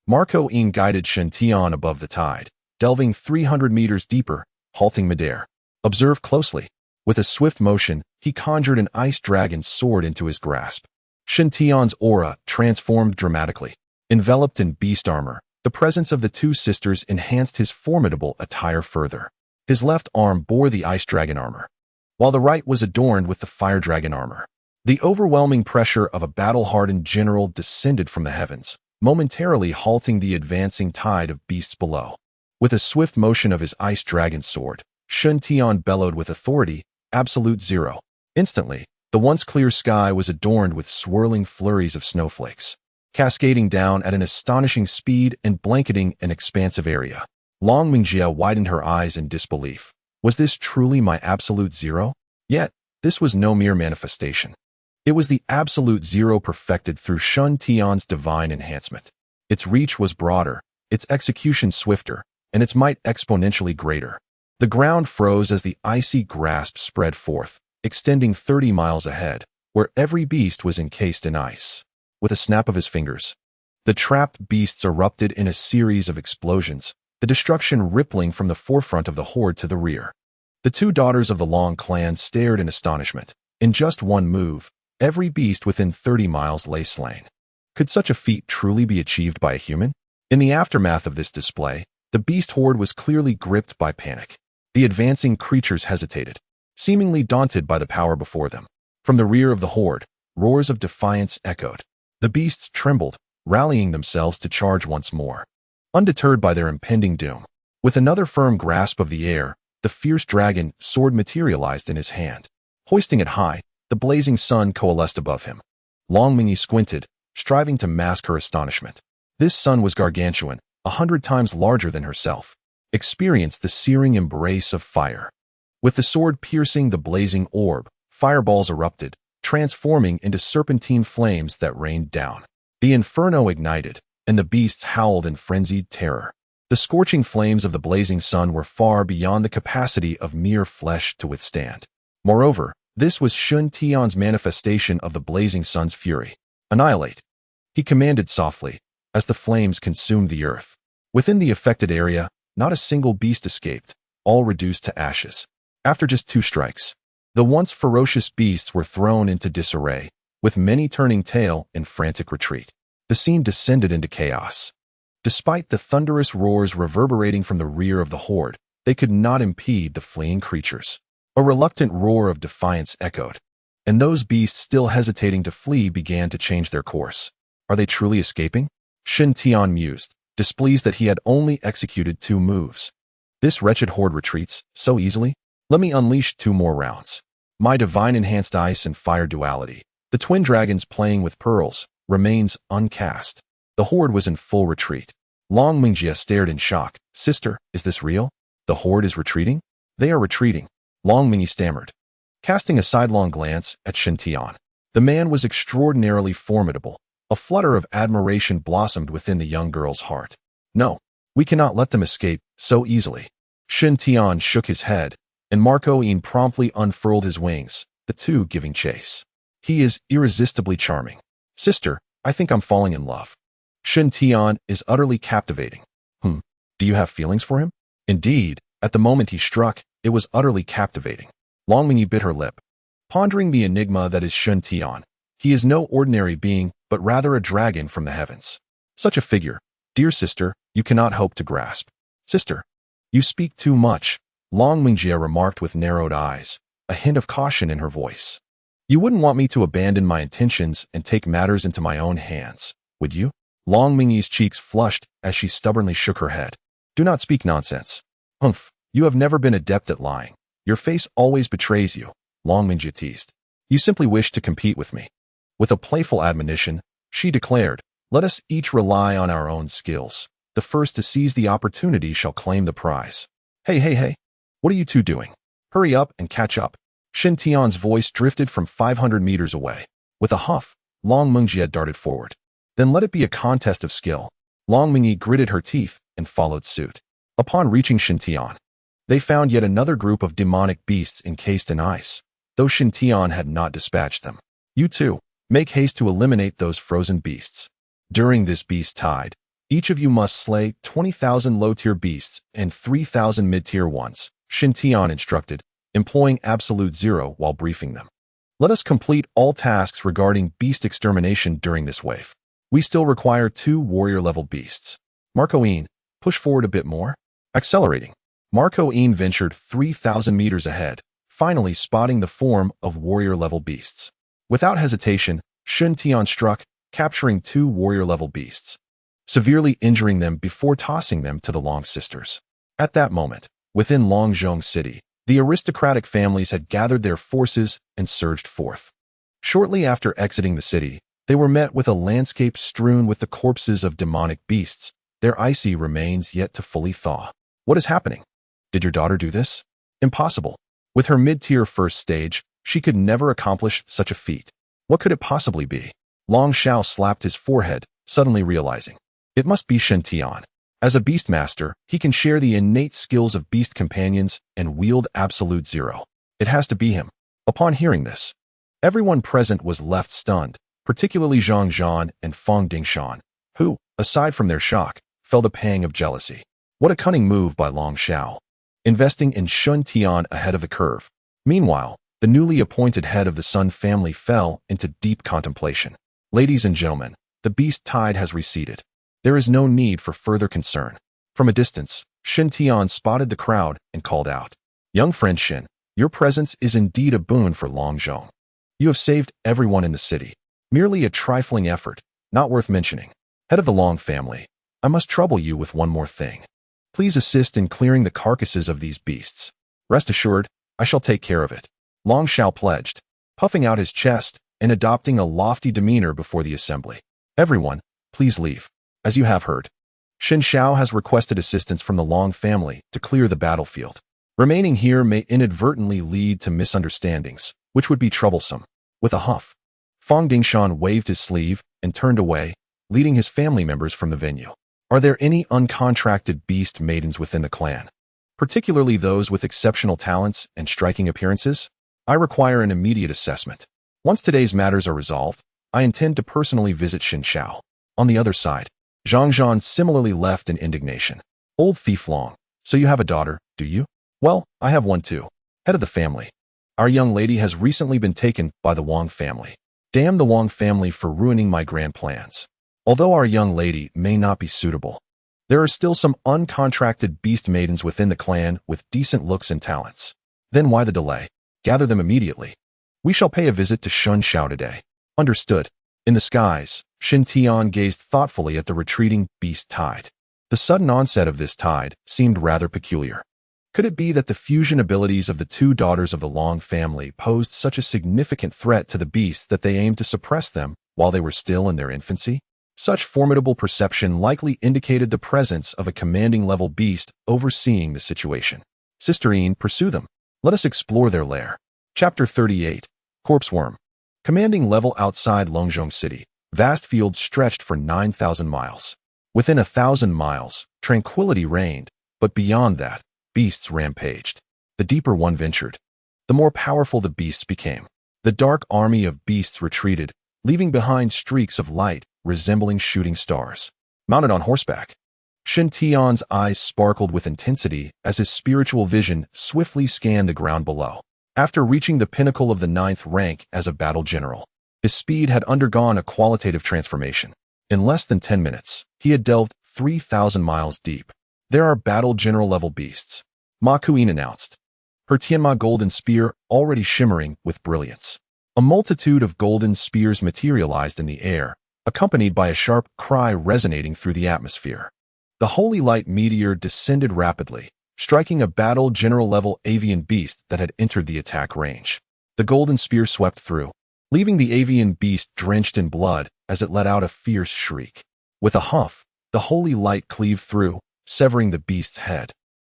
Speaker 1: Marco Yin guided Shin Tian above the tide, delving 300 meters deeper, halting midair. Observe closely. With a swift motion, he conjured an ice dragon's sword into his grasp. Shin Tian's aura transformed dramatically. Enveloped in beast armor, the presence of the 2 sisters enhanced his formidable attire further. His left arm bore the ice dragon armor, while the right was adorned with the fire dragon armor. The overwhelming pressure of a battle-hardened general descended from the heavens, momentarily halting the advancing tide of beasts below. With a swift motion of his ice dragon sword, Shin Tian bellowed with authority, absolute zero. Instantly, the once clear sky was adorned with swirling flurries of snowflakes, cascading down at an astonishing speed and blanketing an expansive area. Long Mingjia widened her eyes in disbelief. Was this truly my absolute zero? Yet, this was no mere manifestation. It was the absolute zero perfected through Shin Tian's divine enhancement. Its reach was broader, its execution swifter, and its might exponentially greater. The ground froze as the icy grasp spread forth, extending 30 miles ahead, where every beast was encased in ice. With a snap of his fingers, the trapped beasts erupted in a series of explosions, the destruction rippling from the forefront of the horde to the rear. The 2 daughters of the Long clan stared in astonishment. In just one move, every beast within 30 miles lay slain. Could such a feat truly be achieved by a human? In the aftermath of this display, the beast horde was clearly gripped by panic. The advancing creatures hesitated, seemingly daunted by the power before them. From the rear of the horde, roars of defiance echoed. The beasts trembled, rallying themselves to charge once more. Undeterred by their impending doom, with another firm grasp of the air, the fierce dragon sword materialized in his hand. Hoisting it high, the blazing sun coalesced above him. Long Mengyi squinted, striving to mask her astonishment. This sun was gargantuan, 100 times larger than herself. Experienced the searing embrace of fire. With the sword piercing the blazing orb, fireballs erupted, transforming into serpentine flames that rained down. The inferno ignited, and the beasts howled in frenzied terror. The scorching flames of the blazing sun were far beyond the capacity of mere flesh to withstand. Moreover, this was Shin Tian's manifestation of the blazing sun's fury. Annihilate, he commanded softly, as the flames consumed the earth. Within the affected area, not a single beast escaped, all reduced to ashes. After just 2 strikes, the once ferocious beasts were thrown into disarray, with many turning tail in frantic retreat. The scene descended into chaos. Despite the thunderous roars reverberating from the rear of the horde, they could not impede the fleeing creatures. A reluctant roar of defiance echoed, and those beasts still hesitating to flee began to change their course. Are they truly escaping? Shin Tian mused, displeased that he had only executed 2 moves. This wretched horde retreats so easily? Let me unleash 2 more rounds. My divine enhanced ice and fire duality, the twin dragons playing with pearls, remains uncast. The horde was in full retreat. Long Mingjia stared in shock. Sister, is this real? The horde is retreating? They are retreating. Long Mengyi stammered, casting a sidelong glance at Shin Tian. The man was extraordinarily formidable. A flutter of admiration blossomed within the young girl's heart. No, we cannot let them escape so easily. Shin Tian shook his head, and Marco Yin promptly unfurled his wings, the 2 giving chase. He is irresistibly charming. Sister, I think I'm falling in love. Shin Tian is utterly captivating. Do you have feelings for him? Indeed, at the moment he struck, it was utterly captivating. Long Mengyi bit her lip, pondering the enigma that is Shin Tian. He is no ordinary being, but rather a dragon from the heavens. Such a figure, dear sister, you cannot hope to grasp. Sister, you speak too much, Long Mingjia remarked with narrowed eyes, a hint of caution in her voice. You wouldn't want me to abandon my intentions and take matters into my own hands, would you? Long Mingyi's cheeks flushed as she stubbornly shook her head. Do not speak nonsense. Humph, you have never been adept at lying. Your face always betrays you, Long Mingyi teased. You simply wish to compete with me. With a playful admonition, she declared, let us each rely on our own skills. The first to seize the opportunity shall claim the prize. Hey, what are you two doing? Hurry up and catch up. Shin Tian's voice drifted from 500 meters away. With a huff, Long Mingyi darted forward. Then let it be a contest of skill. Long Mingyi gritted her teeth and followed suit. Upon reaching Shin Tian, they found yet another group of demonic beasts encased in ice, though Shin Tian had not dispatched them. You two, make haste to eliminate those frozen beasts. During this beast tide, each of you must slay 20,000 low-tier beasts and 3,000 mid-tier ones, Shin Tian instructed, employing absolute zero while briefing them. Let us complete all tasks regarding beast extermination during this wave. We still require 2 warrior-level beasts. Marco-Een, push forward a bit more. Accelerating. Marco-Een ventured 3,000 meters ahead, finally spotting the form of warrior-level beasts. Without hesitation, Shin Tian struck, capturing 2 warrior-level beasts, severely injuring them before tossing them to the Long sisters. At that moment, within Longzhong City, the aristocratic families had gathered their forces and surged forth. Shortly after exiting the city, they were met with a landscape strewn with the corpses of demonic beasts, their icy remains yet to fully thaw. What is happening? Did your daughter do this? Impossible. With her mid-tier first stage, she could never accomplish such a feat. What could it possibly be? Long Shao slapped his forehead, suddenly realizing. It must be Shin Tian. As a beast master, he can share the innate skills of beast companions and wield absolute zero. It has to be him. Upon hearing this, everyone present was left stunned, particularly Zhang Zhan and Fang Dingshan, who, aside from their shock, felt a pang of jealousy. What a cunning move by Long Shao, investing in Shin Tian ahead of the curve. Meanwhile, the newly appointed head of the Sun family fell into deep contemplation. Ladies and gentlemen, the beast tide has receded. There is no need for further concern. From a distance, Shin Tian spotted the crowd and called out, Young friend Shin, your presence is indeed a boon for Longzhong. You have saved everyone in the city. Merely a trifling effort, not worth mentioning. Head of the Long family, I must trouble you with one more thing. Please assist in clearing the carcasses of these beasts. Rest assured, I shall take care of it. Long Shao pledged, puffing out his chest and adopting a lofty demeanor before the assembly. Everyone, please leave. As you have heard, Shin Shao has requested assistance from the Long family to clear the battlefield. Remaining here may inadvertently lead to misunderstandings, which would be troublesome. With a huff, Fang Dingshan waved his sleeve and turned away, leading his family members from the venue. Are there any uncontracted beast maidens within the clan? Particularly those with exceptional talents and striking appearances? I require an immediate assessment. Once today's matters are resolved, I intend to personally visit Shin Shao. On the other side, Zhang Zhan similarly left in indignation. Old thief Long, so you have a daughter, do you? Well, I have one too. Head of the family. Our young lady has recently been taken by the Wang family. Damn the Wang family for ruining my grand plans. Although our young lady may not be suitable, there are still some uncontracted beast maidens within the clan with decent looks and talents. Then why the delay? Gather them immediately. We shall pay a visit to Shin Shao today. Understood. In the skies, Shin Tian gazed thoughtfully at the retreating beast tide. The sudden onset of this tide seemed rather peculiar. Could it be that the fusion abilities of the 2 daughters of the Long family posed such a significant threat to the beasts that they aimed to suppress them while they were still in their infancy? Such formidable perception likely indicated the presence of a commanding-level beast overseeing the situation. Sister Een, pursue them. Let us explore their lair. Chapter 38. Corpse Worm. Commanding level outside Longzhong City, vast fields stretched for 9,000 miles. Within 1,000 miles, tranquility reigned, but beyond that, beasts rampaged. The deeper one ventured, the more powerful the beasts became. The dark army of beasts retreated, leaving behind streaks of light resembling shooting stars. Mounted on horseback, Shin Tian's eyes sparkled with intensity as his spiritual vision swiftly scanned the ground below. After reaching the pinnacle of the 9th rank as a battle general, his speed had undergone a qualitative transformation. In less than 10 minutes, he had delved 3,000 miles deep. There are battle general level beasts, Ma Kuin announced. her Tianma golden spear already shimmering with brilliance. A multitude of golden spears materialized in the air, accompanied by a sharp cry resonating through the atmosphere. The holy light meteor descended rapidly, striking a battle general-level avian beast that had entered the attack range. The golden spear swept through, leaving the avian beast drenched in blood as it let out a fierce shriek. With a huff, the holy light cleaved through, severing the beast's head.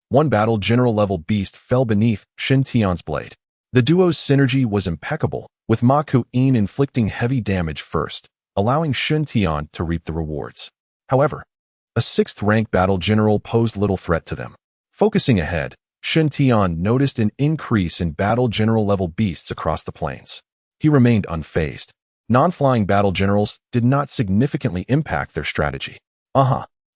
Speaker 1: One battle general-level beast fell beneath Shen Tian's blade. The duo's synergy was impeccable, with Ma Ku'in inflicting heavy damage first, allowing Shen Tian to reap the rewards. However, a 6th-rank battle general posed little threat to them. Focusing ahead, Shen Tian noticed an increase in battle general-level beasts across the plains. He remained unfazed. Non-flying battle generals did not significantly impact their strategy.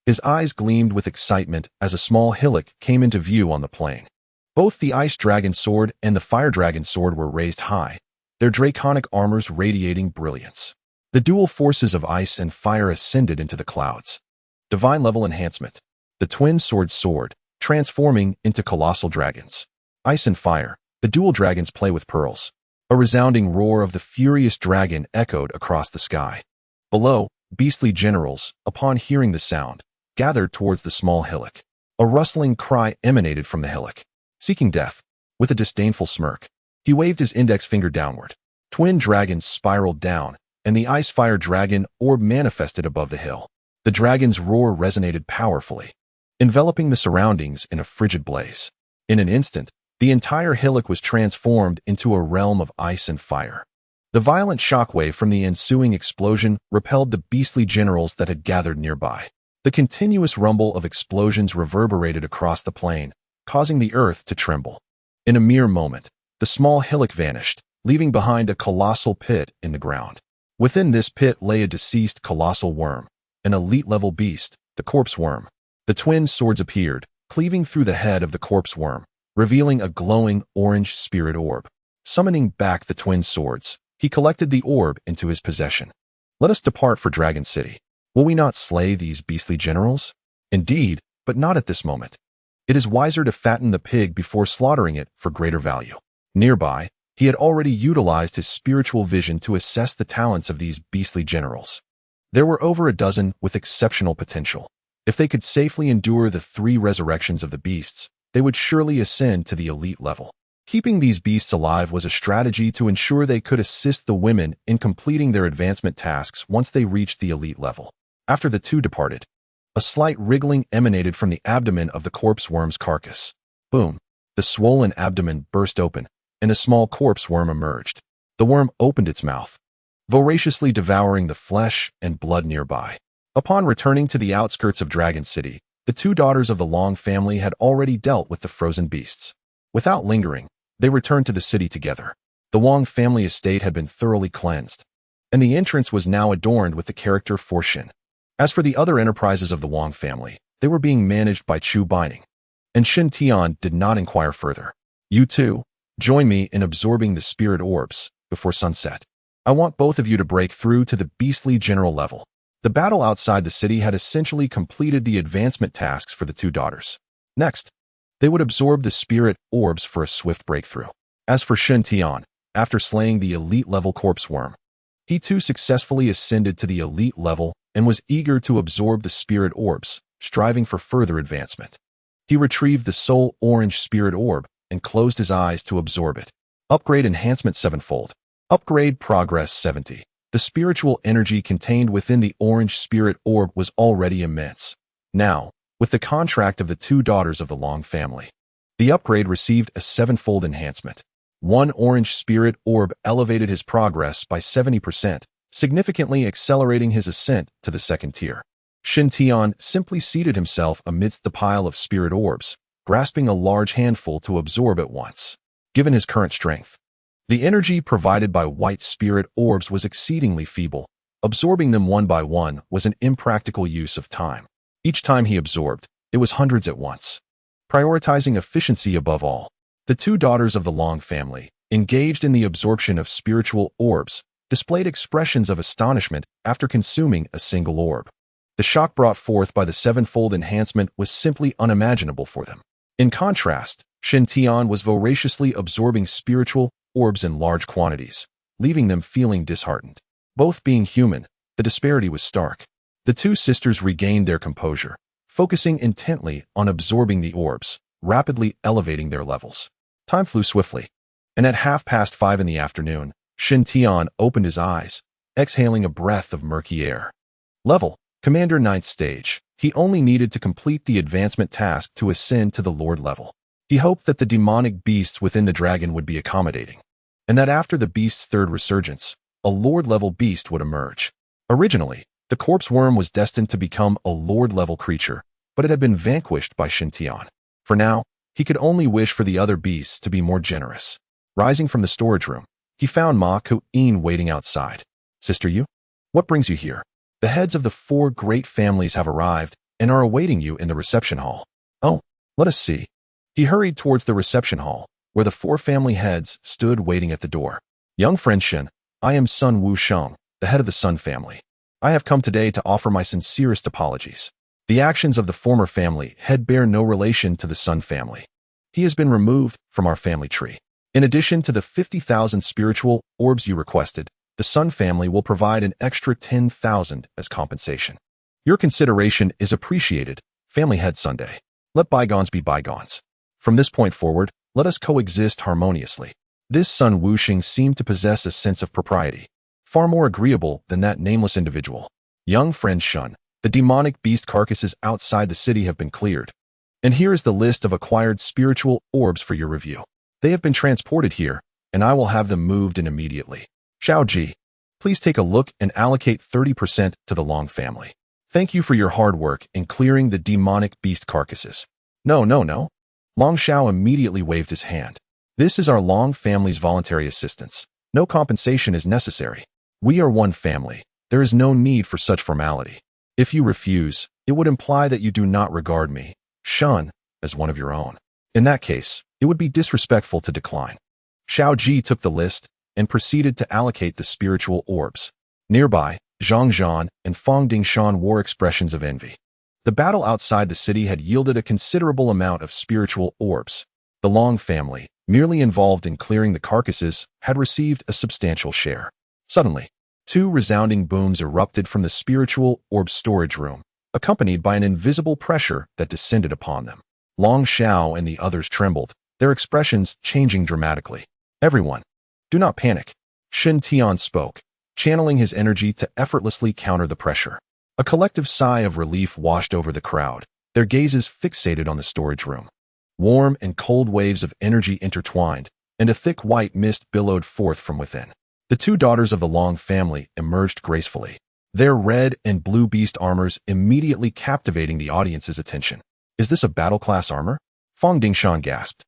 Speaker 1: His eyes gleamed with excitement as a small hillock came into view on the plain. Both the Ice Dragon Sword and the Fire Dragon Sword were raised high, their draconic armors radiating brilliance. The dual forces of ice and fire ascended into the clouds. Divine level enhancement. The twin sword transforming into colossal dragons. Ice and fire, the dual dragons play with pearls. A resounding roar of the furious dragon echoed across the sky. Below, beastly generals, upon hearing the sound, gathered towards the small hillock. A rustling cry emanated from the hillock. Seeking death. With a disdainful smirk, he waved his index finger downward. Twin dragons spiraled down, and the ice-fire dragon orb manifested above the hill. The dragon's roar resonated powerfully, enveloping the surroundings in a frigid blaze. In an instant, the entire hillock was transformed into a realm of ice and fire. The violent shockwave from the ensuing explosion repelled the beastly generals that had gathered nearby. The continuous rumble of explosions reverberated across the plain, causing the earth to tremble. In a mere moment, the small hillock vanished, leaving behind a colossal pit in the ground. Within this pit lay a deceased colossal worm, an elite-level beast, the corpse worm. The twin swords appeared, cleaving through the head of the corpse worm, revealing a glowing orange spirit orb. Summoning back the twin swords, he collected the orb into his possession. Let us depart for Dragon City. Will we not slay these beastly generals? Indeed, but not at this moment. It is wiser to fatten the pig before slaughtering it for greater value. Nearby, he had already utilized his spiritual vision to assess the talents of these beastly generals. There were over a dozen with exceptional potential. If they could safely endure the 3 resurrections of the beasts, they would surely ascend to the elite level. Keeping these beasts alive was a strategy to ensure they could assist the women in completing their advancement tasks once they reached the elite level. After the two departed, a slight wriggling emanated from the abdomen of the corpse worm's carcass. Boom! The swollen abdomen burst open, and a small corpse worm emerged. The worm opened its mouth, voraciously devouring the flesh and blood nearby. Upon returning to the outskirts of Dragon City, the 2 daughters of the Long family had already dealt with the frozen beasts. Without lingering, they returned to the city together. The Wong family estate had been thoroughly cleansed, and the entrance was now adorned with the character Forshin. As for the other enterprises of the Wong family, they were being managed by Chu Baining, and Shen Tian did not inquire further. You two, join me in absorbing the spirit orbs before sunset. I want both of you to break through to the beastly general level. The battle outside the city had essentially completed the advancement tasks for the 2 daughters. Next, they would absorb the spirit orbs for a swift breakthrough. As for Shen Tian, after slaying the elite-level corpse worm, he too successfully ascended to the elite level and was eager to absorb the spirit orbs, striving for further advancement. He retrieved the soul orange spirit orb and closed his eyes to absorb it. Upgrade enhancement 7-fold. Upgrade progress 70. The spiritual energy contained within the orange spirit orb was already immense. Now, with the contract of the 2 daughters of the Long family, the upgrade received a 7-fold enhancement. One orange spirit orb elevated his progress by 70%, significantly accelerating his ascent to the 2nd tier. Shen Tian simply seated himself amidst the pile of spirit orbs, grasping a large handful to absorb at once. Given his current strength, the energy provided by white spirit orbs was exceedingly feeble. Absorbing them one by one was an impractical use of time. Each time he absorbed, it was hundreds at once. Prioritizing efficiency above all, the 2 daughters of the Long family, engaged in the absorption of spiritual orbs, displayed expressions of astonishment after consuming a single orb. The shock brought forth by the 7-fold enhancement was simply unimaginable for them. In contrast, Shen Tian was voraciously absorbing spiritual orbs in large quantities, leaving them feeling disheartened. Both being human, the disparity was stark. The two sisters regained their composure, focusing intently on absorbing the orbs, rapidly elevating their levels. Time flew swiftly, and at 5:30 in the afternoon, Shen Tian opened his eyes, exhaling a breath of murky air. Level: Commander 9th stage. He only needed to complete the advancement task to ascend to the Lord level. He hoped that the demonic beasts within the dragon would be accommodating, and that after the beast's third resurgence, a Lord-level beast would emerge. Originally, the corpse worm was destined to become a Lord-level creature, but it had been vanquished by Shen Tian. For now, he could only wish for the other beasts to be more generous. Rising from the storage room, he found Ma Ku'in waiting outside. Sister Yu, what brings you here? The heads of the 4 great families have arrived and are awaiting you in the reception hall. Oh, let us see. He hurried towards the reception hall, where the 4 family heads stood waiting at the door. Young friend Shen, I am Sun Wusheng, the head of the Sun family. I have come today to offer my sincerest apologies. The actions of the former family head bear no relation to the Sun family. He has been removed from our family tree. In addition to the 50,000 spiritual orbs you requested, the Sun family will provide an extra 10,000 as compensation. Your consideration is appreciated, Family Head Sunday. Let bygones be bygones. From this point forward, let us coexist harmoniously. This Sun Wusheng seemed to possess a sense of propriety, far more agreeable than that nameless individual. Young friend Shun, the demonic beast carcasses outside the city have been cleared. And here is the list of acquired spiritual orbs for your review. They have been transported here, and I will have them moved in immediately. Xiao Ji, please take a look and allocate 30% to the Long family. Thank you for your hard work in clearing the demonic beast carcasses. No. Long Xiao immediately waved his hand. This is our Long family's voluntary assistance. No compensation is necessary. We are one family. There is no need for such formality. If you refuse, it would imply that you do not regard me, Shun, as one of your own. In that case, it would be disrespectful to decline. Xiao Ji took the list and proceeded to allocate the spiritual orbs. Nearby, Zhang Zhan and Fong Dingshan wore expressions of envy. The battle outside the city had yielded a considerable amount of spiritual orbs. The Long family, merely involved in clearing the carcasses, had received a substantial share. Suddenly, 2 resounding booms erupted from the spiritual orb storage room, accompanied by an invisible pressure that descended upon them. Long Xiao and the others trembled, their expressions changing dramatically. Everyone, do not panic. Shen Tian spoke, channeling his energy to effortlessly counter the pressure. A collective sigh of relief washed over the crowd, their gazes fixated on the storage room. Warm and cold waves of energy intertwined, and a thick white mist billowed forth from within. The 2 daughters of the Long family emerged gracefully, their red and blue beast armors immediately captivating the audience's attention. Is this a battle-class armor? Fong Dingshan gasped,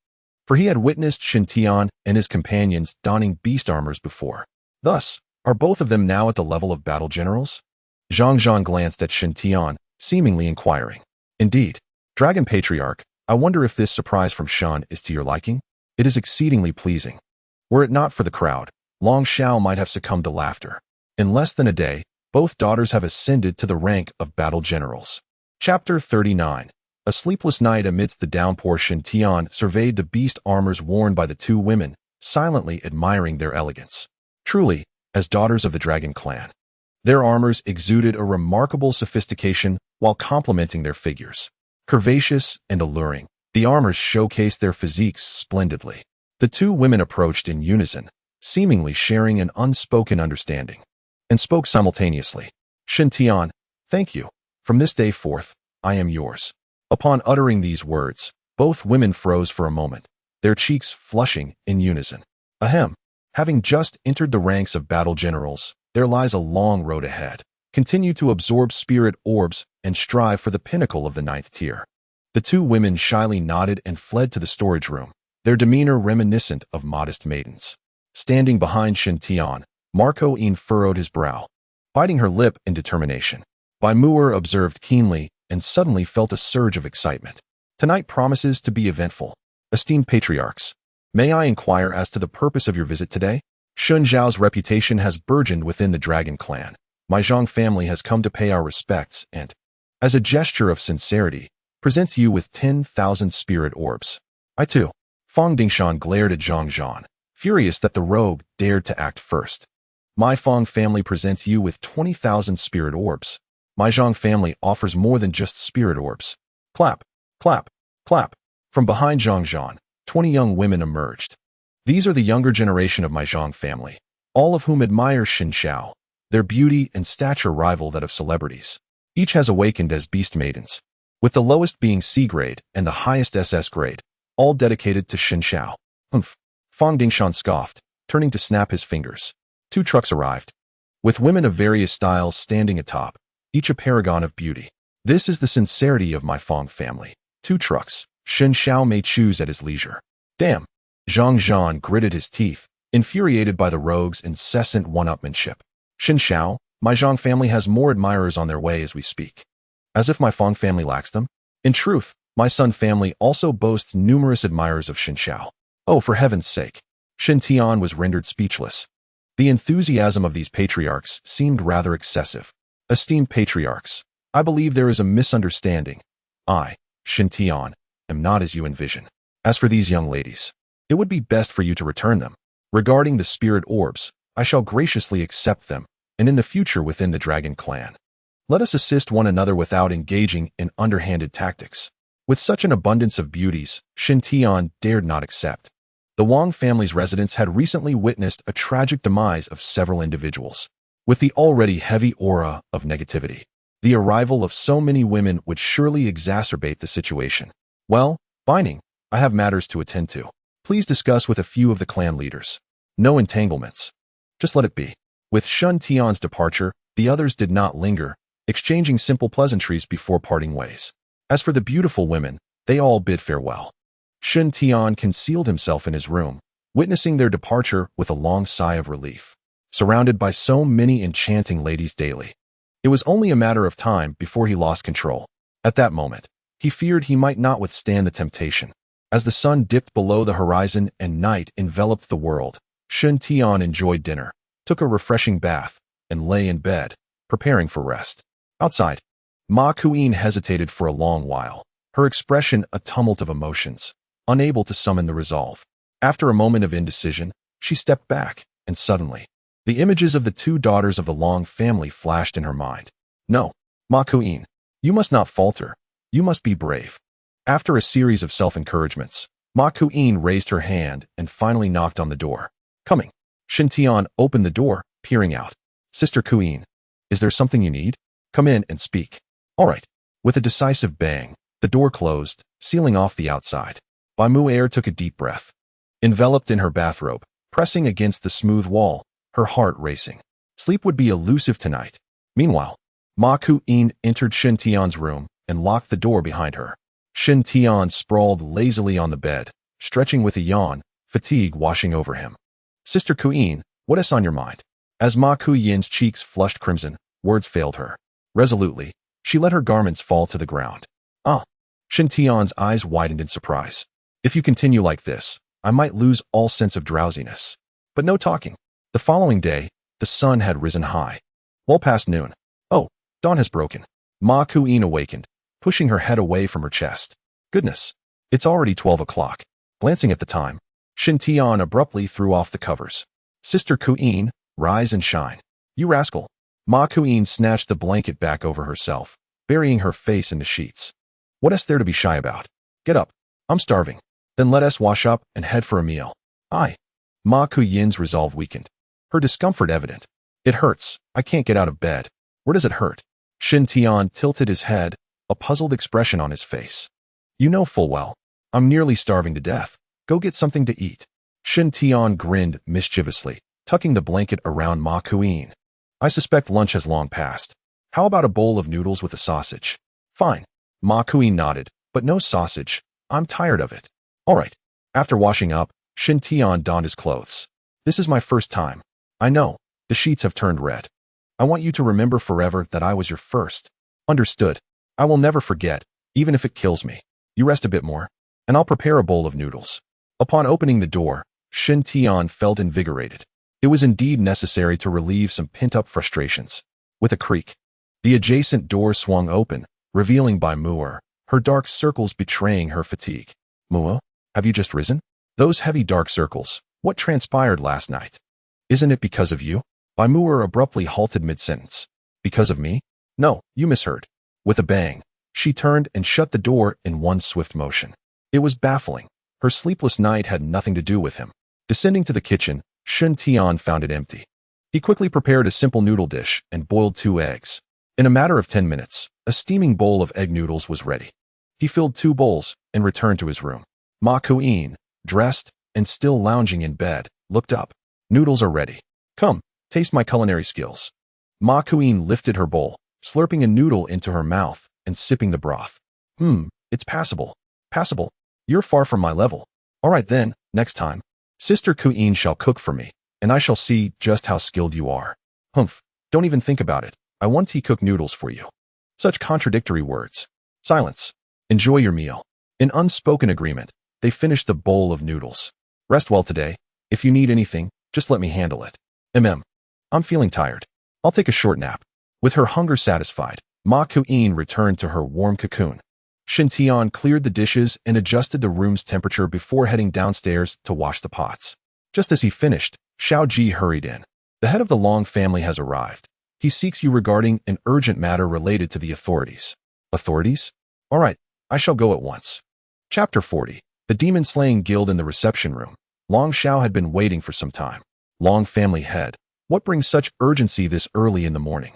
Speaker 1: for he had witnessed Shen Tian and his companions donning beast armors before. Thus, are both of them now at the level of battle generals? Zhang Zhan glanced at Shen Tian, seemingly inquiring. Indeed, Dragon Patriarch, I wonder if this surprise from Shan is to your liking? It is exceedingly pleasing. Were it not for the crowd, Long Xiao might have succumbed to laughter. In less than a day, both daughters have ascended to the rank of battle generals. Chapter 39. A sleepless night amidst the downpour. Shen Tian surveyed the beast armors worn by the 2 women, silently admiring their elegance. Truly, as daughters of the dragon clan, their armors exuded a remarkable sophistication while complementing their figures. Curvaceous and alluring, the armors showcased their physiques splendidly. The 2 women approached in unison, seemingly sharing an unspoken understanding, and spoke simultaneously. Shen Tian, thank you. From this day forth, I am yours. Upon uttering these words, both women froze for a moment, their cheeks flushing in unison. Ahem. Having just entered the ranks of battle generals, there lies a long road ahead. Continue to absorb spirit orbs and strive for the pinnacle of the 9th tier. The 2 women shyly nodded and fled to the storage room, their demeanor reminiscent of modest maidens. Standing behind Shen Tian, Marco Yin furrowed his brow, biting her lip in determination. Bai Muer observed keenly and suddenly felt a surge of excitement. Tonight promises to be eventful. Esteemed patriarchs, may I inquire as to the purpose of your visit today? Shun Zhao's reputation has burgeoned within the dragon clan. My Zhang family has come to pay our respects and, as a gesture of sincerity, presents you with 10,000 spirit orbs. I too Fang Dingshan glared at Zhang Zhan, furious that the rogue dared to act first. My Fang family presents you with 20,000 spirit orbs. My Zhang family offers more than just spirit orbs. Clap, clap, clap. From behind Zhang Zhan, 20 young women emerged. These are the younger generation of my Zhang family, all of whom admire Xin Xiao. Their beauty and stature rival that of celebrities. Each has awakened as beast maidens, with the lowest being C grade and the highest SS grade, all dedicated to Xin Xiao. Humph. Fang Dingshan scoffed, turning to snap his fingers. 2 trucks arrived, with women of various styles standing atop, each a paragon of beauty. This is the sincerity of my Fang family. 2 trucks. Xin Xiao may choose at his leisure. Damn. Zhang Zhan gritted his teeth, infuriated by the rogue's incessant one-upmanship. Xin Xiao, my Zhang family has more admirers on their way as we speak. As if my Fang family lacks them. In truth, my Sun family also boasts numerous admirers of Xin Xiao. Oh, for heaven's sake. Xin Tian was rendered speechless. The enthusiasm of these patriarchs seemed rather excessive. Esteemed patriarchs, I believe there is a misunderstanding. I, Xin Tian, am not as you envision. As for these young ladies, it would be best for you to return them. Regarding the spirit orbs, I shall graciously accept them, and in the future within the Dragon Clan. Let us assist one another without engaging in underhanded tactics. With such an abundance of beauties, Xin Tian dared not accept. The Wang family's residence had recently witnessed a tragic demise of several individuals. With the already heavy aura of negativity, the arrival of so many women would surely exacerbate the situation. Well, Binding, I have matters to attend to. Please discuss with a few of the clan leaders. No entanglements. Just let it be. With Shun Tian's departure, the others did not linger, exchanging simple pleasantries before parting ways. As for the beautiful women, they all bid farewell. Shun Tian concealed himself in his room, witnessing their departure with a long sigh of relief. Surrounded by so many enchanting ladies daily, it was only a matter of time before he lost control. At that moment, he feared he might not withstand the temptation. As the sun dipped below the horizon and night enveloped the world, Shun Tian enjoyed dinner, took a refreshing bath, and lay in bed, preparing for rest. Outside, Ma Kuyin hesitated for a long while, her expression a tumult of emotions, unable to summon the resolve. After a moment of indecision, she stepped back, and suddenly, the images of the 2 daughters of the Long family flashed in her mind. No, Ma Kuyin, you must not falter. You must be brave. After a series of self-encouragements, Ma Kuyin raised her hand and finally knocked on the door. Coming. Xin Tian opened the door, peering out. Sister Kuyin, is there something you need? Come in and speak. All right. With a decisive bang, the door closed, sealing off the outside. Bai Mu'er took a deep breath. Enveloped in her bathrobe, pressing against the smooth wall, her heart racing. Sleep would be elusive tonight. Meanwhile, Ma Kuyin entered Xin Tian's room and locked the door behind her. Xin Tian sprawled lazily on the bed, stretching with a yawn, fatigue washing over him. Sister Kuyin, what is on your mind? As Ma Kuyin's cheeks flushed crimson, words failed her. Resolutely, she let her garments fall to the ground. Ah! Xin Tian's eyes widened in surprise. If you continue like this, I might lose all sense of drowsiness. But no talking. The following day, the sun had risen high. Well past noon. Oh, dawn has broken. Ma Kuyin awakened, pushing her head away from her chest. Goodness, it's already 12 o'clock. Glancing at the time, Xin Tian abruptly threw off the covers. Sister Kuyin, rise and shine. You rascal. Ma Kuyin snatched the blanket back over herself, burying her face in the sheets. What is there to be shy about? Get up. I'm starving. Then let us wash up and head for a meal. Aye. Ma Kuyin's resolve weakened. Her discomfort evident. It hurts. I can't get out of bed. Where does it hurt? Xin Tian tilted his head, a puzzled expression on his face. You know full well. I'm nearly starving to death. Go get something to eat. Xin Tian grinned mischievously, tucking the blanket around Ma Kuyin. I suspect lunch has long passed. How about a bowl of noodles with a sausage? Fine. Ma Kuyin nodded, but no sausage. I'm tired of it. All right. After washing up, Xin Tian donned his clothes. This is my first time. I know. The sheets have turned red. I want you to remember forever that I was your first. Understood. I will never forget, even if it kills me. You rest a bit more, and I'll prepare a bowl of noodles. Upon opening the door, Xin Tian felt invigorated. It was indeed necessary to relieve some pent-up frustrations. With a creak, the adjacent door swung open, revealing Bai Mu'er, her dark circles betraying her fatigue. Mu'er, have you just risen? Those heavy dark circles. What transpired last night? Isn't it because of you? Baimur abruptly halted mid-sentence. Because of me? No, you misheard. With a bang, she turned and shut the door in one swift motion. It was baffling. Her sleepless night had nothing to do with him. Descending to the kitchen, Shun Tian found it empty. He quickly prepared a simple noodle dish and boiled 2 eggs. In a matter of 10 minutes, a steaming bowl of egg noodles was ready. He filled 2 bowls and returned to his room. Ma Kuin, dressed and still lounging in bed, looked up. Noodles are ready. Come, taste my culinary skills. Ma Kuin lifted her bowl, slurping a noodle into her mouth and sipping the broth. It's passable. Passable. You're far from my level. All right then, next time. Sister Kuin shall cook for me, and I shall see just how skilled you are. Humph, don't even think about it. I want tea cooked noodles for you. Such contradictory words. Silence. Enjoy your meal. In unspoken agreement, they finished the bowl of noodles. Rest well today. If you need anything, just let me handle it. I'm feeling tired. I'll take a short nap. With her hunger satisfied, Ma Kuin returned to her warm cocoon. Shin Tian cleared the dishes and adjusted the room's temperature before heading downstairs to wash the pots. Just as he finished, Xiao Ji hurried in. The head of the Long family has arrived. He seeks you regarding an urgent matter related to the authorities. Authorities? All right, I shall go at once. Chapter 40. The Demon-Slaying Guild in the reception room. Long Xiao had been waiting for some time. Long family head. What brings such urgency this early in the morning?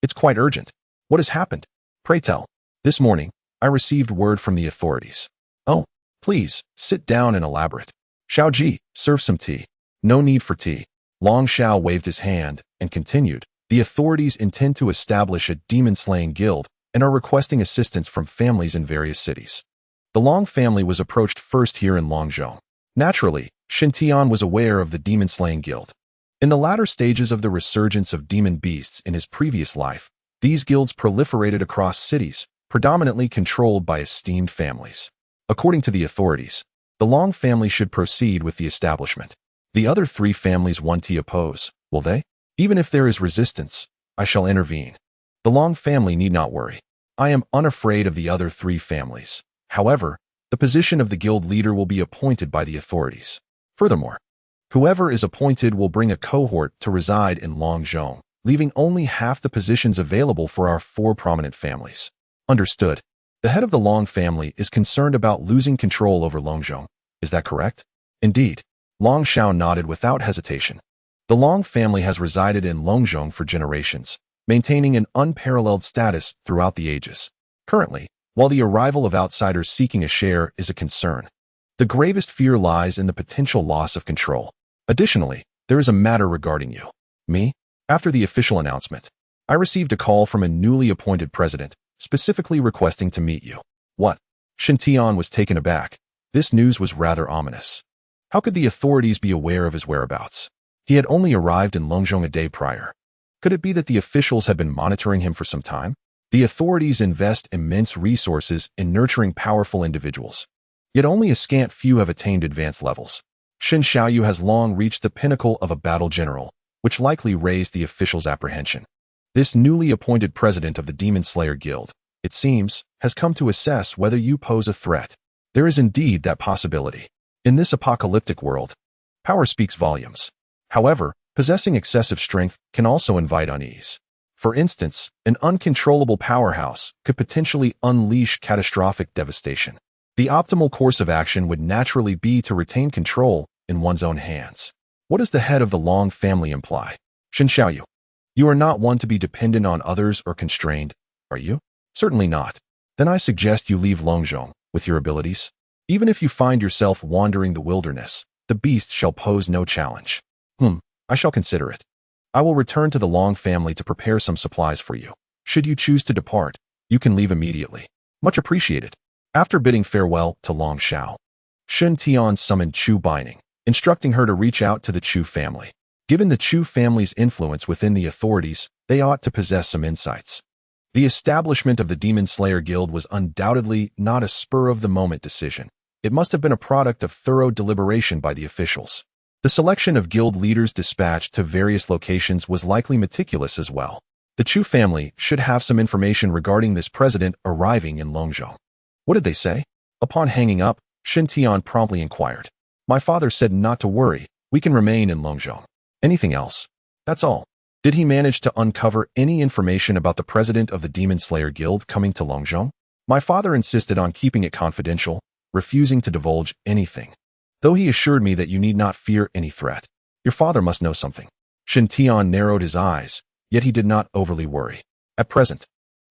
Speaker 1: It's quite urgent. What has happened? Pray tell. This morning, I received word from the authorities. Oh, please, sit down and elaborate. Xiao Ji, serve some tea. No need for tea. Long Xiao waved his hand and continued. The authorities intend to establish a demon-slaying guild and are requesting assistance from families in various cities. The Long family was approached first here in Longzhou. Naturally, Shin Tian was aware of the demon-slaying guild. In the latter stages of the resurgence of demon beasts in his previous life, these guilds proliferated across cities, predominantly controlled by esteemed families. According to the authorities, the Long family should proceed with the establishment. The other 3 families want to oppose, will they? Even if there is resistance, I shall intervene. The Long family need not worry. I am unafraid of the other 3 families. However, the position of the guild leader will be appointed by the authorities. Furthermore, whoever is appointed will bring a cohort to reside in Longzhou, leaving only half the positions available for our 4 prominent families. Understood. The head of the Long family is concerned about losing control over Longzhou. Is that correct? Indeed. Long Xiao nodded without hesitation. The Long family has resided in Longzhou for generations, maintaining an unparalleled status throughout the ages. Currently, while the arrival of outsiders seeking a share is a concern, the gravest fear lies in the potential loss of control. Additionally, there is a matter regarding you. Me? After the official announcement, I received a call from a newly appointed president, specifically requesting to meet you. What? Shin Tian was taken aback. This news was rather ominous. How could the authorities be aware of his whereabouts? He had only arrived in Longzhou a day prior. Could it be that the officials had been monitoring him for some time? The authorities invest immense resources in nurturing powerful individuals. Yet only a scant few have attained advanced levels. Shin Xiaoyu has long reached the pinnacle of a battle general, which likely raised the officials' apprehension. This newly appointed president of the Demon Slayer Guild, it seems, has come to assess whether you pose a threat. There is indeed that possibility. In this apocalyptic world, power speaks volumes. However, possessing excessive strength can also invite unease. For instance, an uncontrollable powerhouse could potentially unleash catastrophic devastation. The optimal course of action would naturally be to retain control in one's own hands. What does the head of the Long family imply? Shin Xiaoyu, you are not one to be dependent on others or constrained, are you? Certainly not. Then I suggest you leave Longzhou with your abilities. Even if you find yourself wandering the wilderness, the beast shall pose no challenge. I shall consider it. I will return to the Long family to prepare some supplies for you. Should you choose to depart, you can leave immediately. Much appreciated. After bidding farewell to Long Xiao, Shin Tian summoned Chu Baining, instructing her to reach out to the Chu family. Given the Chu family's influence within the authorities, they ought to possess some insights. The establishment of the Demon Slayer Guild was undoubtedly not a spur-of-the-moment decision. It must have been a product of thorough deliberation by the officials. The selection of guild leaders dispatched to various locations was likely meticulous as well. The Chu family should have some information regarding this president arriving in Longzhou. What did they say? Upon hanging up, Shin Tian promptly inquired. My father said not to worry. We can remain in Longzhong. Anything else? That's all. Did he manage to uncover any information about the president of the Demon Slayer Guild coming to Longzhong? My father insisted on keeping it confidential, refusing to divulge anything. Though he assured me that you need not fear any threat. Your father must know something. Shen Tian narrowed his eyes, yet he did not overly worry. At present,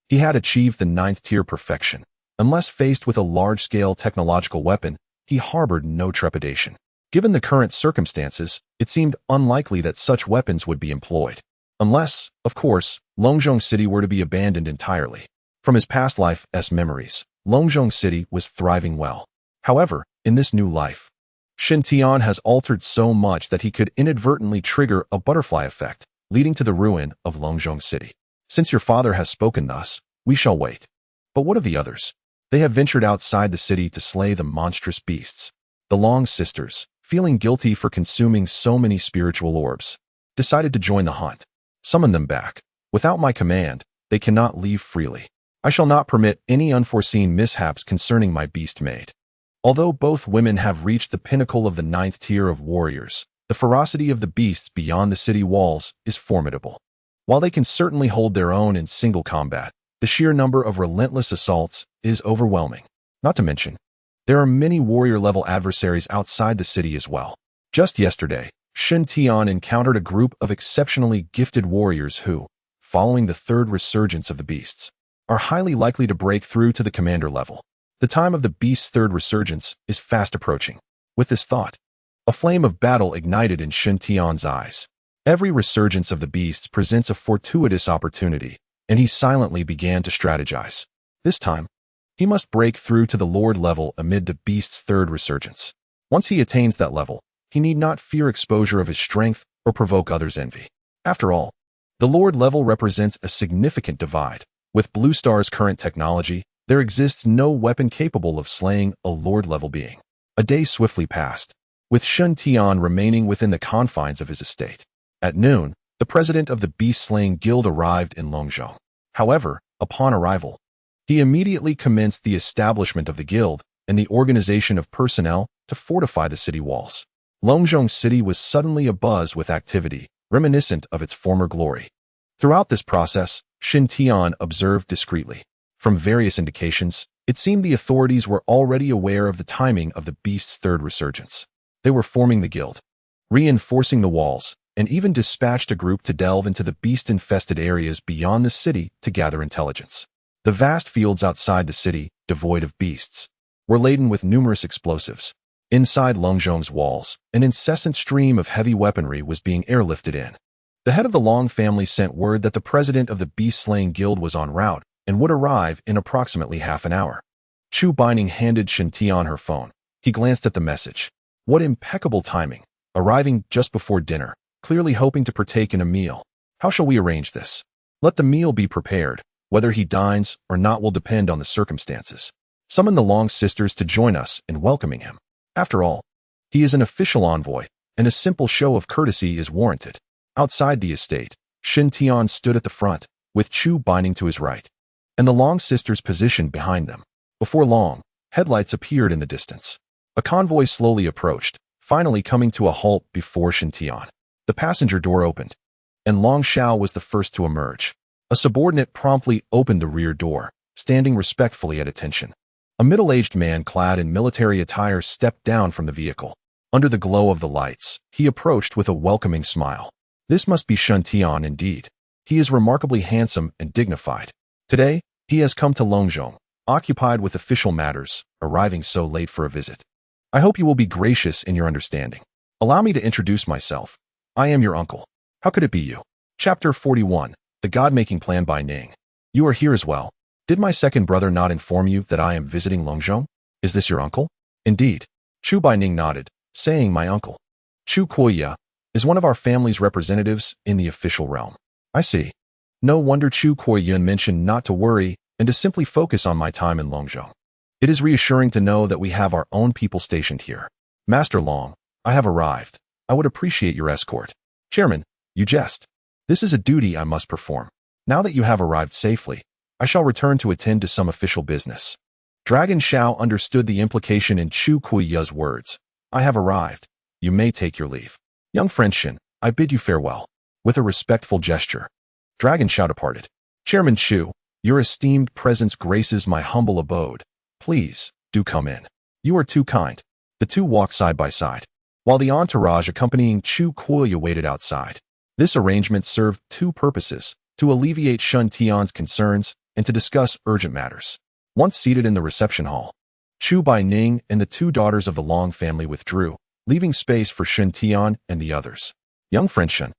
Speaker 1: he had achieved the 9th tier perfection. Unless faced with a large-scale technological weapon, he harbored no trepidation. Given the current circumstances, it seemed unlikely that such weapons would be employed. Unless, of course, Longzhong City were to be abandoned entirely. From his past life's memories, Longzhong City was thriving well. However, in this new life, Shen Tian has altered so much that he could inadvertently trigger a butterfly effect, leading to the ruin of Longzhong City. Since your father has spoken thus, we shall wait. But what of the others? They have ventured outside the city to slay the monstrous beasts. The Long sisters, feeling guilty for consuming so many spiritual orbs, decided to join the hunt. Summon them back. Without my command, they cannot leave freely. I shall not permit any unforeseen mishaps concerning my beast maid. Although both women have reached the pinnacle of the 9th tier of warriors, the ferocity of the beasts beyond the city walls is formidable. While they can certainly hold their own in single combat, the sheer number of relentless assaults is overwhelming. Not to mention, there are many warrior-level adversaries outside the city as well. Just yesterday, Shen Tian encountered a group of exceptionally gifted warriors who, following the 3rd resurgence of the beasts, are highly likely to break through to the commander level. The time of the beast's 3rd resurgence is fast approaching. With this thought, a flame of battle ignited in Shen Tian's eyes. Every resurgence of the beasts presents a fortuitous opportunity, and he silently began to strategize. This time, he must break through to the Lord level amid the beast's 3rd resurgence. Once he attains that level, he need not fear exposure of his strength or provoke others' envy. After all, the Lord level represents a significant divide. With Blue Star's current technology, there exists no weapon capable of slaying a Lord level being. A day swiftly passed, with Shen Tian remaining within the confines of his estate. At noon, the president of the Beast-Slaying Guild arrived in Longzhong. However, upon arrival, he immediately commenced the establishment of the guild and the organization of personnel to fortify the city walls. Longzhong City was suddenly abuzz with activity, reminiscent of its former glory. Throughout this process, Shen Tian observed discreetly. From various indications, it seemed the authorities were already aware of the timing of the beast's 3rd resurgence. They were forming the guild, reinforcing the walls, and even dispatched a group to delve into the beast-infested areas beyond the city to gather intelligence. The vast fields outside the city, devoid of beasts, were laden with numerous explosives. Inside Longzhong's walls, an incessant stream of heavy weaponry was being airlifted in. The head of the Long family sent word that the president of the Beast-Slaying Guild was en route and would arrive in approximately half an hour. Chu Binding handed Shen Tian her phone. He glanced at the message. What impeccable timing, arriving just before dinner, clearly hoping to partake in a meal. How shall we arrange this? Let the meal be prepared. Whether he dines or not will depend on the circumstances. Summon the Long sisters to join us in welcoming him. After all, he is an official envoy, and a simple show of courtesy is warranted. Outside the estate, Shen Tian stood at the front, with Chu Binding to his right, and the Long sisters positioned behind them. Before long, headlights appeared in the distance. A convoy slowly approached, finally coming to a halt before Shen Tian. The passenger door opened, and Long Xiao was the first to emerge. A subordinate promptly opened the rear door, standing respectfully at attention. A middle-aged man clad in military attire stepped down from the vehicle. Under the glow of the lights, he approached with a welcoming smile. This must be Shen Tian indeed. He is remarkably handsome and dignified. Today, he has come to Longzhong, occupied with official matters, arriving so late for a visit. I hope you will be gracious in your understanding. Allow me to introduce myself. I am your uncle. How could it be you? Chapter 41. The God-Making Plan by Ning. You are here as well. Did my second brother not inform you that I am visiting Longzhong? Is this your uncle? Indeed. Chu Baining nodded, saying my uncle. Chu Kuoya is one of our family's representatives in the official realm. I see. No wonder Chu Kuoya mentioned not to worry and to simply focus on my time in Longzhong. It is reassuring to know that we have our own people stationed here. Master Long, I have arrived. I would appreciate your escort. Chairman, you jest. This is a duty I must perform. Now that you have arrived safely, I shall return to attend to some official business. Dragon Xiao understood the implication in Chu Kuiya's words. I have arrived. You may take your leave. Young friend Shin, I bid you farewell. With a respectful gesture, Dragon Shao departed. Chairman Chu, your esteemed presence graces my humble abode. Please, do come in. You are too kind. The two walked side by side, while the entourage accompanying Chu Kuya waited outside. This arrangement served two purposes: to alleviate Shun Tian's concerns and to discuss urgent matters. Once seated in the reception hall, Chu Baining and the two daughters of the Long family withdrew, leaving space for Shun Tian and the others. Young friend Shun,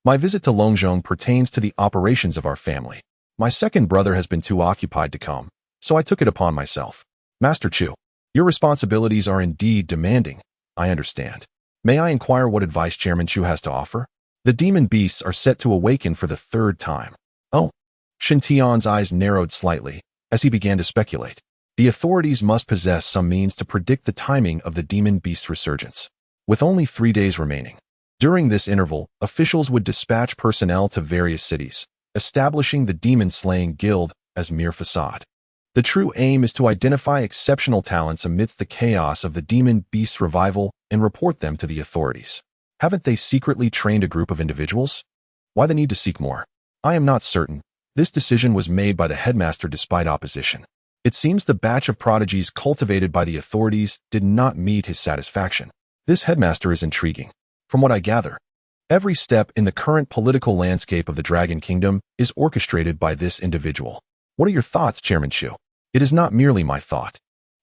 Speaker 1: my visit to Longzhong pertains to the operations of our family. My second brother has been too occupied to come, so I took it upon myself. Master Chu, your responsibilities are indeed demanding. I understand. May I inquire what advice Chairman Chu has to offer? The demon beasts are set to awaken for the third time. Oh. Shin Tian's eyes narrowed slightly as he began to speculate. The authorities must possess some means to predict the timing of the demon beast resurgence. With only 3 days remaining. During this interval, officials would dispatch personnel to various cities, establishing the demon-slaying guild as mere facade. The true aim is to identify exceptional talents amidst the chaos of the demon beast revival and report them to the authorities. Haven't they secretly trained a group of individuals? Why the need to seek more? I am not certain. This decision was made by the headmaster despite opposition. It seems the batch of prodigies cultivated by the authorities did not meet his satisfaction. This headmaster is intriguing. From what I gather, every step in the current political landscape of the Dragon Kingdom is orchestrated by this individual. What are your thoughts, Chairman Chu? It is not merely my thought,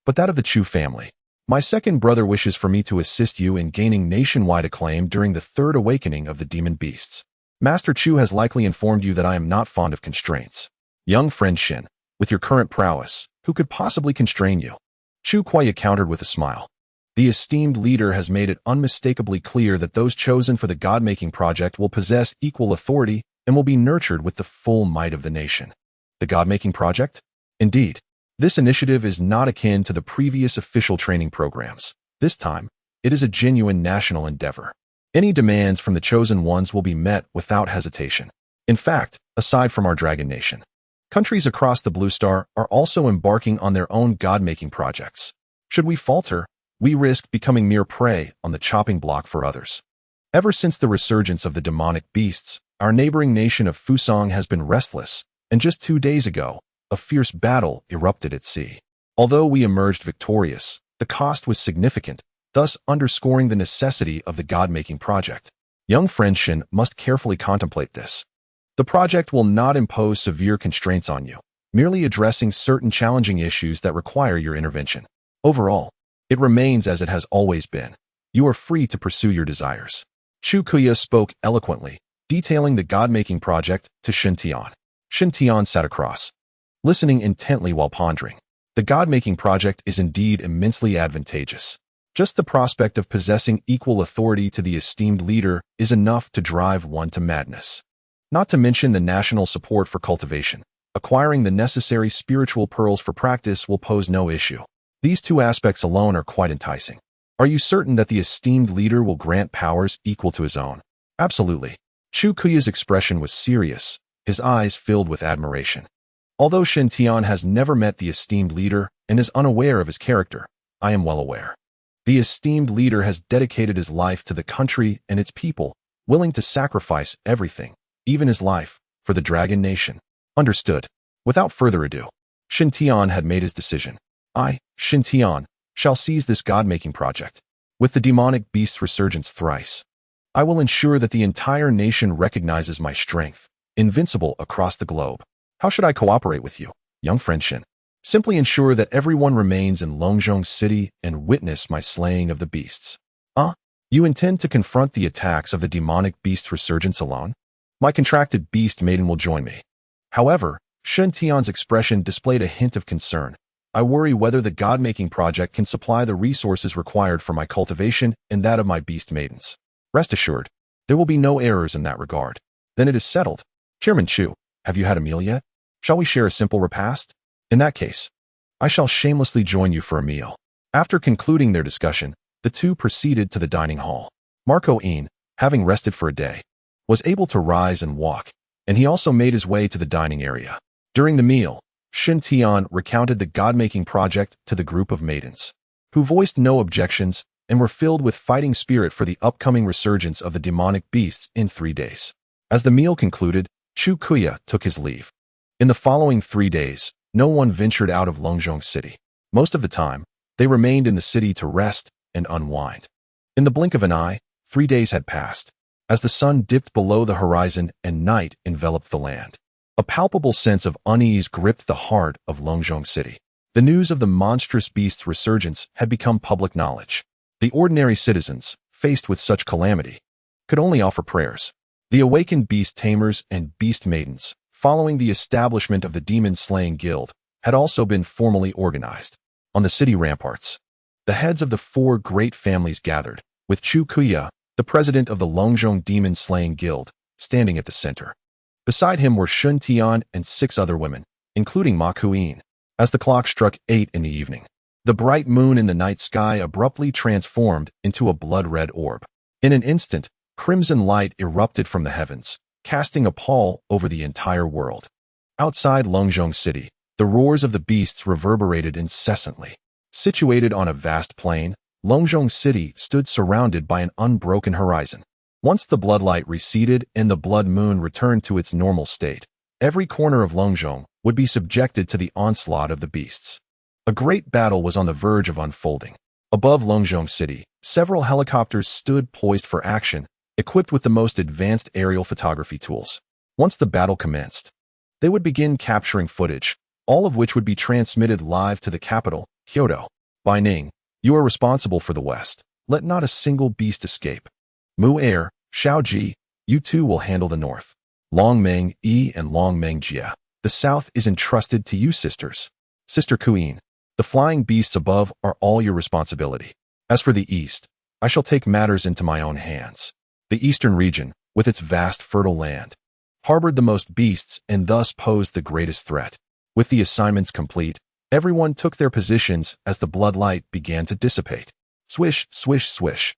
Speaker 1: but that of the Chu family. My second brother wishes for me to assist you in gaining nationwide acclaim during the third awakening of the demon beasts. Master Chu has likely informed you that I am not fond of constraints. Young friend Shin, with your current prowess, who could possibly constrain you? Chu Kuya countered with a smile. The esteemed leader has made it unmistakably clear that those chosen for the God-making project will possess equal authority and will be nurtured with the full might of the nation. The God-making project? Indeed. This initiative is not akin to the previous official training programs. This time, it is a genuine national endeavor. Any demands from the chosen ones will be met without hesitation. In fact, aside from our Dragon Nation, countries across the Blue Star are also embarking on their own God-making projects. Should we falter, we risk becoming mere prey on the chopping block for others. Ever since the resurgence of the demonic beasts, our neighboring nation of Fusong has been restless, and just 2 days ago, a fierce battle erupted at sea. Although we emerged victorious, the cost was significant, thus underscoring the necessity of the God-making project. Young friend Shin must carefully contemplate this. The project will not impose severe constraints on you, merely addressing certain challenging issues that require your intervention. Overall, it remains as it has always been. You are free to pursue your desires. Chu Kuya spoke eloquently, detailing the God-making project to Shin Tian. Shin Tian sat across, listening intently while pondering. The God-making project is indeed immensely advantageous. Just the prospect of possessing equal authority to the esteemed leader is enough to drive one to madness. Not to mention the national support for cultivation. Acquiring the necessary spiritual pearls for practice will pose no issue. These two aspects alone are quite enticing. Are you certain that the esteemed leader will grant powers equal to his own? Absolutely. Chu Kuya's expression was serious, his eyes filled with admiration. Although Shin Tian has never met the esteemed leader and is unaware of his character, I am well aware. The esteemed leader has dedicated his life to the country and its people, willing to sacrifice everything, even his life, for the Dragon Nation. Understood. Without further ado, Shin Tian had made his decision. I, Shin Tian, shall seize this God-making project. With the demonic beast's resurgence thrice, I will ensure that the entire nation recognizes my strength, invincible across the globe. How should I cooperate with you, young friend Shin? Simply ensure that everyone remains in Longzhong City and witness my slaying of the beasts. You intend to confront the attacks of the demonic beast's resurgence alone? My contracted beast maiden will join me. However, Shin Tian's expression displayed a hint of concern. I worry whether the God-making project can supply the resources required for my cultivation and that of my beast maidens. Rest assured, there will be no errors in that regard. Then it is settled. Chairman Chu, have you had a meal yet? Shall we share a simple repast? In that case, I shall shamelessly join you for a meal. After concluding their discussion, the two proceeded to the dining hall. Marco Een, having rested for a day, was able to rise and walk, and he also made his way to the dining area. During the meal, Shin Tian recounted the God-making project to the group of maidens, who voiced no objections and were filled with fighting spirit for the upcoming resurgence of the demonic beasts in 3 days. As the meal concluded, Chu Kuya took his leave. In the following 3 days, no one ventured out of Longzhong City. Most of the time, they remained in the city to rest and unwind. In the blink of an eye, 3 days had passed. As the sun dipped below the horizon and night enveloped the land, a palpable sense of unease gripped the heart of Longzhong City. The news of the monstrous beast's resurgence had become public knowledge. The ordinary citizens, faced with such calamity, could only offer prayers. The awakened beast tamers and beast maidens, following the establishment of the demon-slaying guild, had also been formally organized. On the city ramparts, the heads of the 4 great families gathered, with Chu Kuya, the president of the Longzhong demon-slaying guild, standing at the center. Beside him were Shun Tian and 6 other women, including Ma Kuyin. As the clock struck 8 in the evening, the bright moon in the night sky abruptly transformed into a blood-red orb. In an instant, crimson light erupted from the heavens, casting a pall over the entire world. Outside Longzhong City, the roars of the beasts reverberated incessantly. Situated on a vast plain, Longzhong City stood surrounded by an unbroken horizon. Once the bloodlight receded and the blood moon returned to its normal state, every corner of Longzhong would be subjected to the onslaught of the beasts. A great battle was on the verge of unfolding. Above Longzhong City, several helicopters stood poised for action, equipped with the most advanced aerial photography tools. Once the battle commenced, they would begin capturing footage, all of which would be transmitted live to the capital, Kyoto. Bai Ning, you are responsible for the West. Let not a single beast escape. Mu Air, Xiao Ji, you two will handle the North. Long Meng Yi and Long Meng Jia, the South is entrusted to you sisters. Sister Kuyin, the flying beasts above are all your responsibility. As for the East, I shall take matters into my own hands. The Eastern region, with its vast fertile land, harbored the most beasts and thus posed the greatest threat. With the assignments complete, everyone took their positions as the bloodlight began to dissipate. Swish, swish, swish.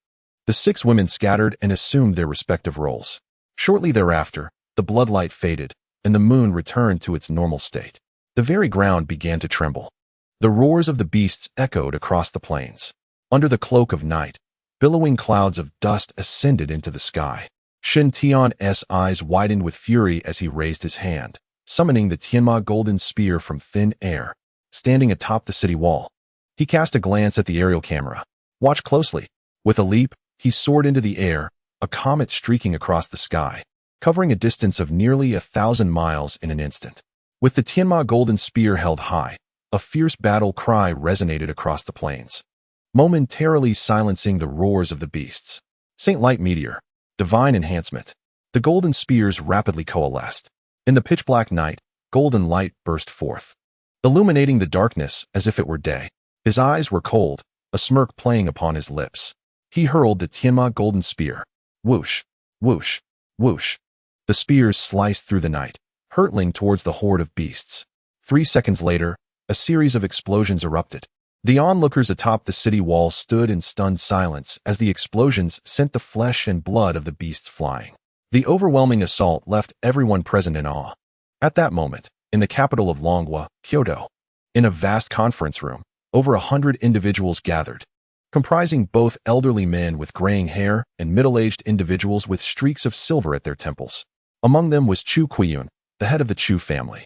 Speaker 1: The 6 women scattered and assumed their respective roles. Shortly thereafter, the bloodlight faded, and the moon returned to its normal state. The very ground began to tremble. The roars of the beasts echoed across the plains. Under the cloak of night, billowing clouds of dust ascended into the sky. Shin Tian's eyes widened with fury as he raised his hand, summoning the Tianma golden spear from thin air. Standing atop the city wall, he cast a glance at the aerial camera. Watch closely. With a leap, he soared into the air, a comet streaking across the sky, covering a distance of nearly 1,000 miles in an instant. With the Tianma golden spear held high, a fierce battle cry resonated across the plains, momentarily silencing the roars of the beasts. Saint Light Meteor, divine enhancement. The golden spears rapidly coalesced. In the pitch-black night, golden light burst forth, illuminating the darkness as if it were day. His eyes were cold, a smirk playing upon his lips. He hurled the Tianma golden spear. Whoosh, whoosh, whoosh. The spears sliced through the night, hurtling towards the horde of beasts. 3 seconds later, a series of explosions erupted. The onlookers atop the city wall stood in stunned silence as the explosions sent the flesh and blood of the beasts flying. The overwhelming assault left everyone present in awe. At that moment, in the capital of Longwa, Kyoto, in a vast conference room, over 100 individuals gathered, comprising both elderly men with graying hair and middle-aged individuals with streaks of silver at their temples. Among them was Chu Kuiyun, the head of the Chu family.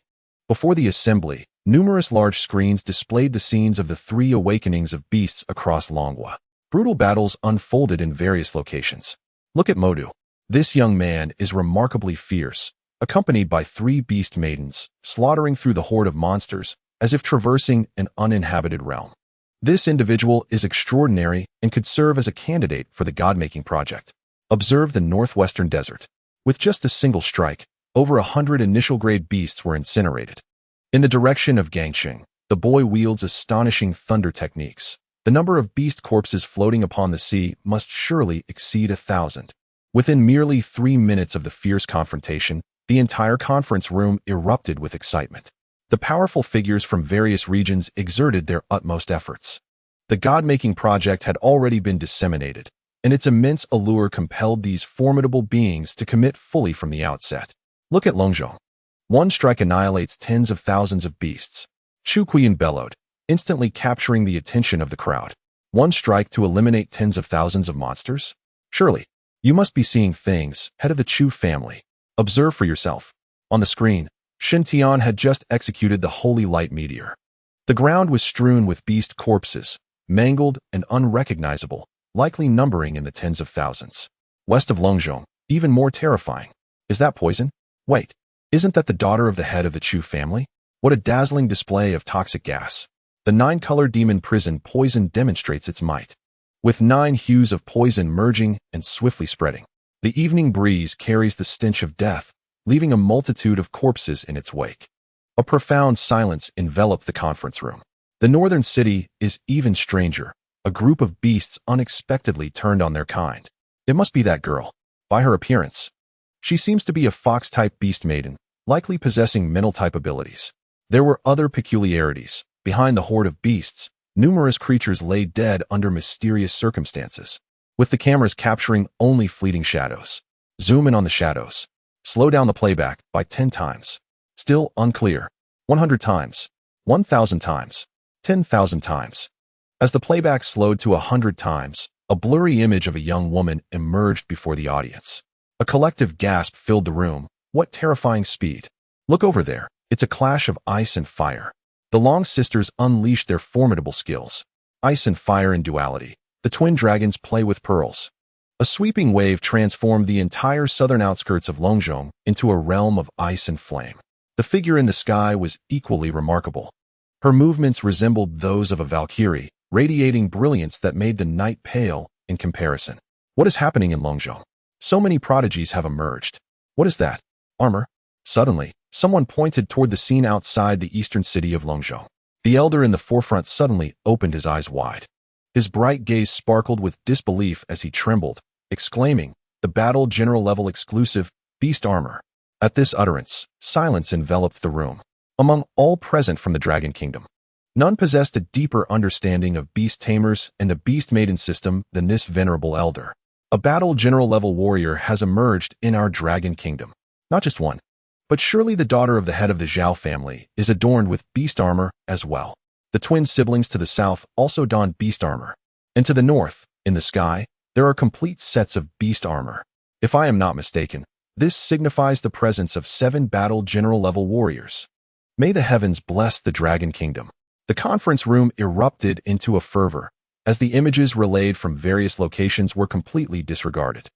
Speaker 1: Before the assembly, numerous large screens displayed the scenes of the 3 awakenings of beasts across Longwa. Brutal battles unfolded in various locations. Look at Modu. This young man is remarkably fierce, accompanied by 3 beast maidens, slaughtering through the horde of monsters, as if traversing an uninhabited realm. This individual is extraordinary and could serve as a candidate for the God-making project. Observe the northwestern desert. With just a single strike, over 100 initial-grade beasts were incinerated. In the direction of Gangxing, the boy wields astonishing thunder techniques. The number of beast corpses floating upon the sea must surely exceed 1,000. Within merely 3 minutes of the fierce confrontation, the entire conference room erupted with excitement. The powerful figures from various regions exerted their utmost efforts. The God-making project had already been disseminated, and its immense allure compelled these formidable beings to commit fully from the outset. Look at Longzhong. One strike annihilates tens of thousands of beasts. Chu Kuiyin bellowed, instantly capturing the attention of the crowd. One strike to eliminate tens of thousands of monsters? Surely, you must be seeing things, head of the Chu family. Observe for yourself. On the screen, Shen Tian had just executed the Holy Light Meteor. The ground was strewn with beast corpses, mangled and unrecognizable, likely numbering in the tens of thousands. West of Longzhong, even more terrifying. Is that poison? Wait, isn't that the daughter of the head of the Chu family? What a dazzling display of toxic gas. The nine-color demon prison poison demonstrates its might, with 9 hues of poison merging and swiftly spreading. The evening breeze carries the stench of death, leaving a multitude of corpses in its wake. A profound silence enveloped the conference room. The northern city is even stranger. A group of beasts unexpectedly turned on their kind. It must be that girl. By her appearance, she seems to be a fox-type beast maiden, likely possessing mental-type abilities. There were other peculiarities. Behind the horde of beasts, numerous creatures lay dead under mysterious circumstances, with the cameras capturing only fleeting shadows. Zoom in on the shadows. Slow down the playback by 10 times. Still unclear. 100 times. 1,000 times. 10,000 times. As the playback slowed to 100 times, a blurry image of a young woman emerged before the audience. A collective gasp filled the room. What terrifying speed. Look over there. It's a clash of ice and fire. The Long sisters unleashed their formidable skills. Ice and fire in duality. The twin dragons play with pearls. A sweeping wave transformed the entire southern outskirts of Longzhong into a realm of ice and flame. The figure in the sky was equally remarkable. Her movements resembled those of a valkyrie, radiating brilliance that made the night pale in comparison. What is happening in Longzhong? So many prodigies have emerged. What is that? Armor? Suddenly, someone pointed toward the scene outside the eastern city of Longzhong. The elder in the forefront suddenly opened his eyes wide. His bright gaze sparkled with disbelief as he trembled, exclaiming, "The battle general level exclusive, beast armor." At this utterance, silence enveloped the room. Among all present from the Dragon Kingdom, none possessed a deeper understanding of beast tamers and the beast maiden system than this venerable elder. A battle general level warrior has emerged in our Dragon Kingdom. Not just one, but surely the daughter of the head of the Zhao family is adorned with beast armor as well. The twin siblings to the south also don beast armor. And to the north, in the sky, there are complete sets of beast armor. If I am not mistaken, this signifies the presence of 7 battle general level warriors. May the heavens bless the Dragon Kingdom. The conference room erupted into a fervor, as the images relayed from various locations were completely disregarded.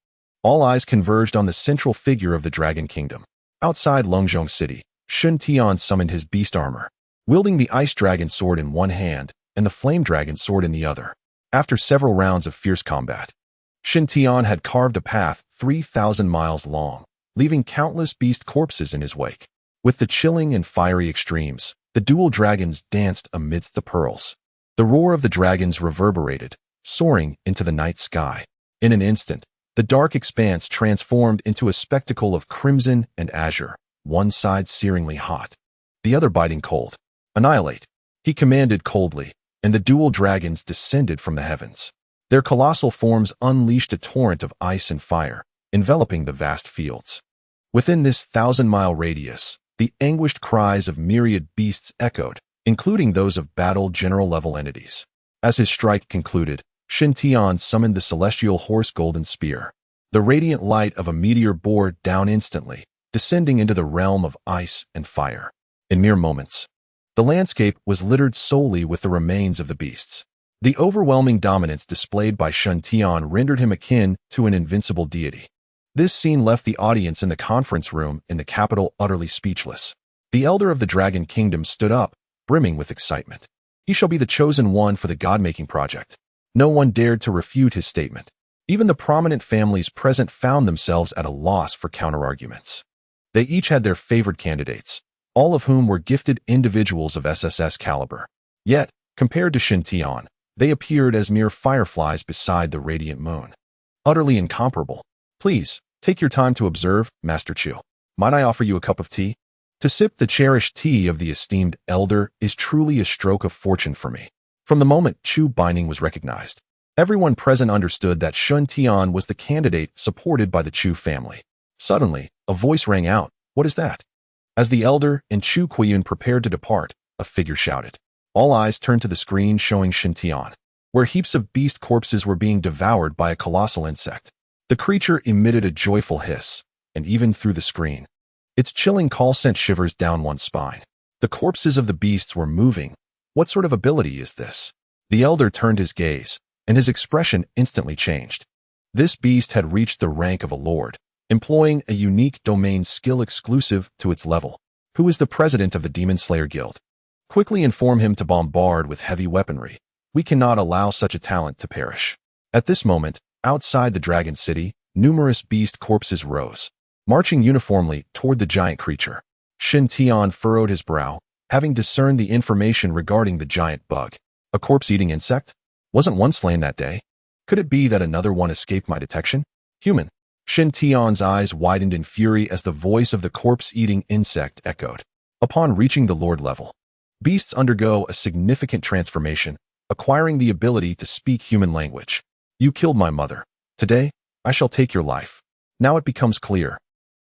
Speaker 1: All eyes converged on the central figure of the Dragon Kingdom. Outside Longzhong City, Shen Tian summoned his beast armor, wielding the Ice Dragon sword in one hand and the Flame Dragon sword in the other. After several rounds of fierce combat, Shen Tian had carved a path 3,000 miles long, leaving countless beast corpses in his wake. With the chilling and fiery extremes, the dual dragons danced amidst the pearls. The roar of the dragons reverberated, soaring into the night sky. In an instant, the dark expanse transformed into a spectacle of crimson and azure, one side searingly hot, the other biting cold. Annihilate, he commanded coldly, and the dual dragons descended from the heavens. Their colossal forms unleashed a torrent of ice and fire, enveloping the vast fields. Within this 1,000-mile radius, the anguished cries of myriad beasts echoed, including those of battle general-level entities. As his strike concluded, Shen Tian summoned the celestial horse golden spear. The radiant light of a meteor bore down instantly, descending into the realm of ice and fire. In mere moments, the landscape was littered solely with the remains of the beasts. The overwhelming dominance displayed by Shen Tian rendered him akin to an invincible deity. This scene left the audience in the conference room in the capital utterly speechless. The elder of the Dragon Kingdom stood up, brimming with excitement. He shall be the chosen one for the god-making project. No one dared to refute his statement. Even the prominent families present found themselves at a loss for counterarguments. They each had their favored candidates, all of whom were gifted individuals of SSS caliber. Yet, compared to Shen Tian, they appeared as mere fireflies beside the radiant moon. Utterly incomparable. Please, take your time to observe, Master Chu. Might I offer you a cup of tea? To sip the cherished tea of the esteemed elder is truly a stroke of fortune for me. From the moment Chu Binding was recognized, everyone present understood that Shen Tian was the candidate supported by the Chu family. Suddenly, a voice rang out, "What is that?" As the elder and Chu Kuiyun prepared to depart, a figure shouted. All eyes turned to the screen showing Shen Tian. where heaps of beast corpses were being devoured by a colossal insect. The creature emitted a joyful hiss, and even through the screen, its chilling call sent shivers down one's spine. The corpses of the beasts were moving. What sort of ability is this? The elder turned his gaze, and his expression instantly changed. This beast had reached the rank of a lord, employing a unique domain skill exclusive to its level. Who is the president of the Demon Slayer Guild? Quickly inform him to bombard with heavy weaponry. We cannot allow such a talent to perish. At this moment, outside the Dragon City, numerous beast corpses rose, marching uniformly toward the giant creature. Shin Tian furrowed his brow, having discerned the information regarding the giant bug. A corpse-eating insect? Wasn't one slain that day? Could it be that another one escaped my detection? Human. Shin Tian's eyes widened in fury as the voice of the corpse-eating insect echoed. Upon reaching the lord level, beasts undergo a significant transformation, acquiring the ability to speak human language. You killed my mother. Today, I shall take your life. Now it becomes clear.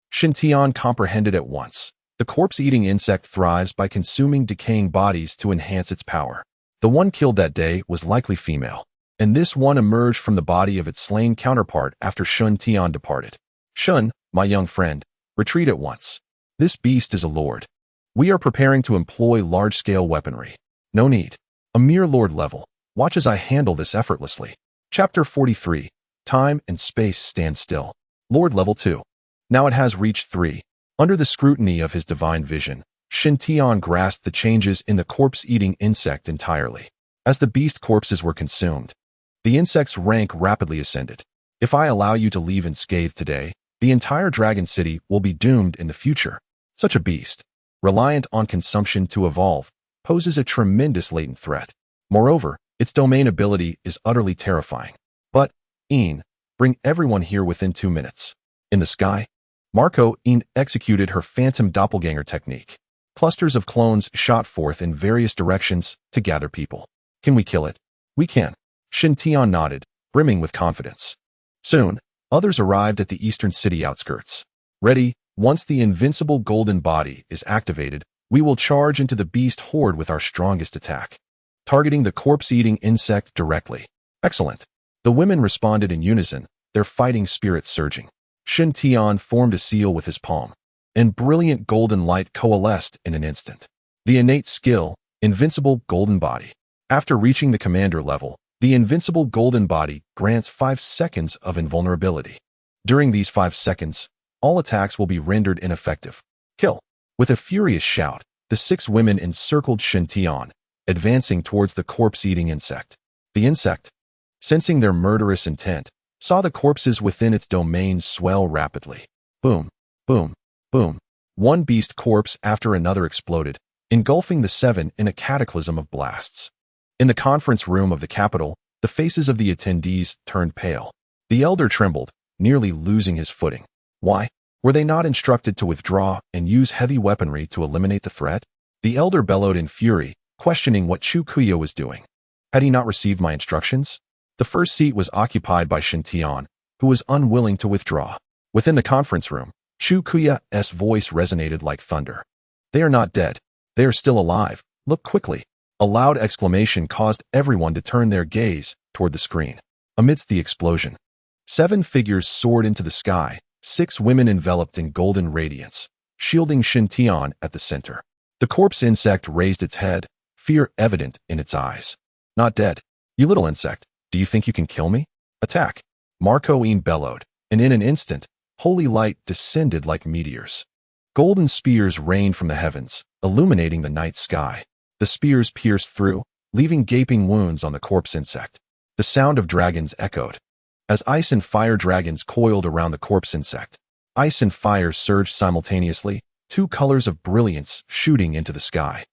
Speaker 1: Shin Tian comprehended at once. The corpse-eating insect thrives by consuming decaying bodies to enhance its power. The one killed that day was likely female, and this one emerged from the body of its slain counterpart after Shin Tian departed. Shun, my young friend, retreat at once. This beast is a lord. We are preparing to employ large-scale weaponry. No need. A mere lord level. Watch as I handle this effortlessly. Chapter 43. Time and space stand still. Lord level 2. Now it has reached 3. Under the scrutiny of his divine vision, Shin Tian grasped the changes in the corpse-eating insect entirely. As the beast corpses were consumed, the insect's rank rapidly ascended. If I allow you to leave unscathed today, the entire Dragon City will be doomed in the future. Such a beast, reliant on consumption to evolve, poses a tremendous latent threat. Moreover, its domain ability is utterly terrifying. But, Een, bring everyone here within 2 minutes. In the sky, Marco Een executed her phantom doppelganger technique. Clusters of clones shot forth in various directions to gather people. Can we kill it? We can. Shin Tian nodded, brimming with confidence. Soon, others arrived at the eastern city outskirts. Ready, once the invincible golden body is activated, we will charge into the beast horde with our strongest attack, targeting the corpse-eating insect directly. Excellent. The women responded in unison, their fighting spirits surging. Shin Tian formed a seal with his palm, and brilliant golden light coalesced in an instant. The innate skill, Invincible Golden Body. After reaching the commander level, the Invincible Golden Body grants 5 seconds of invulnerability. During these 5 seconds, all attacks will be rendered ineffective. Kill. With a furious shout, the 6 women encircled Shin Tian, advancing towards the corpse-eating insect. The insect, sensing their murderous intent, saw the corpses within its domain swell rapidly. Boom, boom, boom. One beast corpse after another exploded, engulfing the 7 in a cataclysm of blasts. In the conference room of the capital, the faces of the attendees turned pale. The elder trembled, nearly losing his footing. Why? Were they not instructed to withdraw and use heavy weaponry to eliminate the threat? The elder bellowed in fury, questioning what Chu Kuya was doing. Had he not received my instructions? The first seat was occupied by Shin Tian, who was unwilling to withdraw. Within the conference room, Chu Kuya's voice resonated like thunder. They are not dead. They are still alive. Look quickly. A loud exclamation caused everyone to turn their gaze toward the screen. Amidst the explosion, 7 figures soared into the sky, 6 women enveloped in golden radiance, shielding Shin Tian at the center. The corpse insect raised its head, fear evident in its eyes. Not dead. You little insect, do you think you can kill me? Attack. Marco Een bellowed, and in an instant, holy light descended like meteors. Golden spears rained from the heavens, illuminating the night sky. The spears pierced through, leaving gaping wounds on the corpse insect. The sound of dragons echoed. As ice and fire dragons coiled around the corpse insect, ice and fire surged simultaneously, 2 colors of brilliance shooting into the sky.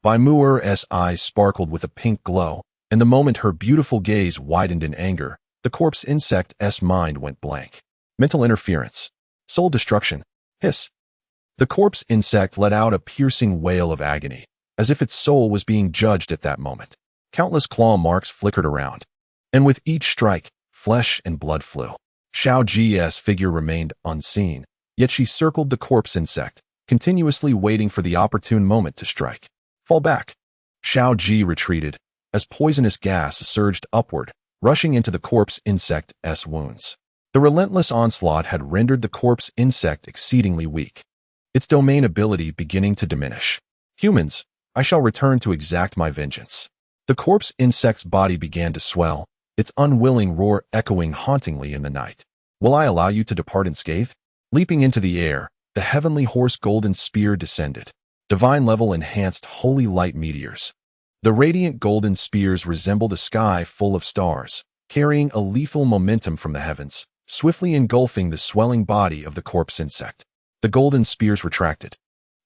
Speaker 1: Bai Muer's eyes sparkled with a pink glow, and the moment her beautiful gaze widened in anger, the corpse insect's mind went blank. Mental interference. Soul destruction. Hiss. The corpse insect let out a piercing wail of agony, as if its soul was being judged at that moment. Countless claw marks flickered around, and with each strike, flesh and blood flew. Xiao Ji's figure remained unseen, yet she circled the corpse insect, continuously waiting for the opportune moment to strike. Fall back. Xiao Ji retreated, as poisonous gas surged upward, rushing into the corpse insect's wounds. The relentless onslaught had rendered the corpse insect exceedingly weak, its domain ability beginning to diminish. Humans, I shall return to exact my vengeance. The corpse insect's body began to swell, its unwilling roar echoing hauntingly in the night. Will I allow you to depart unscathed? Leaping into the air, the heavenly horse golden spear descended. Divine level enhanced holy light meteors. The radiant golden spears resembled a sky full of stars, carrying a lethal momentum from the heavens, swiftly engulfing the swelling body of the corpse insect. The golden spears retracted,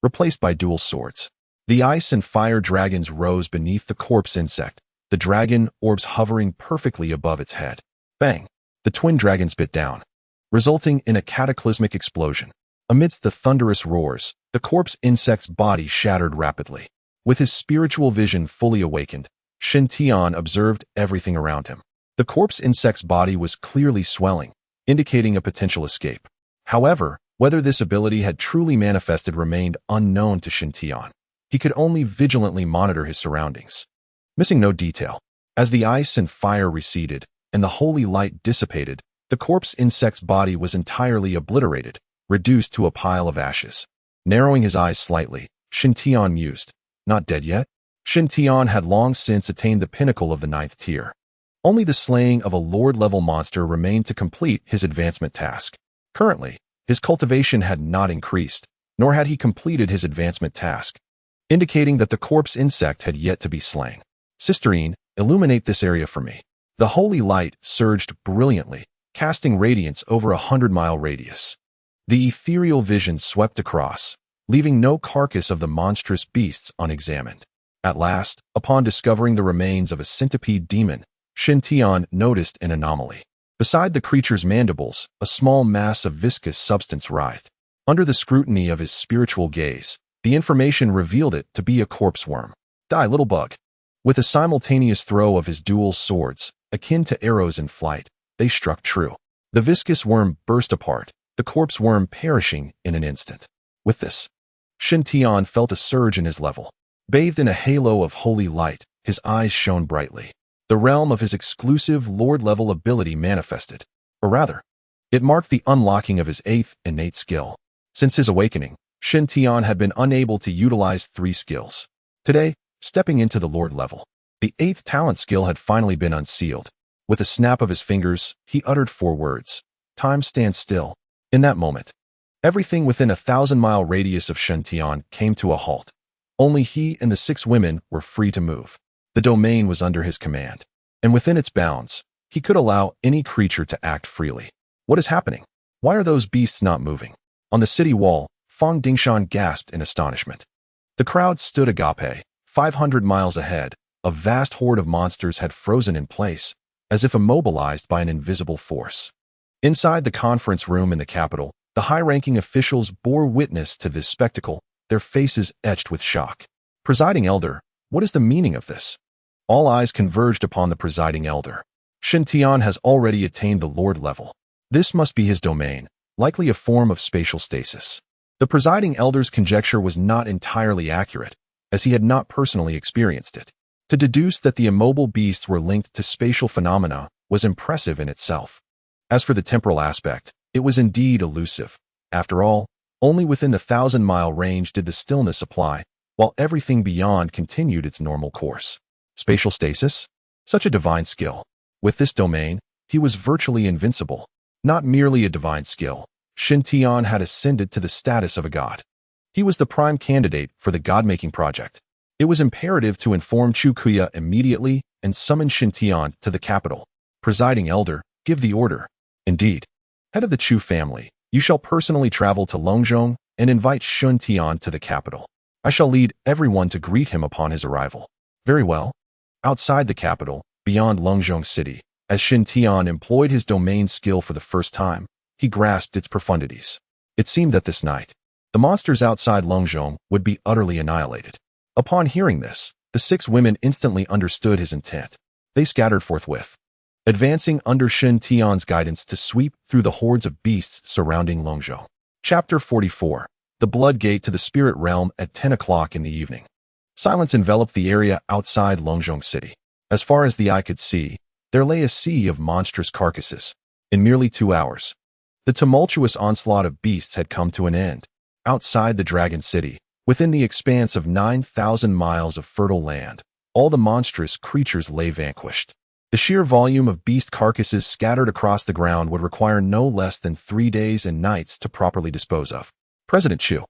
Speaker 1: replaced by dual swords. The ice and fire dragons rose beneath the corpse insect, the dragon orbs hovering perfectly above its head. Bang! The twin dragons bit down, resulting in a cataclysmic explosion. Amidst the thunderous roars, the corpse insect's body shattered rapidly. With his spiritual vision fully awakened, Shen Tian observed everything around him. The corpse insect's body was clearly swelling, indicating a potential escape. However, whether this ability had truly manifested remained unknown to Shen Tian. He could only vigilantly monitor his surroundings, missing no detail. As the ice and fire receded and the holy light dissipated, the corpse insect's body was entirely obliterated, reduced to a pile of ashes. Narrowing his eyes slightly, Shen Tian mused, not dead yet? Shen Tian had long since attained the pinnacle of the 9th tier. Only the slaying of a lord-level monster remained to complete his advancement task. Currently, his cultivation had not increased, nor had he completed his advancement task, indicating that the corpse insect had yet to be slain. Sisterine, illuminate this area for me. The holy light surged brilliantly, casting radiance over a 100-mile radius. The ethereal vision swept across, leaving no carcass of the monstrous beasts unexamined. At last, upon discovering the remains of a centipede demon, Shen Tian noticed an anomaly. Beside the creature's mandibles, a small mass of viscous substance writhed. Under the scrutiny of his spiritual gaze, the information revealed it to be a corpse worm. Die, little bug. With a simultaneous throw of his dual swords, akin to arrows in flight, they struck true. The viscous worm burst apart, the corpse worm perishing in an instant. With this, Shen Tian felt a surge in his level. Bathed in a halo of holy light, his eyes shone brightly. The realm of his exclusive lord-level ability manifested. Or rather, it marked the unlocking of his 8th innate skill. Since his awakening, Shen Tian had been unable to utilize 3 skills. Today, stepping into the lord level, the 8th talent skill had finally been unsealed. With a snap of his fingers, he uttered 4 words. Time stands still. In that moment, everything within a 1,000-mile radius of Shen Tian came to a halt. Only he and the 6 women were free to move. The domain was under his command, and within its bounds, he could allow any creature to act freely. What is happening? Why are those beasts not moving? On the city wall, Fang Dingshan gasped in astonishment. The crowd stood agape. 500 miles ahead, a vast horde of monsters had frozen in place, as if immobilized by an invisible force. Inside the conference room in the capital, the high-ranking officials bore witness to this spectacle, their faces etched with shock. Presiding Elder, what is the meaning of this? All eyes converged upon the presiding elder. Shen Tian has already attained the lord level. This must be his domain, likely a form of spatial stasis. The presiding elder's conjecture was not entirely accurate, as he had not personally experienced it. To deduce that the immobile beasts were linked to spatial phenomena was impressive in itself. As for the temporal aspect, it was indeed elusive. After all, only within the 1,000-mile range did the stillness apply, while everything beyond continued its normal course. Spatial stasis? Such a divine skill. With this domain, he was virtually invincible. Not merely a divine skill, Shen Tian had ascended to the status of a god. He was the prime candidate for the god-making project. It was imperative to inform Chu Kuya immediately and summon Shen Tian to the capital. Presiding elder, give the order. Indeed. Head of the Chu family, you shall personally travel to Longzhong and invite Shen Tian to the capital. I shall lead everyone to greet him upon his arrival. Very well. Outside the capital, beyond Longzhong City, as Shen Tian employed his domain skill for the first time, he grasped its profundities. It seemed that this night, the monsters outside Longzhong would be utterly annihilated. Upon hearing this, the 6 women instantly understood his intent. They scattered forthwith, advancing under Shen Tian's guidance to sweep through the hordes of beasts surrounding Longzhong. Chapter 44. The Blood Gate to the Spirit Realm at 10 o'clock in the evening. Silence enveloped the area outside Longzhong City. As far as the eye could see, there lay a sea of monstrous carcasses. In merely 2 hours, the tumultuous onslaught of beasts had come to an end. Outside the Dragon City, within the expanse of 9,000 miles of fertile land, all the monstrous creatures lay vanquished. The sheer volume of beast carcasses scattered across the ground would require no less than 3 days and nights to properly dispose of. President Chu,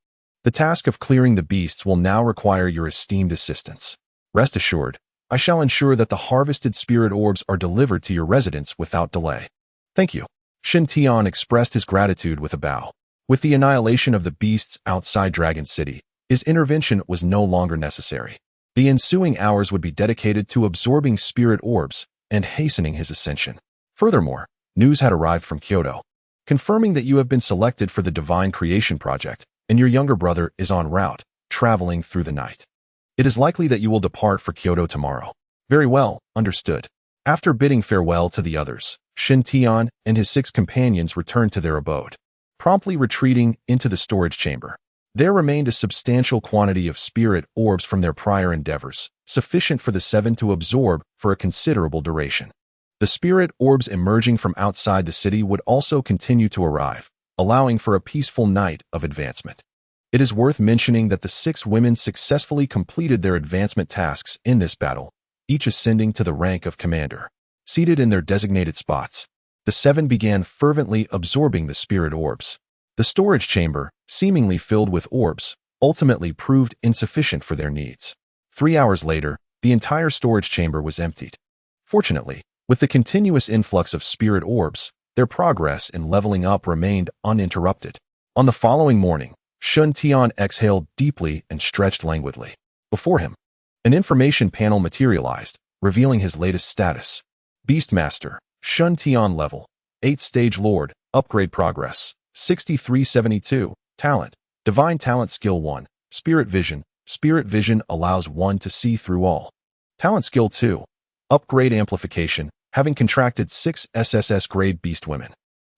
Speaker 1: the task of clearing the beasts will now require your esteemed assistance. Rest assured, I shall ensure that the harvested spirit orbs are delivered to your residence without delay. Thank you. Shen Tian expressed his gratitude with a bow. With the annihilation of the beasts outside Dragon City, his intervention was no longer necessary. The ensuing hours would be dedicated to absorbing spirit orbs and hastening his ascension. Furthermore, news had arrived from Kyoto, confirming that you have been selected for the Divine Creation Project, and your younger brother is en route, traveling through the night. It is likely that you will depart for Kyoto tomorrow. Very well, understood. After bidding farewell to the others, Shen Tian and his 6 companions returned to their abode, promptly retreating into the storage chamber. There remained a substantial quantity of spirit orbs from their prior endeavors, sufficient for the 7 to absorb for a considerable duration. The spirit orbs emerging from outside the city would also continue to arrive, allowing for a peaceful night of advancement. It is worth mentioning that the 6 women successfully completed their advancement tasks in this battle, each ascending to the rank of commander. Seated in their designated spots, the 7 began fervently absorbing the spirit orbs. The storage chamber, seemingly filled with orbs, ultimately proved insufficient for their needs. 3 hours later, the entire storage chamber was emptied. Fortunately, with the continuous influx of spirit orbs, their progress in leveling up remained uninterrupted. On the following morning, Shen Tian exhaled deeply and stretched languidly. Before him, an information panel materialized, revealing his latest status. Beastmaster, Shen Tian level, 8th stage Lord, upgrade progress, 6372, talent, Divine Talent Skill 1, Spirit Vision. Spirit Vision allows one to see through all. Talent Skill 2, upgrade amplification, having contracted 6 SSS grade beast women.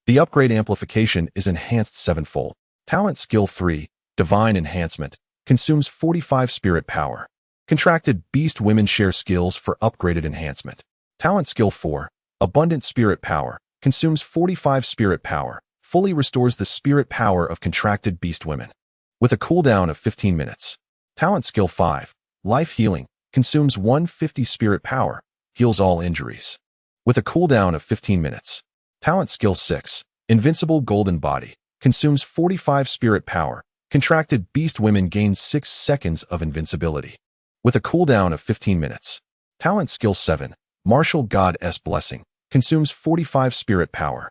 Speaker 1: The upgrade amplification is enhanced 7-fold. Talent Skill 3, Divine Enhancement, consumes 45 spirit power. Contracted beast women share skills for upgraded enhancement. Talent Skill 4, Abundant Spirit Power, consumes 45 spirit power, fully restores the spirit power of contracted beast women, with a cooldown of 15 minutes. Talent Skill 5, Life Healing, consumes 150 spirit power, heals all injuries, with a cooldown of 15 minutes. Talent Skill 6, Invincible Golden Body, consumes 45 spirit power, contracted beast women gains 6 seconds of invincibility, with a cooldown of 15 minutes. Talent Skill 7, Martial Goddess Blessing, consumes 45 spirit power.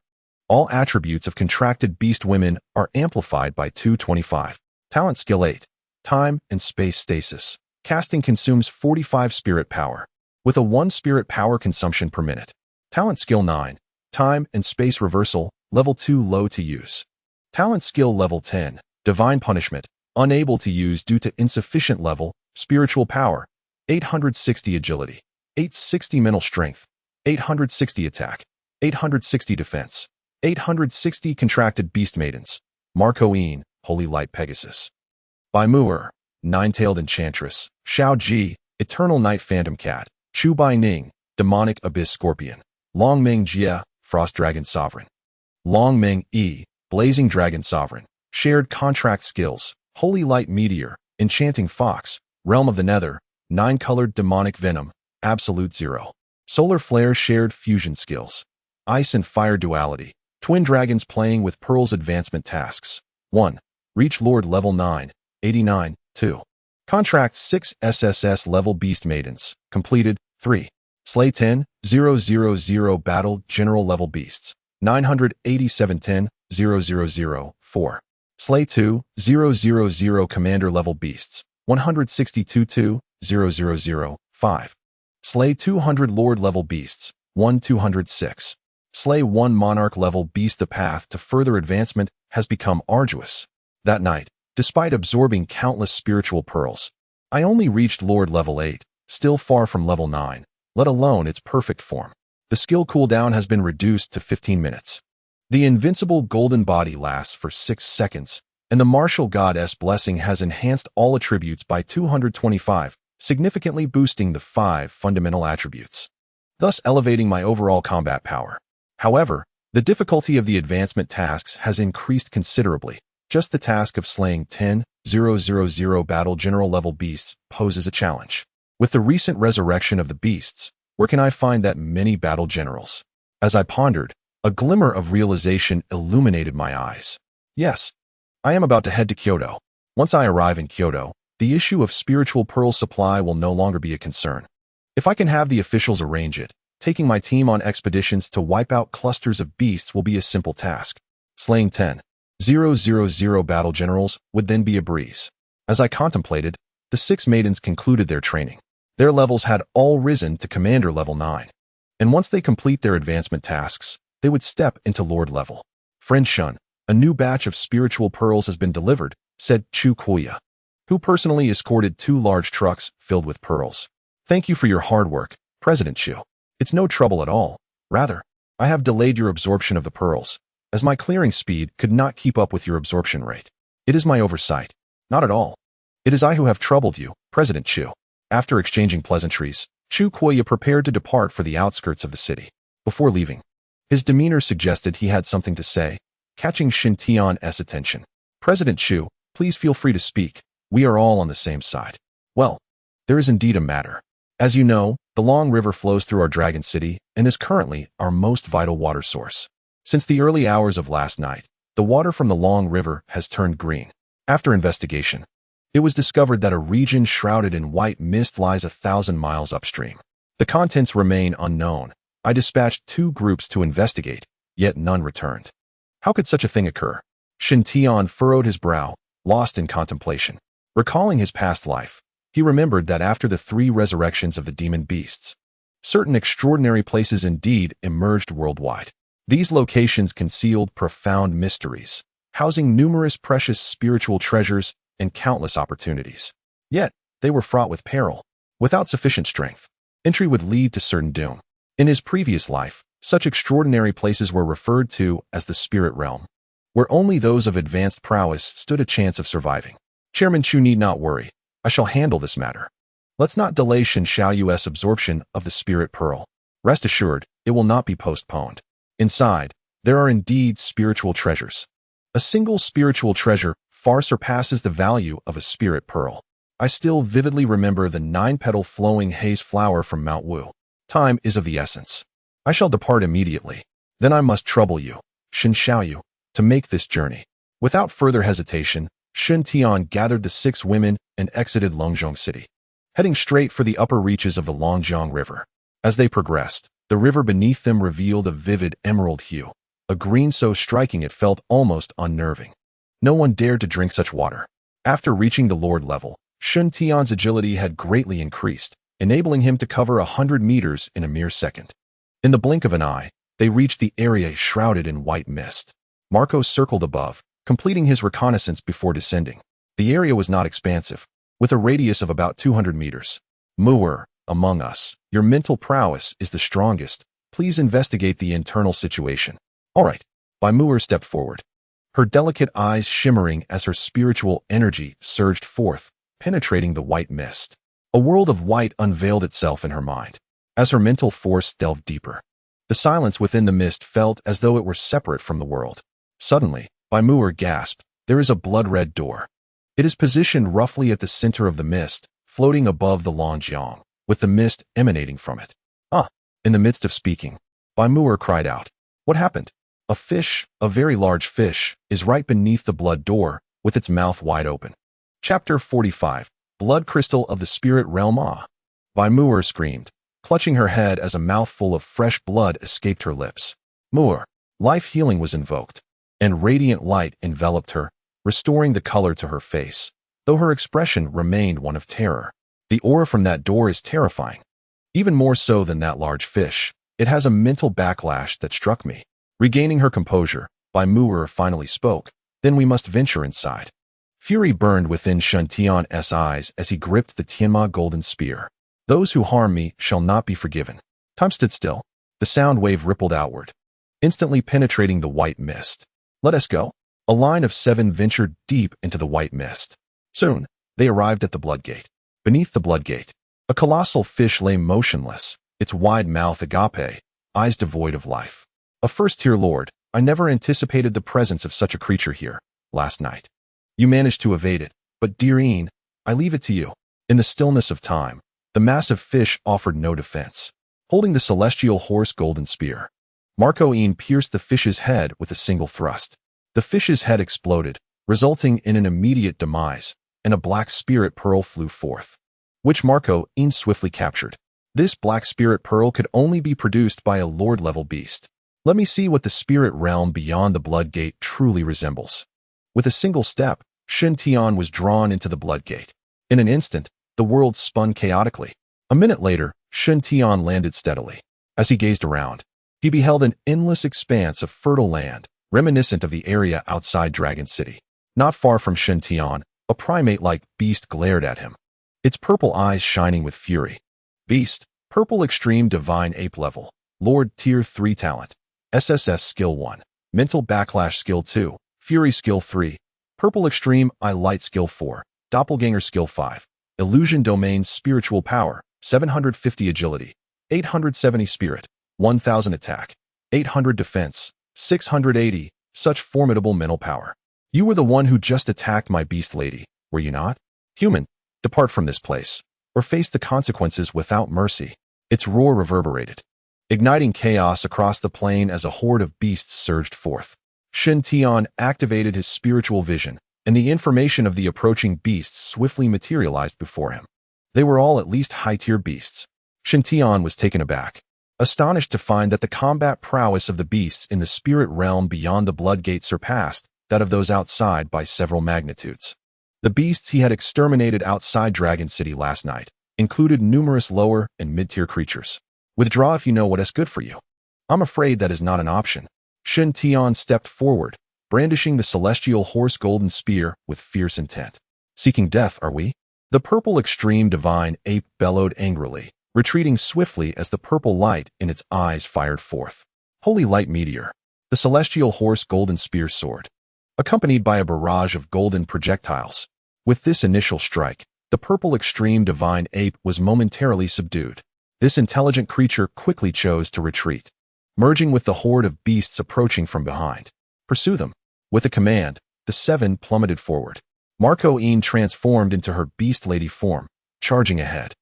Speaker 1: All attributes of contracted beast women are amplified by 225. Talent Skill 8, Time and Space Stasis, casting consumes 45 spirit power, with a 1 spirit power consumption per minute. Talent Skill 9, Time and Space Reversal, level 2 low to use. Talent Skill level 10, Divine Punishment, unable to use due to insufficient level, spiritual power, 860 agility, 860 mental strength, 860 attack, 860 defense, 860 contracted beast maidens. Marcoine, Holy Light Pegasus. Bai Muer, Nine-Tailed Enchantress. Xiao Ji, Eternal Night Phantom Cat. Chu Bai Ning, Demonic Abyss Scorpion. Long Ming Jia, Frost Dragon Sovereign. Long Ming Yi, Blazing Dragon Sovereign. Shared Contract Skills. Holy Light Meteor, Enchanting Fox, Realm of the Nether, 9-colored Demonic Venom, Absolute Zero. Solar Flare Shared Fusion Skills. Ice and Fire Duality. Twin Dragons playing with Pearl's advancement tasks. 1. Reach Lord level 9, 89, 2. Contract 6 SSS level Beast Maidens, completed, 3. Slay 10, 000 Battle General level Beasts, 98710, 000, 4. Slay 2, 000 Commander level Beasts, 162 000, 5. Slay 200 Lord level Beasts, 1206. Slay 1 Monarch level Beast. The path to further advancement has become arduous. That night, despite absorbing countless spiritual pearls, I only reached Lord level 8, still far from level 9, let alone its perfect form. The skill cooldown has been reduced to 15 minutes. The Invincible Golden Body lasts for 6 seconds, and the Martial Goddess Blessing has enhanced all attributes by 225, significantly boosting the 5 fundamental attributes, thus elevating my overall combat power. However, the difficulty of the advancement tasks has increased considerably. Just the task of slaying 10,000 battle general level beasts poses a challenge. With the recent resurrection of the beasts, where can I find that many battle generals? As I pondered, a glimmer of realization illuminated my eyes. Yes, I am about to head to Kyoto. Once I arrive in Kyoto, the issue of spiritual pearl supply will no longer be a concern. If I can have the officials arrange it, taking my team on expeditions to wipe out clusters of beasts will be a simple task. Slaying 10,000 battle generals would then be a breeze. As I contemplated, the 6 maidens concluded their training. Their levels had all risen to Commander level 9. And once they complete their advancement tasks, they would step into Lord level. Friend Shun, a new batch of spiritual pearls has been delivered, said Chu Kuya, who personally escorted 2 large trucks filled with pearls. Thank you for your hard work, President Chu. It's no trouble at all. Rather, I have delayed your absorption of the pearls, as my clearing speed could not keep up with your absorption rate. It is my oversight. Not at all. It is I who have troubled you, President Chu. After exchanging pleasantries, Chu Kuya prepared to depart for the outskirts of the city. Before leaving, his demeanor suggested he had something to say, catching Shin Tian's attention. President Chu, please feel free to speak. We are all on the same side. Well, there is indeed a matter. As you know, the Long River flows through our Dragon City and is currently our most vital water source. Since the early hours of last night, the water from the Long River has turned green. After investigation, it was discovered that a region shrouded in white mist lies 1,000 miles upstream. The contents remain unknown. I dispatched 2 groups to investigate, yet none returned. How could such a thing occur? Shin Tian furrowed his brow, lost in contemplation. Recalling his past life, he remembered that after the 3 resurrections of the demon beasts, certain extraordinary places indeed emerged worldwide. These locations concealed profound mysteries, housing numerous precious spiritual treasures and countless opportunities. Yet, they were fraught with peril. Without sufficient strength, entry would lead to certain doom. In his previous life, such extraordinary places were referred to as the spirit realm, where only those of advanced prowess stood a chance of surviving. Chairman Chu need not worry. I shall handle this matter. Let's not delay Shin Xiaoyu's absorption of the spirit pearl. Rest assured, it will not be postponed. Inside, there are indeed spiritual treasures. A single spiritual treasure far surpasses the value of a spirit pearl. I still vividly remember the 9-petal flowing haze flower from Mount Wu. Time is of the essence. I shall depart immediately. Then I must trouble you, Shin Xiaoyu, to make this journey. Without further hesitation, Shin Tian gathered the 6 women and exited Longzhong City, heading straight for the upper reaches of the Longzhong River. As they progressed, the river beneath them revealed a vivid emerald hue, a green so striking it felt almost unnerving. No one dared to drink such water. After reaching the Lord level, Shin Tian's agility had greatly increased, enabling him to cover 100 meters in a mere second. In the blink of an eye, they reached the area shrouded in white mist. Marco circled above, completing his reconnaissance before descending. The area was not expansive, with a radius of about 200 meters. Moor, among us, your mental prowess is the strongest. Please investigate the internal situation. All right. Bai Muir stepped forward, her delicate eyes shimmering as her spiritual energy surged forth, penetrating the white mist. A world of white unveiled itself in her mind. As her mental force delved deeper, the silence within the mist felt as though it were separate from the world. Suddenly, Bai Muir gasped, there is a blood-red door. It is positioned roughly at the center of the mist, floating above the Longjiang, with the mist emanating from it. Ah! In the midst of speaking, Bai Muir cried out. What happened? A fish, a very large fish, is right beneath the blood door, with its mouth wide open. Chapter 45. Blood Crystal of the Spirit Realm. Ah! Bai Muir screamed, clutching her head as a mouthful of fresh blood escaped her lips. Muir, life healing was invoked, and radiant light enveloped her, restoring the color to her face, though her expression remained one of terror. The aura from that door is terrifying. Even more so than that large fish, it has a mental backlash that struck me. Regaining her composure, Bai Muir finally spoke, then we must venture inside. Fury burned within Shin Tian's eyes as he gripped the Tianma golden spear. Those who harm me shall not be forgiven. Time stood still. The sound wave rippled outward, instantly penetrating the white mist. Let us go. A line of 7 ventured deep into the white mist. Soon, they arrived at the blood gate. Beneath the blood gate, a colossal fish lay motionless, its wide mouth agape, eyes devoid of life. A first-tier lord, I never anticipated the presence of such a creature here, last night. You managed to evade it, but dear Ian, I leave it to you. In the stillness of time, the massive fish offered no defense. Holding the celestial horse golden spear, Marco Ian pierced the fish's head with a single thrust. The fish's head exploded, resulting in an immediate demise, and a black spirit pearl flew forth, which Marco Ian swiftly captured. This black spirit pearl could only be produced by a lord-level beast. Let me see what the spirit realm beyond the blood gate truly resembles. With a single step, Shen Tian was drawn into the blood gate. In an instant, the world spun chaotically. A minute later, Shen Tian landed steadily. As he gazed around, he beheld an endless expanse of fertile land, reminiscent of the area outside Dragon City. Not far from Shen Tian, a primate-like beast glared at him, its purple eyes shining with fury. Beast, Purple Extreme Divine Ape Level, Lord Tier 3 Talent, SSS Skill 1, Mental Backlash Skill 2, Fury Skill 3, Purple Extreme Eye Light Skill 4, Doppelganger Skill 5, Illusion Domain Spiritual Power, 750 Agility, 870 Spirit, 1000 Attack, 800 Defense, 680, such formidable mental power. You were the one who just attacked my beast lady, were you not? Human, depart from this place, or face the consequences without mercy. Its roar reverberated, igniting chaos across the plain as a horde of beasts surged forth. Shen Tian activated his spiritual vision, and the information of the approaching beasts swiftly materialized before him. They were all at least high-tier beasts. Shen Tian was taken aback, astonished to find that the combat prowess of the beasts in the spirit realm beyond the blood gate surpassed that of those outside by several magnitudes. The beasts he had exterminated outside Dragon City last night included numerous lower and mid-tier creatures. Withdraw if you know what is good for you. I'm afraid that is not an option. Shen Tian stepped forward, brandishing the celestial horse golden spear with fierce intent. Seeking death, are we? The Purple Extreme Divine Ape bellowed angrily, retreating swiftly as the purple light in its eyes fired forth. Holy Light Meteor. The celestial horse golden spear soared, accompanied by a barrage of golden projectiles. With this initial strike, the Purple Extreme Divine Ape was momentarily subdued. This intelligent creature quickly chose to retreat, merging with the horde of beasts approaching from behind. Pursue them. With a command, the seven plummeted forward. Marco Ian transformed into her beast lady form, charging ahead.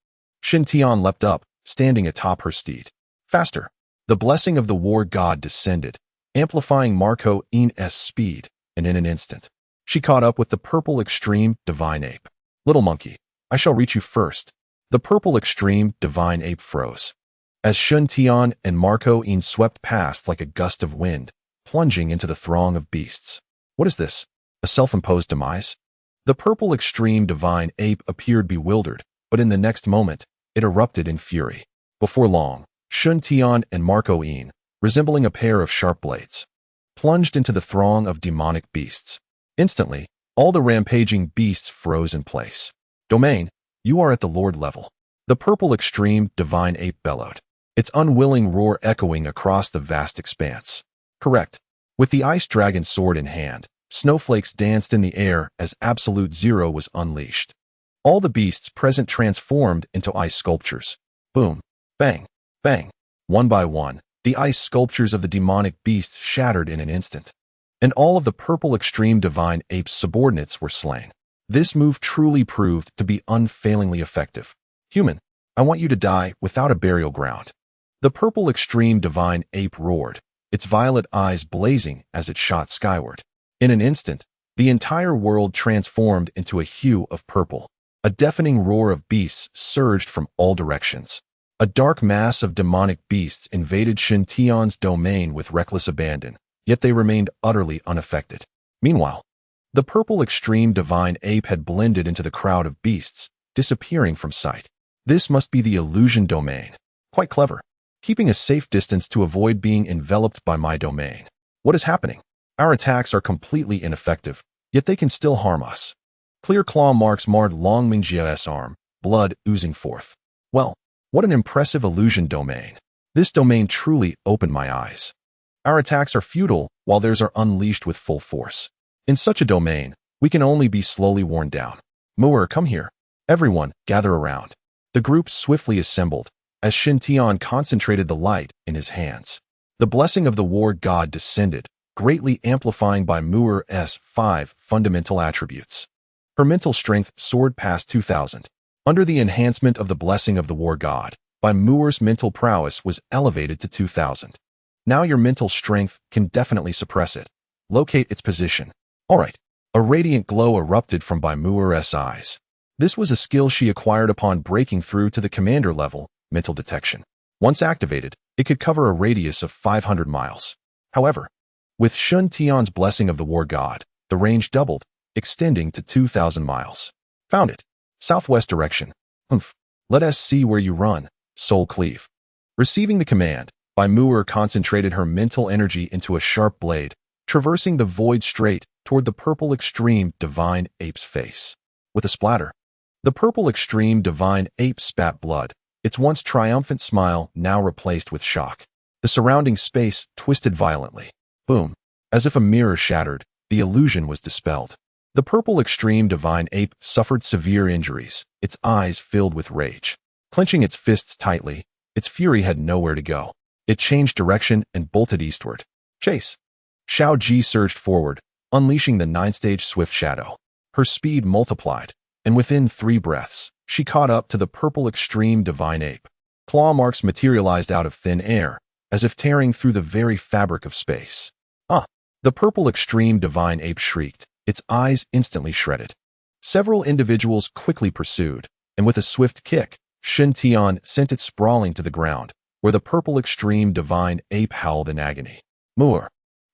Speaker 1: Shen Tian leapt up, standing atop her steed. Faster. The blessing of the war god descended, amplifying Marco Ian's speed, and in an instant, she caught up with the Purple Extreme Divine Ape. Little monkey, I shall reach you first. The Purple Extreme Divine Ape froze, as Shen Tian and Marco Ian swept past like a gust of wind, plunging into the throng of beasts. What is this? A self-imposed demise? The Purple Extreme Divine Ape appeared bewildered, but in the next moment, it erupted in fury. Before long, Shen Tian and Marco Ian, resembling a pair of sharp blades, plunged into the throng of demonic beasts. Instantly, all the rampaging beasts froze in place. Domain, you are at the Lord level. The Purple Extreme Divine Ape bellowed, its unwilling roar echoing across the vast expanse. Correct. With the Ice Dragon sword in hand, snowflakes danced in the air as Absolute Zero was unleashed. All the beasts present transformed into ice sculptures. Boom, bang, bang. One by one, the ice sculptures of the demonic beasts shattered in an instant, and all of the Purple Extreme Divine Ape's subordinates were slain. This move truly proved to be unfailingly effective. Human, I want you to die without a burial ground. The Purple Extreme Divine Ape roared, its violet eyes blazing as it shot skyward. In an instant, the entire world transformed into a hue of purple. A deafening roar of beasts surged from all directions. A dark mass of demonic beasts invaded Shen Tian's domain with reckless abandon, yet they remained utterly unaffected. Meanwhile, the Purple Extreme Divine Ape had blended into the crowd of beasts, disappearing from sight. This must be the illusion domain. Quite clever. Keeping a safe distance to avoid being enveloped by my domain. What is happening? Our attacks are completely ineffective, yet they can still harm us. Clear claw marks marred Long Mingjia's arm, blood oozing forth. Well, what an impressive illusion domain. This domain truly opened my eyes. Our attacks are futile, while theirs are unleashed with full force. In such a domain, we can only be slowly worn down. Moer, come here. Everyone, gather around. The group swiftly assembled, as Shintian concentrated the light in his hands. The blessing of the war god descended, greatly amplifying Bai Muer's 5 fundamental attributes. Her mental strength soared past 2,000. Under the enhancement of the blessing of the war god, Bai Muer's mental prowess was elevated to 2,000. Now your mental strength can definitely suppress it. Locate its position. Alright. A radiant glow erupted from Bai Muer's eyes. This was a skill she acquired upon breaking through to the commander level, mental detection. Once activated, it could cover a radius of 500 miles. However, with Shun Tian's blessing of the war god, the range doubled, extending to 2,000 miles. Found it. Southwest direction. Humph. Let us see where you run, Soul Cleave. Receiving the command, Bai Muer concentrated her mental energy into a sharp blade, traversing the void straight toward the purple extreme divine ape's face. With a splatter, the purple extreme divine ape spat blood, its once triumphant smile now replaced with shock. The surrounding space twisted violently. Boom. As if a mirror shattered, the illusion was dispelled. The purple extreme divine ape suffered severe injuries, its eyes filled with rage. Clenching its fists tightly, its fury had nowhere to go. It changed direction and bolted eastward. Chase! Xiao Ji surged forward, unleashing the 9-stage swift shadow. Her speed multiplied, and within 3 breaths, she caught up to the purple extreme divine ape. Claw marks materialized out of thin air, as if tearing through the very fabric of space. Ah! The purple extreme divine ape shrieked, its eyes instantly shredded. Several individuals quickly pursued, and with a swift kick, Shin Tian sent it sprawling to the ground, where the purple extreme divine ape howled in agony. Muer,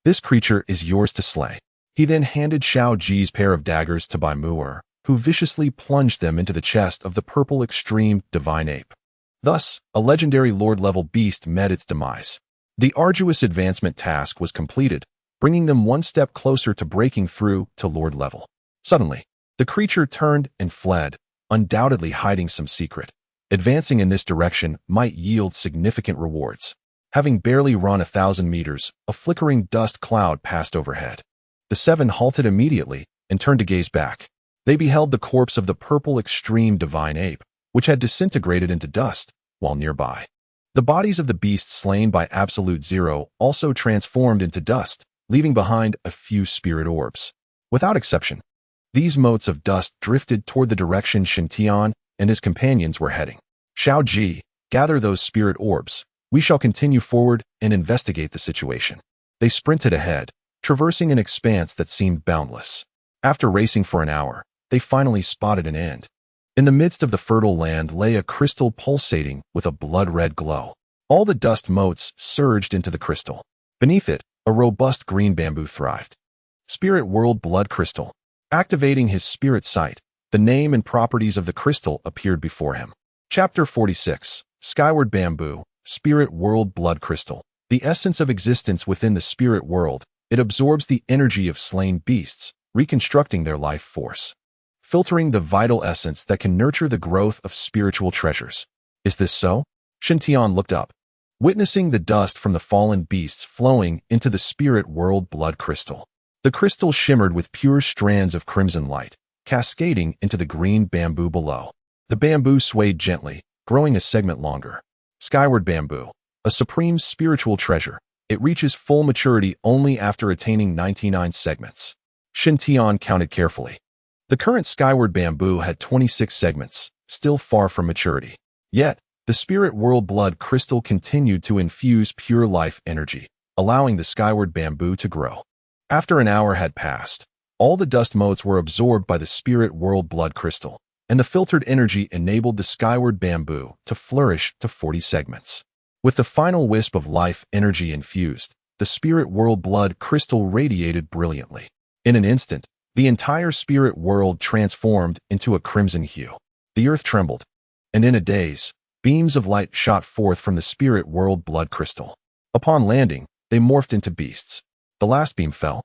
Speaker 1: this creature is yours to slay. He then handed Xiao Ji's pair of daggers to Bai Muer, who viciously plunged them into the chest of the purple extreme divine ape. Thus, a legendary lord-level beast met its demise. The arduous advancement task was completed, bringing them one step closer to breaking through to lord level. Suddenly, the creature turned and fled, undoubtedly hiding some secret. Advancing in this direction might yield significant rewards. Having barely run 1,000 meters, a flickering dust cloud passed overhead. The 7 halted immediately and turned to gaze back. They beheld the corpse of the purple extreme divine ape, which had disintegrated into dust, while nearby. The bodies of the beasts slain by Absolute Zero also transformed into dust, leaving behind a few spirit orbs. Without exception, these motes of dust drifted toward the direction Shintian and his companions were heading. Xiao Ji, gather those spirit orbs. We shall continue forward and investigate the situation. They sprinted ahead, traversing an expanse that seemed boundless. After racing for an hour, they finally spotted an end. In the midst of the fertile land lay a crystal pulsating with a blood-red glow. All the dust motes surged into the crystal. Beneath it, a robust green bamboo thrived. Spirit World Blood Crystal. Activating his spirit sight, the name and properties of the crystal appeared before him. Chapter 46. Skyward Bamboo, Spirit World Blood Crystal. The essence of existence within the spirit world, it absorbs the energy of slain beasts, reconstructing their life force, filtering the vital essence that can nurture the growth of spiritual treasures. Is this so? Shintian looked up, witnessing the dust from the fallen beasts flowing into the spirit world blood crystal. The crystal shimmered with pure strands of crimson light, cascading into the green bamboo below. The bamboo swayed gently, growing a segment longer. Skyward Bamboo, a supreme spiritual treasure. It reaches full maturity only after attaining 99 segments. Shintian counted carefully. The current Skyward Bamboo had 26 segments, still far from maturity. Yet, the Spirit World Blood Crystal continued to infuse pure life energy, allowing the Skyward Bamboo to grow. After an hour had passed, all the dust motes were absorbed by the Spirit World Blood Crystal, and the filtered energy enabled the Skyward Bamboo to flourish to 40 segments. With the final wisp of life energy infused, the Spirit World Blood Crystal radiated brilliantly. In an instant, the entire spirit world transformed into a crimson hue. The earth trembled, and in a daze, beams of light shot forth from the Spirit World Blood Crystal. Upon landing, they morphed into beasts. The last beam fell,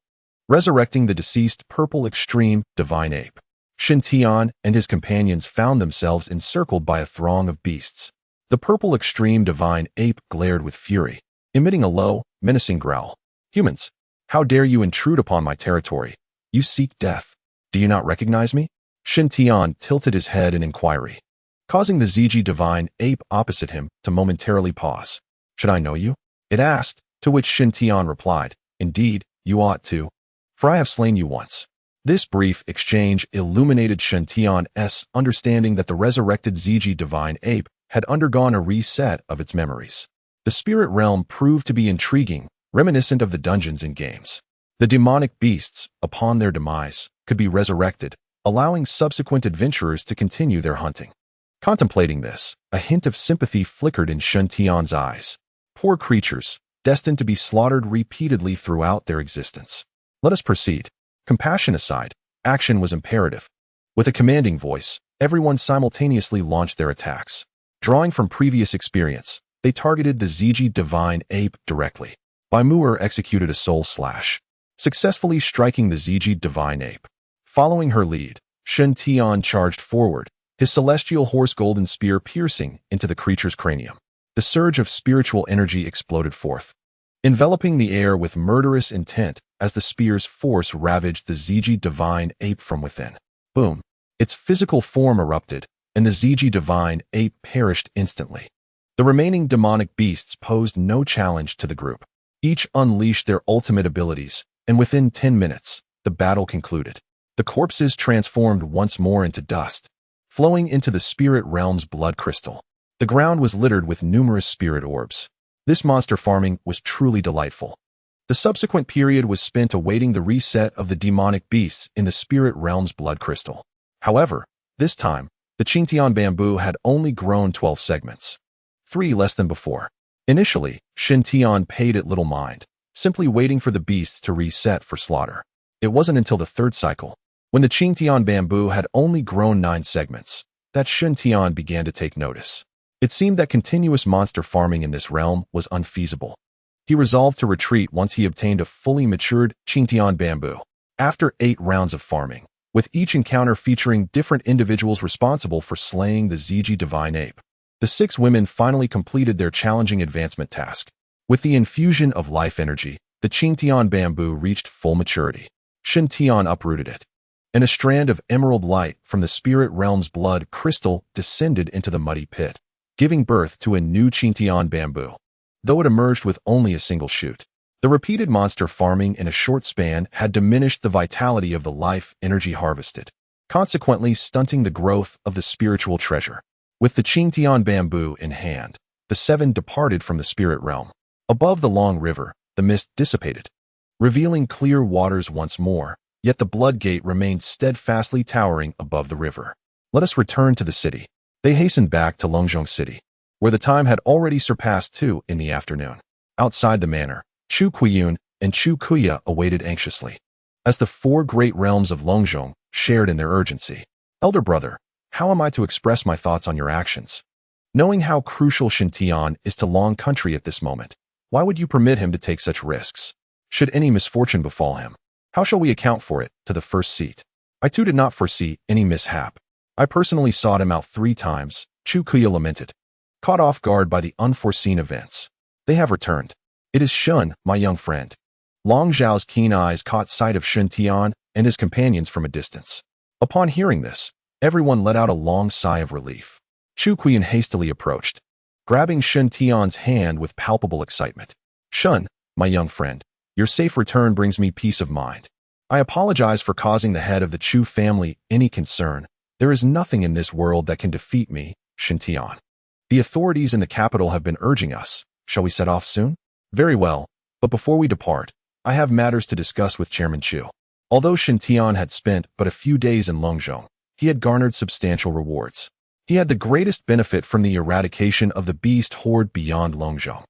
Speaker 1: resurrecting the deceased purple extreme divine ape. Shintian and his companions found themselves encircled by a throng of beasts. The purple extreme divine ape glared with fury, emitting a low, menacing growl. Humans, how dare you intrude upon my territory? You seek death. Do you not recognize me? Shin Tian tilted his head in inquiry, causing the ZG divine ape opposite him to momentarily pause. Should I know you? It asked, to which Shin Tian replied, Indeed, you ought to, for I have slain you once. This brief exchange illuminated Shin Tian's understanding that the resurrected ZG divine ape had undergone a reset of its memories. The spirit realm proved to be intriguing, reminiscent of the dungeons in games. The demonic beasts, upon their demise, could be resurrected, allowing subsequent adventurers to continue their hunting. Contemplating this, a hint of sympathy flickered in Shin Tian's eyes. Poor creatures, destined to be slaughtered repeatedly throughout their existence. Let us proceed. Compassion aside, action was imperative. With a commanding voice, everyone simultaneously launched their attacks. Drawing from previous experience, they targeted the ZG divine ape directly. Bai Mu'er executed a soul slash, successfully striking the ZG divine ape. Following her lead, Shin Tian charged forward, his celestial horse golden spear piercing into the creature's cranium. The surge of spiritual energy exploded forth, enveloping the air with murderous intent as the spear's force ravaged the ZG divine ape from within. Boom! Its physical form erupted, and the ZG divine ape perished instantly. The remaining demonic beasts posed no challenge to the group. Each unleashed their ultimate abilities, and within 10 minutes, the battle concluded. The corpses transformed once more into dust, flowing into the spirit realm's blood crystal. The ground was littered with numerous spirit orbs. This monster farming was truly delightful. The subsequent period was spent awaiting the reset of the demonic beasts in the spirit realm's blood crystal. However, this time, the Qingtian bamboo had only grown 12 segments, 3 less than before. Initially, Shin Tian paid it little mind, simply waiting for the beasts to reset for slaughter. It wasn't until the 3rd cycle, when the Qingtian bamboo had only grown 9 segments, that Shin Tian began to take notice. It seemed that continuous monster farming in this realm was unfeasible. He resolved to retreat once he obtained a fully matured Qingtian bamboo. After 8 rounds of farming, with each encounter featuring different individuals responsible for slaying the ZG divine ape, the 6 women finally completed their challenging advancement task. With the infusion of life energy, the Qingtian bamboo reached full maturity. Shin Tian uprooted it, and a strand of emerald light from the spirit realm's blood crystal descended into the muddy pit, giving birth to a new Qingtian bamboo. Though it emerged with only a single shoot, the repeated monster farming in a short span had diminished the vitality of the life energy harvested, consequently stunting the growth of the spiritual treasure. With the Qingtian bamboo in hand, the 7 departed from the spirit realm. Above the long river, the mist dissipated, revealing clear waters once more, yet the blood gate remained steadfastly towering above the river. Let us return to the city. They hastened back to Longzhong City, where the time had already surpassed 2 in the afternoon. Outside the manor, Chu Kuiyun and Chu Kuya awaited anxiously, as the 4 great realms of Longzhong shared in their urgency. Elder brother, how am I to express my thoughts on your actions? Knowing how crucial Shin Tian is to Long Country at this moment, why would you permit him to take such risks? Should any misfortune befall him, how shall we account for it to the first seat? I too did not foresee any mishap. I personally sought him out 3 times, Chu Kuya lamented, caught off guard by the unforeseen events. They have returned. It is Shun, my young friend. Long Zhao's keen eyes caught sight of Shin Tian and his companions from a distance. Upon hearing this, everyone let out a long sigh of relief. Chu Kuyan hastily approached, grabbing Shin Tian's hand with palpable excitement. Shun, my young friend, your safe return brings me peace of mind. I apologize for causing the head of the Chu family any concern. There is nothing in this world that can defeat me, Shin Tian. The authorities in the capital have been urging us. Shall we set off soon? Very well, but before we depart, I have matters to discuss with Chairman Chu. Although Shin Tian had spent but a few days in Longzhong, he had garnered substantial rewards. He had the greatest benefit from the eradication of the beast horde beyond Longzhong.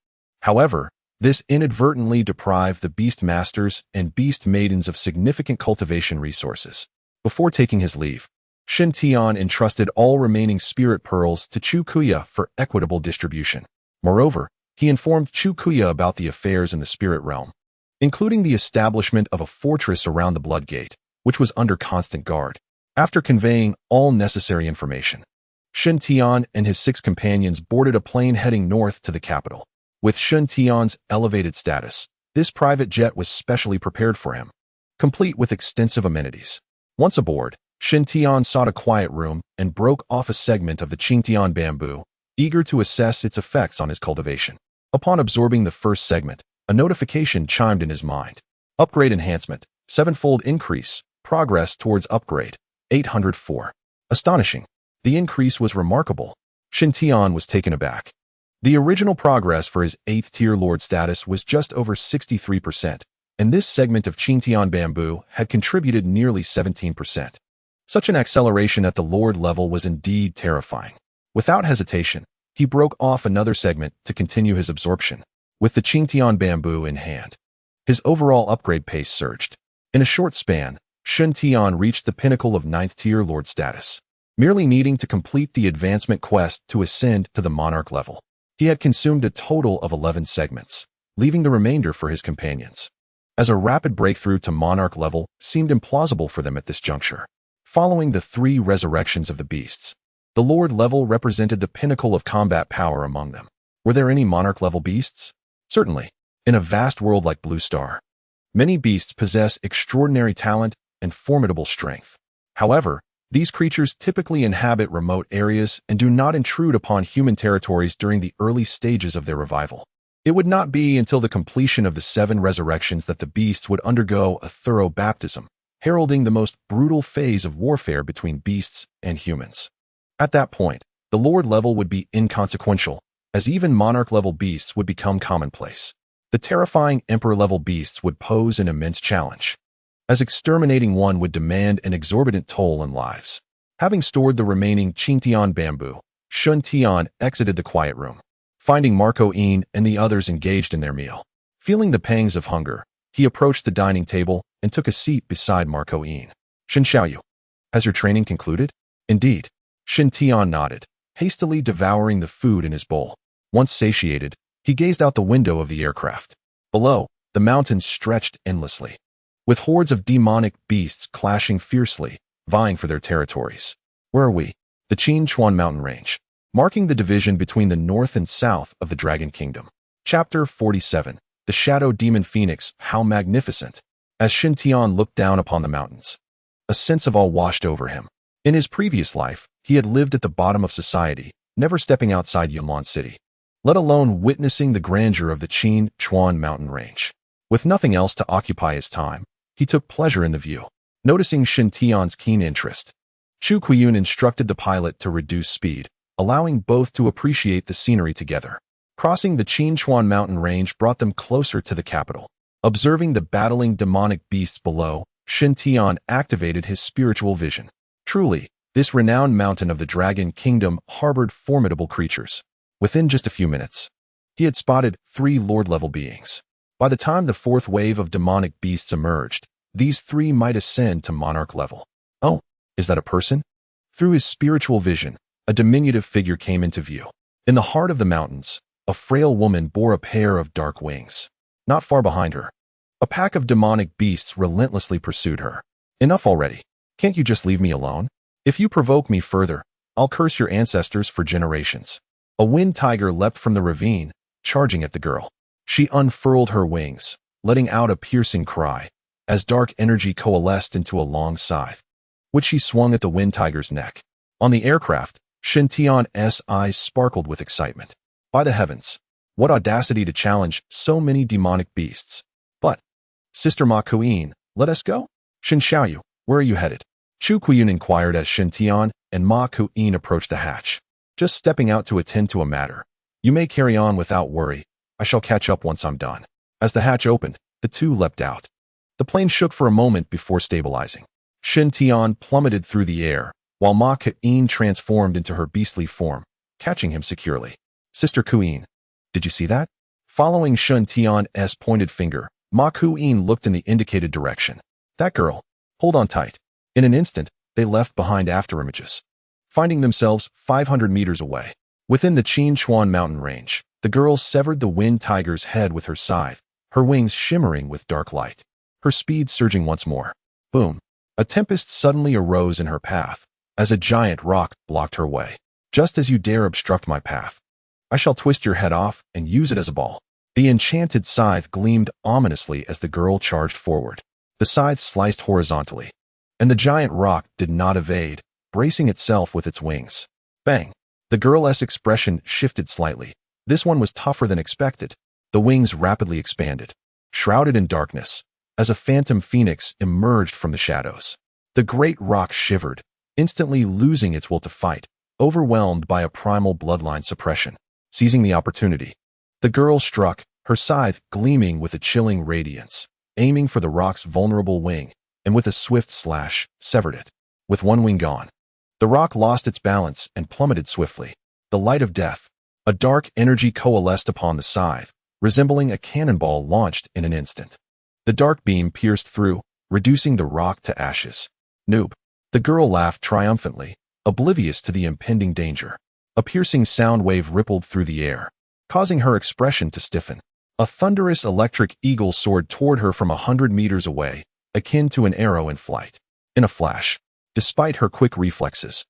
Speaker 1: However, this inadvertently deprived the beast masters and beast maidens of significant cultivation resources. Before taking his leave, Shin Tian entrusted all remaining spirit pearls to Chu Kuya for equitable distribution. Moreover, he informed Chu Kuya about the affairs in the spirit realm, including the establishment of a fortress around the Blood Gate, which was under constant guard. After conveying all necessary information, Shin Tian and his 6 companions boarded a plane heading north to the capital. With Shin Tian's elevated status, this private jet was specially prepared for him, complete with extensive amenities. Once aboard, Tian sought a quiet room and broke off a segment of the Tian bamboo, eager to assess its effects on his cultivation. Upon absorbing the first segment, a notification chimed in his mind. Upgrade enhancement, 7-fold increase, progress towards upgrade, 804. Astonishing. The increase was remarkable. Tian was taken aback. The original progress for his 8th tier lord status was just over 63%, and this segment of Tian bamboo had contributed nearly 17%. Such an acceleration at the lord level was indeed terrifying. Without hesitation, he broke off another segment to continue his absorption. With the Tian bamboo in hand, his overall upgrade pace surged. In a short span, Tian reached the pinnacle of 9th tier lord status, merely needing to complete the advancement quest to ascend to the monarch level. He had consumed a total of 11 segments, leaving the remainder for his companions, as a rapid breakthrough to monarch level seemed implausible for them at this juncture. Following the 3 resurrections of the beasts, the lord level represented the pinnacle of combat power among them. Were there any monarch level beasts? Certainly. In a vast world like Blue Star, many beasts possess extraordinary talent and formidable strength. However, these creatures typically inhabit remote areas and do not intrude upon human territories during the early stages of their revival. It would not be until the completion of the 7 resurrections that the beasts would undergo a thorough baptism, heralding the most brutal phase of warfare between beasts and humans. At that point, the lord level would be inconsequential, as even monarch-level beasts would become commonplace. The terrifying emperor-level beasts would pose an immense challenge, as exterminating one would demand an exorbitant toll in lives. Having stored the remaining Tian bamboo, Tian exited the quiet room, finding Marco Een and the others engaged in their meal. Feeling the pangs of hunger, he approached the dining table and took a seat beside Marco Een. Xiaoyu, has your training concluded? Indeed. Tian nodded, hastily devouring the food in his bowl. Once satiated, he gazed out the window of the aircraft. Below, the mountains stretched endlessly, with hordes of demonic beasts clashing fiercely, vying for their territories. Where are we? The Chuan mountain range, marking the division between the north and south of the Dragon Kingdom. Chapter 47. The Shadow Demon Phoenix, how magnificent! As Tian looked down upon the mountains, a sense of awe washed over him. In his previous life, he had lived at the bottom of society, never stepping outside Yunlan City, let alone witnessing the grandeur of the Chuan mountain range. With nothing else to occupy his time, he took pleasure in the view. Noticing Tian's keen interest, Chu Quiyun instructed the pilot to reduce speed, allowing both to appreciate the scenery together. Crossing the Chuan mountain range brought them closer to the capital. Observing the battling demonic beasts below, Tian activated his spiritual vision. Truly, this renowned mountain of the Dragon Kingdom harbored formidable creatures. Within just a few minutes, he had spotted 3 lord-level beings. By the time the 4th wave of demonic beasts emerged, these 3 might ascend to monarch level. Oh, is that a person? Through his spiritual vision, a diminutive figure came into view. In the heart of the mountains, a frail woman bore a pair of dark wings. Not far behind her, a pack of demonic beasts relentlessly pursued her. Enough already. Can't you just leave me alone? If you provoke me further, I'll curse your ancestors for generations. A wind tiger leapt from the ravine, charging at the girl. She unfurled her wings, letting out a piercing cry, as dark energy coalesced into a long scythe, which she swung at the wind tiger's neck. On the aircraft, Tian's eyes sparkled with excitement. By the heavens, what audacity to challenge so many demonic beasts. But, Sister Ma Kuyin, let us go? Xiaoyu, where are you headed? Chu Quiyun inquired as Tian and Ma Kuyin approached the hatch. Just stepping out to attend to a matter. You may carry on without worry. I shall catch up once I'm done. As the hatch opened, the 2 leapt out. The plane shook for a moment before stabilizing. Tian plummeted through the air, while Ma Kuyin transformed into her beastly form, catching him securely. Sister Kuyin, did you see that? Following Tian's pointed finger, Ma Kuyin looked in the indicated direction. That girl. Hold on tight. In an instant, they left behind afterimages, finding themselves 500 meters away. Within the Chuan mountain range, the girl severed the wind tiger's head with her scythe, her wings shimmering with dark light, her speed surging once more. Boom. A tempest suddenly arose in her path, as a giant rock blocked her way. Just as you dare obstruct my path, I shall twist your head off and use it as a ball. The enchanted scythe gleamed ominously as the girl charged forward. The scythe sliced horizontally, and the giant rock did not evade, bracing itself with its wings. Bang! The girl's expression shifted slightly. This one was tougher than expected. The wings rapidly expanded, shrouded in darkness, as a phantom phoenix emerged from the shadows. The great rock shivered, instantly losing its will to fight, overwhelmed by a primal bloodline suppression. Seizing the opportunity, the girl struck, her scythe gleaming with a chilling radiance, aiming for the rock's vulnerable wing, and with a swift slash, severed it. With one wing gone, the rock lost its balance and plummeted swiftly. The light of death, a dark energy coalesced upon the scythe, resembling a cannonball launched in an instant. The dark beam pierced through, reducing the rock to ashes. Noob. The girl laughed triumphantly, oblivious to the impending danger. A piercing sound wave rippled through the air, causing her expression to stiffen. A thunderous electric eagle soared toward her from 100 meters away, akin to an arrow in flight. In a flash, despite her quick reflexes,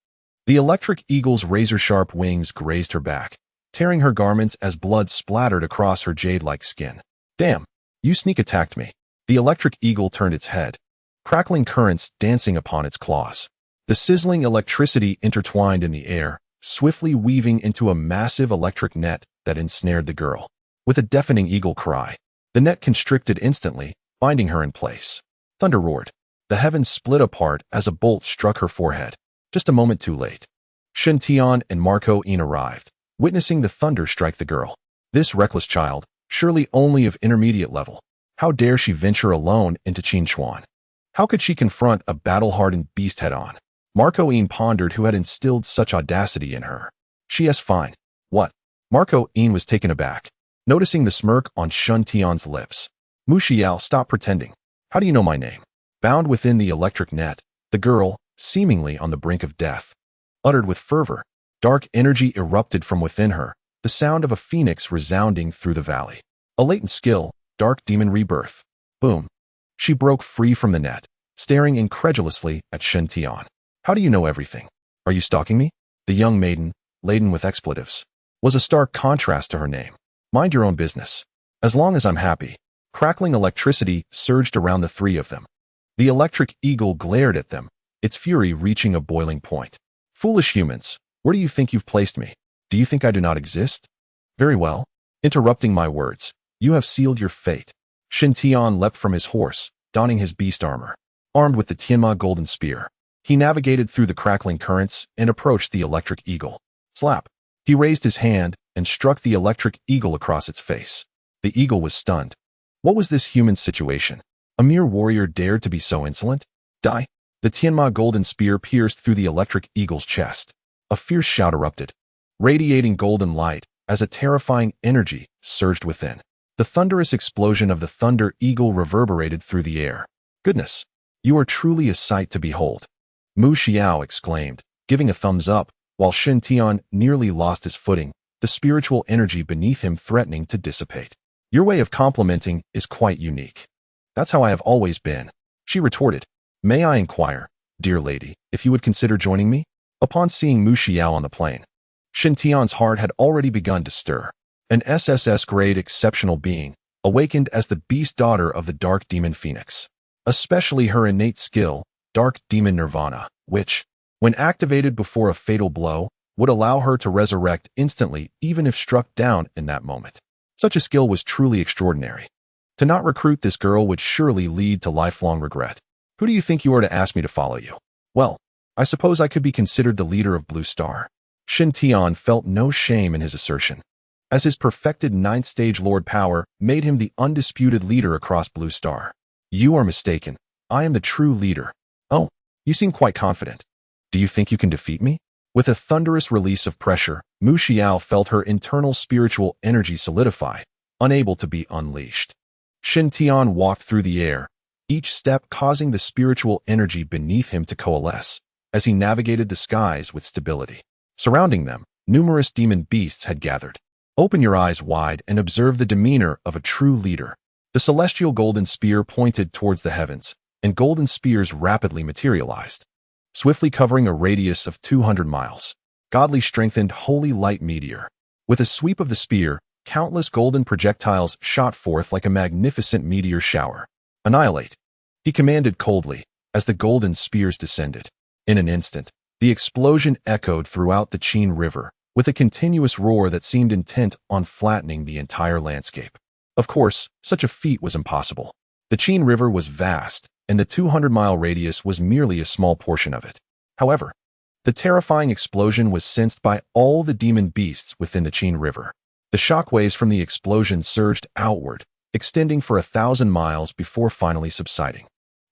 Speaker 1: the electric eagle's razor-sharp wings grazed her back, tearing her garments as blood splattered across her jade-like skin. Damn, you sneak-attacked me. The electric eagle turned its head, crackling currents dancing upon its claws. The sizzling electricity intertwined in the air, swiftly weaving into a massive electric net that ensnared the girl. With a deafening eagle cry, the net constricted instantly, binding her in place. Thunder roared. The heavens split apart as a bolt struck her forehead. Just a moment too late. Shen Tian and Marco Yin arrived, witnessing the thunder strike the girl. This reckless child, surely only of intermediate level. How dare she venture alone into Qinchuan? How could she confront a battle-hardened beast head-on? Marco Yin pondered who had instilled such audacity in her. She's fine. What? Marco Yin was taken aback, noticing the smirk on Shen Tian's lips. Mu Xiao, stop pretending. How do you know my name? Bound within the electric net, the girl, seemingly on the brink of death, uttered with fervor. Dark energy erupted from within her, the sound of a phoenix resounding through the valley. A latent skill, dark demon rebirth. Boom. She broke free from the net, staring incredulously at Shen Tian. How do you know everything? Are you stalking me? The young maiden, laden with expletives, was a stark contrast to her name. Mind your own business. As long as I'm happy. Crackling electricity surged around the three of them. The electric eagle glared at them, its fury reaching a boiling point. Foolish humans, where do you think you've placed me? Do you think I do not exist? Very well. Interrupting my words, you have sealed your fate. Shen Tian leapt from his horse, donning his beast armor. Armed with the Tianma golden spear, he navigated through the crackling currents and approached the electric eagle. Slap. He raised his hand and struck the electric eagle across its face. The eagle was stunned. What was this human situation? A mere warrior dared to be so insolent? Die. The Tianma golden spear pierced through the electric eagle's chest. A fierce shout erupted, radiating golden light as a terrifying energy surged within. The thunderous explosion of the thunder eagle reverberated through the air. Goodness, you are truly a sight to behold. Mu Xiao exclaimed, giving a thumbs up, while Shen Tian nearly lost his footing, the spiritual energy beneath him threatening to dissipate. Your way of complimenting is quite unique. That's how I have always been, she retorted. May I inquire, dear lady, if you would consider joining me? Upon seeing Mu Xiao on the plain, Shen Tian's heart had already begun to stir. An SSS-grade exceptional being, awakened as the beast daughter of the Dark Demon Phoenix. Especially her innate skill, Dark Demon Nirvana, which, when activated before a fatal blow, would allow her to resurrect instantly even if struck down in that moment. Such a skill was truly extraordinary. To not recruit this girl would surely lead to lifelong regret. Who do you think you are to ask me to follow you? Well, I suppose I could be considered the leader of Blue Star. Shen Tian felt no shame in his assertion, as his perfected 9th stage Lord power made him the undisputed leader across Blue Star. You are mistaken. I am the true leader. Oh, you seem quite confident. Do you think you can defeat me? With a thunderous release of pressure, Mu Xiao felt her internal spiritual energy solidify, unable to be unleashed. Shen Tian walked through the air, each step causing the spiritual energy beneath him to coalesce, as he navigated the skies with stability. Surrounding them, numerous demon beasts had gathered. Open your eyes wide and observe the demeanor of a true leader. The celestial golden spear pointed towards the heavens, and golden spears rapidly materialized, swiftly covering a radius of 200 miles. Godly strengthened holy light meteor. With a sweep of the spear, countless golden projectiles shot forth like a magnificent meteor shower. Annihilate, he commanded coldly, as the golden spears descended. In an instant, the explosion echoed throughout the Qin River, with a continuous roar that seemed intent on flattening the entire landscape. Of course, such a feat was impossible. The Qin River was vast, and the 200-mile radius was merely a small portion of it. However, the terrifying explosion was sensed by all the demon beasts within the Qin River. The shockwaves from the explosion surged outward, extending for 1,000 miles before finally subsiding.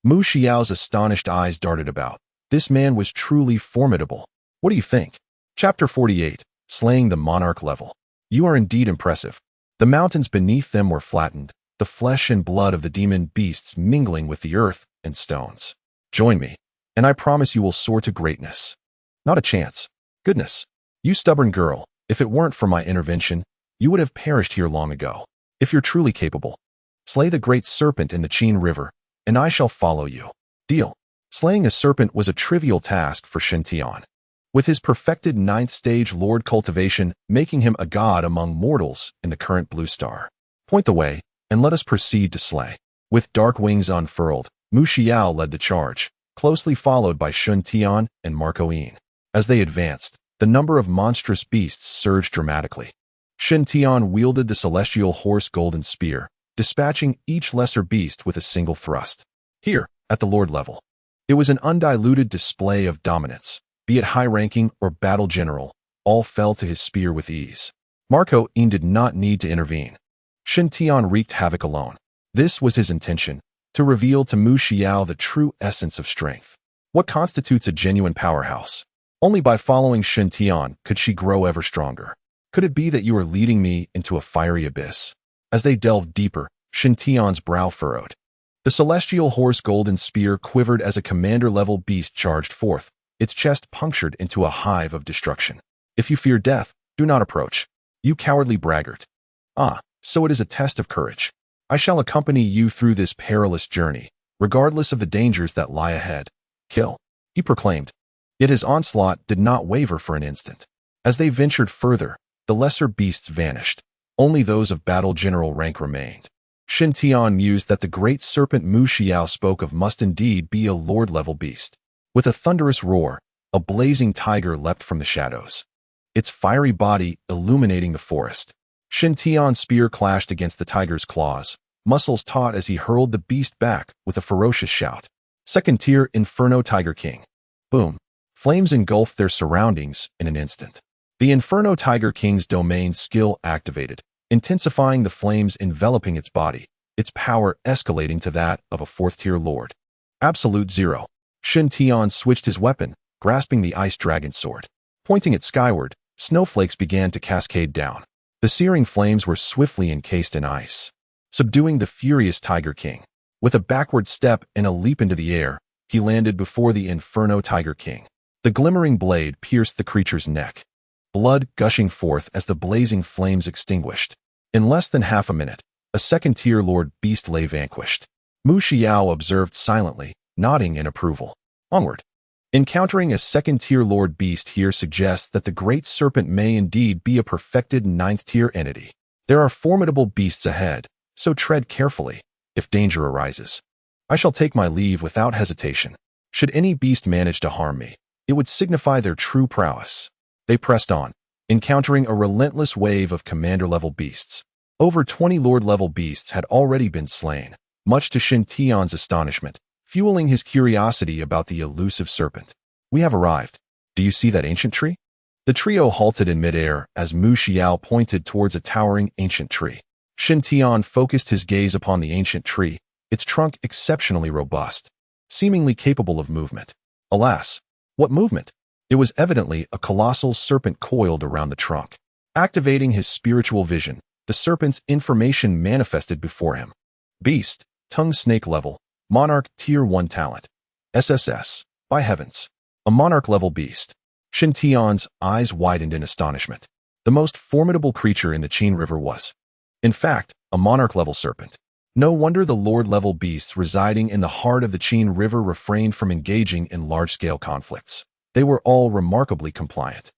Speaker 1: Mu Xiao's astonished eyes darted about. This man was truly formidable. What do you think? Chapter 48, Slaying the Monarch Level. You are indeed impressive. The mountains beneath them were flattened, the flesh and blood of the demon beasts mingling with the earth and stones. Join me, and I promise you will soar to greatness. Not a chance. Goodness. You stubborn girl, if it weren't for my intervention, you would have perished here long ago. If you're truly capable, slay the great serpent in the Qin River, and I shall follow you. Deal. Slaying a serpent was a trivial task for Shen Tian. With his perfected 9th stage Lord cultivation making him a god among mortals in the current blue star. Point the way, and let us proceed to slay. With dark wings unfurled, Mu Xiao led the charge, closely followed by Shen Tian and Marco Yin. As they advanced, the number of monstrous beasts surged dramatically. Shen Tian wielded the celestial horse golden spear, dispatching each lesser beast with a single thrust. Here, at the Lord level, it was an undiluted display of dominance. Be it high-ranking or battle general, all fell to his spear with ease. Marco Yin did not need to intervene. Shen Tian wreaked havoc alone. This was his intention, to reveal to Mu Xiao the true essence of strength. What constitutes a genuine powerhouse? Only by following Shen Tian could she grow ever stronger. Could it be that you are leading me into a fiery abyss? As they delved deeper, Shen Tian's brow furrowed. The celestial horse golden spear quivered as a commander-level beast charged forth, its chest punctured into a hive of destruction. If you fear death, do not approach. You cowardly braggart. Ah, so it is a test of courage. I shall accompany you through this perilous journey, regardless of the dangers that lie ahead. Kill, he proclaimed. Yet his onslaught did not waver for an instant. As they ventured further, the lesser beasts vanished. Only those of battle general rank remained. Shen Tian mused that the great serpent Mu Xiao spoke of must indeed be a lord-level beast. With a thunderous roar, a blazing tiger leapt from the shadows, its fiery body illuminating the forest. Shen Tian's spear clashed against the tiger's claws, muscles taut as he hurled the beast back with a ferocious shout. Second tier Inferno Tiger King. Boom. Flames engulfed their surroundings in an instant. The Inferno Tiger King's domain skill activated, intensifying the flames enveloping its body, its power escalating to that of a 4th-tier lord. Absolute zero. Shen Tian switched his weapon, grasping the ice dragon sword. Pointing it skyward, snowflakes began to cascade down. The searing flames were swiftly encased in ice, subduing the furious Tiger King. With a backward step and a leap into the air, he landed before the Inferno Tiger King. The glimmering blade pierced the creature's neck, blood gushing forth as the blazing flames extinguished. In less than half a minute, a 2nd-tier Lord Beast lay vanquished. Mu Xiao observed silently, nodding in approval. Onward. Encountering a 2nd-tier Lord Beast here suggests that the Great Serpent may indeed be a perfected 9th-tier entity. There are formidable beasts ahead, so tread carefully, if danger arises. I shall take my leave without hesitation. Should any beast manage to harm me, it would signify their true prowess. They pressed on, encountering a relentless wave of commander-level beasts. Over 20 Lord-level beasts had already been slain, much to Shen Tian's astonishment, fueling his curiosity about the elusive serpent. We have arrived. Do you see that ancient tree? The trio halted in midair as Mu Xiao pointed towards a towering ancient tree. Shen Tian focused his gaze upon the ancient tree, its trunk exceptionally robust, seemingly capable of movement. Alas, what movement? It was evidently a colossal serpent coiled around the trunk. Activating his spiritual vision, the serpent's information manifested before him. Beast, tongue snake level, monarch tier 1 talent. SSS, by heavens. A monarch level beast. Shen Tian's eyes widened in astonishment. The most formidable creature in the Qin River was, in fact, a monarch level serpent. No wonder the lord level beasts residing in the heart of the Qin River refrained from engaging in large-scale conflicts. They were all remarkably compliant.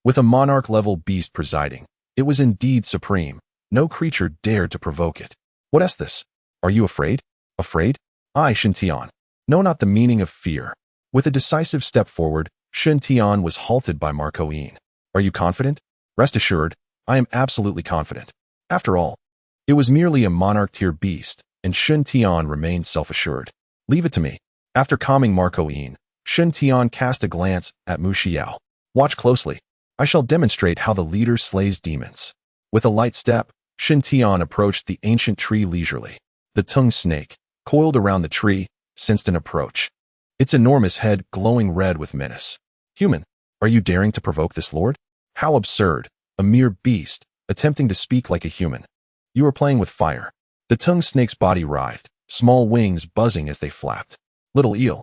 Speaker 1: With a monarch-level beast presiding, it was indeed supreme. No creature dared to provoke it. What is this? Are you afraid? Afraid? I, Shen Tian. Know not the meaning of fear. With a decisive step forward, Shen Tian was halted by Marco Yin. Are you confident? Rest assured, I am absolutely confident. After all, it was merely a monarch-tier beast, and Shen Tian remained self-assured. Leave it to me. After calming Marco Yin, Shen Tian cast a glance at Mu Xiao. Watch closely. I shall demonstrate how the leader slays demons. With a light step, Shen Tian approached the ancient tree leisurely. The tongue snake, coiled around the tree, sensed an approach. Its enormous head glowing red with menace. Human, are you daring to provoke this lord? How absurd, a mere beast, attempting to speak like a human. You are playing with fire. The tongue snake's body writhed, small wings buzzing as they flapped. Little eel,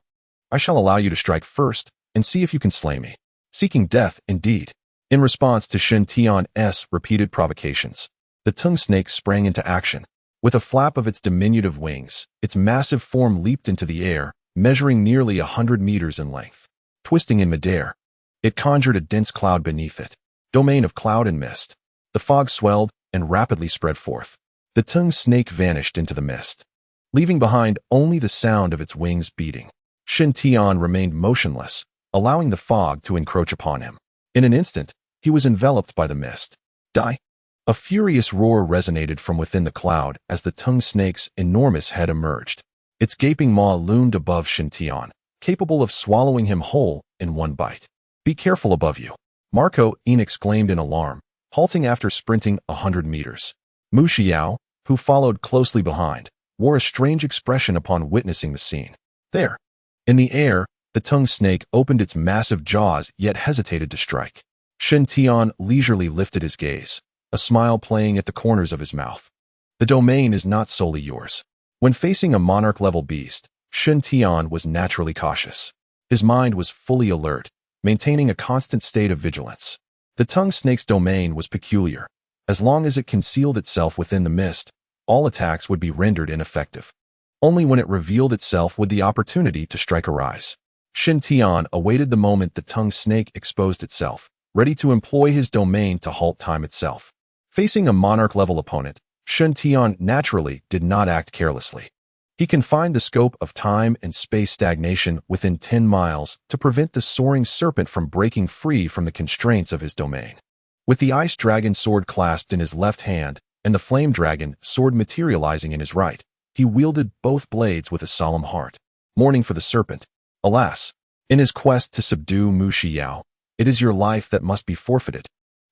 Speaker 1: I shall allow you to strike first, and see if you can slay me. Seeking death, indeed. In response to Shen Tian's repeated provocations, the tongue snake sprang into action. With a flap of its diminutive wings, its massive form leaped into the air, measuring nearly 100 meters in length. Twisting in midair, it conjured a dense cloud beneath it. Domain of cloud and mist. The fog swelled and rapidly spread forth. The tongue snake vanished into the mist, leaving behind only the sound of its wings beating. Shen Tian remained motionless, allowing the fog to encroach upon him. In an instant, he was enveloped by the mist. Die! A furious roar resonated from within the cloud as the tongue snake's enormous head emerged. Its gaping maw loomed above Shen Tian, capable of swallowing him whole in one bite. Be careful above you. Marco Yin exclaimed in alarm, halting after sprinting 100 meters. Mu Xiao, who followed closely behind, wore a strange expression upon witnessing the scene. There, in the air, the tongue snake opened its massive jaws yet hesitated to strike. Shen Tian leisurely lifted his gaze, a smile playing at the corners of his mouth. The domain is not solely yours. When facing a monarch-level beast, Shen Tian was naturally cautious. His mind was fully alert, maintaining a constant state of vigilance. The tongue snake's domain was peculiar. As long as it concealed itself within the mist, all attacks would be rendered ineffective. Only when it revealed itself would the opportunity to strike arise. Shen Tian awaited the moment the tongue snake exposed itself, ready to employ his domain to halt time itself. Facing a monarch-level opponent, Shen Tian naturally did not act carelessly. He confined the scope of time and space stagnation within 10 miles to prevent the soaring serpent from breaking free from the constraints of his domain. With the ice dragon sword clasped in his left hand and the flame dragon sword materializing in his right, he wielded both blades with a solemn heart, mourning for the serpent. Alas, in his quest to subdue Mu Xiao, it is your life that must be forfeited.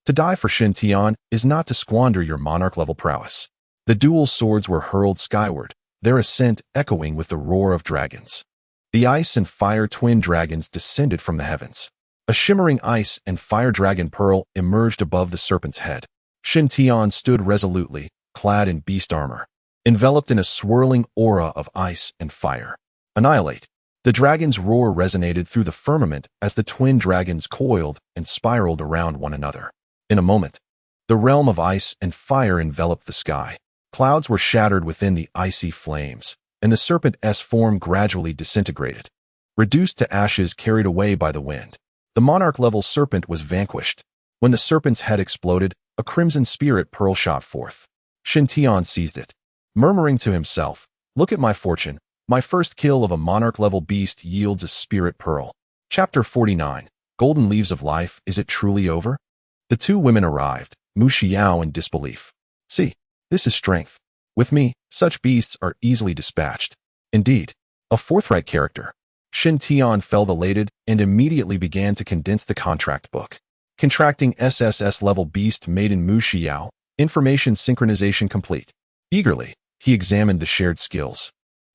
Speaker 1: To die for Shen Tian is not to squander your monarch-level prowess. The dual swords were hurled skyward, their ascent echoing with the roar of dragons. The ice and fire twin dragons descended from the heavens. A shimmering ice and fire dragon pearl emerged above the serpent's head. Shen Tian stood resolutely, clad in beast armor, enveloped in a swirling aura of ice and fire. Annihilate! The dragon's roar resonated through the firmament as the twin dragons coiled and spiraled around one another. In a moment, the realm of ice and fire enveloped the sky. Clouds were shattered within the icy flames, and the serpent's form gradually disintegrated. Reduced to ashes carried away by the wind, the monarch-level serpent was vanquished. When the serpent's head exploded, a crimson spirit pearl shot forth. Shen Tian seized it, murmuring to himself, "Look at my fortune. My first kill of a monarch-level beast yields a spirit pearl." Chapter 49. Golden Leaves of Life. Is it truly over? The two women arrived, Mu Xiao in disbelief. "See, this is strength. With me, such beasts are easily dispatched." Indeed, a forthright character. Shen Tian felt elated and immediately began to condense the contract book. Contracting SSS-level beast maiden Mu Xiao, information synchronization complete. Eagerly, he examined the shared skills.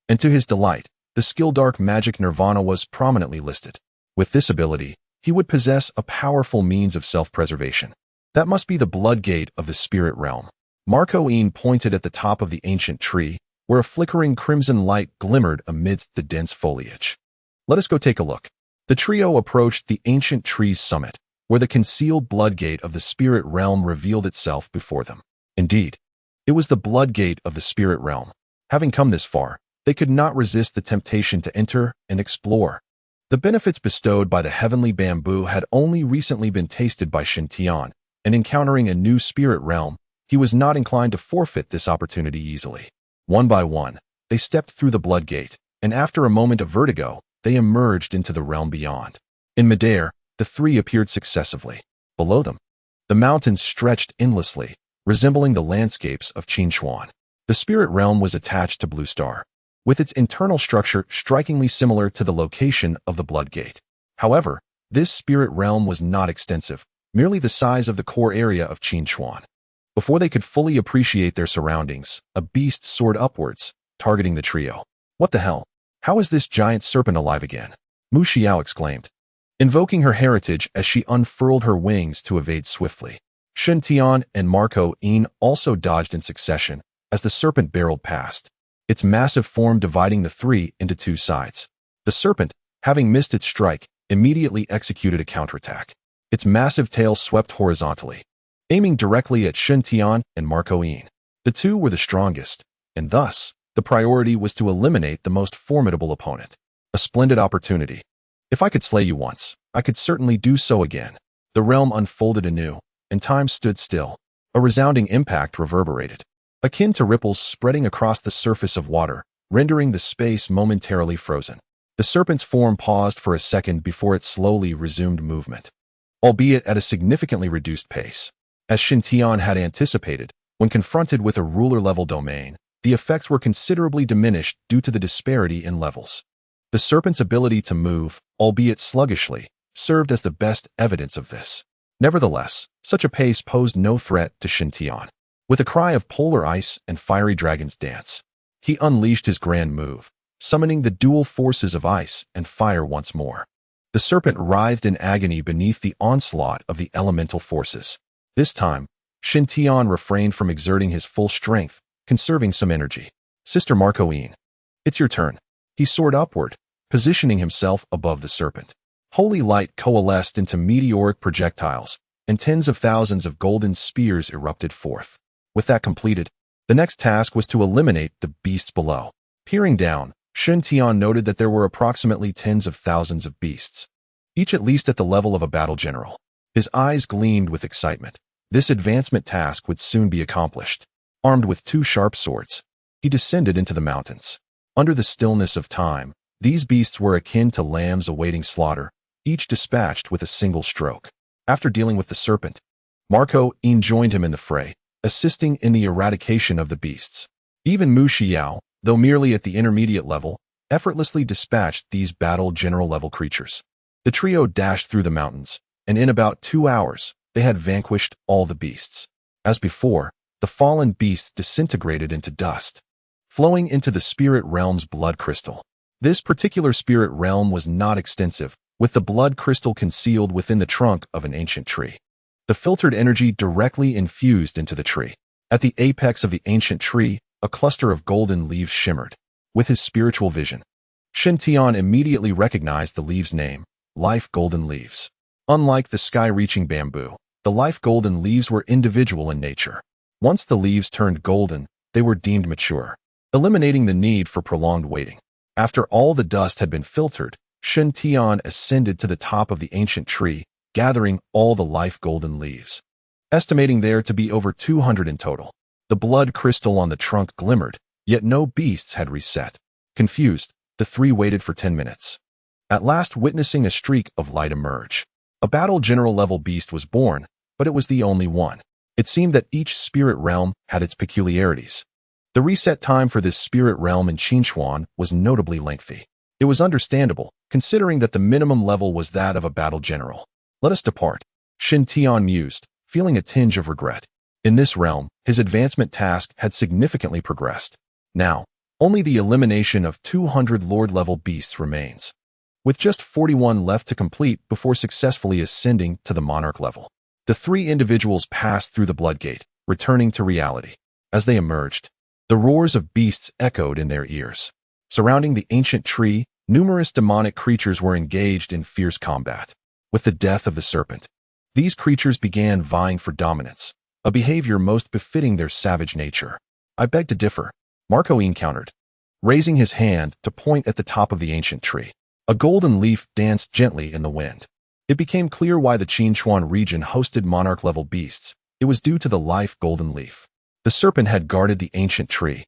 Speaker 1: And to his delight, the skill Dark Magic Nirvana was prominently listed. With this ability, he would possess a powerful means of self-preservation. That must be the blood gate of the spirit realm. Marco Yin pointed at the top of the ancient tree, where a flickering crimson light glimmered amidst the dense foliage. Let us go take a look. The trio approached the ancient tree's summit, where the concealed blood gate of the spirit realm revealed itself before them. Indeed, it was the blood gate of the spirit realm. Having come this far, they could not resist the temptation to enter and explore. The benefits bestowed by the heavenly bamboo had only recently been tasted by Shen Tian, and encountering a new spirit realm, he was not inclined to forfeit this opportunity easily. One by one, they stepped through the blood gate, and after a moment of vertigo, they emerged into the realm beyond. In midair, the three appeared successively. Below them, the mountains stretched endlessly, resembling the landscapes of Qinchuan. The spirit realm was attached to Blue Star, with its internal structure strikingly similar to the location of the Blood Gate. However, this spirit realm was not extensive, merely the size of the core area of Qinchuan. Before they could fully appreciate their surroundings, a beast soared upwards, targeting the trio. What the hell? How is this giant serpent alive again? Mu Xiao exclaimed, invoking her heritage as she unfurled her wings to evade swiftly. Shen Tian and Marco Yin also dodged in succession as the serpent barreled past, its massive form dividing the three into two sides. The serpent, having missed its strike, immediately executed a counterattack. Its massive tail swept horizontally, aiming directly at Shen Tian and Marco Yin. The two were the strongest, and thus, the priority was to eliminate the most formidable opponent. A splendid opportunity. If I could slay you once, I could certainly do so again. The realm unfolded anew, and time stood still. A resounding impact reverberated, akin to ripples spreading across the surface of water, rendering the space momentarily frozen. The serpent's form paused for a second before it slowly resumed movement, albeit at a significantly reduced pace. As Shen Tian had anticipated, when confronted with a ruler-level domain, the effects were considerably diminished due to the disparity in levels. The serpent's ability to move, albeit sluggishly, served as the best evidence of this. Nevertheless, such a pace posed no threat to Shen Tian. With a cry of polar ice and fiery dragon's dance, he unleashed his grand move, summoning the dual forces of ice and fire once more. The serpent writhed in agony beneath the onslaught of the elemental forces. This time, Shen Tian refrained from exerting his full strength, conserving some energy. Sister Marco Yin, it's your turn. He soared upward, positioning himself above the serpent. Holy light coalesced into meteoric projectiles, and tens of thousands of golden spears erupted forth. With that completed, the next task was to eliminate the beasts below. Peering down, Shen Tian noted that there were approximately tens of thousands of beasts, each at least at the level of a battle general. His eyes gleamed with excitement. This advancement task would soon be accomplished. Armed with two sharp swords, he descended into the mountains. Under the stillness of time, these beasts were akin to lambs awaiting slaughter, each dispatched with a single stroke. After dealing with the serpent, Marco Yin joined him in the fray, assisting in the eradication of the beasts. Even Mu Xiao, though merely at the intermediate level, effortlessly dispatched these battle general level creatures. The trio dashed through the mountains, and in about 2 hours, they had vanquished all the beasts. As before, the fallen beasts disintegrated into dust, flowing into the spirit realm's blood crystal. This particular spirit realm was not extensive, with the blood crystal concealed within the trunk of an ancient tree. The filtered energy directly infused into the tree. At the apex of the ancient tree, a cluster of golden leaves shimmered. With his spiritual vision, Shen Tian immediately recognized the leaves' name, Life Golden Leaves. Unlike the sky-reaching bamboo, the life golden leaves were individual in nature. Once the leaves turned golden, they were deemed mature, eliminating the need for prolonged waiting. After all the dust had been filtered, Shen Tian ascended to the top of the ancient tree, gathering all the life golden leaves, estimating there to be over 200 in total. The blood crystal on the trunk glimmered, yet no beasts had reset. Confused, the three waited for 10 minutes. At last witnessing a streak of light emerge. A battle general level beast was born, but it was the only one. It seemed that each spirit realm had its peculiarities. The reset time for this spirit realm in Qinchuan was notably lengthy. It was understandable, considering that the minimum level was that of a battle general. Let us depart, Shen Tian mused, feeling a tinge of regret. In this realm, his advancement task had significantly progressed. Now, only the elimination of 200 Lord-level beasts remains, with just 41 left to complete before successfully ascending to the Monarch level. The three individuals passed through the Blood Gate, returning to reality. As they emerged, the roars of beasts echoed in their ears. Surrounding the ancient tree, numerous demonic creatures were engaged in fierce combat. With the death of the serpent, these creatures began vying for dominance, a behavior most befitting their savage nature. I beg to differ, Marco Yin countered, raising his hand to point at the top of the ancient tree. A golden leaf danced gently in the wind. It became clear why the Qinchuan region hosted monarch-level beasts. It was due to the life golden leaf. The serpent had guarded the ancient tree,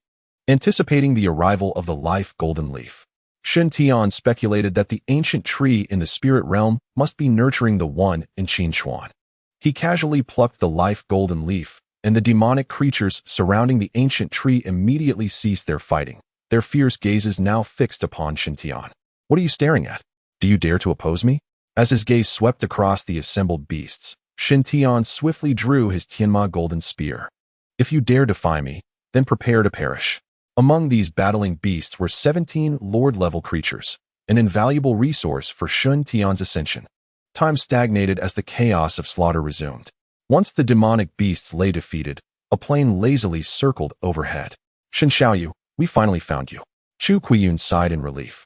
Speaker 1: anticipating the arrival of the life golden leaf. Shen Tian speculated that the ancient tree in the spirit realm must be nurturing the one in Qin Chuan. He casually plucked the life golden leaf, and the demonic creatures surrounding the ancient tree immediately ceased their fighting, their fierce gazes now fixed upon Shen Tian. What are you staring at? Do you dare to oppose me? As his gaze swept across the assembled beasts, Shen Tian swiftly drew his Tianma golden spear. If you dare defy me, then prepare to perish. Among these battling beasts were 17 Lord-level creatures, an invaluable resource for Shen Tian's ascension. Time stagnated as the chaos of slaughter resumed. Once the demonic beasts lay defeated, a plane lazily circled overhead. Shen Xiaoyu, we finally found you. Chu Kuiyun sighed in relief.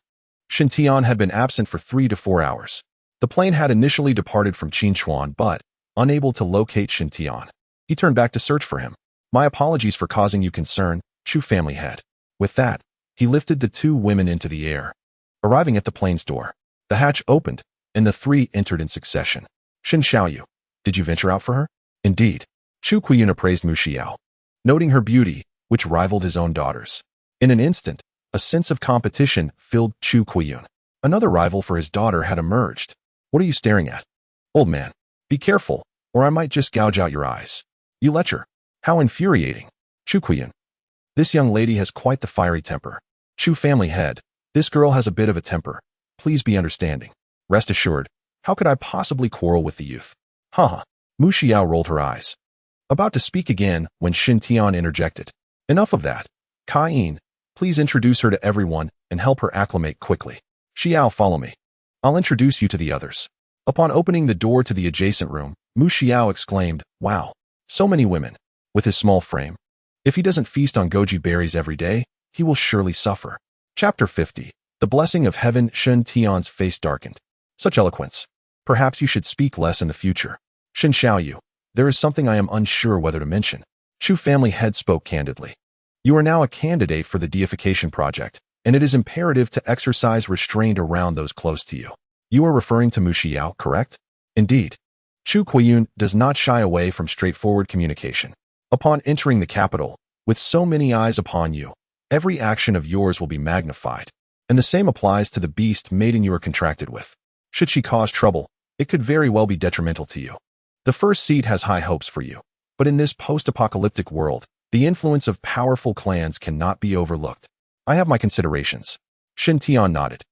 Speaker 1: Shen Tian had been absent for 3 to 4 hours. The plane had initially departed from Qinchuan, but, unable to locate Shen Tian, he turned back to search for him. My apologies for causing you concern, Chu family head. With that, he lifted the 2 women into the air. Arriving at the plane's door, the hatch opened, and the 3 entered in succession. Shen Xiaoyu, did you venture out for her? Indeed. Chu Kuiyun appraised Mu Xiao, noting her beauty, which rivaled his own daughter's. In an instant, a sense of competition filled Chu Kuiyun. Another rival for his daughter had emerged. What are you staring at? Old man, be careful, or I might just gouge out your eyes. You lecher. How infuriating. Chu Kuiyun. This young lady has quite the fiery temper. Chu family head, this girl has a bit of a temper. Please be understanding. Rest assured, how could I possibly quarrel with the youth? Haha. Mu Xiao rolled her eyes. About to speak again when Shen Tian interjected. Enough of that. Kai-yin, please introduce her to everyone and help her acclimate quickly. Xiao, follow me. I'll introduce you to the others. Upon opening the door to the adjacent room, Mu Xiao exclaimed, wow, so many women. With his small frame, if he doesn't feast on goji berries every day, he will surely suffer. Chapter 50. The Blessing of Heaven. Shen Tian's face darkened. Such eloquence. Perhaps you should speak less in the future. Shen Xiaoyu, there is something I am unsure whether to mention. Chu family head spoke candidly. You are now a candidate for the deification project, and it is imperative to exercise restraint around those close to you. You are referring to Mu Xiao, correct? Indeed. Chu Kuiyun does not shy away from straightforward communication. Upon entering the capital, with so many eyes upon you, every action of yours will be magnified, and the same applies to the beast maiden you are contracted with. Should she cause trouble, it could very well be detrimental to you. The first seat has high hopes for you, but in this post-apocalyptic world, the influence of powerful clans cannot be overlooked. I have my considerations. Shen Tian nodded,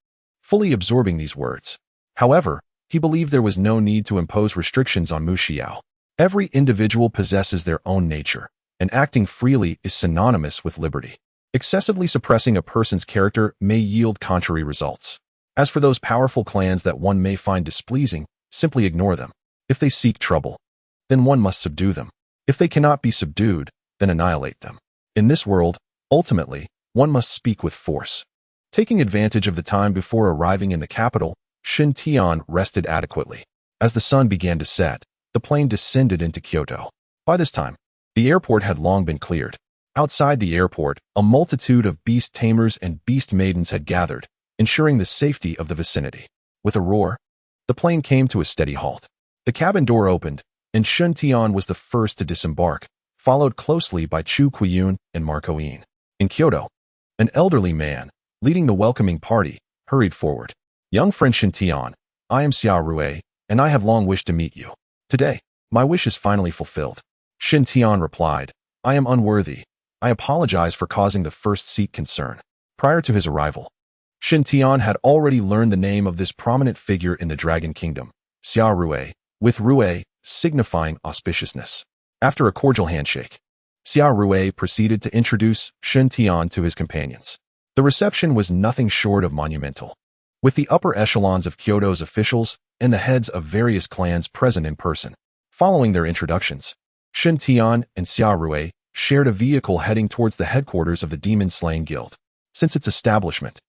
Speaker 1: fully absorbing these words. However, he believed there was no need to impose restrictions on Mu Xiao. Every individual possesses their own nature, and acting freely is synonymous with liberty. Excessively suppressing a person's character may yield contrary results. As for those powerful clans that one may find displeasing, simply ignore them. If they seek trouble, then one must subdue them. If they cannot be subdued, then annihilate them. In this world, ultimately, one must speak with force. Taking advantage of the time before arriving in the capital, Shen Tian rested adequately. As the sun began to set, the plane descended into Kyoto. By this time, the airport had long been cleared. Outside the airport, a multitude of beast tamers and beast maidens had gathered, ensuring the safety of the vicinity. With a roar, the plane came to a steady halt. The cabin door opened, and Shen Tian was the first to disembark, followed closely by Chu Kuiyun and Marco Yin. In Kyoto, an elderly man, leading the welcoming party, hurried forward. Young friend Shen Tian, I am Xia Rui, and I have long wished to meet you. Today, my wish is finally fulfilled. Shen Tian replied, I am unworthy. I apologize for causing the first seat concern. Prior to his arrival, Shen Tian had already learned the name of this prominent figure in the Dragon Kingdom, Xia Rui, with Rui signifying auspiciousness. After a cordial handshake, Xia Rui proceeded to introduce Shen Tian to his companions. The reception was nothing short of monumental, with the upper echelons of Kyoto's officials and the heads of various clans present in person. Following their introductions, Shen Tian and Xia Rui shared a vehicle heading towards the headquarters of the Demon Slaying Guild. Since its establishment,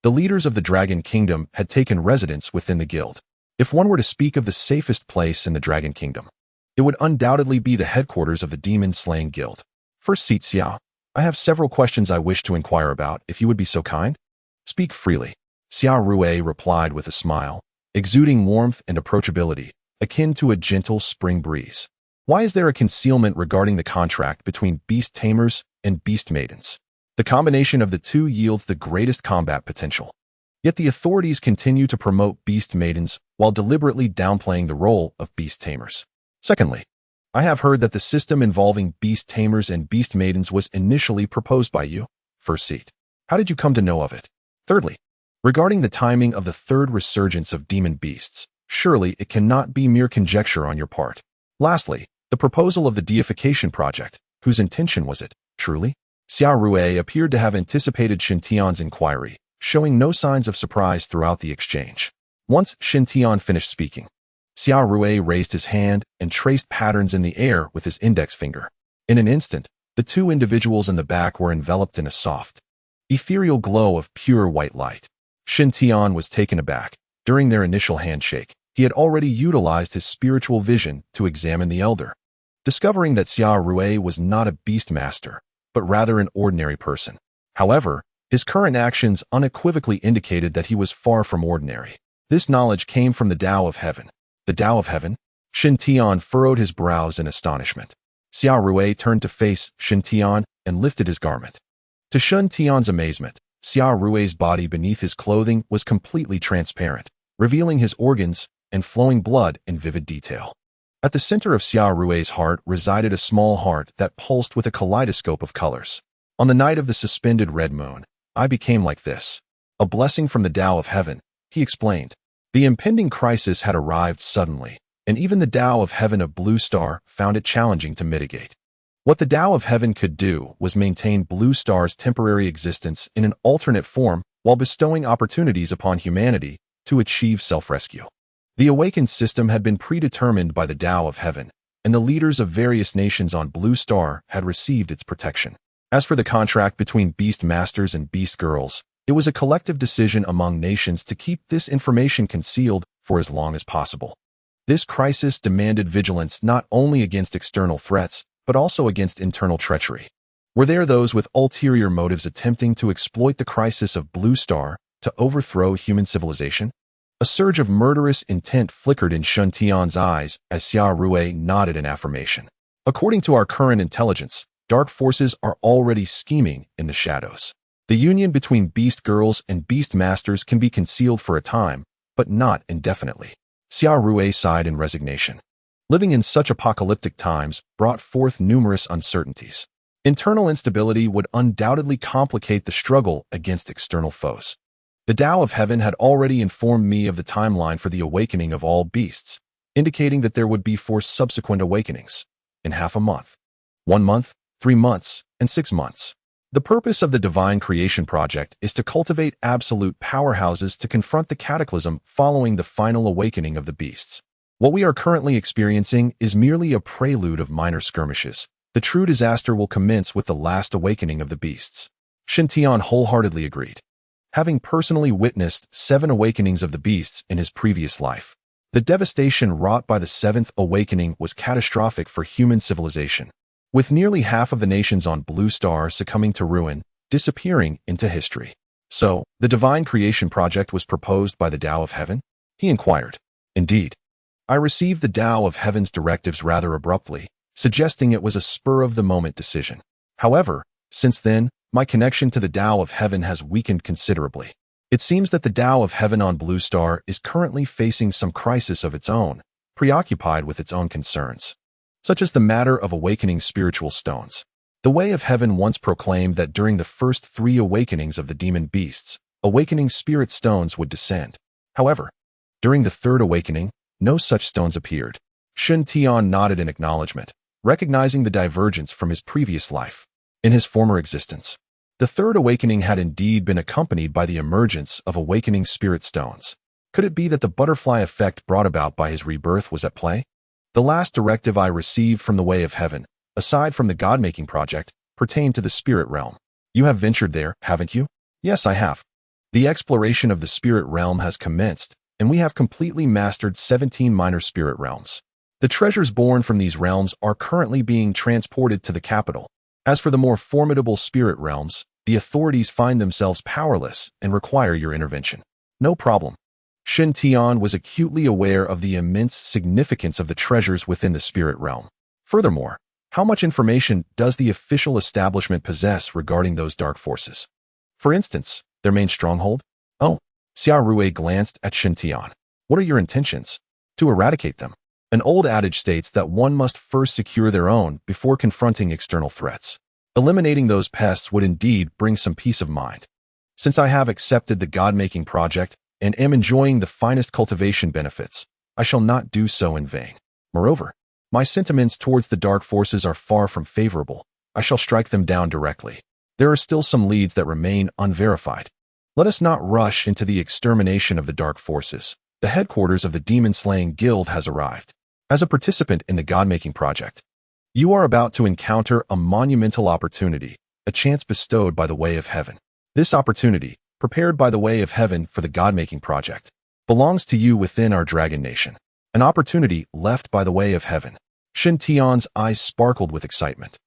Speaker 1: the leaders of the Dragon Kingdom had taken residence within the guild. If one were to speak of the safest place in the Dragon Kingdom, it would undoubtedly be the headquarters of the Demon Slaying Guild. First seat, Xia. I have several questions I wish to inquire about, if you would be so kind. Speak freely. Xia Rui replied with a smile, exuding warmth and approachability, akin to a gentle spring breeze. Why is there a concealment regarding the contract between beast tamers and beast maidens? The combination of the two yields the greatest combat potential. Yet the authorities continue to promote beast maidens while deliberately downplaying the role of beast tamers. Secondly, I have heard that the system involving beast tamers and beast maidens was initially proposed by you. First seat. How did you come to know of it? Thirdly, regarding the timing of the third resurgence of demon beasts, surely it cannot be mere conjecture on your part. Lastly, the proposal of the deification project, whose intention was it, truly? Xia Rui appeared to have anticipated Xintian's inquiry, showing no signs of surprise throughout the exchange. Once Xintian finished speaking, Xia Rui raised his hand and traced patterns in the air with his index finger. In an instant, the two individuals in the back were enveloped in a soft, ethereal glow of pure white light. Xintian was taken aback. During their initial handshake, he had already utilized his spiritual vision to examine the elder, discovering that Xia Rui was not a beast master, but rather an ordinary person. However, his current actions unequivocally indicated that he was far from ordinary. This knowledge came from the Tao of Heaven. The Tao of Heaven? Xintian furrowed his brows in astonishment. Xia Rui turned to face Xintian and lifted his garment. To Xintian's amazement, Xia Rui's body beneath his clothing was completely transparent, revealing his organs and flowing blood in vivid detail. At the center of Xia Rui's heart resided a small heart that pulsed with a kaleidoscope of colors. On the night of the suspended red moon, I became like this. A blessing from the Tao of Heaven, he explained. The impending crisis had arrived suddenly, and even the Tao of Heaven of Blue Star found it challenging to mitigate. What the Tao of Heaven could do was maintain Blue Star's temporary existence in an alternate form while bestowing opportunities upon humanity to achieve self-rescue. The awakened system had been predetermined by the Tao of Heaven, and the leaders of various nations on Blue Star had received its protection. As for the contract between Beast Masters and Beast Girls, it was a collective decision among nations to keep this information concealed for as long as possible. This crisis demanded vigilance not only against external threats, but also against internal treachery. Were there those with ulterior motives attempting to exploit the crisis of Blue Star to overthrow human civilization? A surge of murderous intent flickered in Xintian's eyes as Xia Rui nodded in affirmation. According to our current intelligence, dark forces are already scheming in the shadows. The union between Beast Girls and Beast Masters can be concealed for a time, but not indefinitely. Xia Rui sighed in resignation. Living in such apocalyptic times brought forth numerous uncertainties. Internal instability would undoubtedly complicate the struggle against external foes. The Tao of Heaven had already informed me of the timeline for the awakening of all beasts, indicating that there would be 4 subsequent awakenings in half a month, 1 month, 3 months, and 6 months. The purpose of the Divine Creation Project is to cultivate absolute powerhouses to confront the cataclysm following the final awakening of the beasts. What we are currently experiencing is merely a prelude of minor skirmishes. The true disaster will commence with the last awakening of the beasts. Xintian wholeheartedly agreed. Having personally witnessed 7 awakenings of the beasts in his previous life, the devastation wrought by the 7th awakening was catastrophic for human civilization, with nearly half of the nations on Blue Star succumbing to ruin, disappearing into history. So, the Divine Creation Project was proposed by the Tao of Heaven? He inquired. Indeed. I received the Tao of Heaven's directives rather abruptly, suggesting it was a spur-of-the-moment decision. However, since then, my connection to the Tao of Heaven has weakened considerably. It seems that the Tao of Heaven on Blue Star is currently facing some crisis of its own, preoccupied with its own concerns, such as the matter of awakening spiritual stones. The Way of Heaven once proclaimed that during the first 3 awakenings of the demon beasts, awakening spirit stones would descend. However, during the 3rd awakening, no such stones appeared. Xintian nodded in acknowledgement, recognizing the divergence from his previous life. In his former existence, the 3rd awakening had indeed been accompanied by the emergence of awakening spirit stones. Could it be that the butterfly effect brought about by his rebirth was at play? The last directive I received from the Way of Heaven, aside from the God-making project, pertained to the spirit realm. You have ventured there, haven't you? Yes, I have. The exploration of the spirit realm has commenced, and we have completely mastered 17 minor spirit realms. The treasures born from these realms are currently being transported to the capital. As for the more formidable spirit realms, the authorities find themselves powerless and require your intervention. No problem. Xintian was acutely aware of the immense significance of the treasures within the spirit realm. Furthermore, how much information does the official establishment possess regarding those dark forces? For instance, their main stronghold? Oh, Xia Rui glanced at Shen Tian. What are your intentions? To eradicate them. An old adage states that one must first secure their own before confronting external threats. Eliminating those pests would indeed bring some peace of mind. Since I have accepted the God-making project and am enjoying the finest cultivation benefits, I shall not do so in vain. Moreover, my sentiments towards the dark forces are far from favorable. I shall strike them down directly. There are still some leads that remain unverified. Let us not rush into the extermination of the dark forces. The headquarters of the demon-slaying guild has arrived. As a participant in the God-making project, you are about to encounter a monumental opportunity, a chance bestowed by the way of heaven. This opportunity, prepared by the way of heaven for the God-making project, belongs to you within our dragon nation. An opportunity left by the way of heaven. Shen Tian's eyes sparkled with excitement.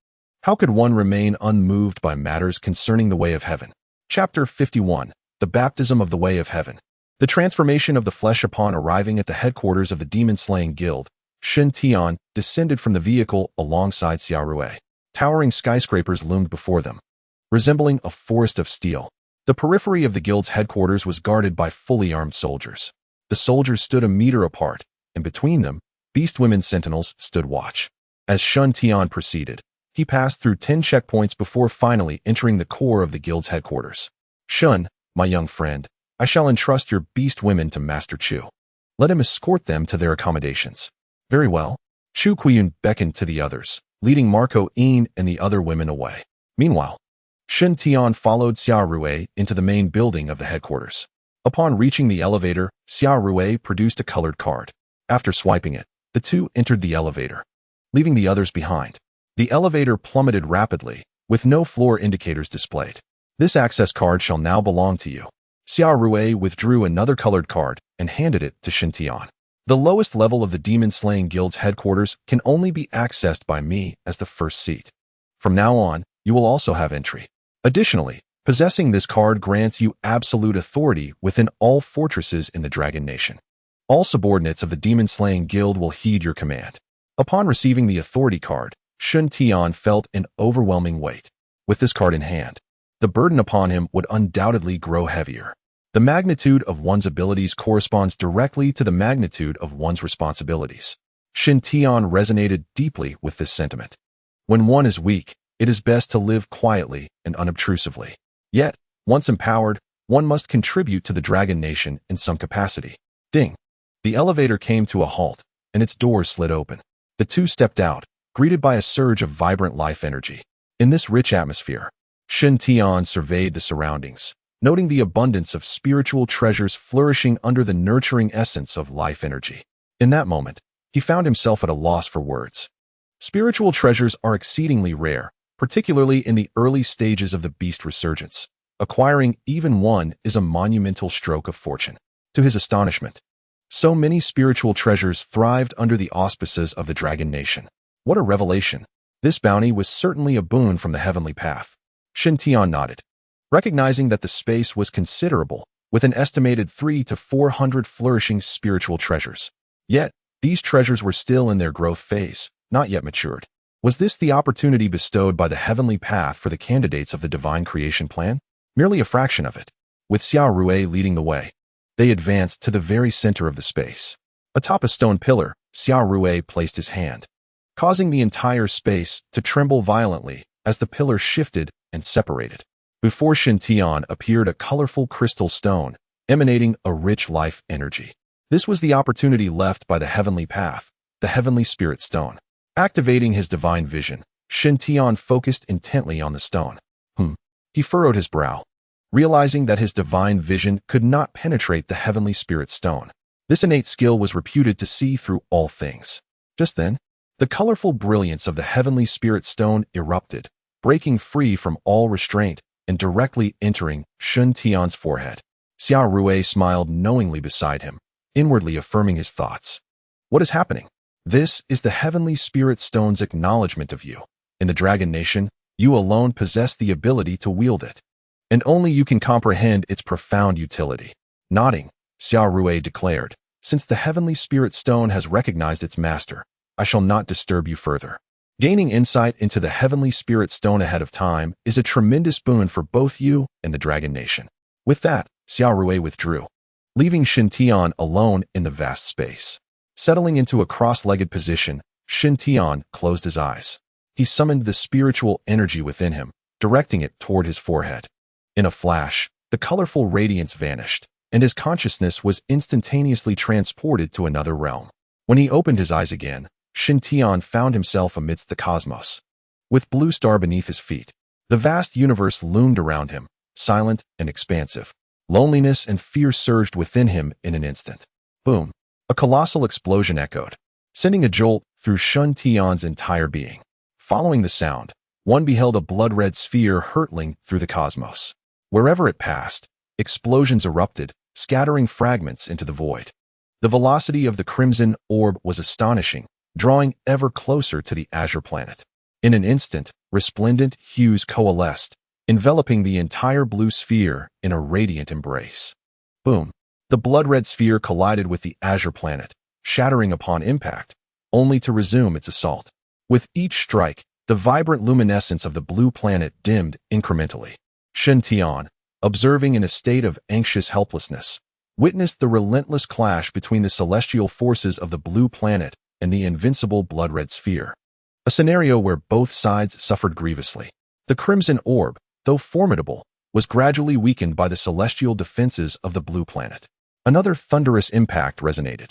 Speaker 1: How could one remain unmoved by matters concerning the way of heaven? Chapter 51. The Baptism of the Way of Heaven. The transformation of the flesh. Upon arriving at the headquarters of the demon-slaying guild, Shen Tian descended from the vehicle alongside Xia Rui. Towering skyscrapers loomed before them, resembling a forest of steel. The periphery of the guild's headquarters was guarded by fully armed soldiers. The soldiers stood a meter apart, and between them, beast women sentinels stood watch. As Shen Tian proceeded, he passed through 10 checkpoints before finally entering the core of the guild's headquarters. Shen, my young friend, I shall entrust your beast women to Master Chu. Let him escort them to their accommodations. Very well. Chu Qian beckoned to the others, leading Marco Yin and the other women away. Meanwhile, Shen Tian followed Xia Rui into the main building of the headquarters. Upon reaching the elevator, Xia Rui produced a colored card. After swiping it, the two entered the elevator, leaving the others behind. The elevator plummeted rapidly, with no floor indicators displayed. This access card shall now belong to you. Xia Rui withdrew another colored card and handed it to Shen Tian. The lowest level of the demon-slaying guild's headquarters can only be accessed by me as the first seat. From now on, you will also have entry. Additionally, possessing this card grants you absolute authority within all fortresses in the Dragon Nation. All subordinates of the demon-slaying guild will heed your command. Upon receiving the authority card, Shen Tian felt an overwhelming weight. With this card in hand, the burden upon him would undoubtedly grow heavier. The magnitude of one's abilities corresponds directly to the magnitude of one's responsibilities. Shen Tian resonated deeply with this sentiment. When one is weak, it is best to live quietly and unobtrusively. Yet, once empowered, one must contribute to the Dragon Nation in some capacity. Ding! The elevator came to a halt, and its doors slid open. The two stepped out, greeted by a surge of vibrant life energy. In this rich atmosphere, Shen Tian surveyed the surroundings, noting the abundance of spiritual treasures flourishing under the nurturing essence of life energy. In that moment, he found himself at a loss for words. Spiritual treasures are exceedingly rare, particularly in the early stages of the beast resurgence. Acquiring even one is a monumental stroke of fortune. To his astonishment, so many spiritual treasures thrived under the auspices of the Dragon Nation. What a revelation! This bounty was certainly a boon from the heavenly path. Shen Tian nodded, recognizing that the space was considerable, with an estimated 300 to 400 flourishing spiritual treasures. Yet, these treasures were still in their growth phase, not yet matured. Was this the opportunity bestowed by the heavenly path for the candidates of the divine creation plan? Merely a fraction of it. With Xia Rui leading the way, they advanced to the very center of the space. Atop a stone pillar, Xia Rui placed his hand, causing the entire space to tremble violently as the pillar shifted and separated. Before Shen Tian appeared a colorful crystal stone, emanating a rich life energy. This was the opportunity left by the heavenly path, the heavenly spirit stone. Activating his divine vision, Shen Tian focused intently on the stone. He furrowed his brow, realizing that his divine vision could not penetrate the heavenly spirit stone. This innate skill was reputed to see through all things. Just then, the colorful brilliance of the heavenly spirit stone erupted, breaking free from all restraint and directly entering Shen Tian's forehead. Xia Rui smiled knowingly beside him, inwardly affirming his thoughts. What is happening? This is the heavenly spirit stone's acknowledgement of you. In the Dragon Nation, you alone possess the ability to wield it, and only you can comprehend its profound utility. Nodding, Xia Rui declared, since the heavenly spirit stone has recognized its master, I shall not disturb you further. Gaining insight into the heavenly spirit stone ahead of time is a tremendous boon for both you and the Dragon Nation. With that, Xia Rui withdrew, leaving Shintian alone in the vast space. Settling into a cross-legged position, Shintian closed his eyes. He summoned the spiritual energy within him, directing it toward his forehead. In a flash, the colorful radiance vanished, and his consciousness was instantaneously transported to another realm. When he opened his eyes again, Shintian found himself amidst the cosmos. With Blue Star beneath his feet, the vast universe loomed around him, silent and expansive. Loneliness and fear surged within him in an instant. Boom! A colossal explosion echoed, sending a jolt through Shintian's entire being. Following the sound, one beheld a blood-red sphere hurtling through the cosmos. Wherever it passed, explosions erupted, scattering fragments into the void. The velocity of the crimson orb was astonishing, drawing ever closer to the azure planet. In an instant, resplendent hues coalesced, enveloping the entire blue sphere in a radiant embrace. Boom! The blood-red sphere collided with the azure planet, shattering upon impact, only to resume its assault. With each strike, the vibrant luminescence of the blue planet dimmed incrementally. Shintian, observing in a state of anxious helplessness, witnessed the relentless clash between the celestial forces of the blue planet and the invincible blood-red sphere. A scenario where both sides suffered grievously. The crimson orb, though formidable, was gradually weakened by the celestial defenses of the blue planet. Another thunderous impact resonated,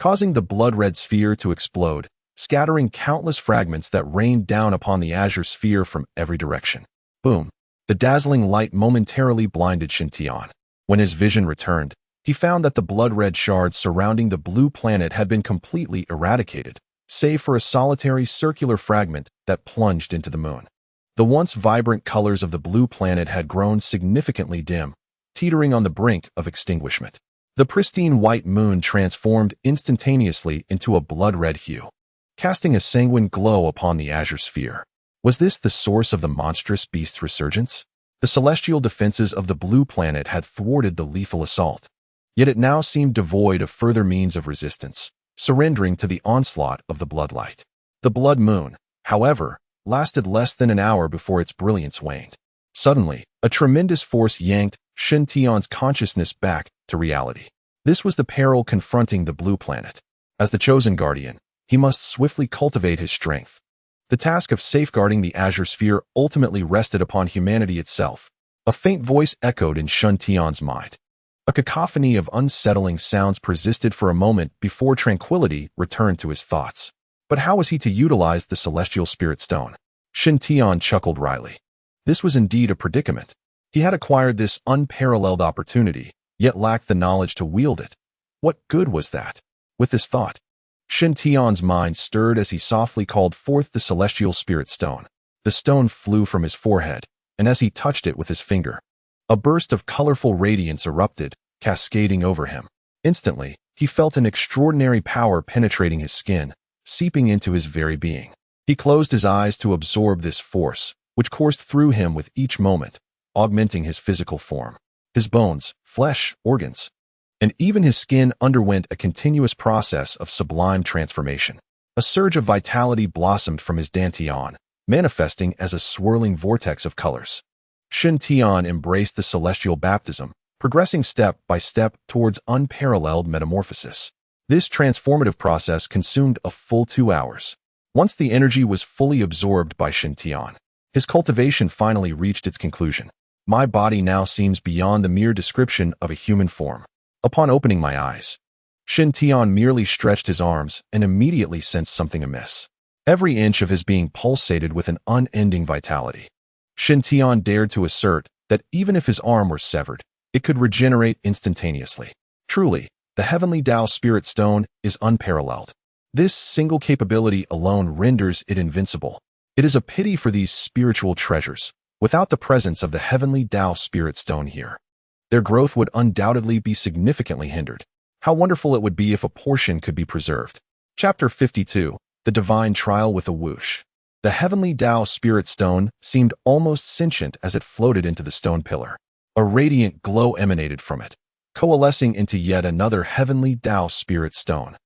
Speaker 1: causing the blood-red sphere to explode, scattering countless fragments that rained down upon the azure sphere from every direction. Boom! The dazzling light momentarily blinded Shintian. When his vision returned, he found that the blood-red shards surrounding the blue planet had been completely eradicated, save for a solitary circular fragment that plunged into the moon. The once vibrant colors of the blue planet had grown significantly dim, teetering on the brink of extinguishment. The pristine white moon transformed instantaneously into a blood-red hue, casting a sanguine glow upon the azure sphere. Was this the source of the monstrous beast's resurgence? The celestial defenses of the blue planet had thwarted the lethal assault, yet it now seemed devoid of further means of resistance, surrendering to the onslaught of the bloodlight. The blood moon, however, lasted less than an hour before its brilliance waned. Suddenly, a tremendous force yanked Shintian's consciousness back to reality. This was the peril confronting the blue planet. As the chosen guardian, he must swiftly cultivate his strength. The task of safeguarding the azure sphere ultimately rested upon humanity itself. A faint voice echoed in Shintian's mind. A cacophony of unsettling sounds persisted for a moment before tranquility returned to his thoughts. But how was he to utilize the celestial spirit stone? Shintian chuckled wryly. This was indeed a predicament. He had acquired this unparalleled opportunity, yet lacked the knowledge to wield it. What good was that? With this thought, Shintian's mind stirred as he softly called forth the celestial spirit stone. The stone flew from his forehead, and as he touched it with his finger, a burst of colorful radiance erupted, cascading over him. Instantly, he felt an extraordinary power penetrating his skin, seeping into his very being. He closed his eyes to absorb this force, which coursed through him with each moment, augmenting his physical form. His bones, flesh, organs, and even his skin underwent a continuous process of sublime transformation. A surge of vitality blossomed from his dantian, manifesting as a swirling vortex of colors. Shintian embraced the celestial baptism, progressing step by step towards unparalleled metamorphosis. This transformative process consumed a full 2 hours. Once the energy was fully absorbed by Shintian, his cultivation finally reached its conclusion. My body now seems beyond the mere description of a human form. Upon opening my eyes, Shintian merely stretched his arms and immediately sensed something amiss. Every inch of his being pulsated with an unending vitality. Shintian dared to assert that even if his arm were severed, it could regenerate instantaneously. Truly, the heavenly Tao Spirit Stone is unparalleled. This single capability alone renders it invincible. It is a pity for these spiritual treasures, without the presence of the heavenly Tao Spirit Stone here, their growth would undoubtedly be significantly hindered. How wonderful it would be if a portion could be preserved. Chapter 52, The Divine Trial with a Whoosh. The heavenly Tao Spirit Stone seemed almost sentient as it floated into the stone pillar. A radiant glow emanated from it, coalescing into yet another heavenly Tao Spirit Stone,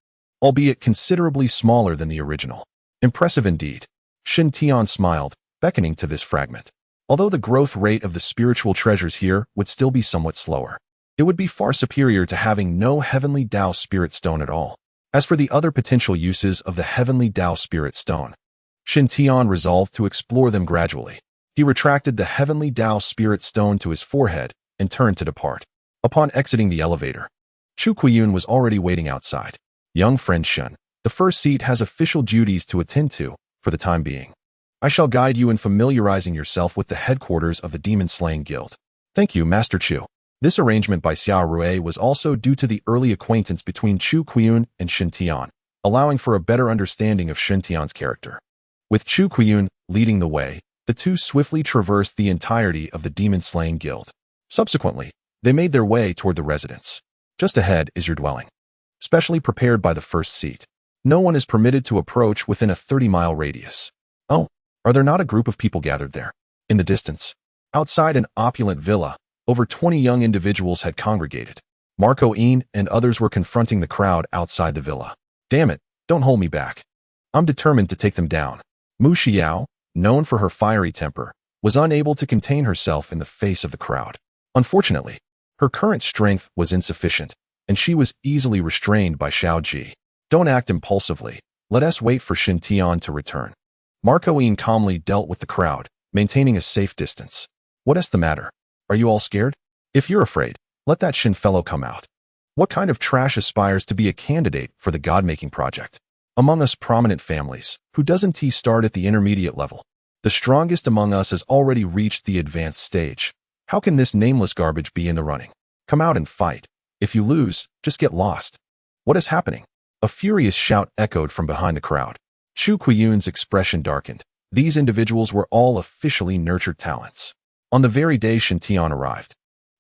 Speaker 1: albeit considerably smaller than the original. Impressive indeed. Shintian smiled, beckoning to this fragment. Although the growth rate of the spiritual treasures here would still be somewhat slower, It would be far superior to having no Heavenly Tao Spirit Stone at all. As for the other potential uses of the Heavenly Tao Spirit Stone, Shen Tian resolved to explore them gradually. He retracted the Heavenly Tao Spirit Stone to his forehead and turned to depart. Upon exiting the elevator, Chu Kuiyun was already waiting outside. Young friend Shen, the first seat has official duties to attend to for the time being. I shall guide you in familiarizing yourself with the headquarters of the Demon Slaying Guild. Thank you, Master Chu. This arrangement by Xiao Rui was also due to the early acquaintance between Chu Kuiyun and Shen Tian, allowing for a better understanding of Shen Tian's character. With Chu Kuiyun leading the way, the two swiftly traversed the entirety of the Demon Slaying Guild. Subsequently, they made their way toward the residence. Just ahead is your dwelling, specially prepared by the first seat. No one is permitted to approach within a 30-mile radius. Oh, are there not a group of people gathered there? In the distance, outside an opulent villa, over 20 young individuals had congregated. Marco Een and others were confronting the crowd outside the villa. Damn it, don't hold me back. I'm determined to take them down. Mu Xiao, known for her fiery temper, was unable to contain herself in the face of the crowd. Unfortunately, her current strength was insufficient, and she was easily restrained by Xiao Ji. Don't act impulsively. Let us wait for Shen Tian to return. Marco Een calmly dealt with the crowd, maintaining a safe distance. What is the matter? Are you all scared? If you're afraid, let that Shen fellow come out. What kind of trash aspires to be a candidate for the God-making project? Among us prominent families, who doesn't he start at the intermediate level? The strongest among us has already reached the advanced stage. How can this nameless garbage be in the running? Come out and fight. If you lose, just get lost. What is happening? A furious shout echoed from behind the crowd. Chu Kuiyun's expression darkened. These individuals were all officially nurtured talents. On the very day Shen Tian arrived,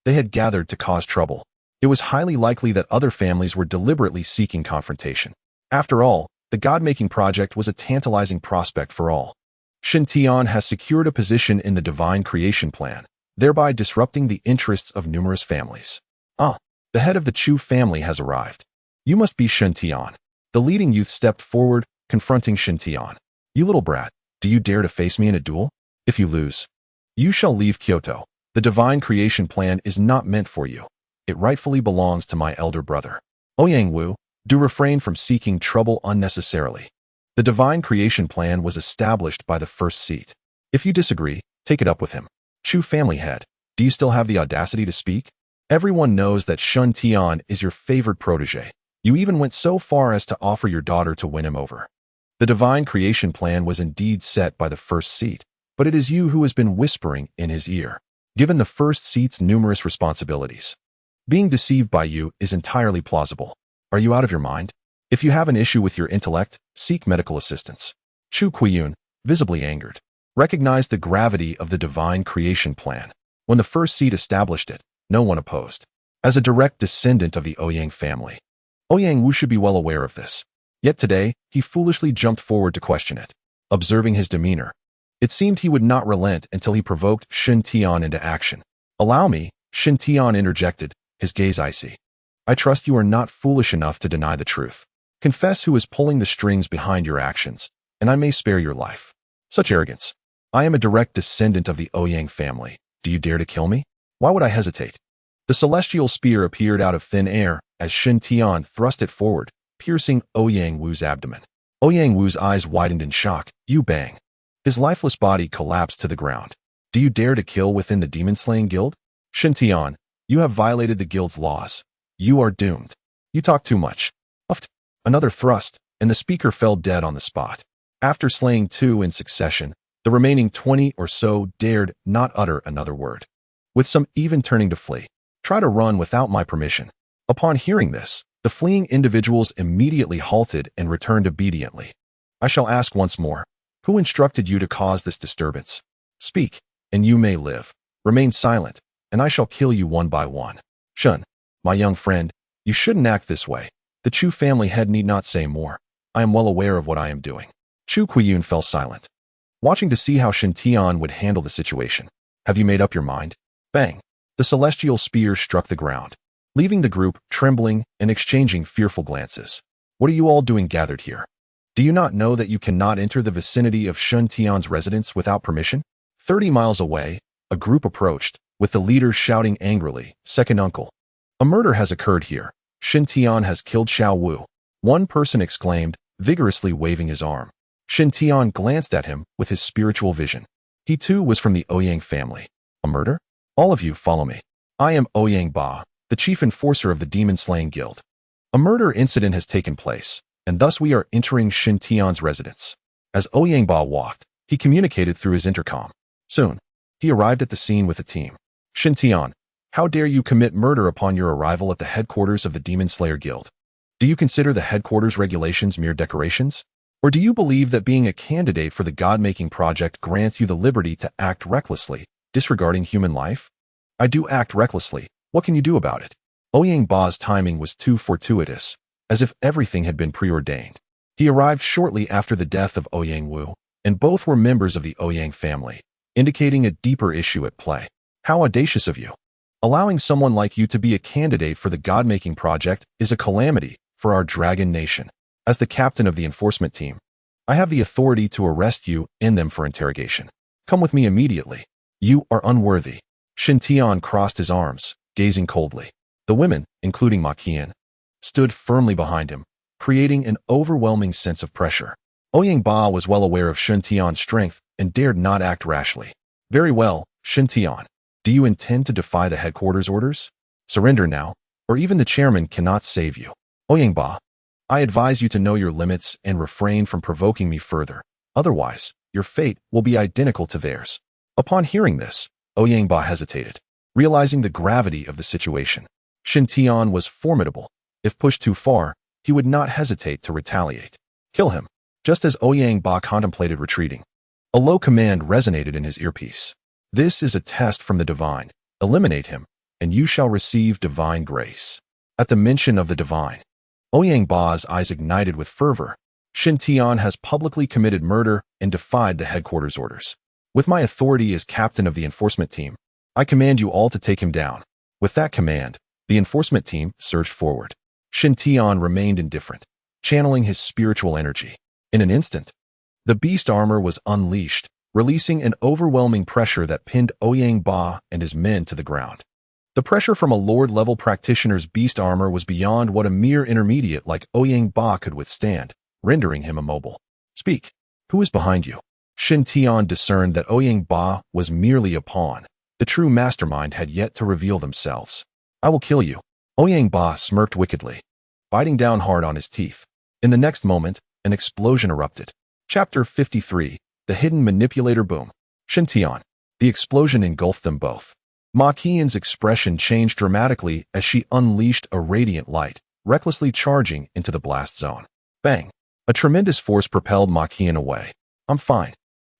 Speaker 1: they had gathered to cause trouble. It was highly likely that other families were deliberately seeking confrontation. After all, the God-making project was a tantalizing prospect for all. Shen Tian has secured a position in the divine creation plan, thereby disrupting the interests of numerous families. Ah, the head of the Chu family has arrived. You must be Shen Tian. The leading youth stepped forward, confronting Shen Tian. You little brat, do you dare to face me in a duel? If you lose, you shall leave Kyoto. The divine creation plan is not meant for you. It rightfully belongs to my elder brother. Ouyang Wu, do refrain from seeking trouble unnecessarily. The divine creation plan was established by the first seat. If you disagree, take it up with him. Chu family head, do you still have the audacity to speak? Everyone knows that Shen Tian is your favored protege. You even went so far as to offer your daughter to win him over. The divine creation plan was indeed set by the first seat, but it is you who has been whispering in his ear, given the first seat's numerous responsibilities. Being deceived by you is entirely plausible. Are you out of your mind? If you have an issue with your intellect, seek medical assistance. Chu Kuiyun, visibly angered, recognized the gravity of the divine creation plan. When the first seat established it, no one opposed. As a direct descendant of the Ouyang family, Ouyang Wu should be well aware of this. Yet today, he foolishly jumped forward to question it. Observing his demeanor, it seemed he would not relent until he provoked Shen Tian into action. Allow me, Shen Tian interjected, his gaze icy. I trust you are not foolish enough to deny the truth. Confess who is pulling the strings behind your actions, and I may spare your life. Such arrogance. I am a direct descendant of the Ouyang family. Do you dare to kill me? Why would I hesitate? The celestial spear appeared out of thin air as Shen Tian thrust it forward, piercing Ouyang Wu's abdomen. Ouyang Wu's eyes widened in shock. You bang. His lifeless body collapsed to the ground. Do you dare to kill within the Demon Slaying Guild? Shen Tian, you have violated the guild's laws. You are doomed. You talk too much. Uft. Another thrust, and the speaker fell dead on the spot. After slaying two in succession, the remaining 20 or so dared not utter another word. With some even turning to flee. Try to run without my permission. Upon hearing this, the fleeing individuals immediately halted and returned obediently. I shall ask once more. Who instructed you to cause this disturbance? Speak, and you may live. Remain silent, and I shall kill you one by one. Shen, my young friend, you shouldn't act this way. The Chu family head need not say more. I am well aware of what I am doing. Chu Kuiyun fell silent, watching to see how Shen Tian would handle the situation. Have you made up your mind? Bang! The celestial spear struck the ground, leaving the group trembling and exchanging fearful glances. What are you all doing gathered here? Do you not know that you cannot enter the vicinity of Shen Tian's residence without permission? 30 miles away, a group approached, with the leader shouting angrily, Second uncle. A murder has occurred here. Shin Tian has killed Xiao Wu. One person exclaimed, vigorously waving his arm. Shin Tian glanced at him with his spiritual vision. He too was from the Ouyang family. A murder? All of you follow me. I am Ouyang Ba, the chief enforcer of the demon-slaying guild. A murder incident has taken place, and thus we are entering Shin Tian's residence. As Ouyang Ba walked, he communicated through his intercom. Soon, he arrived at the scene with a team. Shin Tian, how dare you commit murder upon your arrival at the headquarters of the Demon Slayer Guild? Do you consider the headquarters regulations mere decorations? Or do you believe that being a candidate for the God-making project grants you the liberty to act recklessly, disregarding human life? I do act recklessly. What can you do about it? Ouyang Ba's timing was too fortuitous, as if everything had been preordained. He arrived shortly after the death of Ouyang Wu, and both were members of the Ouyang family, indicating a deeper issue at play. How audacious of you! Allowing someone like you to be a candidate for the God-making project is a calamity for our dragon nation. As the captain of the enforcement team, I have the authority to arrest you and them for interrogation. Come with me immediately. You are unworthy. Shin Tian crossed his arms, gazing coldly. The women, including Ma Qian, stood firmly behind him, creating an overwhelming sense of pressure. Ouyang Ba was well aware of Shin Tian's strength and dared not act rashly. Very well, Shin Tian. Do you intend to defy the headquarters orders? Surrender now, or even the chairman cannot save you. Ouyang Ba, I advise you to know your limits and refrain from provoking me further. Otherwise, your fate will be identical to theirs. Upon hearing this, Ouyang Ba hesitated, realizing the gravity of the situation. Shin Tian was formidable. If pushed too far, he would not hesitate to retaliate. Kill him. Just as Ouyang Ba contemplated retreating, a low command resonated in his earpiece. This is a test from the divine. Eliminate him, and you shall receive divine grace. At the mention of the divine, Ouyang Ba's eyes ignited with fervor. Shin Tian has publicly committed murder and defied the headquarters orders. With my authority as captain of the enforcement team, I command you all to take him down. With that command, the enforcement team surged forward. Shin Tian remained indifferent, channeling his spiritual energy. In an instant, the beast armor was unleashed, releasing an overwhelming pressure that pinned Ouyang Ba and his men to the ground. The pressure from a Lord-level practitioner's beast armor was beyond what a mere intermediate like Ouyang Ba could withstand, rendering him immobile. Speak. Who is behind you? Shin Tian discerned that Ouyang Ba was merely a pawn. The true mastermind had yet to reveal themselves. I will kill you. Ouyang Ba smirked wickedly, biting down hard on his teeth. In the next moment, an explosion erupted. Chapter 53, The Hidden Manipulator Boom. Shin Tian. The explosion engulfed them both. Ma Qian's expression changed dramatically as she unleashed a radiant light, recklessly charging into the blast zone. Bang! A tremendous force propelled Ma Qian away. I'm fine.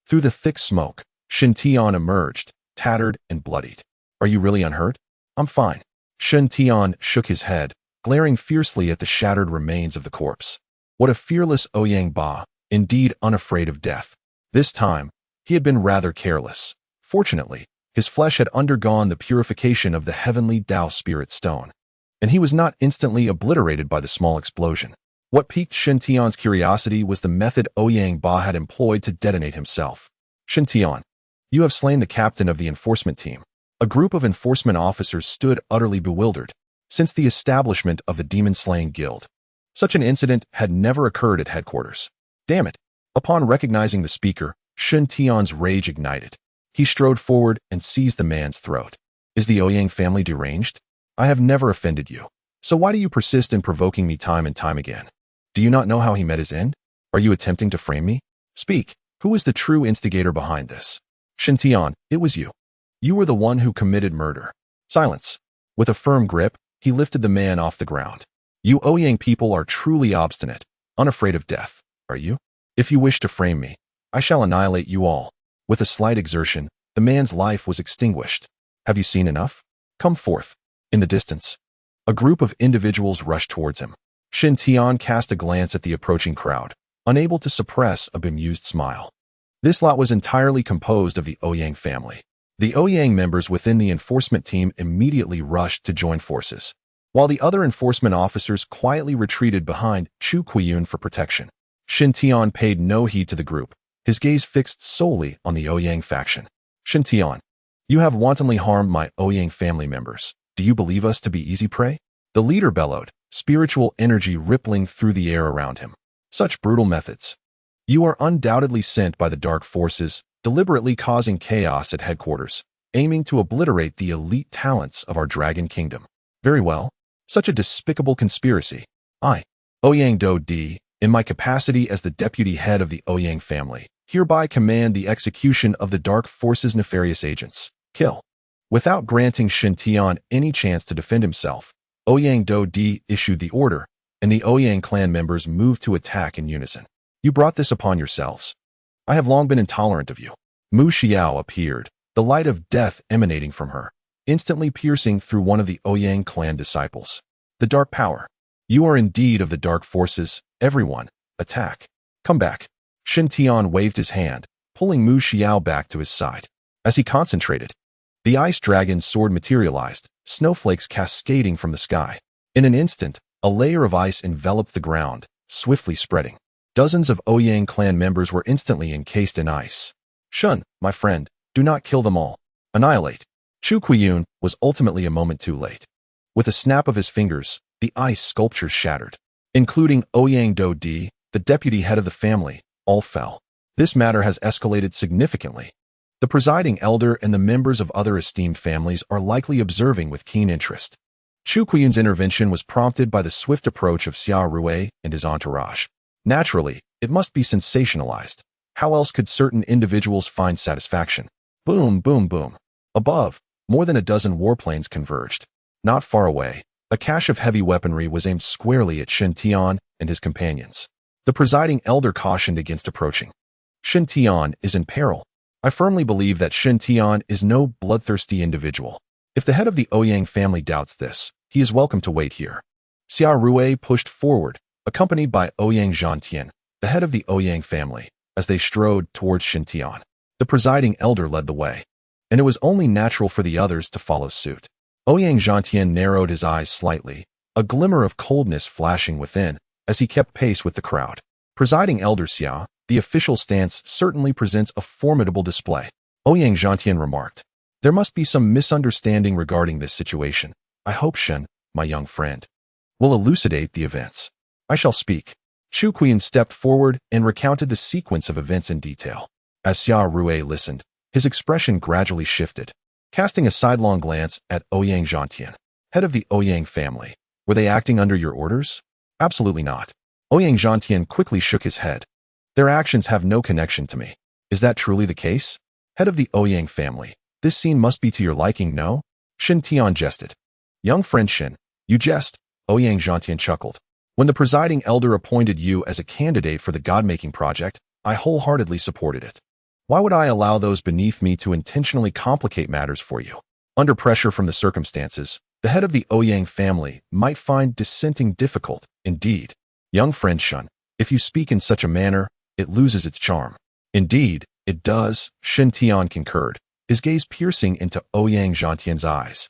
Speaker 1: Through the thick smoke, Shin Tian emerged, tattered and bloodied. Are you really unhurt? I'm fine. Shin Tian shook his head, glaring fiercely at the shattered remains of the corpse. What a fearless Ouyang Ba, indeed unafraid of death. This time, he had been rather careless. Fortunately, his flesh had undergone the purification of the heavenly Tao Spirit Stone, and he was not instantly obliterated by the small explosion. What piqued Shin Tian's curiosity was the method Ouyang Ba had employed to detonate himself. Shin Tian, you have slain the captain of the enforcement team. A group of enforcement officers stood utterly bewildered. Since the establishment of the demon-slaying guild, such an incident had never occurred at headquarters. Damn it! Upon recognizing the speaker, Shin Tian's rage ignited. He strode forward and seized the man's throat. Is the Ouyang family deranged? I have never offended you. So why do you persist in provoking me time and time again? Do you not know how he met his end? Are you attempting to frame me? Speak. Who is the true instigator behind this? Shin Tian, it was you. You were the one who committed murder. Silence. With a firm grip, he lifted the man off the ground. You Ouyang people are truly obstinate, unafraid of death, are you? If you wish to frame me, I shall annihilate you all. With a slight exertion, the man's life was extinguished. Have you seen enough? Come forth. In the distance, a group of individuals rushed towards him. Shin Tian cast a glance at the approaching crowd, unable to suppress a bemused smile. This lot was entirely composed of the Ouyang family. The Ouyang members within the enforcement team immediately rushed to join forces, while the other enforcement officers quietly retreated behind Chu Kuiyun for protection. Shin Tian paid no heed to the group, his gaze fixed solely on the Ouyang faction. Shin Tian, you have wantonly harmed my Ouyang family members. Do you believe us to be easy prey? The leader bellowed, spiritual energy rippling through the air around him. Such brutal methods. You are undoubtedly sent by the dark forces, deliberately causing chaos at headquarters, aiming to obliterate the elite talents of our dragon kingdom. Very well. Such a despicable conspiracy. I, Ouyang Do Di, in my capacity as the deputy head of the Ouyang family, hereby command the execution of the dark forces' nefarious agents. Kill. Without granting Shen Tian any chance to defend himself, Ouyang Do Di issued the order, and the Ouyang clan members moved to attack in unison. You brought this upon yourselves. I have long been intolerant of you. Mu Xiao appeared, the light of death emanating from her, instantly piercing through one of the Ouyang clan disciples. The dark power. You are indeed of the dark forces. Everyone, attack. Come back. Shen Tian waved his hand, pulling Mu Xiao back to his side. As he concentrated, the ice dragon's sword materialized, snowflakes cascading from the sky. In an instant, a layer of ice enveloped the ground, swiftly spreading. Dozens of Ouyang clan members were instantly encased in ice. Shun, my friend, do not kill them all. Annihilate. Chu Kuiyun was ultimately a moment too late. With a snap of his fingers, the ice sculptures shattered, including Ouyang Do Di, the deputy head of the family, all fell. This matter has escalated significantly. The presiding elder and the members of other esteemed families are likely observing with keen interest. Chu Kuiyun's intervention was prompted by the swift approach of Xia Rui and his entourage. Naturally, it must be sensationalized. How else could certain individuals find satisfaction? Boom, boom, boom. Above, more than a dozen warplanes converged. Not far away, a cache of heavy weaponry was aimed squarely at Shen Tian and his companions. The presiding elder cautioned against approaching. Shen Tian is in peril. I firmly believe that Shen Tian is no bloodthirsty individual. If the head of the Ouyang family doubts this, he is welcome to wait here. Xia Rui pushed forward, accompanied by Ouyang Zhantian, the head of the Ouyang family, as they strode towards Shen Tian. The presiding elder led the way, and it was only natural for the others to follow suit. Ouyang Zhantian narrowed his eyes slightly, a glimmer of coldness flashing within, as he kept pace with the crowd. Presiding elder Xia, the official stance certainly presents a formidable display. Ouyang Zhantian remarked. There must be some misunderstanding regarding this situation. I hope Shen, my young friend, will elucidate the events. I shall speak. Chu Kuiyun stepped forward and recounted the sequence of events in detail. As Xia Rui listened, his expression gradually shifted, casting a sidelong glance at Ouyang Zhantian, head of the Ouyang family. Were they acting under your orders? Absolutely not. Ouyang Zhantian quickly shook his head. Their actions have no connection to me. Is that truly the case? Head of the Ouyang family, this scene must be to your liking, no? Shen Tian jested. Young friend Shen, you jest, Ouyang Zhantian chuckled. When the presiding elder appointed you as a candidate for the God-making project, I wholeheartedly supported it. Why would I allow those beneath me to intentionally complicate matters for you? Under pressure from the circumstances, the head of the Ouyang family might find dissenting difficult. Indeed, young friend Shen, if you speak in such a manner, it loses its charm. Indeed, it does, Shen Tian concurred, his gaze piercing into Ouyang Zhantian's eyes.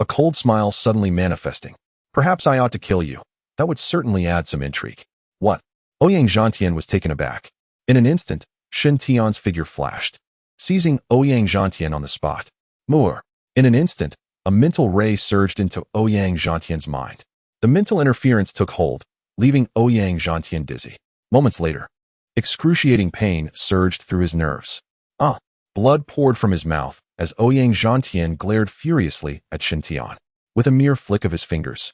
Speaker 1: A cold smile suddenly manifesting. Perhaps I ought to kill you. That would certainly add some intrigue. What? Ouyang Zhantian was taken aback. In an instant, Shen Tian's figure flashed, seizing Ouyang Zhantian on the spot. More. In an instant, a mental ray surged into Ouyang Zhantian's mind. The mental interference took hold, leaving Ouyang Zhantian dizzy. Moments later, excruciating pain surged through his nerves. Blood poured from his mouth as Ouyang Zhantian glared furiously at Shen Tian. With a mere flick of his fingers,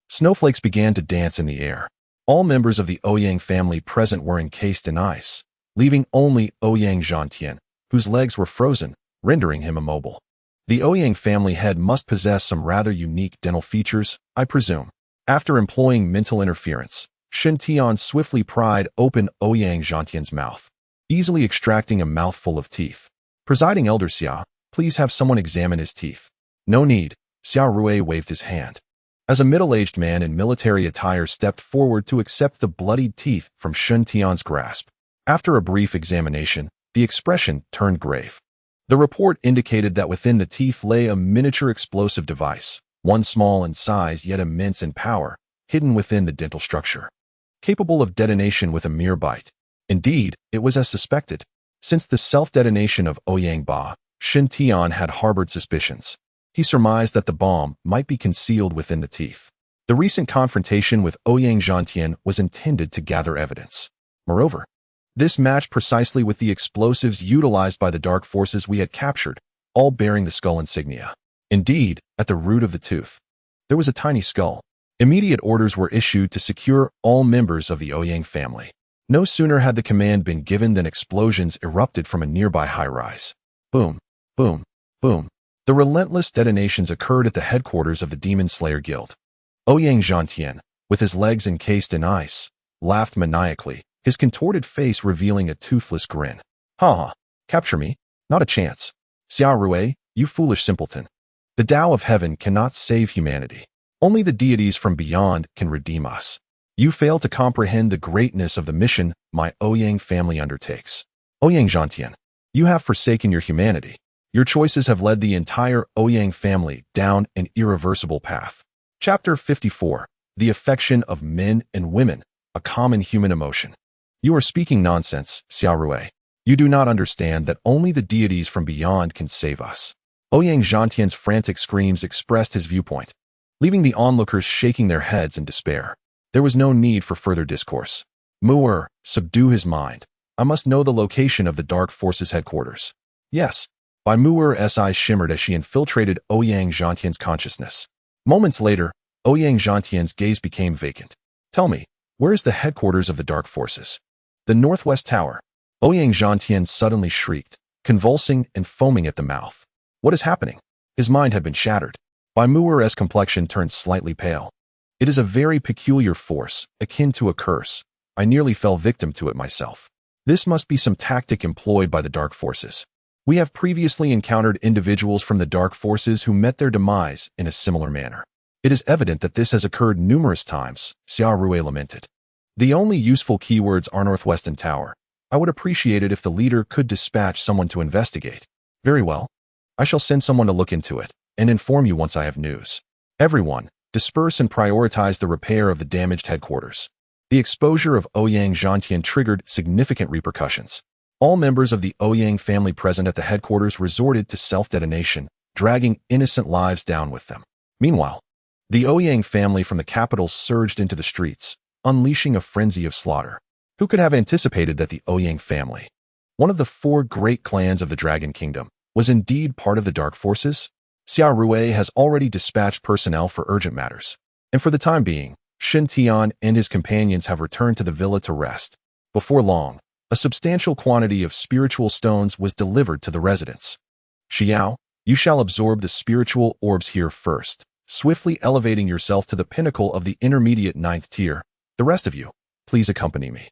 Speaker 1: snowflakes began to dance in the air. All members of the Ouyang family present were encased in ice, leaving only Ouyang Zhantian, whose legs were frozen, rendering him immobile. The Ouyang family head must possess some rather unique dental features, I presume. After employing mental interference, Shen Tian swiftly pried open Ouyang Zhantian's mouth, easily extracting a mouthful of teeth. Presiding elder Xia, please have someone examine his teeth. No need, Xia Rui waved his hand. As a middle-aged man in military attire stepped forward to accept the bloodied teeth from Shen Tian's grasp. After a brief examination, the expression turned grave. The report indicated that within the teeth lay a miniature explosive device, one small in size yet immense in power, hidden within the dental structure, capable of detonation with a mere bite. Indeed, it was as suspected. Since the self-detonation of Ouyang Ba, Shen Tian had harbored suspicions. He surmised that the bomb might be concealed within the teeth. The recent confrontation with Ouyang Zhantian was intended to gather evidence. Moreover, this matched precisely with the explosives utilized by the dark forces we had captured, all bearing the skull insignia. Indeed, at the root of the tooth, there was a tiny skull. Immediate orders were issued to secure all members of the Ouyang family. No sooner had the command been given than explosions erupted from a nearby high-rise. Boom, boom, boom. The relentless detonations occurred at the headquarters of the Demon Slayer Guild. Ouyang Zhantian, with his legs encased in ice, laughed maniacally, his contorted face revealing a toothless grin. Ha ha, capture me? Not a chance. Xia Rui, you foolish simpleton. The Tao of Heaven cannot save humanity. Only the deities from beyond can redeem us. You fail to comprehend the greatness of the mission my Ouyang family undertakes. Ouyang Zhantian, you have forsaken your humanity. Your choices have led the entire Ouyang family down an irreversible path. Chapter 54. The Affection of Men and Women, a Common Human Emotion. You are speaking nonsense, Xia Rui. You do not understand that only the deities from beyond can save us. Ouyang Zhantian's frantic screams expressed his viewpoint, leaving the onlookers shaking their heads in despair. There was no need for further discourse. Mu'er, subdue his mind. I must know the location of the Dark Forces headquarters. Yes. By Mu'er's eyes shimmered as she infiltrated Ouyang Zhantian's consciousness. Moments later, Ouyang Zhantian's gaze became vacant. Tell me, where is the headquarters of the Dark Forces? The Northwest Tower. Ouyang Zhantian suddenly shrieked, convulsing and foaming at the mouth. What is happening? His mind had been shattered. Bai Mu'er's complexion turned slightly pale. It is a very peculiar force, akin to a curse. I nearly fell victim to it myself. This must be some tactic employed by the Dark Forces. We have previously encountered individuals from the Dark Forces who met their demise in a similar manner. It is evident that this has occurred numerous times, Xia Rui lamented. The only useful keywords are Northwestern Tower. I would appreciate it if the leader could dispatch someone to investigate. Very well. I shall send someone to look into it and inform you once I have news. Everyone, disperse and prioritize the repair of the damaged headquarters. The exposure of Ouyang Zhantian triggered significant repercussions. All members of the Ouyang family present at the headquarters resorted to self-detonation, dragging innocent lives down with them. Meanwhile, the Ouyang family from the capital surged into the streets, unleashing a frenzy of slaughter. Who could have anticipated that the Ouyang family, one of the 4 great clans of the Dragon Kingdom, was indeed part of the Dark Forces? Xia Rui has already dispatched personnel for urgent matters, and for the time being, Shen Tian and his companions have returned to the villa to rest. Before long, a substantial quantity of spiritual stones was delivered to the residents. Xiao, you shall absorb the spiritual orbs here first, swiftly elevating yourself to the pinnacle of the intermediate 9th tier. The rest of you, please accompany me.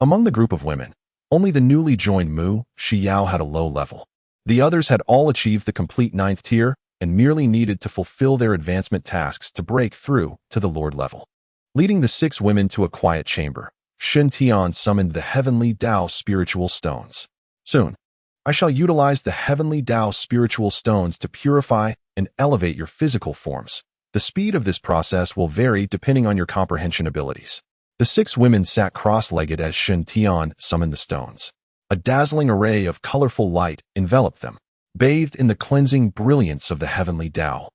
Speaker 1: Among the group of women, only the newly joined Mu Xiao had a low level. The others had all achieved the complete 9th tier and merely needed to fulfill their advancement tasks to break through to the Lord level. Leading the 6 women to a quiet chamber, Shen Tian summoned the Heavenly Tao spiritual stones. Soon, I shall utilize the Heavenly Tao spiritual stones to purify and elevate your physical forms. The speed of this process will vary depending on your comprehension abilities. The 6 women sat cross-legged as Shen Tian summoned the stones. A dazzling array of colorful light enveloped them, bathed in the cleansing brilliance of the Heavenly Tao.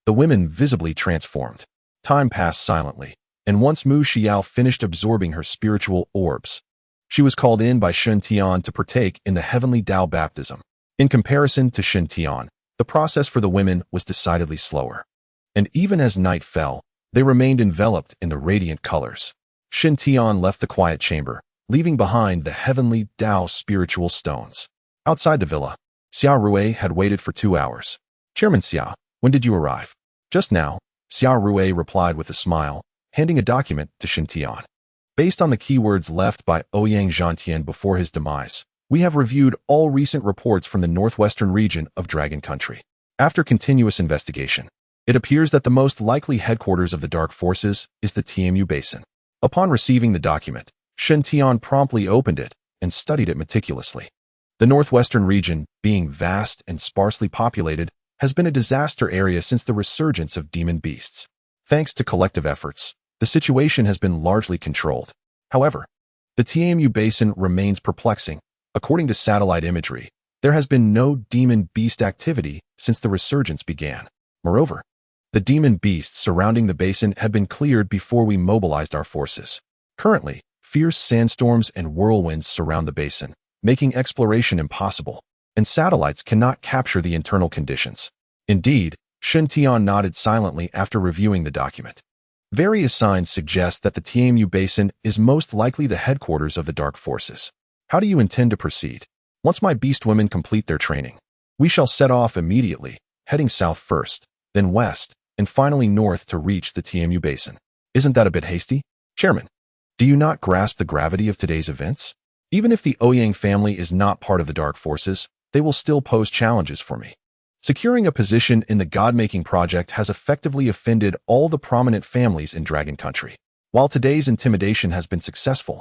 Speaker 1: The women visibly transformed. Time passed silently, and once Mu Xiao finished absorbing her spiritual orbs, she was called in by Shen Tian to partake in the Heavenly Tao baptism. In comparison to Shen Tian, the process for the women was decidedly slower. And even as night fell, they remained enveloped in the radiant colors. Shen Tian left the quiet chamber, leaving behind the Heavenly Tao spiritual stones. Outside the villa, Xia Rui had waited for 2 hours. Chairman Xia, when did you arrive? Just now, Xia Rui replied with a smile, handing a document to Shen Tian. Based on the keywords left by Ouyang Zhantian before his demise, we have reviewed all recent reports from the northwestern region of Dragon Country. After continuous investigation, it appears that the most likely headquarters of the Dark Forces is the TMU Basin. Upon receiving the document, Shen Tian promptly opened it and studied it meticulously. The northwestern region, being vast and sparsely populated, has been a disaster area since the resurgence of demon beasts. Thanks to collective efforts, the situation has been largely controlled. However, the TMU Basin remains perplexing. According to satellite imagery, there has been no demon beast activity since the resurgence began. Moreover, the demon beasts surrounding the basin had been cleared before we mobilized our forces. Currently, fierce sandstorms and whirlwinds surround the basin, making exploration impossible, and satellites cannot capture the internal conditions. Indeed, Shen Tian nodded silently after reviewing the document. Various signs suggest that the TMU Basin is most likely the headquarters of the Dark Forces. How do you intend to proceed? Once my beast women complete their training, we shall set off immediately, heading south first, then west, and finally north to reach the TMU Basin. Isn't that a bit hasty? Chairman, do you not grasp the gravity of today's events? Even if the Ouyang family is not part of the Dark Forces, they will still pose challenges for me. Securing a position in the God-making project has effectively offended all the prominent families in Dragon Country. While today's intimidation has been successful,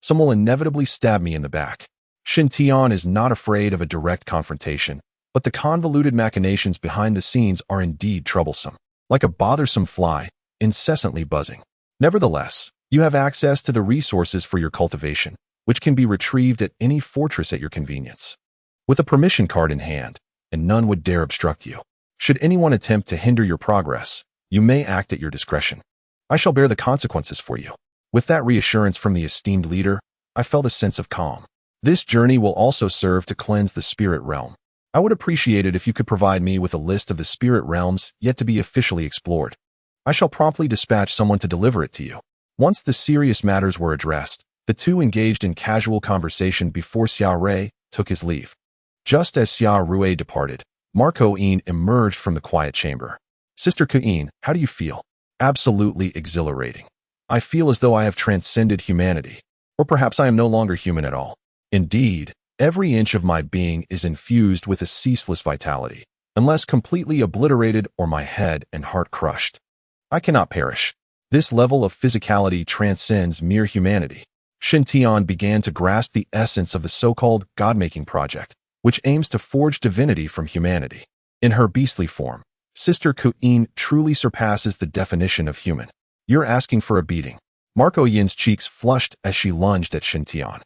Speaker 1: some will inevitably stab me in the back. Shen Tian is not afraid of a direct confrontation, but the convoluted machinations behind the scenes are indeed troublesome, like a bothersome fly, incessantly buzzing. Nevertheless, you have access to the resources for your cultivation, which can be retrieved at any fortress at your convenience. With a permission card in hand, and none would dare obstruct you. Should anyone attempt to hinder your progress, you may act at your discretion. I shall bear the consequences for you. With that reassurance from the esteemed leader, I felt a sense of calm. This journey will also serve to cleanse the spirit realm. I would appreciate it if you could provide me with a list of the spirit realms yet to be officially explored. I shall promptly dispatch someone to deliver it to you. Once the serious matters were addressed, the two engaged in casual conversation before Xia Rui took his leave. Just as Xia Rui departed, Marco Yin emerged from the quiet chamber. Sister Kuyin, how do you feel? Absolutely exhilarating. I feel as though I have transcended humanity, or perhaps I am no longer human at all. Indeed, every inch of my being is infused with a ceaseless vitality, unless completely obliterated or my head and heart crushed. I cannot perish. This level of physicality transcends mere humanity. Shen Tian began to grasp the essence of the so-called God-making project, which aims to forge divinity from humanity. In her beastly form, Sister Kuyin truly surpasses the definition of human. You're asking for a beating. Marco Yin's cheeks flushed as she lunged at Shen Tian.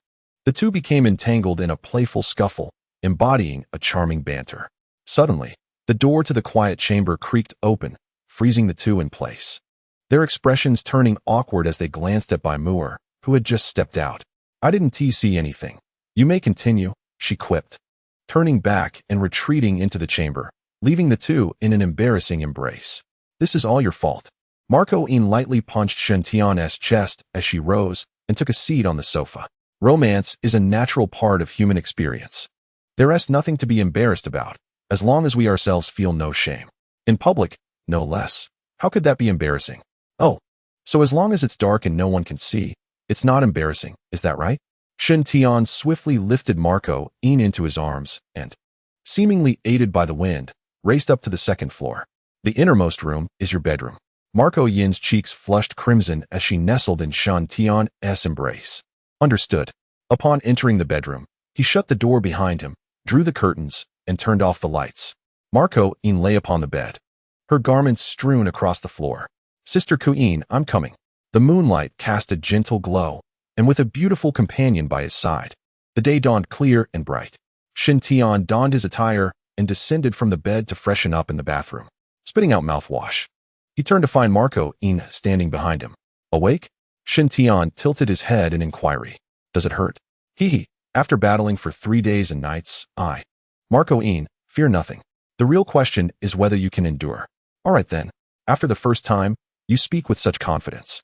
Speaker 1: The two became entangled in a playful scuffle, embodying a charming banter. Suddenly, the door to the quiet chamber creaked open, freezing the two in place. Their expressions turning awkward as they glanced at Bai Muir, who had just stepped out. I didn't see anything. You may continue, she quipped, turning back and retreating into the chamber, leaving the two in an embarrassing embrace. This is all your fault. Marco Yin lightly punched Shen Tian's chest as she rose and took a seat on the sofa. Romance is a natural part of human experience. There is nothing to be embarrassed about, as long as we ourselves feel no shame. In public, no less. How could that be embarrassing? Oh, so as long as it's dark and no one can see, it's not embarrassing, is that right? Shen Tian swiftly lifted Marco Yin into his arms and, seemingly aided by the wind, raced up to the second floor. The innermost room is your bedroom. Marco Yin's cheeks flushed crimson as she nestled in Shen Tian's embrace. Understood. Upon entering the bedroom, he shut the door behind him, drew the curtains, and turned off the lights. Marco Yin lay upon the bed, her garments strewn across the floor. Sister Kuyin, I'm coming. The moonlight cast a gentle glow, and with a beautiful companion by his side, the day dawned clear and bright. Shen Tian donned his attire and descended from the bed to freshen up in the bathroom, spitting out mouthwash. He turned to find Marco Yin standing behind him. Awake? Shen Tian tilted his head in inquiry. Does it hurt? Hee. After battling for 3 days and nights, Marco Yin, fear nothing. The real question is whether you can endure. All right then. After the first time, you speak with such confidence.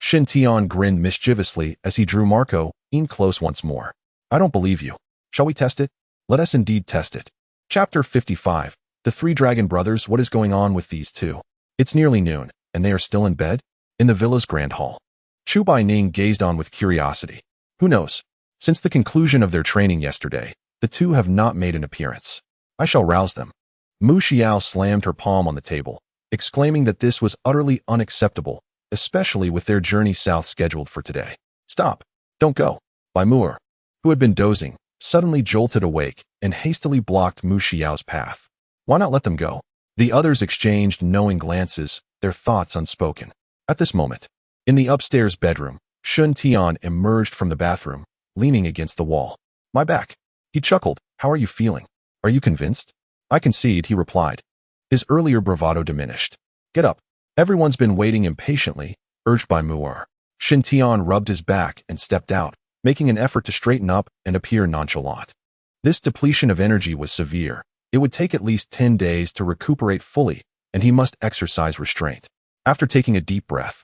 Speaker 1: Shen Tian grinned mischievously as he drew Marco Yin close once more. I don't believe you. Shall we test it? Let us indeed test it. Chapter 55. The Three Dragon Brothers. What is going on with these two? It's nearly noon, and they are still in bed? In the villa's grand hall. Chu Baining gazed on with curiosity. Who knows? Since the conclusion of their training yesterday, the two have not made an appearance. I shall rouse them. Mu Xiao slammed her palm on the table, exclaiming that this was utterly unacceptable, especially with their journey south scheduled for today. Stop. Don't go. Bai Muir, who had been dozing, suddenly jolted awake and hastily blocked Mu Xiao's path. Why not let them go? The others exchanged knowing glances, their thoughts unspoken. At this moment, in the upstairs bedroom, Shen Tian emerged from the bathroom, leaning against the wall. My back. He chuckled. How are you feeling? Are you convinced? I concede, he replied. His earlier bravado diminished. Get up. Everyone's been waiting impatiently, urged by Mu'er. Shintian rubbed his back and stepped out, making an effort to straighten up and appear nonchalant. This depletion of energy was severe. It would take at least 10 days to recuperate fully, and he must exercise restraint. After taking a deep breath,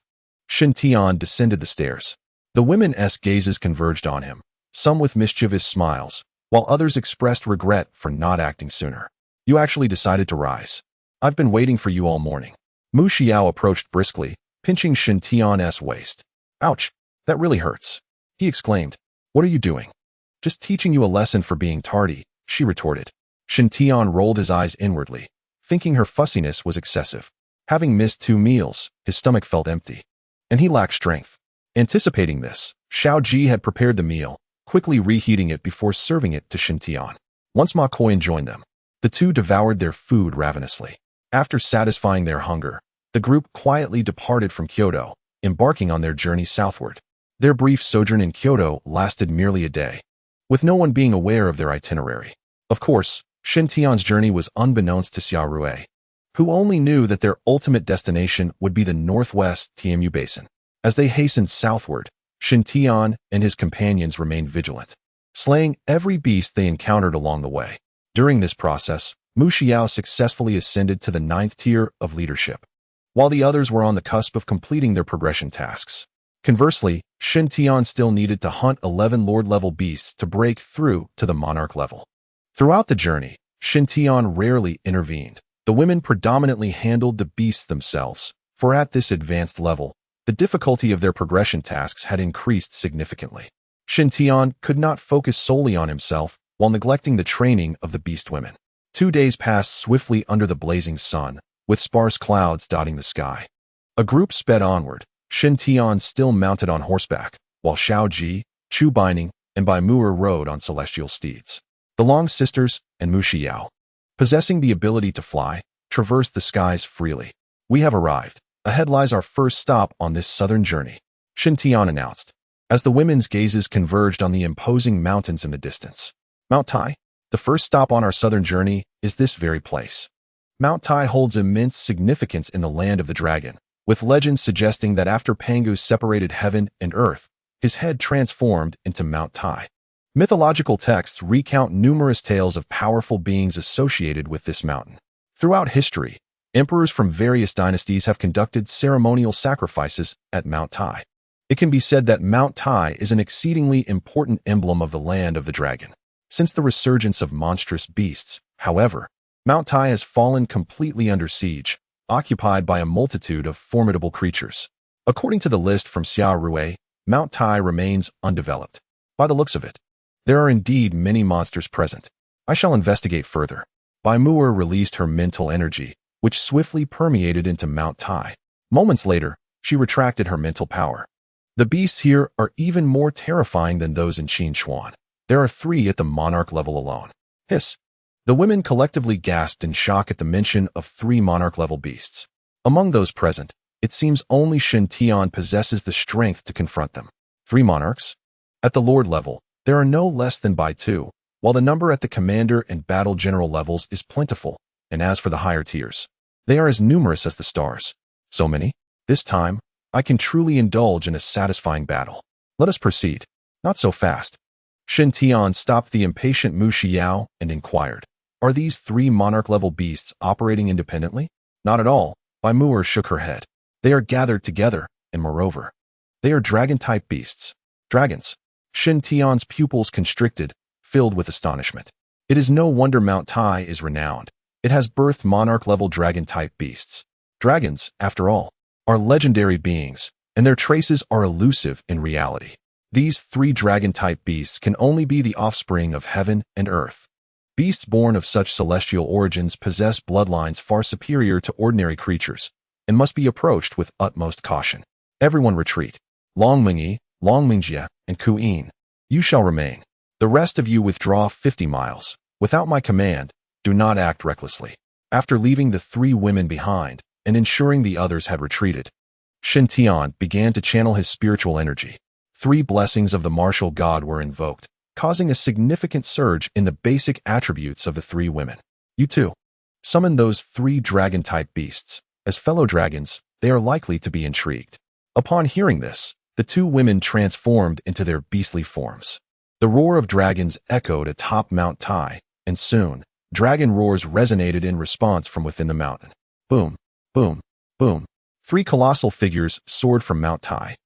Speaker 1: Shintian descended the stairs. The women's gazes converged on him, some with mischievous smiles, while others expressed regret for not acting sooner. You actually decided to rise. I've been waiting for you all morning. Mu Xiao approached briskly, pinching Shintian's waist. Ouch, that really hurts. He exclaimed. What are you doing? Just teaching you a lesson for being tardy, she retorted. Shintian rolled his eyes inwardly, thinking her fussiness was excessive. Having missed 2 meals, his stomach felt empty, and he lacked strength. Anticipating this, Xiao Ji had prepared the meal, quickly reheating it before serving it to Shintian. Once Ma Koyan joined them, the two devoured their food ravenously. After satisfying their hunger, the group quietly departed from Kyoto, embarking on their journey southward. Their brief sojourn in Kyoto lasted merely a day, with no one being aware of their itinerary. Of course, Shintian's journey was unbeknownst to Xia Rui, who only knew that their ultimate destination would be the northwest Tianmu Basin. As they hastened southward, Shintian and his companions remained vigilant, slaying every beast they encountered along the way. During this process, Mu Xiao successfully ascended to the 9th tier of leadership, while the others were on the cusp of completing their progression tasks. Conversely, Shintian still needed to hunt 11 Lord-level beasts to break through to the Monarch level. Throughout the journey, Shintian rarely intervened. The women predominantly handled the beasts themselves, for at this advanced level, the difficulty of their progression tasks had increased significantly. Shintian could not focus solely on himself while neglecting the training of the beast women. 2 days passed swiftly under the blazing sun, with sparse clouds dotting the sky. A group sped onward, Shintian still mounted on horseback, while Xiao Ji, Chu Baining, and Bai Mu'er rode on celestial steeds. The Long Sisters and Mu Xiao, possessing the ability to fly, traversed the skies freely. We have arrived. Ahead lies our first stop on this southern journey, Shintian announced, as the women's gazes converged on the imposing mountains in the distance. Mount Tai, the first stop on our southern journey, is this very place. Mount Tai holds immense significance in the land of the dragon, with legends suggesting that after Pangu separated heaven and earth, his head transformed into Mount Tai. Mythological texts recount numerous tales of powerful beings associated with this mountain. Throughout history, emperors from various dynasties have conducted ceremonial sacrifices at Mount Tai. It can be said that Mount Tai is an exceedingly important emblem of the land of the dragon. Since the resurgence of monstrous beasts, however, Mount Tai has fallen completely under siege, occupied by a multitude of formidable creatures. According to the list from Xia Rui, Mount Tai remains undeveloped. By the looks of it, there are indeed many monsters present. I shall investigate further. Bai Mu'er released her mental energy, which swiftly permeated into Mount Tai. Moments later, she retracted her mental power. The beasts here are even more terrifying than those in Qin Xuan. There are 3 at the Monarch level alone. Hiss. The women collectively gasped in shock at the mention of 3 Monarch-level beasts. Among those present, it seems only Shintian possesses the strength to confront them. 3 monarchs? At the Lord level, there are no less than by 2, while the number at the Commander and Battle General levels is plentiful, and as for the higher tiers, they are as numerous as the stars. So many? This time, I can truly indulge in a satisfying battle. Let us proceed. Not so fast. Shintian stopped the impatient Mu Xiao and inquired, are these 3 Monarch-level beasts operating independently? Not at all. Bai Mu'er shook her head. They are gathered together, and moreover, they are dragon-type beasts. Dragons. Shintian's pupils constricted, filled with astonishment. It is no wonder Mount Tai is renowned. It has birthed Monarch-level dragon-type beasts. Dragons, after all, are legendary beings, and their traces are elusive in reality. These 3 dragon-type beasts can only be the offspring of heaven and earth. Beasts born of such celestial origins possess bloodlines far superior to ordinary creatures, and must be approached with utmost caution. Everyone retreat. Long Mingyi, Long Mingjie, and Ku Yin, you shall remain. The rest of you withdraw 50 miles. Without my command, do not act recklessly. After leaving the 3 women behind, and ensuring the others had retreated, Shintian began to channel his spiritual energy. 3 blessings of the martial god were invoked, causing a significant surge in the basic attributes of the 3 women. You too. Summon those 3 dragon-type beasts. As fellow dragons, they are likely to be intrigued. Upon hearing this, the 2 women transformed into their beastly forms. The roar of dragons echoed atop Mount Tai, and soon, dragon roars resonated in response from within the mountain. Boom, boom, boom. 3 colossal figures soared from Mount Tai.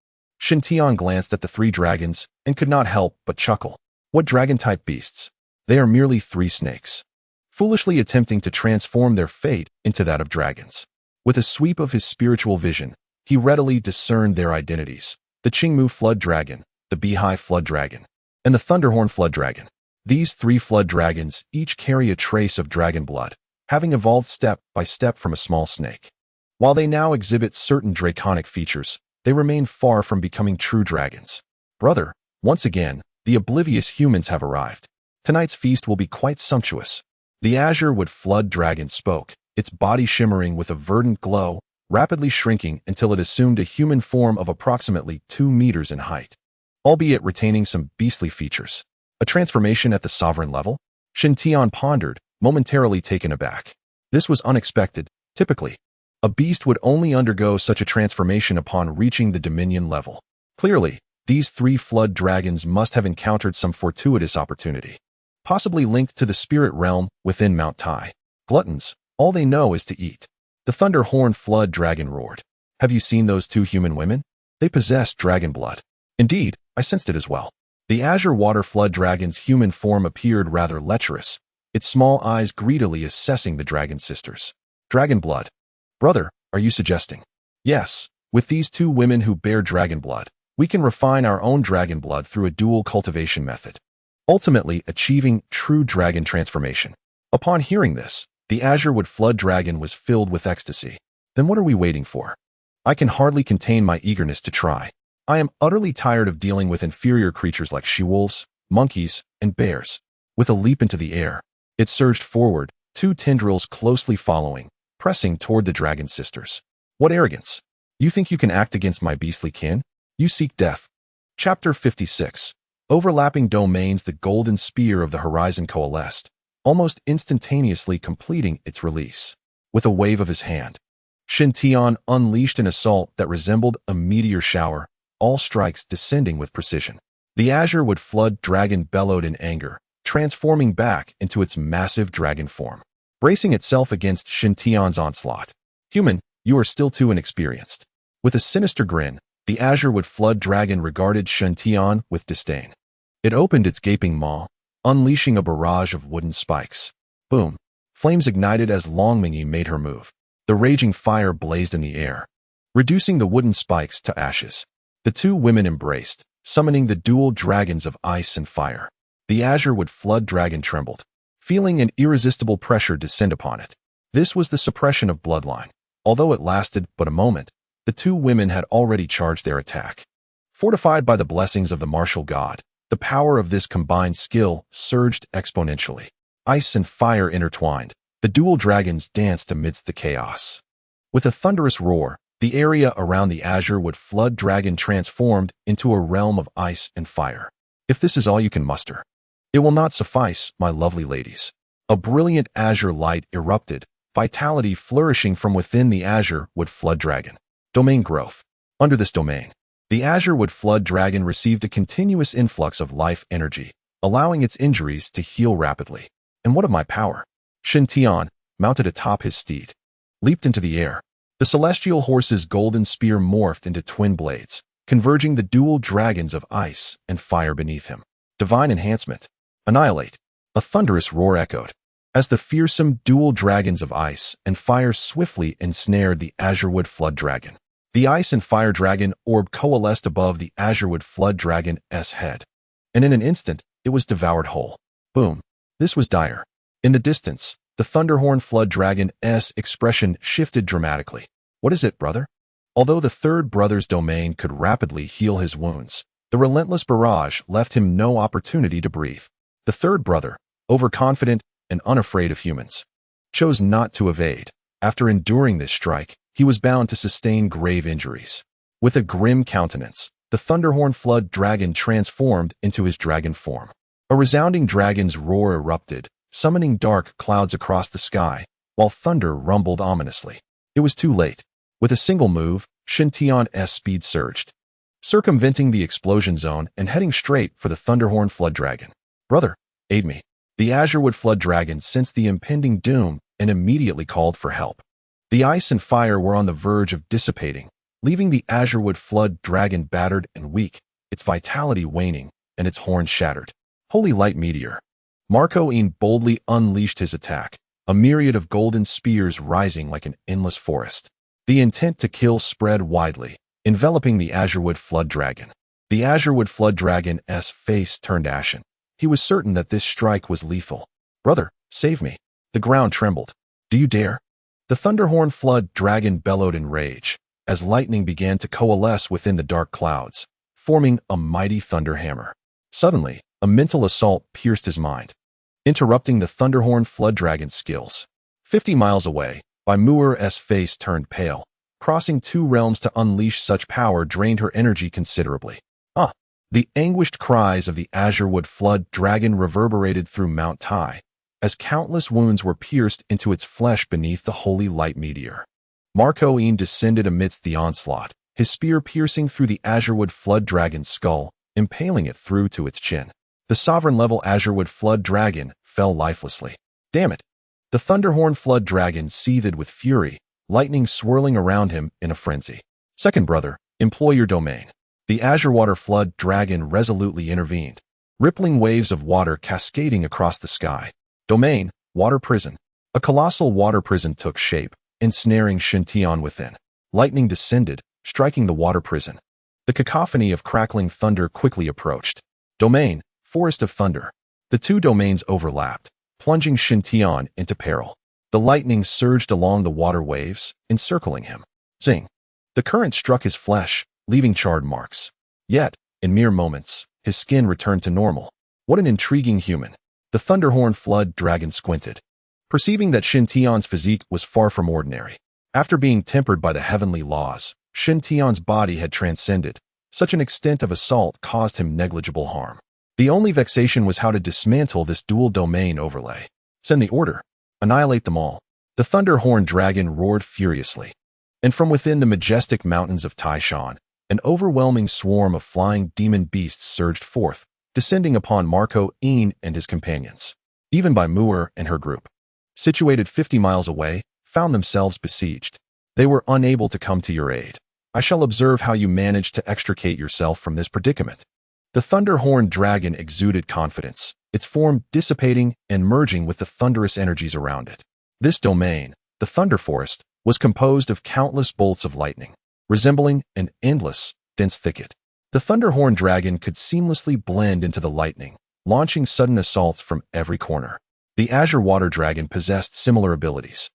Speaker 1: Shintian glanced at the 3 dragons and could not help but chuckle. What dragon-type beasts? They are merely 3 snakes, foolishly attempting to transform their fate into that of dragons. With a sweep of his spiritual vision, he readily discerned their identities: the Qingmu Flood Dragon, the Beehive Flood Dragon, and the Thunderhorn Flood Dragon. These 3 flood dragons each carry a trace of dragon blood, having evolved step by step from a small snake. While they now exhibit certain draconic features, they remain far from becoming true dragons. Brother, once again, the oblivious humans have arrived. Tonight's feast will be quite sumptuous. The azure wood flood dragon spoke, its body shimmering with a verdant glow, rapidly shrinking until it assumed a human form of approximately 2 meters in height, albeit retaining some beastly features. A transformation at the sovereign level? Shintian pondered, momentarily taken aback. This was unexpected. Typically, a beast would only undergo such a transformation upon reaching the dominion level. Clearly, these 3 flood dragons must have encountered some fortuitous opportunity, possibly linked to the spirit realm within Mount Tai. Gluttons, all they know is to eat. The Thunderhorn Flood Dragon roared. Have you seen those 2 human women? They possess dragon blood. Indeed, I sensed it as well. The Azure Water Flood Dragon's human form appeared rather lecherous, its small eyes greedily assessing the dragon sisters. Dragon blood. Brother, are you suggesting? Yes, with these 2 women who bear dragon blood, we can refine our own dragon blood through a dual cultivation method, ultimately achieving true dragon transformation. Upon hearing this, the Azure Wood Flood Dragon was filled with ecstasy. Then what are we waiting for? I can hardly contain my eagerness to try. I am utterly tired of dealing with inferior creatures like she-wolves, monkeys, and bears. With a leap into the air, it surged forward, 2 tendrils closely following, pressing toward the dragon sisters. What arrogance! You think you can act against my beastly kin? You seek death. Chapter 56. Overlapping domains. The golden spear of the horizon coalesced, almost instantaneously completing its release. With a wave of his hand, Shintian unleashed an assault that resembled a meteor shower, all strikes descending with precision. The Azure Wood Flood Dragon bellowed in anger, transforming back into its massive dragon form, bracing itself against Shintian's onslaught. Human, you are still too inexperienced. With a sinister grin, the Azure Wood Flood Dragon regarded Shintian with disdain. It opened its gaping maw, unleashing a barrage of wooden spikes. Boom! Flames ignited as Longmingi made her move. The raging fire blazed in the air, reducing the wooden spikes to ashes. The 2 women embraced, summoning the dual dragons of ice and fire. The Azure Wood Flood Dragon trembled, feeling an irresistible pressure descend upon it. This was the suppression of bloodline. Although it lasted but a moment, the 2 women had already charged their attack. Fortified by the blessings of the martial god, the power of this combined skill surged exponentially. Ice and fire intertwined. The dual dragons danced amidst the chaos. With a thunderous roar, the area around the Azure Wood Flood Dragon transformed into a realm of ice and fire. If this is all you can muster, it will not suffice, my lovely ladies. A brilliant azure light erupted, vitality flourishing from within the Azure Wood Flood Dragon. Domain growth. Under this domain, the Azure Wood Flood Dragon received a continuous influx of life energy, allowing its injuries to heal rapidly. And what of my power? Shintian, mounted atop his steed, leaped into the air. The celestial horse's golden spear morphed into twin blades, converging the dual dragons of ice and fire beneath him. Divine enhancement. Annihilate. A thunderous roar echoed, as the fearsome dual dragons of ice and fire swiftly ensnared the Azure Wood Flood Dragon. The ice and fire dragon orb coalesced above the Azure Wood Flood Dragon's head, and in an instant, it was devoured whole. Boom. This was dire. In the distance, the Thunderhorn Flood Dragon's expression shifted dramatically. What is it, brother? Although the 3rd brother's domain could rapidly heal his wounds, the relentless barrage left him no opportunity to breathe. The 3rd brother, overconfident and unafraid of humans, chose not to evade. After enduring this strike, he was bound to sustain grave injuries. With a grim countenance, the Thunderhorn Flood Dragon transformed into his dragon form. A resounding dragon's roar erupted, summoning dark clouds across the sky, while thunder rumbled ominously. It was too late. With a single move, Shintion's speed surged, circumventing the explosion zone and heading straight for the Thunderhorn Flood Dragon. "Brother, aid me." The Azurewood Flood Dragon sensed the impending doom and immediately called for help. The ice and fire were on the verge of dissipating, leaving the Azurewood Flood Dragon battered and weak, its vitality waning and its horns shattered. Holy Light Meteor. Marco Ian boldly unleashed his attack, a myriad of golden spears rising like an endless forest. The intent to kill spread widely, enveloping the Azurewood Flood Dragon. The Azurewood Flood Dragon's face turned ashen. He was certain that this strike was lethal. "Brother, save me." The ground trembled. "Do you dare?" The Thunderhorn Flood Dragon bellowed in rage, as lightning began to coalesce within the dark clouds, forming a mighty thunder hammer. Suddenly, a mental assault pierced his mind, interrupting the Thunderhorn Flood Dragon's skills. 50 miles away, Baimuer's face turned pale. Crossing two realms to unleash such power drained her energy considerably. The anguished cries of the Azurewood Flood Dragon reverberated through Mount Tai, as countless wounds were pierced into its flesh beneath the Holy Light Meteor. Marco Ian descended amidst the onslaught, his spear piercing through the Azurewood Flood Dragon's skull, impaling it through to its chin. The sovereign-level Azurewood Flood Dragon fell lifelessly. "Damn it!" The Thunderhorn Flood Dragon seethed with fury, lightning swirling around him in a frenzy. "Second brother, employ your domain." The Azurewater Flood Dragon resolutely intervened, rippling waves of water cascading across the sky. "Domain, water prison." A colossal water prison took shape, ensnaring Shintion within. Lightning descended, striking the water prison. The cacophony of crackling thunder quickly approached. "Domain, forest of thunder." The two domains overlapped, plunging Shintion into peril. The lightning surged along the water waves, encircling him. Zing! The current struck his flesh, leaving charred marks. Yet, in mere moments, his skin returned to normal. What an intriguing human. The Thunderhorn Flood Dragon squinted, perceiving that Shintion's physique was far from ordinary. After being tempered by the heavenly laws, Shintion's body had transcended. Such an extent of assault caused him negligible harm. The only vexation was how to dismantle this dual domain overlay. Send the order. Annihilate them all. The Thunderhorn Dragon roared furiously. And from within the majestic mountains of Taishan, an overwhelming swarm of flying demon beasts surged forth, descending upon Marco Ian and his companions. Even Baimuer and her group, situated 50 miles away, found themselves besieged. They were unable to come to your aid. I shall observe how you managed to extricate yourself from this predicament. The Thunderhorn Dragon exuded confidence, its form dissipating and merging with the thunderous energies around it. This domain, the Thunder Forest, was composed of countless bolts of lightning, resembling an endless, dense thicket. The Thunderhorn Dragon could seamlessly blend into the lightning, launching sudden assaults from every corner. The Azurewater Dragon possessed similar abilities.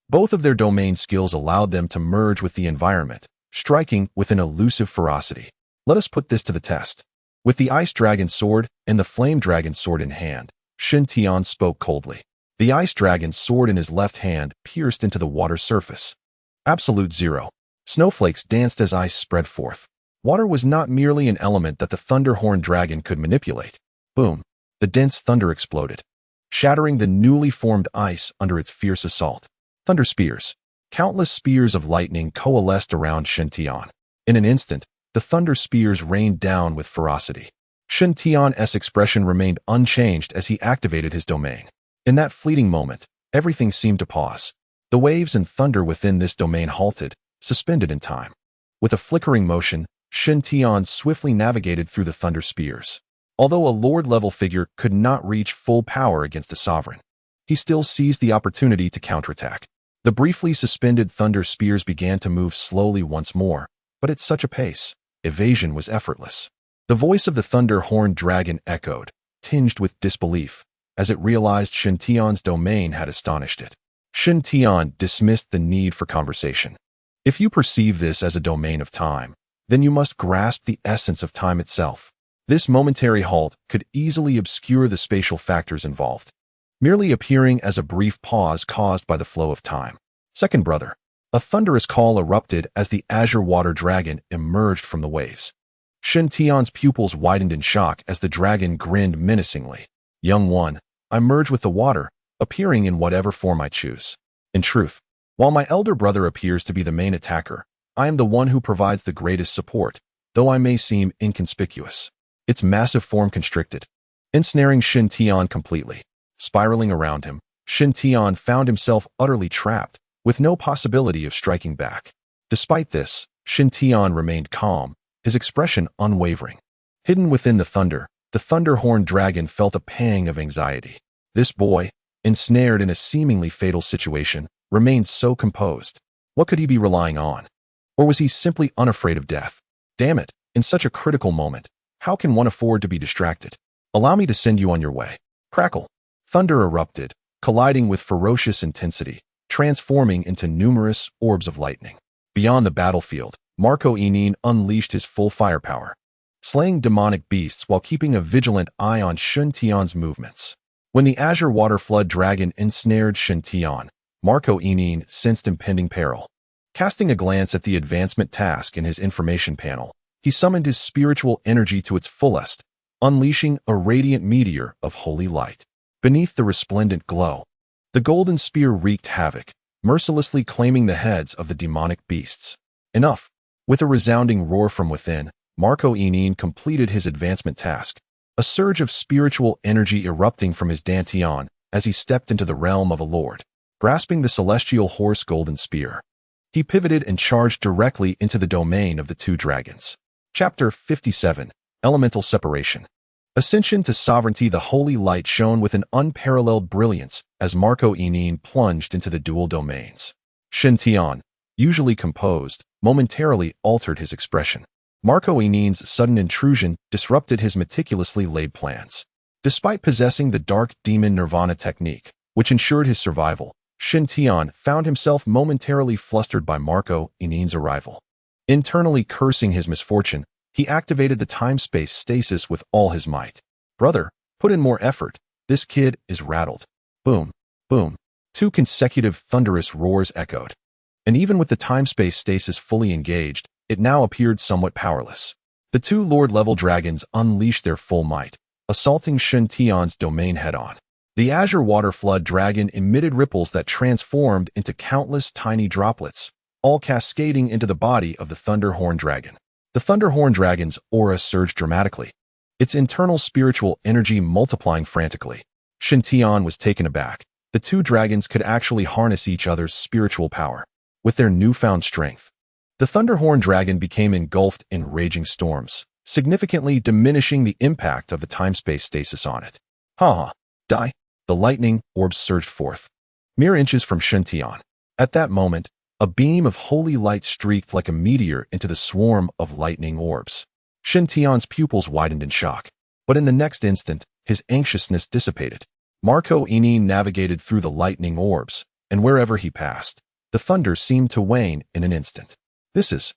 Speaker 1: Both of their domain skills allowed them to merge with the environment, striking with an elusive ferocity. Let us put this to the test. With the Ice Dragon Sword and the Flame Dragon Sword in hand, Shintion spoke coldly. The Ice Dragon's sword in his left hand pierced into the water surface. Absolute zero. Snowflakes danced as ice spread forth. Water was not merely an element that the Thunderhorn Dragon could manipulate. Boom! The dense thunder exploded, shattering the newly formed ice under its fierce assault. Thunder spears. Countless spears of lightning coalesced around Shintion. In an instant, the thunder spears rained down with ferocity. Shintion's expression remained unchanged as he activated his domain. In that fleeting moment, everything seemed to pause. The waves and thunder within this domain halted, suspended in time. With a flickering motion, Shintion swiftly navigated through the thunder spears. Although a lord-level figure could not reach full power against a sovereign, he still seized the opportunity to counterattack. The briefly suspended thunder spears began to move slowly once more, but at such a pace, evasion was effortless. The voice of the Thunderhorn Dragon echoed, tinged with disbelief, as it realized Shintion's domain had astonished it. Shintion dismissed the need for conversation. If you perceive this as a domain of time, then you must grasp the essence of time itself. This momentary halt could easily obscure the spatial factors involved, merely appearing as a brief pause caused by the flow of time. Second brother. A thunderous call erupted as the Azurewater Dragon emerged from the waves. Shintion's pupils widened in shock as the dragon grinned menacingly. Young one, I merge with the water, appearing in whatever form I choose. In truth, while my elder brother appears to be the main attacker, I am the one who provides the greatest support, though I may seem inconspicuous. Its massive form constricted, ensnaring Shin Tian completely. Spiraling around him, Shin Tian found himself utterly trapped, with no possibility of striking back. Despite this, Shin Tian remained calm, his expression unwavering. Hidden within the Thunderhorn dragon felt a pang of anxiety. This boy, ensnared in a seemingly fatal situation, remained so composed. What could he be relying on? Or was he simply unafraid of death? Damn it, in such a critical moment, how can one afford to be distracted? Allow me to send you on your way. Crackle. Thunder erupted, colliding with ferocious intensity, transforming into numerous orbs of lightning. Beyond the battlefield, Marco Inin unleashed his full firepower, slaying demonic beasts while keeping a vigilant eye on Shin Tian's movements. When the Azure Water Flood Dragon ensnared Shin Tian, Marco Inin sensed impending peril. Casting a glance at the advancement task in his information panel, he summoned his spiritual energy to its fullest, unleashing a radiant meteor of holy light. Beneath the resplendent glow, the golden spear wreaked havoc, mercilessly claiming the heads of the demonic beasts. Enough! With a resounding roar from within, Marco Inin completed his advancement task, a surge of spiritual energy erupting from his dantian as he stepped into the realm of a lord. Grasping the celestial horse golden spear, he pivoted and charged directly into the domain of the two dragons. Chapter 57, Elemental Separation. Ascension to Sovereignty. The holy light shone with an unparalleled brilliance as Marco Inin plunged into the dual domains. Shin Tian, usually composed, momentarily altered his expression. Marco Inin's sudden intrusion disrupted his meticulously laid plans. Despite possessing the dark demon nirvana technique, which ensured his survival, Shin Tian found himself momentarily flustered by Marco Inin's arrival. Internally cursing his misfortune, he activated the time-space stasis with all his might. Brother, put in more effort. This kid is rattled. Boom, boom. 2 consecutive thunderous roars echoed. And even with the time-space stasis fully engaged, it now appeared somewhat powerless. The 2 Lord-level dragons unleashed their full might, assaulting Shin Tian's domain head-on. The Azure Water Flood Dragon emitted ripples that transformed into countless tiny droplets, all cascading into the body of the Thunderhorn Dragon. The Thunderhorn Dragon's aura surged dramatically, its internal spiritual energy multiplying frantically. Shin Tian was taken aback. The 2 dragons could actually harness each other's spiritual power. With their newfound strength, the Thunderhorn Dragon became engulfed in raging storms, significantly diminishing the impact of the time-space stasis on it. Die! The lightning orbs surged forth, mere inches from Shin Tian. At that moment, a beam of holy light streaked like a meteor into the swarm of lightning orbs. Shin Tian's pupils widened in shock, but in the next instant, his anxiousness dissipated. Marco Inin navigated through the lightning orbs, and wherever he passed, the thunder seemed to wane in an instant. This is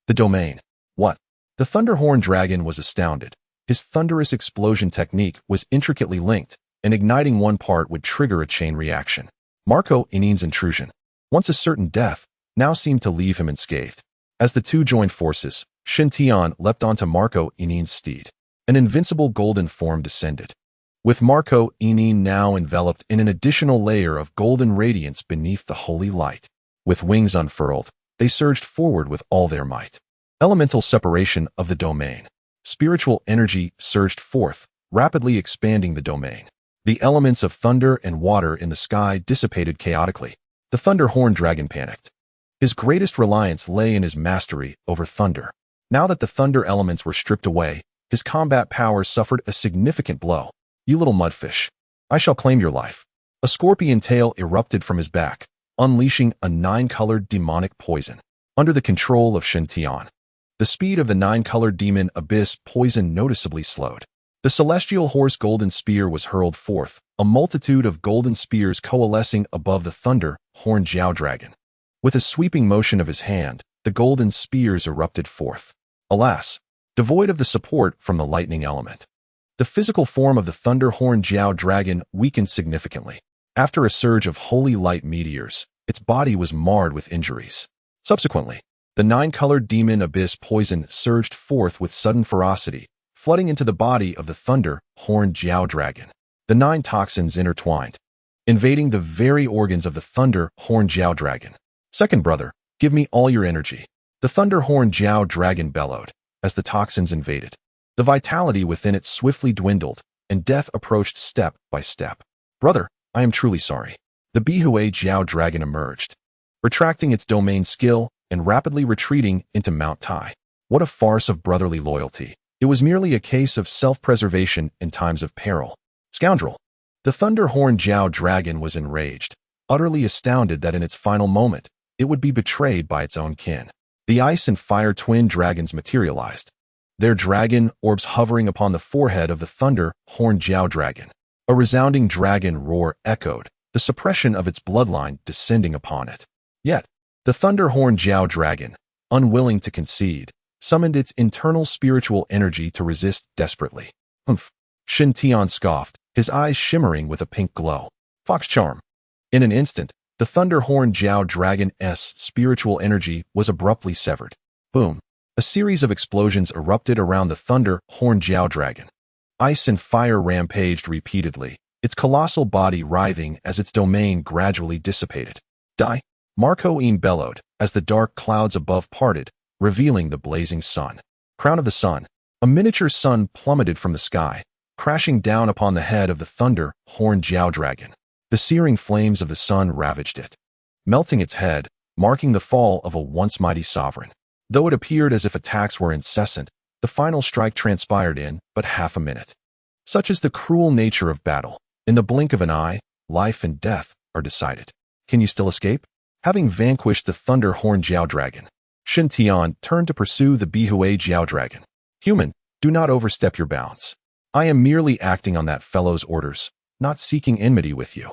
Speaker 1: the domain. What? The Thunderhorn Dragon was astounded. His thunderous explosion technique was intricately linked, and igniting one part would trigger a chain reaction. Marco Inin's intrusion, once a certain death, now seemed to leave him unscathed. As the 2 joined forces, Shin Tian leapt onto Marco Inin's steed. An invincible golden form descended, with Marco Inin now enveloped in an additional layer of golden radiance beneath the holy light. With wings unfurled, they surged forward with all their might. Elemental separation of the domain. Spiritual energy surged forth, rapidly expanding the domain. The elements of thunder and water in the sky dissipated chaotically. The Thunderhorn Dragon panicked. His greatest reliance lay in his mastery over thunder. Now that the thunder elements were stripped away, his combat power suffered a significant blow. You little mudfish, I shall claim your life. A scorpion tail erupted from his back, unleashing a 9-colored demonic poison. Under the control of Shin Tian, the speed of the 9-colored demon abyss poison noticeably slowed. The celestial horse golden spear was hurled forth, a multitude of golden spears coalescing above the Thunderhorn Jiao Dragon. With a sweeping motion of his hand, the golden spears erupted forth. Alas, devoid of the support from the lightning element, the physical form of the Thunderhorn Jiao Dragon weakened significantly. After a surge of holy light meteors, its body was marred with injuries. Subsequently, the 9-colored demon abyss poison surged forth with sudden ferocity, flooding into the body of the Thunderhorn Jiao Dragon. The 9 toxins intertwined, invading the very organs of the Thunder Horn Jiao Dragon. Second brother, give me all your energy. The Thunder Horn Jiao Dragon bellowed as the toxins invaded. The vitality within it swiftly dwindled, and death approached step by step. Brother, I am truly sorry. The Bihue Jiao Dragon emerged, retracting its domain skill and rapidly retreating into Mount Tai. What a farce of brotherly loyalty. It was merely a case of self-preservation in times of peril. Scoundrel! The Thunder Horn Jiao Dragon was enraged, utterly astounded that in its final moment, it would be betrayed by its own kin. The Ice and Fire twin dragons materialized, their dragon orbs hovering upon the forehead of the Thunder Horn Jiao Dragon. A resounding dragon roar echoed, the suppression of its bloodline descending upon it. Yet, the Thunder Horn Jiao Dragon, unwilling to concede, summoned its internal spiritual energy to resist desperately. Humph! Shen Tian scoffed, his eyes shimmering with a pink glow. Fox charm. In an instant, the Thunder Horn Jiao Dragon's spiritual energy was abruptly severed. Boom! A series of explosions erupted around the Thunder Horn Jiao Dragon. Ice and fire rampaged repeatedly, its colossal body writhing as its domain gradually dissipated. Die! Marco Eam bellowed as the dark clouds above parted, revealing the blazing sun. Crown of the sun. A miniature sun plummeted from the sky, crashing down upon the head of the Thunder Horn Jiao Dragon. The searing flames of the sun ravaged it, melting its head, marking the fall of a once mighty sovereign. Though it appeared as if attacks were incessant, the final strike transpired in but half a minute. Such is the cruel nature of battle. In the blink of an eye, life and death are decided. Can you still escape? Having vanquished the Thunder Horn Jiao Dragon, Shen Tian turned to pursue the Bihue Jiao Dragon. Human, do not overstep your bounds. I am merely acting on that fellow's orders, not seeking enmity with you.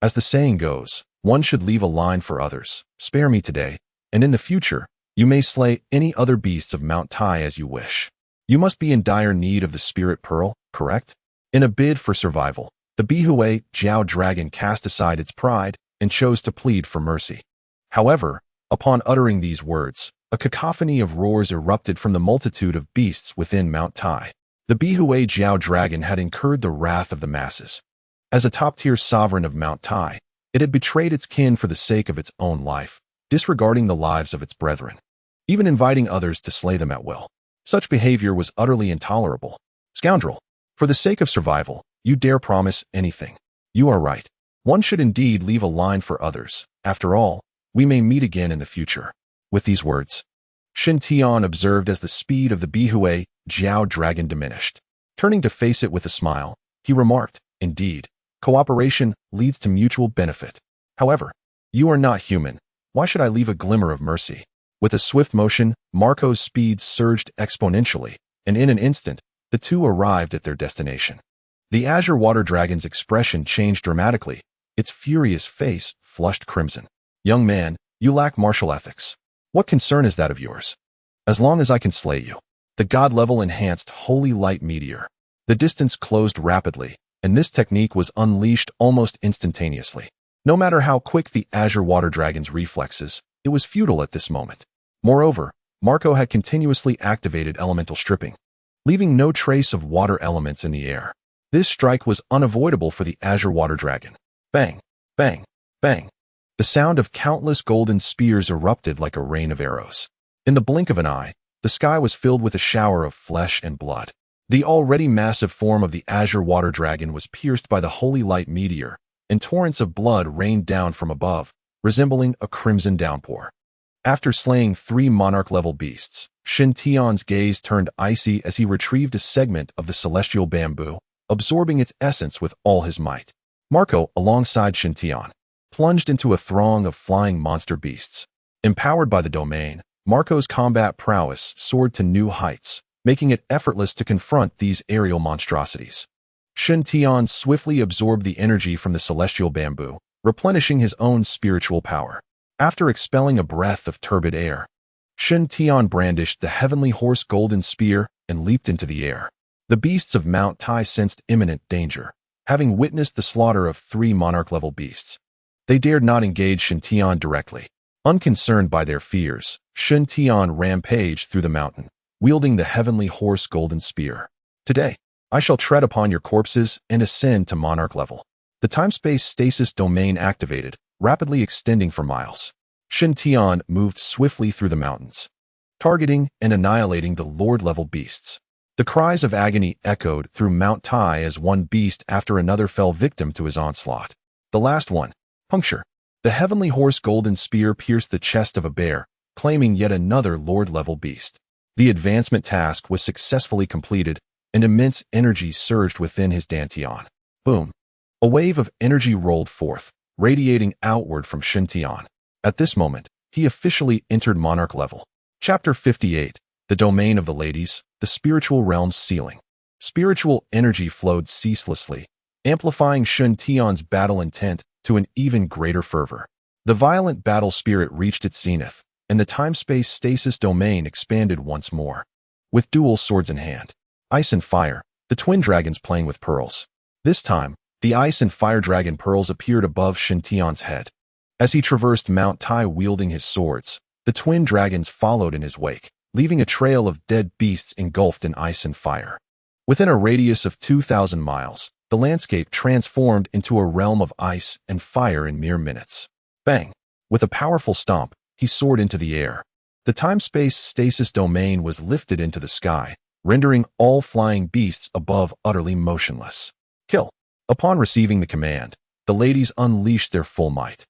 Speaker 1: As the saying goes, one should leave a line for others. Spare me today, and in the future, you may slay any other beasts of Mount Tai as you wish. You must be in dire need of the Spirit Pearl, correct? In a bid for survival, the Bihue Jiao Dragon cast aside its pride and chose to plead for mercy. However, upon uttering these words, a cacophony of roars erupted from the multitude of beasts within Mount Tai. The Bihue Jiao Dragon had incurred the wrath of the masses. As a top-tier sovereign of Mount Tai, it had betrayed its kin for the sake of its own life, disregarding the lives of its brethren, even inviting others to slay them at will. Such behavior was utterly intolerable. Scoundrel! For the sake of survival, you dare promise anything. You are right. One should indeed leave a line for others. After all, we may meet again in the future. With these words, Shen Tian observed as the speed of the Bihue Jiao Dragon diminished. Turning to face it with a smile, he remarked, indeed, cooperation leads to mutual benefit. However, you are not human. Why should I leave a glimmer of mercy? With a swift motion, Marco's speed surged exponentially, and in an instant, the two arrived at their destination. The Azure Water Dragon's expression changed dramatically, its furious face flushed crimson. Young man, you lack martial ethics. What concern is that of yours? As long as I can slay you. The god-level enhanced Holy Light Meteor. The distance closed rapidly, and this technique was unleashed almost instantaneously. No matter how quick the Azure Water Dragon's reflexes, it was futile at this moment. Moreover, Marco had continuously activated elemental stripping, leaving no trace of water elements in the air. This strike was unavoidable for the Azure Water Dragon. Bang! Bang! Bang! The sound of countless golden spears erupted like a rain of arrows. In the blink of an eye, the sky was filled with a shower of flesh and blood. The already massive form of the Azure Water Dragon was pierced by the Holy Light Meteor, and torrents of blood rained down from above, resembling a crimson downpour. After slaying 3 monarch-level beasts, Shen Tian's gaze turned icy as he retrieved a segment of the celestial bamboo, absorbing its essence with all his might. Marco, alongside Shen Tian, plunged into a throng of flying monster beasts. Empowered by the domain, Marco's combat prowess soared to new heights, making it effortless to confront these aerial monstrosities. Shen Tian swiftly absorbed the energy from the celestial bamboo, replenishing his own spiritual power. After expelling a breath of turbid air, Shen Tian brandished the heavenly horse golden spear and leaped into the air. The beasts of Mount Tai sensed imminent danger, having witnessed the slaughter of 3 monarch-level beasts. They dared not engage Shen Tian directly. Unconcerned by their fears, Shen Tian rampaged through the mountain, wielding the heavenly horse golden spear. Today, I shall tread upon your corpses and ascend to monarch level. The time-space stasis domain activated, rapidly extending for miles. Shen Tian moved swiftly through the mountains, targeting and annihilating the Lord-level beasts. The cries of agony echoed through Mount Tai as one beast after another fell victim to his onslaught. The last one, puncture. The heavenly horse golden spear pierced the chest of a bear, claiming yet another Lord-level beast. The advancement task was successfully completed, and immense energy surged within his dantian. Boom! A wave of energy rolled forth, radiating outward from Shen Tian. At this moment, he officially entered Monarch level. Chapter 58, The Domain of the Ladies, the Spiritual Realm's Ceiling. Spiritual energy flowed ceaselessly, amplifying Shen Tian's battle intent to an even greater fervor. The violent battle spirit reached its zenith, and the time-space stasis domain expanded once more. With dual swords in hand, ice and fire, the twin dragons playing with pearls. This time, the ice and fire dragon pearls appeared above Shen Tian's head. As he traversed Mount Tai wielding his swords, the twin dragons followed in his wake, leaving a trail of dead beasts engulfed in ice and fire. Within a radius of 2,000 miles, the landscape transformed into a realm of ice and fire in mere minutes. Bang! With a powerful stomp, he soared into the air. The time-space stasis domain was lifted into the sky, rendering all flying beasts above utterly motionless. Kill! Upon receiving the command, the ladies unleashed their full might.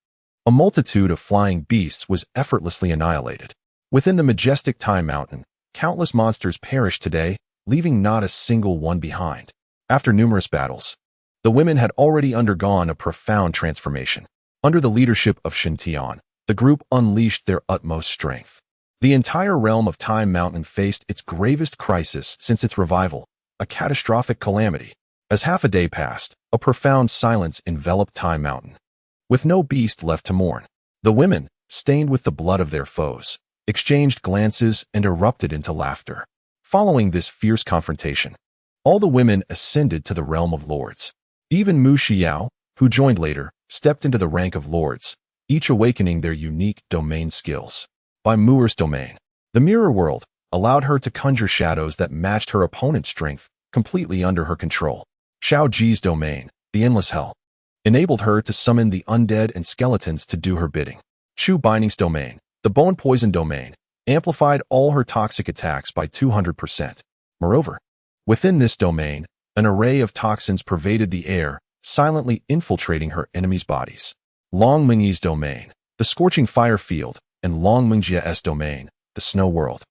Speaker 1: A multitude of flying beasts was effortlessly annihilated. Within the majestic Time Mountain, countless monsters perished today, leaving not a single one behind. After numerous battles, the women had already undergone a profound transformation. Under the leadership of Shen Tian, the group unleashed their utmost strength. The entire realm of Time Mountain faced its gravest crisis since its revival, a catastrophic calamity. As half a day passed, a profound silence enveloped Time Mountain. With no beast left to mourn, the women, stained with the blood of their foes, exchanged glances and erupted into laughter. Following this fierce confrontation, all the women ascended to the realm of lords. Even Mu Xiao, who joined later, stepped into the rank of lords, each awakening their unique domain skills. By Mu'er's domain, the mirror world allowed her to conjure shadows that matched her opponent's strength, completely under her control. Xiao Ji's domain, the endless hell, enabled her to summon the undead and skeletons to do her bidding. Chu Binding's domain, the bone poison domain, amplified all her toxic attacks by 200%. Moreover, within this domain, an array of toxins pervaded the air, silently infiltrating her enemies' bodies. Long Mingyi's domain, the scorching fire field, and Long Mingjia's domain, the snow world,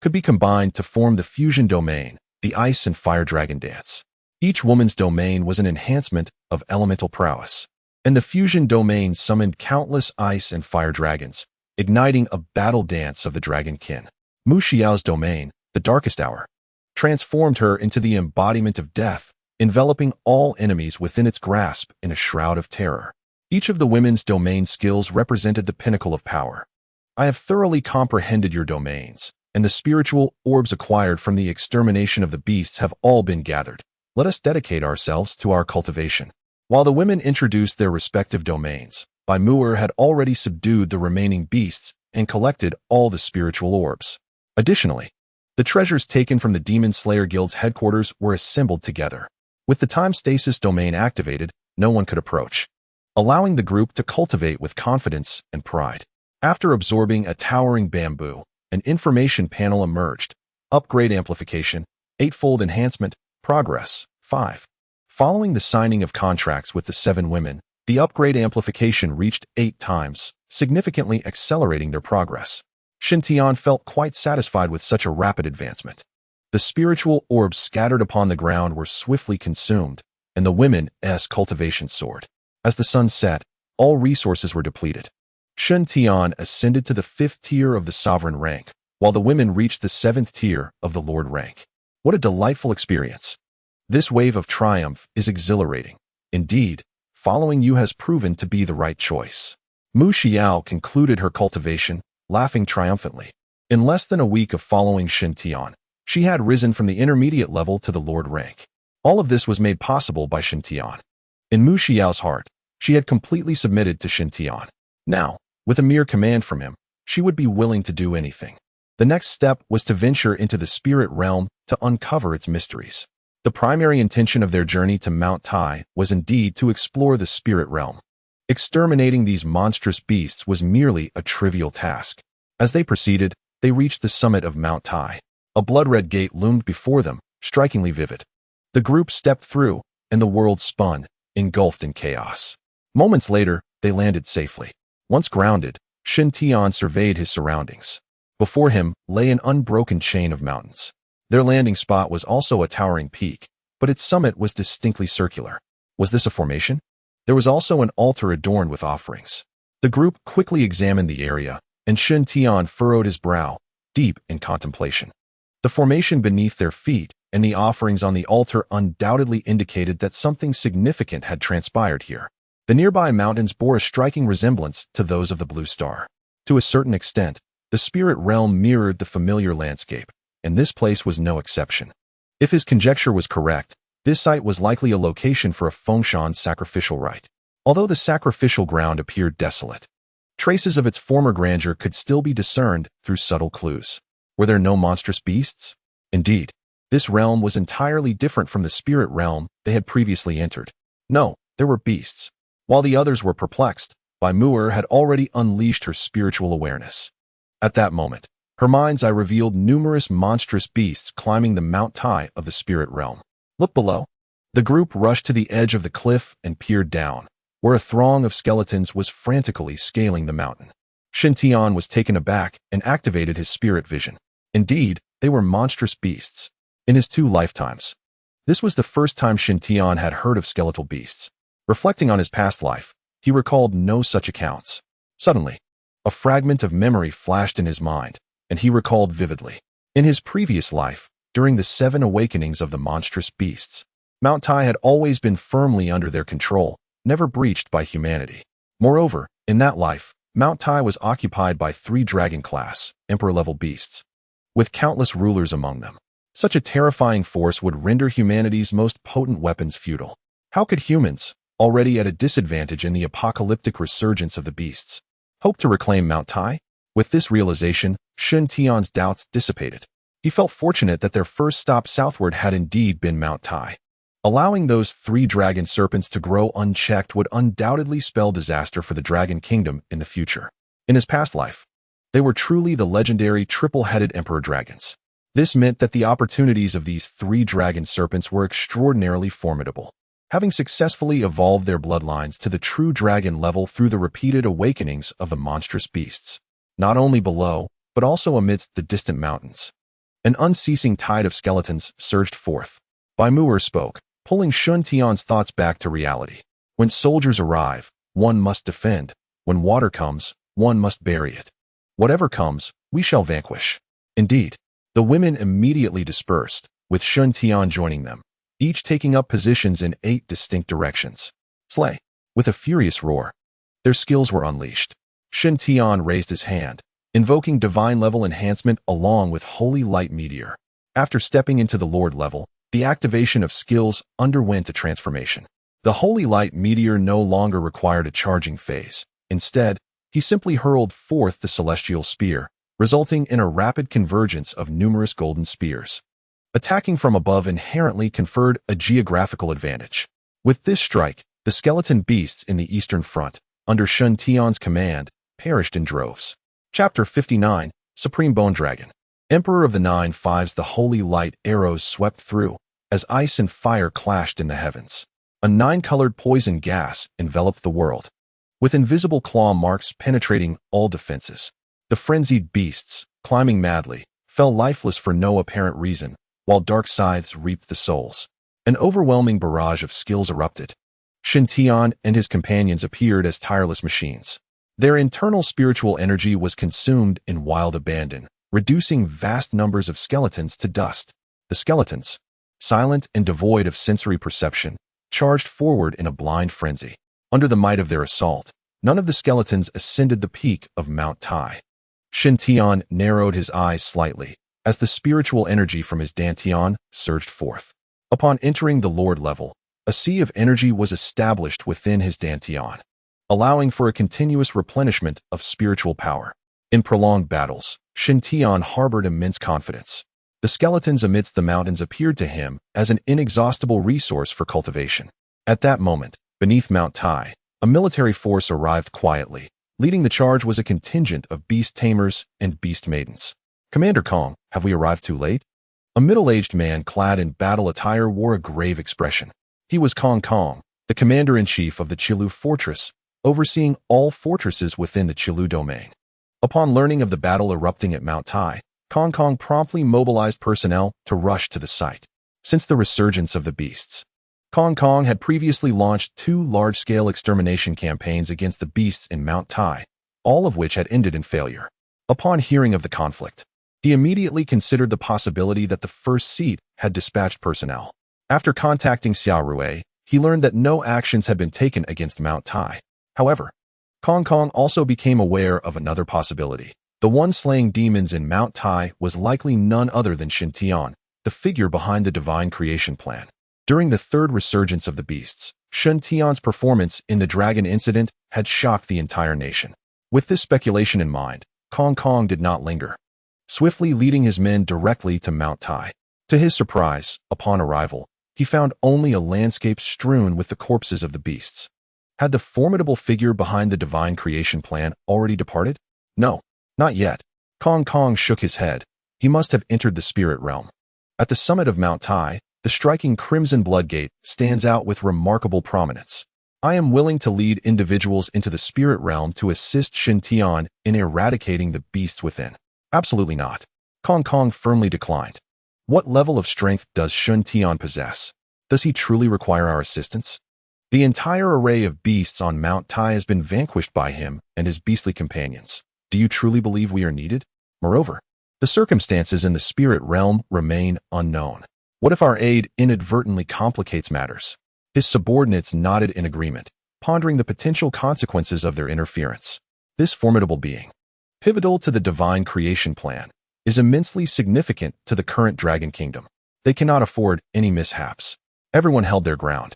Speaker 1: could be combined to form the fusion domain, the ice and fire dragon dance. Each woman's domain was an enhancement of elemental prowess, and the fusion domain summoned countless ice and fire dragons, igniting a battle dance of the dragonkin. Mu Xiao's domain, the darkest hour, transformed her into the embodiment of death, enveloping all enemies within its grasp in a shroud of terror. Each of the women's domain skills represented the pinnacle of power. I have thoroughly comprehended your domains, and the spiritual orbs acquired from the extermination of the beasts have all been gathered. Let us dedicate ourselves to our cultivation. While the women introduced their respective domains, Bai Mu'er had already subdued the remaining beasts and collected all the spiritual orbs. Additionally, the treasures taken from the Demon Slayer Guild's headquarters were assembled together. With the time stasis domain activated, no one could approach, allowing the group to cultivate with confidence and pride. After absorbing a towering bamboo, an information panel emerged. Upgrade amplification, 8-fold enhancement, progress, 5. Following the signing of contracts with the 7 women, the upgrade amplification reached 8 times, significantly accelerating their progress. Shen Tian felt quite satisfied with such a rapid advancement. The spiritual orbs scattered upon the ground were swiftly consumed, and the women's cultivation soared. As the sun set, all resources were depleted. Shen Tian ascended to the 5th tier of the sovereign rank, while the women reached the 7th tier of the lord rank. What a delightful experience. This wave of triumph is exhilarating. Indeed, following you has proven to be the right choice. Mu Xiao concluded her cultivation, laughing triumphantly. In less than a week of following Shen Tian, she had risen from the intermediate level to the lord rank. All of this was made possible by Shen Tian. In Mu Xiao's heart, she had completely submitted to Shen Tian. Now, with a mere command from him, she would be willing to do anything. The next step was to venture into the spirit realm to uncover its mysteries. The primary intention of their journey to Mount Tai was indeed to explore the spirit realm. Exterminating these monstrous beasts was merely a trivial task. As they proceeded, they reached the summit of Mount Tai. A blood-red gate loomed before them, strikingly vivid. The group stepped through, and the world spun, engulfed in chaos. Moments later, they landed safely. Once grounded, Shen Tian surveyed his surroundings. Before him lay an unbroken chain of mountains. Their landing spot was also a towering peak, but its summit was distinctly circular. Was this a formation? There was also an altar adorned with offerings. The group quickly examined the area, and Shen Tian furrowed his brow, deep in contemplation. The formation beneath their feet and the offerings on the altar undoubtedly indicated that something significant had transpired here. The nearby mountains bore a striking resemblance to those of the Blue Star. To a certain extent, the spirit realm mirrored the familiar landscape, and this place was no exception. If his conjecture was correct, this site was likely a location for a Fengshan sacrificial rite. Although the sacrificial ground appeared desolate, traces of its former grandeur could still be discerned through subtle clues. Were there no monstrous beasts? Indeed, this realm was entirely different from the spirit realm they had previously entered. No, there were beasts. While the others were perplexed, Bai Mu'er had already unleashed her spiritual awareness. At that moment, her mind's eye revealed numerous monstrous beasts climbing the Mount Tai of the spirit realm. Look below. The group rushed to the edge of the cliff and peered down, where a throng of skeletons was frantically scaling the mountain. Shen Tian was taken aback and activated his spirit vision. Indeed, they were monstrous beasts. In his 2 lifetimes, this was the first time Shen Tian had heard of skeletal beasts. Reflecting on his past life, he recalled no such accounts. Suddenly, a fragment of memory flashed in his mind, and he recalled vividly. In his previous life, during the 7 awakenings of the monstrous beasts, Mount Tai had always been firmly under their control, never breached by humanity. Moreover, in that life, Mount Tai was occupied by 3 dragon-class, emperor-level beasts, with countless rulers among them. Such a terrifying force would render humanity's most potent weapons futile. How could humans, already at a disadvantage in the apocalyptic resurgence of the beasts, hope to reclaim Mount Tai? With this realization, Shen Tian's doubts dissipated. He felt fortunate that their first stop southward had indeed been Mount Tai. Allowing those 3 dragon serpents to grow unchecked would undoubtedly spell disaster for the Dragon Kingdom in the future. In his past life, they were truly the legendary triple-headed emperor dragons. This meant that the opportunities of these 3 dragon serpents were extraordinarily formidable. Having successfully evolved their bloodlines to the true dragon level through the repeated awakenings of the monstrous beasts, not only below, but also amidst the distant mountains, an unceasing tide of skeletons surged forth. Bai Mu'er spoke, pulling Shen Tian's thoughts back to reality. When soldiers arrive, one must defend. When water comes, one must bury it. Whatever comes, we shall vanquish. Indeed, the women immediately dispersed, with Shen Tian joining them, each taking up positions in 8 distinct directions. Slay! With a furious roar, their skills were unleashed. Shen Tian raised his hand, invoking divine level enhancement along with Holy Light Meteor. After stepping into the Lord level, the activation of skills underwent a transformation. The Holy Light Meteor no longer required a charging phase. Instead, he simply hurled forth the celestial spear, resulting in a rapid convergence of numerous golden spears. Attacking from above inherently conferred a geographical advantage. With this strike, the skeleton beasts in the eastern front, under Shen Tian's command, perished in droves. Chapter 59, Supreme Bone Dragon. Emperor of the 9 Fives. The holy light arrows swept through, as ice and fire clashed in the heavens. A 9-colored poison gas enveloped the world, with invisible claw marks penetrating all defenses. The frenzied beasts, climbing madly, fell lifeless for no apparent reason, while dark scythes reaped the souls. An overwhelming barrage of skills erupted. Shen Tian and his companions appeared as tireless machines. Their internal spiritual energy was consumed in wild abandon, reducing vast numbers of skeletons to dust. The skeletons, silent and devoid of sensory perception, charged forward in a blind frenzy. Under the might of their assault, none of the skeletons ascended the peak of Mount Tai. Shen Tian narrowed his eyes slightly as the spiritual energy from his dantian surged forth. Upon entering the Lord level, a sea of energy was established within his dantian, allowing for a continuous replenishment of spiritual power. In prolonged battles, Shen Tian harbored immense confidence. The skeletons amidst the mountains appeared to him as an inexhaustible resource for cultivation. At that moment, beneath Mount Tai, a military force arrived quietly. Leading the charge was a contingent of beast tamers and beast maidens. "Commander Kong, have we arrived too late?" A middle-aged man clad in battle attire wore a grave expression. He was Kong Kong, the commander-in-chief of the Qilu fortress, overseeing all fortresses within the Qilu domain. Upon learning of the battle erupting at Mount Tai, Kong Kong promptly mobilized personnel to rush to the site. Since the resurgence of the beasts, Kong Kong had previously launched 2 large-scale extermination campaigns against the beasts in Mount Tai, all of which had ended in failure. Upon hearing of the conflict, he immediately considered the possibility that the first seat had dispatched personnel. After contacting Xiao Rui, he learned that no actions had been taken against Mount Tai. However, Kong Kong also became aware of another possibility. The one slaying demons in Mount Tai was likely none other than Shen Tian, the figure behind the divine creation plan. During the third resurgence of the beasts, Shen Tian's performance in the dragon incident had shocked the entire nation. With this speculation in mind, Kong Kong did not linger, swiftly leading his men directly to Mount Tai. To his surprise, upon arrival, he found only a landscape strewn with the corpses of the beasts. Had the formidable figure behind the divine creation plan already departed? No, not yet. Kong Kong shook his head. He must have entered the spirit realm. At the summit of Mount Tai, the striking crimson blood gate stands out with remarkable prominence. I am willing to lead individuals into the spirit realm to assist Shen Tian in eradicating the beasts within. Absolutely not. Kong Kong firmly declined. What level of strength does Shen Tian possess? Does he truly require our assistance? The entire array of beasts on Mount Tai has been vanquished by him and his beastly companions. Do you truly believe we are needed? Moreover, the circumstances in the spirit realm remain unknown. What if our aid inadvertently complicates matters? His subordinates nodded in agreement, pondering the potential consequences of their interference. This formidable being, pivotal to the divine creation plan, is immensely significant to the current Dragon Kingdom. They cannot afford any mishaps. Everyone held their ground,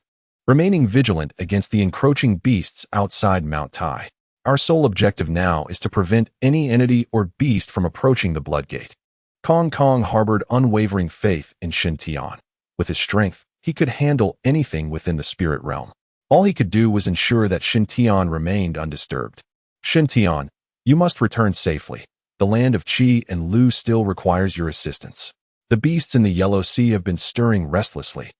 Speaker 1: remaining vigilant against the encroaching beasts outside Mount Tai. Our sole objective now is to prevent any entity or beast from approaching the Bloodgate. Kong Kong harbored unwavering faith in Shen Tian. With his strength, he could handle anything within the spirit realm. All he could do was ensure that Shen Tian remained undisturbed. Shen Tian, you must return safely. The land of Qi and Lu still requires your assistance. The beasts in the Yellow Sea have been stirring restlessly,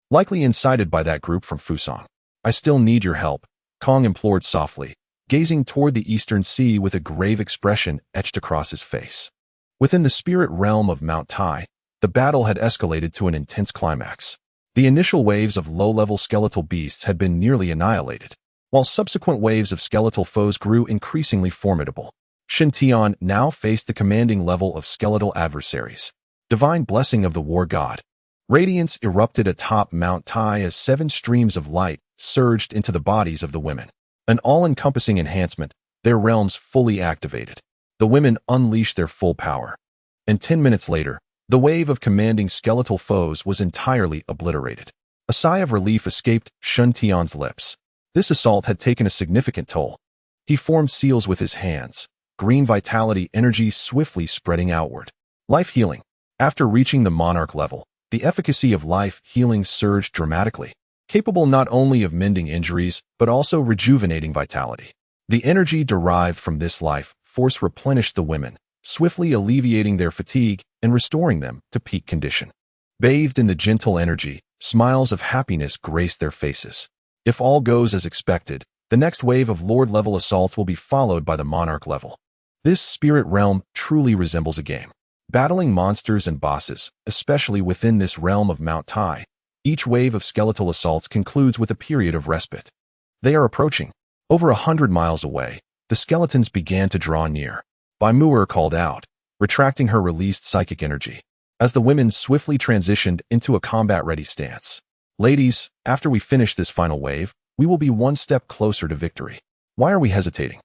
Speaker 1: likely incited by that group from Fusang. I still need your help, Kong implored softly, gazing toward the eastern sea with a grave expression etched across his face. Within the spirit realm of Mount Tai, the battle had escalated to an intense climax. The initial waves of low-level skeletal beasts had been nearly annihilated, while subsequent waves of skeletal foes grew increasingly formidable. Shen Tian now faced the commanding level of skeletal adversaries. Divine blessing of the war god. Radiance erupted atop Mount Tai as 7 streams of light surged into the bodies of the women. An all-encompassing enhancement, their realms fully activated. The women unleashed their full power. And 10 minutes later, the wave of commanding skeletal foes was entirely obliterated. A sigh of relief escaped Shen Tian's lips. This assault had taken a significant toll. He formed seals with his hands, green vitality energy swiftly spreading outward. Life healing. After reaching the monarch level, the efficacy of life healing surged dramatically, capable not only of mending injuries, but also rejuvenating vitality. The energy derived from this life force replenished the women, swiftly alleviating their fatigue and restoring them to peak condition. Bathed in the gentle energy, smiles of happiness graced their faces. If all goes as expected, the next wave of Lord-level assaults will be followed by the Monarch level. This spirit realm truly resembles a game. Battling monsters and bosses, especially within this realm of Mount Tai, each wave of skeletal assaults concludes with a period of respite. They are approaching. Over 100 miles away, the skeletons began to draw near. Bai Mu'er called out, retracting her released psychic energy, as the women swiftly transitioned into a combat-ready stance. Ladies, after we finish this final wave, we will be one step closer to victory. Why are we hesitating?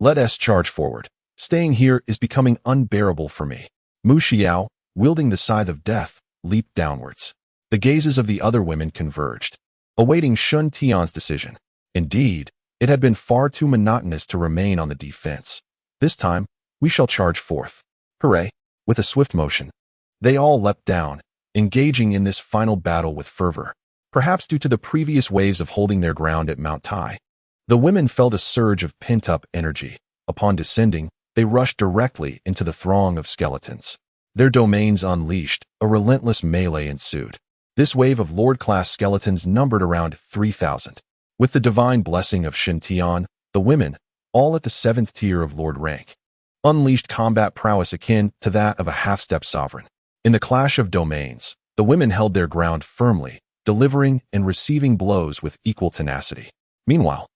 Speaker 1: Let us charge forward. Staying here is becoming unbearable for me. Mu Xiao, wielding the scythe of death, leaped downwards. The gazes of the other women converged, awaiting Shen Tian's decision. Indeed, it had been far too monotonous to remain on the defense. This time, we shall charge forth. Hooray! With a swift motion, They all leapt down, engaging in this final battle with fervor. Perhaps due to the previous waves of holding their ground at Mount Tai, the women felt a surge of pent-up energy. Upon descending, they rushed directly into the throng of skeletons. Their domains unleashed, a relentless melee ensued. This wave of Lord-class skeletons numbered around 3,000. With the divine blessing of Shintian, the women, all at the 7th tier of Lord rank, unleashed combat prowess akin to that of a half-step sovereign. In the clash of domains, the women held their ground firmly, delivering and receiving blows with equal tenacity. Meanwhile,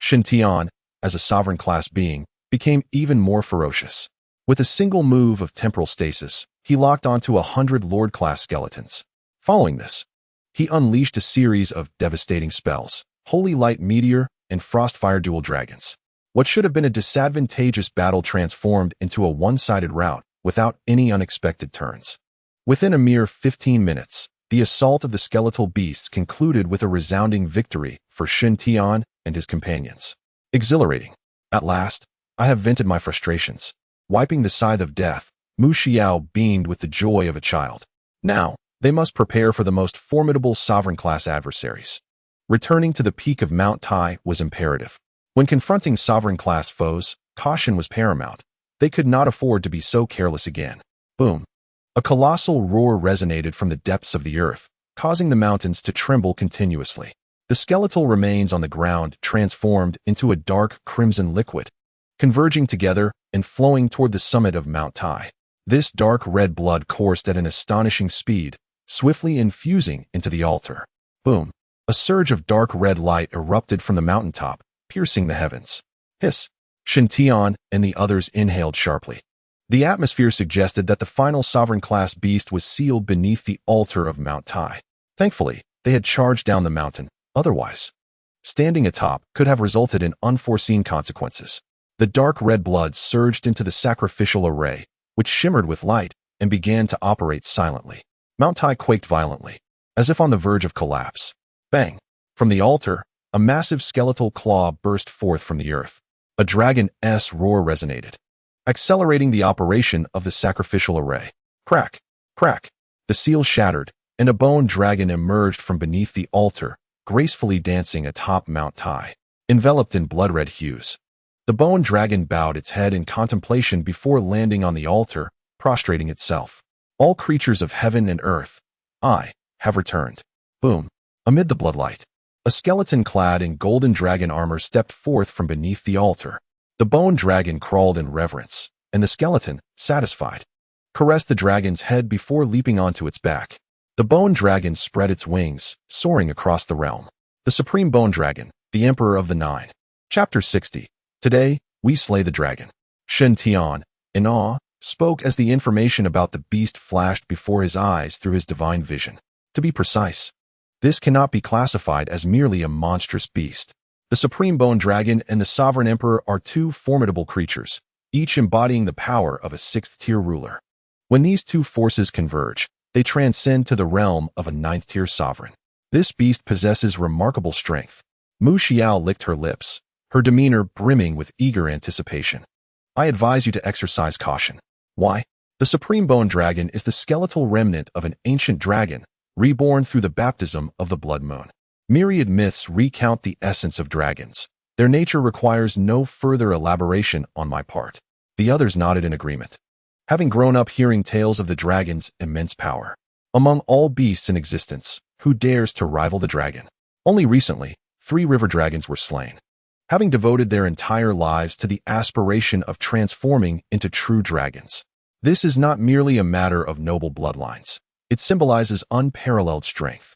Speaker 1: Shintian, as a sovereign-class being, became even more ferocious. With a single move of temporal stasis, he locked onto 100 Lord-class skeletons. Following this, he unleashed a series of devastating spells, Holy Light Meteor and Frostfire Dual Dragons. What should have been a disadvantageous battle transformed into a one-sided rout without any unexpected turns. Within a mere 15 minutes, the assault of the skeletal beasts concluded with a resounding victory for Shintian and his companions. Exhilarating. At last, I have vented my frustrations. Wiping the scythe of death, Mu Xiao beamed with the joy of a child. Now, they must prepare for the most formidable sovereign-class adversaries. Returning to the peak of Mount Tai was imperative. When confronting sovereign-class foes, caution was paramount. They could not afford to be so careless again. Boom. A colossal roar resonated from the depths of the earth, causing the mountains to tremble continuously. The skeletal remains on the ground transformed into a dark crimson liquid, converging together and flowing toward the summit of Mount Tai. This dark red blood coursed at an astonishing speed, swiftly infusing into the altar. Boom. A surge of dark red light erupted from the mountaintop, piercing the heavens. Hiss. Shintian and the others inhaled sharply. The atmosphere suggested that the final sovereign-class beast was sealed beneath the altar of Mount Tai. Thankfully, they had charged down the mountain. Otherwise, standing atop could have resulted in unforeseen consequences. The dark red blood surged into the sacrificial array, which shimmered with light and began to operate silently. Mount Tai quaked violently, as if on the verge of collapse. Bang! From the altar, a massive skeletal claw burst forth from the earth. A dragon's roar resonated, accelerating the operation of the sacrificial array. Crack! Crack! The seal shattered, and a bone dragon emerged from beneath the altar, gracefully dancing atop Mount Tai. Enveloped in blood-red hues, the bone dragon bowed its head in contemplation before landing on the altar, prostrating itself. All creatures of heaven and earth, I have returned. Boom. Amid the bloodlight, a skeleton clad in golden dragon armor stepped forth from beneath the altar. The bone dragon crawled in reverence, and the skeleton, satisfied, caressed the dragon's head before leaping onto its back. The bone dragon spread its wings, soaring across the realm. The supreme bone dragon, the emperor of the nine. Chapter 60. Today, we slay the dragon. Shen Tian, in awe, spoke as the information about the beast flashed before his eyes through his divine vision. To be precise, this cannot be classified as merely a monstrous beast. The Supreme Bone Dragon and the Sovereign Emperor are two formidable creatures, each embodying the power of a sixth-tier ruler. When these two forces converge, they transcend to the realm of a ninth-tier sovereign. This beast possesses remarkable strength. Mu Xiao licked her lips, her demeanor brimming with eager anticipation. I advise you to exercise caution. Why? The Supreme Bone Dragon is the skeletal remnant of an ancient dragon, reborn through the baptism of the blood moon. Myriad myths recount the essence of dragons. Their nature requires no further elaboration on my part. The others nodded in agreement, having grown up hearing tales of the dragon's immense power. Among all beasts in existence, who dares to rival the dragon? Only recently, 3 river dragons were slain, having devoted their entire lives to the aspiration of transforming into true dragons. This is not merely a matter of noble bloodlines. It symbolizes unparalleled strength.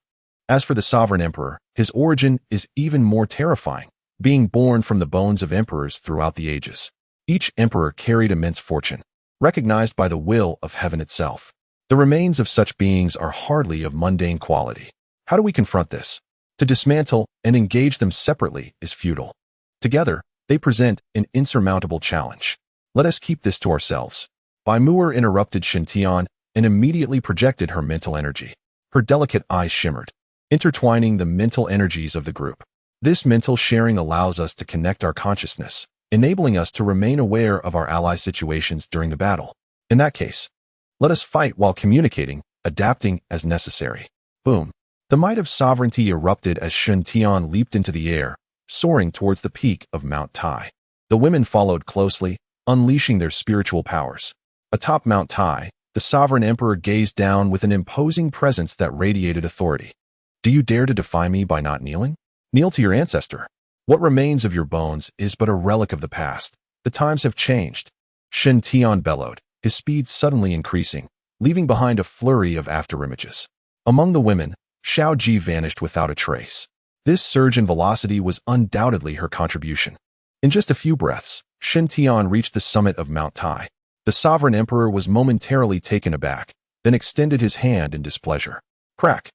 Speaker 1: As for the Sovereign Emperor, his origin is even more terrifying, being born from the bones of emperors throughout the ages. Each emperor carried immense fortune, recognized by the will of heaven itself. The remains of such beings are hardly of mundane quality. How do we confront this? To dismantle and engage them separately is futile. Together, they present an insurmountable challenge. Let us keep this to ourselves. Bai Mu'er interrupted Shintian and immediately projected her mental energy. Her delicate eyes shimmered, intertwining the mental energies of the group. This mental sharing allows us to connect our consciousness, enabling us to remain aware of our ally situations during the battle. In that case, Let us fight while communicating, adapting as necessary. Boom. The might of sovereignty erupted as Shen Tian leaped into the air, soaring towards the peak of Mount Tai. The women followed closely, unleashing their spiritual powers. Atop Mount Tai, the sovereign emperor gazed down with an imposing presence that radiated authority. Do you dare to defy me by not kneeling? Kneel to your ancestor. What remains of your bones is but a relic of the past. The times have changed. Shen Tian bellowed, his speed suddenly increasing, leaving behind a flurry of afterimages. Among the women, Xiao Ji vanished without a trace. This surge in velocity was undoubtedly her contribution. In just a few breaths, Shen Tian reached the summit of Mount Tai. The sovereign emperor was momentarily taken aback, then extended his hand in displeasure. Crack!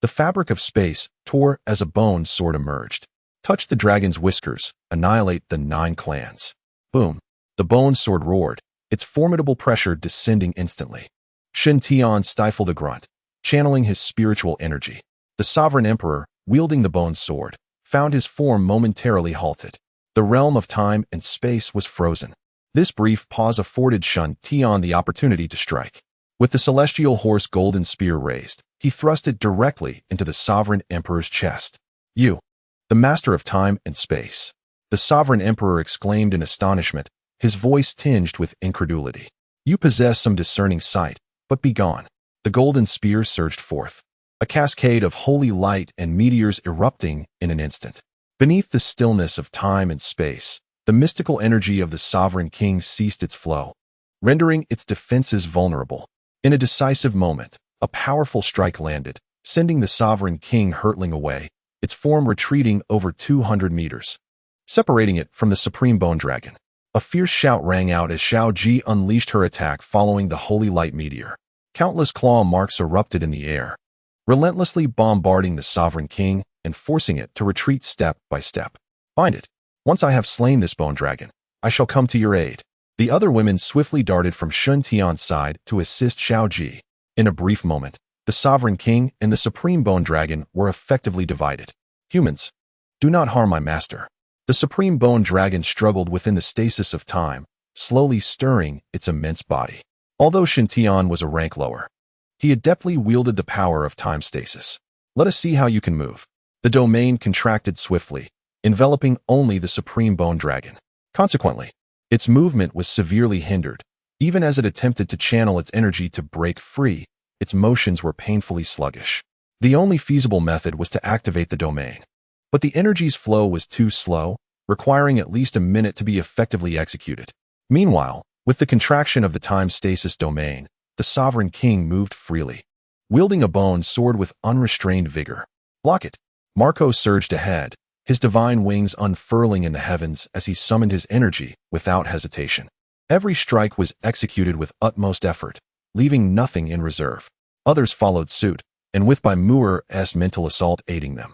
Speaker 1: The fabric of space tore as a bone sword emerged. Touch the dragon's whiskers, annihilate the 9 clans. Boom! The bone sword roared, its formidable pressure descending instantly. Shen Tian stifled a grunt, channeling his spiritual energy. The sovereign emperor, wielding the bone sword, found his form momentarily halted. The realm of time and space was frozen. This brief pause afforded Shen Tian the opportunity to strike. With the celestial horse golden spear raised, he thrust it directly into the sovereign emperor's chest. You, the master of time and space. The sovereign emperor exclaimed in astonishment, his voice tinged with incredulity. You possess some discerning sight, but be gone. The golden spear surged forth, a cascade of holy light and meteors erupting in an instant. Beneath the stillness of time and space, the mystical energy of the sovereign king ceased its flow, rendering its defenses vulnerable. In a decisive moment, a powerful strike landed, sending the sovereign king hurtling away, its form retreating over 200 meters, separating it from the supreme bone dragon. A fierce shout rang out as Xiao Ji unleashed her attack following the holy light meteor. Countless claw marks erupted in the air, relentlessly bombarding the sovereign king and forcing it to retreat step by step. Find it. Once I have slain this bone dragon, I shall come to your aid. The other women swiftly darted from Shen Tian's side to assist Xiao Ji. In a brief moment, the sovereign king and the supreme bone dragon were effectively divided. Humans, do not harm my master. The supreme bone dragon struggled within the stasis of time, slowly stirring its immense body. Although Shen Tian was a rank lower, he adeptly wielded the power of time stasis. Let us see how you can move. The domain contracted swiftly, enveloping only the supreme bone dragon. Consequently, its movement was severely hindered. Even as it attempted to channel its energy to break free, its motions were painfully sluggish. The only feasible method was to activate the domain. But the energy's flow was too slow, requiring at least a minute to be effectively executed. Meanwhile, with the contraction of the time stasis domain, the sovereign king moved freely, wielding a bone sword with unrestrained vigor. Block it! Marco surged ahead, his divine wings unfurling in the heavens as he summoned his energy without hesitation. Every strike was executed with utmost effort, leaving nothing in reserve. Others followed suit, and with Bai Muer's mental assault aiding them,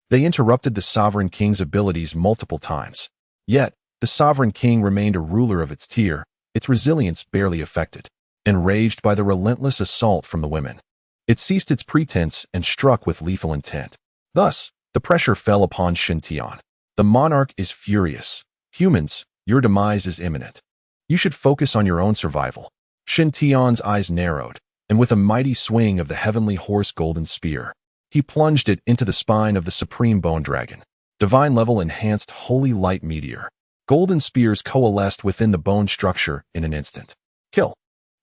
Speaker 1: they interrupted the sovereign king's abilities multiple times. Yet, the sovereign king remained a ruler of its tier, its resilience barely affected. Enraged by the relentless assault from the women, it ceased its pretense and struck with lethal intent. Thus, the pressure fell upon Shen Tian. The monarch is furious. Humans, your demise is imminent. You should focus on your own survival. Shen Tian's eyes narrowed, and with a mighty swing of the heavenly horse golden spear, he plunged it into the spine of the supreme bone dragon. Divine level enhanced holy light meteor. Golden spears coalesced within the bone structure in an instant. Kill.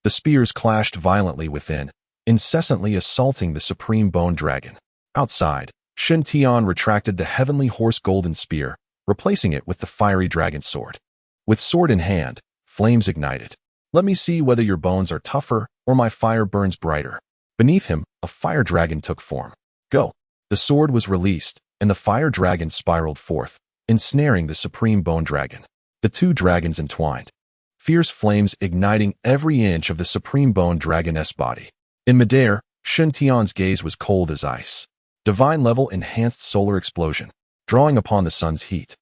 Speaker 1: The spears clashed violently within, incessantly assaulting the supreme bone dragon. Outside, Shen Tian retracted the heavenly horse golden spear, replacing it with the fiery dragon sword. With sword in hand, flames ignited. Let me see whether your bones are tougher or my fire burns brighter. Beneath him, a fire dragon took form. Go. The sword was released, and the fire dragon spiraled forth, ensnaring the supreme bone dragon. The two dragons entwined, fierce flames igniting every inch of the supreme bone dragon's body. In midair, Shen Tian's gaze was cold as ice. Divine level enhanced solar explosion, drawing upon the sun's heat.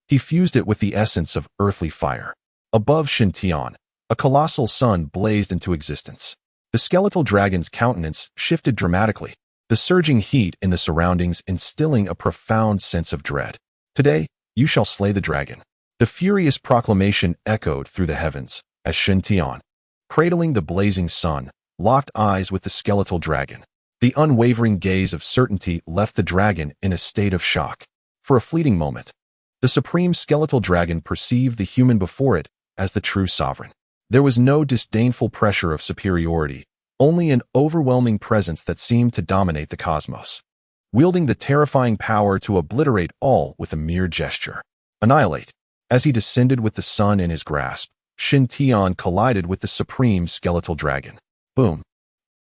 Speaker 1: He fused it with the essence of earthly fire. Above Shen Tian, a colossal sun blazed into existence. The skeletal dragon's countenance shifted dramatically, the surging heat in the surroundings instilling a profound sense of dread. Today, you shall slay the dragon. The furious proclamation echoed through the heavens as Shen Tian, cradling the blazing sun, locked eyes with the skeletal dragon. The unwavering gaze of certainty left the dragon in a state of shock. For a fleeting moment, the supreme skeletal dragon perceived the human before it as the true sovereign. There was no disdainful pressure of superiority, only an overwhelming presence that seemed to dominate the cosmos, wielding the terrifying power to obliterate all with a mere gesture. Annihilate. As he descended with the sun in his grasp, Shin Tian collided with the supreme skeletal dragon. Boom.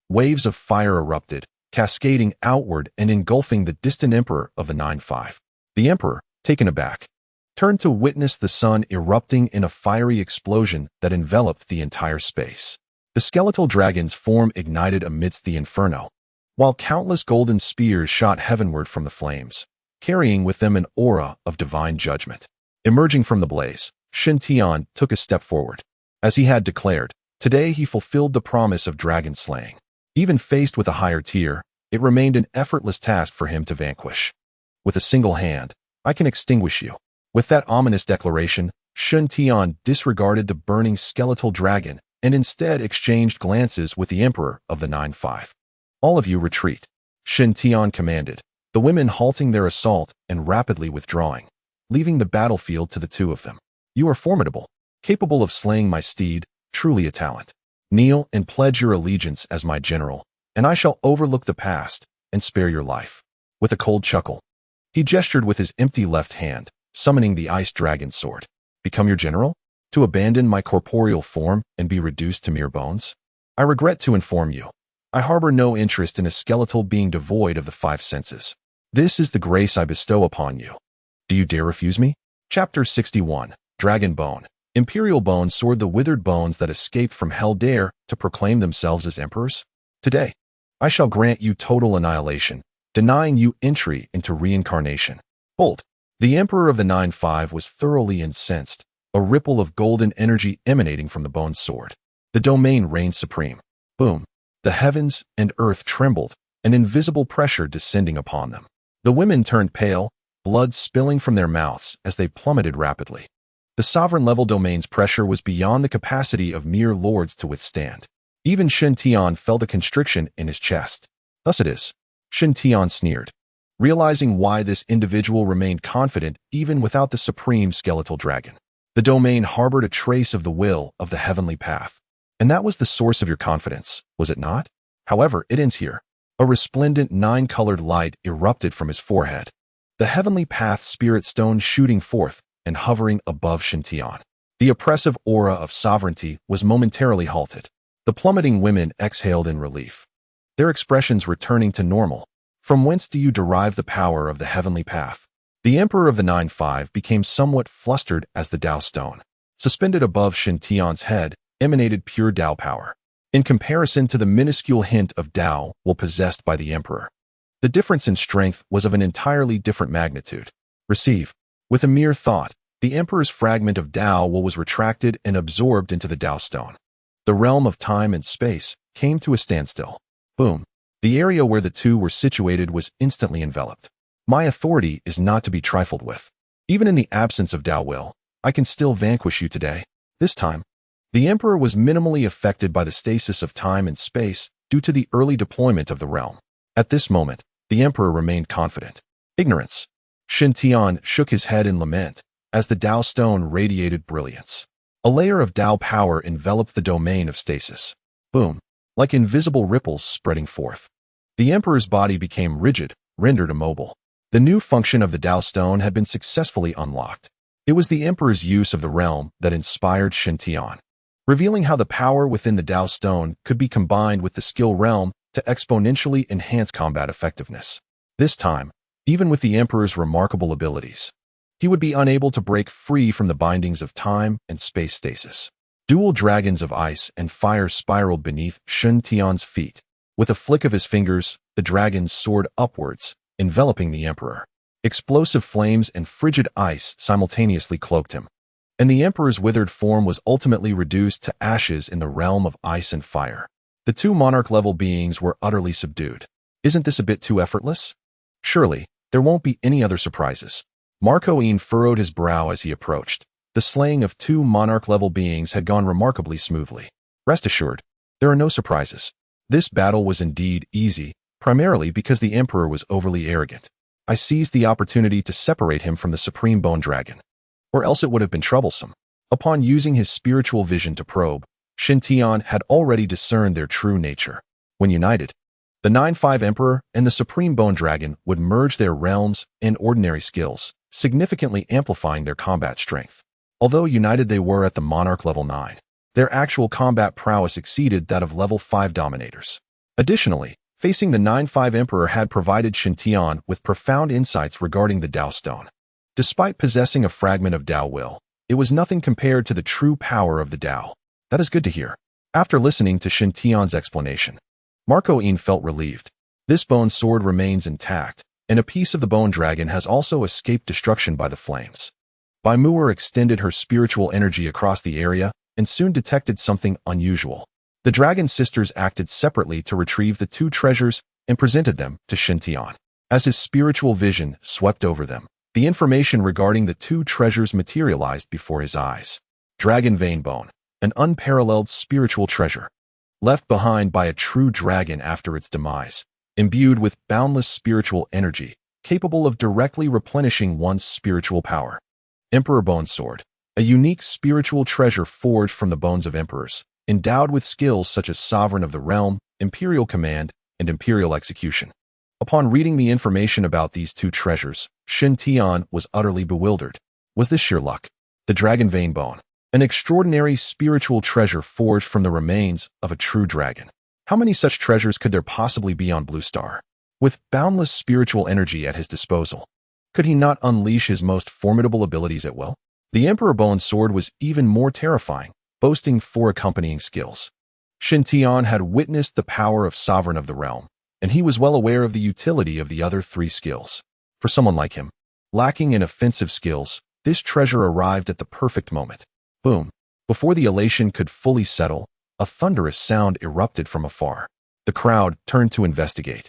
Speaker 1: Waves of fire erupted, cascading outward and engulfing the distant emperor of the 9-5. The emperor, taken aback, turned to witness the sun erupting in a fiery explosion that enveloped the entire space. The skeletal dragon's form ignited amidst the inferno, while countless golden spears shot heavenward from the flames, carrying with them an aura of divine judgment. Emerging from the blaze, Shin Tian took a step forward. As he had declared, today he fulfilled the promise of dragon slaying. Even faced with a higher tier, it remained an effortless task for him to vanquish. With a single hand, I can extinguish you. With that ominous declaration, Shin Tian disregarded the burning skeletal dragon and instead exchanged glances with the emperor of the 9-5. All of you retreat, Shin Tian commanded, the women halting their assault and rapidly withdrawing, leaving the battlefield to the two of them. You are formidable, capable of slaying my steed, truly a talent. Kneel and pledge your allegiance as my general, and I shall overlook the past and spare your life. With a cold chuckle, he gestured with his empty left hand, summoning the ice dragon sword. Become your general? To abandon my corporeal form and be reduced to mere bones? I regret to inform you, I harbor no interest in a skeletal being devoid of the 5 senses. This is the grace I bestow upon you. Do you dare refuse me? Chapter 61. Dragon Bone. Imperial Bone soared the withered bones that escaped from Hell dare to proclaim themselves as emperors? Today, I shall grant you total annihilation, denying you entry into reincarnation. Hold. The emperor of the 9-5 was thoroughly incensed, a ripple of golden energy emanating from the bone sword. The domain reigned supreme. Boom. The heavens and earth trembled, an invisible pressure descending upon them. The women turned pale, blood spilling from their mouths as they plummeted rapidly. The sovereign-level domain's pressure was beyond the capacity of mere lords to withstand. Even Shin Tian felt a constriction in his chest. Thus it is. Shin Tian sneered, realizing why this individual remained confident even without the supreme skeletal dragon. The domain harbored a trace of the will of the heavenly path. And that was the source of your confidence, was it not? However, it ends here. A resplendent 9-colored light erupted from his forehead. The heavenly path spirit stone shooting forth and hovering above Shin Tian. The oppressive aura of sovereignty was momentarily halted. The plummeting women exhaled in relief, their expressions returning to normal. From whence do you derive the power of the heavenly path? The emperor of the 9-5 became somewhat flustered as the Tao stone, suspended above Shin Tian's head, emanated pure Tao power. In comparison to the minuscule hint of Tao will possessed by the emperor, the difference in strength was of an entirely different magnitude. Receive. With a mere thought, the emperor's fragment of Tao will was retracted and absorbed into the Tao stone. The realm of time and space came to a standstill. Boom. The area where the two were situated was instantly enveloped. My authority is not to be trifled with. Even in the absence of Tao will, I can still vanquish you today. This time, the emperor was minimally affected by the stasis of time and space due to the early deployment of the realm. At this moment, the emperor remained confident. Ignorance. Shin Tian shook his head in lament as the Tao stone radiated brilliance. A layer of Tao power enveloped the domain of stasis. Boom. Like invisible ripples spreading forth. The emperor's body became rigid, rendered immobile. The new function of the Tao stone had been successfully unlocked. It was the emperor's use of the realm that inspired Shin Tian, revealing how the power within the Tao stone could be combined with the skill realm to exponentially enhance combat effectiveness. This time, even with the emperor's remarkable abilities, he would be unable to break free from the bindings of time and space stasis. Dual dragons of ice and fire spiraled beneath Shin Tian's feet. With a flick of his fingers, the dragons soared upwards, enveloping the emperor. Explosive flames and frigid ice simultaneously cloaked him, and the emperor's withered form was ultimately reduced to ashes in the realm of ice and fire. The two monarch-level beings were utterly subdued. Isn't this a bit too effortless? Surely, there won't be any other surprises. Marcoine furrowed his brow as he approached. The slaying of two monarch-level beings had gone remarkably smoothly. Rest assured, there are no surprises. This battle was indeed easy, primarily because the Emperor was overly arrogant. I seized the opportunity to separate him from the Supreme Bone Dragon, or else it would have been troublesome. Upon using his spiritual vision to probe, Shintian had already discerned their true nature. When united, the 9-5 Emperor and the Supreme Bone Dragon would merge their realms and ordinary skills, significantly amplifying their combat strength. Although united they were at the Monarch level 9, their actual combat prowess exceeded that of level 5 Dominators. Additionally, facing the 9-5 Emperor had provided Shintian with profound insights regarding the Dao Stone. Despite possessing a fragment of Dao Will, it was nothing compared to the true power of the Dao. That is good to hear. After listening to Shintian's explanation, Marco Ian felt relieved. This bone sword remains intact, and a piece of the bone dragon has also escaped destruction by the flames. Bai Muer extended her spiritual energy across the area and soon detected something unusual. The dragon sisters acted separately to retrieve the two treasures and presented them to Shintian. As his spiritual vision swept over them, the information regarding the two treasures materialized before his eyes. Dragon Vein Bone, an unparalleled spiritual treasure, left behind by a true dragon after its demise, imbued with boundless spiritual energy, capable of directly replenishing one's spiritual power. Emperor Bone Sword, a unique spiritual treasure forged from the bones of emperors, endowed with skills such as Sovereign of the Realm, Imperial Command, and Imperial Execution. Upon reading the information about these two treasures, Shintian was utterly bewildered. Was this sheer luck? The Dragon Vein Bone, an extraordinary spiritual treasure forged from the remains of a true dragon. How many such treasures could there possibly be on Blue Star? With boundless spiritual energy at his disposal, could he not unleash his most formidable abilities at will? The Emperor Bone Sword was even more terrifying, boasting 4 accompanying skills. Shintian had witnessed the power of Sovereign of the Realm, and he was well aware of the utility of the other 3 skills. For someone like him, lacking in offensive skills, this treasure arrived at the perfect moment. Boom! Before the elation could fully settle, a thunderous sound erupted from afar. The crowd turned to investigate,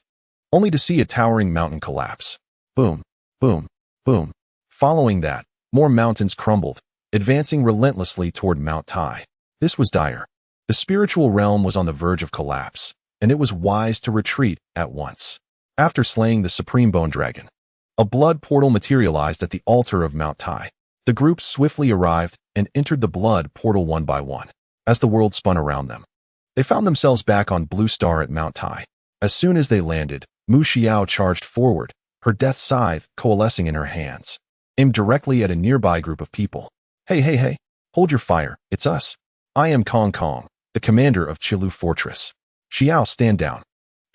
Speaker 1: only to see a towering mountain collapse. Boom! Boom! Boom! Following that, more mountains crumbled, advancing relentlessly toward Mount Tai. This was dire. The spiritual realm was on the verge of collapse, and it was wise to retreat at once. After slaying the Supreme Bone Dragon, a blood portal materialized at the altar of Mount Tai. The group swiftly arrived and entered the blood portal one by one. As the world spun around them, they found themselves back on Blue Star at Mount Tai. As soon as they landed, Mu Xiao charged forward, her death scythe coalescing in her hands, aimed directly at a nearby group of people. Hey, hold your fire, it's us. I am Kong Kong, the commander of Qilu Fortress. Xiao, stand down.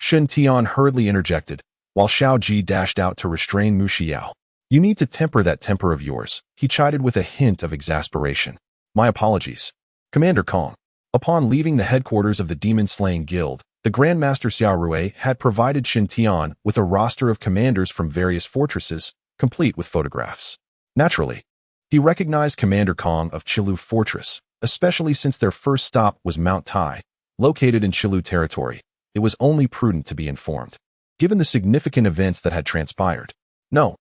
Speaker 1: Shintian hurriedly interjected, while Xiao Ji dashed out to restrain Mu Xiao. You need to temper that temper of yours, he chided with a hint of exasperation. My apologies. Commander Kong. Upon leaving the headquarters of the demon-slaying guild, the Grandmaster Xiao Rui had provided Shintian with a roster of commanders from various fortresses, complete with photographs. Naturally, he recognized Commander Kong of Qilu Fortress, especially since their first stop was Mount Tai, located in Qilu territory. It was only prudent to be informed, given the significant events that had transpired. No,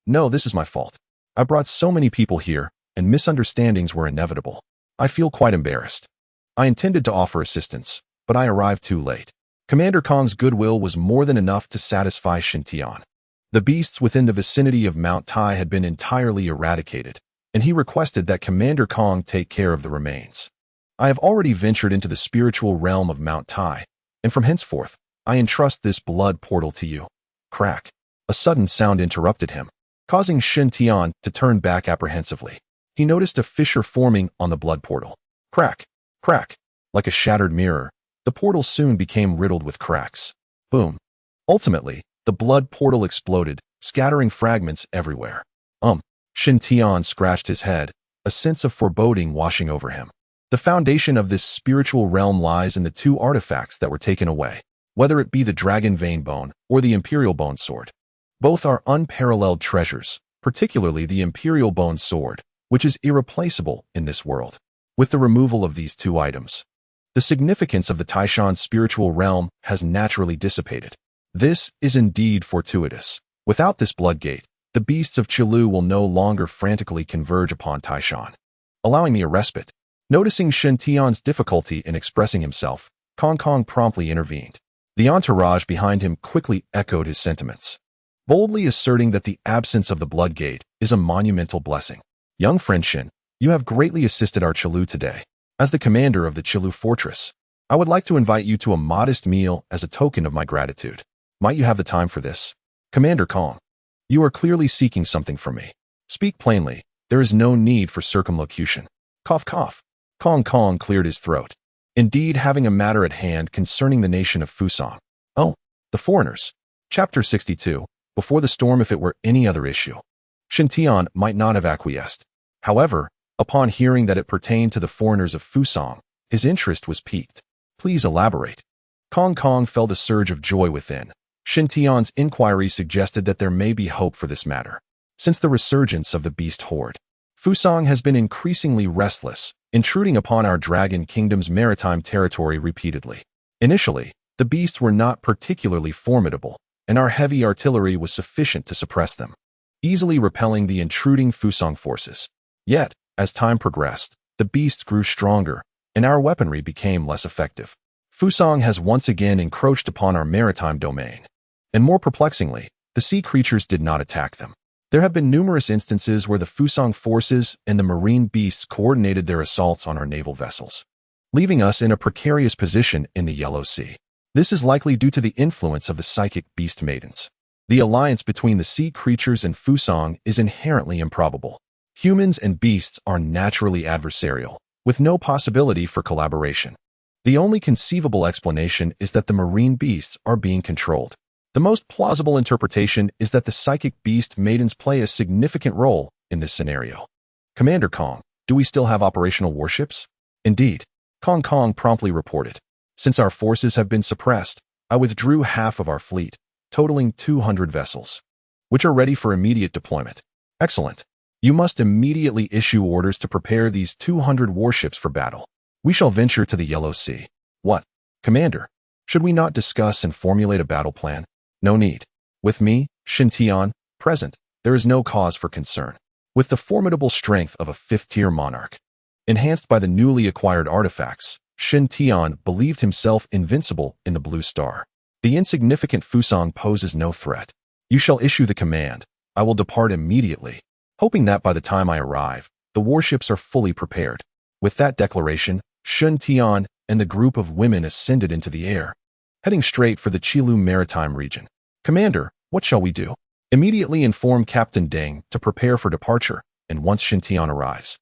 Speaker 1: this is my fault. I brought so many people here, and misunderstandings were inevitable. I feel quite embarrassed. I intended to offer assistance, but I arrived too late. Commander Kong's goodwill was more than enough to satisfy Shintian. The beasts within the vicinity of Mount Tai had been entirely eradicated, and he requested that Commander Kong take care of the remains. I have already ventured into the spiritual realm of Mount Tai, and from henceforth, I entrust this blood portal to you. Crack. A sudden sound interrupted him, causing Shintian to turn back apprehensively. He noticed a fissure forming on the blood portal. Crack. Crack. Like a shattered mirror, the portal soon became riddled with cracks. Boom. Ultimately, the blood portal exploded, scattering fragments everywhere. Shintian scratched his head, a sense of foreboding washing over him. The foundation of this spiritual realm lies in the 2 artifacts that were taken away, whether it be the Dragon Vein Bone or the Imperial Bone Sword. Both are unparalleled treasures, particularly the Imperial Bone Sword, which is irreplaceable in this world. With the removal of these 2 items, the significance of the Taishan spiritual realm has naturally dissipated. This is indeed fortuitous. Without this blood gate, the beasts of Qilu will no longer frantically converge upon Taishan, allowing me a respite. Noticing Shintian's difficulty in expressing himself, Kong Kong promptly intervened. The entourage behind him quickly echoed his sentiments, boldly asserting that the absence of the Blood Gate is a monumental blessing. Young friend Shin, you have greatly assisted our Qilu today. As the commander of the Qilu fortress, I would like to invite you to a modest meal as a token of my gratitude. Might you have the time for this? Commander Kong, you are clearly seeking something from me. Speak plainly, there is no need for circumlocution. Cough cough. Kong Kong cleared his throat. Indeed, having a matter at hand concerning the nation of Fusang. Oh, the foreigners. Chapter 62. Before the storm, if it were any other issue, Shin Tian might not have acquiesced. However, upon hearing that it pertained to the foreigners of Fusang, his interest was piqued. Please elaborate. Kong Kong felt a surge of joy within. Shin Tian's inquiry suggested that there may be hope for this matter. Since the resurgence of the beast horde, Fusang has been increasingly restless, intruding upon our Dragon Kingdom's maritime territory repeatedly. Initially, the beasts were not particularly formidable, and our heavy artillery was sufficient to suppress them, easily repelling the intruding Fusang forces. Yet, as time progressed, the beasts grew stronger, and our weaponry became less effective. Fusang has once again encroached upon our maritime domain. And more perplexingly, the sea creatures did not attack them. There have been numerous instances where the Fusang forces and the marine beasts coordinated their assaults on our naval vessels, leaving us in a precarious position in the Yellow Sea. This is likely due to the influence of the psychic beast maidens. The alliance between the sea creatures and Fusang is inherently improbable. Humans and beasts are naturally adversarial, with no possibility for collaboration. The only conceivable explanation is that the marine beasts are being controlled. The most plausible interpretation is that the psychic beast maidens play a significant role in this scenario. Commander Kong, do we still have operational warships? Indeed, Kong Kong promptly reported. Since our forces have been suppressed, I withdrew half of our fleet, totaling 200 vessels, which are ready for immediate deployment. Excellent. You must immediately issue orders to prepare these 200 warships for battle. We shall venture to the Yellow Sea. What? Commander, should we not discuss and formulate a battle plan? No need. With me, Shin Tian, present, there is no cause for concern. With the formidable strength of a fifth-tier monarch, enhanced by the newly acquired artifacts, Shin Tian believed himself invincible in the Blue Star. The insignificant Fusang poses no threat. You shall issue the command. I will depart immediately, hoping that by the time I arrive, the warships are fully prepared. With that declaration, Shin Tian and the group of women ascended into the air, heading straight for the Qilu maritime region. Commander, what shall we do? Immediately inform Captain Deng to prepare for departure, and once Shin Tian arrives,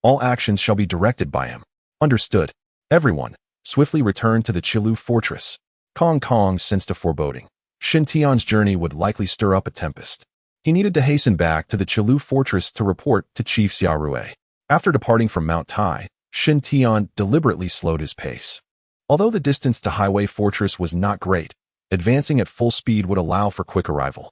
Speaker 1: all actions shall be directed by him. Understood. Everyone, swiftly return to the Qilu fortress. Kong Kong sensed a foreboding. Shin Tian's journey would likely stir up a tempest. He needed to hasten back to the Qilu fortress to report to Chief Xiaorue. After departing from Mount Tai, Shin Tian deliberately slowed his pace. Although the distance to Highway Fortress was not great, advancing at full speed would allow for quick arrival.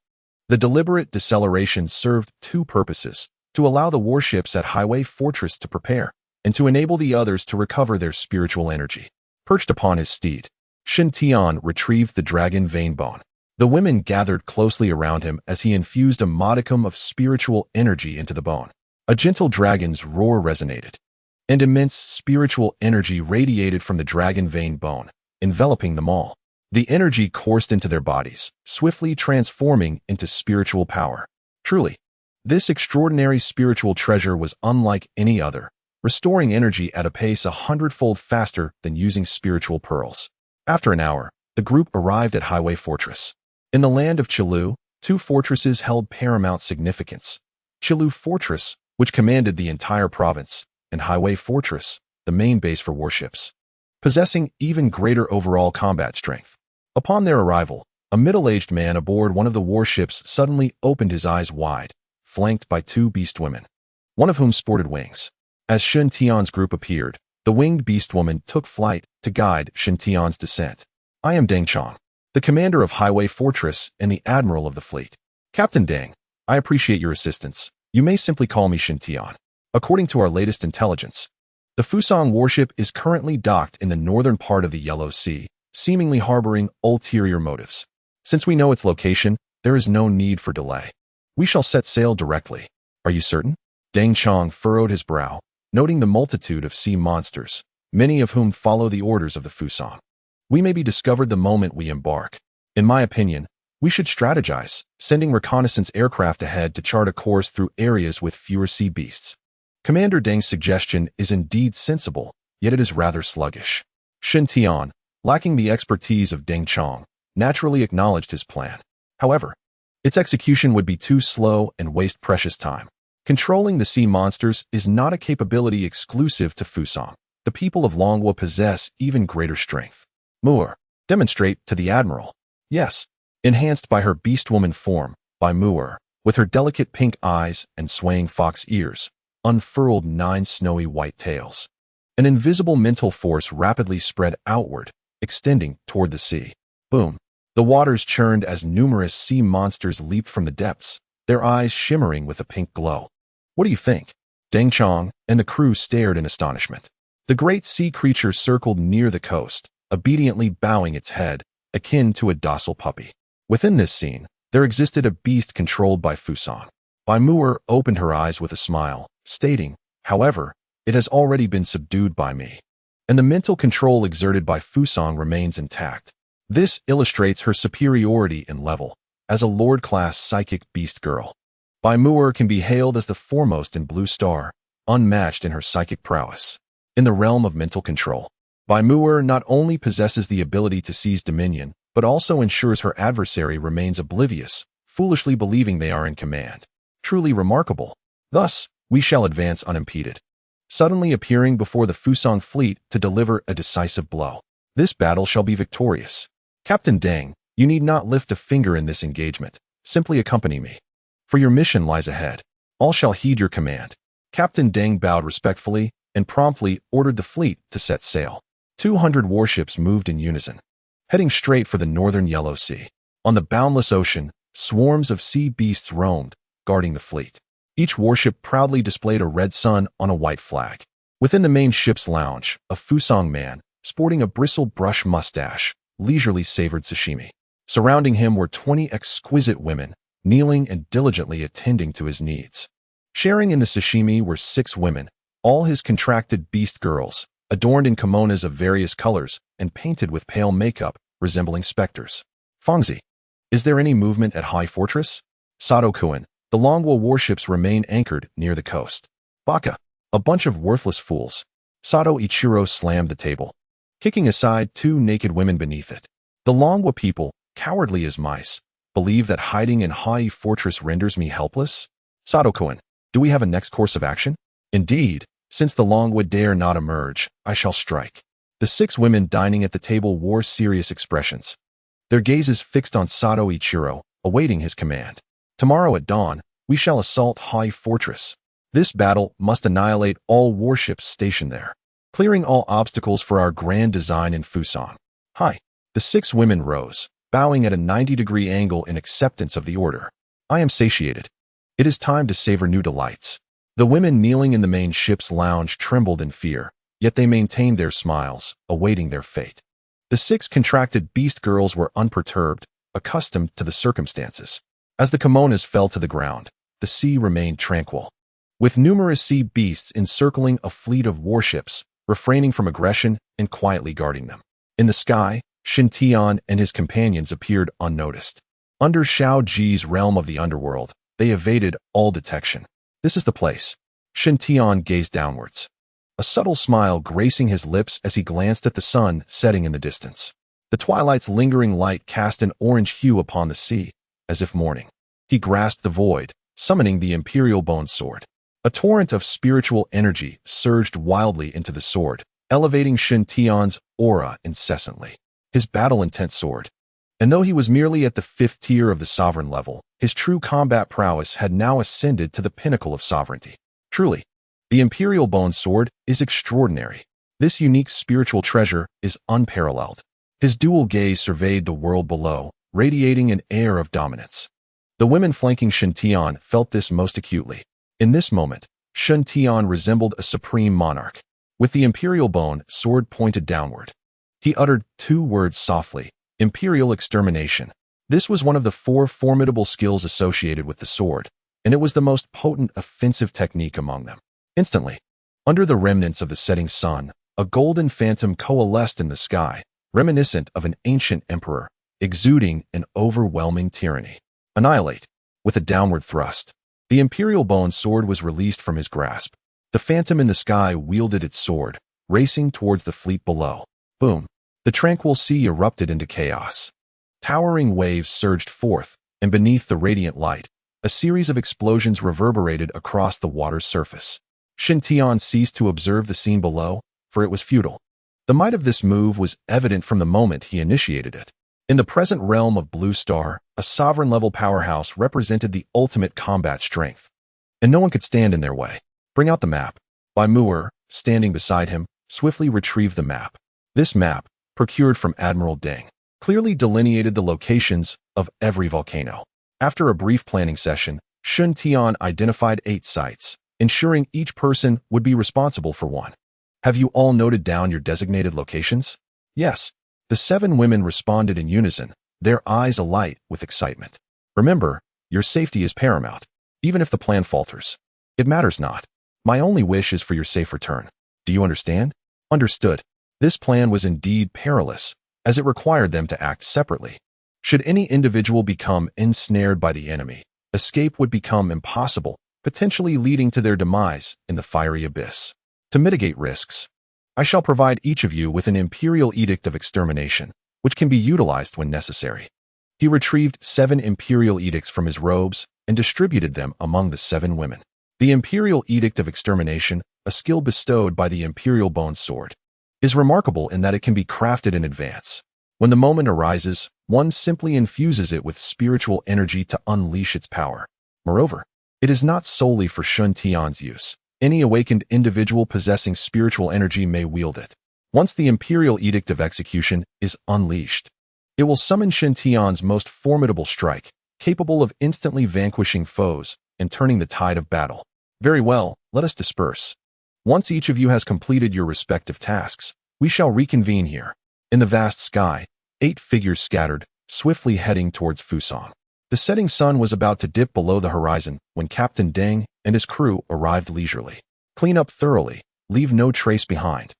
Speaker 1: The deliberate deceleration served two purposes: to allow the warships at Highway Fortress to prepare, and to enable the others to recover their spiritual energy. Perched upon his steed, Shin Tian retrieved the dragon vein bone. The women gathered closely around him as he infused a modicum of spiritual energy into the bone. A gentle dragon's roar resonated, and immense spiritual energy radiated from the dragon vein bone, enveloping them all. The energy coursed into their bodies, swiftly transforming into spiritual power. Truly, this extraordinary spiritual treasure was unlike any other, restoring energy at a pace 100-fold faster than using spiritual pearls. After an hour, the group arrived at Highway Fortress. In the land of Qilu, two fortresses held paramount significance. Qilu Fortress, which commanded the entire province, and Highway Fortress, the main base for warships, possessing even greater overall combat strength. Upon their arrival, a middle-aged man aboard one of the warships suddenly opened his eyes wide, flanked by two beast women, one of whom sported wings. As Shin Tian's group appeared, the winged beast woman took flight to guide Shin Tian's descent. I am Deng Chong, the commander of Highway Fortress and the admiral of the fleet. Captain Deng, I appreciate your assistance. You may simply call me Shin Tian. According to our latest intelligence, the Fusang warship is currently docked in the northern part of the Yellow Sea, seemingly harboring ulterior motives. Since we know its location, there is no need for delay. We shall set sail directly. Are you certain? Deng Chong furrowed his brow, noting the multitude of sea monsters, many of whom follow the orders of the Fusang. We may be discovered the moment we embark. In my opinion, we should strategize, sending reconnaissance aircraft ahead to chart a course through areas with fewer sea beasts. Commander Deng's suggestion is indeed sensible, yet it is rather sluggish. Shen Tian, lacking the expertise of Deng Chong, naturally acknowledged his plan. However, its execution would be too slow and waste precious time. Controlling the sea monsters is not a capability exclusive to Fusang. The people of Longwo possess even greater strength. Muir, demonstrate to the Admiral. Yes, enhanced by her beast-woman form, by Muir, with her delicate pink eyes and swaying fox ears, unfurled 9 snowy white tails. An invisible mental force rapidly spread outward, extending toward the sea. Boom. The waters churned as numerous sea monsters leaped from the depths, their eyes shimmering with a pink glow. What do you think? Deng Chong and the crew stared in astonishment. The great sea creature circled near the coast, obediently bowing its head, akin to a docile puppy. Within this scene, there existed a beast controlled by Fusang. Bai Muir opened her eyes with a smile, stating, however, it has already been subdued by me. And the mental control exerted by Fusang remains intact. This illustrates her superiority in level, as a Lord-class psychic beast girl. Bai Muir can be hailed as the foremost in Blue Star, unmatched in her psychic prowess. In the realm of mental control, Bai Muir not only possesses the ability to seize dominion, but also ensures her adversary remains oblivious, foolishly believing they are in command. Truly remarkable. Thus, we shall advance unimpeded, suddenly appearing before the Fusang fleet to deliver a decisive blow. This battle shall be victorious. Captain Deng, you need not lift a finger in this engagement. Simply accompany me. For your mission lies ahead. All shall heed your command. Captain Deng bowed respectfully and promptly ordered the fleet to set sail. 200 warships moved in unison, heading straight for the northern Yellow Sea. On the boundless ocean, swarms of sea beasts roamed, guarding the fleet. Each warship proudly displayed a red sun on a white flag. Within the main ship's lounge, a Fusang man, sporting a bristle-brush mustache, leisurely savored sashimi. Surrounding him were 20 exquisite women, kneeling and diligently attending to his needs. Sharing in the sashimi were 6 women, all his contracted beast girls, adorned in kimonos of various colors and painted with pale makeup, resembling specters. Fangzi, is there any movement at High Fortress? Sato-kun, the Longwo warships remain anchored near the coast. Baka, a bunch of worthless fools. Sato Ichiro slammed the table, kicking aside 2 naked women beneath it. The Longwo people, cowardly as mice, believe that hiding in High Fortress renders me helpless? Sato-kun, do we have a next course of action? Indeed, since the Longwo dare not emerge, I shall strike. The 6 women dining at the table wore serious expressions, their gazes fixed on Sato Ichiro, awaiting his command. Tomorrow at dawn, we shall assault High Fortress. This battle must annihilate all warships stationed there, clearing all obstacles for our grand design in Fusang. Hi. The 6 women rose, bowing at a 90-degree angle in acceptance of the order. I am satiated. It is time to savor new delights. The women kneeling in the main ship's lounge trembled in fear, yet they maintained their smiles, awaiting their fate. The 6 contracted beast girls were unperturbed, accustomed to the circumstances. As the kimonos fell to the ground, the sea remained tranquil, with numerous sea beasts encircling a fleet of warships, refraining from aggression and quietly guarding them. In the sky, Shen Tian and his companions appeared unnoticed. Under Xiao Ji's realm of the underworld, they evaded all detection. This is the place. Shen Tian gazed downwards, a subtle smile gracing his lips as he glanced at the sun setting in the distance. The twilight's lingering light cast an orange hue upon the sea, as if morning. He grasped the void, summoning the Imperial Bone Sword. A torrent of spiritual energy surged wildly into the sword, elevating Shen Tian's aura incessantly. His battle-intent sword. And though he was merely at the 5th tier of the sovereign level, his true combat prowess had now ascended to the pinnacle of sovereignty. Truly, the Imperial Bone Sword is extraordinary. This unique spiritual treasure is unparalleled. His dual gaze surveyed the world below, radiating an air of dominance. The women flanking Shen Tian felt this most acutely. In this moment, Shen Tian resembled a supreme monarch. With the Imperial Bone Sword pointed downward, he uttered 2 words softly: Imperial Extermination. This was one of the 4 formidable skills associated with the sword, and it was the most potent offensive technique among them. Instantly, under the remnants of the setting sun, a golden phantom coalesced in the sky, reminiscent of an ancient emperor, exuding an overwhelming tyranny. Annihilate. With a downward thrust, the imperial bone sword was released from his grasp. The phantom in the sky wielded its sword, racing towards the fleet below. Boom. The tranquil sea erupted into chaos. Towering waves surged forth, and beneath the radiant light, a series of explosions reverberated across the water's surface. Shen Tian ceased to observe the scene below, for it was futile. The might of this move was evident from the moment he initiated it. In the present realm of Blue Star, a sovereign-level powerhouse represented the ultimate combat strength, and no one could stand in their way. Bring out the map. Bai Mu'er, standing beside him, swiftly retrieved the map. This map, procured from Admiral Deng, clearly delineated the locations of every volcano. After a brief planning session, Shen Tian identified 8 sites, ensuring each person would be responsible for one. Have you all noted down your designated locations? Yes. The 7 women responded in unison, their eyes alight with excitement. Remember, your safety is paramount. Even if the plan falters, it matters not. My only wish is for your safe return. Do you understand? Understood. This plan was indeed perilous, as it required them to act separately. Should any individual become ensnared by the enemy, escape would become impossible, potentially leading to their demise in the fiery abyss. To mitigate risks, I shall provide each of you with an imperial edict of extermination, which can be utilized when necessary. He retrieved 7 imperial edicts from his robes and distributed them among the 7 women. The imperial edict of extermination, a skill bestowed by the imperial bone sword, is remarkable in that it can be crafted in advance. When the moment arises, one simply infuses it with spiritual energy to unleash its power. Moreover, it is not solely for Shen Tian's use. Any awakened individual possessing spiritual energy may wield it. Once the Imperial Edict of Execution is unleashed, it will summon Shen Tian's most formidable strike, capable of instantly vanquishing foes and turning the tide of battle. Very well, let us disperse. Once each of you has completed your respective tasks, we shall reconvene here. In the vast sky, 8 figures scattered, swiftly heading towards Fusang. The setting sun was about to dip below the horizon when Captain Deng and his crew arrived leisurely. Clean up thoroughly, leave no trace behind.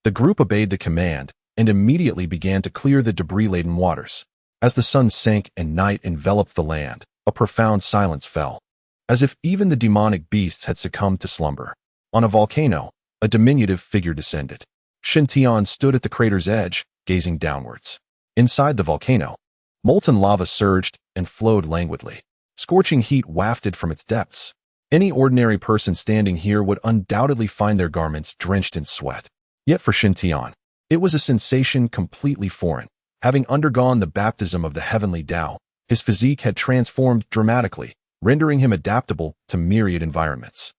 Speaker 1: The group obeyed the command and immediately began to clear the debris-laden waters. As the sun sank and night enveloped the land, a profound silence fell, as if even the demonic beasts had succumbed to slumber. On a volcano, a diminutive figure descended. Shen Tian stood at the crater's edge, gazing downwards. Inside the volcano, molten lava surged and flowed languidly. Scorching heat wafted from its depths. Any ordinary person standing here would undoubtedly find their garments drenched in sweat. Yet for Shen Tian, it was a sensation completely foreign. Having undergone the baptism of the heavenly Tao, his physique had transformed dramatically, rendering him adaptable to myriad environments.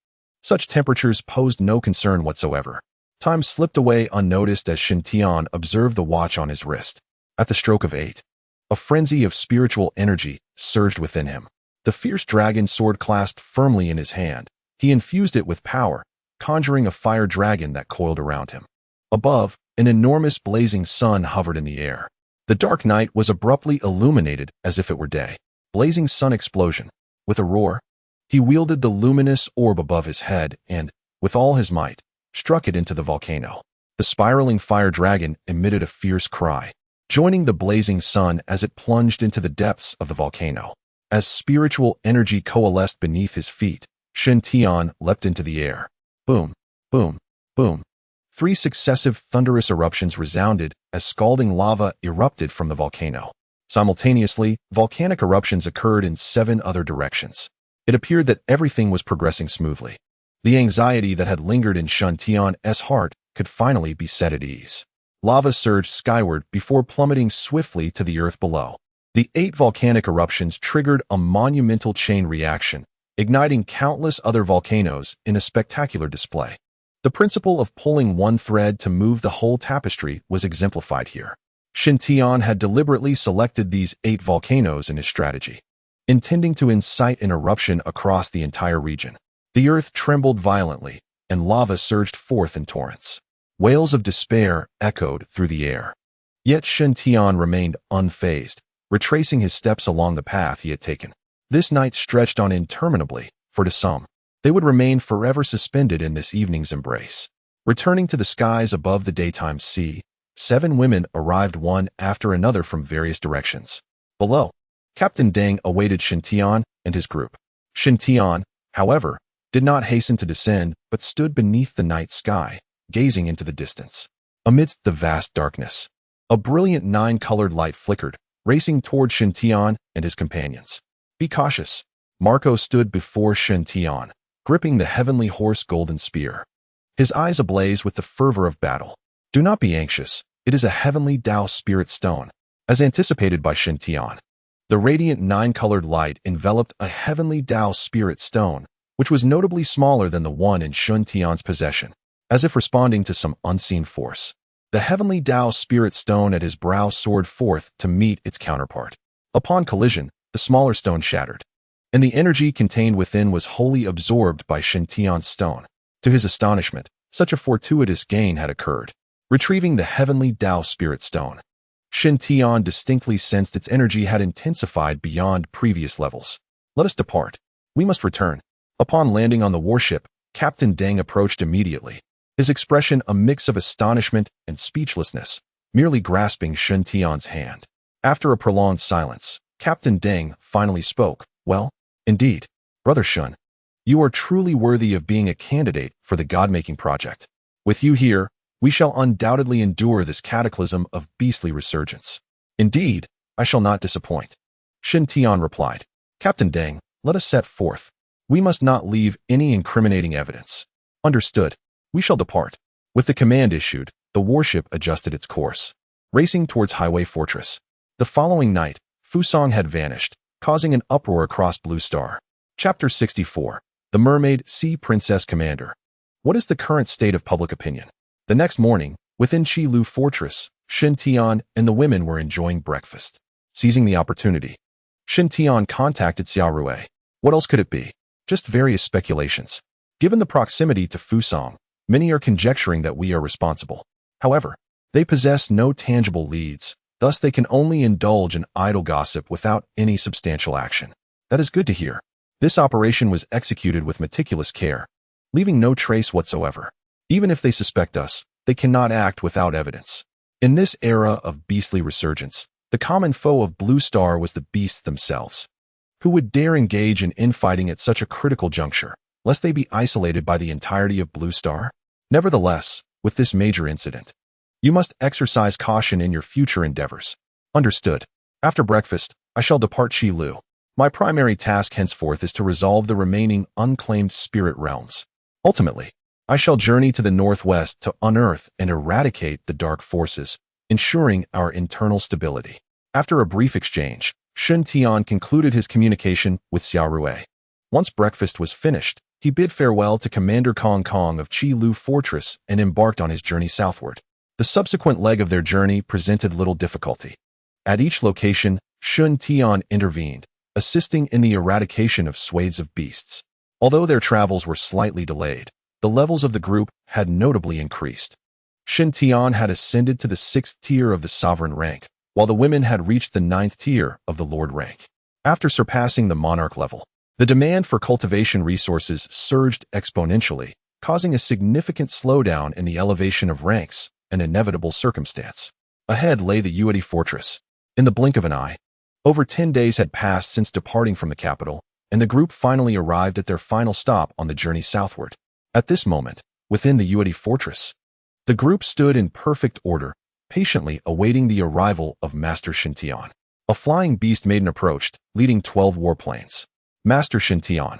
Speaker 1: Such temperatures posed no concern whatsoever. Time slipped away unnoticed as Shen Tian observed the watch on his wrist. At the stroke of 8, a frenzy of spiritual energy surged within him. The fierce dragon sword clasped firmly in his hand, he infused it with power, conjuring a fire dragon that coiled around him. Above, an enormous blazing sun hovered in the air. The dark night was abruptly illuminated as if it were day. Blazing sun explosion. With a roar, he wielded the luminous orb above his head and, with all his might, struck it into the volcano. The spiraling fire dragon emitted a fierce cry, joining the blazing sun as it plunged into the depths of the volcano. As spiritual energy coalesced beneath his feet, Shen Tian leapt into the air. Boom, boom, boom. 3 successive thunderous eruptions resounded as scalding lava erupted from the volcano. Simultaneously, volcanic eruptions occurred in 7 other directions. It appeared that everything was progressing smoothly. The anxiety that had lingered in Shen Tian's heart could finally be set at ease. Lava surged skyward before plummeting swiftly to the earth below. The 8 volcanic eruptions triggered a monumental chain reaction, igniting countless other volcanoes in a spectacular display. The principle of pulling one thread to move the whole tapestry was exemplified here. Shen Tian had deliberately selected these 8 volcanoes in his strategy, intending to incite an eruption across the entire region. The earth trembled violently, and lava surged forth in torrents. Wails of despair echoed through the air. Yet Shen Tian remained unfazed, retracing his steps along the path he had taken. This night stretched on interminably, for to some, they would remain forever suspended in this evening's embrace. Returning to the skies above the daytime sea, 7 women arrived one after another from various directions. Below, Captain Deng awaited Shintian and his group. Shintian, however, did not hasten to descend, but stood beneath the night sky, gazing into the distance. Amidst the vast darkness, a brilliant 9-colored light flickered, racing toward Shintian and his companions. Be cautious. Marco stood before Shintian, gripping the heavenly horse golden spear, his eyes ablaze with the fervor of battle. Do not be anxious. It is a heavenly Tao spirit stone, as anticipated by Shintian. The radiant 9-colored light enveloped a heavenly Tao spirit stone, which was notably smaller than the one in Shintian's possession, as if responding to some unseen force. The heavenly Tao spirit stone at his brow soared forth to meet its counterpart. Upon collision, the smaller stone shattered, and the energy contained within was wholly absorbed by Shintian's stone. To his astonishment, such a fortuitous gain had occurred. Retrieving the heavenly Tao spirit stone, Shintian distinctly sensed its energy had intensified beyond previous levels. Let us depart. We must return. Upon landing on the warship, Captain Deng approached immediately, his expression a mix of astonishment and speechlessness, merely grasping Shintian's hand. After a prolonged silence, Captain Deng finally spoke. Well, indeed, Brother Shun, you are truly worthy of being a candidate for the God-making project. With you here, we shall undoubtedly endure this cataclysm of beastly resurgence. Indeed, I shall not disappoint. Shintian replied. Captain Deng, let us set forth. We must not leave any incriminating evidence. Understood. We shall depart. With the command issued, the warship adjusted its course, racing towards Highway Fortress. The following night, Fusong had vanished, causing an uproar across Blue Star. Chapter 64. The Mermaid Sea Princess Commander. What is the current state of public opinion? The next morning, within Qilu Fortress, Shintian and the women were enjoying breakfast. Seizing the opportunity, Shintian contacted Xiaorue. What else could it be? Just various speculations. Given the proximity to Fusong, many are conjecturing that we are responsible. However, they possess no tangible leads, thus they can only indulge in idle gossip without any substantial action. That is good to hear. This operation was executed with meticulous care, leaving no trace whatsoever. Even if they suspect us, they cannot act without evidence. In this era of beastly resurgence, the common foe of Blue Star was the beasts themselves. Who would dare engage in infighting at such a critical juncture, lest they be isolated by the entirety of Blue Star? Nevertheless, with this major incident, you must exercise caution in your future endeavors. Understood. After breakfast, I shall depart Qilu. My primary task henceforth is to resolve the remaining unclaimed spirit realms. Ultimately, I shall journey to the northwest to unearth and eradicate the dark forces, ensuring our internal stability. After a brief exchange, Shintian concluded his communication with Xiaorue. Once breakfast was finished, he bid farewell to Commander Kong Kong of Qilu Fortress and embarked on his journey southward. The subsequent leg of their journey presented little difficulty. At each location, Shintian intervened, assisting in the eradication of swathes of beasts. Although their travels were slightly delayed, the levels of the group had notably increased. Shintian had ascended to the 6th tier of the sovereign rank, while the women had reached the 9th tier of the lord rank. After surpassing the monarch level, the demand for cultivation resources surged exponentially, causing a significant slowdown in the elevation of ranks, an inevitable circumstance. Ahead lay the Yuedi Fortress. In the blink of an eye, over 10 days had passed since departing from the capital, and the group finally arrived at their final stop on the journey southward. At this moment, within the Yuedi Fortress, the group stood in perfect order, patiently awaiting the arrival of Master Shintian. A flying beast maiden approached, leading 12 warplanes. Master Shintian,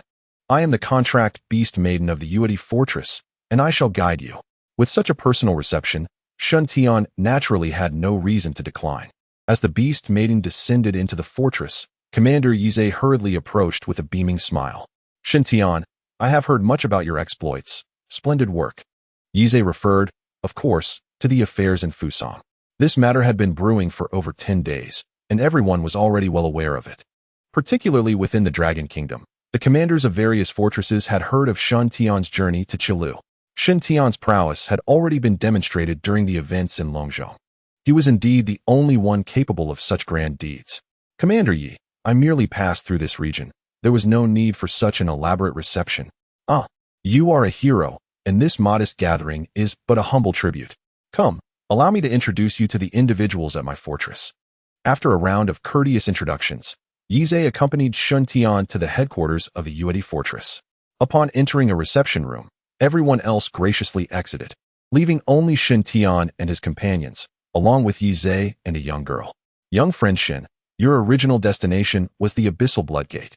Speaker 1: I am the contract beast maiden of the Yuedi Fortress, and I shall guide you. With such a personal reception, Shintian naturally had no reason to decline. As the beast maiden descended into the fortress, Commander Yize hurriedly approached with a beaming smile. Shintian, I have heard much about your exploits. Splendid work. Yize referred, of course, to the affairs in Fusong. This matter had been brewing for over 10 days, and everyone was already well aware of it. Particularly within the Dragon Kingdom, the commanders of various fortresses had heard of Shintian's journey to Qilu. Shintian's prowess had already been demonstrated during the events in Longzhou. He was indeed the only one capable of such grand deeds. Commander Yi, I merely passed through this region. There was no need for such an elaborate reception. Ah, you are a hero, and this modest gathering is but a humble tribute. Come, Allow me to introduce you to the individuals at my fortress. After a round of courteous introductions, Yize accompanied Shun Tian to the headquarters of the Yuedi fortress. Upon entering a reception room, everyone else graciously exited, leaving only Shun Tian and his companions, along with Yize and a young girl. Young friend Shin, your original destination was the Abyssal Bloodgate.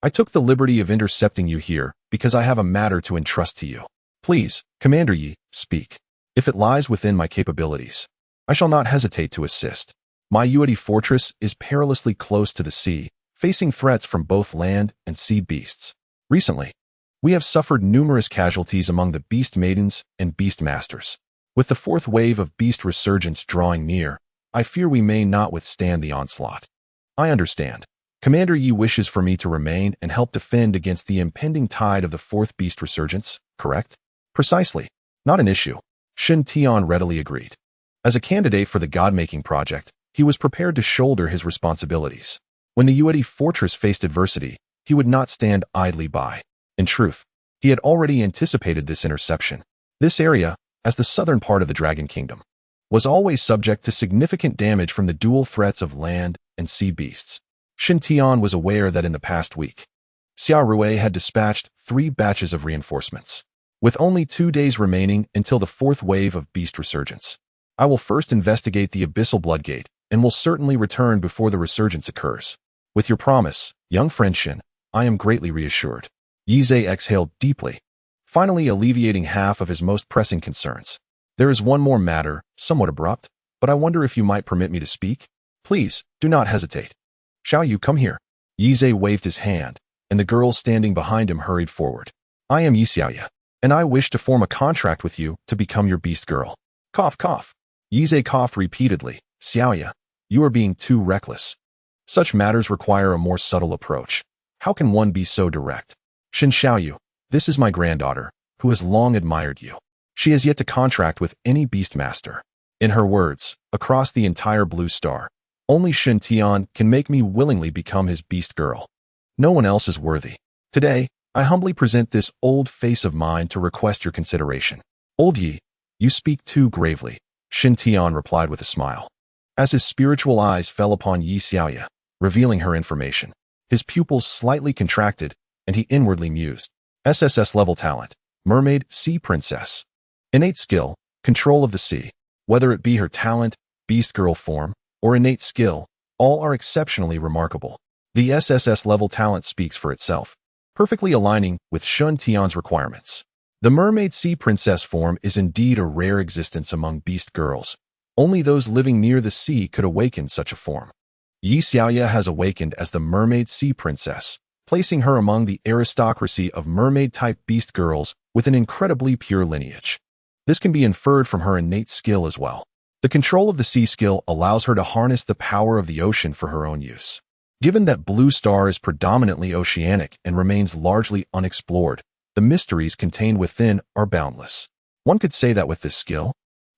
Speaker 1: I took the liberty of intercepting you here because I have a matter to entrust to you. Please, Commander Yi, speak. If it lies within my capabilities, I shall not hesitate to assist. My Yuedi fortress is perilously close to the sea, facing threats from both land and sea beasts. Recently, we have suffered numerous casualties among the beast maidens and beast masters. With the fourth wave of beast resurgence drawing near, I fear we may not withstand the onslaught. I understand. Commander Yi wishes for me to remain and help defend against the impending tide of the fourth beast resurgence, correct? Precisely. Not an issue. Shin Tian readily agreed. As a candidate for the God-making project, he was prepared to shoulder his responsibilities. When the Yuedi fortress faced adversity, he would not stand idly by. In truth, he had already anticipated this interception. This area, as the southern part of the Dragon Kingdom, was always subject to significant damage from the dual threats of land and sea beasts. Shin Tian was aware that in the past week, Xia Rui had dispatched 3 batches of reinforcements. With only 2 days remaining until the fourth wave of beast resurgence, I will first investigate the Abyssal Bloodgate and will certainly return before the resurgence occurs. With your promise, young friend Shin, I am greatly reassured. Yize exhaled deeply, finally alleviating half of his most pressing concerns. There is one more matter, somewhat abrupt, but I wonder if you might permit me to speak? Please, do not hesitate. Shall you come here? Yize waved his hand, and the girl standing behind him hurried forward. I am Yi Xiaoya, and I wish to form a contract with you to become your beast girl. Cough, cough. Yize coughed repeatedly. Xiaoya, you are being too reckless. Such matters require a more subtle approach. How can one be so direct? Shin Xiaoyu, this is my granddaughter, who has long admired you. She has yet to contract with any beast master. In her words, across the entire blue star, only Shin Tian can make me willingly become his beast girl. No one else is worthy. Today, I humbly present this old face of mine to request your consideration. Old Yi, you speak too gravely, Shin Tian replied with a smile. As his spiritual eyes fell upon Yi Xiaoya, revealing her information, his pupils slightly contracted, and he inwardly mused. SSS level talent, Mermaid Sea Princess. Innate skill, control of the sea. Whether it be her talent, beast girl form, or innate skill, all are exceptionally remarkable. The SSS level talent speaks for itself, perfectly aligning with Shun Tian's requirements. The Mermaid Sea Princess form is indeed a rare existence among beast girls. Only those living near the sea could awaken such a form. Yi Xiaoya has awakened as the Mermaid Sea Princess, placing her among the aristocracy of mermaid-type beast girls with an incredibly pure lineage. This can be inferred from her innate skill as well. The control of the sea skill allows her to harness the power of the ocean for her own use. Given that Blue Star is predominantly oceanic and remains largely unexplored, the mysteries contained within are boundless. One could say that with this skill,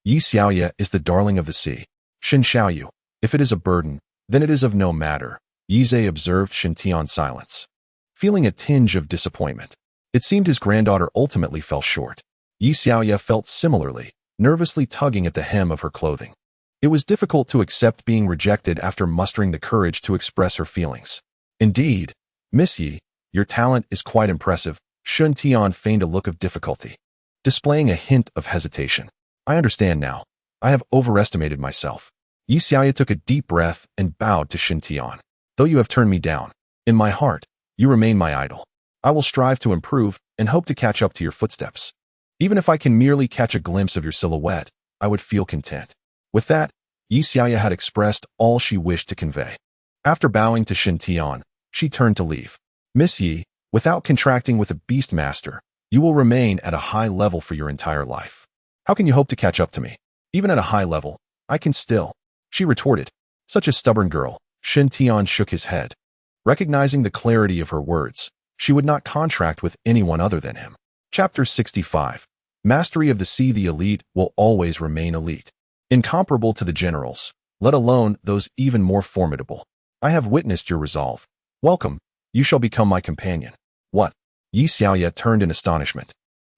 Speaker 1: Yi Xiaoya is the darling of the sea. Shin Xiaoyu, if it is a burden, then it is of no matter. Yize observed Shin Tian's silence, feeling a tinge of disappointment. It seemed his granddaughter ultimately fell short. Yi Xiaoya felt similarly, nervously tugging at the hem of her clothing. It was difficult to accept being rejected after mustering the courage to express her feelings. Indeed, Miss Yi, your talent is quite impressive. Shun Tian feigned a look of difficulty, displaying a hint of hesitation. I understand now. I have overestimated myself. Yi Xiaoya took a deep breath and bowed to Shin Tian. Though you have turned me down, in my heart, you remain my idol. I will strive to improve and hope to catch up to your footsteps. Even if I can merely catch a glimpse of your silhouette, I would feel content. With that, Yi Xiaoya had expressed all she wished to convey. After bowing to Shin Tian, she turned to leave. Miss Yi, without contracting with a beast master, you will remain at a high level for your entire life. How can you hope to catch up to me? Even at a high level, I can still, she retorted. Such a stubborn girl. Shin Tian shook his head. Recognizing the clarity of her words, she would not contract with anyone other than him. Chapter 65. Mastery of the sea. The elite will always remain elite, incomparable to the generals, let alone those even more formidable. I have witnessed your resolve. Welcome, you shall become my companion. What? Yi Xiaoya turned in astonishment.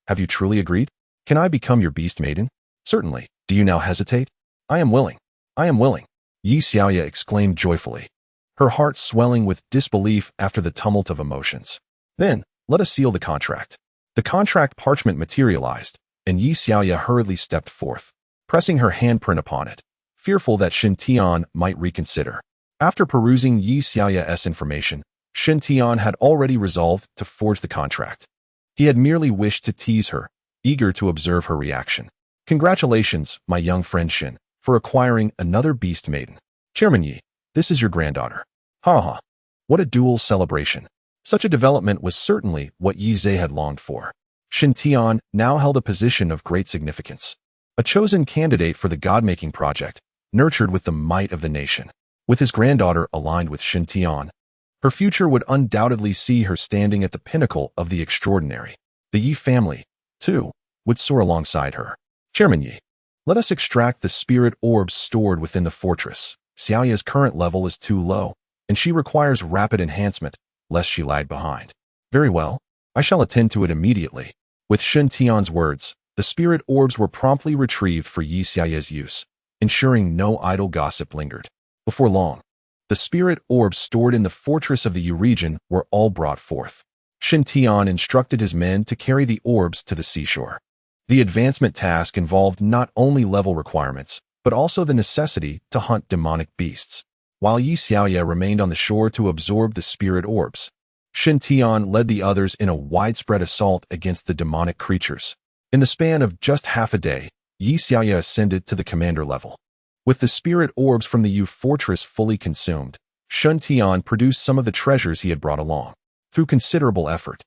Speaker 1: Have you truly agreed? Can I become your beast maiden? Certainly, Do you now hesitate? I am willing. I am willing. Yi Xiaoya exclaimed joyfully, her heart swelling with disbelief after the tumult of emotions. Then, let us seal the contract. The contract parchment materialized, and Yi Xiaoya hurriedly stepped forth, pressing her handprint upon it, fearful that Shen Tian might reconsider. After perusing Yi Xiaoya's information, Shen Tian had already resolved to forge the contract. He had merely wished to tease her, eager to observe her reaction. Congratulations, my young friend Shen, for acquiring another beast maiden. Chairman Yi, this is your granddaughter. Ha ha. What a dual celebration. Such a development was certainly what Yi Zhe had longed for. Shen Tian now held a position of great significance. A chosen candidate for the god-making project, nurtured with the might of the nation. With his granddaughter aligned with Shen Tian, her future would undoubtedly see her standing at the pinnacle of the extraordinary. The Yi family, too, would soar alongside her. Chairman Yi, let us extract the spirit orbs stored within the fortress. Xiaoya's current level is too low, and she requires rapid enhancement, lest she lag behind. Very well, I shall attend to it immediately. With Shen Tian's words, the spirit orbs were promptly retrieved for Yi Xiaoya's use, ensuring no idle gossip lingered. Before long, the spirit orbs stored in the fortress of the Yu region were all brought forth. Shen Tian instructed his men to carry the orbs to the seashore. The advancement task involved not only level requirements, but also the necessity to hunt demonic beasts. While Yi Xiaoya remained on the shore to absorb the spirit orbs, Shen Tian led the others in a widespread assault against the demonic creatures. In the span of just half a day, Yi Xiaoya ascended to the commander level. With the spirit orbs from the Yu fortress fully consumed, Shen Tian produced some of the treasures he had brought along. Through considerable effort,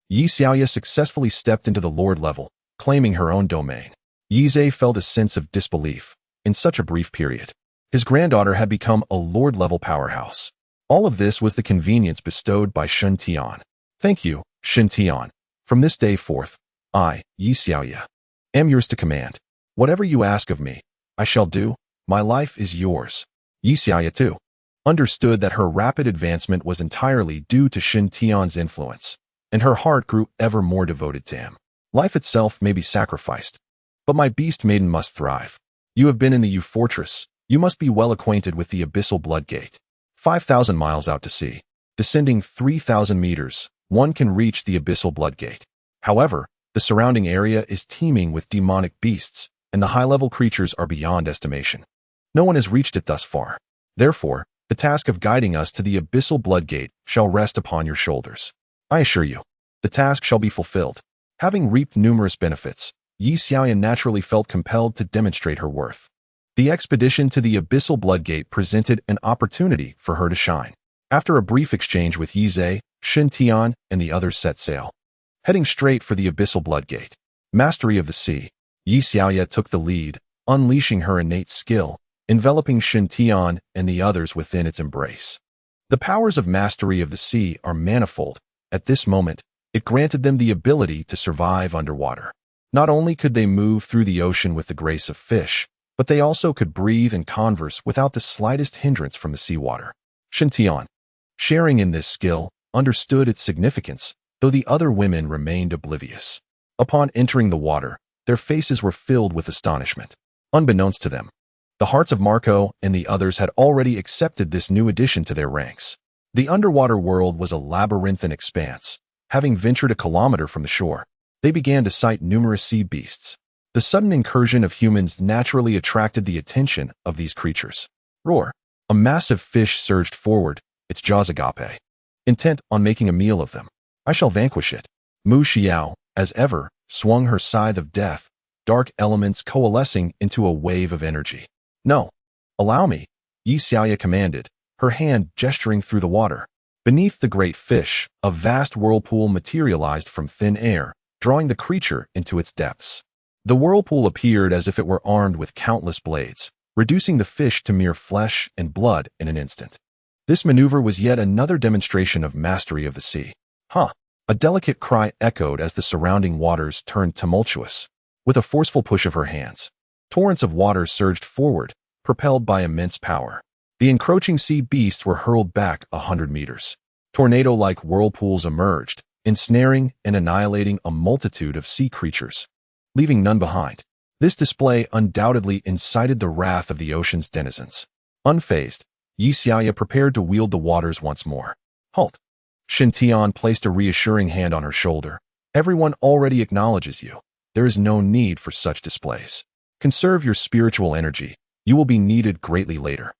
Speaker 1: Yi Xiaoya successfully stepped into the Lord level, claiming her own domain. Yi Zhe felt a sense of disbelief. In such a brief period, his granddaughter had become a Lord-level powerhouse. All of this was the convenience bestowed by Shen Tian. Thank you, Shen Tian. From this day forth, I, Yi Xiaoya, am yours to command. Whatever you ask of me, I shall do. My life is yours. Yi Xiaoya, too, understood that her rapid advancement was entirely due to Shen Tian's influence, and her heart grew ever more devoted to him. Life itself may be sacrificed, but my beast maiden must thrive. You have been in the Yu fortress. You must be well acquainted with the abyssal blood gate. 5,000 miles out to sea, descending 3,000 meters, one can reach the abyssal blood gate. However, the surrounding area is teeming with demonic beasts, and the high-level creatures are beyond estimation. No one has reached it thus far. Therefore, the task of guiding us to the abyssal blood gate shall rest upon your shoulders. I assure you, the task shall be fulfilled. Having reaped numerous benefits, Yi Xiaoya naturally felt compelled to demonstrate her worth. The expedition to the abyssal blood gate presented an opportunity for her to shine. After a brief exchange with Yi Zhe, Shen Tian, and the others set sail, heading straight for the abyssal blood gate. Mastery of the sea, Yi Xiaoya took the lead, unleashing her innate skill, enveloping Shen Tian and the others within its embrace. The powers of mastery of the sea are manifold. At this moment, it granted them the ability to survive underwater. Not only could they move through the ocean with the grace of fish, but they also could breathe and converse without the slightest hindrance from the seawater. Shen Tian, sharing in this skill, understood its significance, though the other women remained oblivious. Upon entering the water, their faces were filled with astonishment. Unbeknownst to them, the hearts of Marco and the others had already accepted this new addition to their ranks. The underwater world was a labyrinthine expanse. Having ventured a kilometer from the shore, they began to sight numerous sea beasts. The sudden incursion of humans naturally attracted the attention of these creatures. Roar! A massive fish surged forward, its jaws agape, intent on making a meal of them. I shall vanquish it. Mu Xiao, as ever, swung her scythe of death, dark elements coalescing into a wave of energy. No! Allow me, Yi Xiaoya commanded, her hand gesturing through the water. Beneath the great fish, a vast whirlpool materialized from thin air, drawing the creature into its depths. The whirlpool appeared as if it were armed with countless blades, reducing the fish to mere flesh and blood in an instant. This maneuver was yet another demonstration of mastery of the sea. Huh! A delicate cry echoed as the surrounding waters turned tumultuous. With a forceful push of her hands, torrents of water surged forward, propelled by immense power. The encroaching sea beasts were hurled back 100 meters. Tornado-like whirlpools emerged, ensnaring and annihilating a multitude of sea creatures, leaving none behind. This display undoubtedly incited the wrath of the ocean's denizens. Unfazed, Yi Xiaoya prepared to wield the waters once more. Halt! Shen Tian placed a reassuring hand on her shoulder. Everyone already acknowledges you. There is no need for such displays. Conserve your spiritual energy. You will be needed greatly later.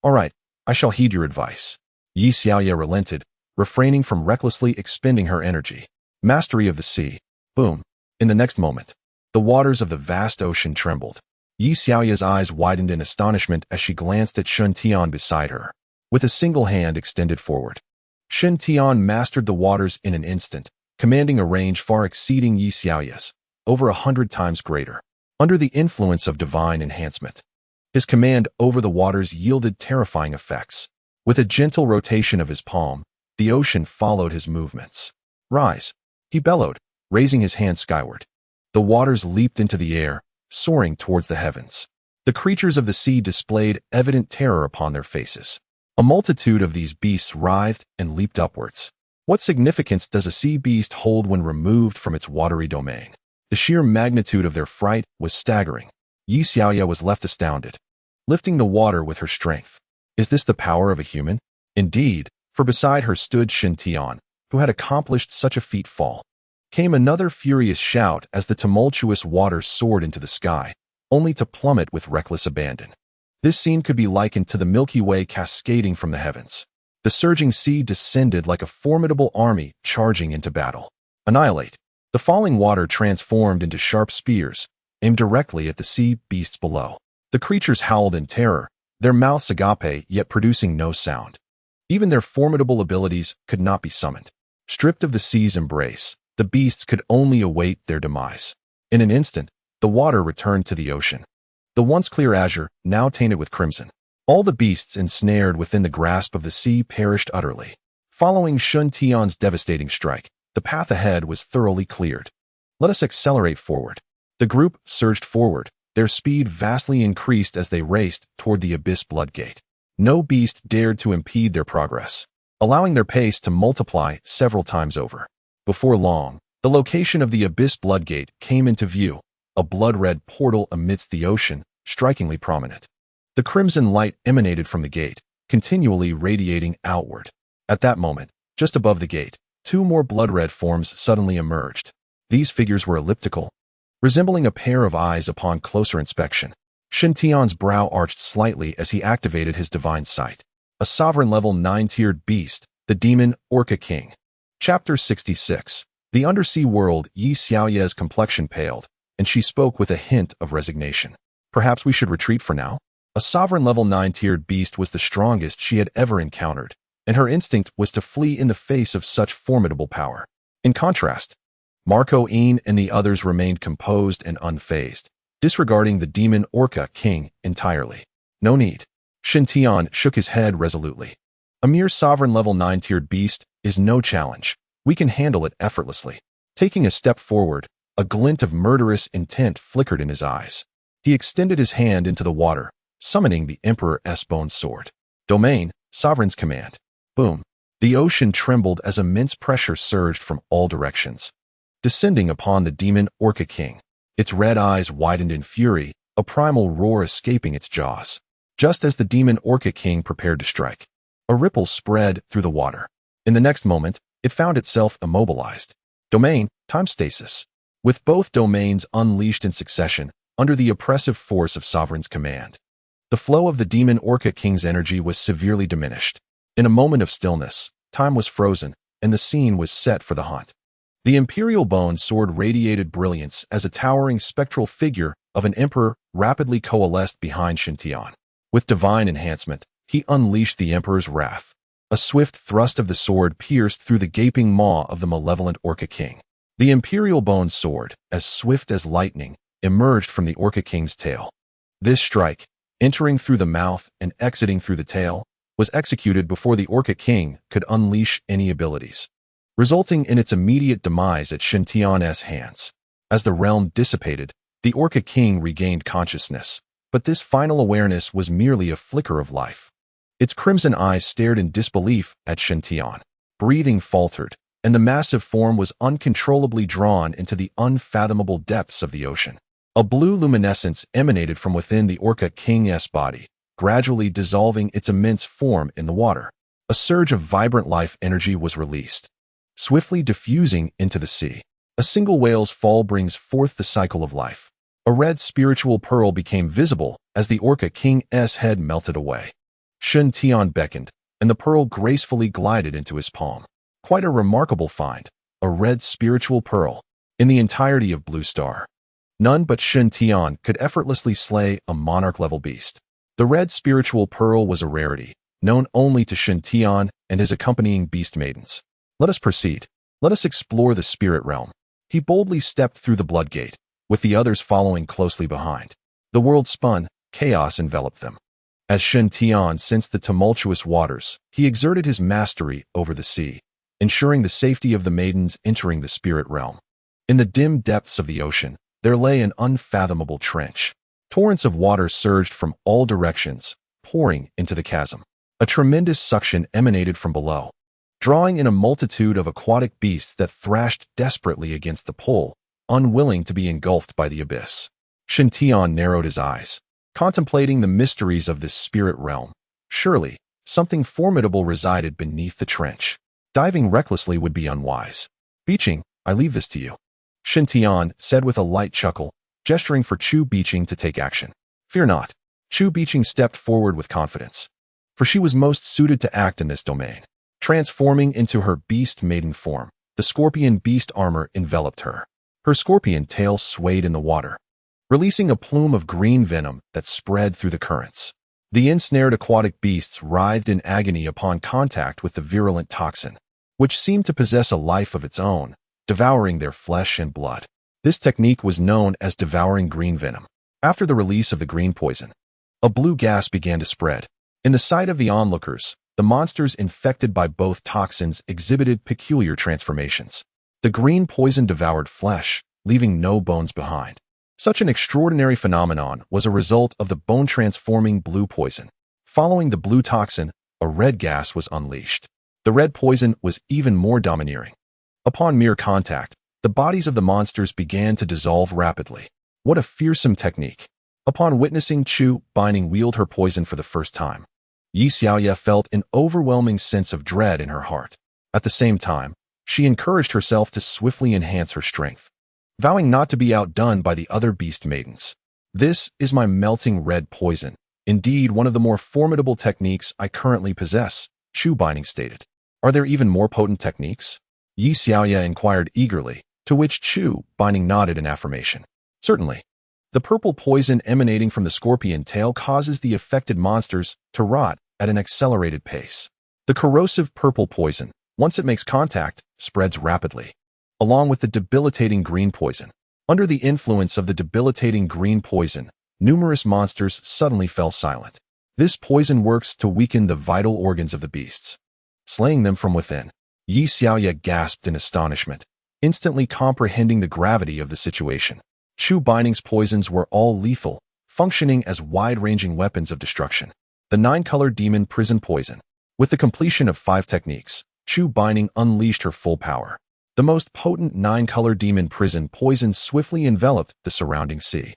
Speaker 1: All right, I shall heed your advice. Yi Xiaoya relented, refraining from recklessly expending her energy. Mastery of the sea. Boom. In the next moment, the waters of the vast ocean trembled. Yi Xiaoya's eyes widened in astonishment as she glanced at Shen Tian beside her, with a single hand extended forward. Shen Tian mastered the waters in an instant, commanding a range far exceeding Yi Xiaoya's, over 100 times greater. Under the influence of divine enhancement, his command over the waters yielded terrifying effects. With a gentle rotation of his palm, the ocean followed his movements. Rise, he bellowed, raising his hand skyward. The waters leaped into the air, soaring towards the heavens. The creatures of the sea displayed evident terror upon their faces. A multitude of these beasts writhed and leaped upwards. What significance does a sea beast hold when removed from its watery domain? The sheer magnitude of their fright was staggering. Yi Xiaoya was left astounded, lifting the water with her strength. Is this the power of a human? Indeed, for beside her stood Shen Tian, who had accomplished such a feat. Fall. Came another furious shout as the tumultuous waters soared into the sky, only to plummet with reckless abandon. This scene could be likened to the Milky Way cascading from the heavens. The surging sea descended like a formidable army charging into battle. Annihilate. The falling water transformed into sharp spears, aimed directly at the sea beasts below. The creatures howled in terror, their mouths agape yet producing no sound. Even their formidable abilities could not be summoned. Stripped of the sea's embrace, the beasts could only await their demise. In an instant, the water returned to the ocean. The once clear azure, now tainted with crimson. All the beasts ensnared within the grasp of the sea perished utterly. Following Shen Tian's devastating strike, the path ahead was thoroughly cleared. Let us accelerate forward. The group surged forward, their speed vastly increased as they raced toward the abyss bloodgate. No beast dared to impede their progress, allowing their pace to multiply several times over. Before long, the location of the abyss bloodgate came into view, a blood-red portal amidst the ocean, strikingly prominent. The crimson light emanated from the gate, continually radiating outward. At that moment, just above the gate, two more blood-red forms suddenly emerged. These figures were elliptical, resembling a pair of eyes upon closer inspection. Shen Tian's brow arched slightly as he activated his divine sight. A sovereign-level 9-tiered beast, the demon Orca King. Chapter 66. The undersea world. Yi Xiaoya's complexion paled, and she spoke with a hint of resignation. Perhaps we should retreat for now? A sovereign-level 9-tiered beast was the strongest she had ever encountered, and her instinct was to flee in the face of such formidable power. In contrast, Marco Een and the others remained composed and unfazed, disregarding the demon Orca King entirely. No need. Shen Tian shook his head resolutely. A mere sovereign-level 9-tiered beast is no challenge. We can handle it effortlessly. Taking a step forward, a glint of murderous intent flickered in his eyes. He extended his hand into the water, summoning the Emperor's bone sword. Domain, Sovereign's command. Boom. The ocean trembled as immense pressure surged from all directions, descending upon the demon Orca King. Its red eyes widened in fury, a primal roar escaping its jaws. Just as the demon Orca King prepared to strike, a ripple spread through the water. In the next moment, it found itself immobilized. Domain, time stasis. With both domains unleashed in succession, under the oppressive force of Sovereign's command, the flow of the demon Orca King's energy was severely diminished. In a moment of stillness, time was frozen, and the scene was set for the hunt. The imperial bone sword radiated brilliance as a towering spectral figure of an emperor rapidly coalesced behind Shen Tian. With divine enhancement, he unleashed the emperor's wrath. A swift thrust of the sword pierced through the gaping maw of the malevolent Orca King. The imperial bone sword, as swift as lightning, emerged from the Orca King's tail. This strike, entering through the mouth and exiting through the tail, was executed before the Orca King could unleash any abilities, resulting in its immediate demise at Shen Tian's hands. As the realm dissipated, the Orca King regained consciousness, but this final awareness was merely a flicker of life. Its crimson eyes stared in disbelief at Shen Tian. Breathing faltered, and the massive form was uncontrollably drawn into the unfathomable depths of the ocean. A blue luminescence emanated from within the Orca King's body, gradually dissolving its immense form in the water. A surge of vibrant life energy was released, swiftly diffusing into the sea. A single whale's fall brings forth the cycle of life. A red spiritual pearl became visible as the Orca King's head melted away. Shen Tian beckoned, and the pearl gracefully glided into his palm. Quite a remarkable find, a red spiritual pearl. In the entirety of Blue Star, none but Shen Tian could effortlessly slay a monarch-level beast. The red spiritual pearl was a rarity, known only to Shen Tian and his accompanying beast maidens. Let us proceed. Let us explore the spirit realm. He boldly stepped through the blood gate, with the others following closely behind. The world spun, chaos enveloped them. As Shen Tian sensed the tumultuous waters, he exerted his mastery over the sea, ensuring the safety of the maidens entering the spirit realm. In the dim depths of the ocean, there lay an unfathomable trench. Torrents of water surged from all directions, pouring into the chasm. A tremendous suction emanated from below, drawing in a multitude of aquatic beasts that thrashed desperately against the pole, unwilling to be engulfed by the abyss. Shen Tian narrowed his eyes, contemplating the mysteries of this spirit realm. Surely, something formidable resided beneath the trench. Diving recklessly would be unwise. Beaching, I leave this to you, Shen Tian said with a light chuckle, gesturing for Chu Beaching to take action. Fear not. Chu Beaching stepped forward with confidence, for she was most suited to act in this domain. Transforming into her beast maiden form, the scorpion beast armor enveloped her. Her scorpion tail swayed in the water, releasing a plume of green venom that spread through the currents. The ensnared aquatic beasts writhed in agony upon contact with the virulent toxin, which seemed to possess a life of its own, devouring their flesh and blood. This technique was known as devouring green venom. After the release of the green poison, a blue gas began to spread. In the sight of the onlookers, the monsters infected by both toxins exhibited peculiar transformations. The green poison devoured flesh, leaving no bones behind. Such an extraordinary phenomenon was a result of the bone-transforming blue poison. Following the blue toxin, a red gas was unleashed. The red poison was even more domineering. Upon mere contact, the bodies of the monsters began to dissolve rapidly. What a fearsome technique! Upon witnessing Chu Binding wield her poison for the first time, Yi Xiaoya felt an overwhelming sense of dread in her heart. At the same time, she encouraged herself to swiftly enhance her strength, vowing not to be outdone by the other beast maidens. This is my melting red poison, indeed one of the more formidable techniques I currently possess, Chu Binding stated. Are there even more potent techniques? Yi Xiaoya inquired eagerly, to which Chu Binding nodded in affirmation. Certainly. The purple poison emanating from the scorpion tail causes the affected monsters to rot at an accelerated pace. The corrosive purple poison, once it makes contact, spreads rapidly, along with the debilitating green poison. Under the influence of the debilitating green poison, numerous monsters suddenly fell silent. This poison works to weaken the vital organs of the beasts, slaying them from within. Yi Xiaoya gasped in astonishment, instantly comprehending the gravity of the situation. Chu Binding's poisons were all lethal, functioning as wide-ranging weapons of destruction. The 9-color demon prison poison. With the completion of 5 techniques, Chu Binding unleashed her full power. The most potent 9-color demon prison poison swiftly enveloped the surrounding sea.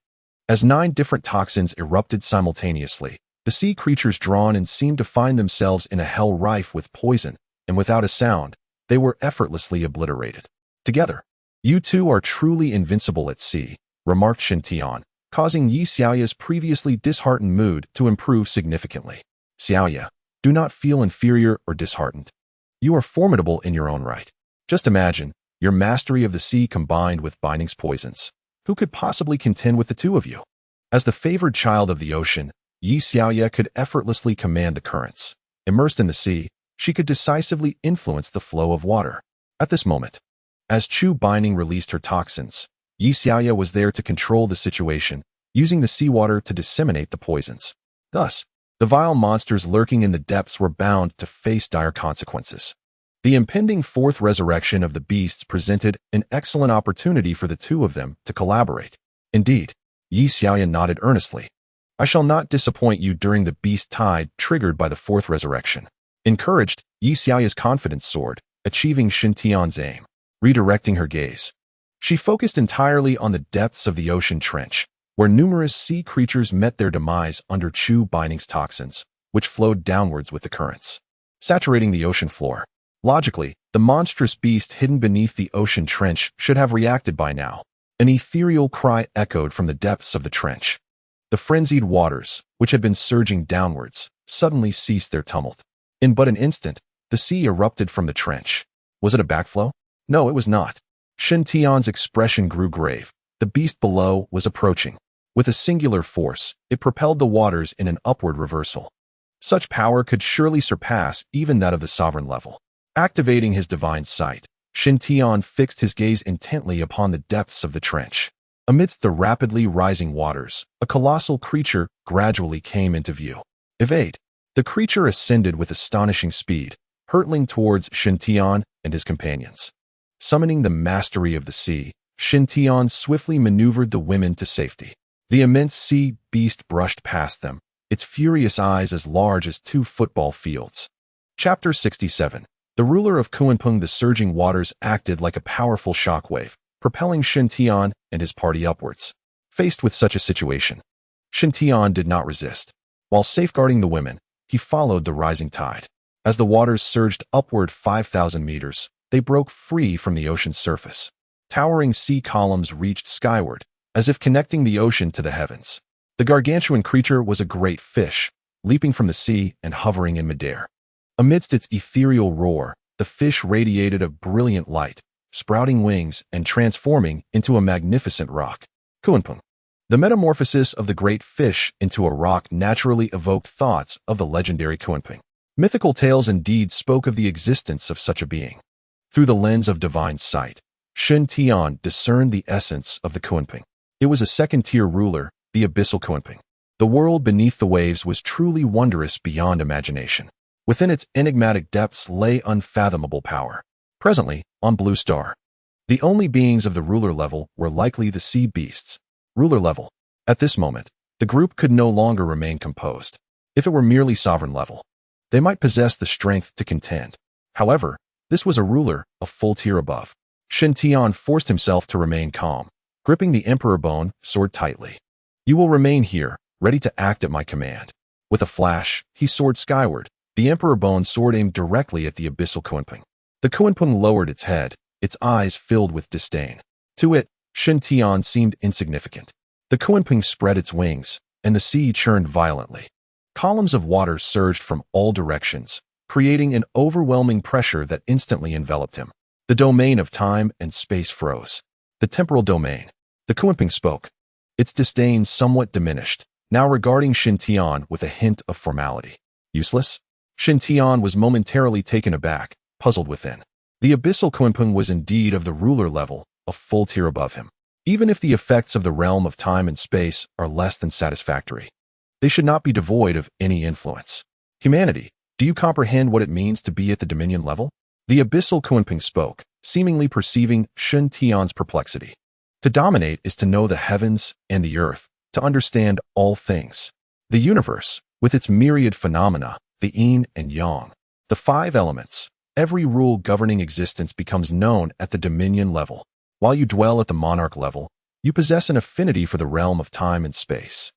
Speaker 1: As 9 different toxins erupted simultaneously, the sea creatures drawn in seemed to find themselves in a hell rife with poison, and without a sound, they were effortlessly obliterated. Together, you two are truly invincible at sea, remarked Shen Tian, causing Yi Xiaoya's previously disheartened mood to improve significantly. Xiaoya, do not feel inferior or disheartened. You are formidable in your own right. Just imagine, your mastery of the sea combined with Binding's poisons. Who could possibly contend with the two of you? As the favored child of the ocean, Yi Xiaoya could effortlessly command the currents. Immersed in the sea, she could decisively influence the flow of water. At this moment, as Chu Binding released her toxins, Yi Xiaoya was there to control the situation, using the seawater to disseminate the poisons. Thus, the vile monsters lurking in the depths were bound to face dire consequences. The impending 4th resurrection of the beasts presented an excellent opportunity for the two of them to collaborate. Indeed, Yi Xiaoya nodded earnestly. I shall not disappoint you during the beast tide triggered by the 4th resurrection. Encouraged, Yi Xiaoya's confidence soared, achieving Shen Tian's aim. Redirecting her gaze, She focused entirely on the depths of the ocean trench, where numerous sea creatures met their demise under Chu Binding's toxins, which flowed downwards with the currents, saturating the ocean floor. Logically, the monstrous beast hidden beneath the ocean trench should have reacted by now. An ethereal cry echoed from the depths of the trench. The frenzied waters, which had been surging downwards, suddenly ceased their tumult. In but an instant, the sea erupted from the trench. Was it a backflow? No, it was not. Shen Tian's expression grew grave. The beast below was approaching. With a singular force, it propelled the waters in an upward reversal. Such power could surely surpass even that of the sovereign level. Activating his divine sight, Shen Tian fixed his gaze intently upon the depths of the trench. Amidst the rapidly rising waters, a colossal creature gradually came into view. Evade! The creature ascended with astonishing speed, hurtling towards Shen Tian and his companions. Summoning the mastery of the sea, Shen Tian swiftly maneuvered the women to safety. The immense sea beast brushed past them, its furious eyes as large as 2 football fields. Chapter 67. The ruler of Kunpeng. The surging waters acted like a powerful shockwave, propelling Shen Tian and his party upwards. Faced with such a situation, Shen Tian did not resist. While safeguarding the women, he followed the rising tide. As the waters surged upward 5,000 meters, they broke free from the ocean's surface. Towering sea columns reached skyward, as if connecting the ocean to the heavens. The gargantuan creature was a great fish, leaping from the sea and hovering in midair. Amidst its ethereal roar, the fish radiated a brilliant light, sprouting wings and transforming into a magnificent rock. Kunpeng. The metamorphosis of the great fish into a rock naturally evoked thoughts of the legendary Kunpeng. Mythical tales indeed spoke of the existence of such a being. Through the lens of divine sight, Shen Tian discerned the essence of the Kunpeng. It was a second-tier ruler, the abyssal Kunpeng. The world beneath the waves was truly wondrous beyond imagination. Within its enigmatic depths lay unfathomable power. Presently, on Blue Star, the only beings of the ruler level were likely the sea beasts. Ruler level. At this moment, the group could no longer remain composed. If it were merely sovereign level, they might possess the strength to contend. However, this was a ruler, a full tier above. Shen Tian forced himself to remain calm, gripping the emperor bone sword tightly. You will remain here, ready to act at my command. With a flash, he soared skyward, the emperor bone sword aimed directly at the abyssal Kunpeng. The Kunpeng lowered its head, its eyes filled with disdain. To it, Shen Tian seemed insignificant. The Kunpeng spread its wings, and the sea churned violently. Columns of water surged from all directions, creating an overwhelming pressure that instantly enveloped him. The domain of time and space froze. The temporal domain. The Kunpeng spoke. Its disdain somewhat diminished, now regarding Shen Tian with a hint of formality. Useless? Shen Tian was momentarily taken aback, puzzled within. The abyssal Kunpeng was indeed of the ruler level, a full tier above him. Even if the effects of the realm of time and space are less than satisfactory, they should not be devoid of any influence. Humanity, do you comprehend what it means to be at the dominion level? The abyssal Kunpeng spoke, seemingly perceiving Shen Tian's perplexity. To dominate is to know the heavens and the earth, to understand all things. The universe, with its myriad phenomena, the yin and yang, the 5 elements, every rule governing existence becomes known at the dominion level. While you dwell at the monarch level, you possess an affinity for the realm of time and space.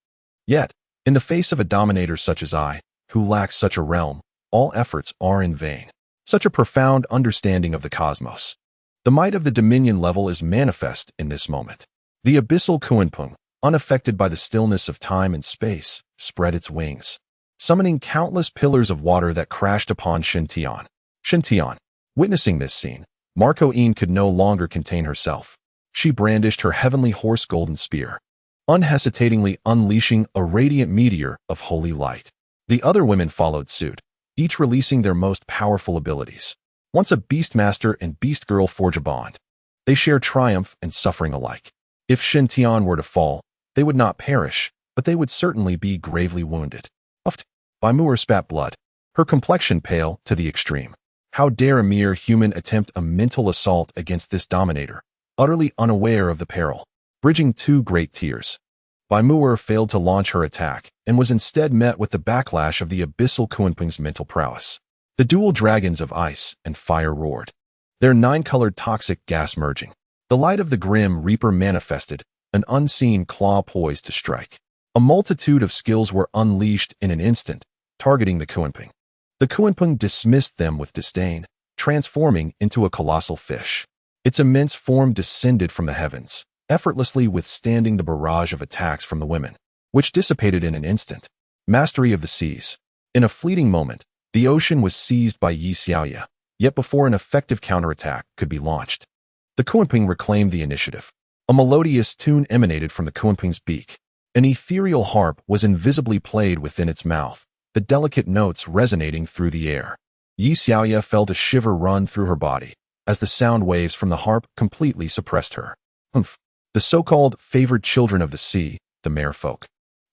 Speaker 1: Yet, in the face of a dominator such as I, who lacks such a realm, all efforts are in vain. Such a profound understanding of the cosmos. The might of the dominion level is manifest in this moment. The abyssal Kunpeng, unaffected by the stillness of time and space, spread its wings, summoning countless pillars of water that crashed upon Shen Tian. Shen Tian. Witnessing this scene, Marco Yin could no longer contain herself. She brandished her heavenly horse golden spear, unhesitatingly unleashing a radiant meteor of holy light. The other women followed suit, each releasing their most powerful abilities. Once a Beastmaster and Beast Girl forge a bond, they share triumph and suffering alike. If Shen Tian were to fall, they would not perish, but they would certainly be gravely wounded. Uft! Bai Mu'er spat blood, her complexion pale to the extreme. How dare a mere human attempt a mental assault against this dominator, utterly unaware of the peril? Bridging 2 great tiers, Bai Mu'er failed to launch her attack and was instead met with the backlash of the abyssal Kunpeng's mental prowess. The dual dragons of ice and fire roared, their 9-colored toxic gas merging. The light of the grim reaper manifested, an unseen claw poised to strike. A multitude of skills were unleashed in an instant, targeting the Kunpeng. The Kunpeng dismissed them with disdain, transforming into a colossal fish. Its immense form descended from the heavens, effortlessly withstanding the barrage of attacks from the women, which dissipated in an instant. Mastery of the seas. In a fleeting moment, the ocean was seized by Yi Xiaoya, yet before an effective counterattack could be launched, the Kunpeng reclaimed the initiative. A melodious tune emanated from the Kunpeng's beak. An ethereal harp was invisibly played within its mouth, the delicate notes resonating through the air. Yi Xiaoya felt a shiver run through her body, as the sound waves from the harp completely suppressed her. Humph! The so-called favored children of the sea, the merfolk,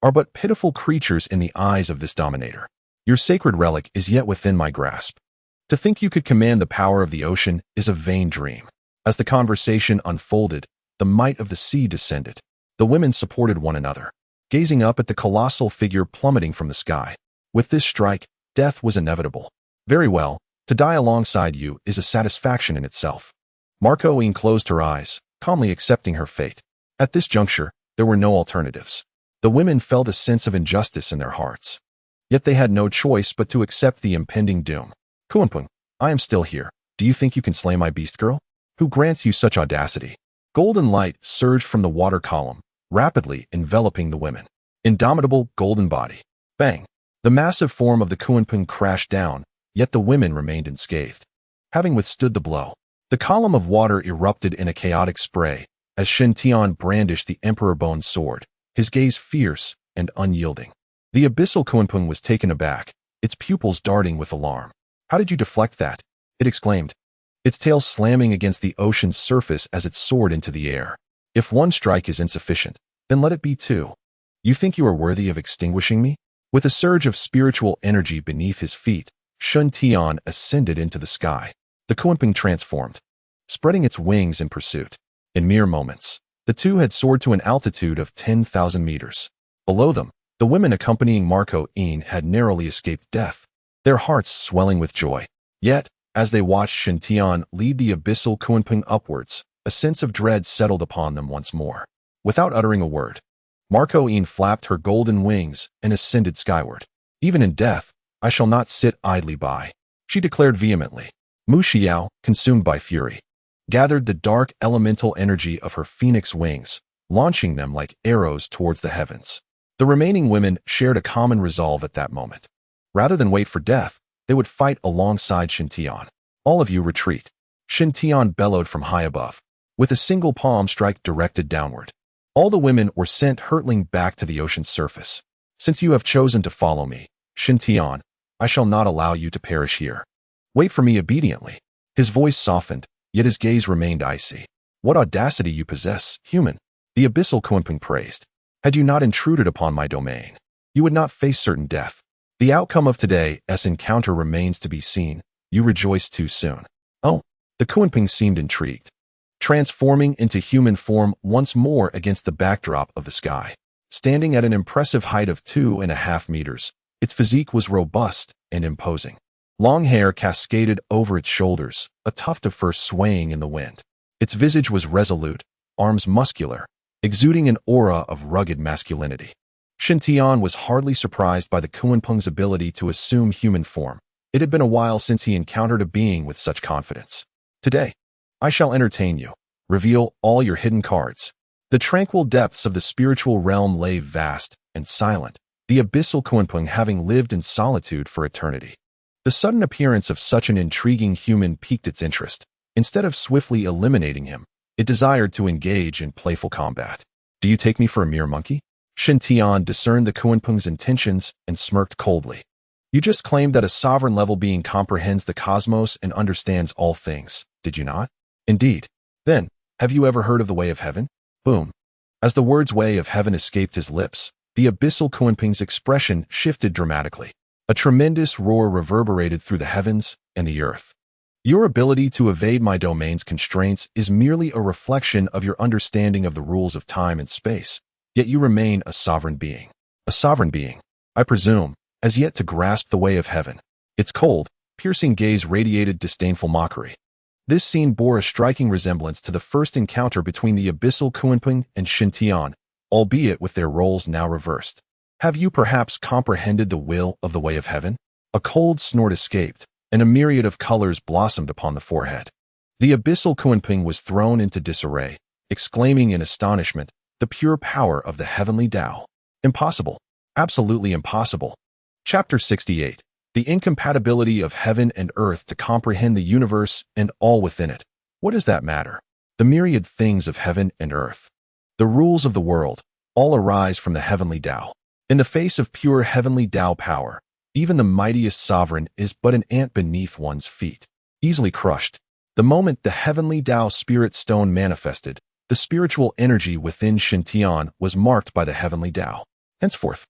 Speaker 1: are but pitiful creatures in the eyes of this dominator. Your sacred relic is yet within my grasp. To think you could command the power of the ocean is a vain dream. As the conversation unfolded, the might of the sea descended. The women supported one another, gazing up at the colossal figure plummeting from the sky. With this strike, death was inevitable. Very well, to die alongside you is a satisfaction in itself. Marcoine closed her eyes, calmly accepting her fate. At this juncture, there were no alternatives. The women felt a sense of injustice in their hearts. Yet they had no choice but to accept the impending doom. Kunpeng, I am still here. Do you think you can slay my beast girl? Who grants you such audacity? Golden light surged from the water column, rapidly enveloping the women. Indomitable golden body. Bang! The massive form of the Kunpeng crashed down, yet the women remained unscathed. Having withstood the blow, the column of water erupted in a chaotic spray as Shen Tian brandished the Emperor Bone sword, his gaze fierce and unyielding. The abyssal Kunpeng was taken aback, its pupils darting with alarm. How did you deflect that? It exclaimed, its tail slamming against the ocean's surface as it soared into the air. If one strike is insufficient, then let it be two. You think you are worthy of extinguishing me? With a surge of spiritual energy beneath his feet, Shen Tian ascended into the sky. The Kunpeng transformed, spreading its wings in pursuit. In mere moments, the two had soared to an altitude of 10,000 meters. Below them, the women accompanying Marcoine had narrowly escaped death, their hearts swelling with joy. Yet, as they watched Shen Tian lead the abyssal Kunpeng upwards, a sense of dread settled upon them once more. Without uttering a word, Marcoine flapped her golden wings and ascended skyward. Even in death, I shall not sit idly by, she declared vehemently. Mu Xiao, consumed by fury, gathered the dark elemental energy of her phoenix wings, launching them like arrows towards the heavens. The remaining women shared a common resolve at that moment. Rather than wait for death, they would fight alongside Shen Tian. All of you retreat. Shen Tian bellowed from high above, with a single palm strike directed downward. All the women were sent hurtling back to the ocean's surface. Since you have chosen to follow me, Shen Tian, I shall not allow you to perish here. Wait for me obediently. His voice softened, yet his gaze remained icy. What audacity you possess, human, the abyssal Kunpeng praised. Had you not intruded upon my domain, you would not face certain death. The outcome of today's encounter remains to be seen. You rejoiced too soon. Oh, the Kunpeng seemed intrigued, transforming into human form once more against the backdrop of the sky. Standing at an impressive height of 2.5 meters, its physique was robust and imposing. Long hair cascaded over its shoulders, a tuft of fur swaying in the wind. Its visage was resolute, arms muscular, exuding an aura of rugged masculinity. Shen Tian was hardly surprised by the Kunpeng's ability to assume human form. It had been a while since he encountered a being with such confidence. Today, I shall entertain you, reveal all your hidden cards. The tranquil depths of the spiritual realm lay vast and silent, the abyssal Kunpeng having lived in solitude for eternity. The sudden appearance of such an intriguing human piqued its interest. Instead of swiftly eliminating him, it desired to engage in playful combat. Do you take me for a mere monkey? Shen Tian discerned the Kunpeng's intentions and smirked coldly. You just claimed that a sovereign-level being comprehends the cosmos and understands all things, did you not? Indeed. Then, have you ever heard of the way of heaven? Boom. As the words way of heaven escaped his lips, the abyssal Kunpeng's expression shifted dramatically. A tremendous roar reverberated through the heavens and the earth. Your ability to evade my domain's constraints is merely a reflection of your understanding of the rules of time and space, yet you remain a sovereign being. A sovereign being, I presume, as yet to grasp the way of heaven. Its cold, piercing gaze radiated disdainful mockery. This scene bore a striking resemblance to the first encounter between the abyssal Kunpeng and Xintian, albeit with their roles now reversed. Have you perhaps comprehended the will of the way of heaven? A cold snort escaped, and a myriad of colors blossomed upon the forehead. The abyssal Kunpeng was thrown into disarray, exclaiming in astonishment, "The pure power of the heavenly Tao. Impossible. Absolutely impossible." Chapter 68. The incompatibility of heaven and earth to comprehend the universe and all within it. What does that matter? The myriad things of heaven and earth. The rules of the world, all arise from the heavenly Tao. In the face of pure heavenly Tao power, even the mightiest sovereign is but an ant beneath one's feet, easily crushed. The moment the heavenly Tao spirit stone manifested, the spiritual energy within Xintian was marked by the heavenly Tao. Henceforth,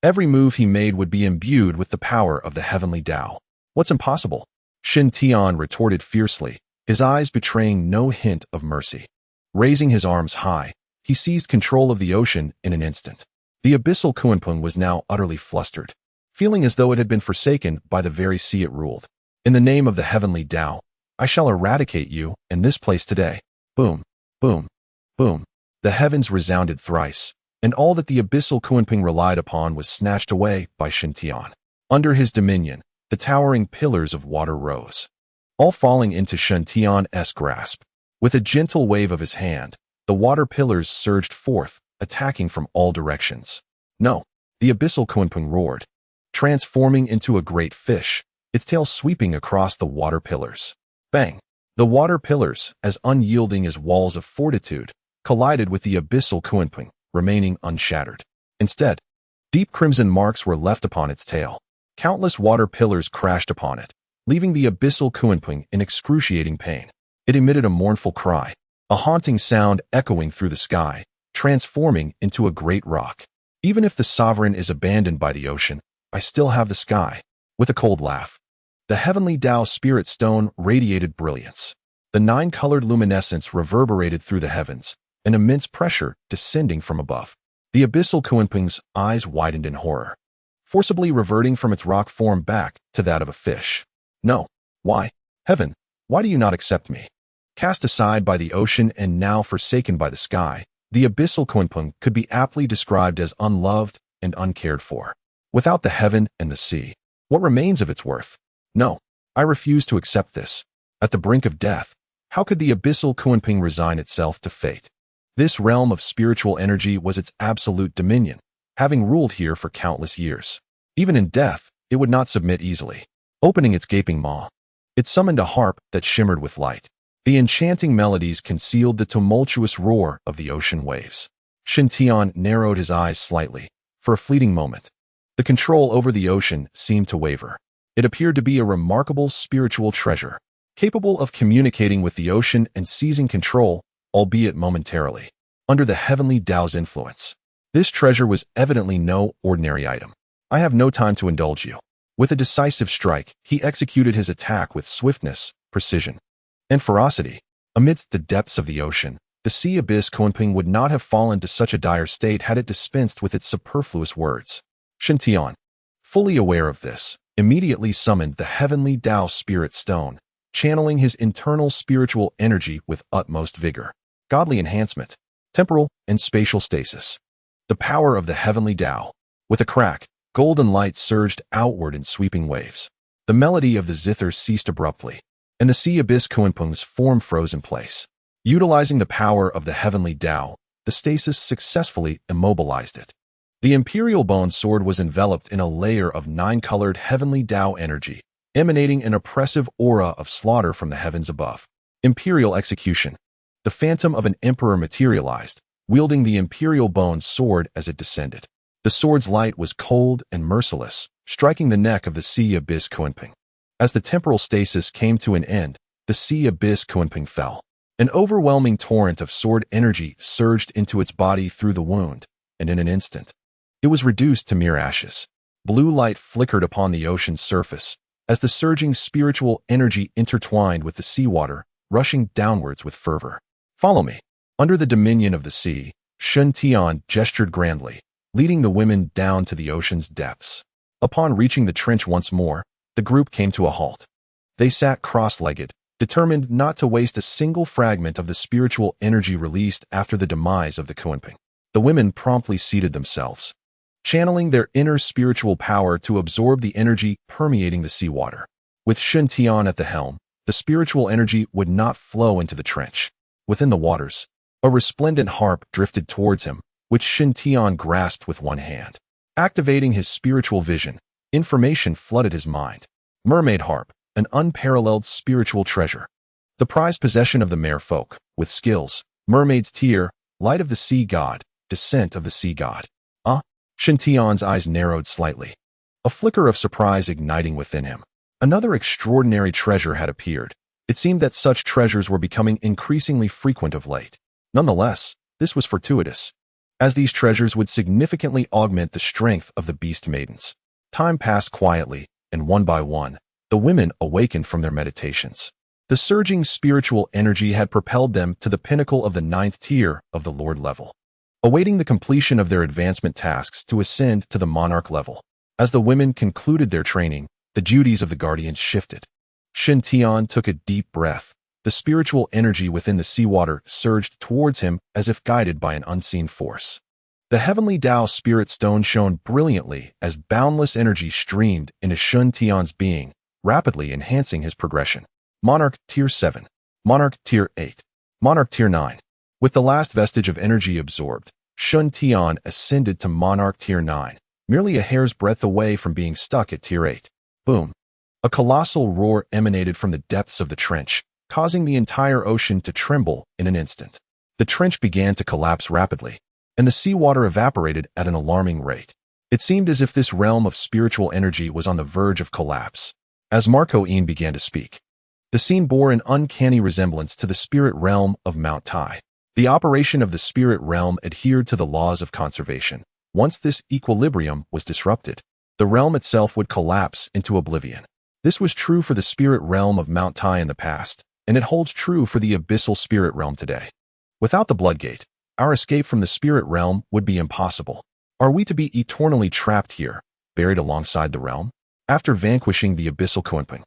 Speaker 1: every move he made would be imbued with the power of the heavenly Tao. What's impossible? Xintian retorted fiercely, his eyes betraying no hint of mercy. Raising his arms high, he seized control of the ocean in an instant. The abyssal Kunpeng was now utterly flustered, feeling as though it had been forsaken by the very sea it ruled. In the name of the heavenly Tao, I shall eradicate you in this place today. Boom, boom, boom. The heavens resounded thrice, and all that the abyssal Kunpeng relied upon was snatched away by Xintian. Under his dominion, the towering pillars of water rose, all falling into Xintian's grasp. With a gentle wave of his hand, the water pillars surged forth, attacking from all directions. No, the abyssal Kunpeng roared, transforming into a great fish, its tail sweeping across the water pillars. Bang! The water pillars, as unyielding as walls of fortitude, collided with the abyssal Kunpeng, remaining unshattered. Instead, deep crimson marks were left upon its tail. Countless water pillars crashed upon it, leaving the abyssal Kunpeng in excruciating pain. It emitted a mournful cry, a haunting sound echoing through the sky, transforming into a great rock. Even if the sovereign is abandoned by the ocean, I still have the sky. With a cold laugh, the heavenly Tao spirit stone radiated brilliance. The nine-colored luminescence reverberated through the heavens, an immense pressure descending from above. The abyssal Kunpeng's eyes widened in horror, forcibly reverting from its rock form back to that of a fish. No. Why? Heaven, why do you not accept me? Cast aside by the ocean and now forsaken by the sky, the abyssal Kunpeng could be aptly described as unloved and uncared for. Without the heaven and the sea, what remains of its worth? No, I refuse to accept this. At the brink of death, how could the abyssal Kunpeng resign itself to fate? This realm of spiritual energy was its absolute dominion, having ruled here for countless years. Even in death, it would not submit easily. Opening its gaping maw, it summoned a harp that shimmered with light. The enchanting melodies concealed the tumultuous roar of the ocean waves. Xintian narrowed his eyes slightly. For a fleeting moment, the control over the ocean seemed to waver. It appeared to be a remarkable spiritual treasure, capable of communicating with the ocean and seizing control, albeit momentarily, under the heavenly Tao's influence. This treasure was evidently no ordinary item. I have no time to indulge you. With a decisive strike, he executed his attack with swiftness, precision, and ferocity. Amidst the depths of the ocean, the sea abyss Kunpeng would not have fallen to such a dire state had it dispensed with its superfluous words. Xintian, fully aware of this, immediately summoned the heavenly Tao spirit stone, channeling his internal spiritual energy with utmost vigor. Godly enhancement, temporal and spatial stasis. The power of the heavenly Tao. With a crack, golden light surged outward in sweeping waves. The melody of the zither ceased abruptly, and the sea abyss Kunpeng's form froze in place. Utilizing the power of the heavenly Tao, the stasis successfully immobilized it. The imperial bone sword was enveloped in a layer of nine-colored heavenly Tao energy, emanating an oppressive aura of slaughter from the heavens above. Imperial execution. The phantom of an emperor materialized, wielding the imperial bone sword as it descended. The sword's light was cold and merciless, striking the neck of the sea abyss Kunpeng. As the temporal stasis came to an end, the sea abyss Kunpeng fell. An overwhelming torrent of sword energy surged into its body through the wound, and in an instant, it was reduced to mere ashes. Blue light flickered upon the ocean's surface, as the surging spiritual energy intertwined with the seawater, rushing downwards with fervor. Follow me. Under the dominion of the sea, Xintian gestured grandly, leading the women down to the ocean's depths. Upon reaching the trench once more, the group came to a halt. They sat cross-legged, determined not to waste a single fragment of the spiritual energy released after the demise of the Kunping. The women promptly seated themselves, channeling their inner spiritual power to absorb the energy permeating the seawater. With Shen Tian at the helm, the spiritual energy would not flow into the trench. Within the waters, a resplendent harp drifted towards him, which Shen Tian grasped with one hand. Activating his spiritual vision, information flooded his mind. Mermaid harp, an unparalleled spiritual treasure. The prized possession of the merfolk, with skills, mermaid's tear, light of the sea god, descent of the sea god. Shen Tian's eyes narrowed slightly, a flicker of surprise igniting within him. Another extraordinary treasure had appeared. It seemed that such treasures were becoming increasingly frequent of late. Nonetheless, this was fortuitous, as these treasures would significantly augment the strength of the beast maidens. Time passed quietly, and one by one, the women awakened from their meditations. The surging spiritual energy had propelled them to the pinnacle of the 9th tier of the Lord level, awaiting the completion of their advancement tasks to ascend to the Monarch level. As the women concluded their training, the duties of the guardians shifted. Shen Tian took a deep breath. The spiritual energy within the seawater surged towards him as if guided by an unseen force. The heavenly Tao spirit stone shone brilliantly as boundless energy streamed into Shen Tian's being, rapidly enhancing his progression. Monarch Tier 7. Monarch Tier 8. Monarch Tier 9. With the last vestige of energy absorbed, Shen Tian ascended to Monarch Tier 9, merely a hair's breadth away from being stuck at Tier 8. Boom! A colossal roar emanated from the depths of the trench, causing the entire ocean to tremble in an instant. The trench began to collapse rapidly, and the seawater evaporated at an alarming rate. It seemed as if this realm of spiritual energy was on the verge of collapse. As Marco Ian began to speak, the scene bore an uncanny resemblance to the spirit realm of Mount Tai. The operation of the spirit realm adhered to the laws of conservation. Once this equilibrium was disrupted, the realm itself would collapse into oblivion. This was true for the spirit realm of Mount Tai in the past, and it holds true for the abyssal spirit realm today. Without the Bloodgate, our escape from the spirit realm would be impossible. Are we to be eternally trapped here, buried alongside the realm? After vanquishing the abyssal Kunping,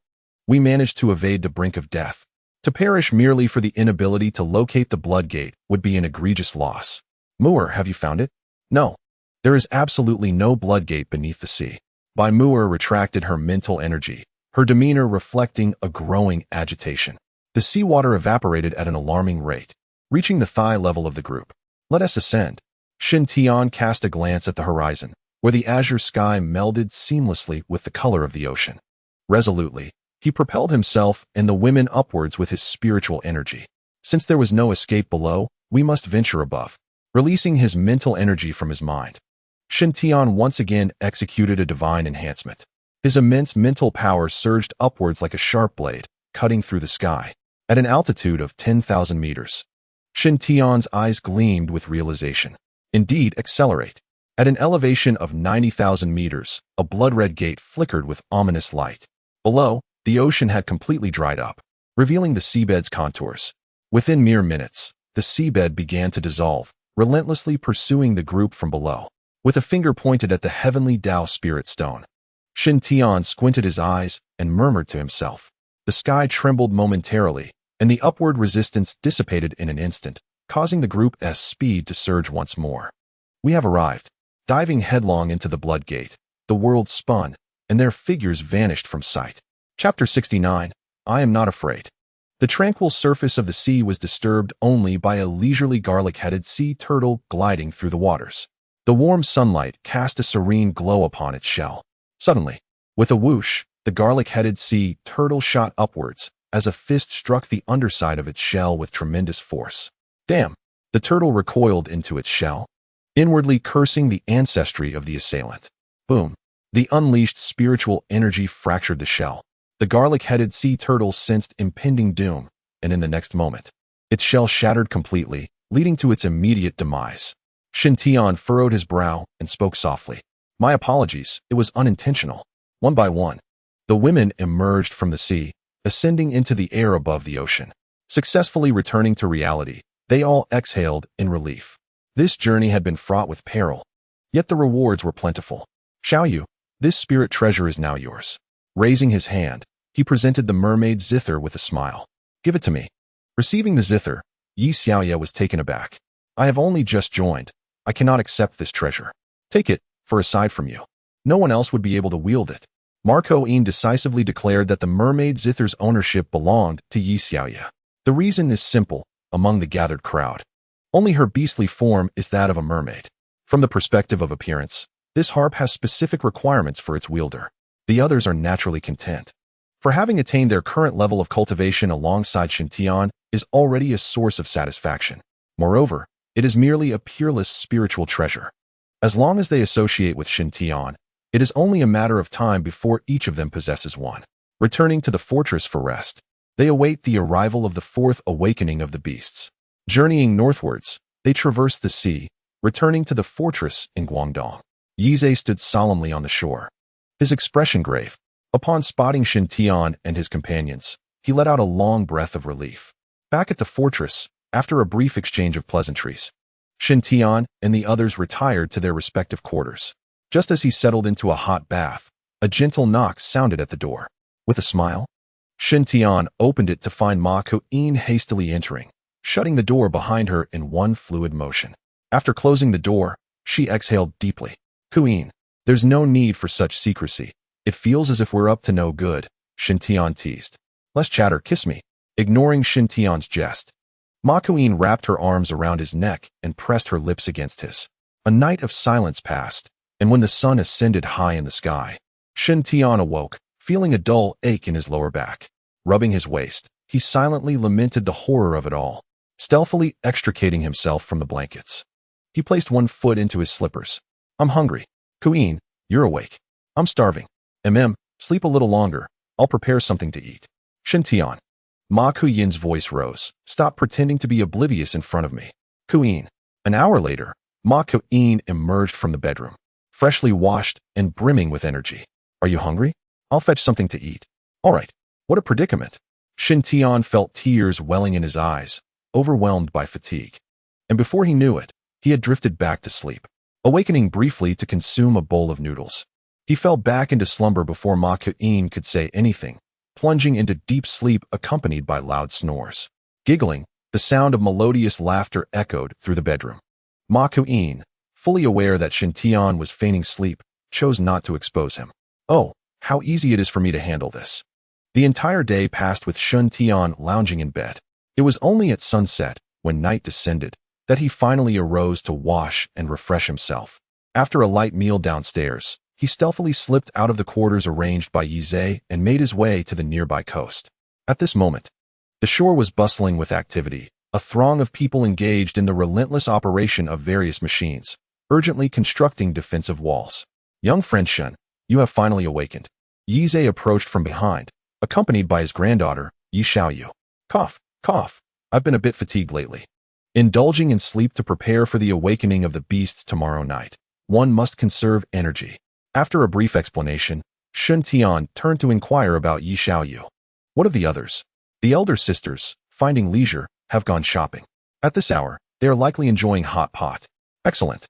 Speaker 1: we managed to evade the brink of death. To perish merely for the inability to locate the Bloodgate would be an egregious loss. Muir, have you found it? No. There is absolutely no Bloodgate beneath the sea. Bai Muir retracted her mental energy, her demeanor reflecting a growing agitation. The seawater evaporated at an alarming rate, reaching the thigh level of the group. Let us ascend. Shen Tian cast a glance at the horizon, where the azure sky melded seamlessly with the color of the ocean. Resolutely, he propelled himself and the women upwards with his spiritual energy. Since there was no escape below, we must venture above. Releasing his mental energy from his mind, Shen Tian once again executed a divine enhancement. His immense mental power surged upwards like a sharp blade, cutting through the sky. At an altitude of 10,000 meters, Shen Tian's eyes gleamed with realization. Indeed, accelerate. At an elevation of 90,000 meters, a blood-red gate flickered with ominous light. Below, the ocean had completely dried up, revealing the seabed's contours. Within mere minutes, the seabed began to dissolve, relentlessly pursuing the group from below. With a finger pointed at the heavenly Tao spirit stone, Shen Tian squinted his eyes and murmured to himself. The sky trembled momentarily, and the upward resistance dissipated in an instant, causing the group's speed to surge once more. We have arrived. Diving headlong into the Bloodgate, the world spun, and their figures vanished from sight. Chapter 69. I am not afraid. The tranquil surface of the sea was disturbed only by a leisurely garlic-headed sea turtle gliding through the waters. The warm sunlight cast a serene glow upon its shell. Suddenly, with a whoosh, the garlic-headed sea turtle shot upwards as a fist struck the underside of its shell with tremendous force. Damn! The turtle recoiled into its shell, inwardly cursing the ancestry of the assailant. Boom! The unleashed spiritual energy fractured the shell. The garlic-headed sea turtle sensed impending doom, and in the next moment, its shell shattered completely, leading to its immediate demise. Shen Tian furrowed his brow and spoke softly. My apologies, it was unintentional. One by one, the women emerged from the sea, ascending into the air above the ocean. Successfully returning to reality, they all exhaled in relief. This journey had been fraught with peril, yet the rewards were plentiful. Xiaoyu, this spirit treasure is now yours. Raising his hand, he presented the mermaid Zither with a smile. Give it to me. Receiving the zither, Yi Xiaoye was taken aback. I have only just joined. I cannot accept this treasure. Take it, for aside from you, no one else would be able to wield it. Marco Yin decisively declared that the mermaid zither's ownership belonged to Yi Xiaoye. The reason is simple, among the gathered crowd. Only her beastly form is that of a mermaid. From the perspective of appearance, this harp has specific requirements for its wielder. The others are naturally content. For having attained their current level of cultivation alongside Xintian is already a source of satisfaction. Moreover, it is merely a peerless spiritual treasure. As long as they associate with Xintian, it is only a matter of time before each of them possesses one. Returning to the fortress for rest, they await the arrival of the fourth awakening of the beasts. Journeying northwards, they traverse the sea, returning to the fortress in Guangdong. Yizhe stood solemnly on the shore, his expression grave. Upon spotting Xintian and his companions, he let out a long breath of relief. Back at the fortress, after a brief exchange of pleasantries, Xintian and the others retired to their respective quarters. Just as he settled into a hot bath, a gentle knock sounded at the door. With a smile, Xintian opened it to find Ma Kuyin hastily entering, shutting the door behind her in one fluid motion. After closing the door, she exhaled deeply. Kuyin, there's no need for such secrecy. It feels as if we're up to no good, Xintian teased. Less chatter, kiss me. Ignoring Xintian's jest, Ma Kuyin wrapped her arms around his neck and pressed her lips against his. A night of silence passed, and when the sun ascended high in the sky, Xintian awoke, feeling a dull ache in his lower back. Rubbing his waist, he silently lamented the horror of it all, stealthily extricating himself from the blankets. He placed one foot into his slippers. I'm hungry. Kuyin, you're awake. I'm starving. Sleep a little longer. I'll prepare something to eat. Xintian. Ma Kuyin's voice rose. Stop pretending to be oblivious in front of me. Kuyin. An hour later, Ma Kuyin emerged from the bedroom, freshly washed and brimming with energy. Are you hungry? I'll fetch something to eat. All right. What a predicament. Xintian felt tears welling in his eyes, overwhelmed by fatigue. And before he knew it, he had drifted back to sleep, awakening briefly to consume a bowl of noodles. He fell back into slumber before Ma Kuyin could say anything, plunging into deep sleep accompanied by loud snores. Giggling, the sound of melodious laughter echoed through the bedroom. Ma Kuyin, fully aware that Xintian was feigning sleep, chose not to expose him. Oh, how easy it is for me to handle this. The entire day passed with Xintian lounging in bed. It was only at sunset, when night descended, that he finally arose to wash and refresh himself. After a light meal downstairs, he stealthily slipped out of the quarters arranged by Yizhe and made his way to the nearby coast. At this moment, the shore was bustling with activity, a throng of people engaged in the relentless operation of various machines, urgently constructing defensive walls. Young friend Shen, you have finally awakened. Yizhe approached from behind, accompanied by his granddaughter, Yi Xiaoyu. Cough, cough. I've been a bit fatigued lately. Indulging in sleep to prepare for the awakening of the beasts tomorrow night. One must conserve energy. After a brief explanation, Xintian turned to inquire about Yi Xiaoyu. What of the others? The elder sisters, finding leisure, have gone shopping. At this hour, they are likely enjoying hot pot. Excellent.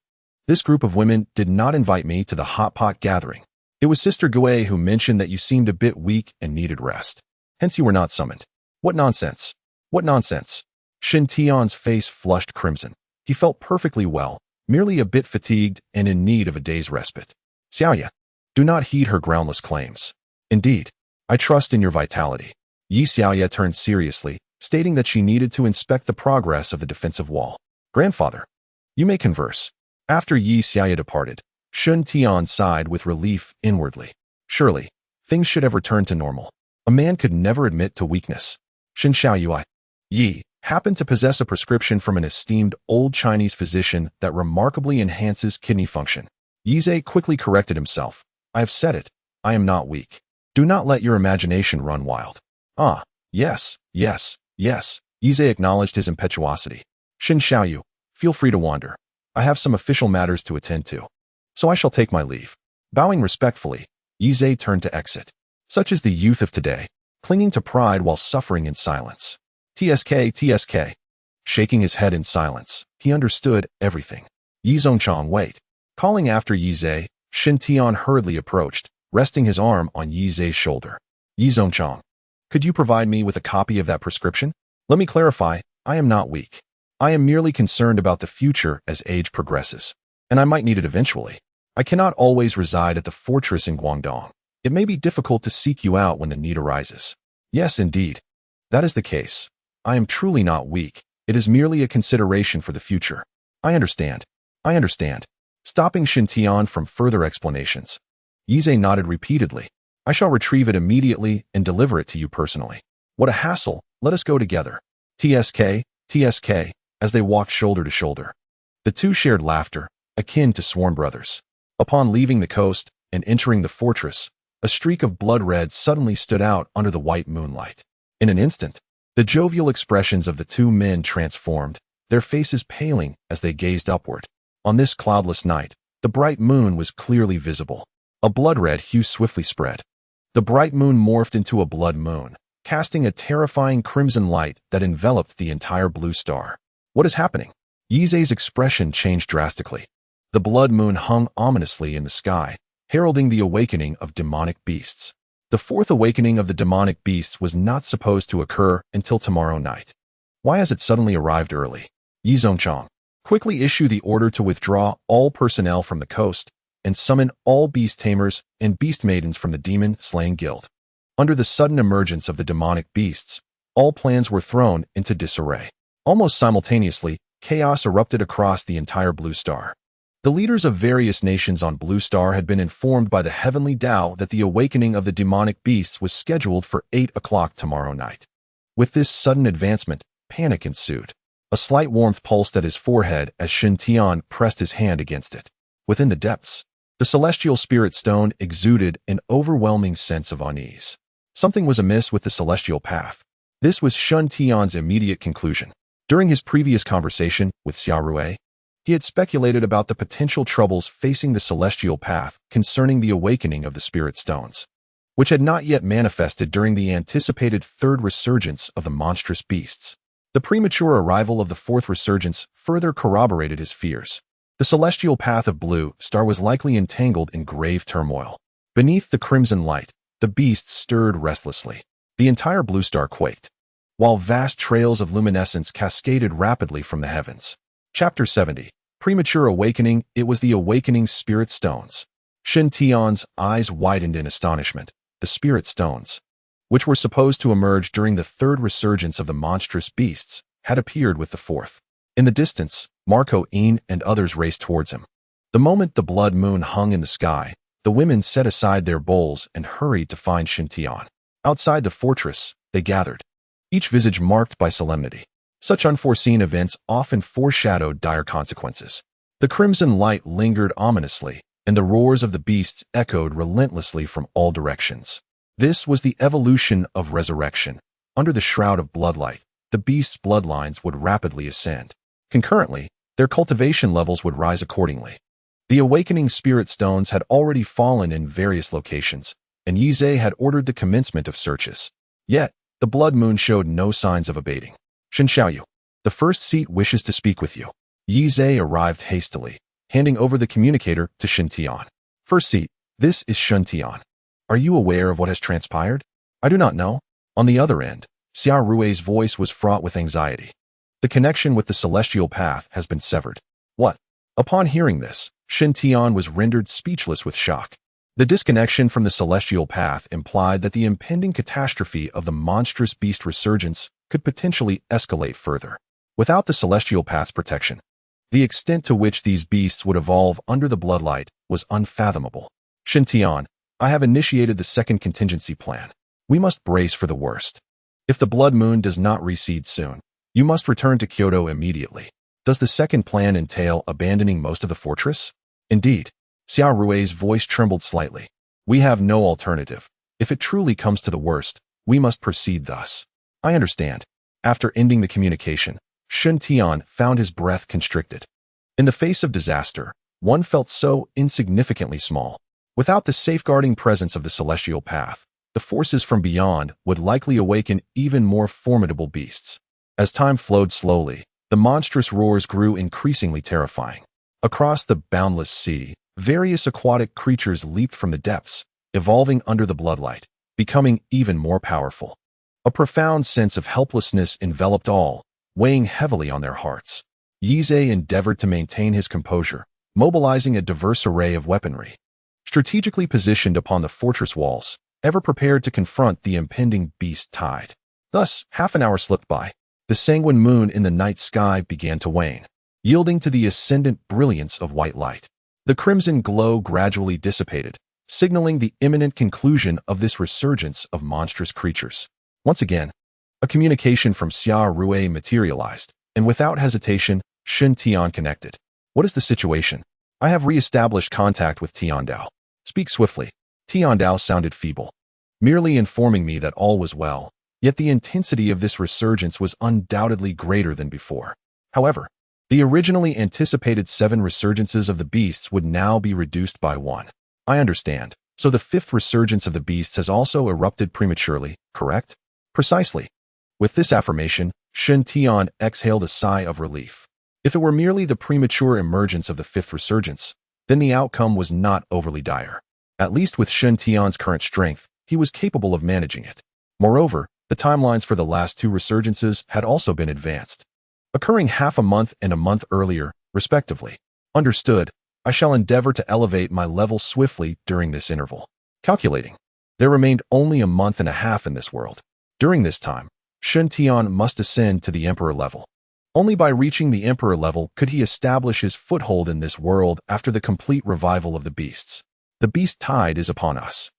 Speaker 1: This group of women did not invite me to the hot pot gathering. It was Sister Gui who mentioned that you seemed a bit weak and needed rest. Hence you were not summoned. What nonsense. What nonsense. Xintian's face flushed crimson. He felt perfectly well, merely a bit fatigued and in need of a day's respite. Xiaoye, do not heed her groundless claims. Indeed, I trust in your vitality. Yi Xiaoye turned seriously, stating that she needed to inspect the progress of the defensive wall. Grandfather, you may converse. After Yi Xiaoye departed, Xintian sighed with relief inwardly. Surely, things should have returned to normal. A man could never admit to weakness. Xin Xiaoyue. Yi happened to possess a prescription from an esteemed old Chinese physician that remarkably enhances kidney function. Yizhe quickly corrected himself. I have said it. I am not weak. Do not let your imagination run wild. Ah, yes. Yizhe acknowledged his impetuosity. Xin Xiaoyu, feel free to wander. I have some official matters to attend to. So I shall take my leave. Bowing respectfully, Yizhe turned to exit. Such is the youth of today, clinging to pride while suffering in silence. TSK. Shaking his head in silence, he understood everything. Yi Zongchang, wait. Calling after Yizhe, Xintian hurriedly approached, resting his arm on Yizhe's shoulder. Yi Zongchang. Could you provide me with a copy of that prescription? Let me clarify, I am not weak. I am merely concerned about the future as age progresses, and I might need it eventually. I cannot always reside at the fortress in Guangdong. It may be difficult to seek you out when the need arises. Yes, indeed. That is the case. I am truly not weak. It is merely a consideration for the future. I understand. I understand. Stopping Xintian from further explanations, Yize nodded repeatedly. I shall retrieve it immediately and deliver it to you personally. What a hassle. Let us go together. TSK, TSK, as they walked shoulder to shoulder. The two shared laughter, akin to sworn brothers. Upon leaving the coast and entering the fortress, a streak of blood red suddenly stood out under the white moonlight. In an instant, the jovial expressions of the two men transformed, their faces paling as they gazed upward. On this cloudless night, the bright moon was clearly visible. A blood-red hue swiftly spread. The bright moon morphed into a blood moon, casting a terrifying crimson light that enveloped the entire blue star. What is happening? Yize's expression changed drastically. The blood moon hung ominously in the sky, heralding the awakening of demonic beasts. The fourth awakening of the demonic beasts was not supposed to occur until tomorrow night. Why has it suddenly arrived early? Yi Zongchang, quickly issue the order to withdraw all personnel from the coast and summon all beast tamers and beast maidens from the demon-slaying guild. Under the sudden emergence of the demonic beasts, all plans were thrown into disarray. Almost simultaneously, chaos erupted across the entire Blue Star. The leaders of various nations on Blue Star had been informed by the heavenly Tao that the awakening of the demonic beasts was scheduled for 8 o'clock tomorrow night. With this sudden advancement, panic ensued. A slight warmth pulsed at his forehead as Xintian pressed his hand against it. Within the depths, the celestial spirit stone exuded an overwhelming sense of unease. Something was amiss with the celestial path. This was Xintian's immediate conclusion. During his previous conversation with Xia Rui, he had speculated about the potential troubles facing the celestial path concerning the awakening of the spirit stones, which had not yet manifested during the anticipated third resurgence of the monstrous beasts. The premature arrival of the fourth resurgence further corroborated his fears. The celestial path of Blue Star was likely entangled in grave turmoil. Beneath the crimson light, the beasts stirred restlessly. The entire Blue Star quaked, while vast trails of luminescence cascaded rapidly from the heavens. Chapter 70. Premature Awakening. It was the awakening spirit stones. Xintian's eyes widened in astonishment. The spirit stones, which were supposed to emerge during the third resurgence of the monstrous beasts, had appeared with the fourth. In the distance, Marco Een and others raced towards him. The moment the blood moon hung in the sky, the women set aside their bowls and hurried to find Xintian. Outside the fortress, they gathered, each visage marked by solemnity. Such unforeseen events often foreshadowed dire consequences. The crimson light lingered ominously, and the roars of the beasts echoed relentlessly from all directions. This was the evolution of resurrection. Under the shroud of bloodlight, the beasts' bloodlines would rapidly ascend. Concurrently, their cultivation levels would rise accordingly. The awakening spirit stones had already fallen in various locations, and Yize had ordered the commencement of searches. Yet, the blood moon showed no signs of abating. Shen Xiaoyu, the first seat wishes to speak with you. Yize arrived hastily, handing over the communicator to Xintian. First seat, this is Xintian. Are you aware of what has transpired? I do not know. On the other end, Xia Rui's voice was fraught with anxiety. The connection with the celestial path has been severed. What? Upon hearing this, Xintian was rendered speechless with shock. The disconnection from the celestial path implied that the impending catastrophe of the monstrous beast resurgence could potentially escalate further. Without the celestial path's protection, the extent to which these beasts would evolve under the bloodlight was unfathomable. Xintian, I have initiated the second contingency plan. We must brace for the worst. If the blood moon does not recede soon, you must return to Kyoto immediately. Does the second plan entail abandoning most of the fortress? Indeed. Xia Rui's voice trembled slightly. We have no alternative. If it truly comes to the worst, we must proceed thus. I understand. After ending the communication, Xintian found his breath constricted. In the face of disaster, one felt so insignificantly small. Without the safeguarding presence of the celestial path, the forces from beyond would likely awaken even more formidable beasts. As time flowed slowly, the monstrous roars grew increasingly terrifying. Across the boundless sea, various aquatic creatures leaped from the depths, evolving under the bloodlight, becoming even more powerful. A profound sense of helplessness enveloped all, weighing heavily on their hearts. Yizhe endeavored to maintain his composure, mobilizing a diverse array of weaponry. Strategically positioned upon the fortress walls, ever prepared to confront the impending beast tide. Thus, half an hour slipped by. The sanguine moon in the night sky began to wane, yielding to the ascendant brilliance of white light. The crimson glow gradually dissipated, signaling the imminent conclusion of this resurgence of monstrous creatures. Once again, a communication from Xia Rue materialized, and without hesitation, Shen Tian connected. What is the situation? I have re-established contact with Tiandao. Speak swiftly. Tiandao sounded feeble, merely informing me that all was well, yet the intensity of this resurgence was undoubtedly greater than before. However, the originally anticipated 7 resurgences of the beasts would now be reduced by 1. I understand. So the 5th resurgence of the beasts has also erupted prematurely, correct? Precisely. With this affirmation, Shen Tian exhaled a sigh of relief. If it were merely the premature emergence of the 5th resurgence, then the outcome was not overly dire. At least with Shen Tian's current strength, he was capable of managing it. Moreover, the timelines for the last 2 resurgences had also been advanced, occurring half a month and a month earlier, respectively. Understood. I shall endeavor to elevate my level swiftly during this interval. Calculating. There remained only a month and a half in this world. During this time, Shen Tian must ascend to the Emperor level. Only by reaching the Emperor level could he establish his foothold in this world after the complete revival of the beasts. The beast tide is upon us.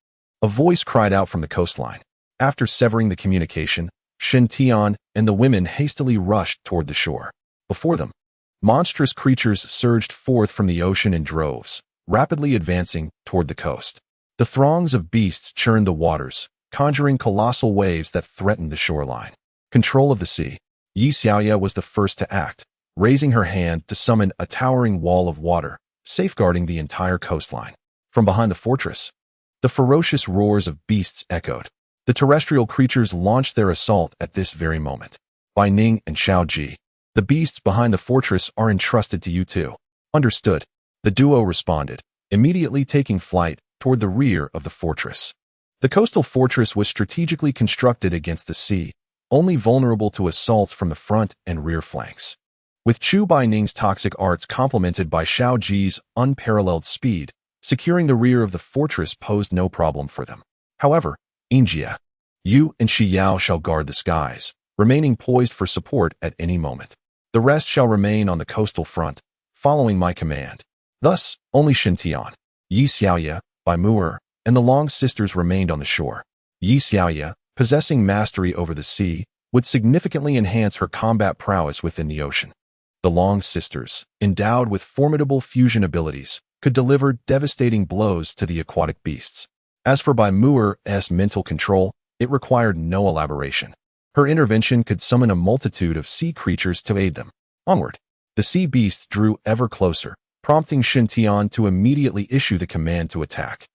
Speaker 1: A voice cried out from the coastline. After severing the communication, Shen Tian and the women hastily rushed toward the shore. Before them, monstrous creatures surged forth from the ocean in droves, rapidly advancing toward the coast. The throngs of beasts churned the waters, conjuring colossal waves that threatened the shoreline. Control of the sea. Yi Xiaoya was the first to act, raising her hand to summon a towering wall of water, safeguarding the entire coastline. From behind the fortress, the ferocious roars of beasts echoed. The terrestrial creatures launched their assault at this very moment. Bai Ning and Xiao Ji, the beasts behind the fortress are entrusted to you too. Understood. The duo responded, immediately taking flight toward the rear of the fortress. The coastal fortress was strategically constructed against the sea, only vulnerable to assaults from the front and rear flanks. With Chu Baining's toxic arts complemented by Xiao Ji's unparalleled speed, securing the rear of the fortress posed no problem for them. However, Injia, you and Shi Yao shall guard the skies, remaining poised for support at any moment. The rest shall remain on the coastal front, following my command. Thus, only Shen Tian, Yi Xiaoya, Bai Mu'er, and the Long Sisters remained on the shore. Yi Xiaoya, possessing mastery over the sea, would significantly enhance her combat prowess within the ocean. The Long Sisters, endowed with formidable fusion abilities, could deliver devastating blows to the aquatic beasts. As for Bai Mu'er's mental control, it required no elaboration. Her intervention could summon a multitude of sea creatures to aid them. Onward, the sea beasts drew ever closer, prompting Shen Tian to immediately issue the command to attack.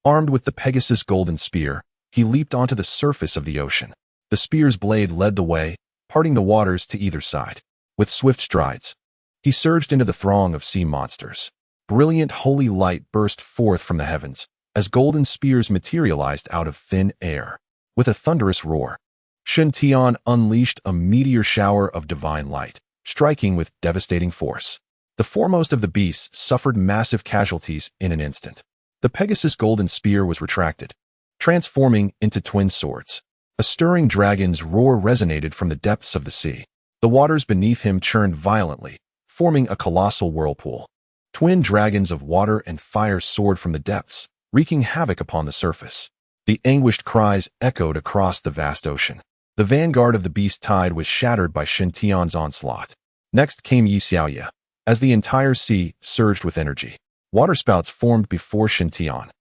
Speaker 1: Armed with the Pegasus Golden Spear, he leaped onto the surface of the ocean. The spear's blade led the way, parting the waters to either side. With swift strides, he surged into the throng of sea monsters. Brilliant holy light burst forth from the heavens, as golden spears materialized out of thin air. With a thunderous roar, Shen Tian unleashed a meteor shower of divine light, striking with devastating force. The foremost of the beasts suffered massive casualties in an instant. The Pegasus Golden Spear was retracted, transforming into twin swords. A stirring dragon's roar resonated from the depths of the sea. The waters beneath him churned violently, forming a colossal whirlpool. Twin dragons of water and fire soared from the depths, wreaking havoc upon the surface. The anguished cries echoed across the vast ocean. The vanguard of the beast tide was shattered by Shen Tian's onslaught. Next came Yi Xiaoya. As the entire sea surged with energy, waterspouts formed before Shen Tian,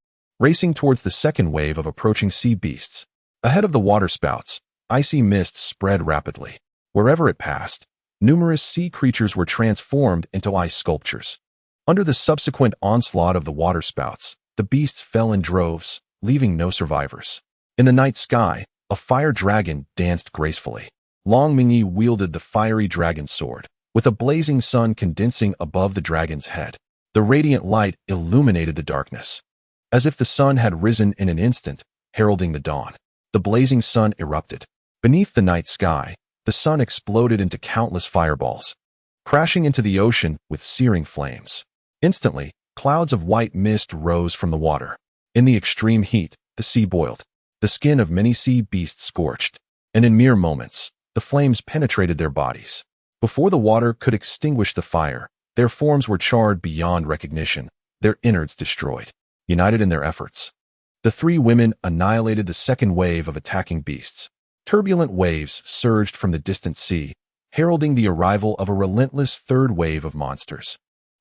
Speaker 1: racing towards the second wave of approaching sea beasts. Ahead of the waterspouts, icy mist spread rapidly. Wherever it passed, numerous sea creatures were transformed into ice sculptures. Under the subsequent onslaught of the waterspouts, the beasts fell in droves, leaving no survivors. In the night sky, a fire dragon danced gracefully. Long Mingyi wielded the fiery dragon sword, with a blazing sun condensing above the dragon's head. The radiant light illuminated the darkness, as if the sun had risen in an instant, heralding the dawn. The blazing sun erupted, Beneath the night sky, the sun exploded into countless fireballs, crashing into the ocean with searing flames. Instantly, clouds of white mist rose from the water. In the extreme heat, the sea boiled. The skin of many sea beasts scorched, and in mere moments, the flames penetrated their bodies. Before the water could extinguish the fire, their forms were charred beyond recognition, their innards destroyed. United in their efforts, the three women annihilated the second wave of attacking beasts. Turbulent waves surged from the distant sea, heralding the arrival of a relentless third wave of monsters.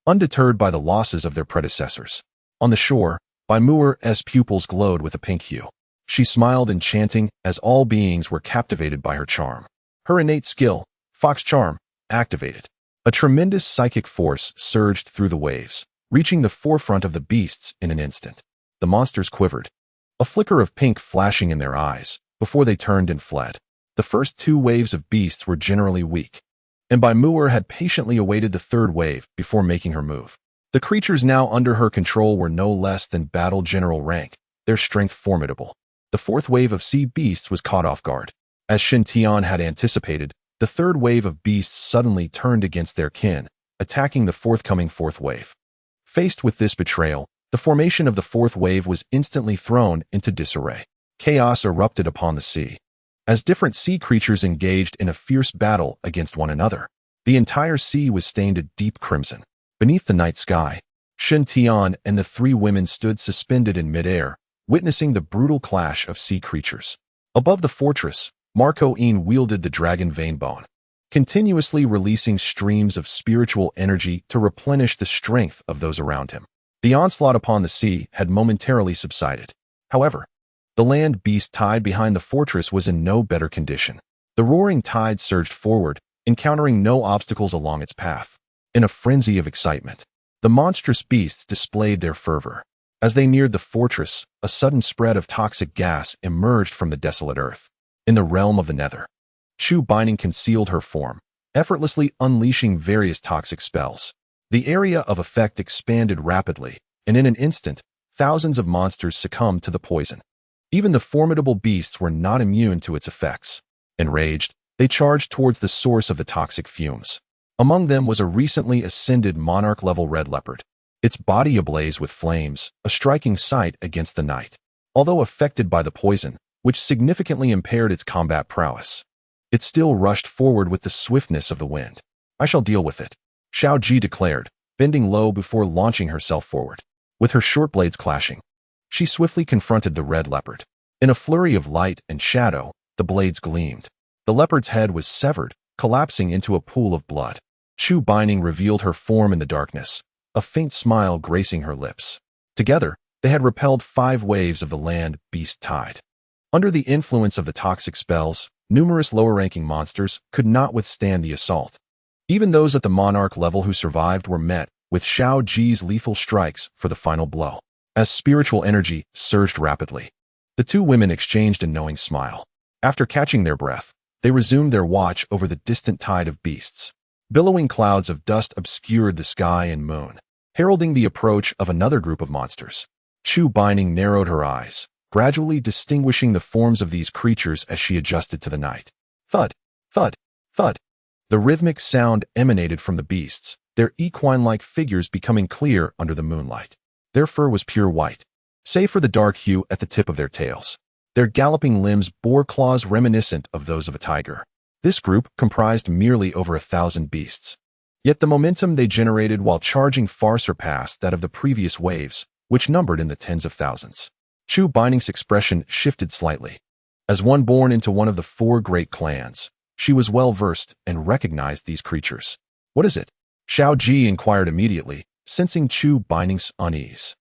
Speaker 1: Undeterred by the losses of their predecessors, on the shore, Baimuer's pupils glowed with a pink hue. She smiled enchanting as all beings were captivated by her charm. Her innate skill, Fox Charm, activated. A tremendous psychic force surged through the waves, reaching the forefront of the beasts in an instant. The monsters quivered, a flicker of pink flashing in their eyes, before they turned and fled. The first two waves of beasts were generally weak, and Baimuer had patiently awaited the third wave before making her move. The creatures now under her control were no less than battle general rank, their strength formidable. The fourth wave of sea beasts was caught off guard. As Shen Tian had anticipated, the third wave of beasts suddenly turned against their kin, attacking the forthcoming fourth wave. Faced with this betrayal, the formation of the fourth wave was instantly thrown into disarray. Chaos erupted upon the sea, as different sea creatures engaged in a fierce battle against one another. The entire sea was stained a deep crimson. Beneath the night sky, Shen Tian and the three women stood suspended in midair, witnessing the brutal clash of sea creatures. Above the fortress, Marco Een wielded the dragon Veinbone, continuously releasing streams of spiritual energy to replenish the strength of those around him. The onslaught upon the sea had momentarily subsided. However, the land beast tied behind the fortress was in no better condition. The roaring tide surged forward, encountering no obstacles along its path. In a frenzy of excitement, the monstrous beasts displayed their fervor. As they neared the fortress, a sudden spread of toxic gas emerged from the desolate earth. In the realm of the nether, Chu Binding concealed her form, effortlessly unleashing various toxic spells. The area of effect expanded rapidly, and in an instant, thousands of monsters succumbed to the poison. Even the formidable beasts were not immune to its effects. Enraged, they charged towards the source of the toxic fumes. Among them was a recently ascended monarch-level red leopard, its body ablaze with flames, a striking sight against the night. Although affected by the poison, which significantly impaired its combat prowess, it still rushed forward with the swiftness of the wind. "I shall deal with it," Xiao Ji declared, bending low before launching herself forward. With her short blades clashing, she swiftly confronted the red leopard. In a flurry of light and shadow, the blades gleamed. The leopard's head was severed, collapsing into a pool of blood. Chu Binding revealed her form in the darkness, a faint smile gracing her lips. Together, they had repelled 5 waves of the land beast tide. Under the influence of the toxic spells, numerous lower-ranking monsters could not withstand the assault. Even those at the monarch level who survived were met with Xiao Ji's lethal strikes for the final blow. As spiritual energy surged rapidly, the two women exchanged a knowing smile. After catching their breath, they resumed their watch over the distant tide of beasts. Billowing clouds of dust obscured the sky and moon, heralding the approach of another group of monsters. Chu Binding narrowed her eyes, gradually distinguishing the forms of these creatures as she adjusted to the night. Thud, thud, thud. The rhythmic sound emanated from the beasts, their equine-like figures becoming clear under the moonlight. Their fur was pure white, save for the dark hue at the tip of their tails. Their galloping limbs bore claws reminiscent of those of a tiger. This group comprised merely over 1,000 beasts. Yet the momentum they generated while charging far surpassed that of the previous waves, which numbered in the tens of thousands. Chu Binding's expression shifted slightly. As one born into one of the 4 great clans, she was well-versed and recognized these creatures. "What is it?" Xiao Ji inquired immediately, sensing Chu Binding's unease.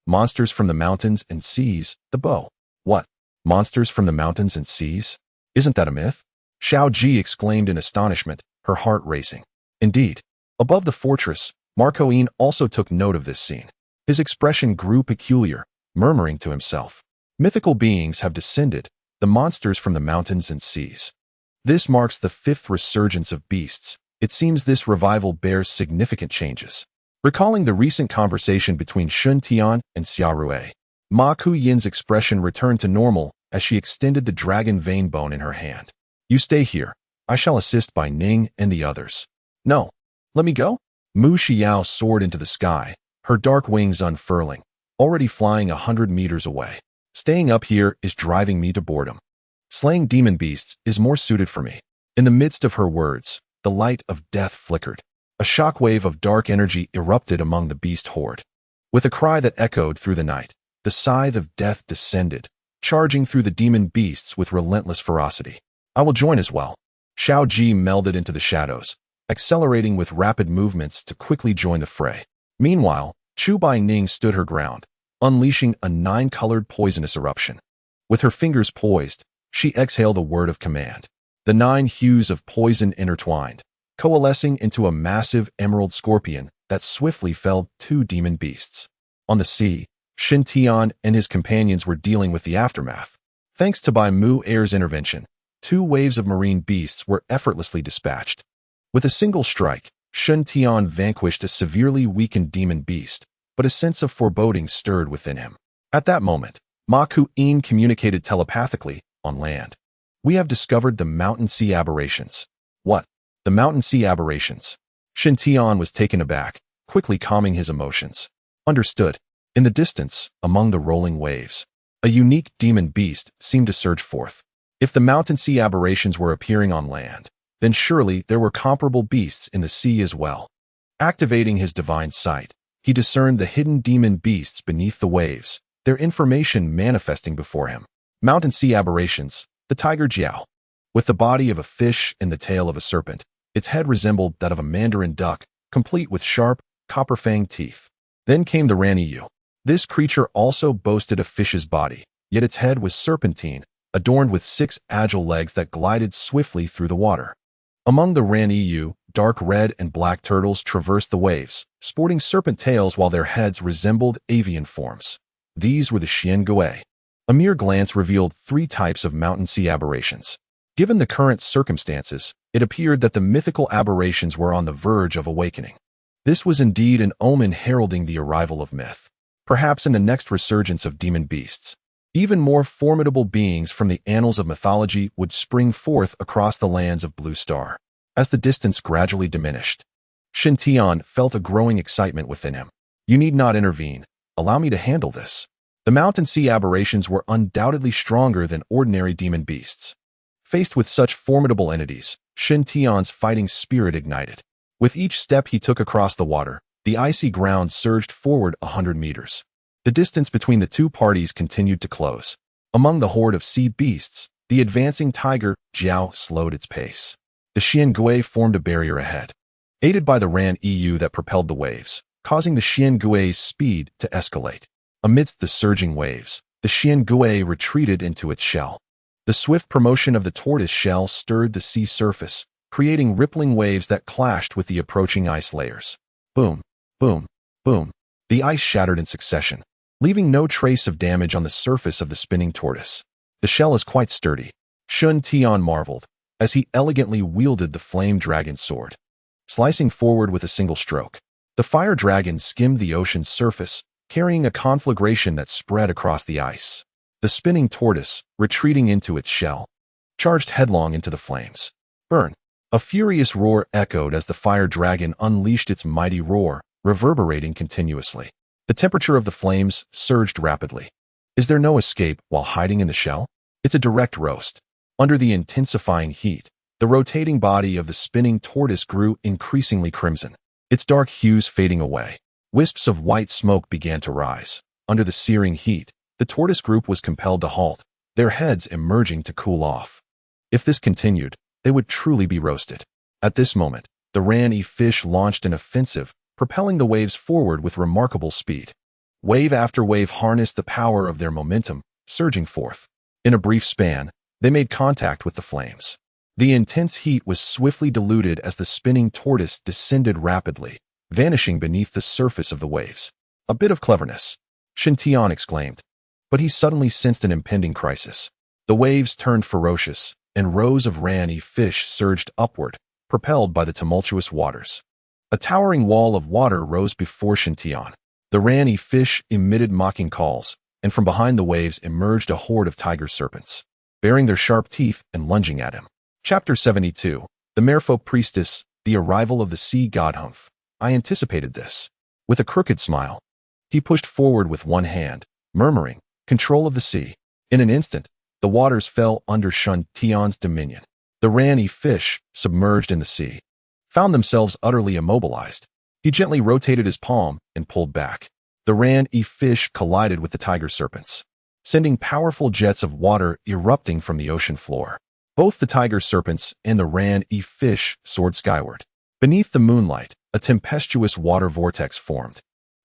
Speaker 1: "Monsters from the mountains and seas, the bow." "What? Monsters from the mountains and seas? Isn't that a myth?" Xiao Ji exclaimed in astonishment, her heart racing. Indeed, above the fortress, Marco Een also took note of this scene. His expression grew peculiar, murmuring to himself, "Mythical beings have descended, the monsters from the mountains and seas. This marks the 5th resurgence of beasts. It seems this revival bears significant changes." Recalling the recent conversation between Shen Tian and Xia Rui, Ma Kuyin's expression returned to normal as she extended the dragon Veinbone in her hand. You stay here. I shall assist Bai Ning and the others. No. Let me go? Mu Xiao soared into the sky, her dark wings unfurling, already flying 100 meters away. Staying up here is driving me to boredom. Slaying demon beasts is more suited for me. In the midst of her words, the light of death flickered. A shockwave of dark energy erupted among the beast horde. With a cry that echoed through the night, the scythe of death descended, charging through the demon beasts with relentless ferocity. I will join as well. Xiao Ji melded into the shadows, accelerating with rapid movements to quickly join the fray. Meanwhile, Chu Bai Ning stood her ground, unleashing a 9-colored poisonous eruption. With her fingers poised, she exhaled a word of command. The 9 hues of poison intertwined, coalescing into a massive emerald scorpion that swiftly felled 2 demon beasts. On the sea, Shen Tian and his companions were dealing with the aftermath. Thanks to Bai Mu Air's intervention, 2 waves of marine beasts were effortlessly dispatched. With a single strike, Shen Tian vanquished a severely weakened demon beast, but a sense of foreboding stirred within him. At that moment, Ma Ku-in communicated telepathically on land. We have discovered the mountain sea aberrations. What? The mountain sea aberrations? Shen Tian was taken aback, quickly calming his emotions. Understood. In the distance, among the rolling waves, a unique demon beast seemed to surge forth. If the mountain sea aberrations were appearing on land, then surely there were comparable beasts in the sea as well. Activating his divine sight, he discerned the hidden demon beasts beneath the waves, their information manifesting before him. Mountain sea aberrations, the tiger jiao. With the body of a fish and the tail of a serpent, its head resembled that of a mandarin duck, complete with sharp, copper-fanged teeth. Then came the ran yu. This creature also boasted a fish's body, yet its head was serpentine, adorned with 6 agile legs that glided swiftly through the water. Among the ran yu, dark red and black turtles traversed the waves, sporting serpent tails while their heads resembled avian forms. These were the xian gui. A mere glance revealed 3 types of mountain sea aberrations. Given the current circumstances, it appeared that the mythical aberrations were on the verge of awakening. This was indeed an omen heralding the arrival of myth. Perhaps in the next resurgence of demon beasts, even more formidable beings from the annals of mythology would spring forth across the lands of Blue Star. As the distance gradually diminished, Shen Tian felt a growing excitement within him. You need not intervene. Allow me to handle this. The mountain sea aberrations were undoubtedly stronger than ordinary demon beasts. Faced with such formidable entities, Shen Tian's fighting spirit ignited. With each step he took across the water, the icy ground surged forward 100 meters. The distance between the 2 parties continued to close. Among the horde of sea beasts, the advancing tiger, Jiao, slowed its pace. The xian gui formed a barrier ahead, aided by the ran yu that propelled the waves, causing the xian gui's speed to escalate. Amidst the surging waves, the xian gui retreated into its shell. The swift promotion of the tortoise shell stirred the sea surface, creating rippling waves that clashed with the approaching ice layers. Boom, boom, boom. The ice shattered in succession, leaving no trace of damage on the surface of the spinning tortoise. The shell is quite sturdy, Shen Tian marveled, as he elegantly wielded the flame dragon sword. Slicing forward with a single stroke, the fire dragon skimmed the ocean's surface, carrying a conflagration that spread across the ice. The spinning tortoise, retreating into its shell, charged headlong into the flames. Burn! A furious roar echoed as the fire dragon unleashed its mighty roar, reverberating continuously. The temperature of the flames surged rapidly. Is there no escape while hiding in the shell? It's a direct roast. Under the intensifying heat, the rotating body of the spinning tortoise grew increasingly crimson, its dark hues fading away. Wisps of white smoke began to rise. Under the searing heat, the tortoise group was compelled to halt, their heads emerging to cool off. If this continued, they would truly be roasted. At this moment, the ran fish launched an offensive, propelling the waves forward with remarkable speed. Wave after wave harnessed the power of their momentum, surging forth. In a brief span, they made contact with the flames. The intense heat was swiftly diluted as the spinning tortoise descended rapidly, vanishing beneath the surface of the waves. A bit of cleverness, Shen Tian exclaimed. But he suddenly sensed an impending crisis. The waves turned ferocious, and rows of ran fish surged upward, propelled by the tumultuous waters. A towering wall of water rose before Shen Tian. The ran fish emitted mocking calls, and from behind the waves emerged a horde of tiger serpents, baring their sharp teeth and lunging at him. Chapter 72. The Merfolk Priestess, the Arrival of the Sea God. Humph. I anticipated this. With a crooked smile, he pushed forward with one hand, murmuring, "Control of the sea." In an instant, the waters fell under Shun Tion's dominion. The Ran-E fish, submerged in the sea, found themselves utterly immobilized. He gently rotated his palm and pulled back. The Ran-E fish collided with the tiger serpents, sending powerful jets of water erupting from the ocean floor. Both the tiger serpents and the Ran-E fish soared skyward. Beneath the moonlight, a tempestuous water vortex formed,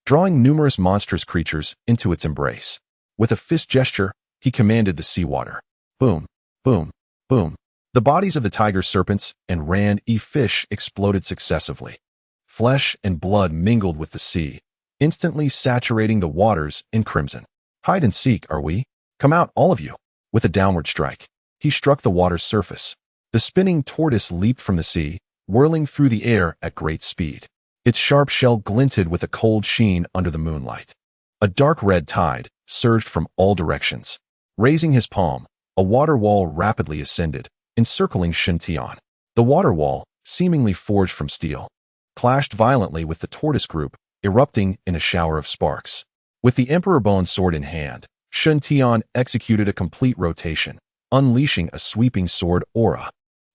Speaker 1: drawing numerous monstrous creatures into its embrace. With a fist gesture, he commanded the seawater. Boom, boom, boom. The bodies of the tiger serpents and Ran-E fish exploded successively. Flesh and blood mingled with the sea, instantly saturating the waters in crimson. Hide and seek, are we? Come out, all of you. With a downward strike, he struck the water's surface. The spinning tortoise leaped from the sea, whirling through the air at great speed. Its sharp shell glinted with a cold sheen under the moonlight. A dark red tide surged from all directions. Raising his palm, a water wall rapidly ascended, encircling Shun Tian. The water wall, seemingly forged from steel, clashed violently with the tortoise group, erupting in a shower of sparks. With the Emperor Bone sword in hand, Shun Tian executed a complete rotation, unleashing a sweeping sword aura.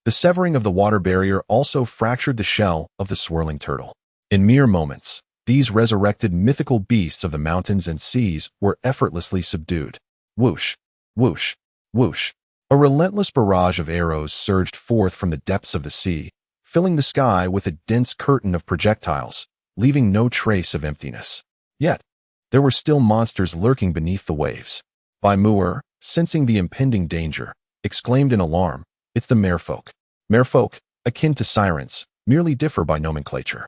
Speaker 1: The severing of the water barrier also fractured the shell of the swirling turtle. In mere moments, these resurrected mythical beasts of the mountains and seas were effortlessly subdued. Whoosh, whoosh, whoosh. A relentless barrage of arrows surged forth from the depths of the sea, filling the sky with a dense curtain of projectiles, leaving no trace of emptiness. Yet, there were still monsters lurking beneath the waves. Bai Mu'er, sensing the impending danger, exclaimed in alarm, "It's the merfolk." Merfolk, akin to sirens, merely differ by nomenclature.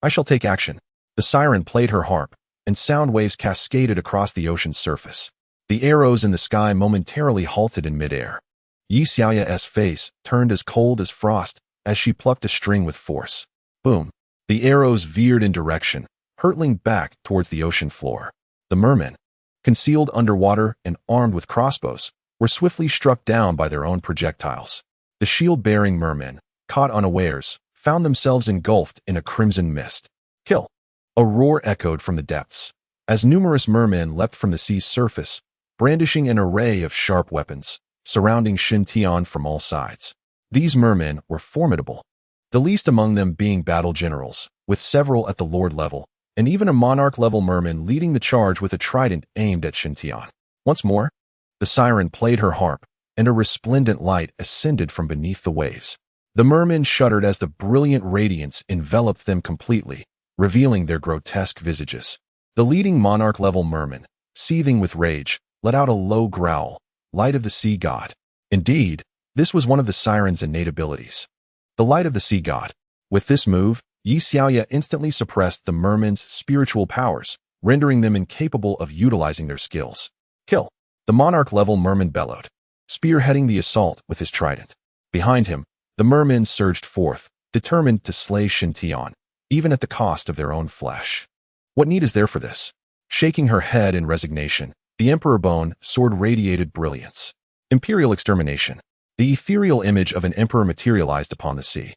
Speaker 1: I shall take action. The siren played her harp, and sound waves cascaded across the ocean's surface. The arrows in the sky momentarily halted in midair. Yi Xiaoya's face turned as cold as frost as she plucked a string with force. Boom. The arrows veered in direction, hurtling back towards the ocean floor. The mermen, concealed underwater and armed with crossbows, were swiftly struck down by their own projectiles. The shield-bearing mermen, caught unawares, found themselves engulfed in a crimson mist. Kill! A roar echoed from the depths, as numerous mermen leapt from the sea's surface, brandishing an array of sharp weapons, surrounding Shun Tian from all sides. These mermen were formidable, the least among them being battle generals, with several at the lord level, and even a monarch-level merman leading the charge with a trident aimed at Shun Tian. Once more, the siren played her harp, and a resplendent light ascended from beneath the waves. The mermen shuddered as the brilliant radiance enveloped them completely, revealing their grotesque visages. The leading monarch-level merman, seething with rage, let out a low growl, "Light of the Sea God." Indeed, this was one of the siren's innate abilities. The Light of the Sea God. With this move, Yi Xiaoya instantly suppressed the mermen's spiritual powers, rendering them incapable of utilizing their skills. Kill! The monarch-level merman bellowed, spearheading the assault with his trident. Behind him, the mermen surged forth, determined to slay Shun Tian, even at the cost of their own flesh. What need is there for this? Shaking her head in resignation, the Emperor Bone sword radiated brilliance. Imperial extermination. The ethereal image of an emperor materialized upon the sea.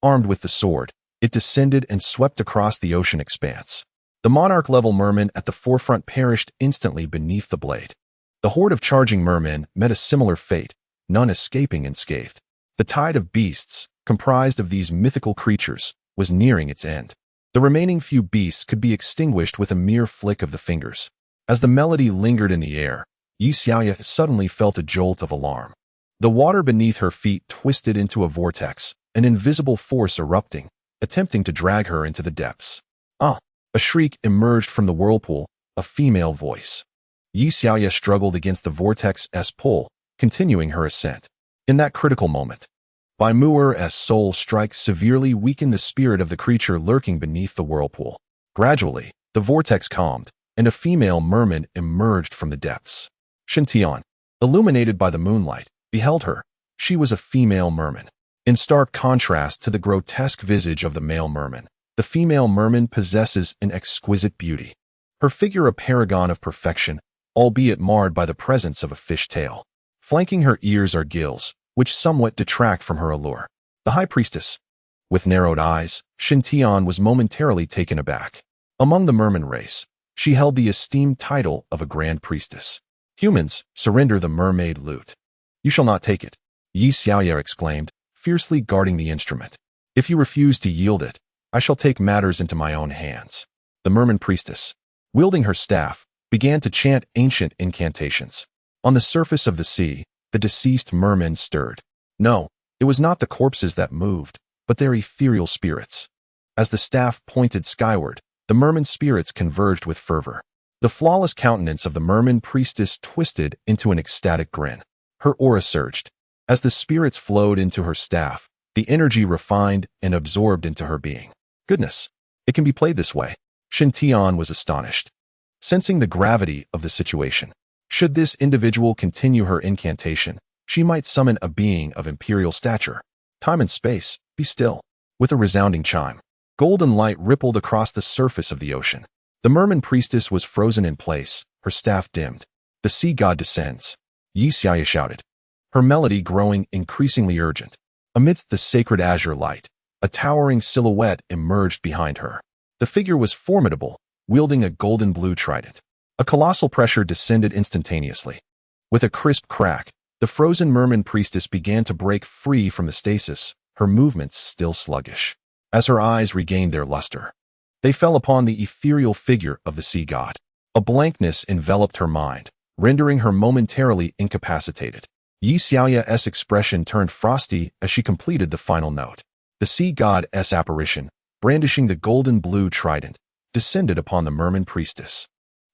Speaker 1: Armed with the sword, it descended and swept across the ocean expanse. The monarch-level merman at the forefront perished instantly beneath the blade. The horde of charging mermen met a similar fate, none escaping unscathed. The tide of beasts, comprised of these mythical creatures, was nearing its end. The remaining few beasts could be extinguished with a mere flick of the fingers. As the melody lingered in the air, Yi Xiaoya suddenly felt a jolt of alarm. The water beneath her feet twisted into a vortex, an invisible force erupting, attempting to drag her into the depths. Ah! A shriek emerged from the whirlpool, a female voice. Yi Xiaoya struggled against the vortex's pull, continuing her ascent. In that critical moment, Bai Mu'er's soul strike severely weakened the spirit of the creature lurking beneath the whirlpool. Gradually, the vortex calmed, and a female merman emerged from the depths. Shun Tian, illuminated by the moonlight, beheld her. She was a female merman. In stark contrast to the grotesque visage of the male merman, the female merman possesses an exquisite beauty. Her figure a paragon of perfection, albeit marred by the presence of a fish tail. Flanking her ears are gills, which somewhat detract from her allure. The High Priestess. With narrowed eyes, Shintian was momentarily taken aback. Among the merman race, she held the esteemed title of a Grand Priestess. Humans, surrender the mermaid lute. You shall not take it, Yi Xiaoye exclaimed, fiercely guarding the instrument. If you refuse to yield it, I shall take matters into my own hands. The merman priestess, wielding her staff, began to chant ancient incantations. On the surface of the sea, the deceased mermen stirred. No, it was not the corpses that moved, but their ethereal spirits. As the staff pointed skyward, the merman spirits converged with fervor. The flawless countenance of the merman priestess twisted into an ecstatic grin. Her aura surged. As the spirits flowed into her staff, the energy refined and absorbed into her being. Goodness, it can be played this way. Shintian was astonished, sensing the gravity of the situation. Should this individual continue her incantation, she might summon a being of imperial stature. Time and space, be still. With a resounding chime, golden light rippled across the surface of the ocean. The merman priestess was frozen in place, her staff dimmed. The sea god descends, Yi Xiaoye shouted, her melody growing increasingly urgent. Amidst the sacred azure light, a towering silhouette emerged behind her. The figure was formidable, wielding a golden blue trident. A colossal pressure descended instantaneously. With a crisp crack, the frozen merman priestess began to break free from the stasis, her movements still sluggish. As her eyes regained their luster, they fell upon the ethereal figure of the sea god. A blankness enveloped her mind, rendering her momentarily incapacitated. Yi Xiaoye's expression turned frosty as she completed the final note. The sea god's apparition, brandishing the golden blue trident, descended upon the merman priestess.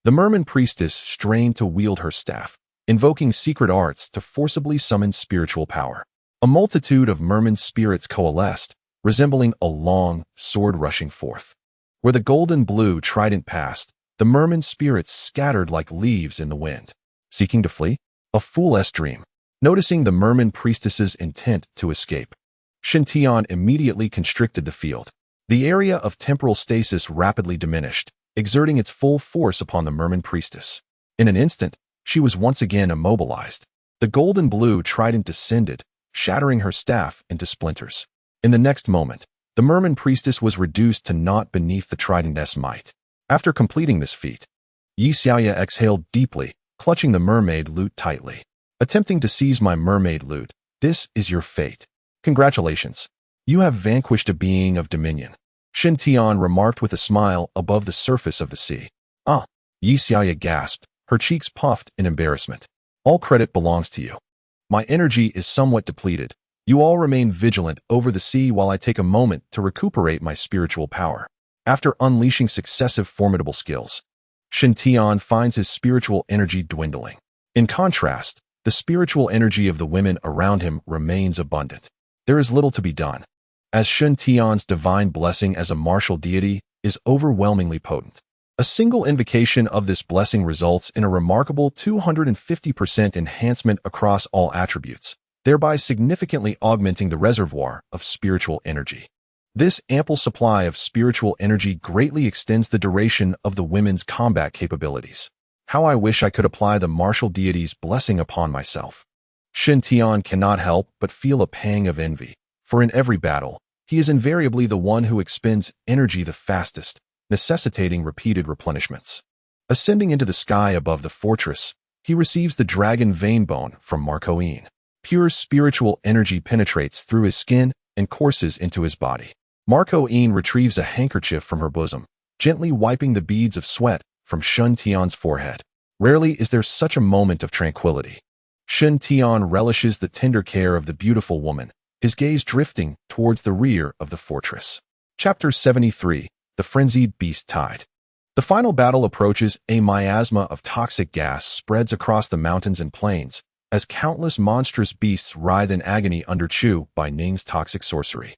Speaker 1: The merman priestess strained to wield her staff, invoking secret arts to forcibly summon spiritual power. A multitude of merman spirits coalesced, resembling a long sword rushing forth. Where the golden blue trident passed, the merman spirits scattered like leaves in the wind. Seeking to flee? A fool's dream. Noticing the merman priestess's intent to escape, Shintian immediately constricted the field. The area of temporal stasis rapidly diminished, exerting its full force upon the merman priestess. In an instant, she was once again immobilized. The golden blue trident descended, shattering her staff into splinters. In the next moment, the merman priestess was reduced to naught beneath the trident's might. After completing this feat, Yi Xiaoye exhaled deeply, clutching the mermaid lute tightly. Attempting to seize my mermaid lute, this is your fate. Congratulations. You have vanquished a being of dominion, Shintian remarked with a smile above the surface of the sea. Ah, Yi Xiaoye gasped, her cheeks puffed in embarrassment. All credit belongs to you. My energy is somewhat depleted. You all remain vigilant over the sea while I take a moment to recuperate my spiritual power. After unleashing successive formidable skills, Shintian finds his spiritual energy dwindling. In contrast, the spiritual energy of the women around him remains abundant. There is little to be done, as Shintian's divine blessing as a martial deity is overwhelmingly potent. A single invocation of this blessing results in a remarkable 250% enhancement across all attributes, thereby significantly augmenting the reservoir of spiritual energy. This ample supply of spiritual energy greatly extends the duration of the women's combat capabilities. How I wish I could apply the martial deity's blessing upon myself. Shintian cannot help but feel a pang of envy, for in every battle, he is invariably the one who expends energy the fastest, necessitating repeated replenishments. Ascending into the sky above the fortress, he receives the dragon vein bone from Marcoine. Pure spiritual energy penetrates through his skin and courses into his body. Marcoine retrieves a handkerchief from her bosom, gently wiping the beads of sweat from Shintian's forehead. Rarely is there such a moment of tranquility. Shintian relishes the tender care of the beautiful woman, his gaze drifting towards the rear of the fortress. Chapter 73, The Frenzied Beast Tide. The final battle approaches. A miasma of toxic gas spreads across the mountains and plains, as countless monstrous beasts writhe in agony under Chu Bai Ning's toxic sorcery.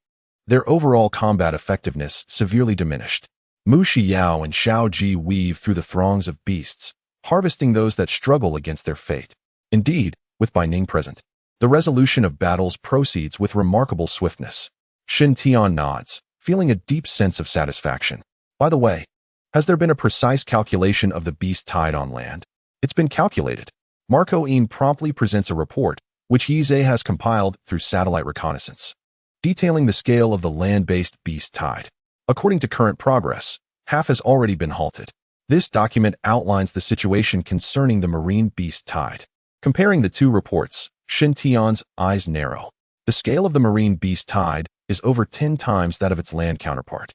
Speaker 1: Their overall combat effectiveness severely diminished. Mu Shiyao and Xiao Ji weave through the throngs of beasts, harvesting those that struggle against their fate. Indeed, with Bai Ning present, the resolution of battles proceeds with remarkable swiftness. Shintian nods, feeling a deep sense of satisfaction. By the way, has there been a precise calculation of the beast tide on land? It's been calculated. Marcoine promptly presents a report, which Yizhe has compiled through satellite reconnaissance, detailing the scale of the land-based beast tide. According to current progress, half has already been halted. This document outlines the situation concerning the marine beast tide. Comparing the two reports, Shen Tian's eyes narrow. The scale of the marine beast tide is over 10 times that of its land counterpart.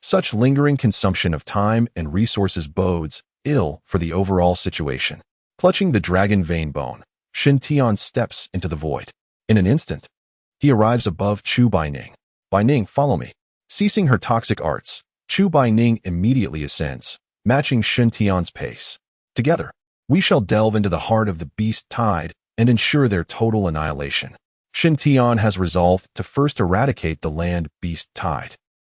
Speaker 1: Such lingering consumption of time and resources bodes ill for the overall situation. Clutching the dragon vein bone, Shen Tian steps into the void. In an instant, he arrives above Chu Baining. Baining, follow me. Ceasing her toxic arts, Chu Baining immediately ascends, matching Shen Tian's pace. Together, we shall delve into the heart of the beast tide and ensure their total annihilation. Shen Tian has resolved to first eradicate the land beast tide,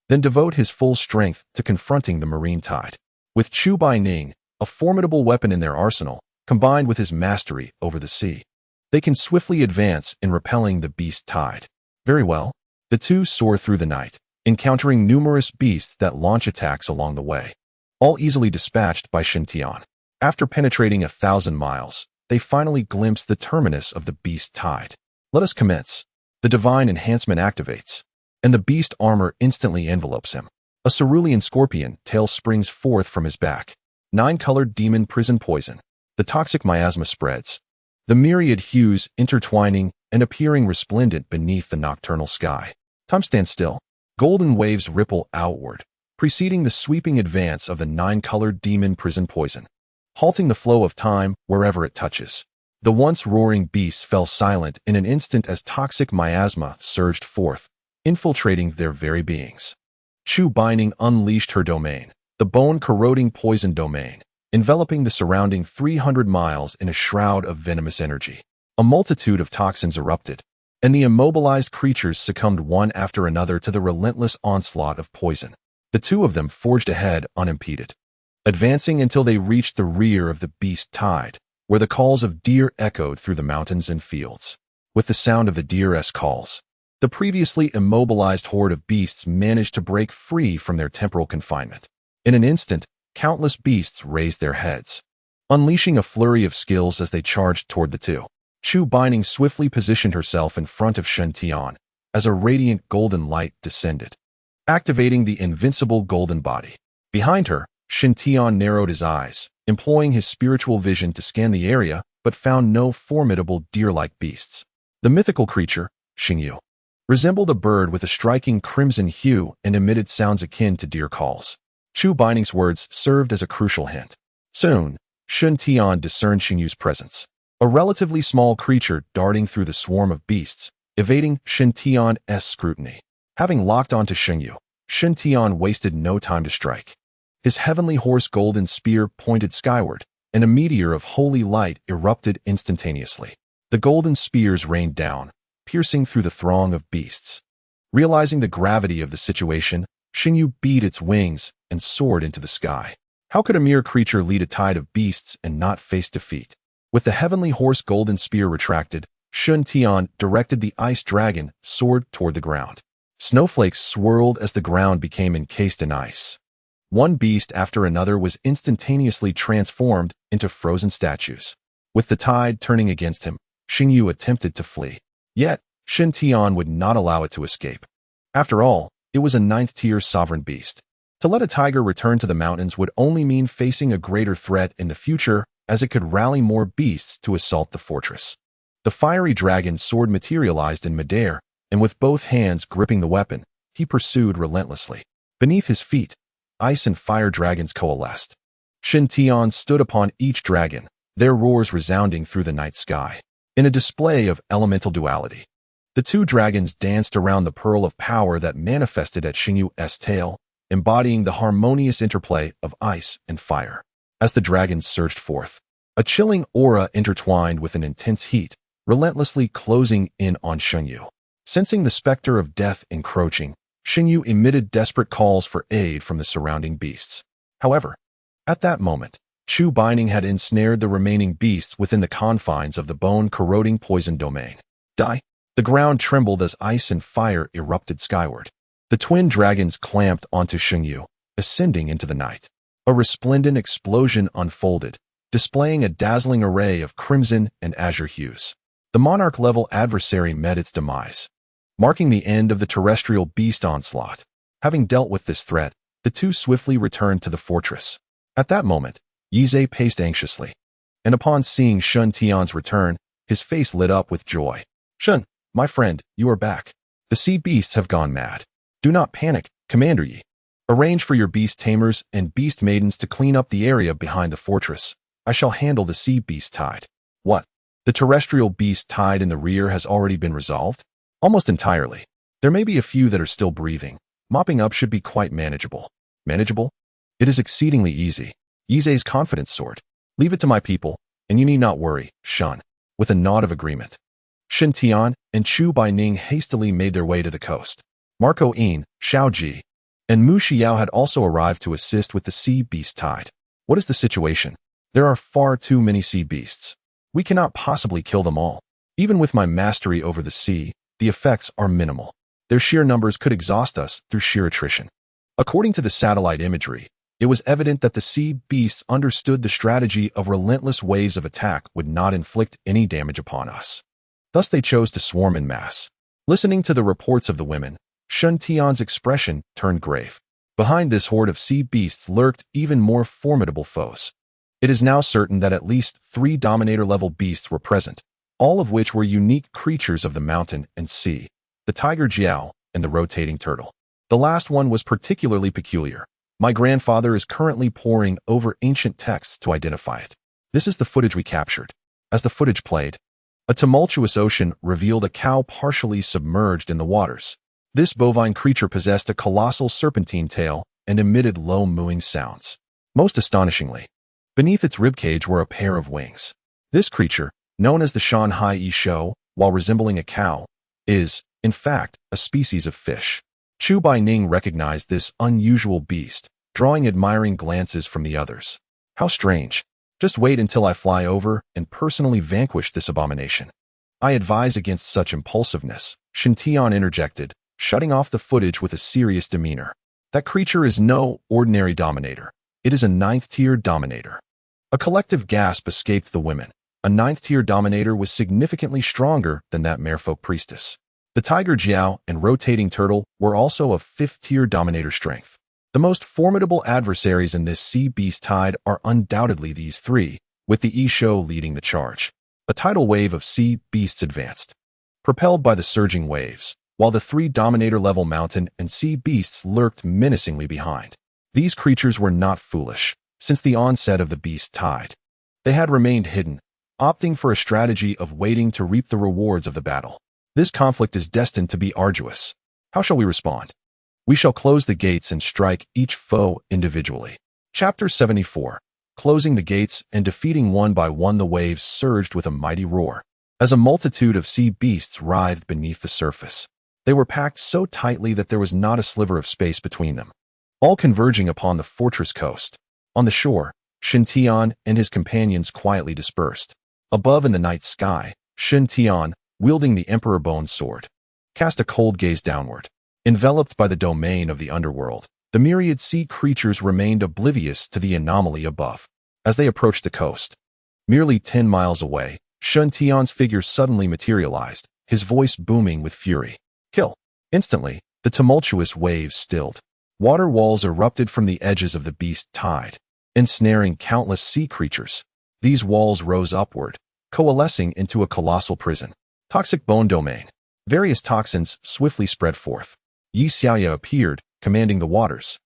Speaker 1: then devote his full strength to confronting the marine tide. With Chu Baining, a formidable weapon in their arsenal, combined with his mastery over the sea, they can swiftly advance in repelling the beast tide. Very well, the two soar through the night, encountering numerous beasts that launch attacks along the way, all easily dispatched by Shen Tian. After penetrating 1,000 miles, they finally glimpse the terminus of the beast tide. Let us commence. The divine enhancement activates, and the beast armor instantly envelopes him. A cerulean scorpion tail springs forth from his back. 9-colored demon prison poison. The toxic miasma spreads, the myriad hues intertwining and appearing resplendent beneath the nocturnal sky. Time stands still. Golden waves ripple outward, preceding the sweeping advance of the 9-colored demon prison poison, halting the flow of time wherever it touches. The once roaring beasts fell silent in an instant as toxic miasma surged forth, infiltrating their very beings. Chu Baining unleashed her domain, the bone-corroding poison domain, enveloping the surrounding 300 miles in a shroud of venomous energy. A multitude of toxins erupted, and the immobilized creatures succumbed one after another to the relentless onslaught of poison. The two of them forged ahead unimpeded, advancing until they reached the rear of the beast tide, where the calls of deer echoed through the mountains and fields. With the sound of the deer's calls, the previously immobilized horde of beasts managed to break free from their temporal confinement. In an instant, countless beasts raised their heads, unleashing a flurry of skills as they charged toward the two. Chu Baining swiftly positioned herself in front of Shen Tian as a radiant golden light descended, activating the invincible golden body. Behind her, Shen Tian narrowed his eyes, employing his spiritual vision to scan the area, but found no formidable deer-like beasts. The mythical creature, Xingyu, resembled a bird with a striking crimson hue and emitted sounds akin to deer calls. Chu Baining's words served as a crucial hint. Soon, Shen Tian discerned Xingyu's presence, a relatively small creature darting through the swarm of beasts, evading Shen Tian's scrutiny. Having locked onto Xingyu, Shen Tian wasted no time to strike. His heavenly horse golden spear pointed skyward, and a meteor of holy light erupted instantaneously. The golden spears rained down, piercing through the throng of beasts. Realizing the gravity of the situation, Xingyu beat its wings and soared into the sky. How could a mere creature lead a tide of beasts and not face defeat? With the heavenly horse golden spear retracted, Shen Tian directed the ice dragon sword toward the ground. Snowflakes swirled as the ground became encased in ice. One beast after another was instantaneously transformed into frozen statues. With the tide turning against him, Xingyu attempted to flee. Yet, Shen Tian would not allow it to escape. After all, it was a 9th-tier sovereign beast. To let a tiger return to the mountains would only mean facing a greater threat in the future, as it could rally more beasts to assault the fortress. The fiery dragon's sword materialized in midair, and with both hands gripping the weapon, he pursued relentlessly. Beneath his feet, ice and fire dragons coalesced. Shen Tian stood upon each dragon, their roars resounding through the night sky. In a display of elemental duality, the two dragons danced around the pearl of power that manifested at Xingyu's tail, embodying the harmonious interplay of ice and fire. As the dragons surged forth, a chilling aura intertwined with an intense heat, relentlessly closing in on Xingyu. Sensing the specter of death encroaching, Xingyu emitted desperate calls for aid from the surrounding beasts. However, at that moment, Chu Baining had ensnared the remaining beasts within the confines of the bone-corroding poison domain. Die! The ground trembled as ice and fire erupted skyward. The twin dragons clamped onto Xingyu, ascending into the night. A resplendent explosion unfolded, displaying a dazzling array of crimson and azure hues. The monarch-level adversary met its demise, marking the end of the terrestrial beast onslaught. Having dealt with this threat, the two swiftly returned to the fortress. At that moment, Yizhe paced anxiously, and upon seeing Shun Tian's return, his face lit up with joy. "Shun, my friend, you are back. The sea beasts have gone mad. Do not panic, Commander Yi. Arrange for your beast tamers and beast maidens to clean up the area behind the fortress. I shall handle the sea beast tide." "What? The terrestrial beast tide in the rear has already been resolved?" "Almost entirely. There may be a few that are still breathing. Mopping up should be quite manageable." "Manageable? It is exceedingly easy." Yizhe's confidence soared. "Leave it to my people, and you need not worry, Shun." With a nod of agreement, Shen Tian and Chu Baining hastily made their way to the coast. Marco Yin, Xiao Ji, and Mu Xiao had also arrived to assist with the sea beast tide. "What is the situation? There are far too many sea beasts. We cannot possibly kill them all. Even with my mastery over the sea, the effects are minimal. Their sheer numbers could exhaust us through sheer attrition." According to the satellite imagery, it was evident that the sea beasts understood the strategy of relentless waves of attack would not inflict any damage upon us. Thus they chose to swarm in mass. Listening to the reports of the women, Shun Tian's expression turned grave. Behind this horde of sea beasts lurked even more formidable foes. It is now certain that at least 3 Dominator-level beasts were present, all of which were unique creatures of the mountain and sea: the tiger Jiao and the rotating turtle. The last one was particularly peculiar. My grandfather is currently poring over ancient texts to identify it. This is the footage we captured. As the footage played, a tumultuous ocean revealed a cow partially submerged in the waters. This bovine creature possessed a colossal serpentine tail and emitted low mooing sounds. Most astonishingly, beneath its ribcage were a pair of wings. This creature, known as the Shanghai Shou, while resembling a cow, is, in fact, a species of fish. Chu Baining recognized this unusual beast, drawing admiring glances from the others. "How strange. Just wait until I fly over and personally vanquish this abomination." "I advise against such impulsiveness," Shen Tian interjected, shutting off the footage with a serious demeanor. "That creature is no ordinary dominator. It is a 9th-tier dominator." A collective gasp escaped the women. A 9th-tier dominator was significantly stronger than that merfolk priestess. The tiger Jiao and rotating turtle were also of 5th-tier dominator strength. The most formidable adversaries in this sea beast tide are undoubtedly these 3, with the Yishou leading the charge. A tidal wave of sea beasts advanced, propelled by the surging waves, while the 3 dominator-level mountain and sea beasts lurked menacingly behind. These creatures were not foolish. Since the onset of the beast tide, they had remained hidden, opting for a strategy of waiting to reap the rewards of the battle. This conflict is destined to be arduous. How shall we respond? We shall close the gates and strike each foe individually. Chapter 74. Closing the gates and defeating one by one, the waves surged with a mighty roar, as a multitude of sea beasts writhed beneath the surface. They were packed so tightly that there was not a sliver of space between them, all converging upon the fortress coast. On the shore, Shen Tian and his companions quietly dispersed. Above in the night sky, Shen Tian, wielding the Emperor Bone sword, cast a cold gaze downward. Enveloped by the domain of the underworld, the myriad sea creatures remained oblivious to the anomaly above. As they approached the coast, merely 10 miles away, Shen Tian's figure suddenly materialized, his voice booming with fury. "Kill!" Instantly, the tumultuous waves stilled. Water walls erupted from the edges of the beast tide, ensnaring countless sea creatures. These walls rose upward, coalescing into a colossal prison. Toxic bone domain. Various toxins swiftly spread forth. Yi Xiaoya appeared, commanding the waters.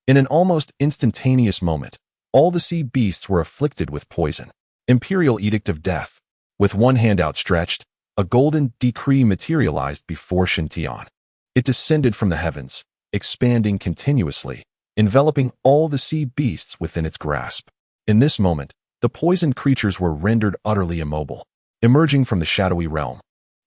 Speaker 1: In an almost instantaneous moment, all the sea beasts were afflicted with poison. Imperial Edict of Death. With one hand outstretched, a golden decree materialized before Shen Tian. It descended from the heavens, expanding continuously, enveloping all the sea beasts within its grasp. In this moment, the poisoned creatures were rendered utterly immobile. Emerging from the shadowy realm,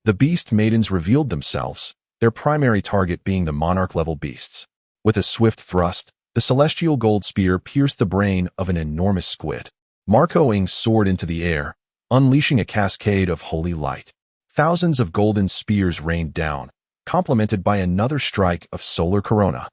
Speaker 1: the beast maidens revealed themselves, their primary target being the monarch-level beasts. With a swift thrust, the celestial gold spear pierced the brain of an enormous squid. Marco Ing soared into the air, unleashing a cascade of holy light. Thousands of golden spears rained down, complemented by another strike of solar corona.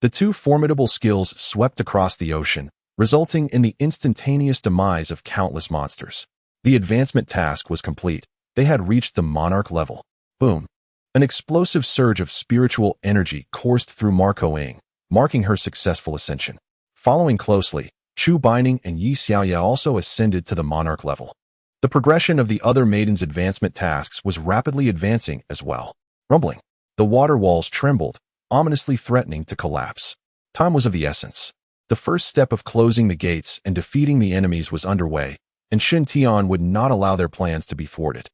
Speaker 1: The 2 formidable skills swept across the ocean, resulting in the instantaneous demise of countless monsters. The advancement task was complete. They had reached the monarch level. Boom. An explosive surge of spiritual energy coursed through Marco Ying, marking her successful ascension. Following closely, Chu Baining and Yi Xiaoya also ascended to the monarch level. The progression of the other maidens' advancement tasks was rapidly advancing as well. Rumbling. The water walls trembled, ominously threatening to collapse. Time was of the essence. The first step of closing the gates and defeating the enemies was underway, and Shen Tian would not allow their plans to be thwarted.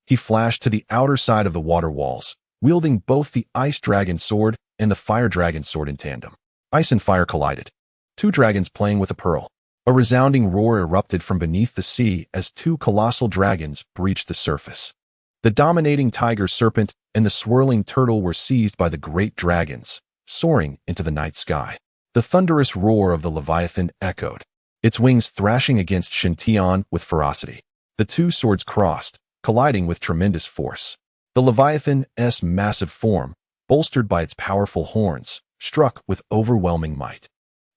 Speaker 1: He flashed to the outer side of the water walls, wielding both the Ice Dragon Sword and the Fire Dragon Sword in tandem. Ice and fire collided. Two dragons playing with a pearl. A resounding roar erupted from beneath the sea as two colossal dragons breached the surface. The dominating tiger serpent and the swirling turtle were seized by the great dragons, soaring into the night sky. The thunderous roar of the Leviathan echoed, its wings thrashing against Shen Tian with ferocity. The two swords crossed, colliding with tremendous force. The Leviathan's massive form, bolstered by its powerful horns, struck with overwhelming might.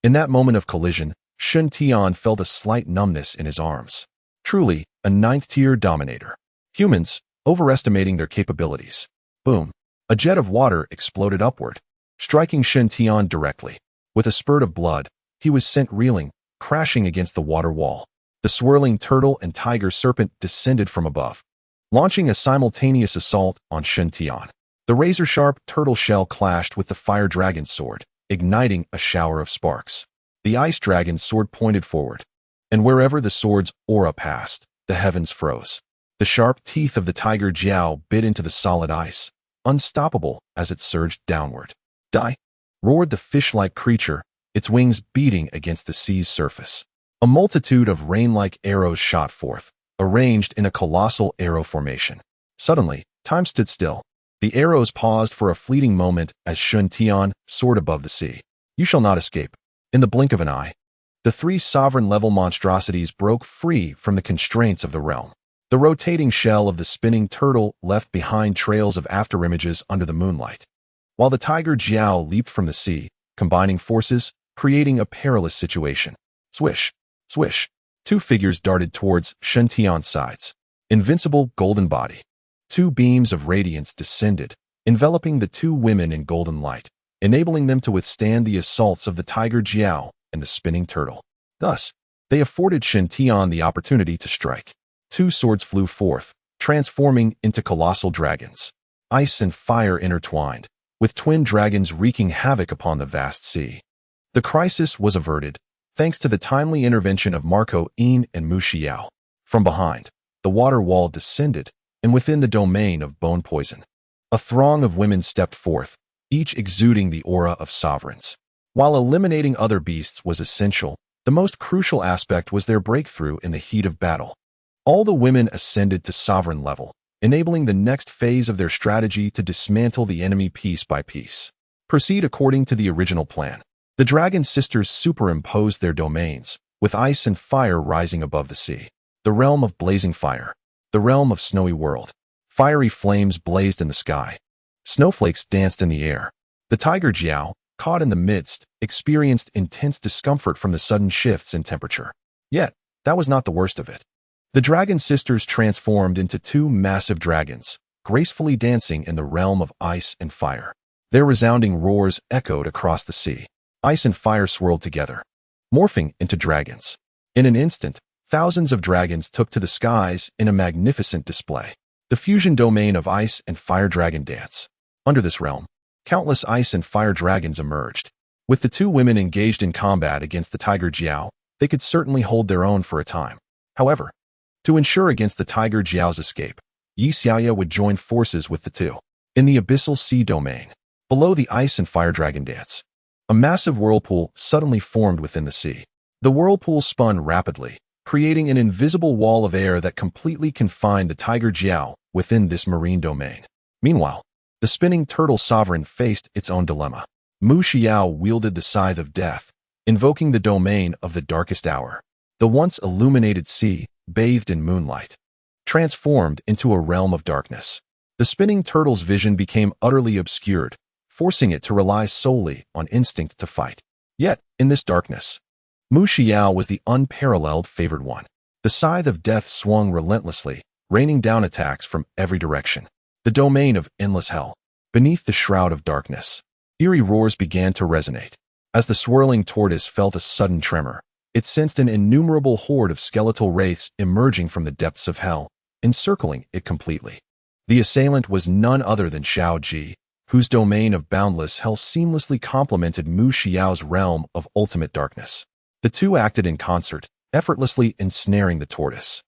Speaker 1: In that moment of collision, Shen Tian felt a slight numbness in his arms. Truly, a ninth-tier dominator. Humans, overestimating their capabilities. Boom. A jet of water exploded upward, striking Shen Tian directly. With a spurt of blood, he was sent reeling, crashing against the water wall. The swirling turtle and tiger serpent descended from above, launching a simultaneous assault on Shen Tian. The razor-sharp turtle shell clashed with the fire dragon's sword, igniting a shower of sparks. The ice dragon's sword pointed forward, and wherever the sword's aura passed, the heavens froze. The sharp teeth of the tiger Jiao bit into the solid ice, unstoppable as it surged downward. Die! Roared the fish-like creature, its wings beating against the sea's surface. A multitude of rain-like arrows shot forth, arranged in a colossal arrow formation. Suddenly, time stood still. The arrows paused for a fleeting moment as Shen Tian soared above the sea. You shall not escape. In the blink of an eye, the three sovereign-level monstrosities broke free from the constraints of the realm. The rotating shell of the spinning turtle left behind trails of afterimages under the moonlight, while the tiger Jiao leaped from the sea, combining forces, creating a perilous situation. Swish, swish. Two figures darted towards Shen Tian's sides. Invincible golden body. Two beams of radiance descended, enveloping the two women in golden light, enabling them to withstand the assaults of the tiger Jiao and the spinning turtle. Thus, they afforded Shen Tian the opportunity to strike. Two swords flew forth, transforming into colossal dragons. Ice and fire intertwined, with twin dragons wreaking havoc upon the vast sea. The crisis was averted, thanks to the timely intervention of Marco Ying and Mu Xiao. From behind, the water wall descended, and within the domain of bone poison, a throng of women stepped forth, each exuding the aura of sovereigns. While eliminating other beasts was essential, the most crucial aspect was their breakthrough in the heat of battle. All the women ascended to sovereign level, enabling the next phase of their strategy to dismantle the enemy piece by piece. Proceed according to the original plan. The dragon sisters superimposed their domains, with ice and fire rising above the sea. The realm of blazing fire. The realm of snowy world. Fiery flames blazed in the sky. Snowflakes danced in the air. The tiger Jiao, caught in the midst, experienced intense discomfort from the sudden shifts in temperature. Yet, that was not the worst of it. The dragon sisters transformed into two massive dragons, gracefully dancing in the realm of ice and fire. Their resounding roars echoed across the sea. Ice and fire swirled together, morphing into dragons. In an instant, thousands of dragons took to the skies in a magnificent display. The fusion domain of ice and fire dragon dance. Under this realm, countless ice and fire dragons emerged. With the two women engaged in combat against the tiger Jiao, they could certainly hold their own for a time. However, to ensure against the tiger Jiao's escape, Yi Xiaoya would join forces with the two. In the abyssal sea domain, below the ice and fire dragon dance, a massive whirlpool suddenly formed within the sea. The whirlpool spun rapidly, creating an invisible wall of air that completely confined the tiger Jiao within this marine domain. Meanwhile, the spinning turtle sovereign faced its own dilemma. Mu Xiao wielded the scythe of death, invoking the domain of the darkest hour. The once illuminated sea, bathed in moonlight, transformed into a realm of darkness. The spinning turtle's vision became utterly obscured, forcing it to rely solely on instinct to fight. Yet, in this darkness, Mu Xiao was the unparalleled favored one. The scythe of death swung relentlessly, raining down attacks from every direction. The domain of endless hell. Beneath the shroud of darkness, eerie roars began to resonate. As the swirling tortoise felt a sudden tremor, it sensed an innumerable horde of skeletal wraiths emerging from the depths of hell, encircling it completely. The assailant was none other than Xiao Ji, whose domain of boundless hell seamlessly complemented Mu Xiao's realm of ultimate darkness. The two acted in concert, effortlessly ensnaring the tortoise.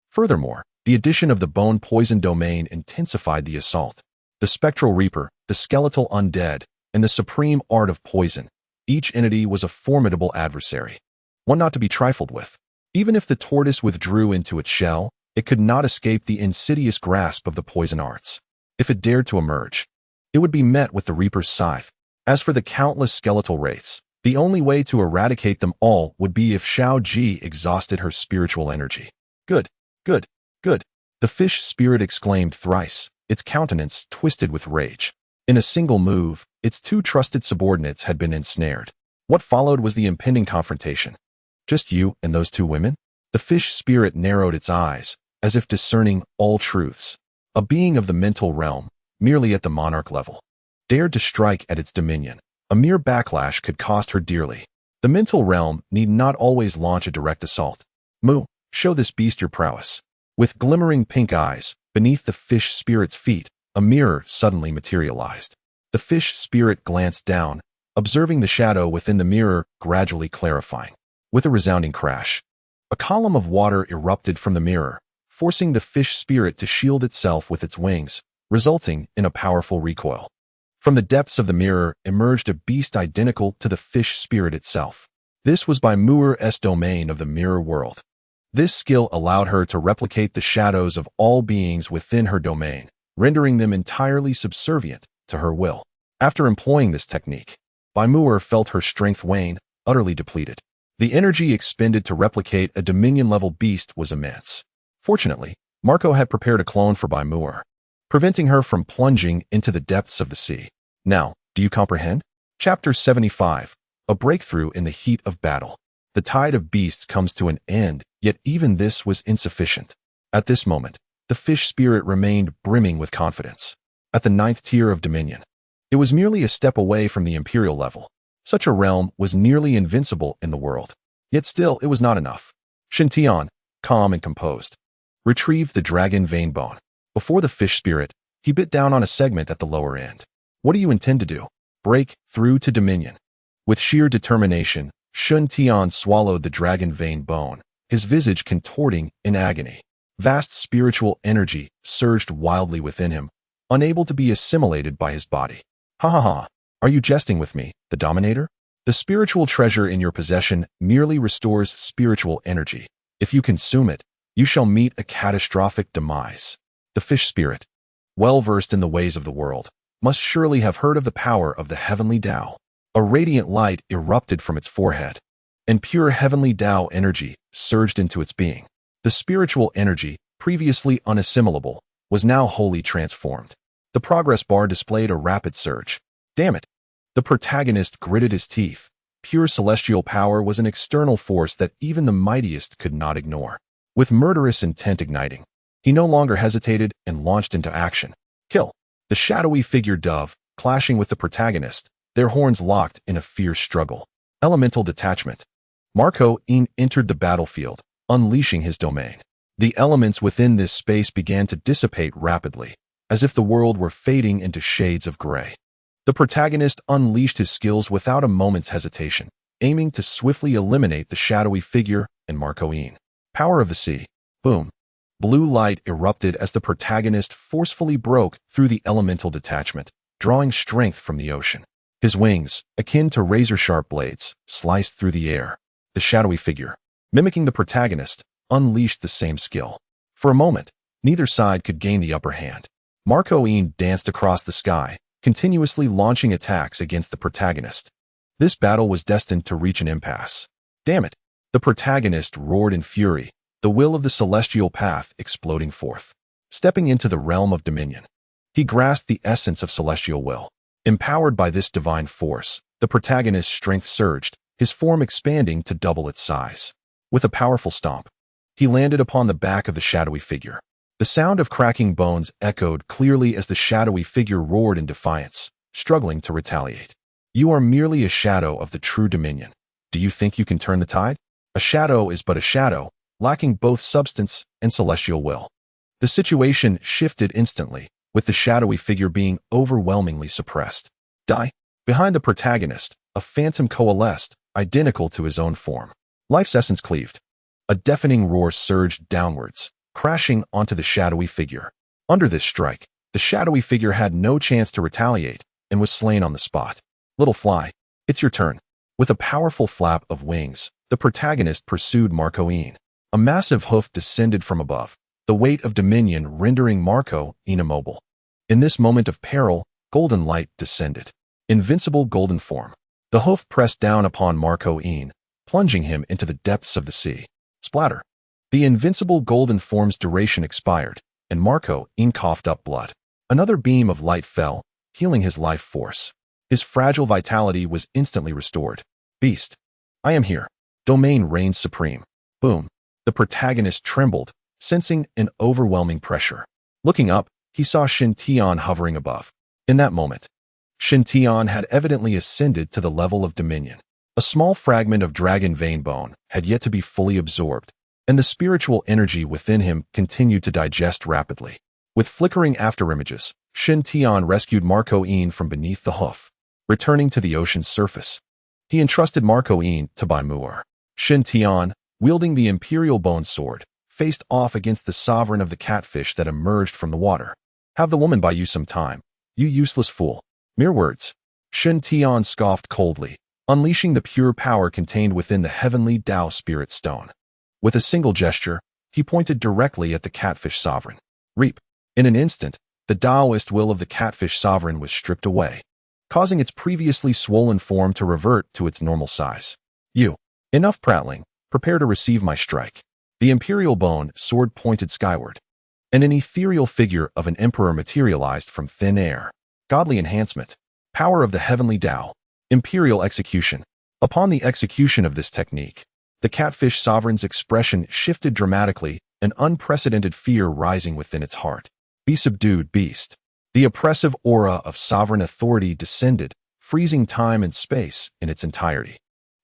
Speaker 1: Furthermore, the addition of the bone poison domain intensified the assault. The spectral reaper, the skeletal undead, and the supreme art of poison, each entity was a formidable adversary, one not to be trifled with. Even if the tortoise withdrew into its shell, it could not escape the insidious grasp of the poison arts. If it dared to emerge, it would be met with the reaper's scythe. As for the countless skeletal wraiths, the only way to eradicate them all would be if Xiao Ji exhausted her spiritual energy. Good, good, good. The fish spirit exclaimed thrice, its countenance twisted with rage. In a single move, its two trusted subordinates had been ensnared. What followed was the impending confrontation. Just you and those two women? The fish spirit narrowed its eyes, as if discerning all truths. A being of the mental realm, merely at the monarch level, dared to strike at its dominion. A mere backlash could cost her dearly. The mental realm need not always launch a direct assault. Mu, show this beast your prowess. With glimmering pink eyes, beneath the fish spirit's feet, a mirror suddenly materialized. The fish spirit glanced down, observing the shadow within the mirror gradually clarifying. With a resounding crash, a column of water erupted from the mirror, forcing the fish spirit to shield itself with its wings, resulting in a powerful recoil. From the depths of the mirror emerged a beast identical to the fish spirit itself. This was by Mu'er's domain of the mirror world. This skill allowed her to replicate the shadows of all beings within her domain, rendering them entirely subservient to her will. After employing this technique, Mu'er felt her strength wane, utterly depleted. The energy expended to replicate a Dominion-level beast was immense. Fortunately, Marco had prepared a clone for Mu'er, preventing her from plunging into the depths of the sea. Now, do you comprehend? Chapter 75. A breakthrough in the heat of battle. The tide of beasts comes to an end, yet even this was insufficient. At this moment, the fish spirit remained brimming with confidence. At the 9th tier of Dominion, it was merely a step away from the Imperial level. Such a realm was nearly invincible in the world. Yet still, it was not enough. Shintian, calm and composed, retrieved the dragon vein bone. Before the fish spirit, he bit down on a segment at the lower end. What do you intend to do? Break through to Dominion. With sheer determination, Shun Tian swallowed the dragon vein bone, his visage contorting in agony. Vast spiritual energy surged wildly within him, unable to be assimilated by his body. Ha ha ha, are you jesting with me, the Dominator? The spiritual treasure in your possession merely restores spiritual energy. If you consume it, you shall meet a catastrophic demise. The fish spirit, well versed in the ways of the world, must surely have heard of the power of the heavenly Tao. A radiant light erupted from its forehead, and pure heavenly Tao energy surged into its being. The spiritual energy, previously unassimilable, was now wholly transformed. The progress bar displayed a rapid surge. Damn it! The protagonist gritted his teeth. Pure celestial power was an external force that even the mightiest could not ignore. With murderous intent igniting, he no longer hesitated and launched into action. Kill! The shadowy figure dove, clashing with the protagonist, their horns locked in a fierce struggle. Elemental detachment. Marco entered the battlefield, unleashing his domain. The elements within this space began to dissipate rapidly, as if the world were fading into shades of gray. The protagonist unleashed his skills without a moment's hesitation, aiming to swiftly eliminate the shadowy figure and Marco. Power of the sea. Boom. Blue light erupted as the protagonist forcefully broke through the elemental detachment, drawing strength from the ocean. His wings, akin to razor-sharp blades, sliced through the air. The shadowy figure, mimicking the protagonist, unleashed the same skill. For a moment, neither side could gain the upper hand. Marco danced across the sky, continuously launching attacks against the protagonist. This battle was destined to reach an impasse. Damn it! The protagonist roared in fury, the will of the celestial path exploding forth. Stepping into the realm of dominion, he grasped the essence of celestial will. Empowered by this divine force, the protagonist's strength surged, his form expanding to double its size. With a powerful stomp, he landed upon the back of the shadowy figure. The sound of cracking bones echoed clearly as the shadowy figure roared in defiance, struggling to retaliate. You are merely a shadow of the true dominion. Do you think you can turn the tide? A shadow is but a shadow, lacking both substance and celestial will. The situation shifted instantly, with the shadowy figure being overwhelmingly suppressed. Die. Behind the protagonist, a phantom coalesced, identical to his own form. Life's essence cleaved. A deafening roar surged downwards, crashing onto the shadowy figure. Under this strike, the shadowy figure had no chance to retaliate and was slain on the spot. Little fly, it's your turn. With a powerful flap of wings, the protagonist pursued Marco-Ian. A massive hoof descended from above, the weight of dominion rendering Marco-Ian immobile. In this moment of peril, golden light descended. Invincible golden form. The hoof pressed down upon Marco-Ian, plunging him into the depths of the sea. Splatter. The invincible golden form's duration expired, and Marco-Ian coughed up blood. Another beam of light fell, healing his life force. His fragile vitality was instantly restored. Beast. I am here. Domain reigns supreme. Boom. The protagonist trembled, sensing an overwhelming pressure. Looking up, he saw Shin-Tian hovering above. In that moment, Shin-Tian had evidently ascended to the level of dominion. A small fragment of dragon vein bone had yet to be fully absorbed, and the spiritual energy within him continued to digest rapidly. With flickering afterimages, Shin-Tian rescued Marco-Ian from beneath the hoof. Returning to the ocean's surface, he entrusted Marco-Ian to Baimur. Shin-Tian, wielding the imperial bone sword, faced off against the sovereign of the catfish that emerged from the water. Have the woman buy you some time, you useless fool. Mere words. Shin-Tian scoffed coldly, unleashing the pure power contained within the heavenly Tao spirit stone. With a single gesture, he pointed directly at the catfish sovereign. Reap. In an instant, the Taoist will of the catfish sovereign was stripped away, causing its previously swollen form to revert to its normal size. You. Enough prattling. Prepare to receive my strike. The imperial bone sword pointed skyward, and an ethereal figure of an emperor materialized from thin air. Godly enhancement. Power of the heavenly Tao. Imperial execution. Upon the execution of this technique, the catfish sovereign's expression shifted dramatically, an unprecedented fear rising within its heart. Be subdued, beast. The oppressive aura of sovereign authority descended, freezing time and space in its entirety.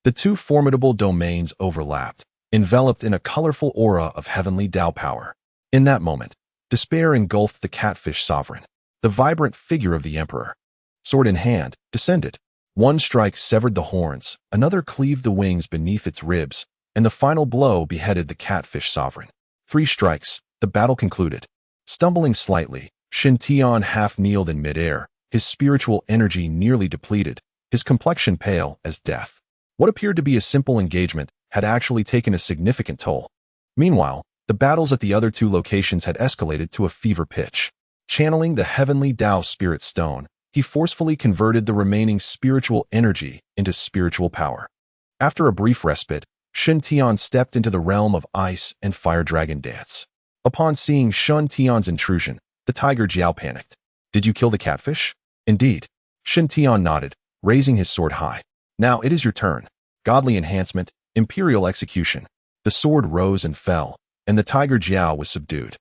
Speaker 1: The two formidable domains overlapped, enveloped in a colorful aura of heavenly Tao power. In that moment, despair engulfed the catfish sovereign. The vibrant figure of the emperor, sword in hand, descended. One strike severed the horns, another cleaved the wings beneath its ribs, and the final blow beheaded the catfish sovereign. 3 strikes, the battle concluded. Stumbling slightly, Shin-Tian half-kneeled in midair, his spiritual energy nearly depleted, his complexion pale as death. What appeared to be a simple engagement had actually taken a significant toll. Meanwhile, the battles at the other 2 locations had escalated to a fever pitch. Channeling the heavenly Tao spirit stone, he forcefully converted the remaining spiritual energy into spiritual power. After a brief respite, Shin-Tian stepped into the realm of ice and fire dragon dance. Upon seeing Shin-Tian's intrusion, the tiger Jiao panicked. Did you kill the catfish? Indeed. Shin-Tian nodded, raising his sword high. Now it is your turn. Godly enhancement, imperial execution. The sword rose and fell, and the tiger Jiao was subdued.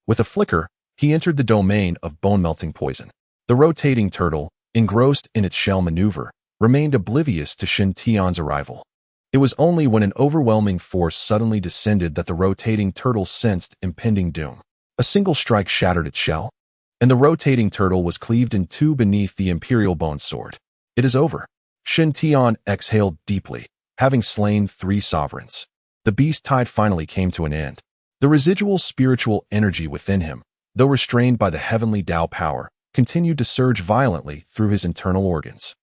Speaker 1: With a flicker, he entered the domain of bone-melting poison. The rotating turtle, engrossed in its shell maneuver, remained oblivious to Shin-Tian's arrival. It was only when an overwhelming force suddenly descended that the rotating turtle sensed impending doom. A single strike shattered its shell, and the rotating turtle was cleaved in 2 beneath the imperial bone sword. It is over. Shin-Tian exhaled deeply, having slain 3 sovereigns. The beast tide finally came to an end. The residual spiritual energy within him, though restrained by the heavenly Tao power, continued to surge violently through his internal organs.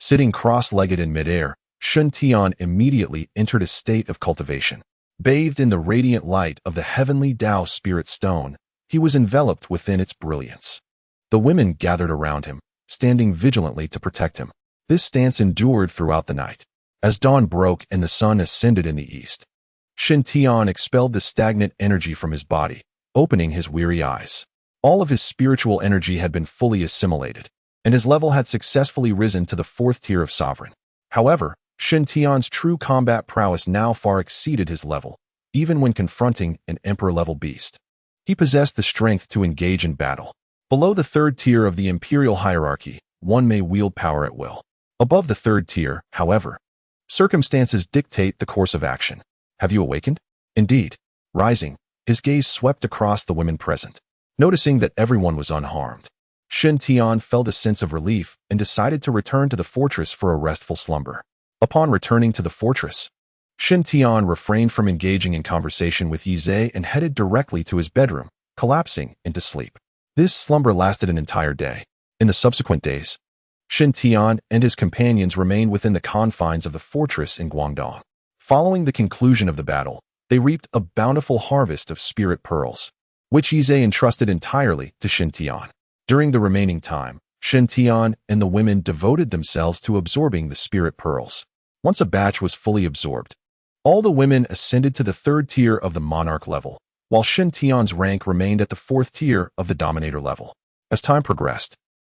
Speaker 1: Sitting cross-legged in midair, Shin-Tian immediately entered a state of cultivation. Bathed in the radiant light of the heavenly Tao spirit stone, he was enveloped within its brilliance. The women gathered around him, standing vigilantly to protect him. This stance endured throughout the night. As dawn broke and the sun ascended in the east, Shin-Tian expelled the stagnant energy from his body, opening his weary eyes. All of his spiritual energy had been fully assimilated, and his level had successfully risen to the 4th tier of sovereign. However, Shin-Tian's true combat prowess now far exceeded his level, even when confronting an emperor-level beast. He possessed the strength to engage in battle. Below the third tier of the imperial hierarchy, one may wield power at will. Above the third tier, however, circumstances dictate the course of action. Have you awakened? Indeed. Rising, his gaze swept across the women present. Noticing that everyone was unharmed, Shen Tian felt a sense of relief and decided to return to the fortress for a restful slumber. Upon returning to the fortress, Shen Tian refrained from engaging in conversation with Yi Zhe and headed directly to his bedroom, collapsing into sleep. This slumber lasted an entire day. In the subsequent days, Shen Tian and his companions remained within the confines of the fortress in Guangdong. Following the conclusion of the battle, they reaped a bountiful harvest of spirit pearls, which Yi Zhe entrusted entirely to Shen Tian. During the remaining time, Shen Tian and the women devoted themselves to absorbing the spirit pearls. Once a batch was fully absorbed, all the women ascended to the third tier of the monarch level, while Shen Tian's rank remained at the fourth tier of the dominator level. As time progressed,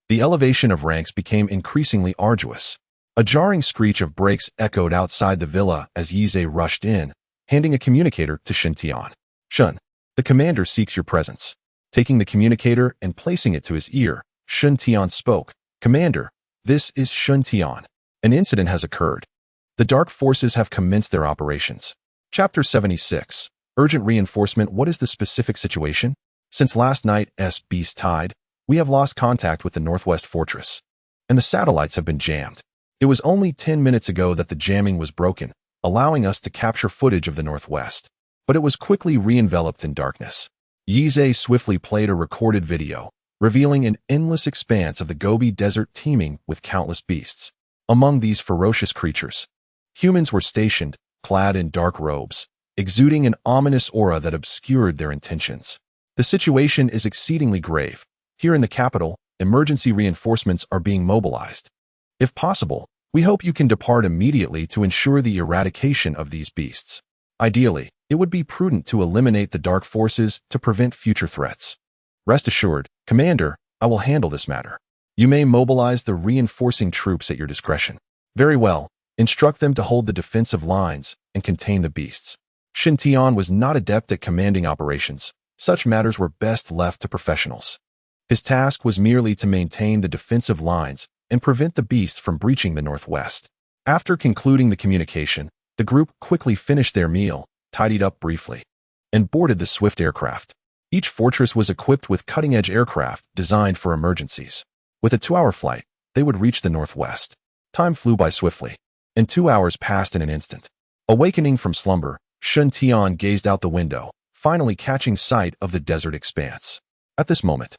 Speaker 1: the elevation of ranks became increasingly arduous. A jarring screech of brakes echoed outside the villa as Yi Zhe rushed in, handing a communicator to Shen Tian. "Shen, the commander seeks your presence." Taking the communicator and placing it to his ear, Shen Tian spoke. "Commander, this is Shen Tian. An incident has occurred. The dark forces have commenced their operations." Chapter 76. Urgent reinforcement. What is the specific situation? Since last night's beast tide, we have lost contact with the Northwest Fortress, and the satellites have been jammed. It was only 10 minutes ago that the jamming was broken, allowing us to capture footage of the Northwest, but it was quickly re-enveloped in darkness. Yi Zhe swiftly played a recorded video, revealing an endless expanse of the Gobi Desert teeming with countless beasts. Among these ferocious creatures, humans were stationed, clad in dark robes, exuding an ominous aura that obscured their intentions. The situation is exceedingly grave. Here in the capital, emergency reinforcements are being mobilized. If possible, we hope you can depart immediately to ensure the eradication of these beasts. Ideally, it would be prudent to eliminate the dark forces to prevent future threats. Rest assured, Commander, I will handle this matter. You may mobilize the reinforcing troops at your discretion. Very well. Instruct them to hold the defensive lines and contain the beasts. Shen Tian was not adept at commanding operations. Such matters were best left to professionals. His task was merely to maintain the defensive lines and prevent the beasts from breaching the Northwest. After concluding the communication, the group quickly finished their meal, tidied up briefly, and boarded the swift aircraft. Each fortress was equipped with cutting-edge aircraft designed for emergencies. With a 2-hour flight, they would reach the Northwest. Time flew by swiftly, and 2 hours passed in an instant. Awakening from slumber, Shen Tian gazed out the window, finally catching sight of the desert expanse. At this moment,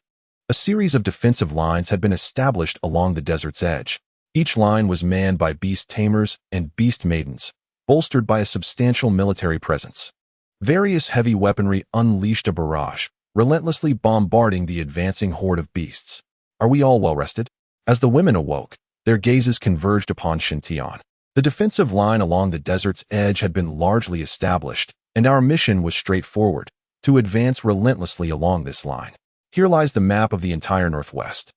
Speaker 1: a series of defensive lines had been established along the desert's edge. Each line was manned by beast tamers and beast maidens, bolstered by a substantial military presence. Various heavy weaponry unleashed a barrage, relentlessly bombarding the advancing horde of beasts. Are we all well rested? As the women awoke, their gazes converged upon Shen Tian. The defensive line along the desert's edge had been largely established, and our mission was straightforward, to advance relentlessly along this line. Here lies the map of the entire Northwest.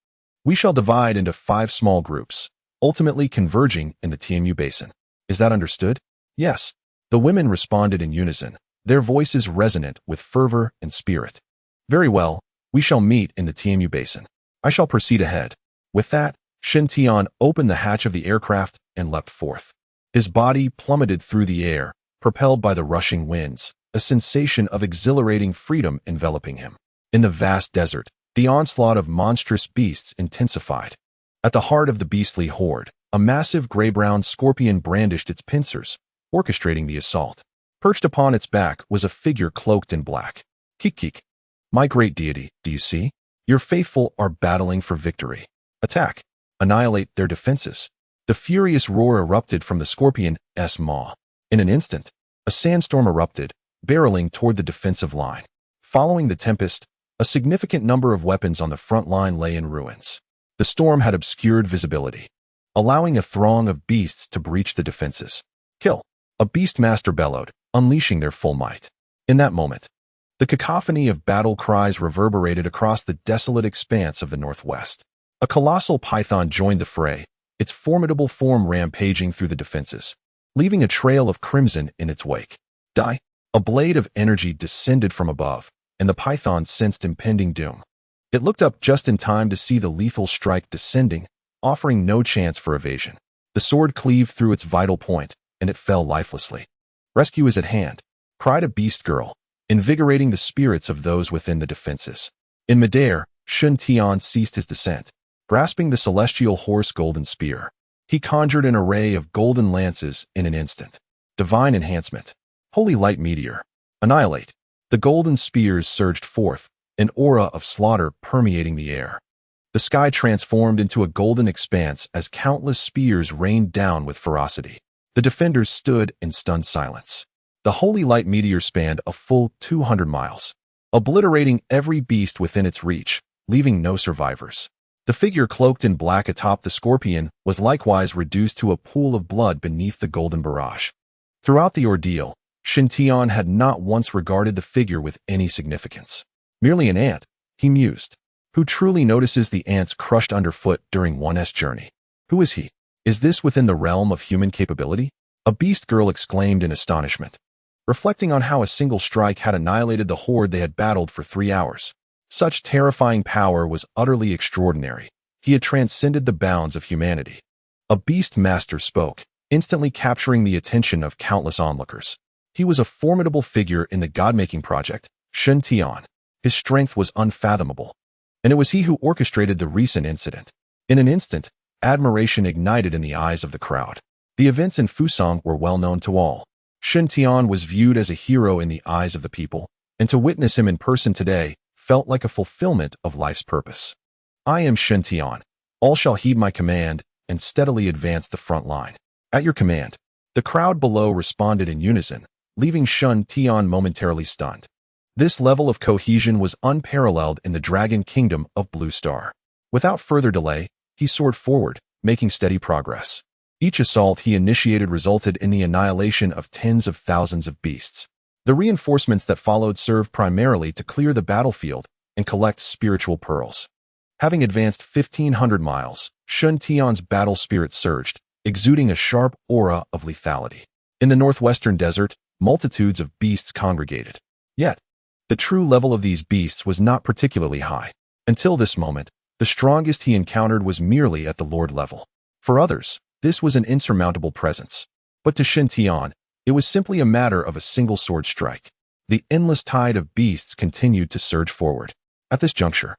Speaker 1: We shall divide into 5 small groups, ultimately converging in the TMU Basin. Is that understood? Yes. The women responded in unison, their voices resonant with fervor and spirit. Very well, we shall meet in the TMU Basin. I shall proceed ahead. With that, Shen Tian opened the hatch of the aircraft and leapt forth. His body plummeted through the air, propelled by the rushing winds, a sensation of exhilarating freedom enveloping him. In the vast desert, the onslaught of monstrous beasts intensified. At the heart of the beastly horde, a massive gray-brown scorpion brandished its pincers, orchestrating the assault. Perched upon its back was a figure cloaked in black. Kik. My great deity, do you see? Your faithful are battling for victory. Attack. Annihilate their defenses. The furious roar erupted from the scorpion's maw. In an instant, a sandstorm erupted, barreling toward the defensive line. Following the tempest, a significant number of weapons on the front line lay in ruins. The storm had obscured visibility, allowing a throng of beasts to breach the defenses. Kill! A beastmaster bellowed, unleashing their full might. In that moment, the cacophony of battle cries reverberated across the desolate expanse of the Northwest. A colossal python joined the fray, its formidable form rampaging through the defenses, leaving a trail of crimson in its wake. Die! A blade of energy descended from above, and the python sensed impending doom. It looked up just in time to see the lethal strike descending, offering no chance for evasion. The sword cleaved through its vital point, and it fell lifelessly. "Rescue is at hand," cried a beast girl, invigorating the spirits of those within the defenses. In midair, Shun Tian ceased his descent. Grasping the celestial horse golden spear, he conjured an array of golden lances in an instant. Divine enhancement. Holy light meteor. Annihilate. The golden spears surged forth, an aura of slaughter permeating the air. The sky transformed into a golden expanse as countless spears rained down with ferocity. The defenders stood in stunned silence. The holy light meteor spanned a full 200 miles, obliterating every beast within its reach, leaving no survivors. The figure cloaked in black atop the scorpion was likewise reduced to a pool of blood beneath the golden barrage. Throughout the ordeal, Shin Tian had not once regarded the figure with any significance. Merely an ant, he mused. Who truly notices the ants crushed underfoot during one's journey? Who is he? Is this within the realm of human capability? A beast girl exclaimed in astonishment, reflecting on how a single strike had annihilated the horde they had battled for 3 hours. Such terrifying power was utterly extraordinary. He had transcended the bounds of humanity. A beast master spoke, instantly capturing the attention of countless onlookers. He was a formidable figure in the god-making project, Shin Tian. His strength was unfathomable, and it was he who orchestrated the recent incident. In an instant, admiration ignited in the eyes of the crowd. The events in Fusang were well known to all. Shin Tian was viewed as a hero in the eyes of the people, and to witness him in person today felt like a fulfillment of life's purpose. "I am Shin Tian. All shall heed my command and steadily advance the front line." "At your command." The crowd below responded in unison, leaving Shin Tian momentarily stunned. This level of cohesion was unparalleled in the Dragon Kingdom of Blue Star. Without further delay, he soared forward, making steady progress. Each assault he initiated resulted in the annihilation of tens of thousands of beasts. The reinforcements that followed served primarily to clear the battlefield and collect spiritual pearls. Having advanced 1,500 miles, Shin Tian's battle spirit surged, exuding a sharp aura of lethality. In the northwestern desert, multitudes of beasts congregated. Yet, the true level of these beasts was not particularly high. Until this moment, the strongest he encountered was merely at the Lord level. For others, this was an insurmountable presence. But to Shin Tian, it was simply a matter of a single sword strike. The endless tide of beasts continued to surge forward. At this juncture,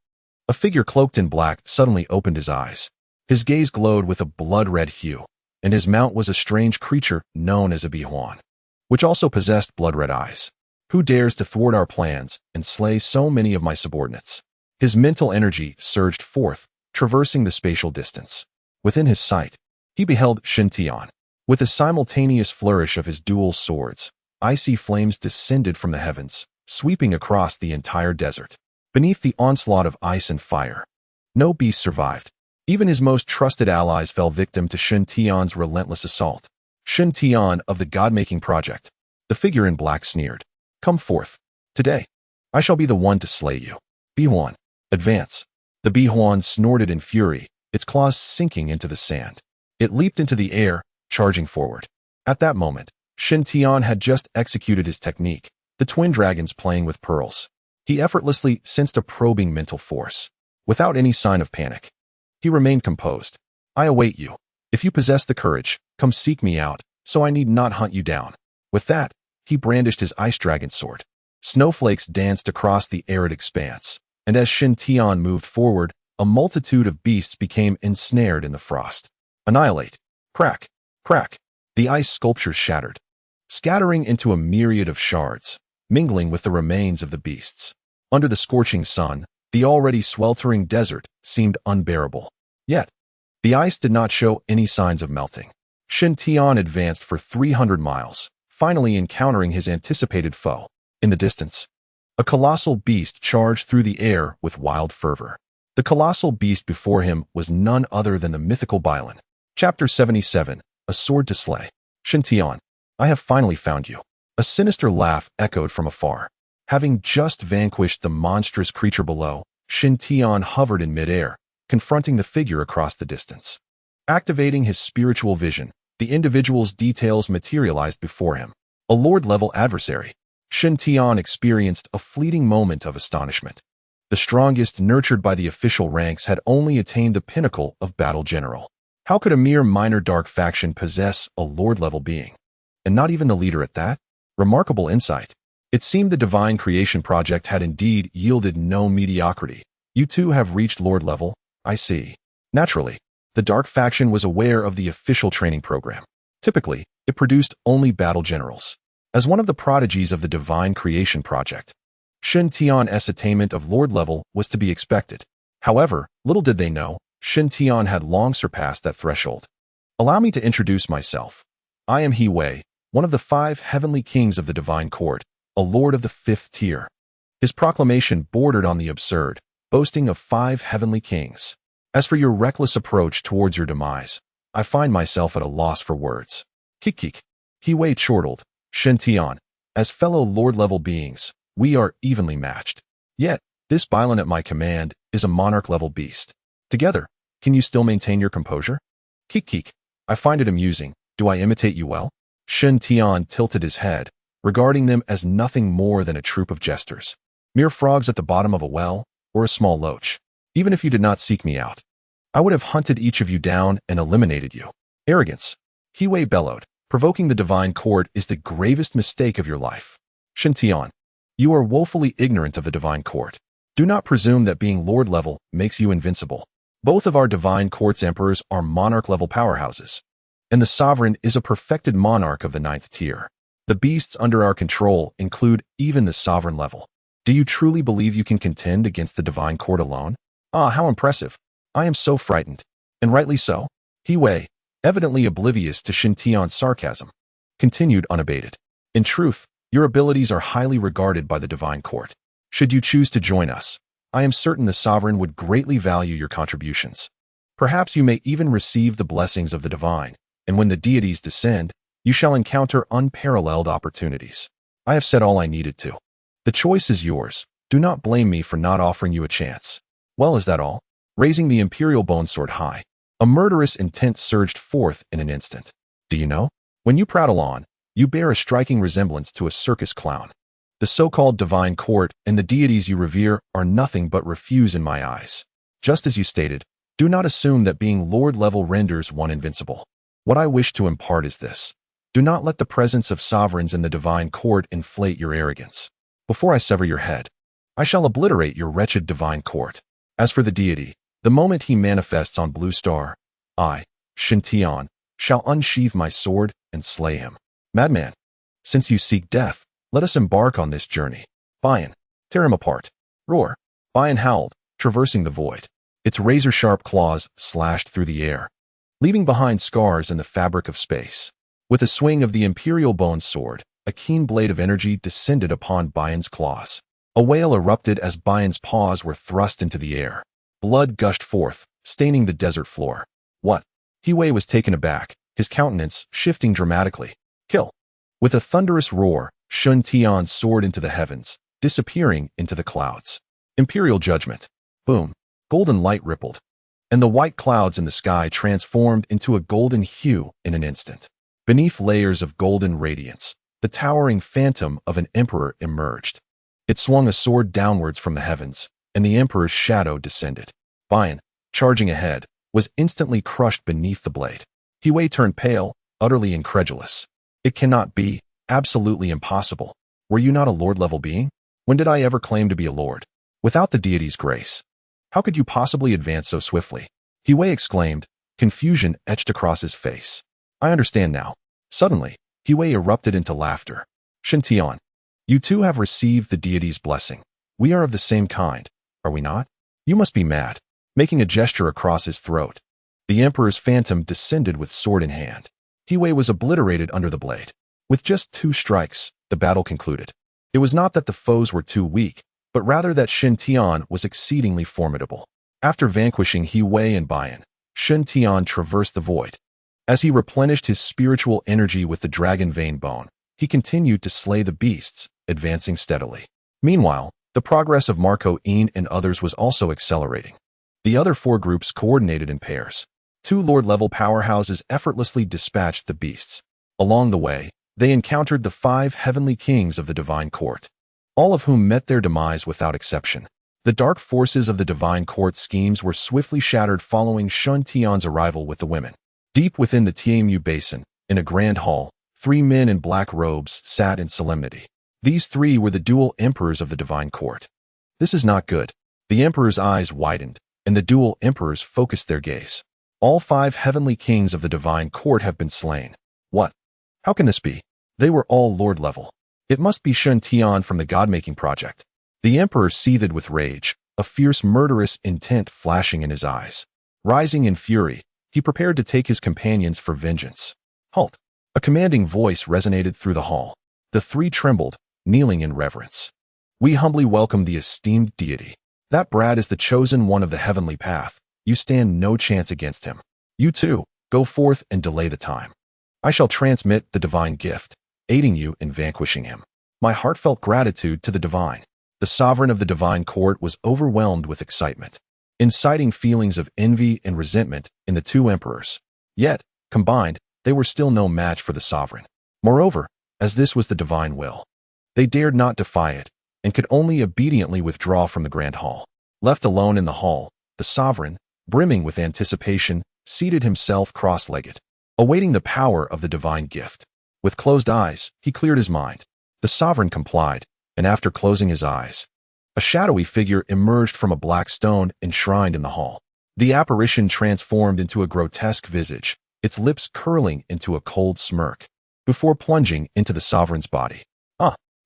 Speaker 1: a figure cloaked in black suddenly opened his eyes. His gaze glowed with a blood-red hue, and his mount was a strange creature known as a Bihuan, which also possessed blood-red eyes. "Who dares to thwart our plans and slay so many of my subordinates?" His mental energy surged forth, traversing the spatial distance. Within his sight, he beheld Shin Tian. With a simultaneous flourish of his dual swords, icy flames descended from the heavens, sweeping across the entire desert. Beneath the onslaught of ice and fire, no beast survived. Even his most trusted allies fell victim to Shin Tian's relentless assault. Shin Tian of the God-making project. The figure in black sneered. "Come forth. Today, I shall be the one to slay you. Bihuan, advance." The Bihuan snorted in fury, its claws sinking into the sand. It leaped into the air, charging forward. At that moment, Shin Tian had just executed his technique, the twin dragons playing with pearls. He effortlessly sensed a probing mental force. Without any sign of panic, he remained composed. "I await you. If you possess the courage, come seek me out, so I need not hunt you down." With that, he brandished his ice dragon sword. Snowflakes danced across the arid expanse, and as Shin Tian moved forward, a multitude of beasts became ensnared in the frost. Annihilate. Crack. Crack. The ice sculptures shattered, scattering into a myriad of shards, mingling with the remains of the beasts. Under the scorching sun, the already sweltering desert seemed unbearable. Yet, the ice did not show any signs of melting. Shin Tian advanced for 300 miles, finally encountering his anticipated foe. In the distance, a colossal beast charged through the air with wild fervor. The colossal beast before him was none other than the mythical Bylin. Chapter 77, A Sword to Slay. Shin Tian, I have finally found you. A sinister laugh echoed from afar. Having just vanquished the monstrous creature below, Shin Tian hovered in midair, confronting the figure across the distance. Activating his spiritual vision, the individual's details materialized before him. A Lord-level adversary. Shen Tian experienced a fleeting moment of astonishment. The strongest, nurtured by the official ranks, had only attained the pinnacle of battle general. How could a mere minor dark faction possess a lord-level being? And not even the leader at that? Remarkable insight. It seemed the Divine Creation Project had indeed yielded no mediocrity. You two have reached lord level, I see. Naturally, the dark faction was aware of the official training program. Typically, it produced only battle generals. As one of the prodigies of the Divine Creation Project, Shen Tian's attainment of lord level was to be expected. However, little did they know, Shen Tian had long surpassed that threshold. Allow me to introduce myself. I am He Wei, one of the 5 heavenly kings of the Divine Court, a lord of the 5th tier. His proclamation bordered on the absurd, boasting of 5 heavenly kings. As for your reckless approach towards your demise, I find myself at a loss for words. Kik. He Wei chortled. Shen Tian, as fellow lord-level beings, we are evenly matched. Yet, this Bylon at my command is a monarch-level beast. Together, can you still maintain your composure? Kik. I find it amusing. Do I imitate you well? Shen Tian tilted his head, regarding them as nothing more than a troop of jesters. Mere frogs at the bottom of a well, or a small loach. Even if you did not seek me out, I would have hunted each of you down and eliminated you. Arrogance. He Wei bellowed. Provoking the Divine Court is the gravest mistake of your life. Shen Tian, you are woefully ignorant of the Divine Court. Do not presume that being lord level makes you invincible. Both of our Divine Court's emperors are monarch-level powerhouses, and the sovereign is a perfected monarch of the 9th tier. The beasts under our control include even the sovereign level. Do you truly believe you can contend against the Divine Court alone? Ah, how impressive. I am so frightened. And rightly so. He Wei, evidently oblivious to Shen Tian's sarcasm, continued unabated. In truth, your abilities are highly regarded by the Divine Court. Should you choose to join us, I am certain the sovereign would greatly value your contributions. Perhaps you may even receive the blessings of the divine, and when the deities descend, you shall encounter unparalleled opportunities. I have said all I needed to. The choice is yours. Do not blame me for not offering you a chance. Well, is that all? Raising the imperial bone sword high, a murderous intent surged forth in an instant. Do you know? When you prattle on, you bear a striking resemblance to a circus clown. The so-called Divine Court and the deities you revere are nothing but refuse in my eyes. Just as you stated, do not assume that being lord-level renders one invincible. What I wish to impart is this. Do not let the presence of sovereigns in the Divine Court inflate your arrogance. Before I sever your head, I shall obliterate your wretched Divine Court. As for the deity, the moment he manifests on Blue Star, I, Shen Tian, shall unsheathe my sword and slay him. Madman, since you seek death, let us embark on this journey. Bayan, tear him apart. Roar. Bayan howled, traversing the void. Its razor-sharp claws slashed through the air, leaving behind scars in the fabric of space. With a swing of the imperial bone sword, a keen blade of energy descended upon Bayan's claws. A wail erupted as Bayan's paws were thrust into the air. Blood gushed forth, staining the desert floor. What? He Wei was taken aback, his countenance shifting dramatically. Kill. With a thunderous roar, Shen Tian soared into the heavens, disappearing into the clouds. Imperial judgment. Boom. Golden light rippled, and the white clouds in the sky transformed into a golden hue in an instant. Beneath layers of golden radiance, the towering phantom of an emperor emerged. It swung a sword downwards from the heavens, and the emperor's shadow descended. Bayan, charging ahead, was instantly crushed beneath the blade. He Wei turned pale, utterly incredulous. It cannot be. Absolutely impossible. Were you not a lord-level being? When did I ever claim to be a lord? Without the deity's grace, how could you possibly advance so swiftly? He Wei exclaimed, confusion etched across his face. I understand now. Suddenly, He Wei erupted into laughter. Shen Tian, you too have received the deity's blessing. We are of the same kind, are we not? You must be mad. Making a gesture across his throat, the emperor's phantom descended with sword in hand. He Wei was obliterated under the blade. With just 2 strikes, the battle concluded. It was not that the foes were too weak, but rather that Shen Tian was exceedingly formidable. After vanquishing He Wei and Bayan, Shen Tian traversed the void. As he replenished his spiritual energy with the dragon vein bone, he continued to slay the beasts, advancing steadily. Meanwhile, the progress of Marco Een and others was also accelerating. The other 4 groups coordinated in pairs. 2 lord-level powerhouses effortlessly dispatched the beasts. Along the way, they encountered the 5 heavenly kings of the divine court, all of whom met their demise without exception. The dark forces of the divine court schemes were swiftly shattered following Shun Tian's arrival with the women. Deep within the Tamer basin, in a grand hall, 3 men in black robes sat in solemnity. These 3 were the dual emperors of the divine court. This is not good. The emperor's eyes widened, and the dual emperors focused their gaze. All 5 heavenly kings of the divine court have been slain. What? How can this be? They were all lord level. It must be Shun Tian from the God-making project. The emperor seethed with rage, a fierce murderous intent flashing in his eyes. Rising in fury, he prepared to take his companions for vengeance. Halt! A commanding voice resonated through the hall. The 3 trembled, kneeling in reverence. We humbly welcome the esteemed deity. That brat is the chosen one of the heavenly path. You stand no chance against him. You too, go forth and delay the time. I shall transmit the divine gift, aiding you in vanquishing him. My heartfelt gratitude to the divine. The sovereign of the divine court was overwhelmed with excitement, inciting feelings of envy and resentment in the 2 emperors. Yet, combined, they were still no match for the sovereign. Moreover, as this was the divine will, they dared not defy it, and could only obediently withdraw from the grand hall. Left alone in the hall, the sovereign, brimming with anticipation, seated himself cross-legged, awaiting the power of the divine gift. With closed eyes, he cleared his mind. The sovereign complied, and after closing his eyes, a shadowy figure emerged from a black stone enshrined in the hall. The apparition transformed into a grotesque visage, its lips curling into a cold smirk, before plunging into the sovereign's body.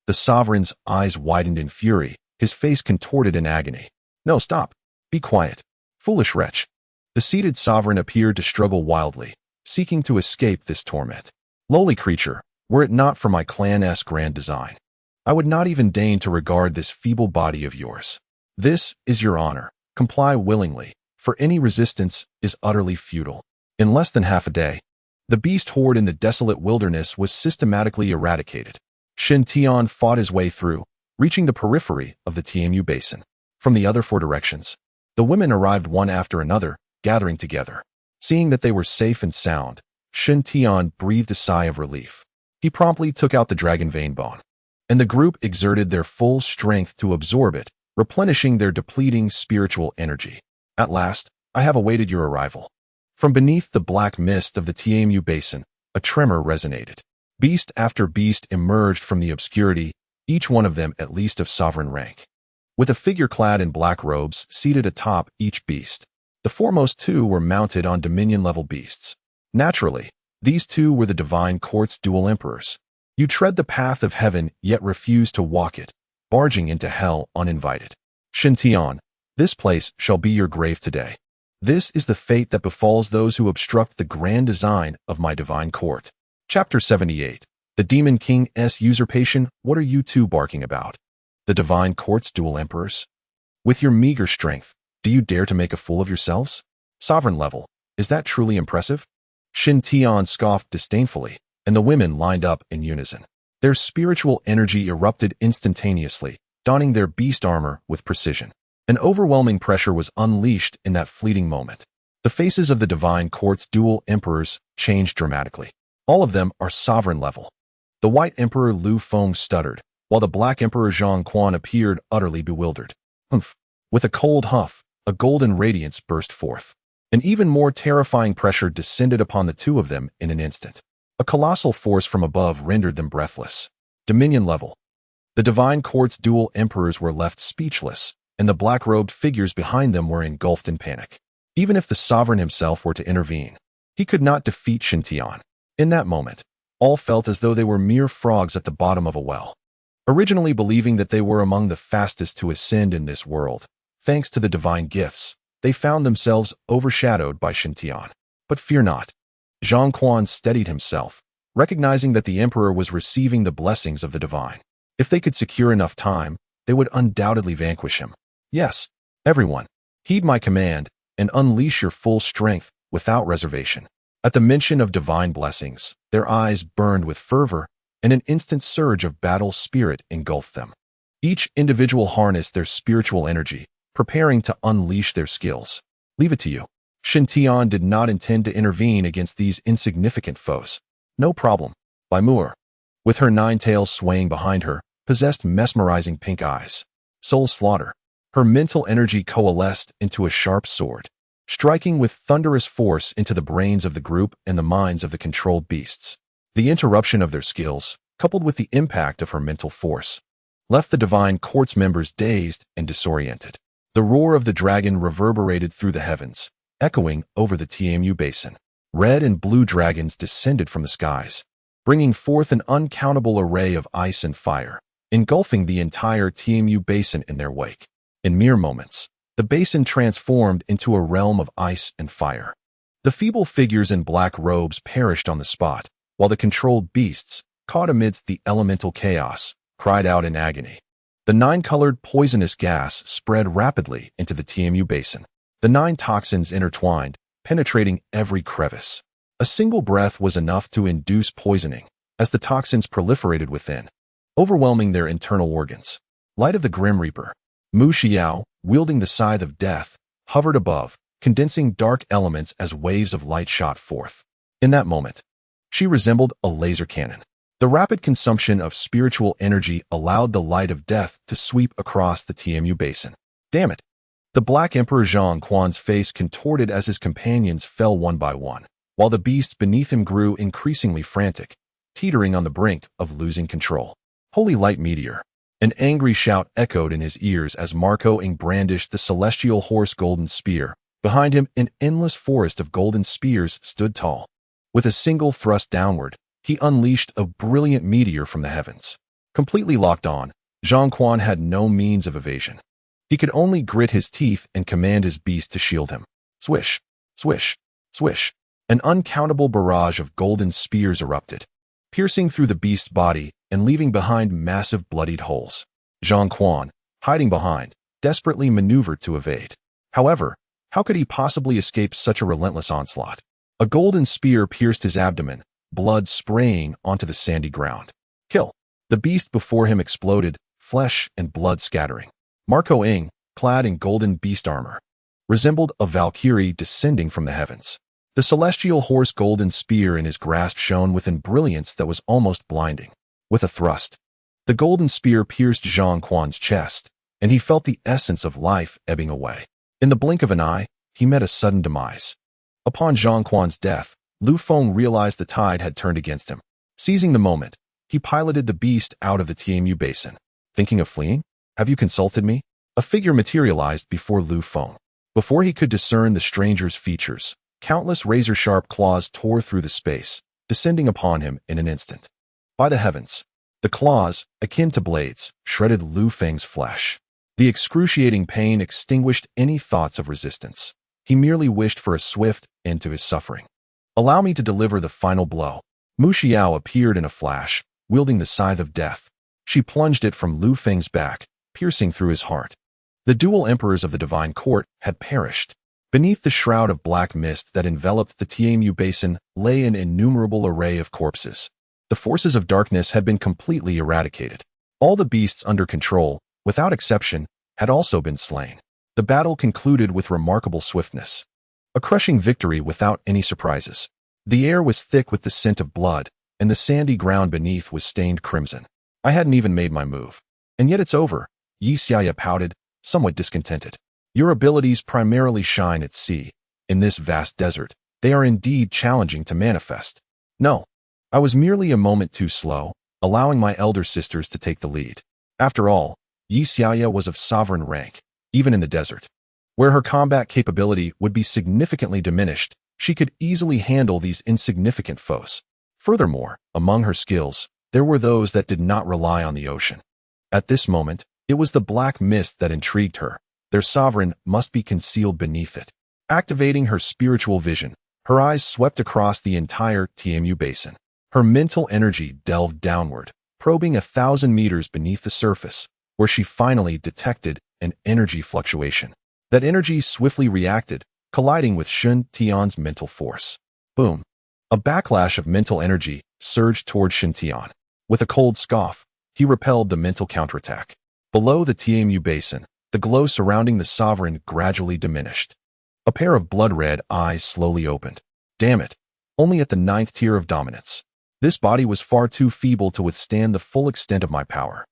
Speaker 1: The sovereign's eyes widened in fury, his face contorted in agony. No, stop. Be quiet. Foolish wretch. The seated sovereign appeared to struggle wildly, seeking to escape this torment. Lowly creature, were it not for my clan's grand design, I would not even deign to regard this feeble body of yours. This is your honor. Comply willingly, for any resistance is utterly futile. In less than half a day, the beast horde in the desolate wilderness was systematically eradicated. Shun Tian fought his way through, reaching the periphery of the Tamer basin. From the other 4 directions, the women arrived one after another, gathering together. Seeing that they were safe and sound, Shun Tian breathed a sigh of relief. He promptly took out the dragon vein bone, and the group exerted their full strength to absorb it, replenishing their depleting spiritual energy. At last, I have awaited your arrival. From beneath the black mist of the Tamer basin, a tremor resonated. Beast after beast emerged from the obscurity, each one of them at least of sovereign rank. With a figure clad in black robes seated atop each beast, the foremost 2 were mounted on dominion-level beasts. Naturally, these 2 were the divine court's dual emperors. You tread the path of heaven yet refuse to walk it, barging into hell uninvited. Shun Tian, this place shall be your grave today. This is the fate that befalls those who obstruct the grand design of my divine court. Chapter 78. The Demon King's Usurpation. What are you 2 barking about? The divine court's dual emperors? With your meager strength, do you dare to make a fool of yourselves? Sovereign level, is that truly impressive? Shun Tian scoffed disdainfully, and the women lined up in unison. Their spiritual energy erupted instantaneously, donning their beast armor with precision. An overwhelming pressure was unleashed in that fleeting moment. The faces of the divine court's dual emperors changed dramatically. All of them are sovereign level. The white emperor Lu Feng stuttered, while the black emperor Zhang Quan appeared utterly bewildered. Humph! With a cold huff, a golden radiance burst forth. An even more terrifying pressure descended upon the 2 of them in an instant. A colossal force from above rendered them breathless. Dominion level. The divine court's dual emperors were left speechless, and the black-robed figures behind them were engulfed in panic. Even if the sovereign himself were to intervene, he could not defeat Shun Tian. In that moment, all felt as though they were mere frogs at the bottom of a well. Originally believing that they were among the fastest to ascend in this world, thanks to the divine gifts, they found themselves overshadowed by Shun Tian. But fear not. Zhang Quan steadied himself, recognizing that the emperor was receiving the blessings of the divine. If they could secure enough time, they would undoubtedly vanquish him. Yes, everyone, heed my command and unleash your full strength without reservation. At the mention of divine blessings, their eyes burned with fervor, and an instant surge of battle spirit engulfed them. Each individual harnessed their spiritual energy, preparing to unleash their skills. Leave it to you. Shun Tian did not intend to intervene against these insignificant foes. No problem. By Moor. with her 9 tails swaying behind her, possessed mesmerizing pink eyes. Soul slaughter. Her mental energy coalesced into a sharp sword, striking with thunderous force into the brains of the group and the minds of the controlled beasts. The interruption of their skills, coupled with the impact of her mental force, left the Divine Court's members dazed and disoriented. The roar of the dragon reverberated through the heavens, echoing over the TMU basin. Red and blue dragons descended from the skies, bringing forth an uncountable array of ice and fire, engulfing the entire TMU basin in their wake. In mere moments, the basin transformed into a realm of ice and fire. The feeble figures in black robes perished on the spot, while the controlled beasts, caught amidst the elemental chaos, cried out in agony. The 9-colored poisonous gas spread rapidly into the TMU basin. The 9 toxins intertwined, penetrating every crevice. A single breath was enough to induce poisoning, as the toxins proliferated within, overwhelming their internal organs. Light of the Grim Reaper. Mu Xiao, wielding the scythe of death, hovered above, condensing dark elements as waves of light shot forth. In that moment, she resembled a laser cannon. The rapid consumption of spiritual energy allowed the light of death to sweep across the TMU basin. Damn it! The Black Emperor Zhang Quan's face contorted as his companions fell one by one, while the beasts beneath him grew increasingly frantic, teetering on the brink of losing control. Holy Light Meteor! An angry shout echoed in his ears as Marco Ng brandished the celestial horse golden spear. Behind him, an endless forest of golden spears stood tall. With a single thrust downward, he unleashed a brilliant meteor from the heavens. Completely locked on, Zhang Quan had no means of evasion. He could only grit his teeth and command his beast to shield him. Swish, swish, swish. An uncountable barrage of golden spears erupted, piercing through the beast's body and leaving behind massive bloodied holes. Zhang Quan, hiding behind, desperately maneuvered to evade. However, how could he possibly escape such a relentless onslaught? A golden spear pierced his abdomen, blood spraying onto the sandy ground. Kill! The beast before him exploded, flesh and blood scattering. Marco Ng, clad in golden beast armor, resembled a Valkyrie descending from the heavens. The celestial horse golden spear in his grasp shone with a brilliance that was almost blinding. With a thrust, the golden spear pierced Zhang Quan's chest, and he felt the essence of life ebbing away. In the blink of an eye, he met a sudden demise. Upon Zhang Quan's death, Lu Feng realized the tide had turned against him. Seizing the moment, he piloted the beast out of the TMU basin. Thinking of fleeing? Have you consulted me? A figure materialized before Lu Feng. Before he could discern the stranger's features, countless razor-sharp claws tore through the space, descending upon him in an instant. By the heavens, the claws, akin to blades, shredded Lu Feng's flesh. The excruciating pain extinguished any thoughts of resistance. He merely wished for a swift end to his suffering. Allow me to deliver the final blow. Mu Xiao appeared in a flash, wielding the scythe of death. She plunged it from Lu Feng's back, piercing through his heart. The dual emperors of the Divine Court had perished. Beneath the shroud of black mist that enveloped the TMU basin lay an innumerable array of corpses. The forces of darkness had been completely eradicated. All the beasts under control, without exception, had also been slain. The battle concluded with remarkable swiftness. A crushing victory without any surprises. The air was thick with the scent of blood, and the sandy ground beneath was stained crimson. I hadn't even made my move. And yet it's over, Yi Xiaya pouted, somewhat discontented. Your abilities primarily shine at sea. In this vast desert, they are indeed challenging to manifest. No, I was merely a moment too slow, allowing my elder sisters to take the lead. After all, Yi Xiaya was of sovereign rank, even in the desert. Where her combat capability would be significantly diminished, she could easily handle these insignificant foes. Furthermore, among her skills, there were those that did not rely on the ocean. At this moment, it was the black mist that intrigued her. Their sovereign must be concealed beneath it. Activating her spiritual vision, her eyes swept across the entire TMU basin. Her mental energy delved downward, probing 1,000 meters beneath the surface, where she finally detected an energy fluctuation. That energy swiftly reacted, colliding with Shun Tian's mental force. Boom! A backlash of mental energy surged toward Shun Tian. With a cold scoff, he repelled the mental counterattack. Below the TMU basin, the glow surrounding the sovereign gradually diminished. A pair of blood-red eyes slowly opened. Damn it! Only at the 9th tier of dominance. This body was far too feeble to withstand the full extent of my power.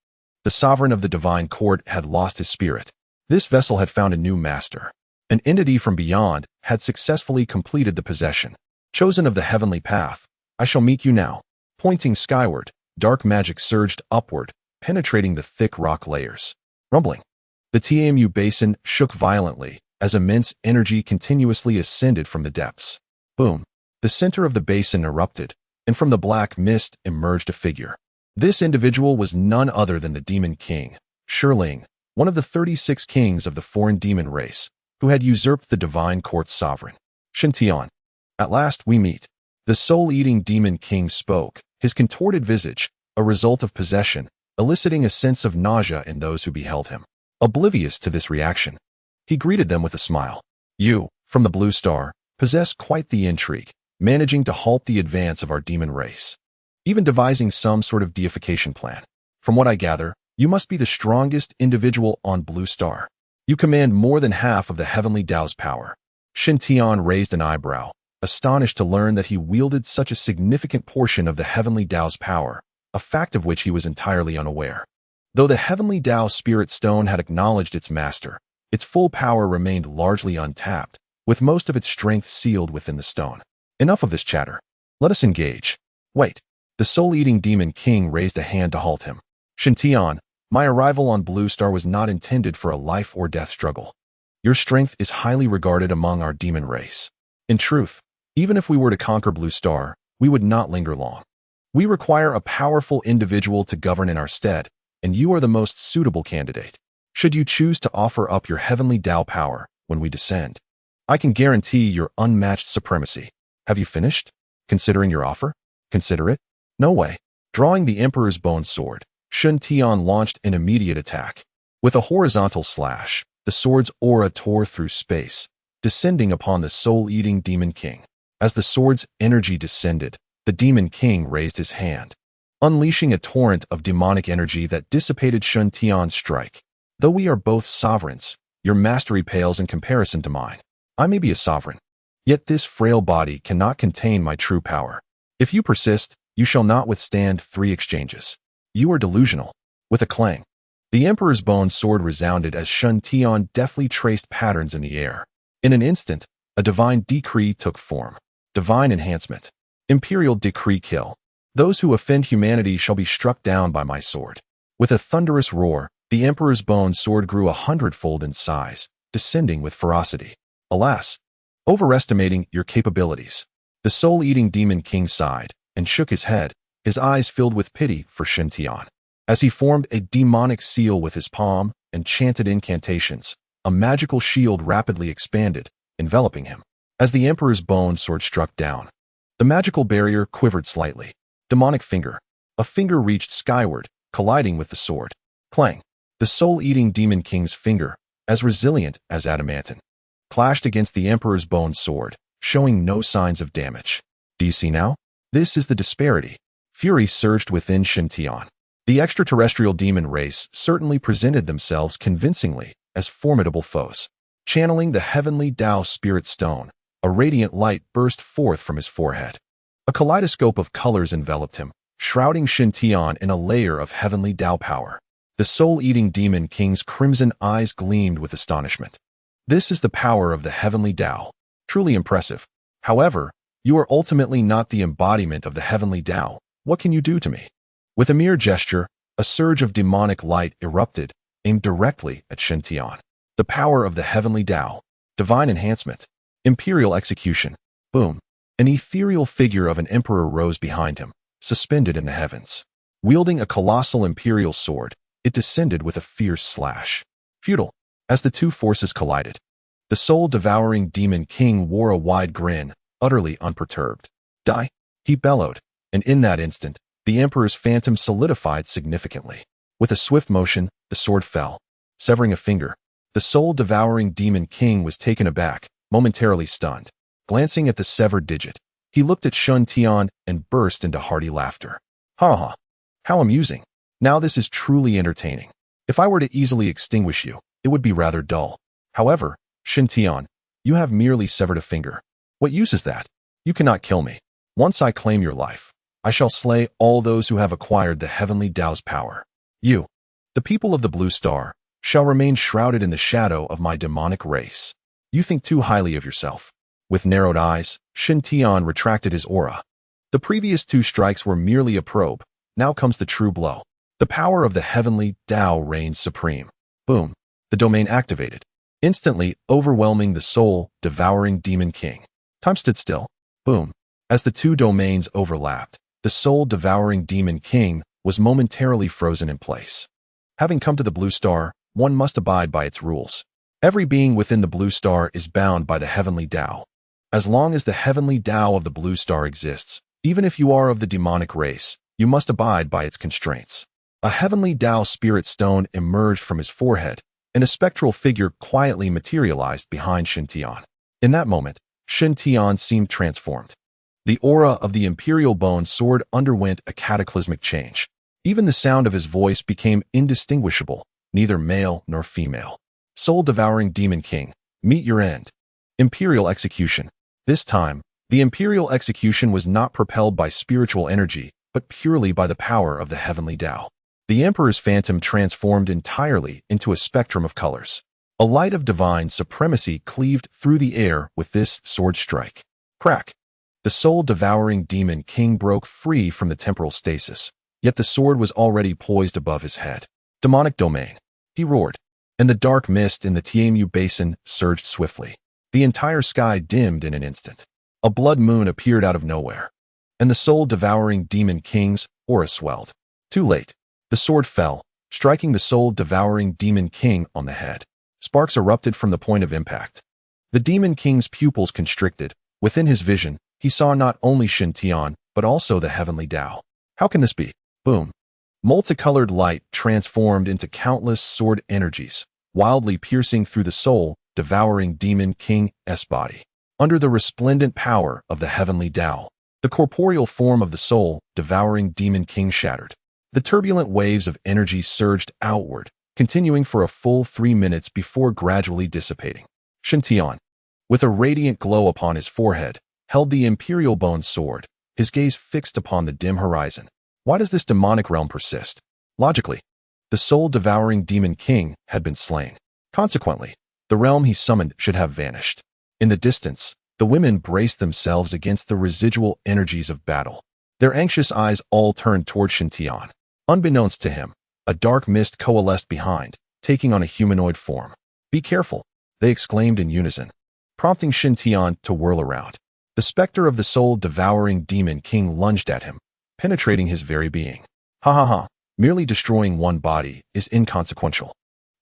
Speaker 1: The sovereign of the divine court had lost his spirit. This vessel had found a new master. An entity from beyond had successfully completed the possession. Chosen of the heavenly path, I shall meet you now. Pointing skyward, dark magic surged upward, penetrating the thick rock layers. Rumbling. The Tamu basin shook violently as immense energy continuously ascended from the depths. Boom. The center of the basin erupted, and from the black mist emerged a figure. This individual was none other than the Demon King, Shirling, one of the 36 kings of the foreign demon race, who had usurped the divine court's sovereign. Shintian. At last we meet. The soul-eating Demon King spoke, his contorted visage, a result of possession, eliciting a sense of nausea in those who beheld him. Oblivious to this reaction, he greeted them with a smile. You, from the Blue Star, possess quite the intrigue, managing to halt the advance of our demon race. Even devising some sort of deification plan. From what I gather, you must be the strongest individual on Blue Star. You command more than half of the heavenly Tao's power. Shintian raised an eyebrow, astonished to learn that he wielded such a significant portion of the heavenly Tao's power, a fact of which he was entirely unaware. Though the heavenly Tao Spirit Stone had acknowledged its master, its full power remained largely untapped, with most of its strength sealed within the stone. Enough of this chatter. Let us engage. Wait. The soul-eating Demon King raised a hand to halt him. Shintian, my arrival on Blue Star was not intended for a life or death struggle. Your strength is highly regarded among our demon race. In truth, even if we were to conquer Blue Star, we would not linger long. We require a powerful individual to govern in our stead, and you are the most suitable candidate. Should you choose to offer up your heavenly Tao power when we descend, I can guarantee your unmatched supremacy. Have you finished? Considering your offer? Consider it? No way. Drawing the Emperor's Bone Sword, Shun Tian launched an immediate attack. With a horizontal slash, the sword's aura tore through space, descending upon the soul-eating Demon King. As the sword's energy descended, the Demon King raised his hand, unleashing a torrent of demonic energy that dissipated Shun Tian's strike. Though we are both sovereigns, your mastery pales in comparison to mine. I may be a sovereign, yet this frail body cannot contain my true power. If you persist, you shall not withstand 3 exchanges. You are delusional. With a clang, the Emperor's Bone Sword resounded as Shun Tian deftly traced patterns in the air. In an instant, a divine decree took form. Divine enhancement. Imperial decree kill. Those who offend humanity shall be struck down by my sword. With a thunderous roar, the Emperor's Bone Sword grew 100-fold in size, descending with ferocity. Alas, overestimating your capabilities. The soul-eating Demon King sighed and shook his head, his eyes filled with pity for Shintian. As he formed a demonic seal with his palm and chanted incantations, a magical shield rapidly expanded, enveloping him. As the Emperor's Bone Sword struck down, the magical barrier quivered slightly. Demonic finger. A finger reached skyward, colliding with the sword. Clang. The soul-eating Demon King's finger, as resilient as adamantine, clashed against the Emperor's Bone Sword, showing no signs of damage. Do you see now? This is the disparity. Fury surged within Shintian. The extraterrestrial demon race certainly presented themselves convincingly as formidable foes. Channeling the heavenly Tao Spirit Stone, a radiant light burst forth from his forehead. A kaleidoscope of colors enveloped him, shrouding Shintian in a layer of heavenly Tao power. The soul-eating Demon King's crimson eyes gleamed with astonishment. This is the power of the heavenly Tao. Truly impressive. However, you are ultimately not the embodiment of the heavenly Tao. What can you do to me? With a mere gesture, a surge of demonic light erupted, aimed directly at Shintian. The power of the heavenly Tao. Divine enhancement. Imperial execution. Boom. An ethereal figure of an emperor rose behind him, suspended in the heavens. Wielding a colossal imperial sword, it descended with a fierce slash. Futile. As the two forces collided, the soul-devouring Demon King wore a wide grin, utterly unperturbed. Die, he bellowed, and in that instant, the Emperor's phantom solidified significantly. With a swift motion, the sword fell, severing a finger. The soul-devouring Demon King was taken aback, momentarily stunned. Glancing at the severed digit, he looked at Shun Tian and burst into hearty laughter. Ha ha! How amusing! Now this is truly entertaining. If I were to easily extinguish you, it would be rather dull. However, Shintian, you have merely severed a finger. What use is that? You cannot kill me. Once I claim your life, I shall slay all those who have acquired the heavenly Tao's power. You, the people of the Blue Star, shall remain shrouded in the shadow of my demonic race. You think too highly of yourself. With narrowed eyes, Shen Tian retracted his aura. The previous 2 strikes were merely a probe. Now comes the true blow. The power of the heavenly Tao reigns supreme. Boom. The domain activated, instantly overwhelming the soul-devouring Demon King. Time stood still. Boom. As the 2 domains overlapped, the soul-devouring Demon King was momentarily frozen in place. Having come to the Blue Star, one must abide by its rules. Every being within the Blue Star is bound by the heavenly Tao. As long as the heavenly Tao of the Blue Star exists, even if you are of the demonic race, you must abide by its constraints. A heavenly Tao spirit stone emerged from his forehead, and a spectral figure quietly materialized behind Shen Tian. In that moment, Shen Tian seemed transformed. The aura of the Imperial Bone Sword underwent a cataclysmic change. Even the sound of his voice became indistinguishable, neither male nor female. Soul-devouring Demon King, meet your end. Imperial Execution. This time, the Imperial Execution was not propelled by spiritual energy, but purely by the power of the heavenly Tao. The Emperor's phantom transformed entirely into a spectrum of colors. A light of divine supremacy cleaved through the air with this sword strike. Crack! The soul-devouring Demon King broke free from the temporal stasis, yet the sword was already poised above his head. Demonic domain. He roared, and the dark mist in the Tiamu Basin surged swiftly. The entire sky dimmed in an instant. A blood moon appeared out of nowhere, and the soul-devouring Demon King's aura swelled. Too late. The sword fell, striking the soul-devouring Demon King on the head. Sparks erupted from the point of impact. The Demon King's pupils constricted. Within his vision, he saw not only Shen Tian, but also the heavenly Tao. How can this be? Boom. Multicolored light transformed into countless sword energies, wildly piercing through the soul-devouring Demon King's body. Under the resplendent power of the heavenly Tao, the corporeal form of the soul-devouring Demon King shattered. The turbulent waves of energy surged outward, continuing for a full 3 minutes before gradually dissipating. Shen Tian, with a radiant glow upon his forehead, held the Imperial Bone Sword, his gaze fixed upon the dim horizon. Why does this demonic realm persist? Logically, the soul-devouring Demon King had been slain. Consequently, the realm he summoned should have vanished. In the distance, the women braced themselves against the residual energies of battle. Their anxious eyes all turned toward Shen Tian. Unbeknownst to him, a dark mist coalesced behind, taking on a humanoid form. Be careful, they exclaimed in unison, prompting Shen Tian to whirl around. The specter of the soul-devouring Demon King lunged at him, penetrating his very being. Ha ha ha, merely destroying one body is inconsequential.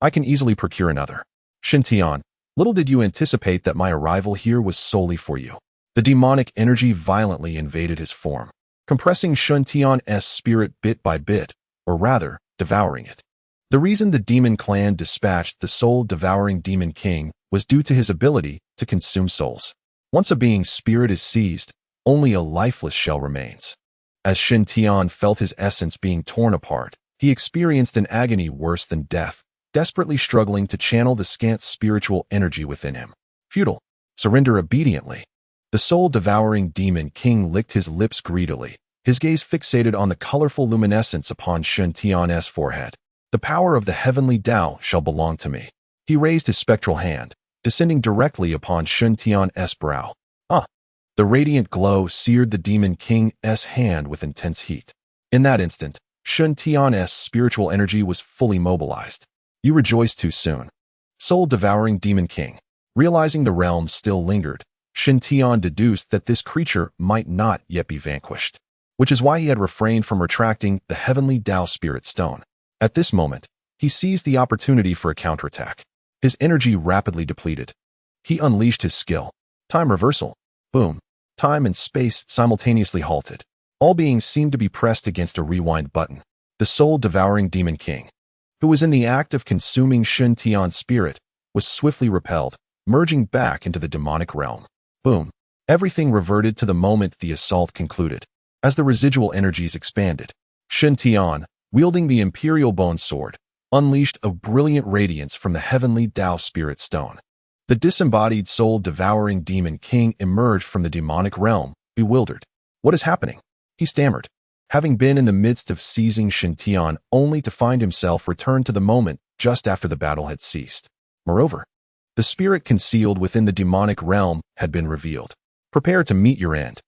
Speaker 1: I can easily procure another. Shen Tian, little did you anticipate that my arrival here was solely for you. The demonic energy violently invaded his form, compressing Shen Tian's spirit bit by bit, or rather, devouring it. The reason the demon clan dispatched the soul-devouring Demon King was due to his ability to consume souls. Once a being's spirit is seized, only a lifeless shell remains. As Shen Tian felt his essence being torn apart, he experienced an agony worse than death, desperately struggling to channel the scant spiritual energy within him. Futile. Surrender obediently. The soul-devouring Demon King licked his lips greedily, his gaze fixated on the colorful luminescence upon Shen Tian's forehead. The power of the heavenly Tao shall belong to me. He raised his spectral hand, descending directly upon Shen Tian's brow. The radiant glow seared the Demon King's hand with intense heat. In that instant, Shen Tian's spiritual energy was fully mobilized. You rejoiced too soon. Soul-devouring Demon King. Realizing the realm still lingered, Shen Tian deduced that this creature might not yet be vanquished, which is why he had refrained from retracting the heavenly Tao Spirit Stone. At this moment, he seized the opportunity for a counterattack. His energy rapidly depleted. He unleashed his skill. Time reversal. Boom. Time and space simultaneously halted. All beings seemed to be pressed against a rewind button. The soul-devouring Demon King, who was in the act of consuming Shen Tian's spirit, was swiftly repelled, merging back into the demonic realm. Boom. Everything reverted to the moment the assault concluded. As the residual energies expanded, Shen Tian, wielding the Imperial Bone Sword, unleashed a brilliant radiance from the heavenly Tao Spirit Stone. The disembodied soul-devouring Demon King emerged from the demonic realm, bewildered. What is happening? He stammered, having been in the midst of seizing Shintian only to find himself returned to the moment just after the battle had ceased. Moreover, the spirit concealed within the demonic realm had been revealed. Prepare to meet your end.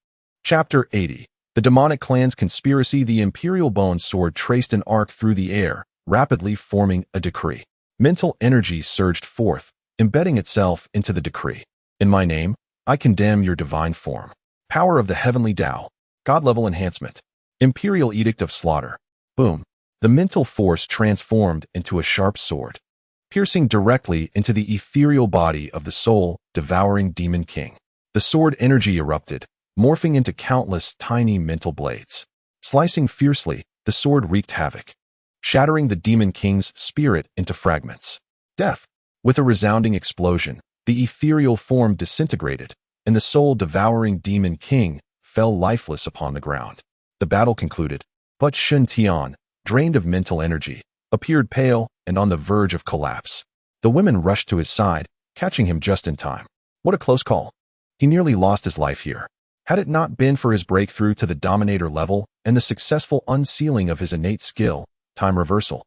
Speaker 1: Chapter 80. The demonic clan's conspiracy. The Imperial Bone Sword traced an arc through the air, rapidly forming a decree. Mental energy surged forth, embedding itself into the decree. In my name, I condemn your divine form. Power of the heavenly Tao. God-level enhancement. Imperial Edict of Slaughter. Boom. The mental force transformed into a sharp sword, piercing directly into the ethereal body of the soul-devouring Demon King. The sword energy erupted, morphing into countless tiny mental blades. Slicing fiercely, the sword wreaked havoc, shattering the Demon King's spirit into fragments. Death. With a resounding explosion, the ethereal form disintegrated, and the soul-devouring Demon King fell lifeless upon the ground. The battle concluded, but Shintian, drained of mental energy, appeared pale and on the verge of collapse. The women rushed to his side, catching him just in time. What a close call. He nearly lost his life here. Had it not been for his breakthrough to the Dominator level and the successful unsealing of his innate skill, time reversal,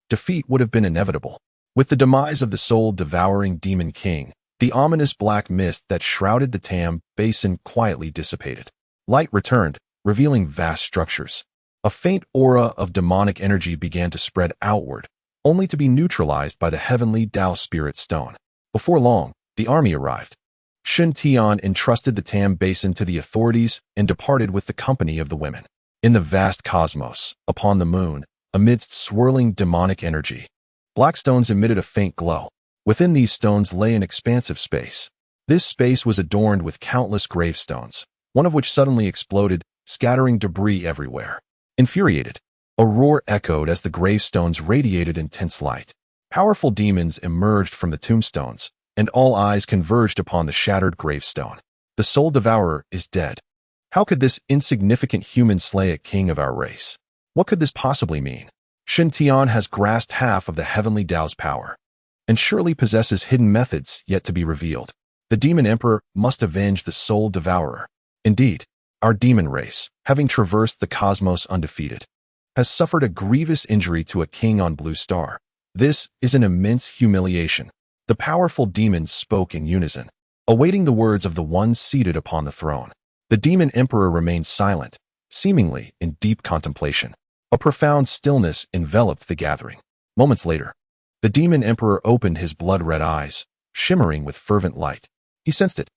Speaker 1: defeat would have been inevitable. With the demise of the soul-devouring Demon King, the ominous black mist that shrouded the Tam Basin quietly dissipated. Light returned, revealing vast structures. A faint aura of demonic energy began to spread outward, only to be neutralized by the heavenly Tao Spirit Stone. Before long, the army arrived. Shintian entrusted the Tam Basin to the authorities and departed with the company of the women. In the vast cosmos, upon the moon, amidst swirling demonic energy, black stones emitted a faint glow. Within these stones lay an expansive space. This space was adorned with countless gravestones, one of which suddenly exploded, scattering debris everywhere. Infuriated, a roar echoed as the gravestones radiated intense light. Powerful demons emerged from the tombstones, and all eyes converged upon the shattered gravestone. The Soul Devourer is dead. How could this insignificant human slay a king of our race? What could this possibly mean? Shintian has grasped half of the heavenly Tao's power, and surely possesses hidden methods yet to be revealed. The Demon Emperor must avenge the Soul Devourer. Indeed, our demon race, having traversed the cosmos undefeated, has suffered a grievous injury to a king on Blue Star. This is an immense humiliation. The powerful demons spoke in unison, awaiting the words of the one seated upon the throne. The Demon Emperor remained silent, seemingly in deep contemplation. A profound stillness enveloped the gathering. Moments later, the Demon Emperor opened his blood-red eyes, shimmering with fervent light. He sensed it.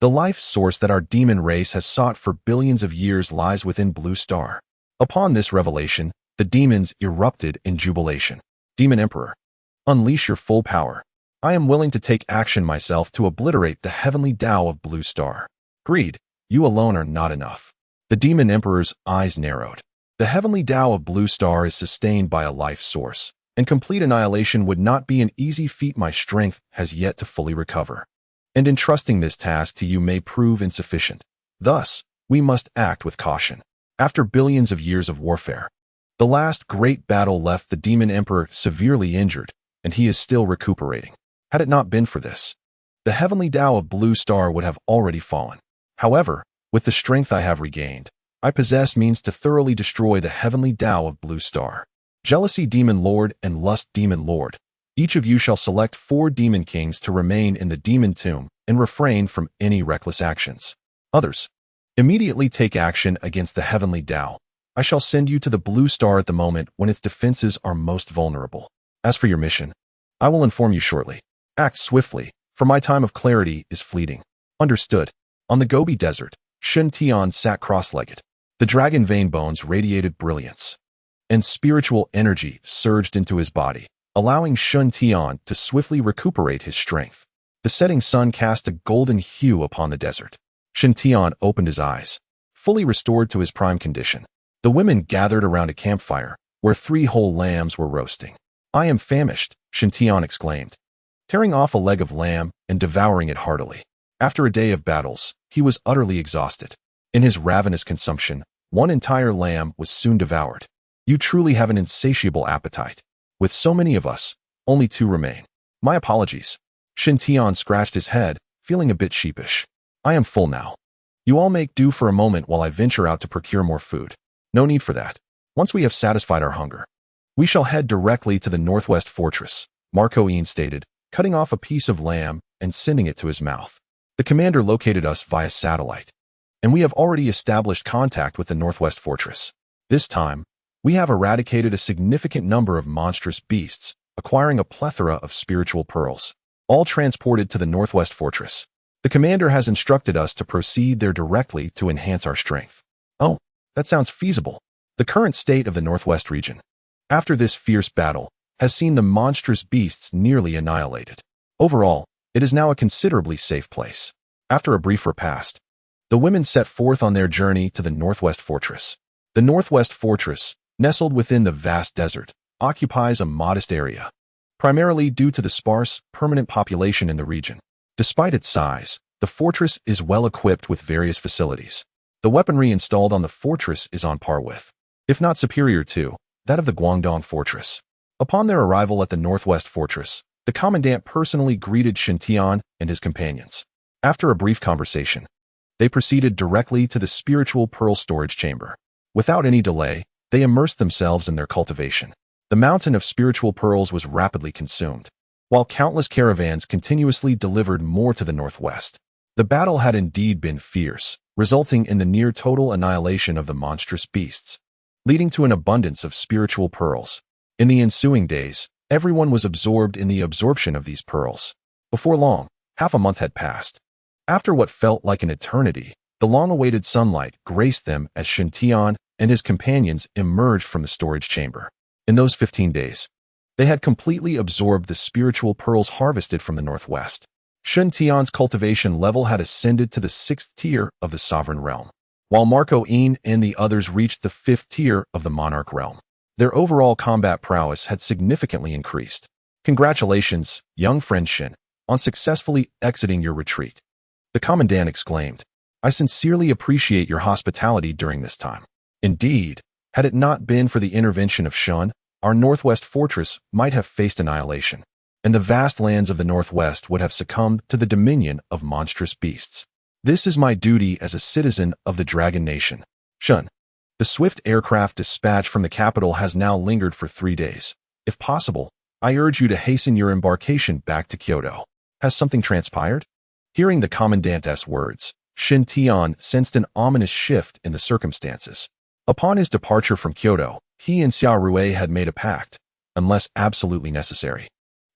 Speaker 1: The life source that our demon race has sought for billions of years lies within Blue Star. Upon this revelation, the demons erupted in jubilation. Demon Emperor, unleash your full power. I am willing to take action myself to obliterate the heavenly Tao of Blue Star. Greed, you alone are not enough. The Demon Emperor's eyes narrowed. The heavenly Tao of Blue Star is sustained by a life source, and complete annihilation would not be an easy feat. My strength has yet to fully recover, and entrusting this task to you may prove insufficient. Thus, we must act with caution. After billions of years of warfare, the last great battle left the Demon Emperor severely injured, and he is still recuperating. Had it not been for this, the heavenly Tao of Blue Star would have already fallen. However, with the strength I have regained, I possess means to thoroughly destroy the heavenly Tao of Blue Star. Jealousy Demon Lord and Lust Demon Lord, each of you shall select 4 Demon Kings to remain in the Demon Tomb and refrain from any reckless actions. Others, immediately take action against the heavenly Tao. I shall send you to the Blue Star at the moment when its defenses are most vulnerable. As for your mission, I will inform you shortly. Act swiftly, for my time of clarity is fleeting. Understood. On the Gobi Desert, Shintian sat cross-legged. The dragon vein bones radiated brilliance, and spiritual energy surged into his body, allowing Shintian to swiftly recuperate his strength. The setting sun cast a golden hue upon the desert. Shintian opened his eyes, fully restored to his prime condition. The women gathered around a campfire, where 3 whole lambs were roasting. I am famished, Shintian exclaimed, tearing off a leg of lamb and devouring it heartily. After a day of battles, he was utterly exhausted. In his ravenous consumption, 1 entire lamb was soon devoured. You truly have an insatiable appetite. With so many of us, only 2 remain. My apologies. Shintian scratched his head, feeling a bit sheepish. I am full now. You all make do for a moment while I venture out to procure more food. No need for that. Once we have satisfied our hunger, we shall head directly to the Northwest Fortress, Marco Ian stated, cutting off a piece of lamb and sending it to his mouth. The commander located us via satellite, and we have already established contact with the Northwest Fortress. This time, we have eradicated a significant number of monstrous beasts, acquiring a plethora of spiritual pearls, all transported to the Northwest Fortress. The commander has instructed us to proceed there directly to enhance our strength. Oh, that sounds feasible. The current state of the Northwest region, after this fierce battle, has seen the monstrous beasts nearly annihilated. Overall, it is now a considerably safe place. After a brief repast, the women set forth on their journey to the Northwest Fortress. The Northwest Fortress, nestled within the vast desert, occupies a modest area, primarily due to the sparse, permanent population in the region. Despite its size, the fortress is well equipped with various facilities. The weaponry installed on the fortress is on par with, if not superior to, that of the Guangdong Fortress. Upon their arrival at the Northwest Fortress, the commandant personally greeted Shintian and his companions. After a brief conversation, they proceeded directly to the spiritual pearl storage chamber. Without any delay, they immersed themselves in their cultivation. The mountain of spiritual pearls was rapidly consumed, while countless caravans continuously delivered more to the northwest. The battle had indeed been fierce, resulting in the near total annihilation of the monstrous beasts, leading to an abundance of spiritual pearls. In the ensuing days, everyone was absorbed in the absorption of these pearls. Before long, half a month had passed. After what felt like an eternity, the long-awaited sunlight graced them as Shintian and his companions emerged from the storage chamber. In those 15 days, they had completely absorbed the spiritual pearls harvested from the northwest. Shintian's cultivation level had ascended to the 6th tier of the sovereign realm, while Marco Ian and the others reached the 5th tier of the monarch realm. Their overall combat prowess had significantly increased. Congratulations, young friend Shin, on successfully exiting your retreat. The commandant exclaimed. I sincerely appreciate your hospitality during this time. Indeed, had it not been for the intervention of Shun, our Northwest Fortress might have faced annihilation, and the vast lands of the Northwest would have succumbed to the dominion of monstrous beasts. This is my duty as a citizen of the Dragon Nation. Shun. The swift aircraft dispatch from the capital has now lingered for 3 days. If possible, I urge you to hasten your embarkation back to Kyoto. Has something transpired? Hearing the commandant's words, Shintian sensed an ominous shift in the circumstances. Upon his departure from Kyoto, he and Xia Rui had made a pact. Unless absolutely necessary,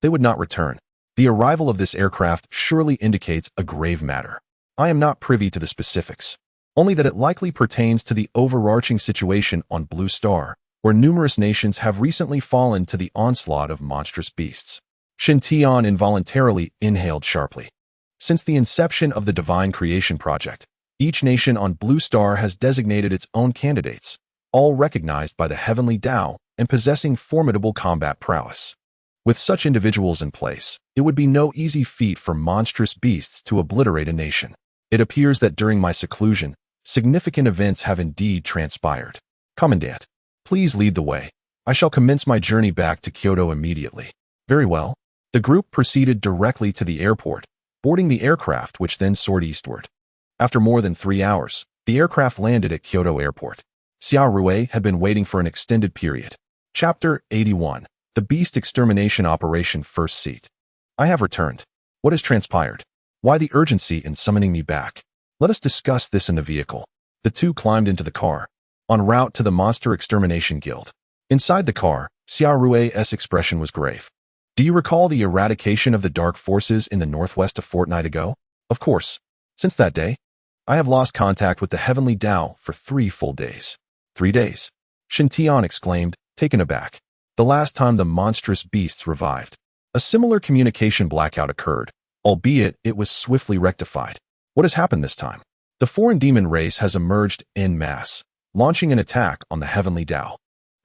Speaker 1: they would not return. The arrival of this aircraft surely indicates a grave matter. I am not privy to the specifics, only that it likely pertains to the overarching situation on Blue Star, where numerous nations have recently fallen to the onslaught of monstrous beasts. Shintian involuntarily inhaled sharply. Since the inception of the Divine Creation Project, each nation on Blue Star has designated its own candidates, all recognized by the Heavenly Tao and possessing formidable combat prowess. With such individuals in place, it would be no easy feat for monstrous beasts to obliterate a nation. It appears that during my seclusion, significant events have indeed transpired. Commandant, please lead the way. I shall commence my journey back to Kyoto immediately. Very well. The group proceeded directly to the airport, boarding the aircraft which then soared eastward. After more than 3 hours, the aircraft landed at Kyoto Airport. Xia Rui had been waiting for an extended period. Chapter 81. The Beast Extermination Operation First Seat. I have returned. What has transpired? Why the urgency in summoning me back? Let us discuss this in the vehicle. The two climbed into the car, en route to the Monster Extermination Guild. Inside the car, Xia Rui's expression was grave. Do you recall the eradication of the dark forces in the northwest a fortnight ago? Of course. Since that day, I have lost contact with the Heavenly Tao for 3 full days. 3 days? Shintian exclaimed, taken aback. The last time the monstrous beasts revived, a similar communication blackout occurred, albeit it was swiftly rectified. What has happened this time? The foreign demon race has emerged en masse, launching an attack on the Heavenly Tao.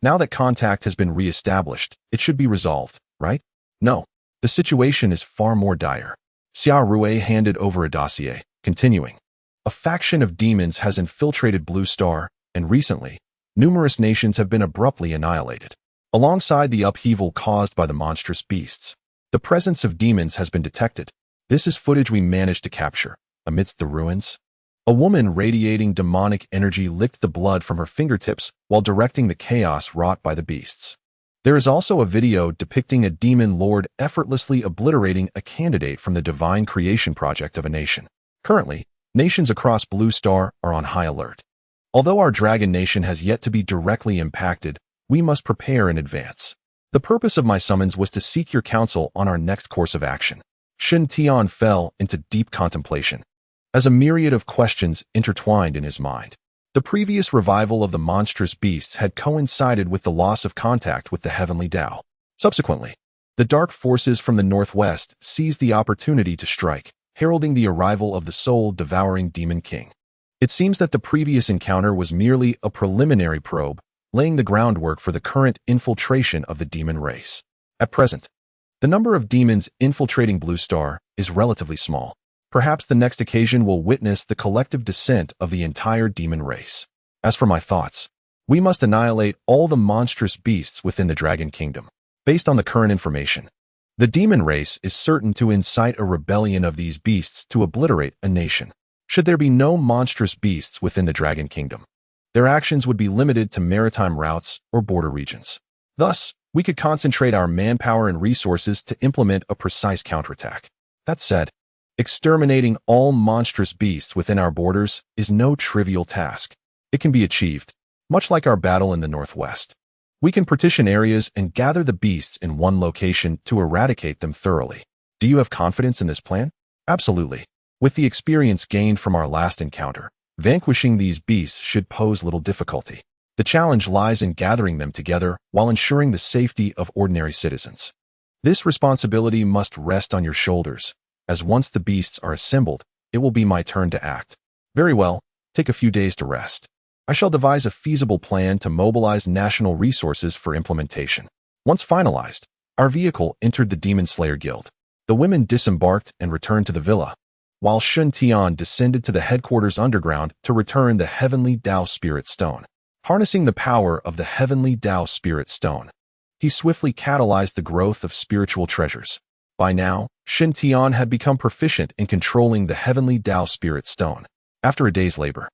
Speaker 1: Now that contact has been re-established, it should be resolved, right? No. The situation is far more dire. Xia Rui handed over a dossier, continuing. A faction of demons has infiltrated Blue Star, and recently, numerous nations have been abruptly annihilated. Alongside the upheaval caused by the monstrous beasts, the presence of demons has been detected. This is footage we managed to capture, amidst the ruins. A woman radiating demonic energy licked the blood from her fingertips while directing the chaos wrought by the beasts. There is also a video depicting a demon lord effortlessly obliterating a candidate from the divine creation project of a nation. Currently, nations across Blue Star are on high alert. Although our dragon nation has yet to be directly impacted, we must prepare in advance. The purpose of my summons was to seek your counsel on our next course of action. Shen Tian fell into deep contemplation, as a myriad of questions intertwined in his mind. The previous revival of the monstrous beasts had coincided with the loss of contact with the heavenly Tao. Subsequently, the dark forces from the northwest seized the opportunity to strike, heralding the arrival of the soul-devouring Demon King. It seems that the previous encounter was merely a preliminary probe, laying the groundwork for the current infiltration of the demon race. At present, the number of demons infiltrating Blue Star is relatively small. Perhaps the next occasion will witness the collective descent of the entire demon race. As for my thoughts, we must annihilate all the monstrous beasts within the Dragon Kingdom. Based on the current information, the demon race is certain to incite a rebellion of these beasts to obliterate a nation. Should there be no monstrous beasts within the Dragon Kingdom, their actions would be limited to maritime routes or border regions. Thus, we could concentrate our manpower and resources to implement a precise counterattack. That said, exterminating all monstrous beasts within our borders is no trivial task. It can be achieved, much like our battle in the northwest. We can partition areas and gather the beasts in one location to eradicate them thoroughly. Do you have confidence in this plan? Absolutely. With the experience gained from our last encounter, vanquishing these beasts should pose little difficulty. The challenge lies in gathering them together while ensuring the safety of ordinary citizens. This responsibility must rest on your shoulders, as once the beasts are assembled, it will be my turn to act. Very well, take a few days to rest. I shall devise a feasible plan to mobilize national resources for implementation. Once finalized, our vehicle entered the Demon Slayer Guild. The women disembarked and returned to the villa, while Shun Tian descended to the headquarters underground to return the Heavenly Tao Spirit Stone. Harnessing the power of the Heavenly Tao Spirit Stone, he swiftly catalyzed the growth of spiritual treasures. By now, Shen Tian had become proficient in controlling the Heavenly Tao Spirit Stone. After a day's labor,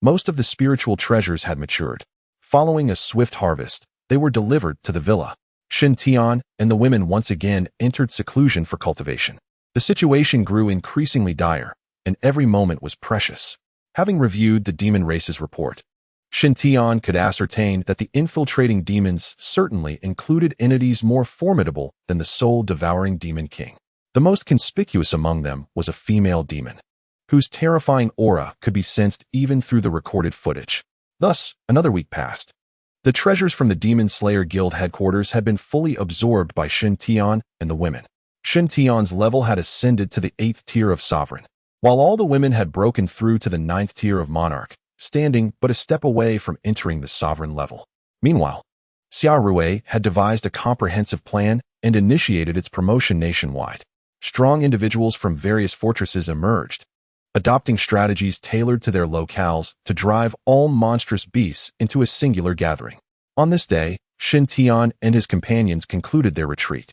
Speaker 1: most of the spiritual treasures had matured. Following a swift harvest, they were delivered to the villa. Shen Tian and the women once again entered seclusion for cultivation. The situation grew increasingly dire, and every moment was precious. Having reviewed the demon race's report, Shen Tian could ascertain that the infiltrating demons certainly included entities more formidable than the soul-devouring Demon King. The most conspicuous among them was a female demon, whose terrifying aura could be sensed even through the recorded footage. Thus, another week passed. The treasures from the Demon Slayer Guild headquarters had been fully absorbed by Shen Tian and the women. Shen Tian's level had ascended to the 8th tier of Sovereign, while all the women had broken through to the 9th tier of Monarch, standing but a step away from entering the Sovereign level. Meanwhile, Xia Rui had devised a comprehensive plan and initiated its promotion nationwide. Strong individuals from various fortresses emerged, adopting strategies tailored to their locales to drive all monstrous beasts into a singular gathering. On this day, Shen Tian and his companions concluded their retreat.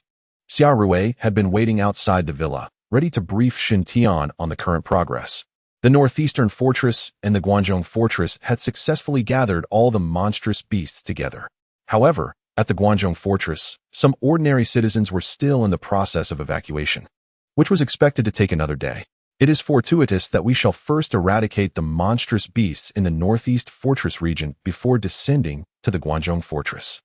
Speaker 1: Xia Rui had been waiting outside the villa, ready to brief Shen Tian on the current progress. The Northeastern Fortress and the Guangzhong Fortress had successfully gathered all the monstrous beasts together. However, at the Guangzhong Fortress, some ordinary citizens were still in the process of evacuation, which was expected to take another day. It is fortuitous that we shall first eradicate the monstrous beasts in the Northeast Fortress region before descending to the Guangzhong Fortress.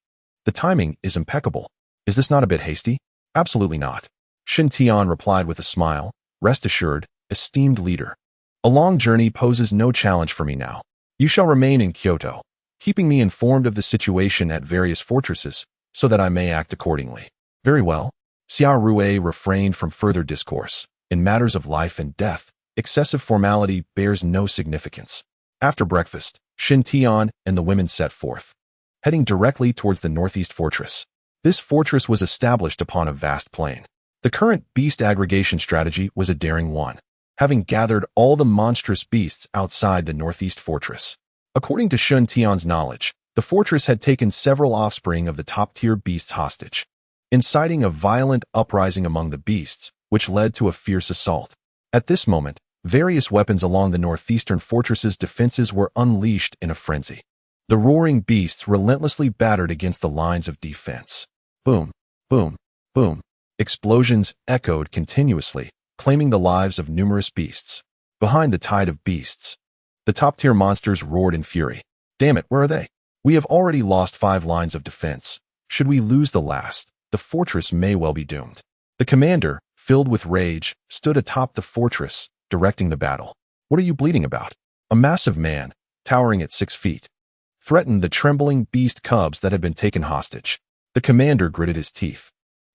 Speaker 1: The timing is impeccable. Is this not a bit hasty? Absolutely not. Shen Tian replied with a smile. Rest assured, esteemed leader. A long journey poses no challenge for me now. You shall remain in Kyoto, keeping me informed of the situation at various fortresses, so that I may act accordingly. Very well. Xia Rui refrained from further discourse. In matters of life and death, excessive formality bears no significance. After breakfast, Shen Tian and the women set forth, heading directly towards the Northeast Fortress. This fortress was established upon a vast plain. The current beast aggregation strategy was a daring one, having gathered all the monstrous beasts outside the Northeast Fortress. According to Shen Tian's knowledge, the fortress had taken several offspring of the top-tier beasts hostage, inciting a violent uprising among the beasts, which led to a fierce assault. At this moment, Various weapons along the northeastern fortress's defenses were unleashed in a frenzy. The roaring beasts relentlessly battered against the lines of defense. Boom, boom, boom. Explosions echoed continuously, claiming the lives of numerous beasts. Behind the tide of beasts, the top-tier monsters roared in fury. Damn it, where are they? We have already lost 5 lines of defense. Should we lose the last, the fortress may well be doomed. The commander, filled with rage, stood atop the fortress, directing the battle. What are you bleeding about? A massive man, towering at 6 feet, threatened the trembling beast cubs that had been taken hostage. The commander gritted his teeth.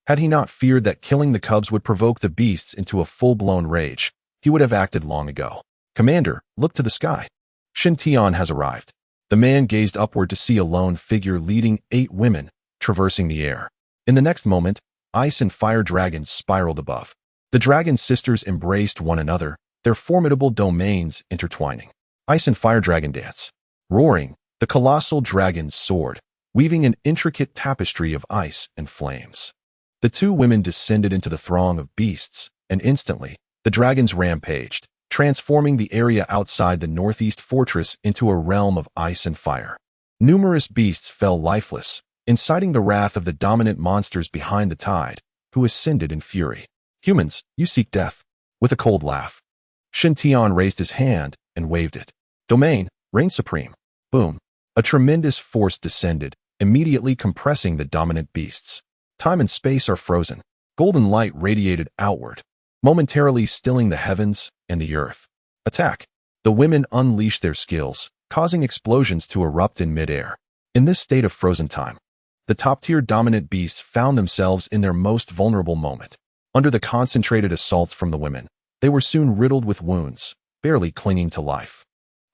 Speaker 1: Had he not feared that killing the cubs would provoke the beasts into a full-blown rage, he would have acted long ago. Commander, look to the sky. Shin Tian has arrived. The man gazed upward to see a lone figure leading 8 women, traversing the air. In the next moment, ice and fire dragons spiraled above. The dragon sisters embraced one another, their formidable domains intertwining. Ice and fire dragon dance. Roaring, the colossal dragons soared, weaving an intricate tapestry of ice and flames. The 2 women descended into the throng of beasts, and instantly, the dragons rampaged, transforming the area outside the northeast fortress into a realm of ice and fire. Numerous beasts fell lifeless, inciting the wrath of the dominant monsters behind the tide, who ascended in fury. Humans, you seek death. With a cold laugh, Shin Tian raised his hand and waved it. Domain, reign supreme. Boom. A tremendous force descended, immediately compressing the dominant beasts. Time and space are frozen. Golden light radiated outward, momentarily stilling the heavens and the earth. Attack. The women unleashed their skills, causing explosions to erupt in midair. In this state of frozen time, the top-tier dominant beasts found themselves in their most vulnerable moment. Under the concentrated assaults from the women, they were soon riddled with wounds, barely clinging to life.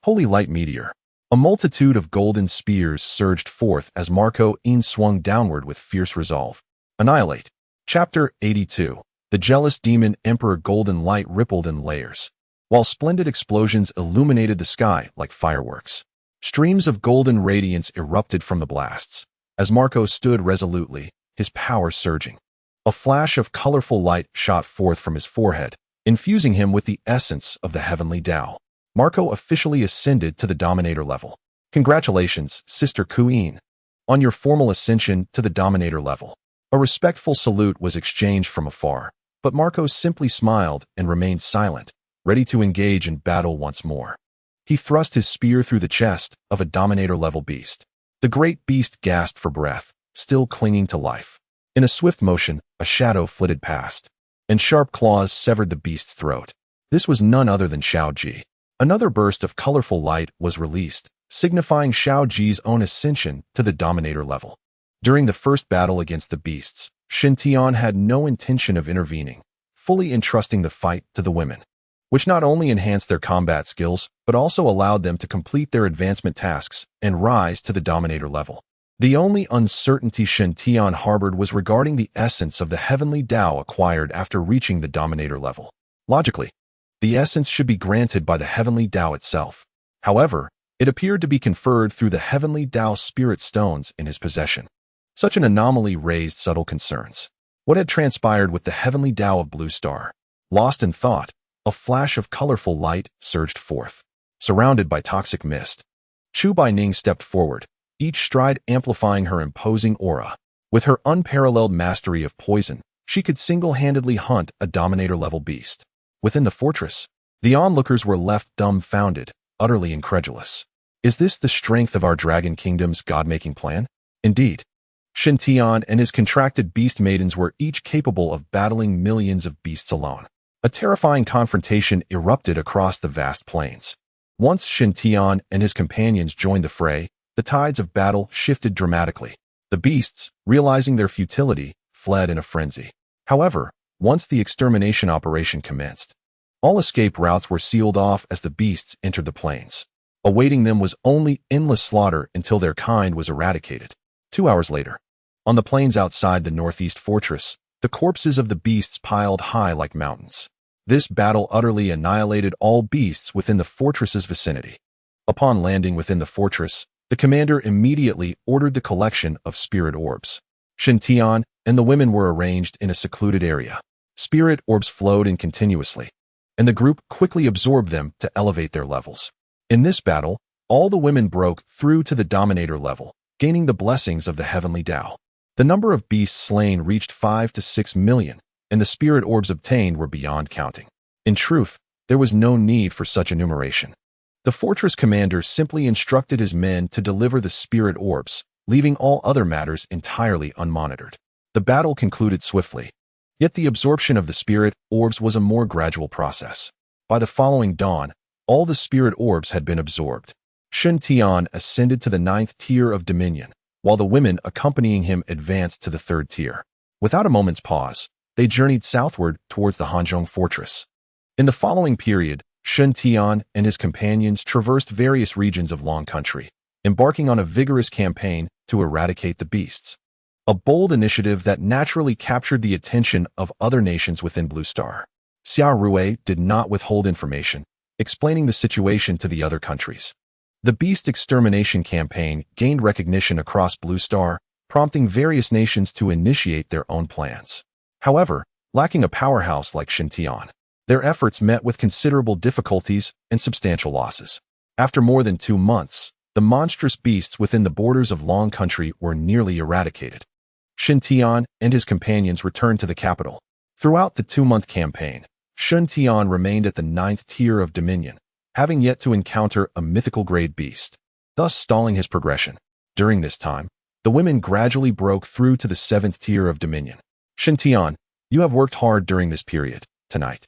Speaker 1: Holy Light Meteor. A multitude of golden spears surged forth as Marco Een swung downward with fierce resolve. Annihilate. Chapter 82. The jealous demon Emperor Golden Light rippled in layers, while splendid explosions illuminated the sky like fireworks. Streams of golden radiance erupted from the blasts, as Marco stood resolutely, his power surging. A flash of colorful light shot forth from his forehead, infusing him with the essence of the heavenly Tao. Marco officially ascended to the Dominator level. Congratulations, Sister Queen, on your formal ascension to the Dominator level. A respectful salute was exchanged from afar, but Marco simply smiled and remained silent, ready to engage in battle once more. He thrust his spear through the chest of a Dominator-level beast. The great beast gasped for breath, still clinging to life. In a swift motion, a shadow flitted past, and sharp claws severed the beast's throat. This was none other than Xiao Ji. Another burst of colorful light was released, signifying Xiao Ji's own ascension to the Dominator level. During the first battle against the beasts, Shin Tian had no intention of intervening, fully entrusting the fight to the women, which not only enhanced their combat skills, but also allowed them to complete their advancement tasks and rise to the Dominator level. The only uncertainty Shin Tian harbored was regarding the essence of the heavenly Tao acquired after reaching the Dominator level. Logically, the essence should be granted by the heavenly Tao itself. However, it appeared to be conferred through the heavenly Tao spirit stones in his possession. Such an anomaly raised subtle concerns. What had transpired with the heavenly Tao of Blue Star? Lost in thought, a flash of colorful light surged forth. Surrounded by toxic mist, Chu Baining stepped forward, each stride amplifying her imposing aura. With her unparalleled mastery of poison, she could single-handedly hunt a Dominator-level beast. Within the fortress, the onlookers were left dumbfounded, utterly incredulous. Is this the strength of our Dragon Kingdom's god-making plan? Indeed. Shin Tian and his contracted beast maidens were each capable of battling millions of beasts alone. A terrifying confrontation erupted across the vast plains. Once Shin Tian and his companions joined the fray, the tides of battle shifted dramatically. The beasts, realizing their futility, fled in a frenzy. However, once the extermination operation commenced, all escape routes were sealed off as the beasts entered the plains. Awaiting them was only endless slaughter until their kind was eradicated. 2 hours later, on the plains outside the northeast fortress, the corpses of the beasts piled high like mountains. This battle utterly annihilated all beasts within the fortress's vicinity. Upon landing within the fortress, the commander immediately ordered the collection of spirit orbs. Shin Tian and the women were arranged in a secluded area. Spirit orbs flowed in continuously, and the group quickly absorbed them to elevate their levels. In this battle, all the women broke through to the Dominator level, gaining the blessings of the heavenly Tao. The number of beasts slain reached 5 to 6 million, and the spirit orbs obtained were beyond counting. In truth, there was no need for such enumeration. The fortress commander simply instructed his men to deliver the spirit orbs, leaving all other matters entirely unmonitored. The battle concluded swiftly. Yet the absorption of the spirit orbs was a more gradual process. By the following dawn, all the spirit orbs had been absorbed. Shun Tian ascended to the 9th tier of dominion, while the women accompanying him advanced to the 3rd tier. Without a moment's pause, they journeyed southward towards the Hanzhong fortress. In the following period, Shun Tian and his companions traversed various regions of Long Country, embarking on a vigorous campaign to eradicate the beasts. A bold initiative that naturally captured the attention of other nations within Blue Star. Xia Rui did not withhold information, explaining the situation to the other countries. The beast extermination campaign gained recognition across Blue Star, prompting various nations to initiate their own plans. However, lacking a powerhouse like Xintian, their efforts met with considerable difficulties and substantial losses. After more than 2 months, the monstrous beasts within the borders of Long Country were nearly eradicated. Xintian and his companions returned to the capital. Throughout the 2-month campaign, Xintian remained at the 9th tier of dominion, having yet to encounter a mythical grade beast, thus stalling his progression. During this time, the women gradually broke through to the 7th tier of dominion. Xintian, you have worked hard during this period. Tonight,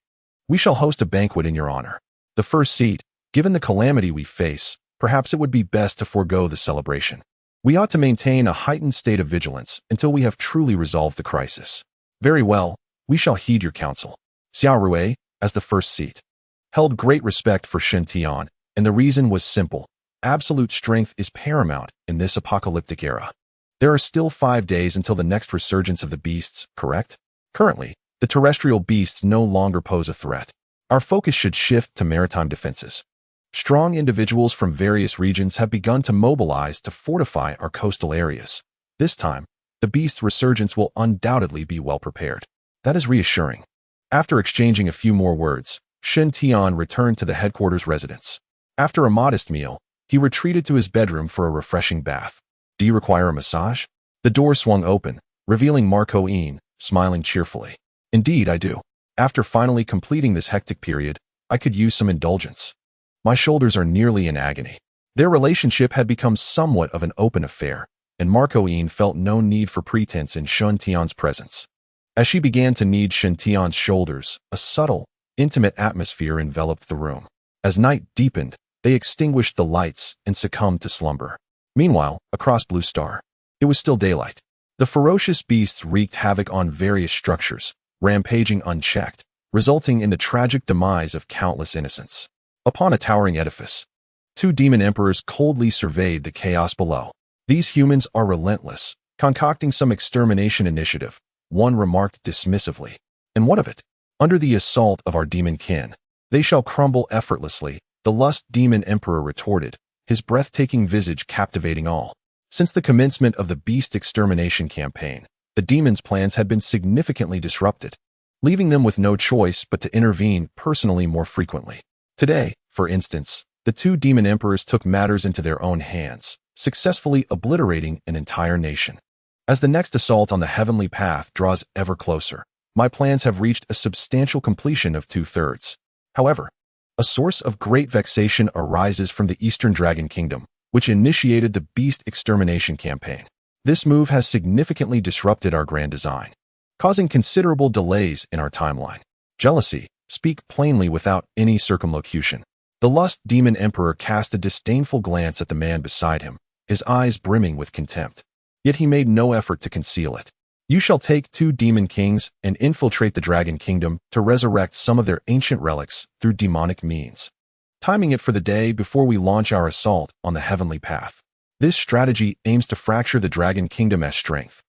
Speaker 1: we shall host a banquet in your honor. The first seat, given the calamity we face, perhaps it would be best to forego the celebration. We ought to maintain a heightened state of vigilance until we have truly resolved the crisis. Very well, we shall heed your counsel. Xia Rui, as the first seat, held great respect for Xintian, and the reason was simple. Absolute strength is paramount in this apocalyptic era. There are still 5 days until the next resurgence of the beasts, correct? Currently, the terrestrial beasts no longer pose a threat. Our focus should shift to maritime defenses. Strong individuals from various regions have begun to mobilize to fortify our coastal areas. This time, the beast's resurgence will undoubtedly be well prepared. That is reassuring. After exchanging a few more words, Xintian returned to the headquarters residence. After a modest meal, he retreated to his bedroom for a refreshing bath. Do you require a massage? The door swung open, revealing Marco Ian, smiling cheerfully. Indeed, I do. After finally completing this hectic period, I could use some indulgence. My shoulders are nearly in agony. Their relationship had become somewhat of an open affair, and Marco Ian felt no need for pretense in Xintian's presence. As she began to knead Xintian's shoulders, a subtle, intimate atmosphere enveloped the room. As night deepened, they extinguished the lights and succumbed to slumber. Meanwhile, across Blue Star, it was still daylight. The ferocious beasts wreaked havoc on various structures, rampaging unchecked, resulting in the tragic demise of countless innocents. Upon a towering edifice, 2 demon emperors coldly surveyed the chaos below. These humans are relentless, concocting some extermination initiative, one remarked dismissively. And what of it? Under the assault of our demon kin, they shall crumble effortlessly, the lust demon emperor retorted, his breathtaking visage captivating all. Since the commencement of the beast extermination campaign, the demons' plans had been significantly disrupted, leaving them with no choice but to intervene personally more frequently. Today, for instance, the 2 demon emperors took matters into their own hands, successfully obliterating an entire nation. As the next assault on the heavenly path draws ever closer, my plans have reached a substantial completion of 2/3. However, a source of great vexation arises from the Eastern Dragon Kingdom, which initiated the beast extermination campaign. This move has significantly disrupted our grand design, causing considerable delays in our timeline. Jealousy, speak plainly without any circumlocution. The lust demon emperor cast a disdainful glance at the man beside him, his eyes brimming with contempt. Yet he made no effort to conceal it. You shall take 2 demon kings and infiltrate the dragon kingdom to resurrect some of their ancient relics through demonic means, timing it for the day before we launch our assault on the heavenly path. This strategy aims to fracture the dragon kingdom as strength,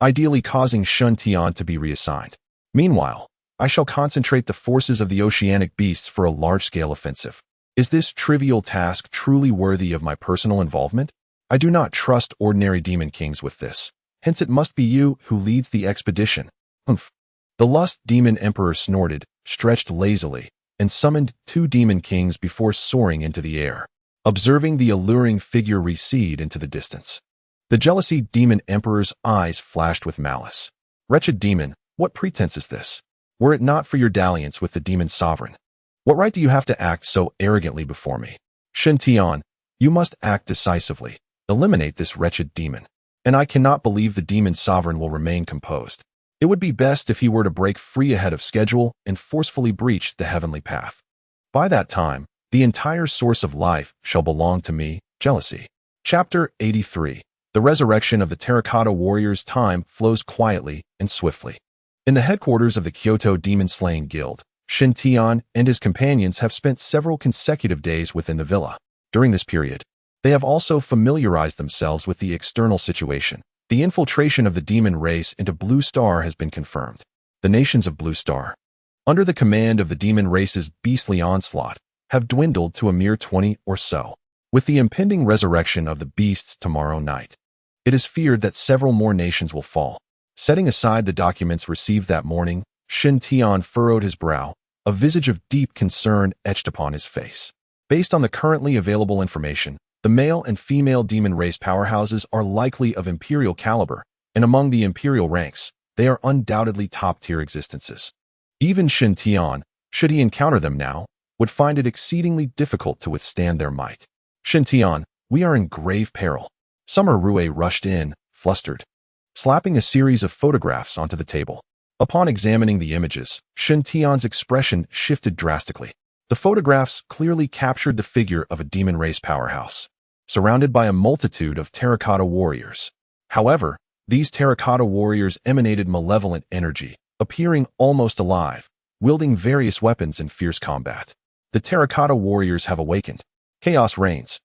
Speaker 1: ideally causing Xintian to be reassigned. Meanwhile, I shall concentrate the forces of the oceanic beasts for a large-scale offensive. Is this trivial task truly worthy of my personal involvement? I do not trust ordinary demon kings with this. Hence it must be you who leads the expedition. Humph. The lust demon emperor snorted, stretched lazily, and summoned 2 demon kings before soaring into the air, observing the alluring figure recede into the distance. The jealousy demon emperor's eyes flashed with malice. Wretched demon, what pretense is this? Were it not for your dalliance with the demon sovereign, what right do you have to act so arrogantly before me? Shen Tian, you must act decisively. Eliminate this wretched demon. And I cannot believe the demon sovereign will remain composed. It would be best if he were to break free ahead of schedule and forcefully breach the heavenly path. By that time, the entire source of life shall belong to me. Jealousy. Chapter 83. The resurrection of the Terracotta Warriors. Time flows quietly and swiftly. In the headquarters of the Kyoto Demon-Slaying Guild, Shen Tian and his companions have spent several consecutive days within the villa. During this period, they have also familiarized themselves with the external situation. The infiltration of the demon race into Blue Star has been confirmed. The nations of Blue Star, under the command of the demon race's beastly onslaught, have dwindled to a mere 20 or so. With the impending resurrection of the beasts tomorrow night, it is feared that several more nations will fall. Setting aside the documents received that morning, Shen Tian furrowed his brow, a visage of deep concern etched upon his face. Based on the currently available information, the male and female demon race powerhouses are likely of imperial caliber, and among the imperial ranks, they are undoubtedly top-tier existences. Even Shen Tian, should he encounter them now, would find it exceedingly difficult to withstand their might. Shen Tian, we are in grave peril. Summer Rue rushed in, flustered, slapping a series of photographs onto the table. Upon examining the images, Shen Tian's expression shifted drastically. The photographs clearly captured the figure of a demon race powerhouse, surrounded by a multitude of terracotta warriors. However, these terracotta warriors emanated malevolent energy, appearing almost alive, wielding various weapons in fierce combat. The terracotta warriors have awakened. Chaos reigns.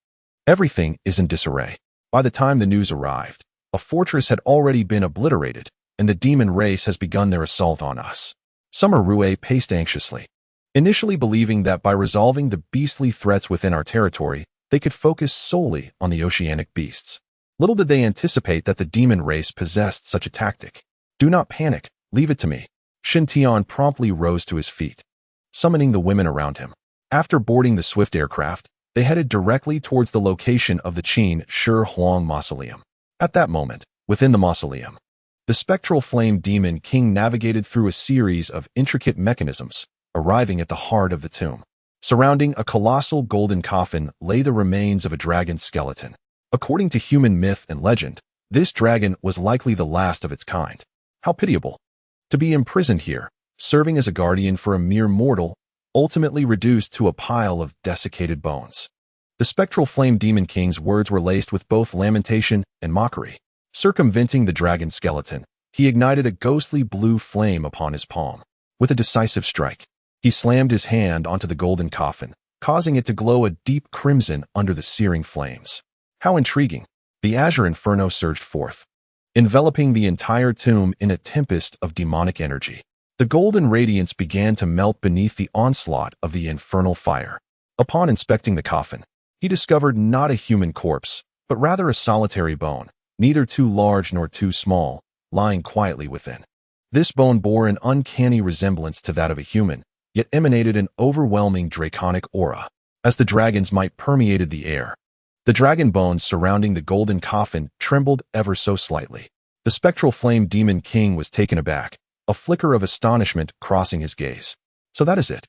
Speaker 1: Everything is in disarray. By the time the news arrived, a fortress had already been obliterated, and the demon race has begun their assault on us. Summer Rue paced anxiously, initially believing that by resolving the beastly threats within our territory, they could focus solely on the oceanic beasts. Little did they anticipate that the demon race possessed such a tactic. Do not panic, leave it to me. Shen Tian promptly rose to his feet, summoning the women around him. After boarding the swift aircraft, they headed directly towards the location of the Qin Shi Huang Mausoleum. At that moment, within the mausoleum, the spectral flame demon king navigated through a series of intricate mechanisms, arriving at the heart of the tomb. Surrounding a colossal golden coffin lay the remains of a dragon skeleton. According to human myth and legend, this dragon was likely the last of its kind. How pitiable. To be imprisoned here, serving as a guardian for a mere mortal, ultimately reduced to a pile of desiccated bones. The spectral flame demon king's words were laced with both lamentation and mockery. Circumventing the dragon skeleton, he ignited a ghostly blue flame upon his palm. With a decisive strike, he slammed his hand onto the golden coffin, causing it to glow a deep crimson under the searing flames. How intriguing! The azure inferno surged forth, enveloping the entire tomb in a tempest of demonic energy. The golden radiance began to melt beneath the onslaught of the infernal fire. Upon inspecting the coffin, he discovered not a human corpse, but rather a solitary bone, neither too large nor too small, lying quietly within. This bone bore an uncanny resemblance to that of a human, yet emanated an overwhelming draconic aura, as the dragon's might permeated the air. The dragon bones surrounding the golden coffin trembled ever so slightly. The spectral flame demon king was taken aback, a flicker of astonishment crossing his gaze. So that is it.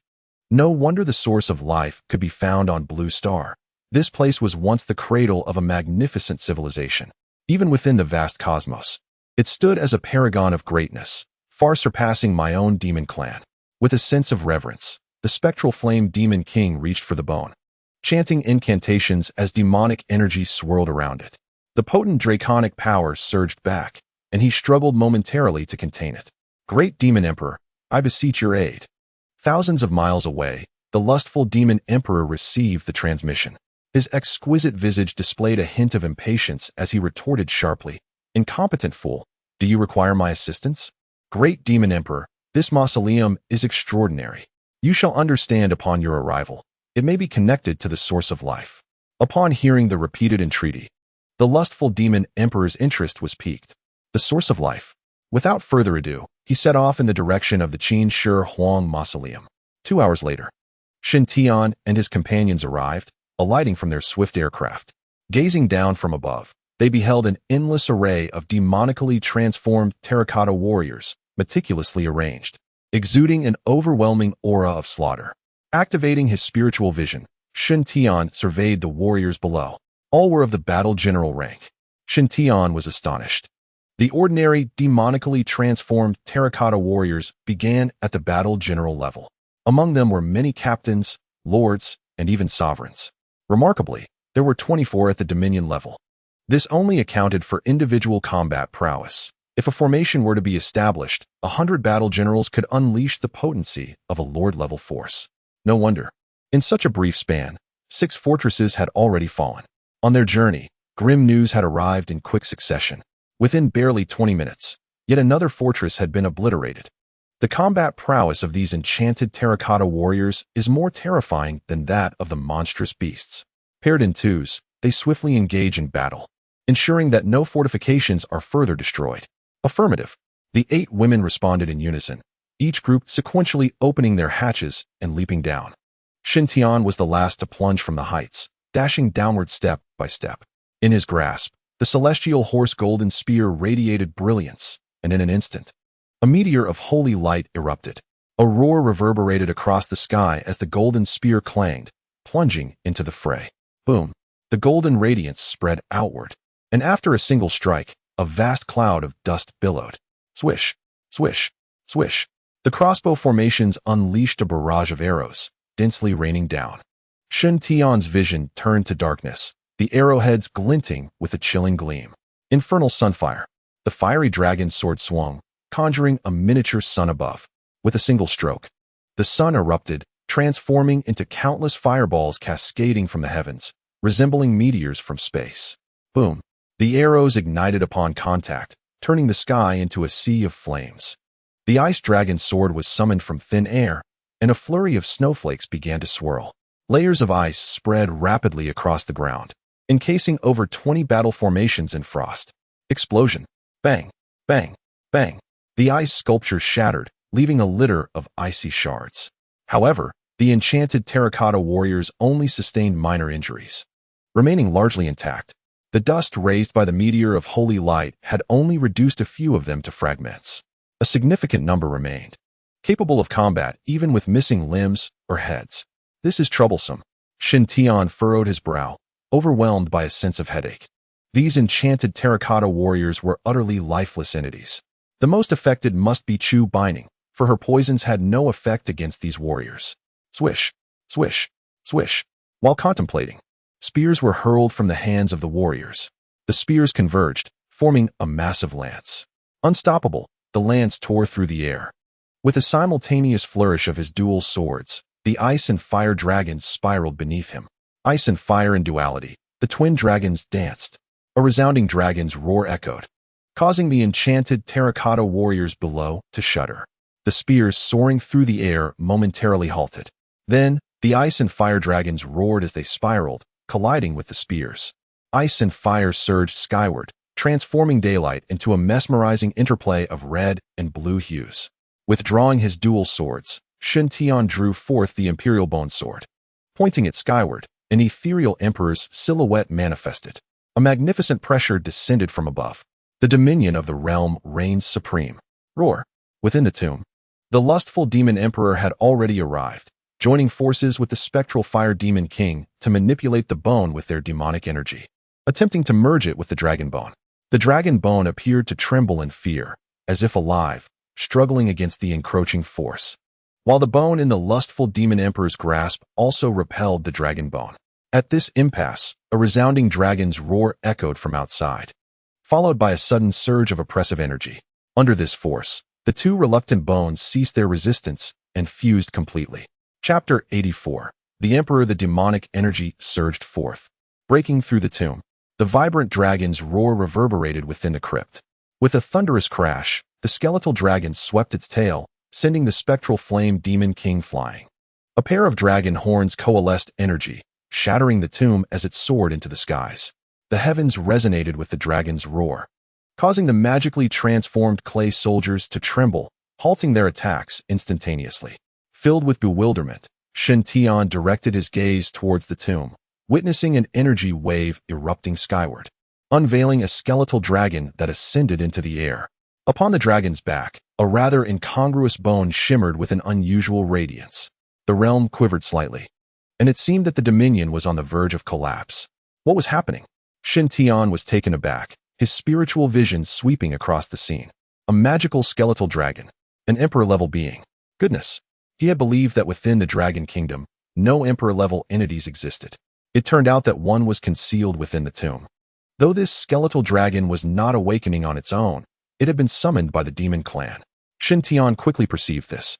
Speaker 1: No wonder the source of life could be found on Blue Star. This place was once the cradle of a magnificent civilization. Even within the vast cosmos, it stood as a paragon of greatness, far surpassing my own demon clan. With a sense of reverence, the spectral flame demon king reached for the bone, chanting incantations as demonic energy swirled around it. The potent draconic power surged back, and he struggled momentarily to contain it. Great Demon Emperor, I beseech your aid. Thousands of miles away, the lustful Demon Emperor received the transmission. His exquisite visage displayed a hint of impatience as he retorted sharply, Incompetent fool, do you require my assistance? Great Demon Emperor, this mausoleum is extraordinary. You shall understand upon your arrival. It may be connected to the source of life. Upon hearing the repeated entreaty, the lustful Demon Emperor's interest was piqued. The source of life. Without further ado, he set off in the direction of the Qin Shi Huang Mausoleum. 2 hours later, Tian and his companions arrived, alighting from their swift aircraft. Gazing down from above, they beheld an endless array of demonically transformed terracotta warriors, meticulously arranged, exuding an overwhelming aura of slaughter. Activating his spiritual vision, Tian surveyed the warriors below. All were of the battle general rank. Tian was astonished. The ordinary, demonically transformed terracotta warriors began at the battle general level. Among them were many captains, lords, and even sovereigns. Remarkably, there were 24 at the dominion level. This only accounted for individual combat prowess. If a formation were to be established, 100 battle generals could unleash the potency of a lord-level force. No wonder. In such a brief span, 6 fortresses had already fallen. On their journey, grim news had arrived in quick succession. Within barely 20 minutes, yet another fortress had been obliterated. The combat prowess of these enchanted terracotta warriors is more terrifying than that of the monstrous beasts. Paired in twos, they swiftly engage in battle, ensuring that no fortifications are further destroyed. Affirmative. The 8 women responded in unison, each group sequentially opening their hatches and leaping down. Tian was the last to plunge from the heights, dashing downward step by step. In his grasp, the celestial horse golden spear radiated brilliance, and in an instant, a meteor of holy light erupted. A roar reverberated across the sky as the golden spear clanged, plunging into the fray. Boom! The golden radiance spread outward, and after a single strike, a vast cloud of dust billowed. Swish! Swish! Swish! The crossbow formations unleashed a barrage of arrows, densely raining down. Tian's vision turned to darkness, the arrowheads glinting with a chilling gleam. Infernal sunfire. The fiery dragon's sword swung, conjuring a miniature sun above. With a single stroke, the sun erupted, transforming into countless fireballs cascading from the heavens, resembling meteors from space. Boom! The arrows ignited upon contact, turning the sky into a sea of flames. The ice dragon's sword was summoned from thin air, and a flurry of snowflakes began to swirl. Layers of ice spread rapidly across the ground, encasing over 20 battle formations in frost. Explosion. Bang! Bang! Bang! The ice sculpture shattered, leaving a litter of icy shards. However, the enchanted terracotta warriors only sustained minor injuries. Remaining largely intact, the dust raised by the meteor of holy light had only reduced a few of them to fragments. A significant number remained, capable of combat even with missing limbs or heads. This is troublesome. Tian furrowed his brow, overwhelmed by a sense of headache. These enchanted terracotta warriors were utterly lifeless entities. The most affected must be Chu Binding, for her poisons had no effect against these warriors. Swish! Swish! Swish! While contemplating, spears were hurled from the hands of the warriors. The spears converged, forming a massive lance. Unstoppable, the lance tore through the air. With a simultaneous flourish of his dual swords, the ice and fire dragons spiraled beneath him. Ice and fire in duality, the twin dragons danced. A resounding dragon's roar echoed, causing the enchanted terracotta warriors below to shudder. The spears soaring through the air momentarily halted. Then, the ice and fire dragons roared as they spiraled, colliding with the spears. Ice and fire surged skyward, transforming daylight into a mesmerizing interplay of red and blue hues. Withdrawing his dual swords, Tian drew forth the imperial bone sword. Pointing it skyward, an ethereal emperor's silhouette manifested. A magnificent pressure descended from above. The dominion of the realm reigns supreme. Roar! Within the tomb, the lustful demon emperor had already arrived, joining forces with the spectral fire demon king to manipulate the bone with their demonic energy, attempting to merge it with the dragon bone. The dragon bone appeared to tremble in fear, as if alive, struggling against the encroaching force, while the bone in the lustful demon emperor's grasp also repelled the dragon bone. At this impasse, a resounding dragon's roar echoed from outside, followed by a sudden surge of oppressive energy. Under this force, the two reluctant bones ceased their resistance and fused completely. Chapter 84. The Emperor. The demonic energy surged forth, breaking through the tomb. The vibrant dragon's roar reverberated within the crypt. With a thunderous crash, the skeletal dragon swept its tail, sending the spectral flame demon king flying. A pair of dragon horns coalesced energy, shattering the tomb as it soared into the skies. The heavens resonated with the dragon's roar, causing the magically transformed clay soldiers to tremble, halting their attacks instantaneously. Filled with bewilderment, Shen Tian directed his gaze towards the tomb, witnessing an energy wave erupting skyward, unveiling a skeletal dragon that ascended into the air. Upon the dragon's back, a rather incongruous bone shimmered with an unusual radiance. The realm quivered slightly, and it seemed that the dominion was on the verge of collapse. What was happening? Shen Tian was taken aback, his spiritual vision sweeping across the scene. A magical skeletal dragon, an emperor-level being. Goodness, he had believed that within the dragon kingdom, no emperor-level entities existed. It turned out that one was concealed within the tomb. Though this skeletal dragon was not awakening on its own, it had been summoned by the demon clan. Shen Tian quickly perceived this,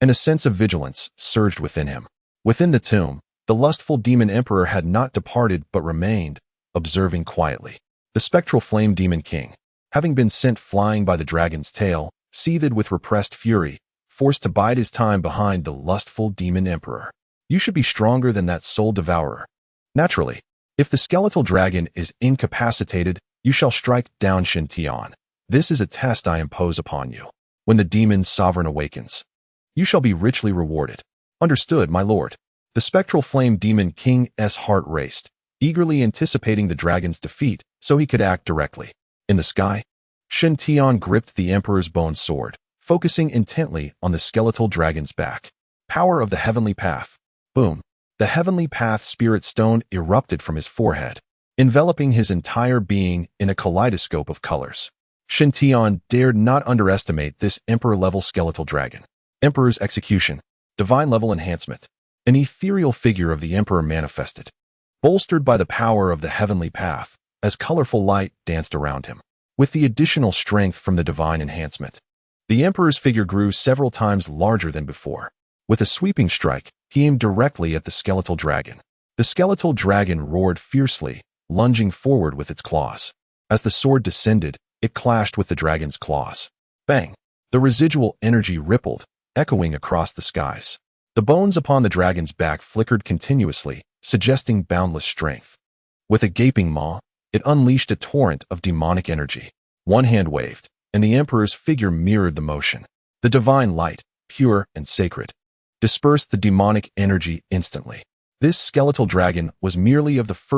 Speaker 1: and a sense of vigilance surged within him. Within the tomb, the lustful demon emperor had not departed but remained, observing quietly. The spectral flame demon king, having been sent flying by the dragon's tail, seethed with repressed fury, forced to bide his time behind the lustful demon emperor. You should be stronger than that soul devourer. Naturally, if the skeletal dragon is incapacitated, you shall strike down Shen Tian. This is a test I impose upon you. When the demon sovereign awakens, you shall be richly rewarded. Understood, my lord. The spectral flame demon king's heart raced, eagerly anticipating the dragon's defeat so he could act directly. In the sky, Shen Tian gripped the emperor's bone sword, focusing intently on the skeletal dragon's back. Power of the heavenly path. Boom. The heavenly path spirit stone erupted from his forehead, enveloping his entire being in a kaleidoscope of colors. Shen Tian dared not underestimate this emperor-level skeletal dragon. Emperor's execution. Divine-level enhancement. An ethereal figure of the emperor manifested, bolstered by the power of the heavenly path, as colorful light danced around him. With the additional strength from the divine enhancement, the emperor's figure grew several times larger than before. With a sweeping strike, he aimed directly at the skeletal dragon. The skeletal dragon roared fiercely, lunging forward with its claws. As the sword descended, it clashed with the dragon's claws. Bang! The residual energy rippled, echoing across the skies. The bones upon the dragon's back flickered continuously, suggesting boundless strength. With a gaping maw, it unleashed a torrent of demonic energy. One hand waved, and the emperor's figure mirrored the motion. The divine light, pure and sacred, dispersed the demonic energy instantly. This skeletal dragon was merely of the first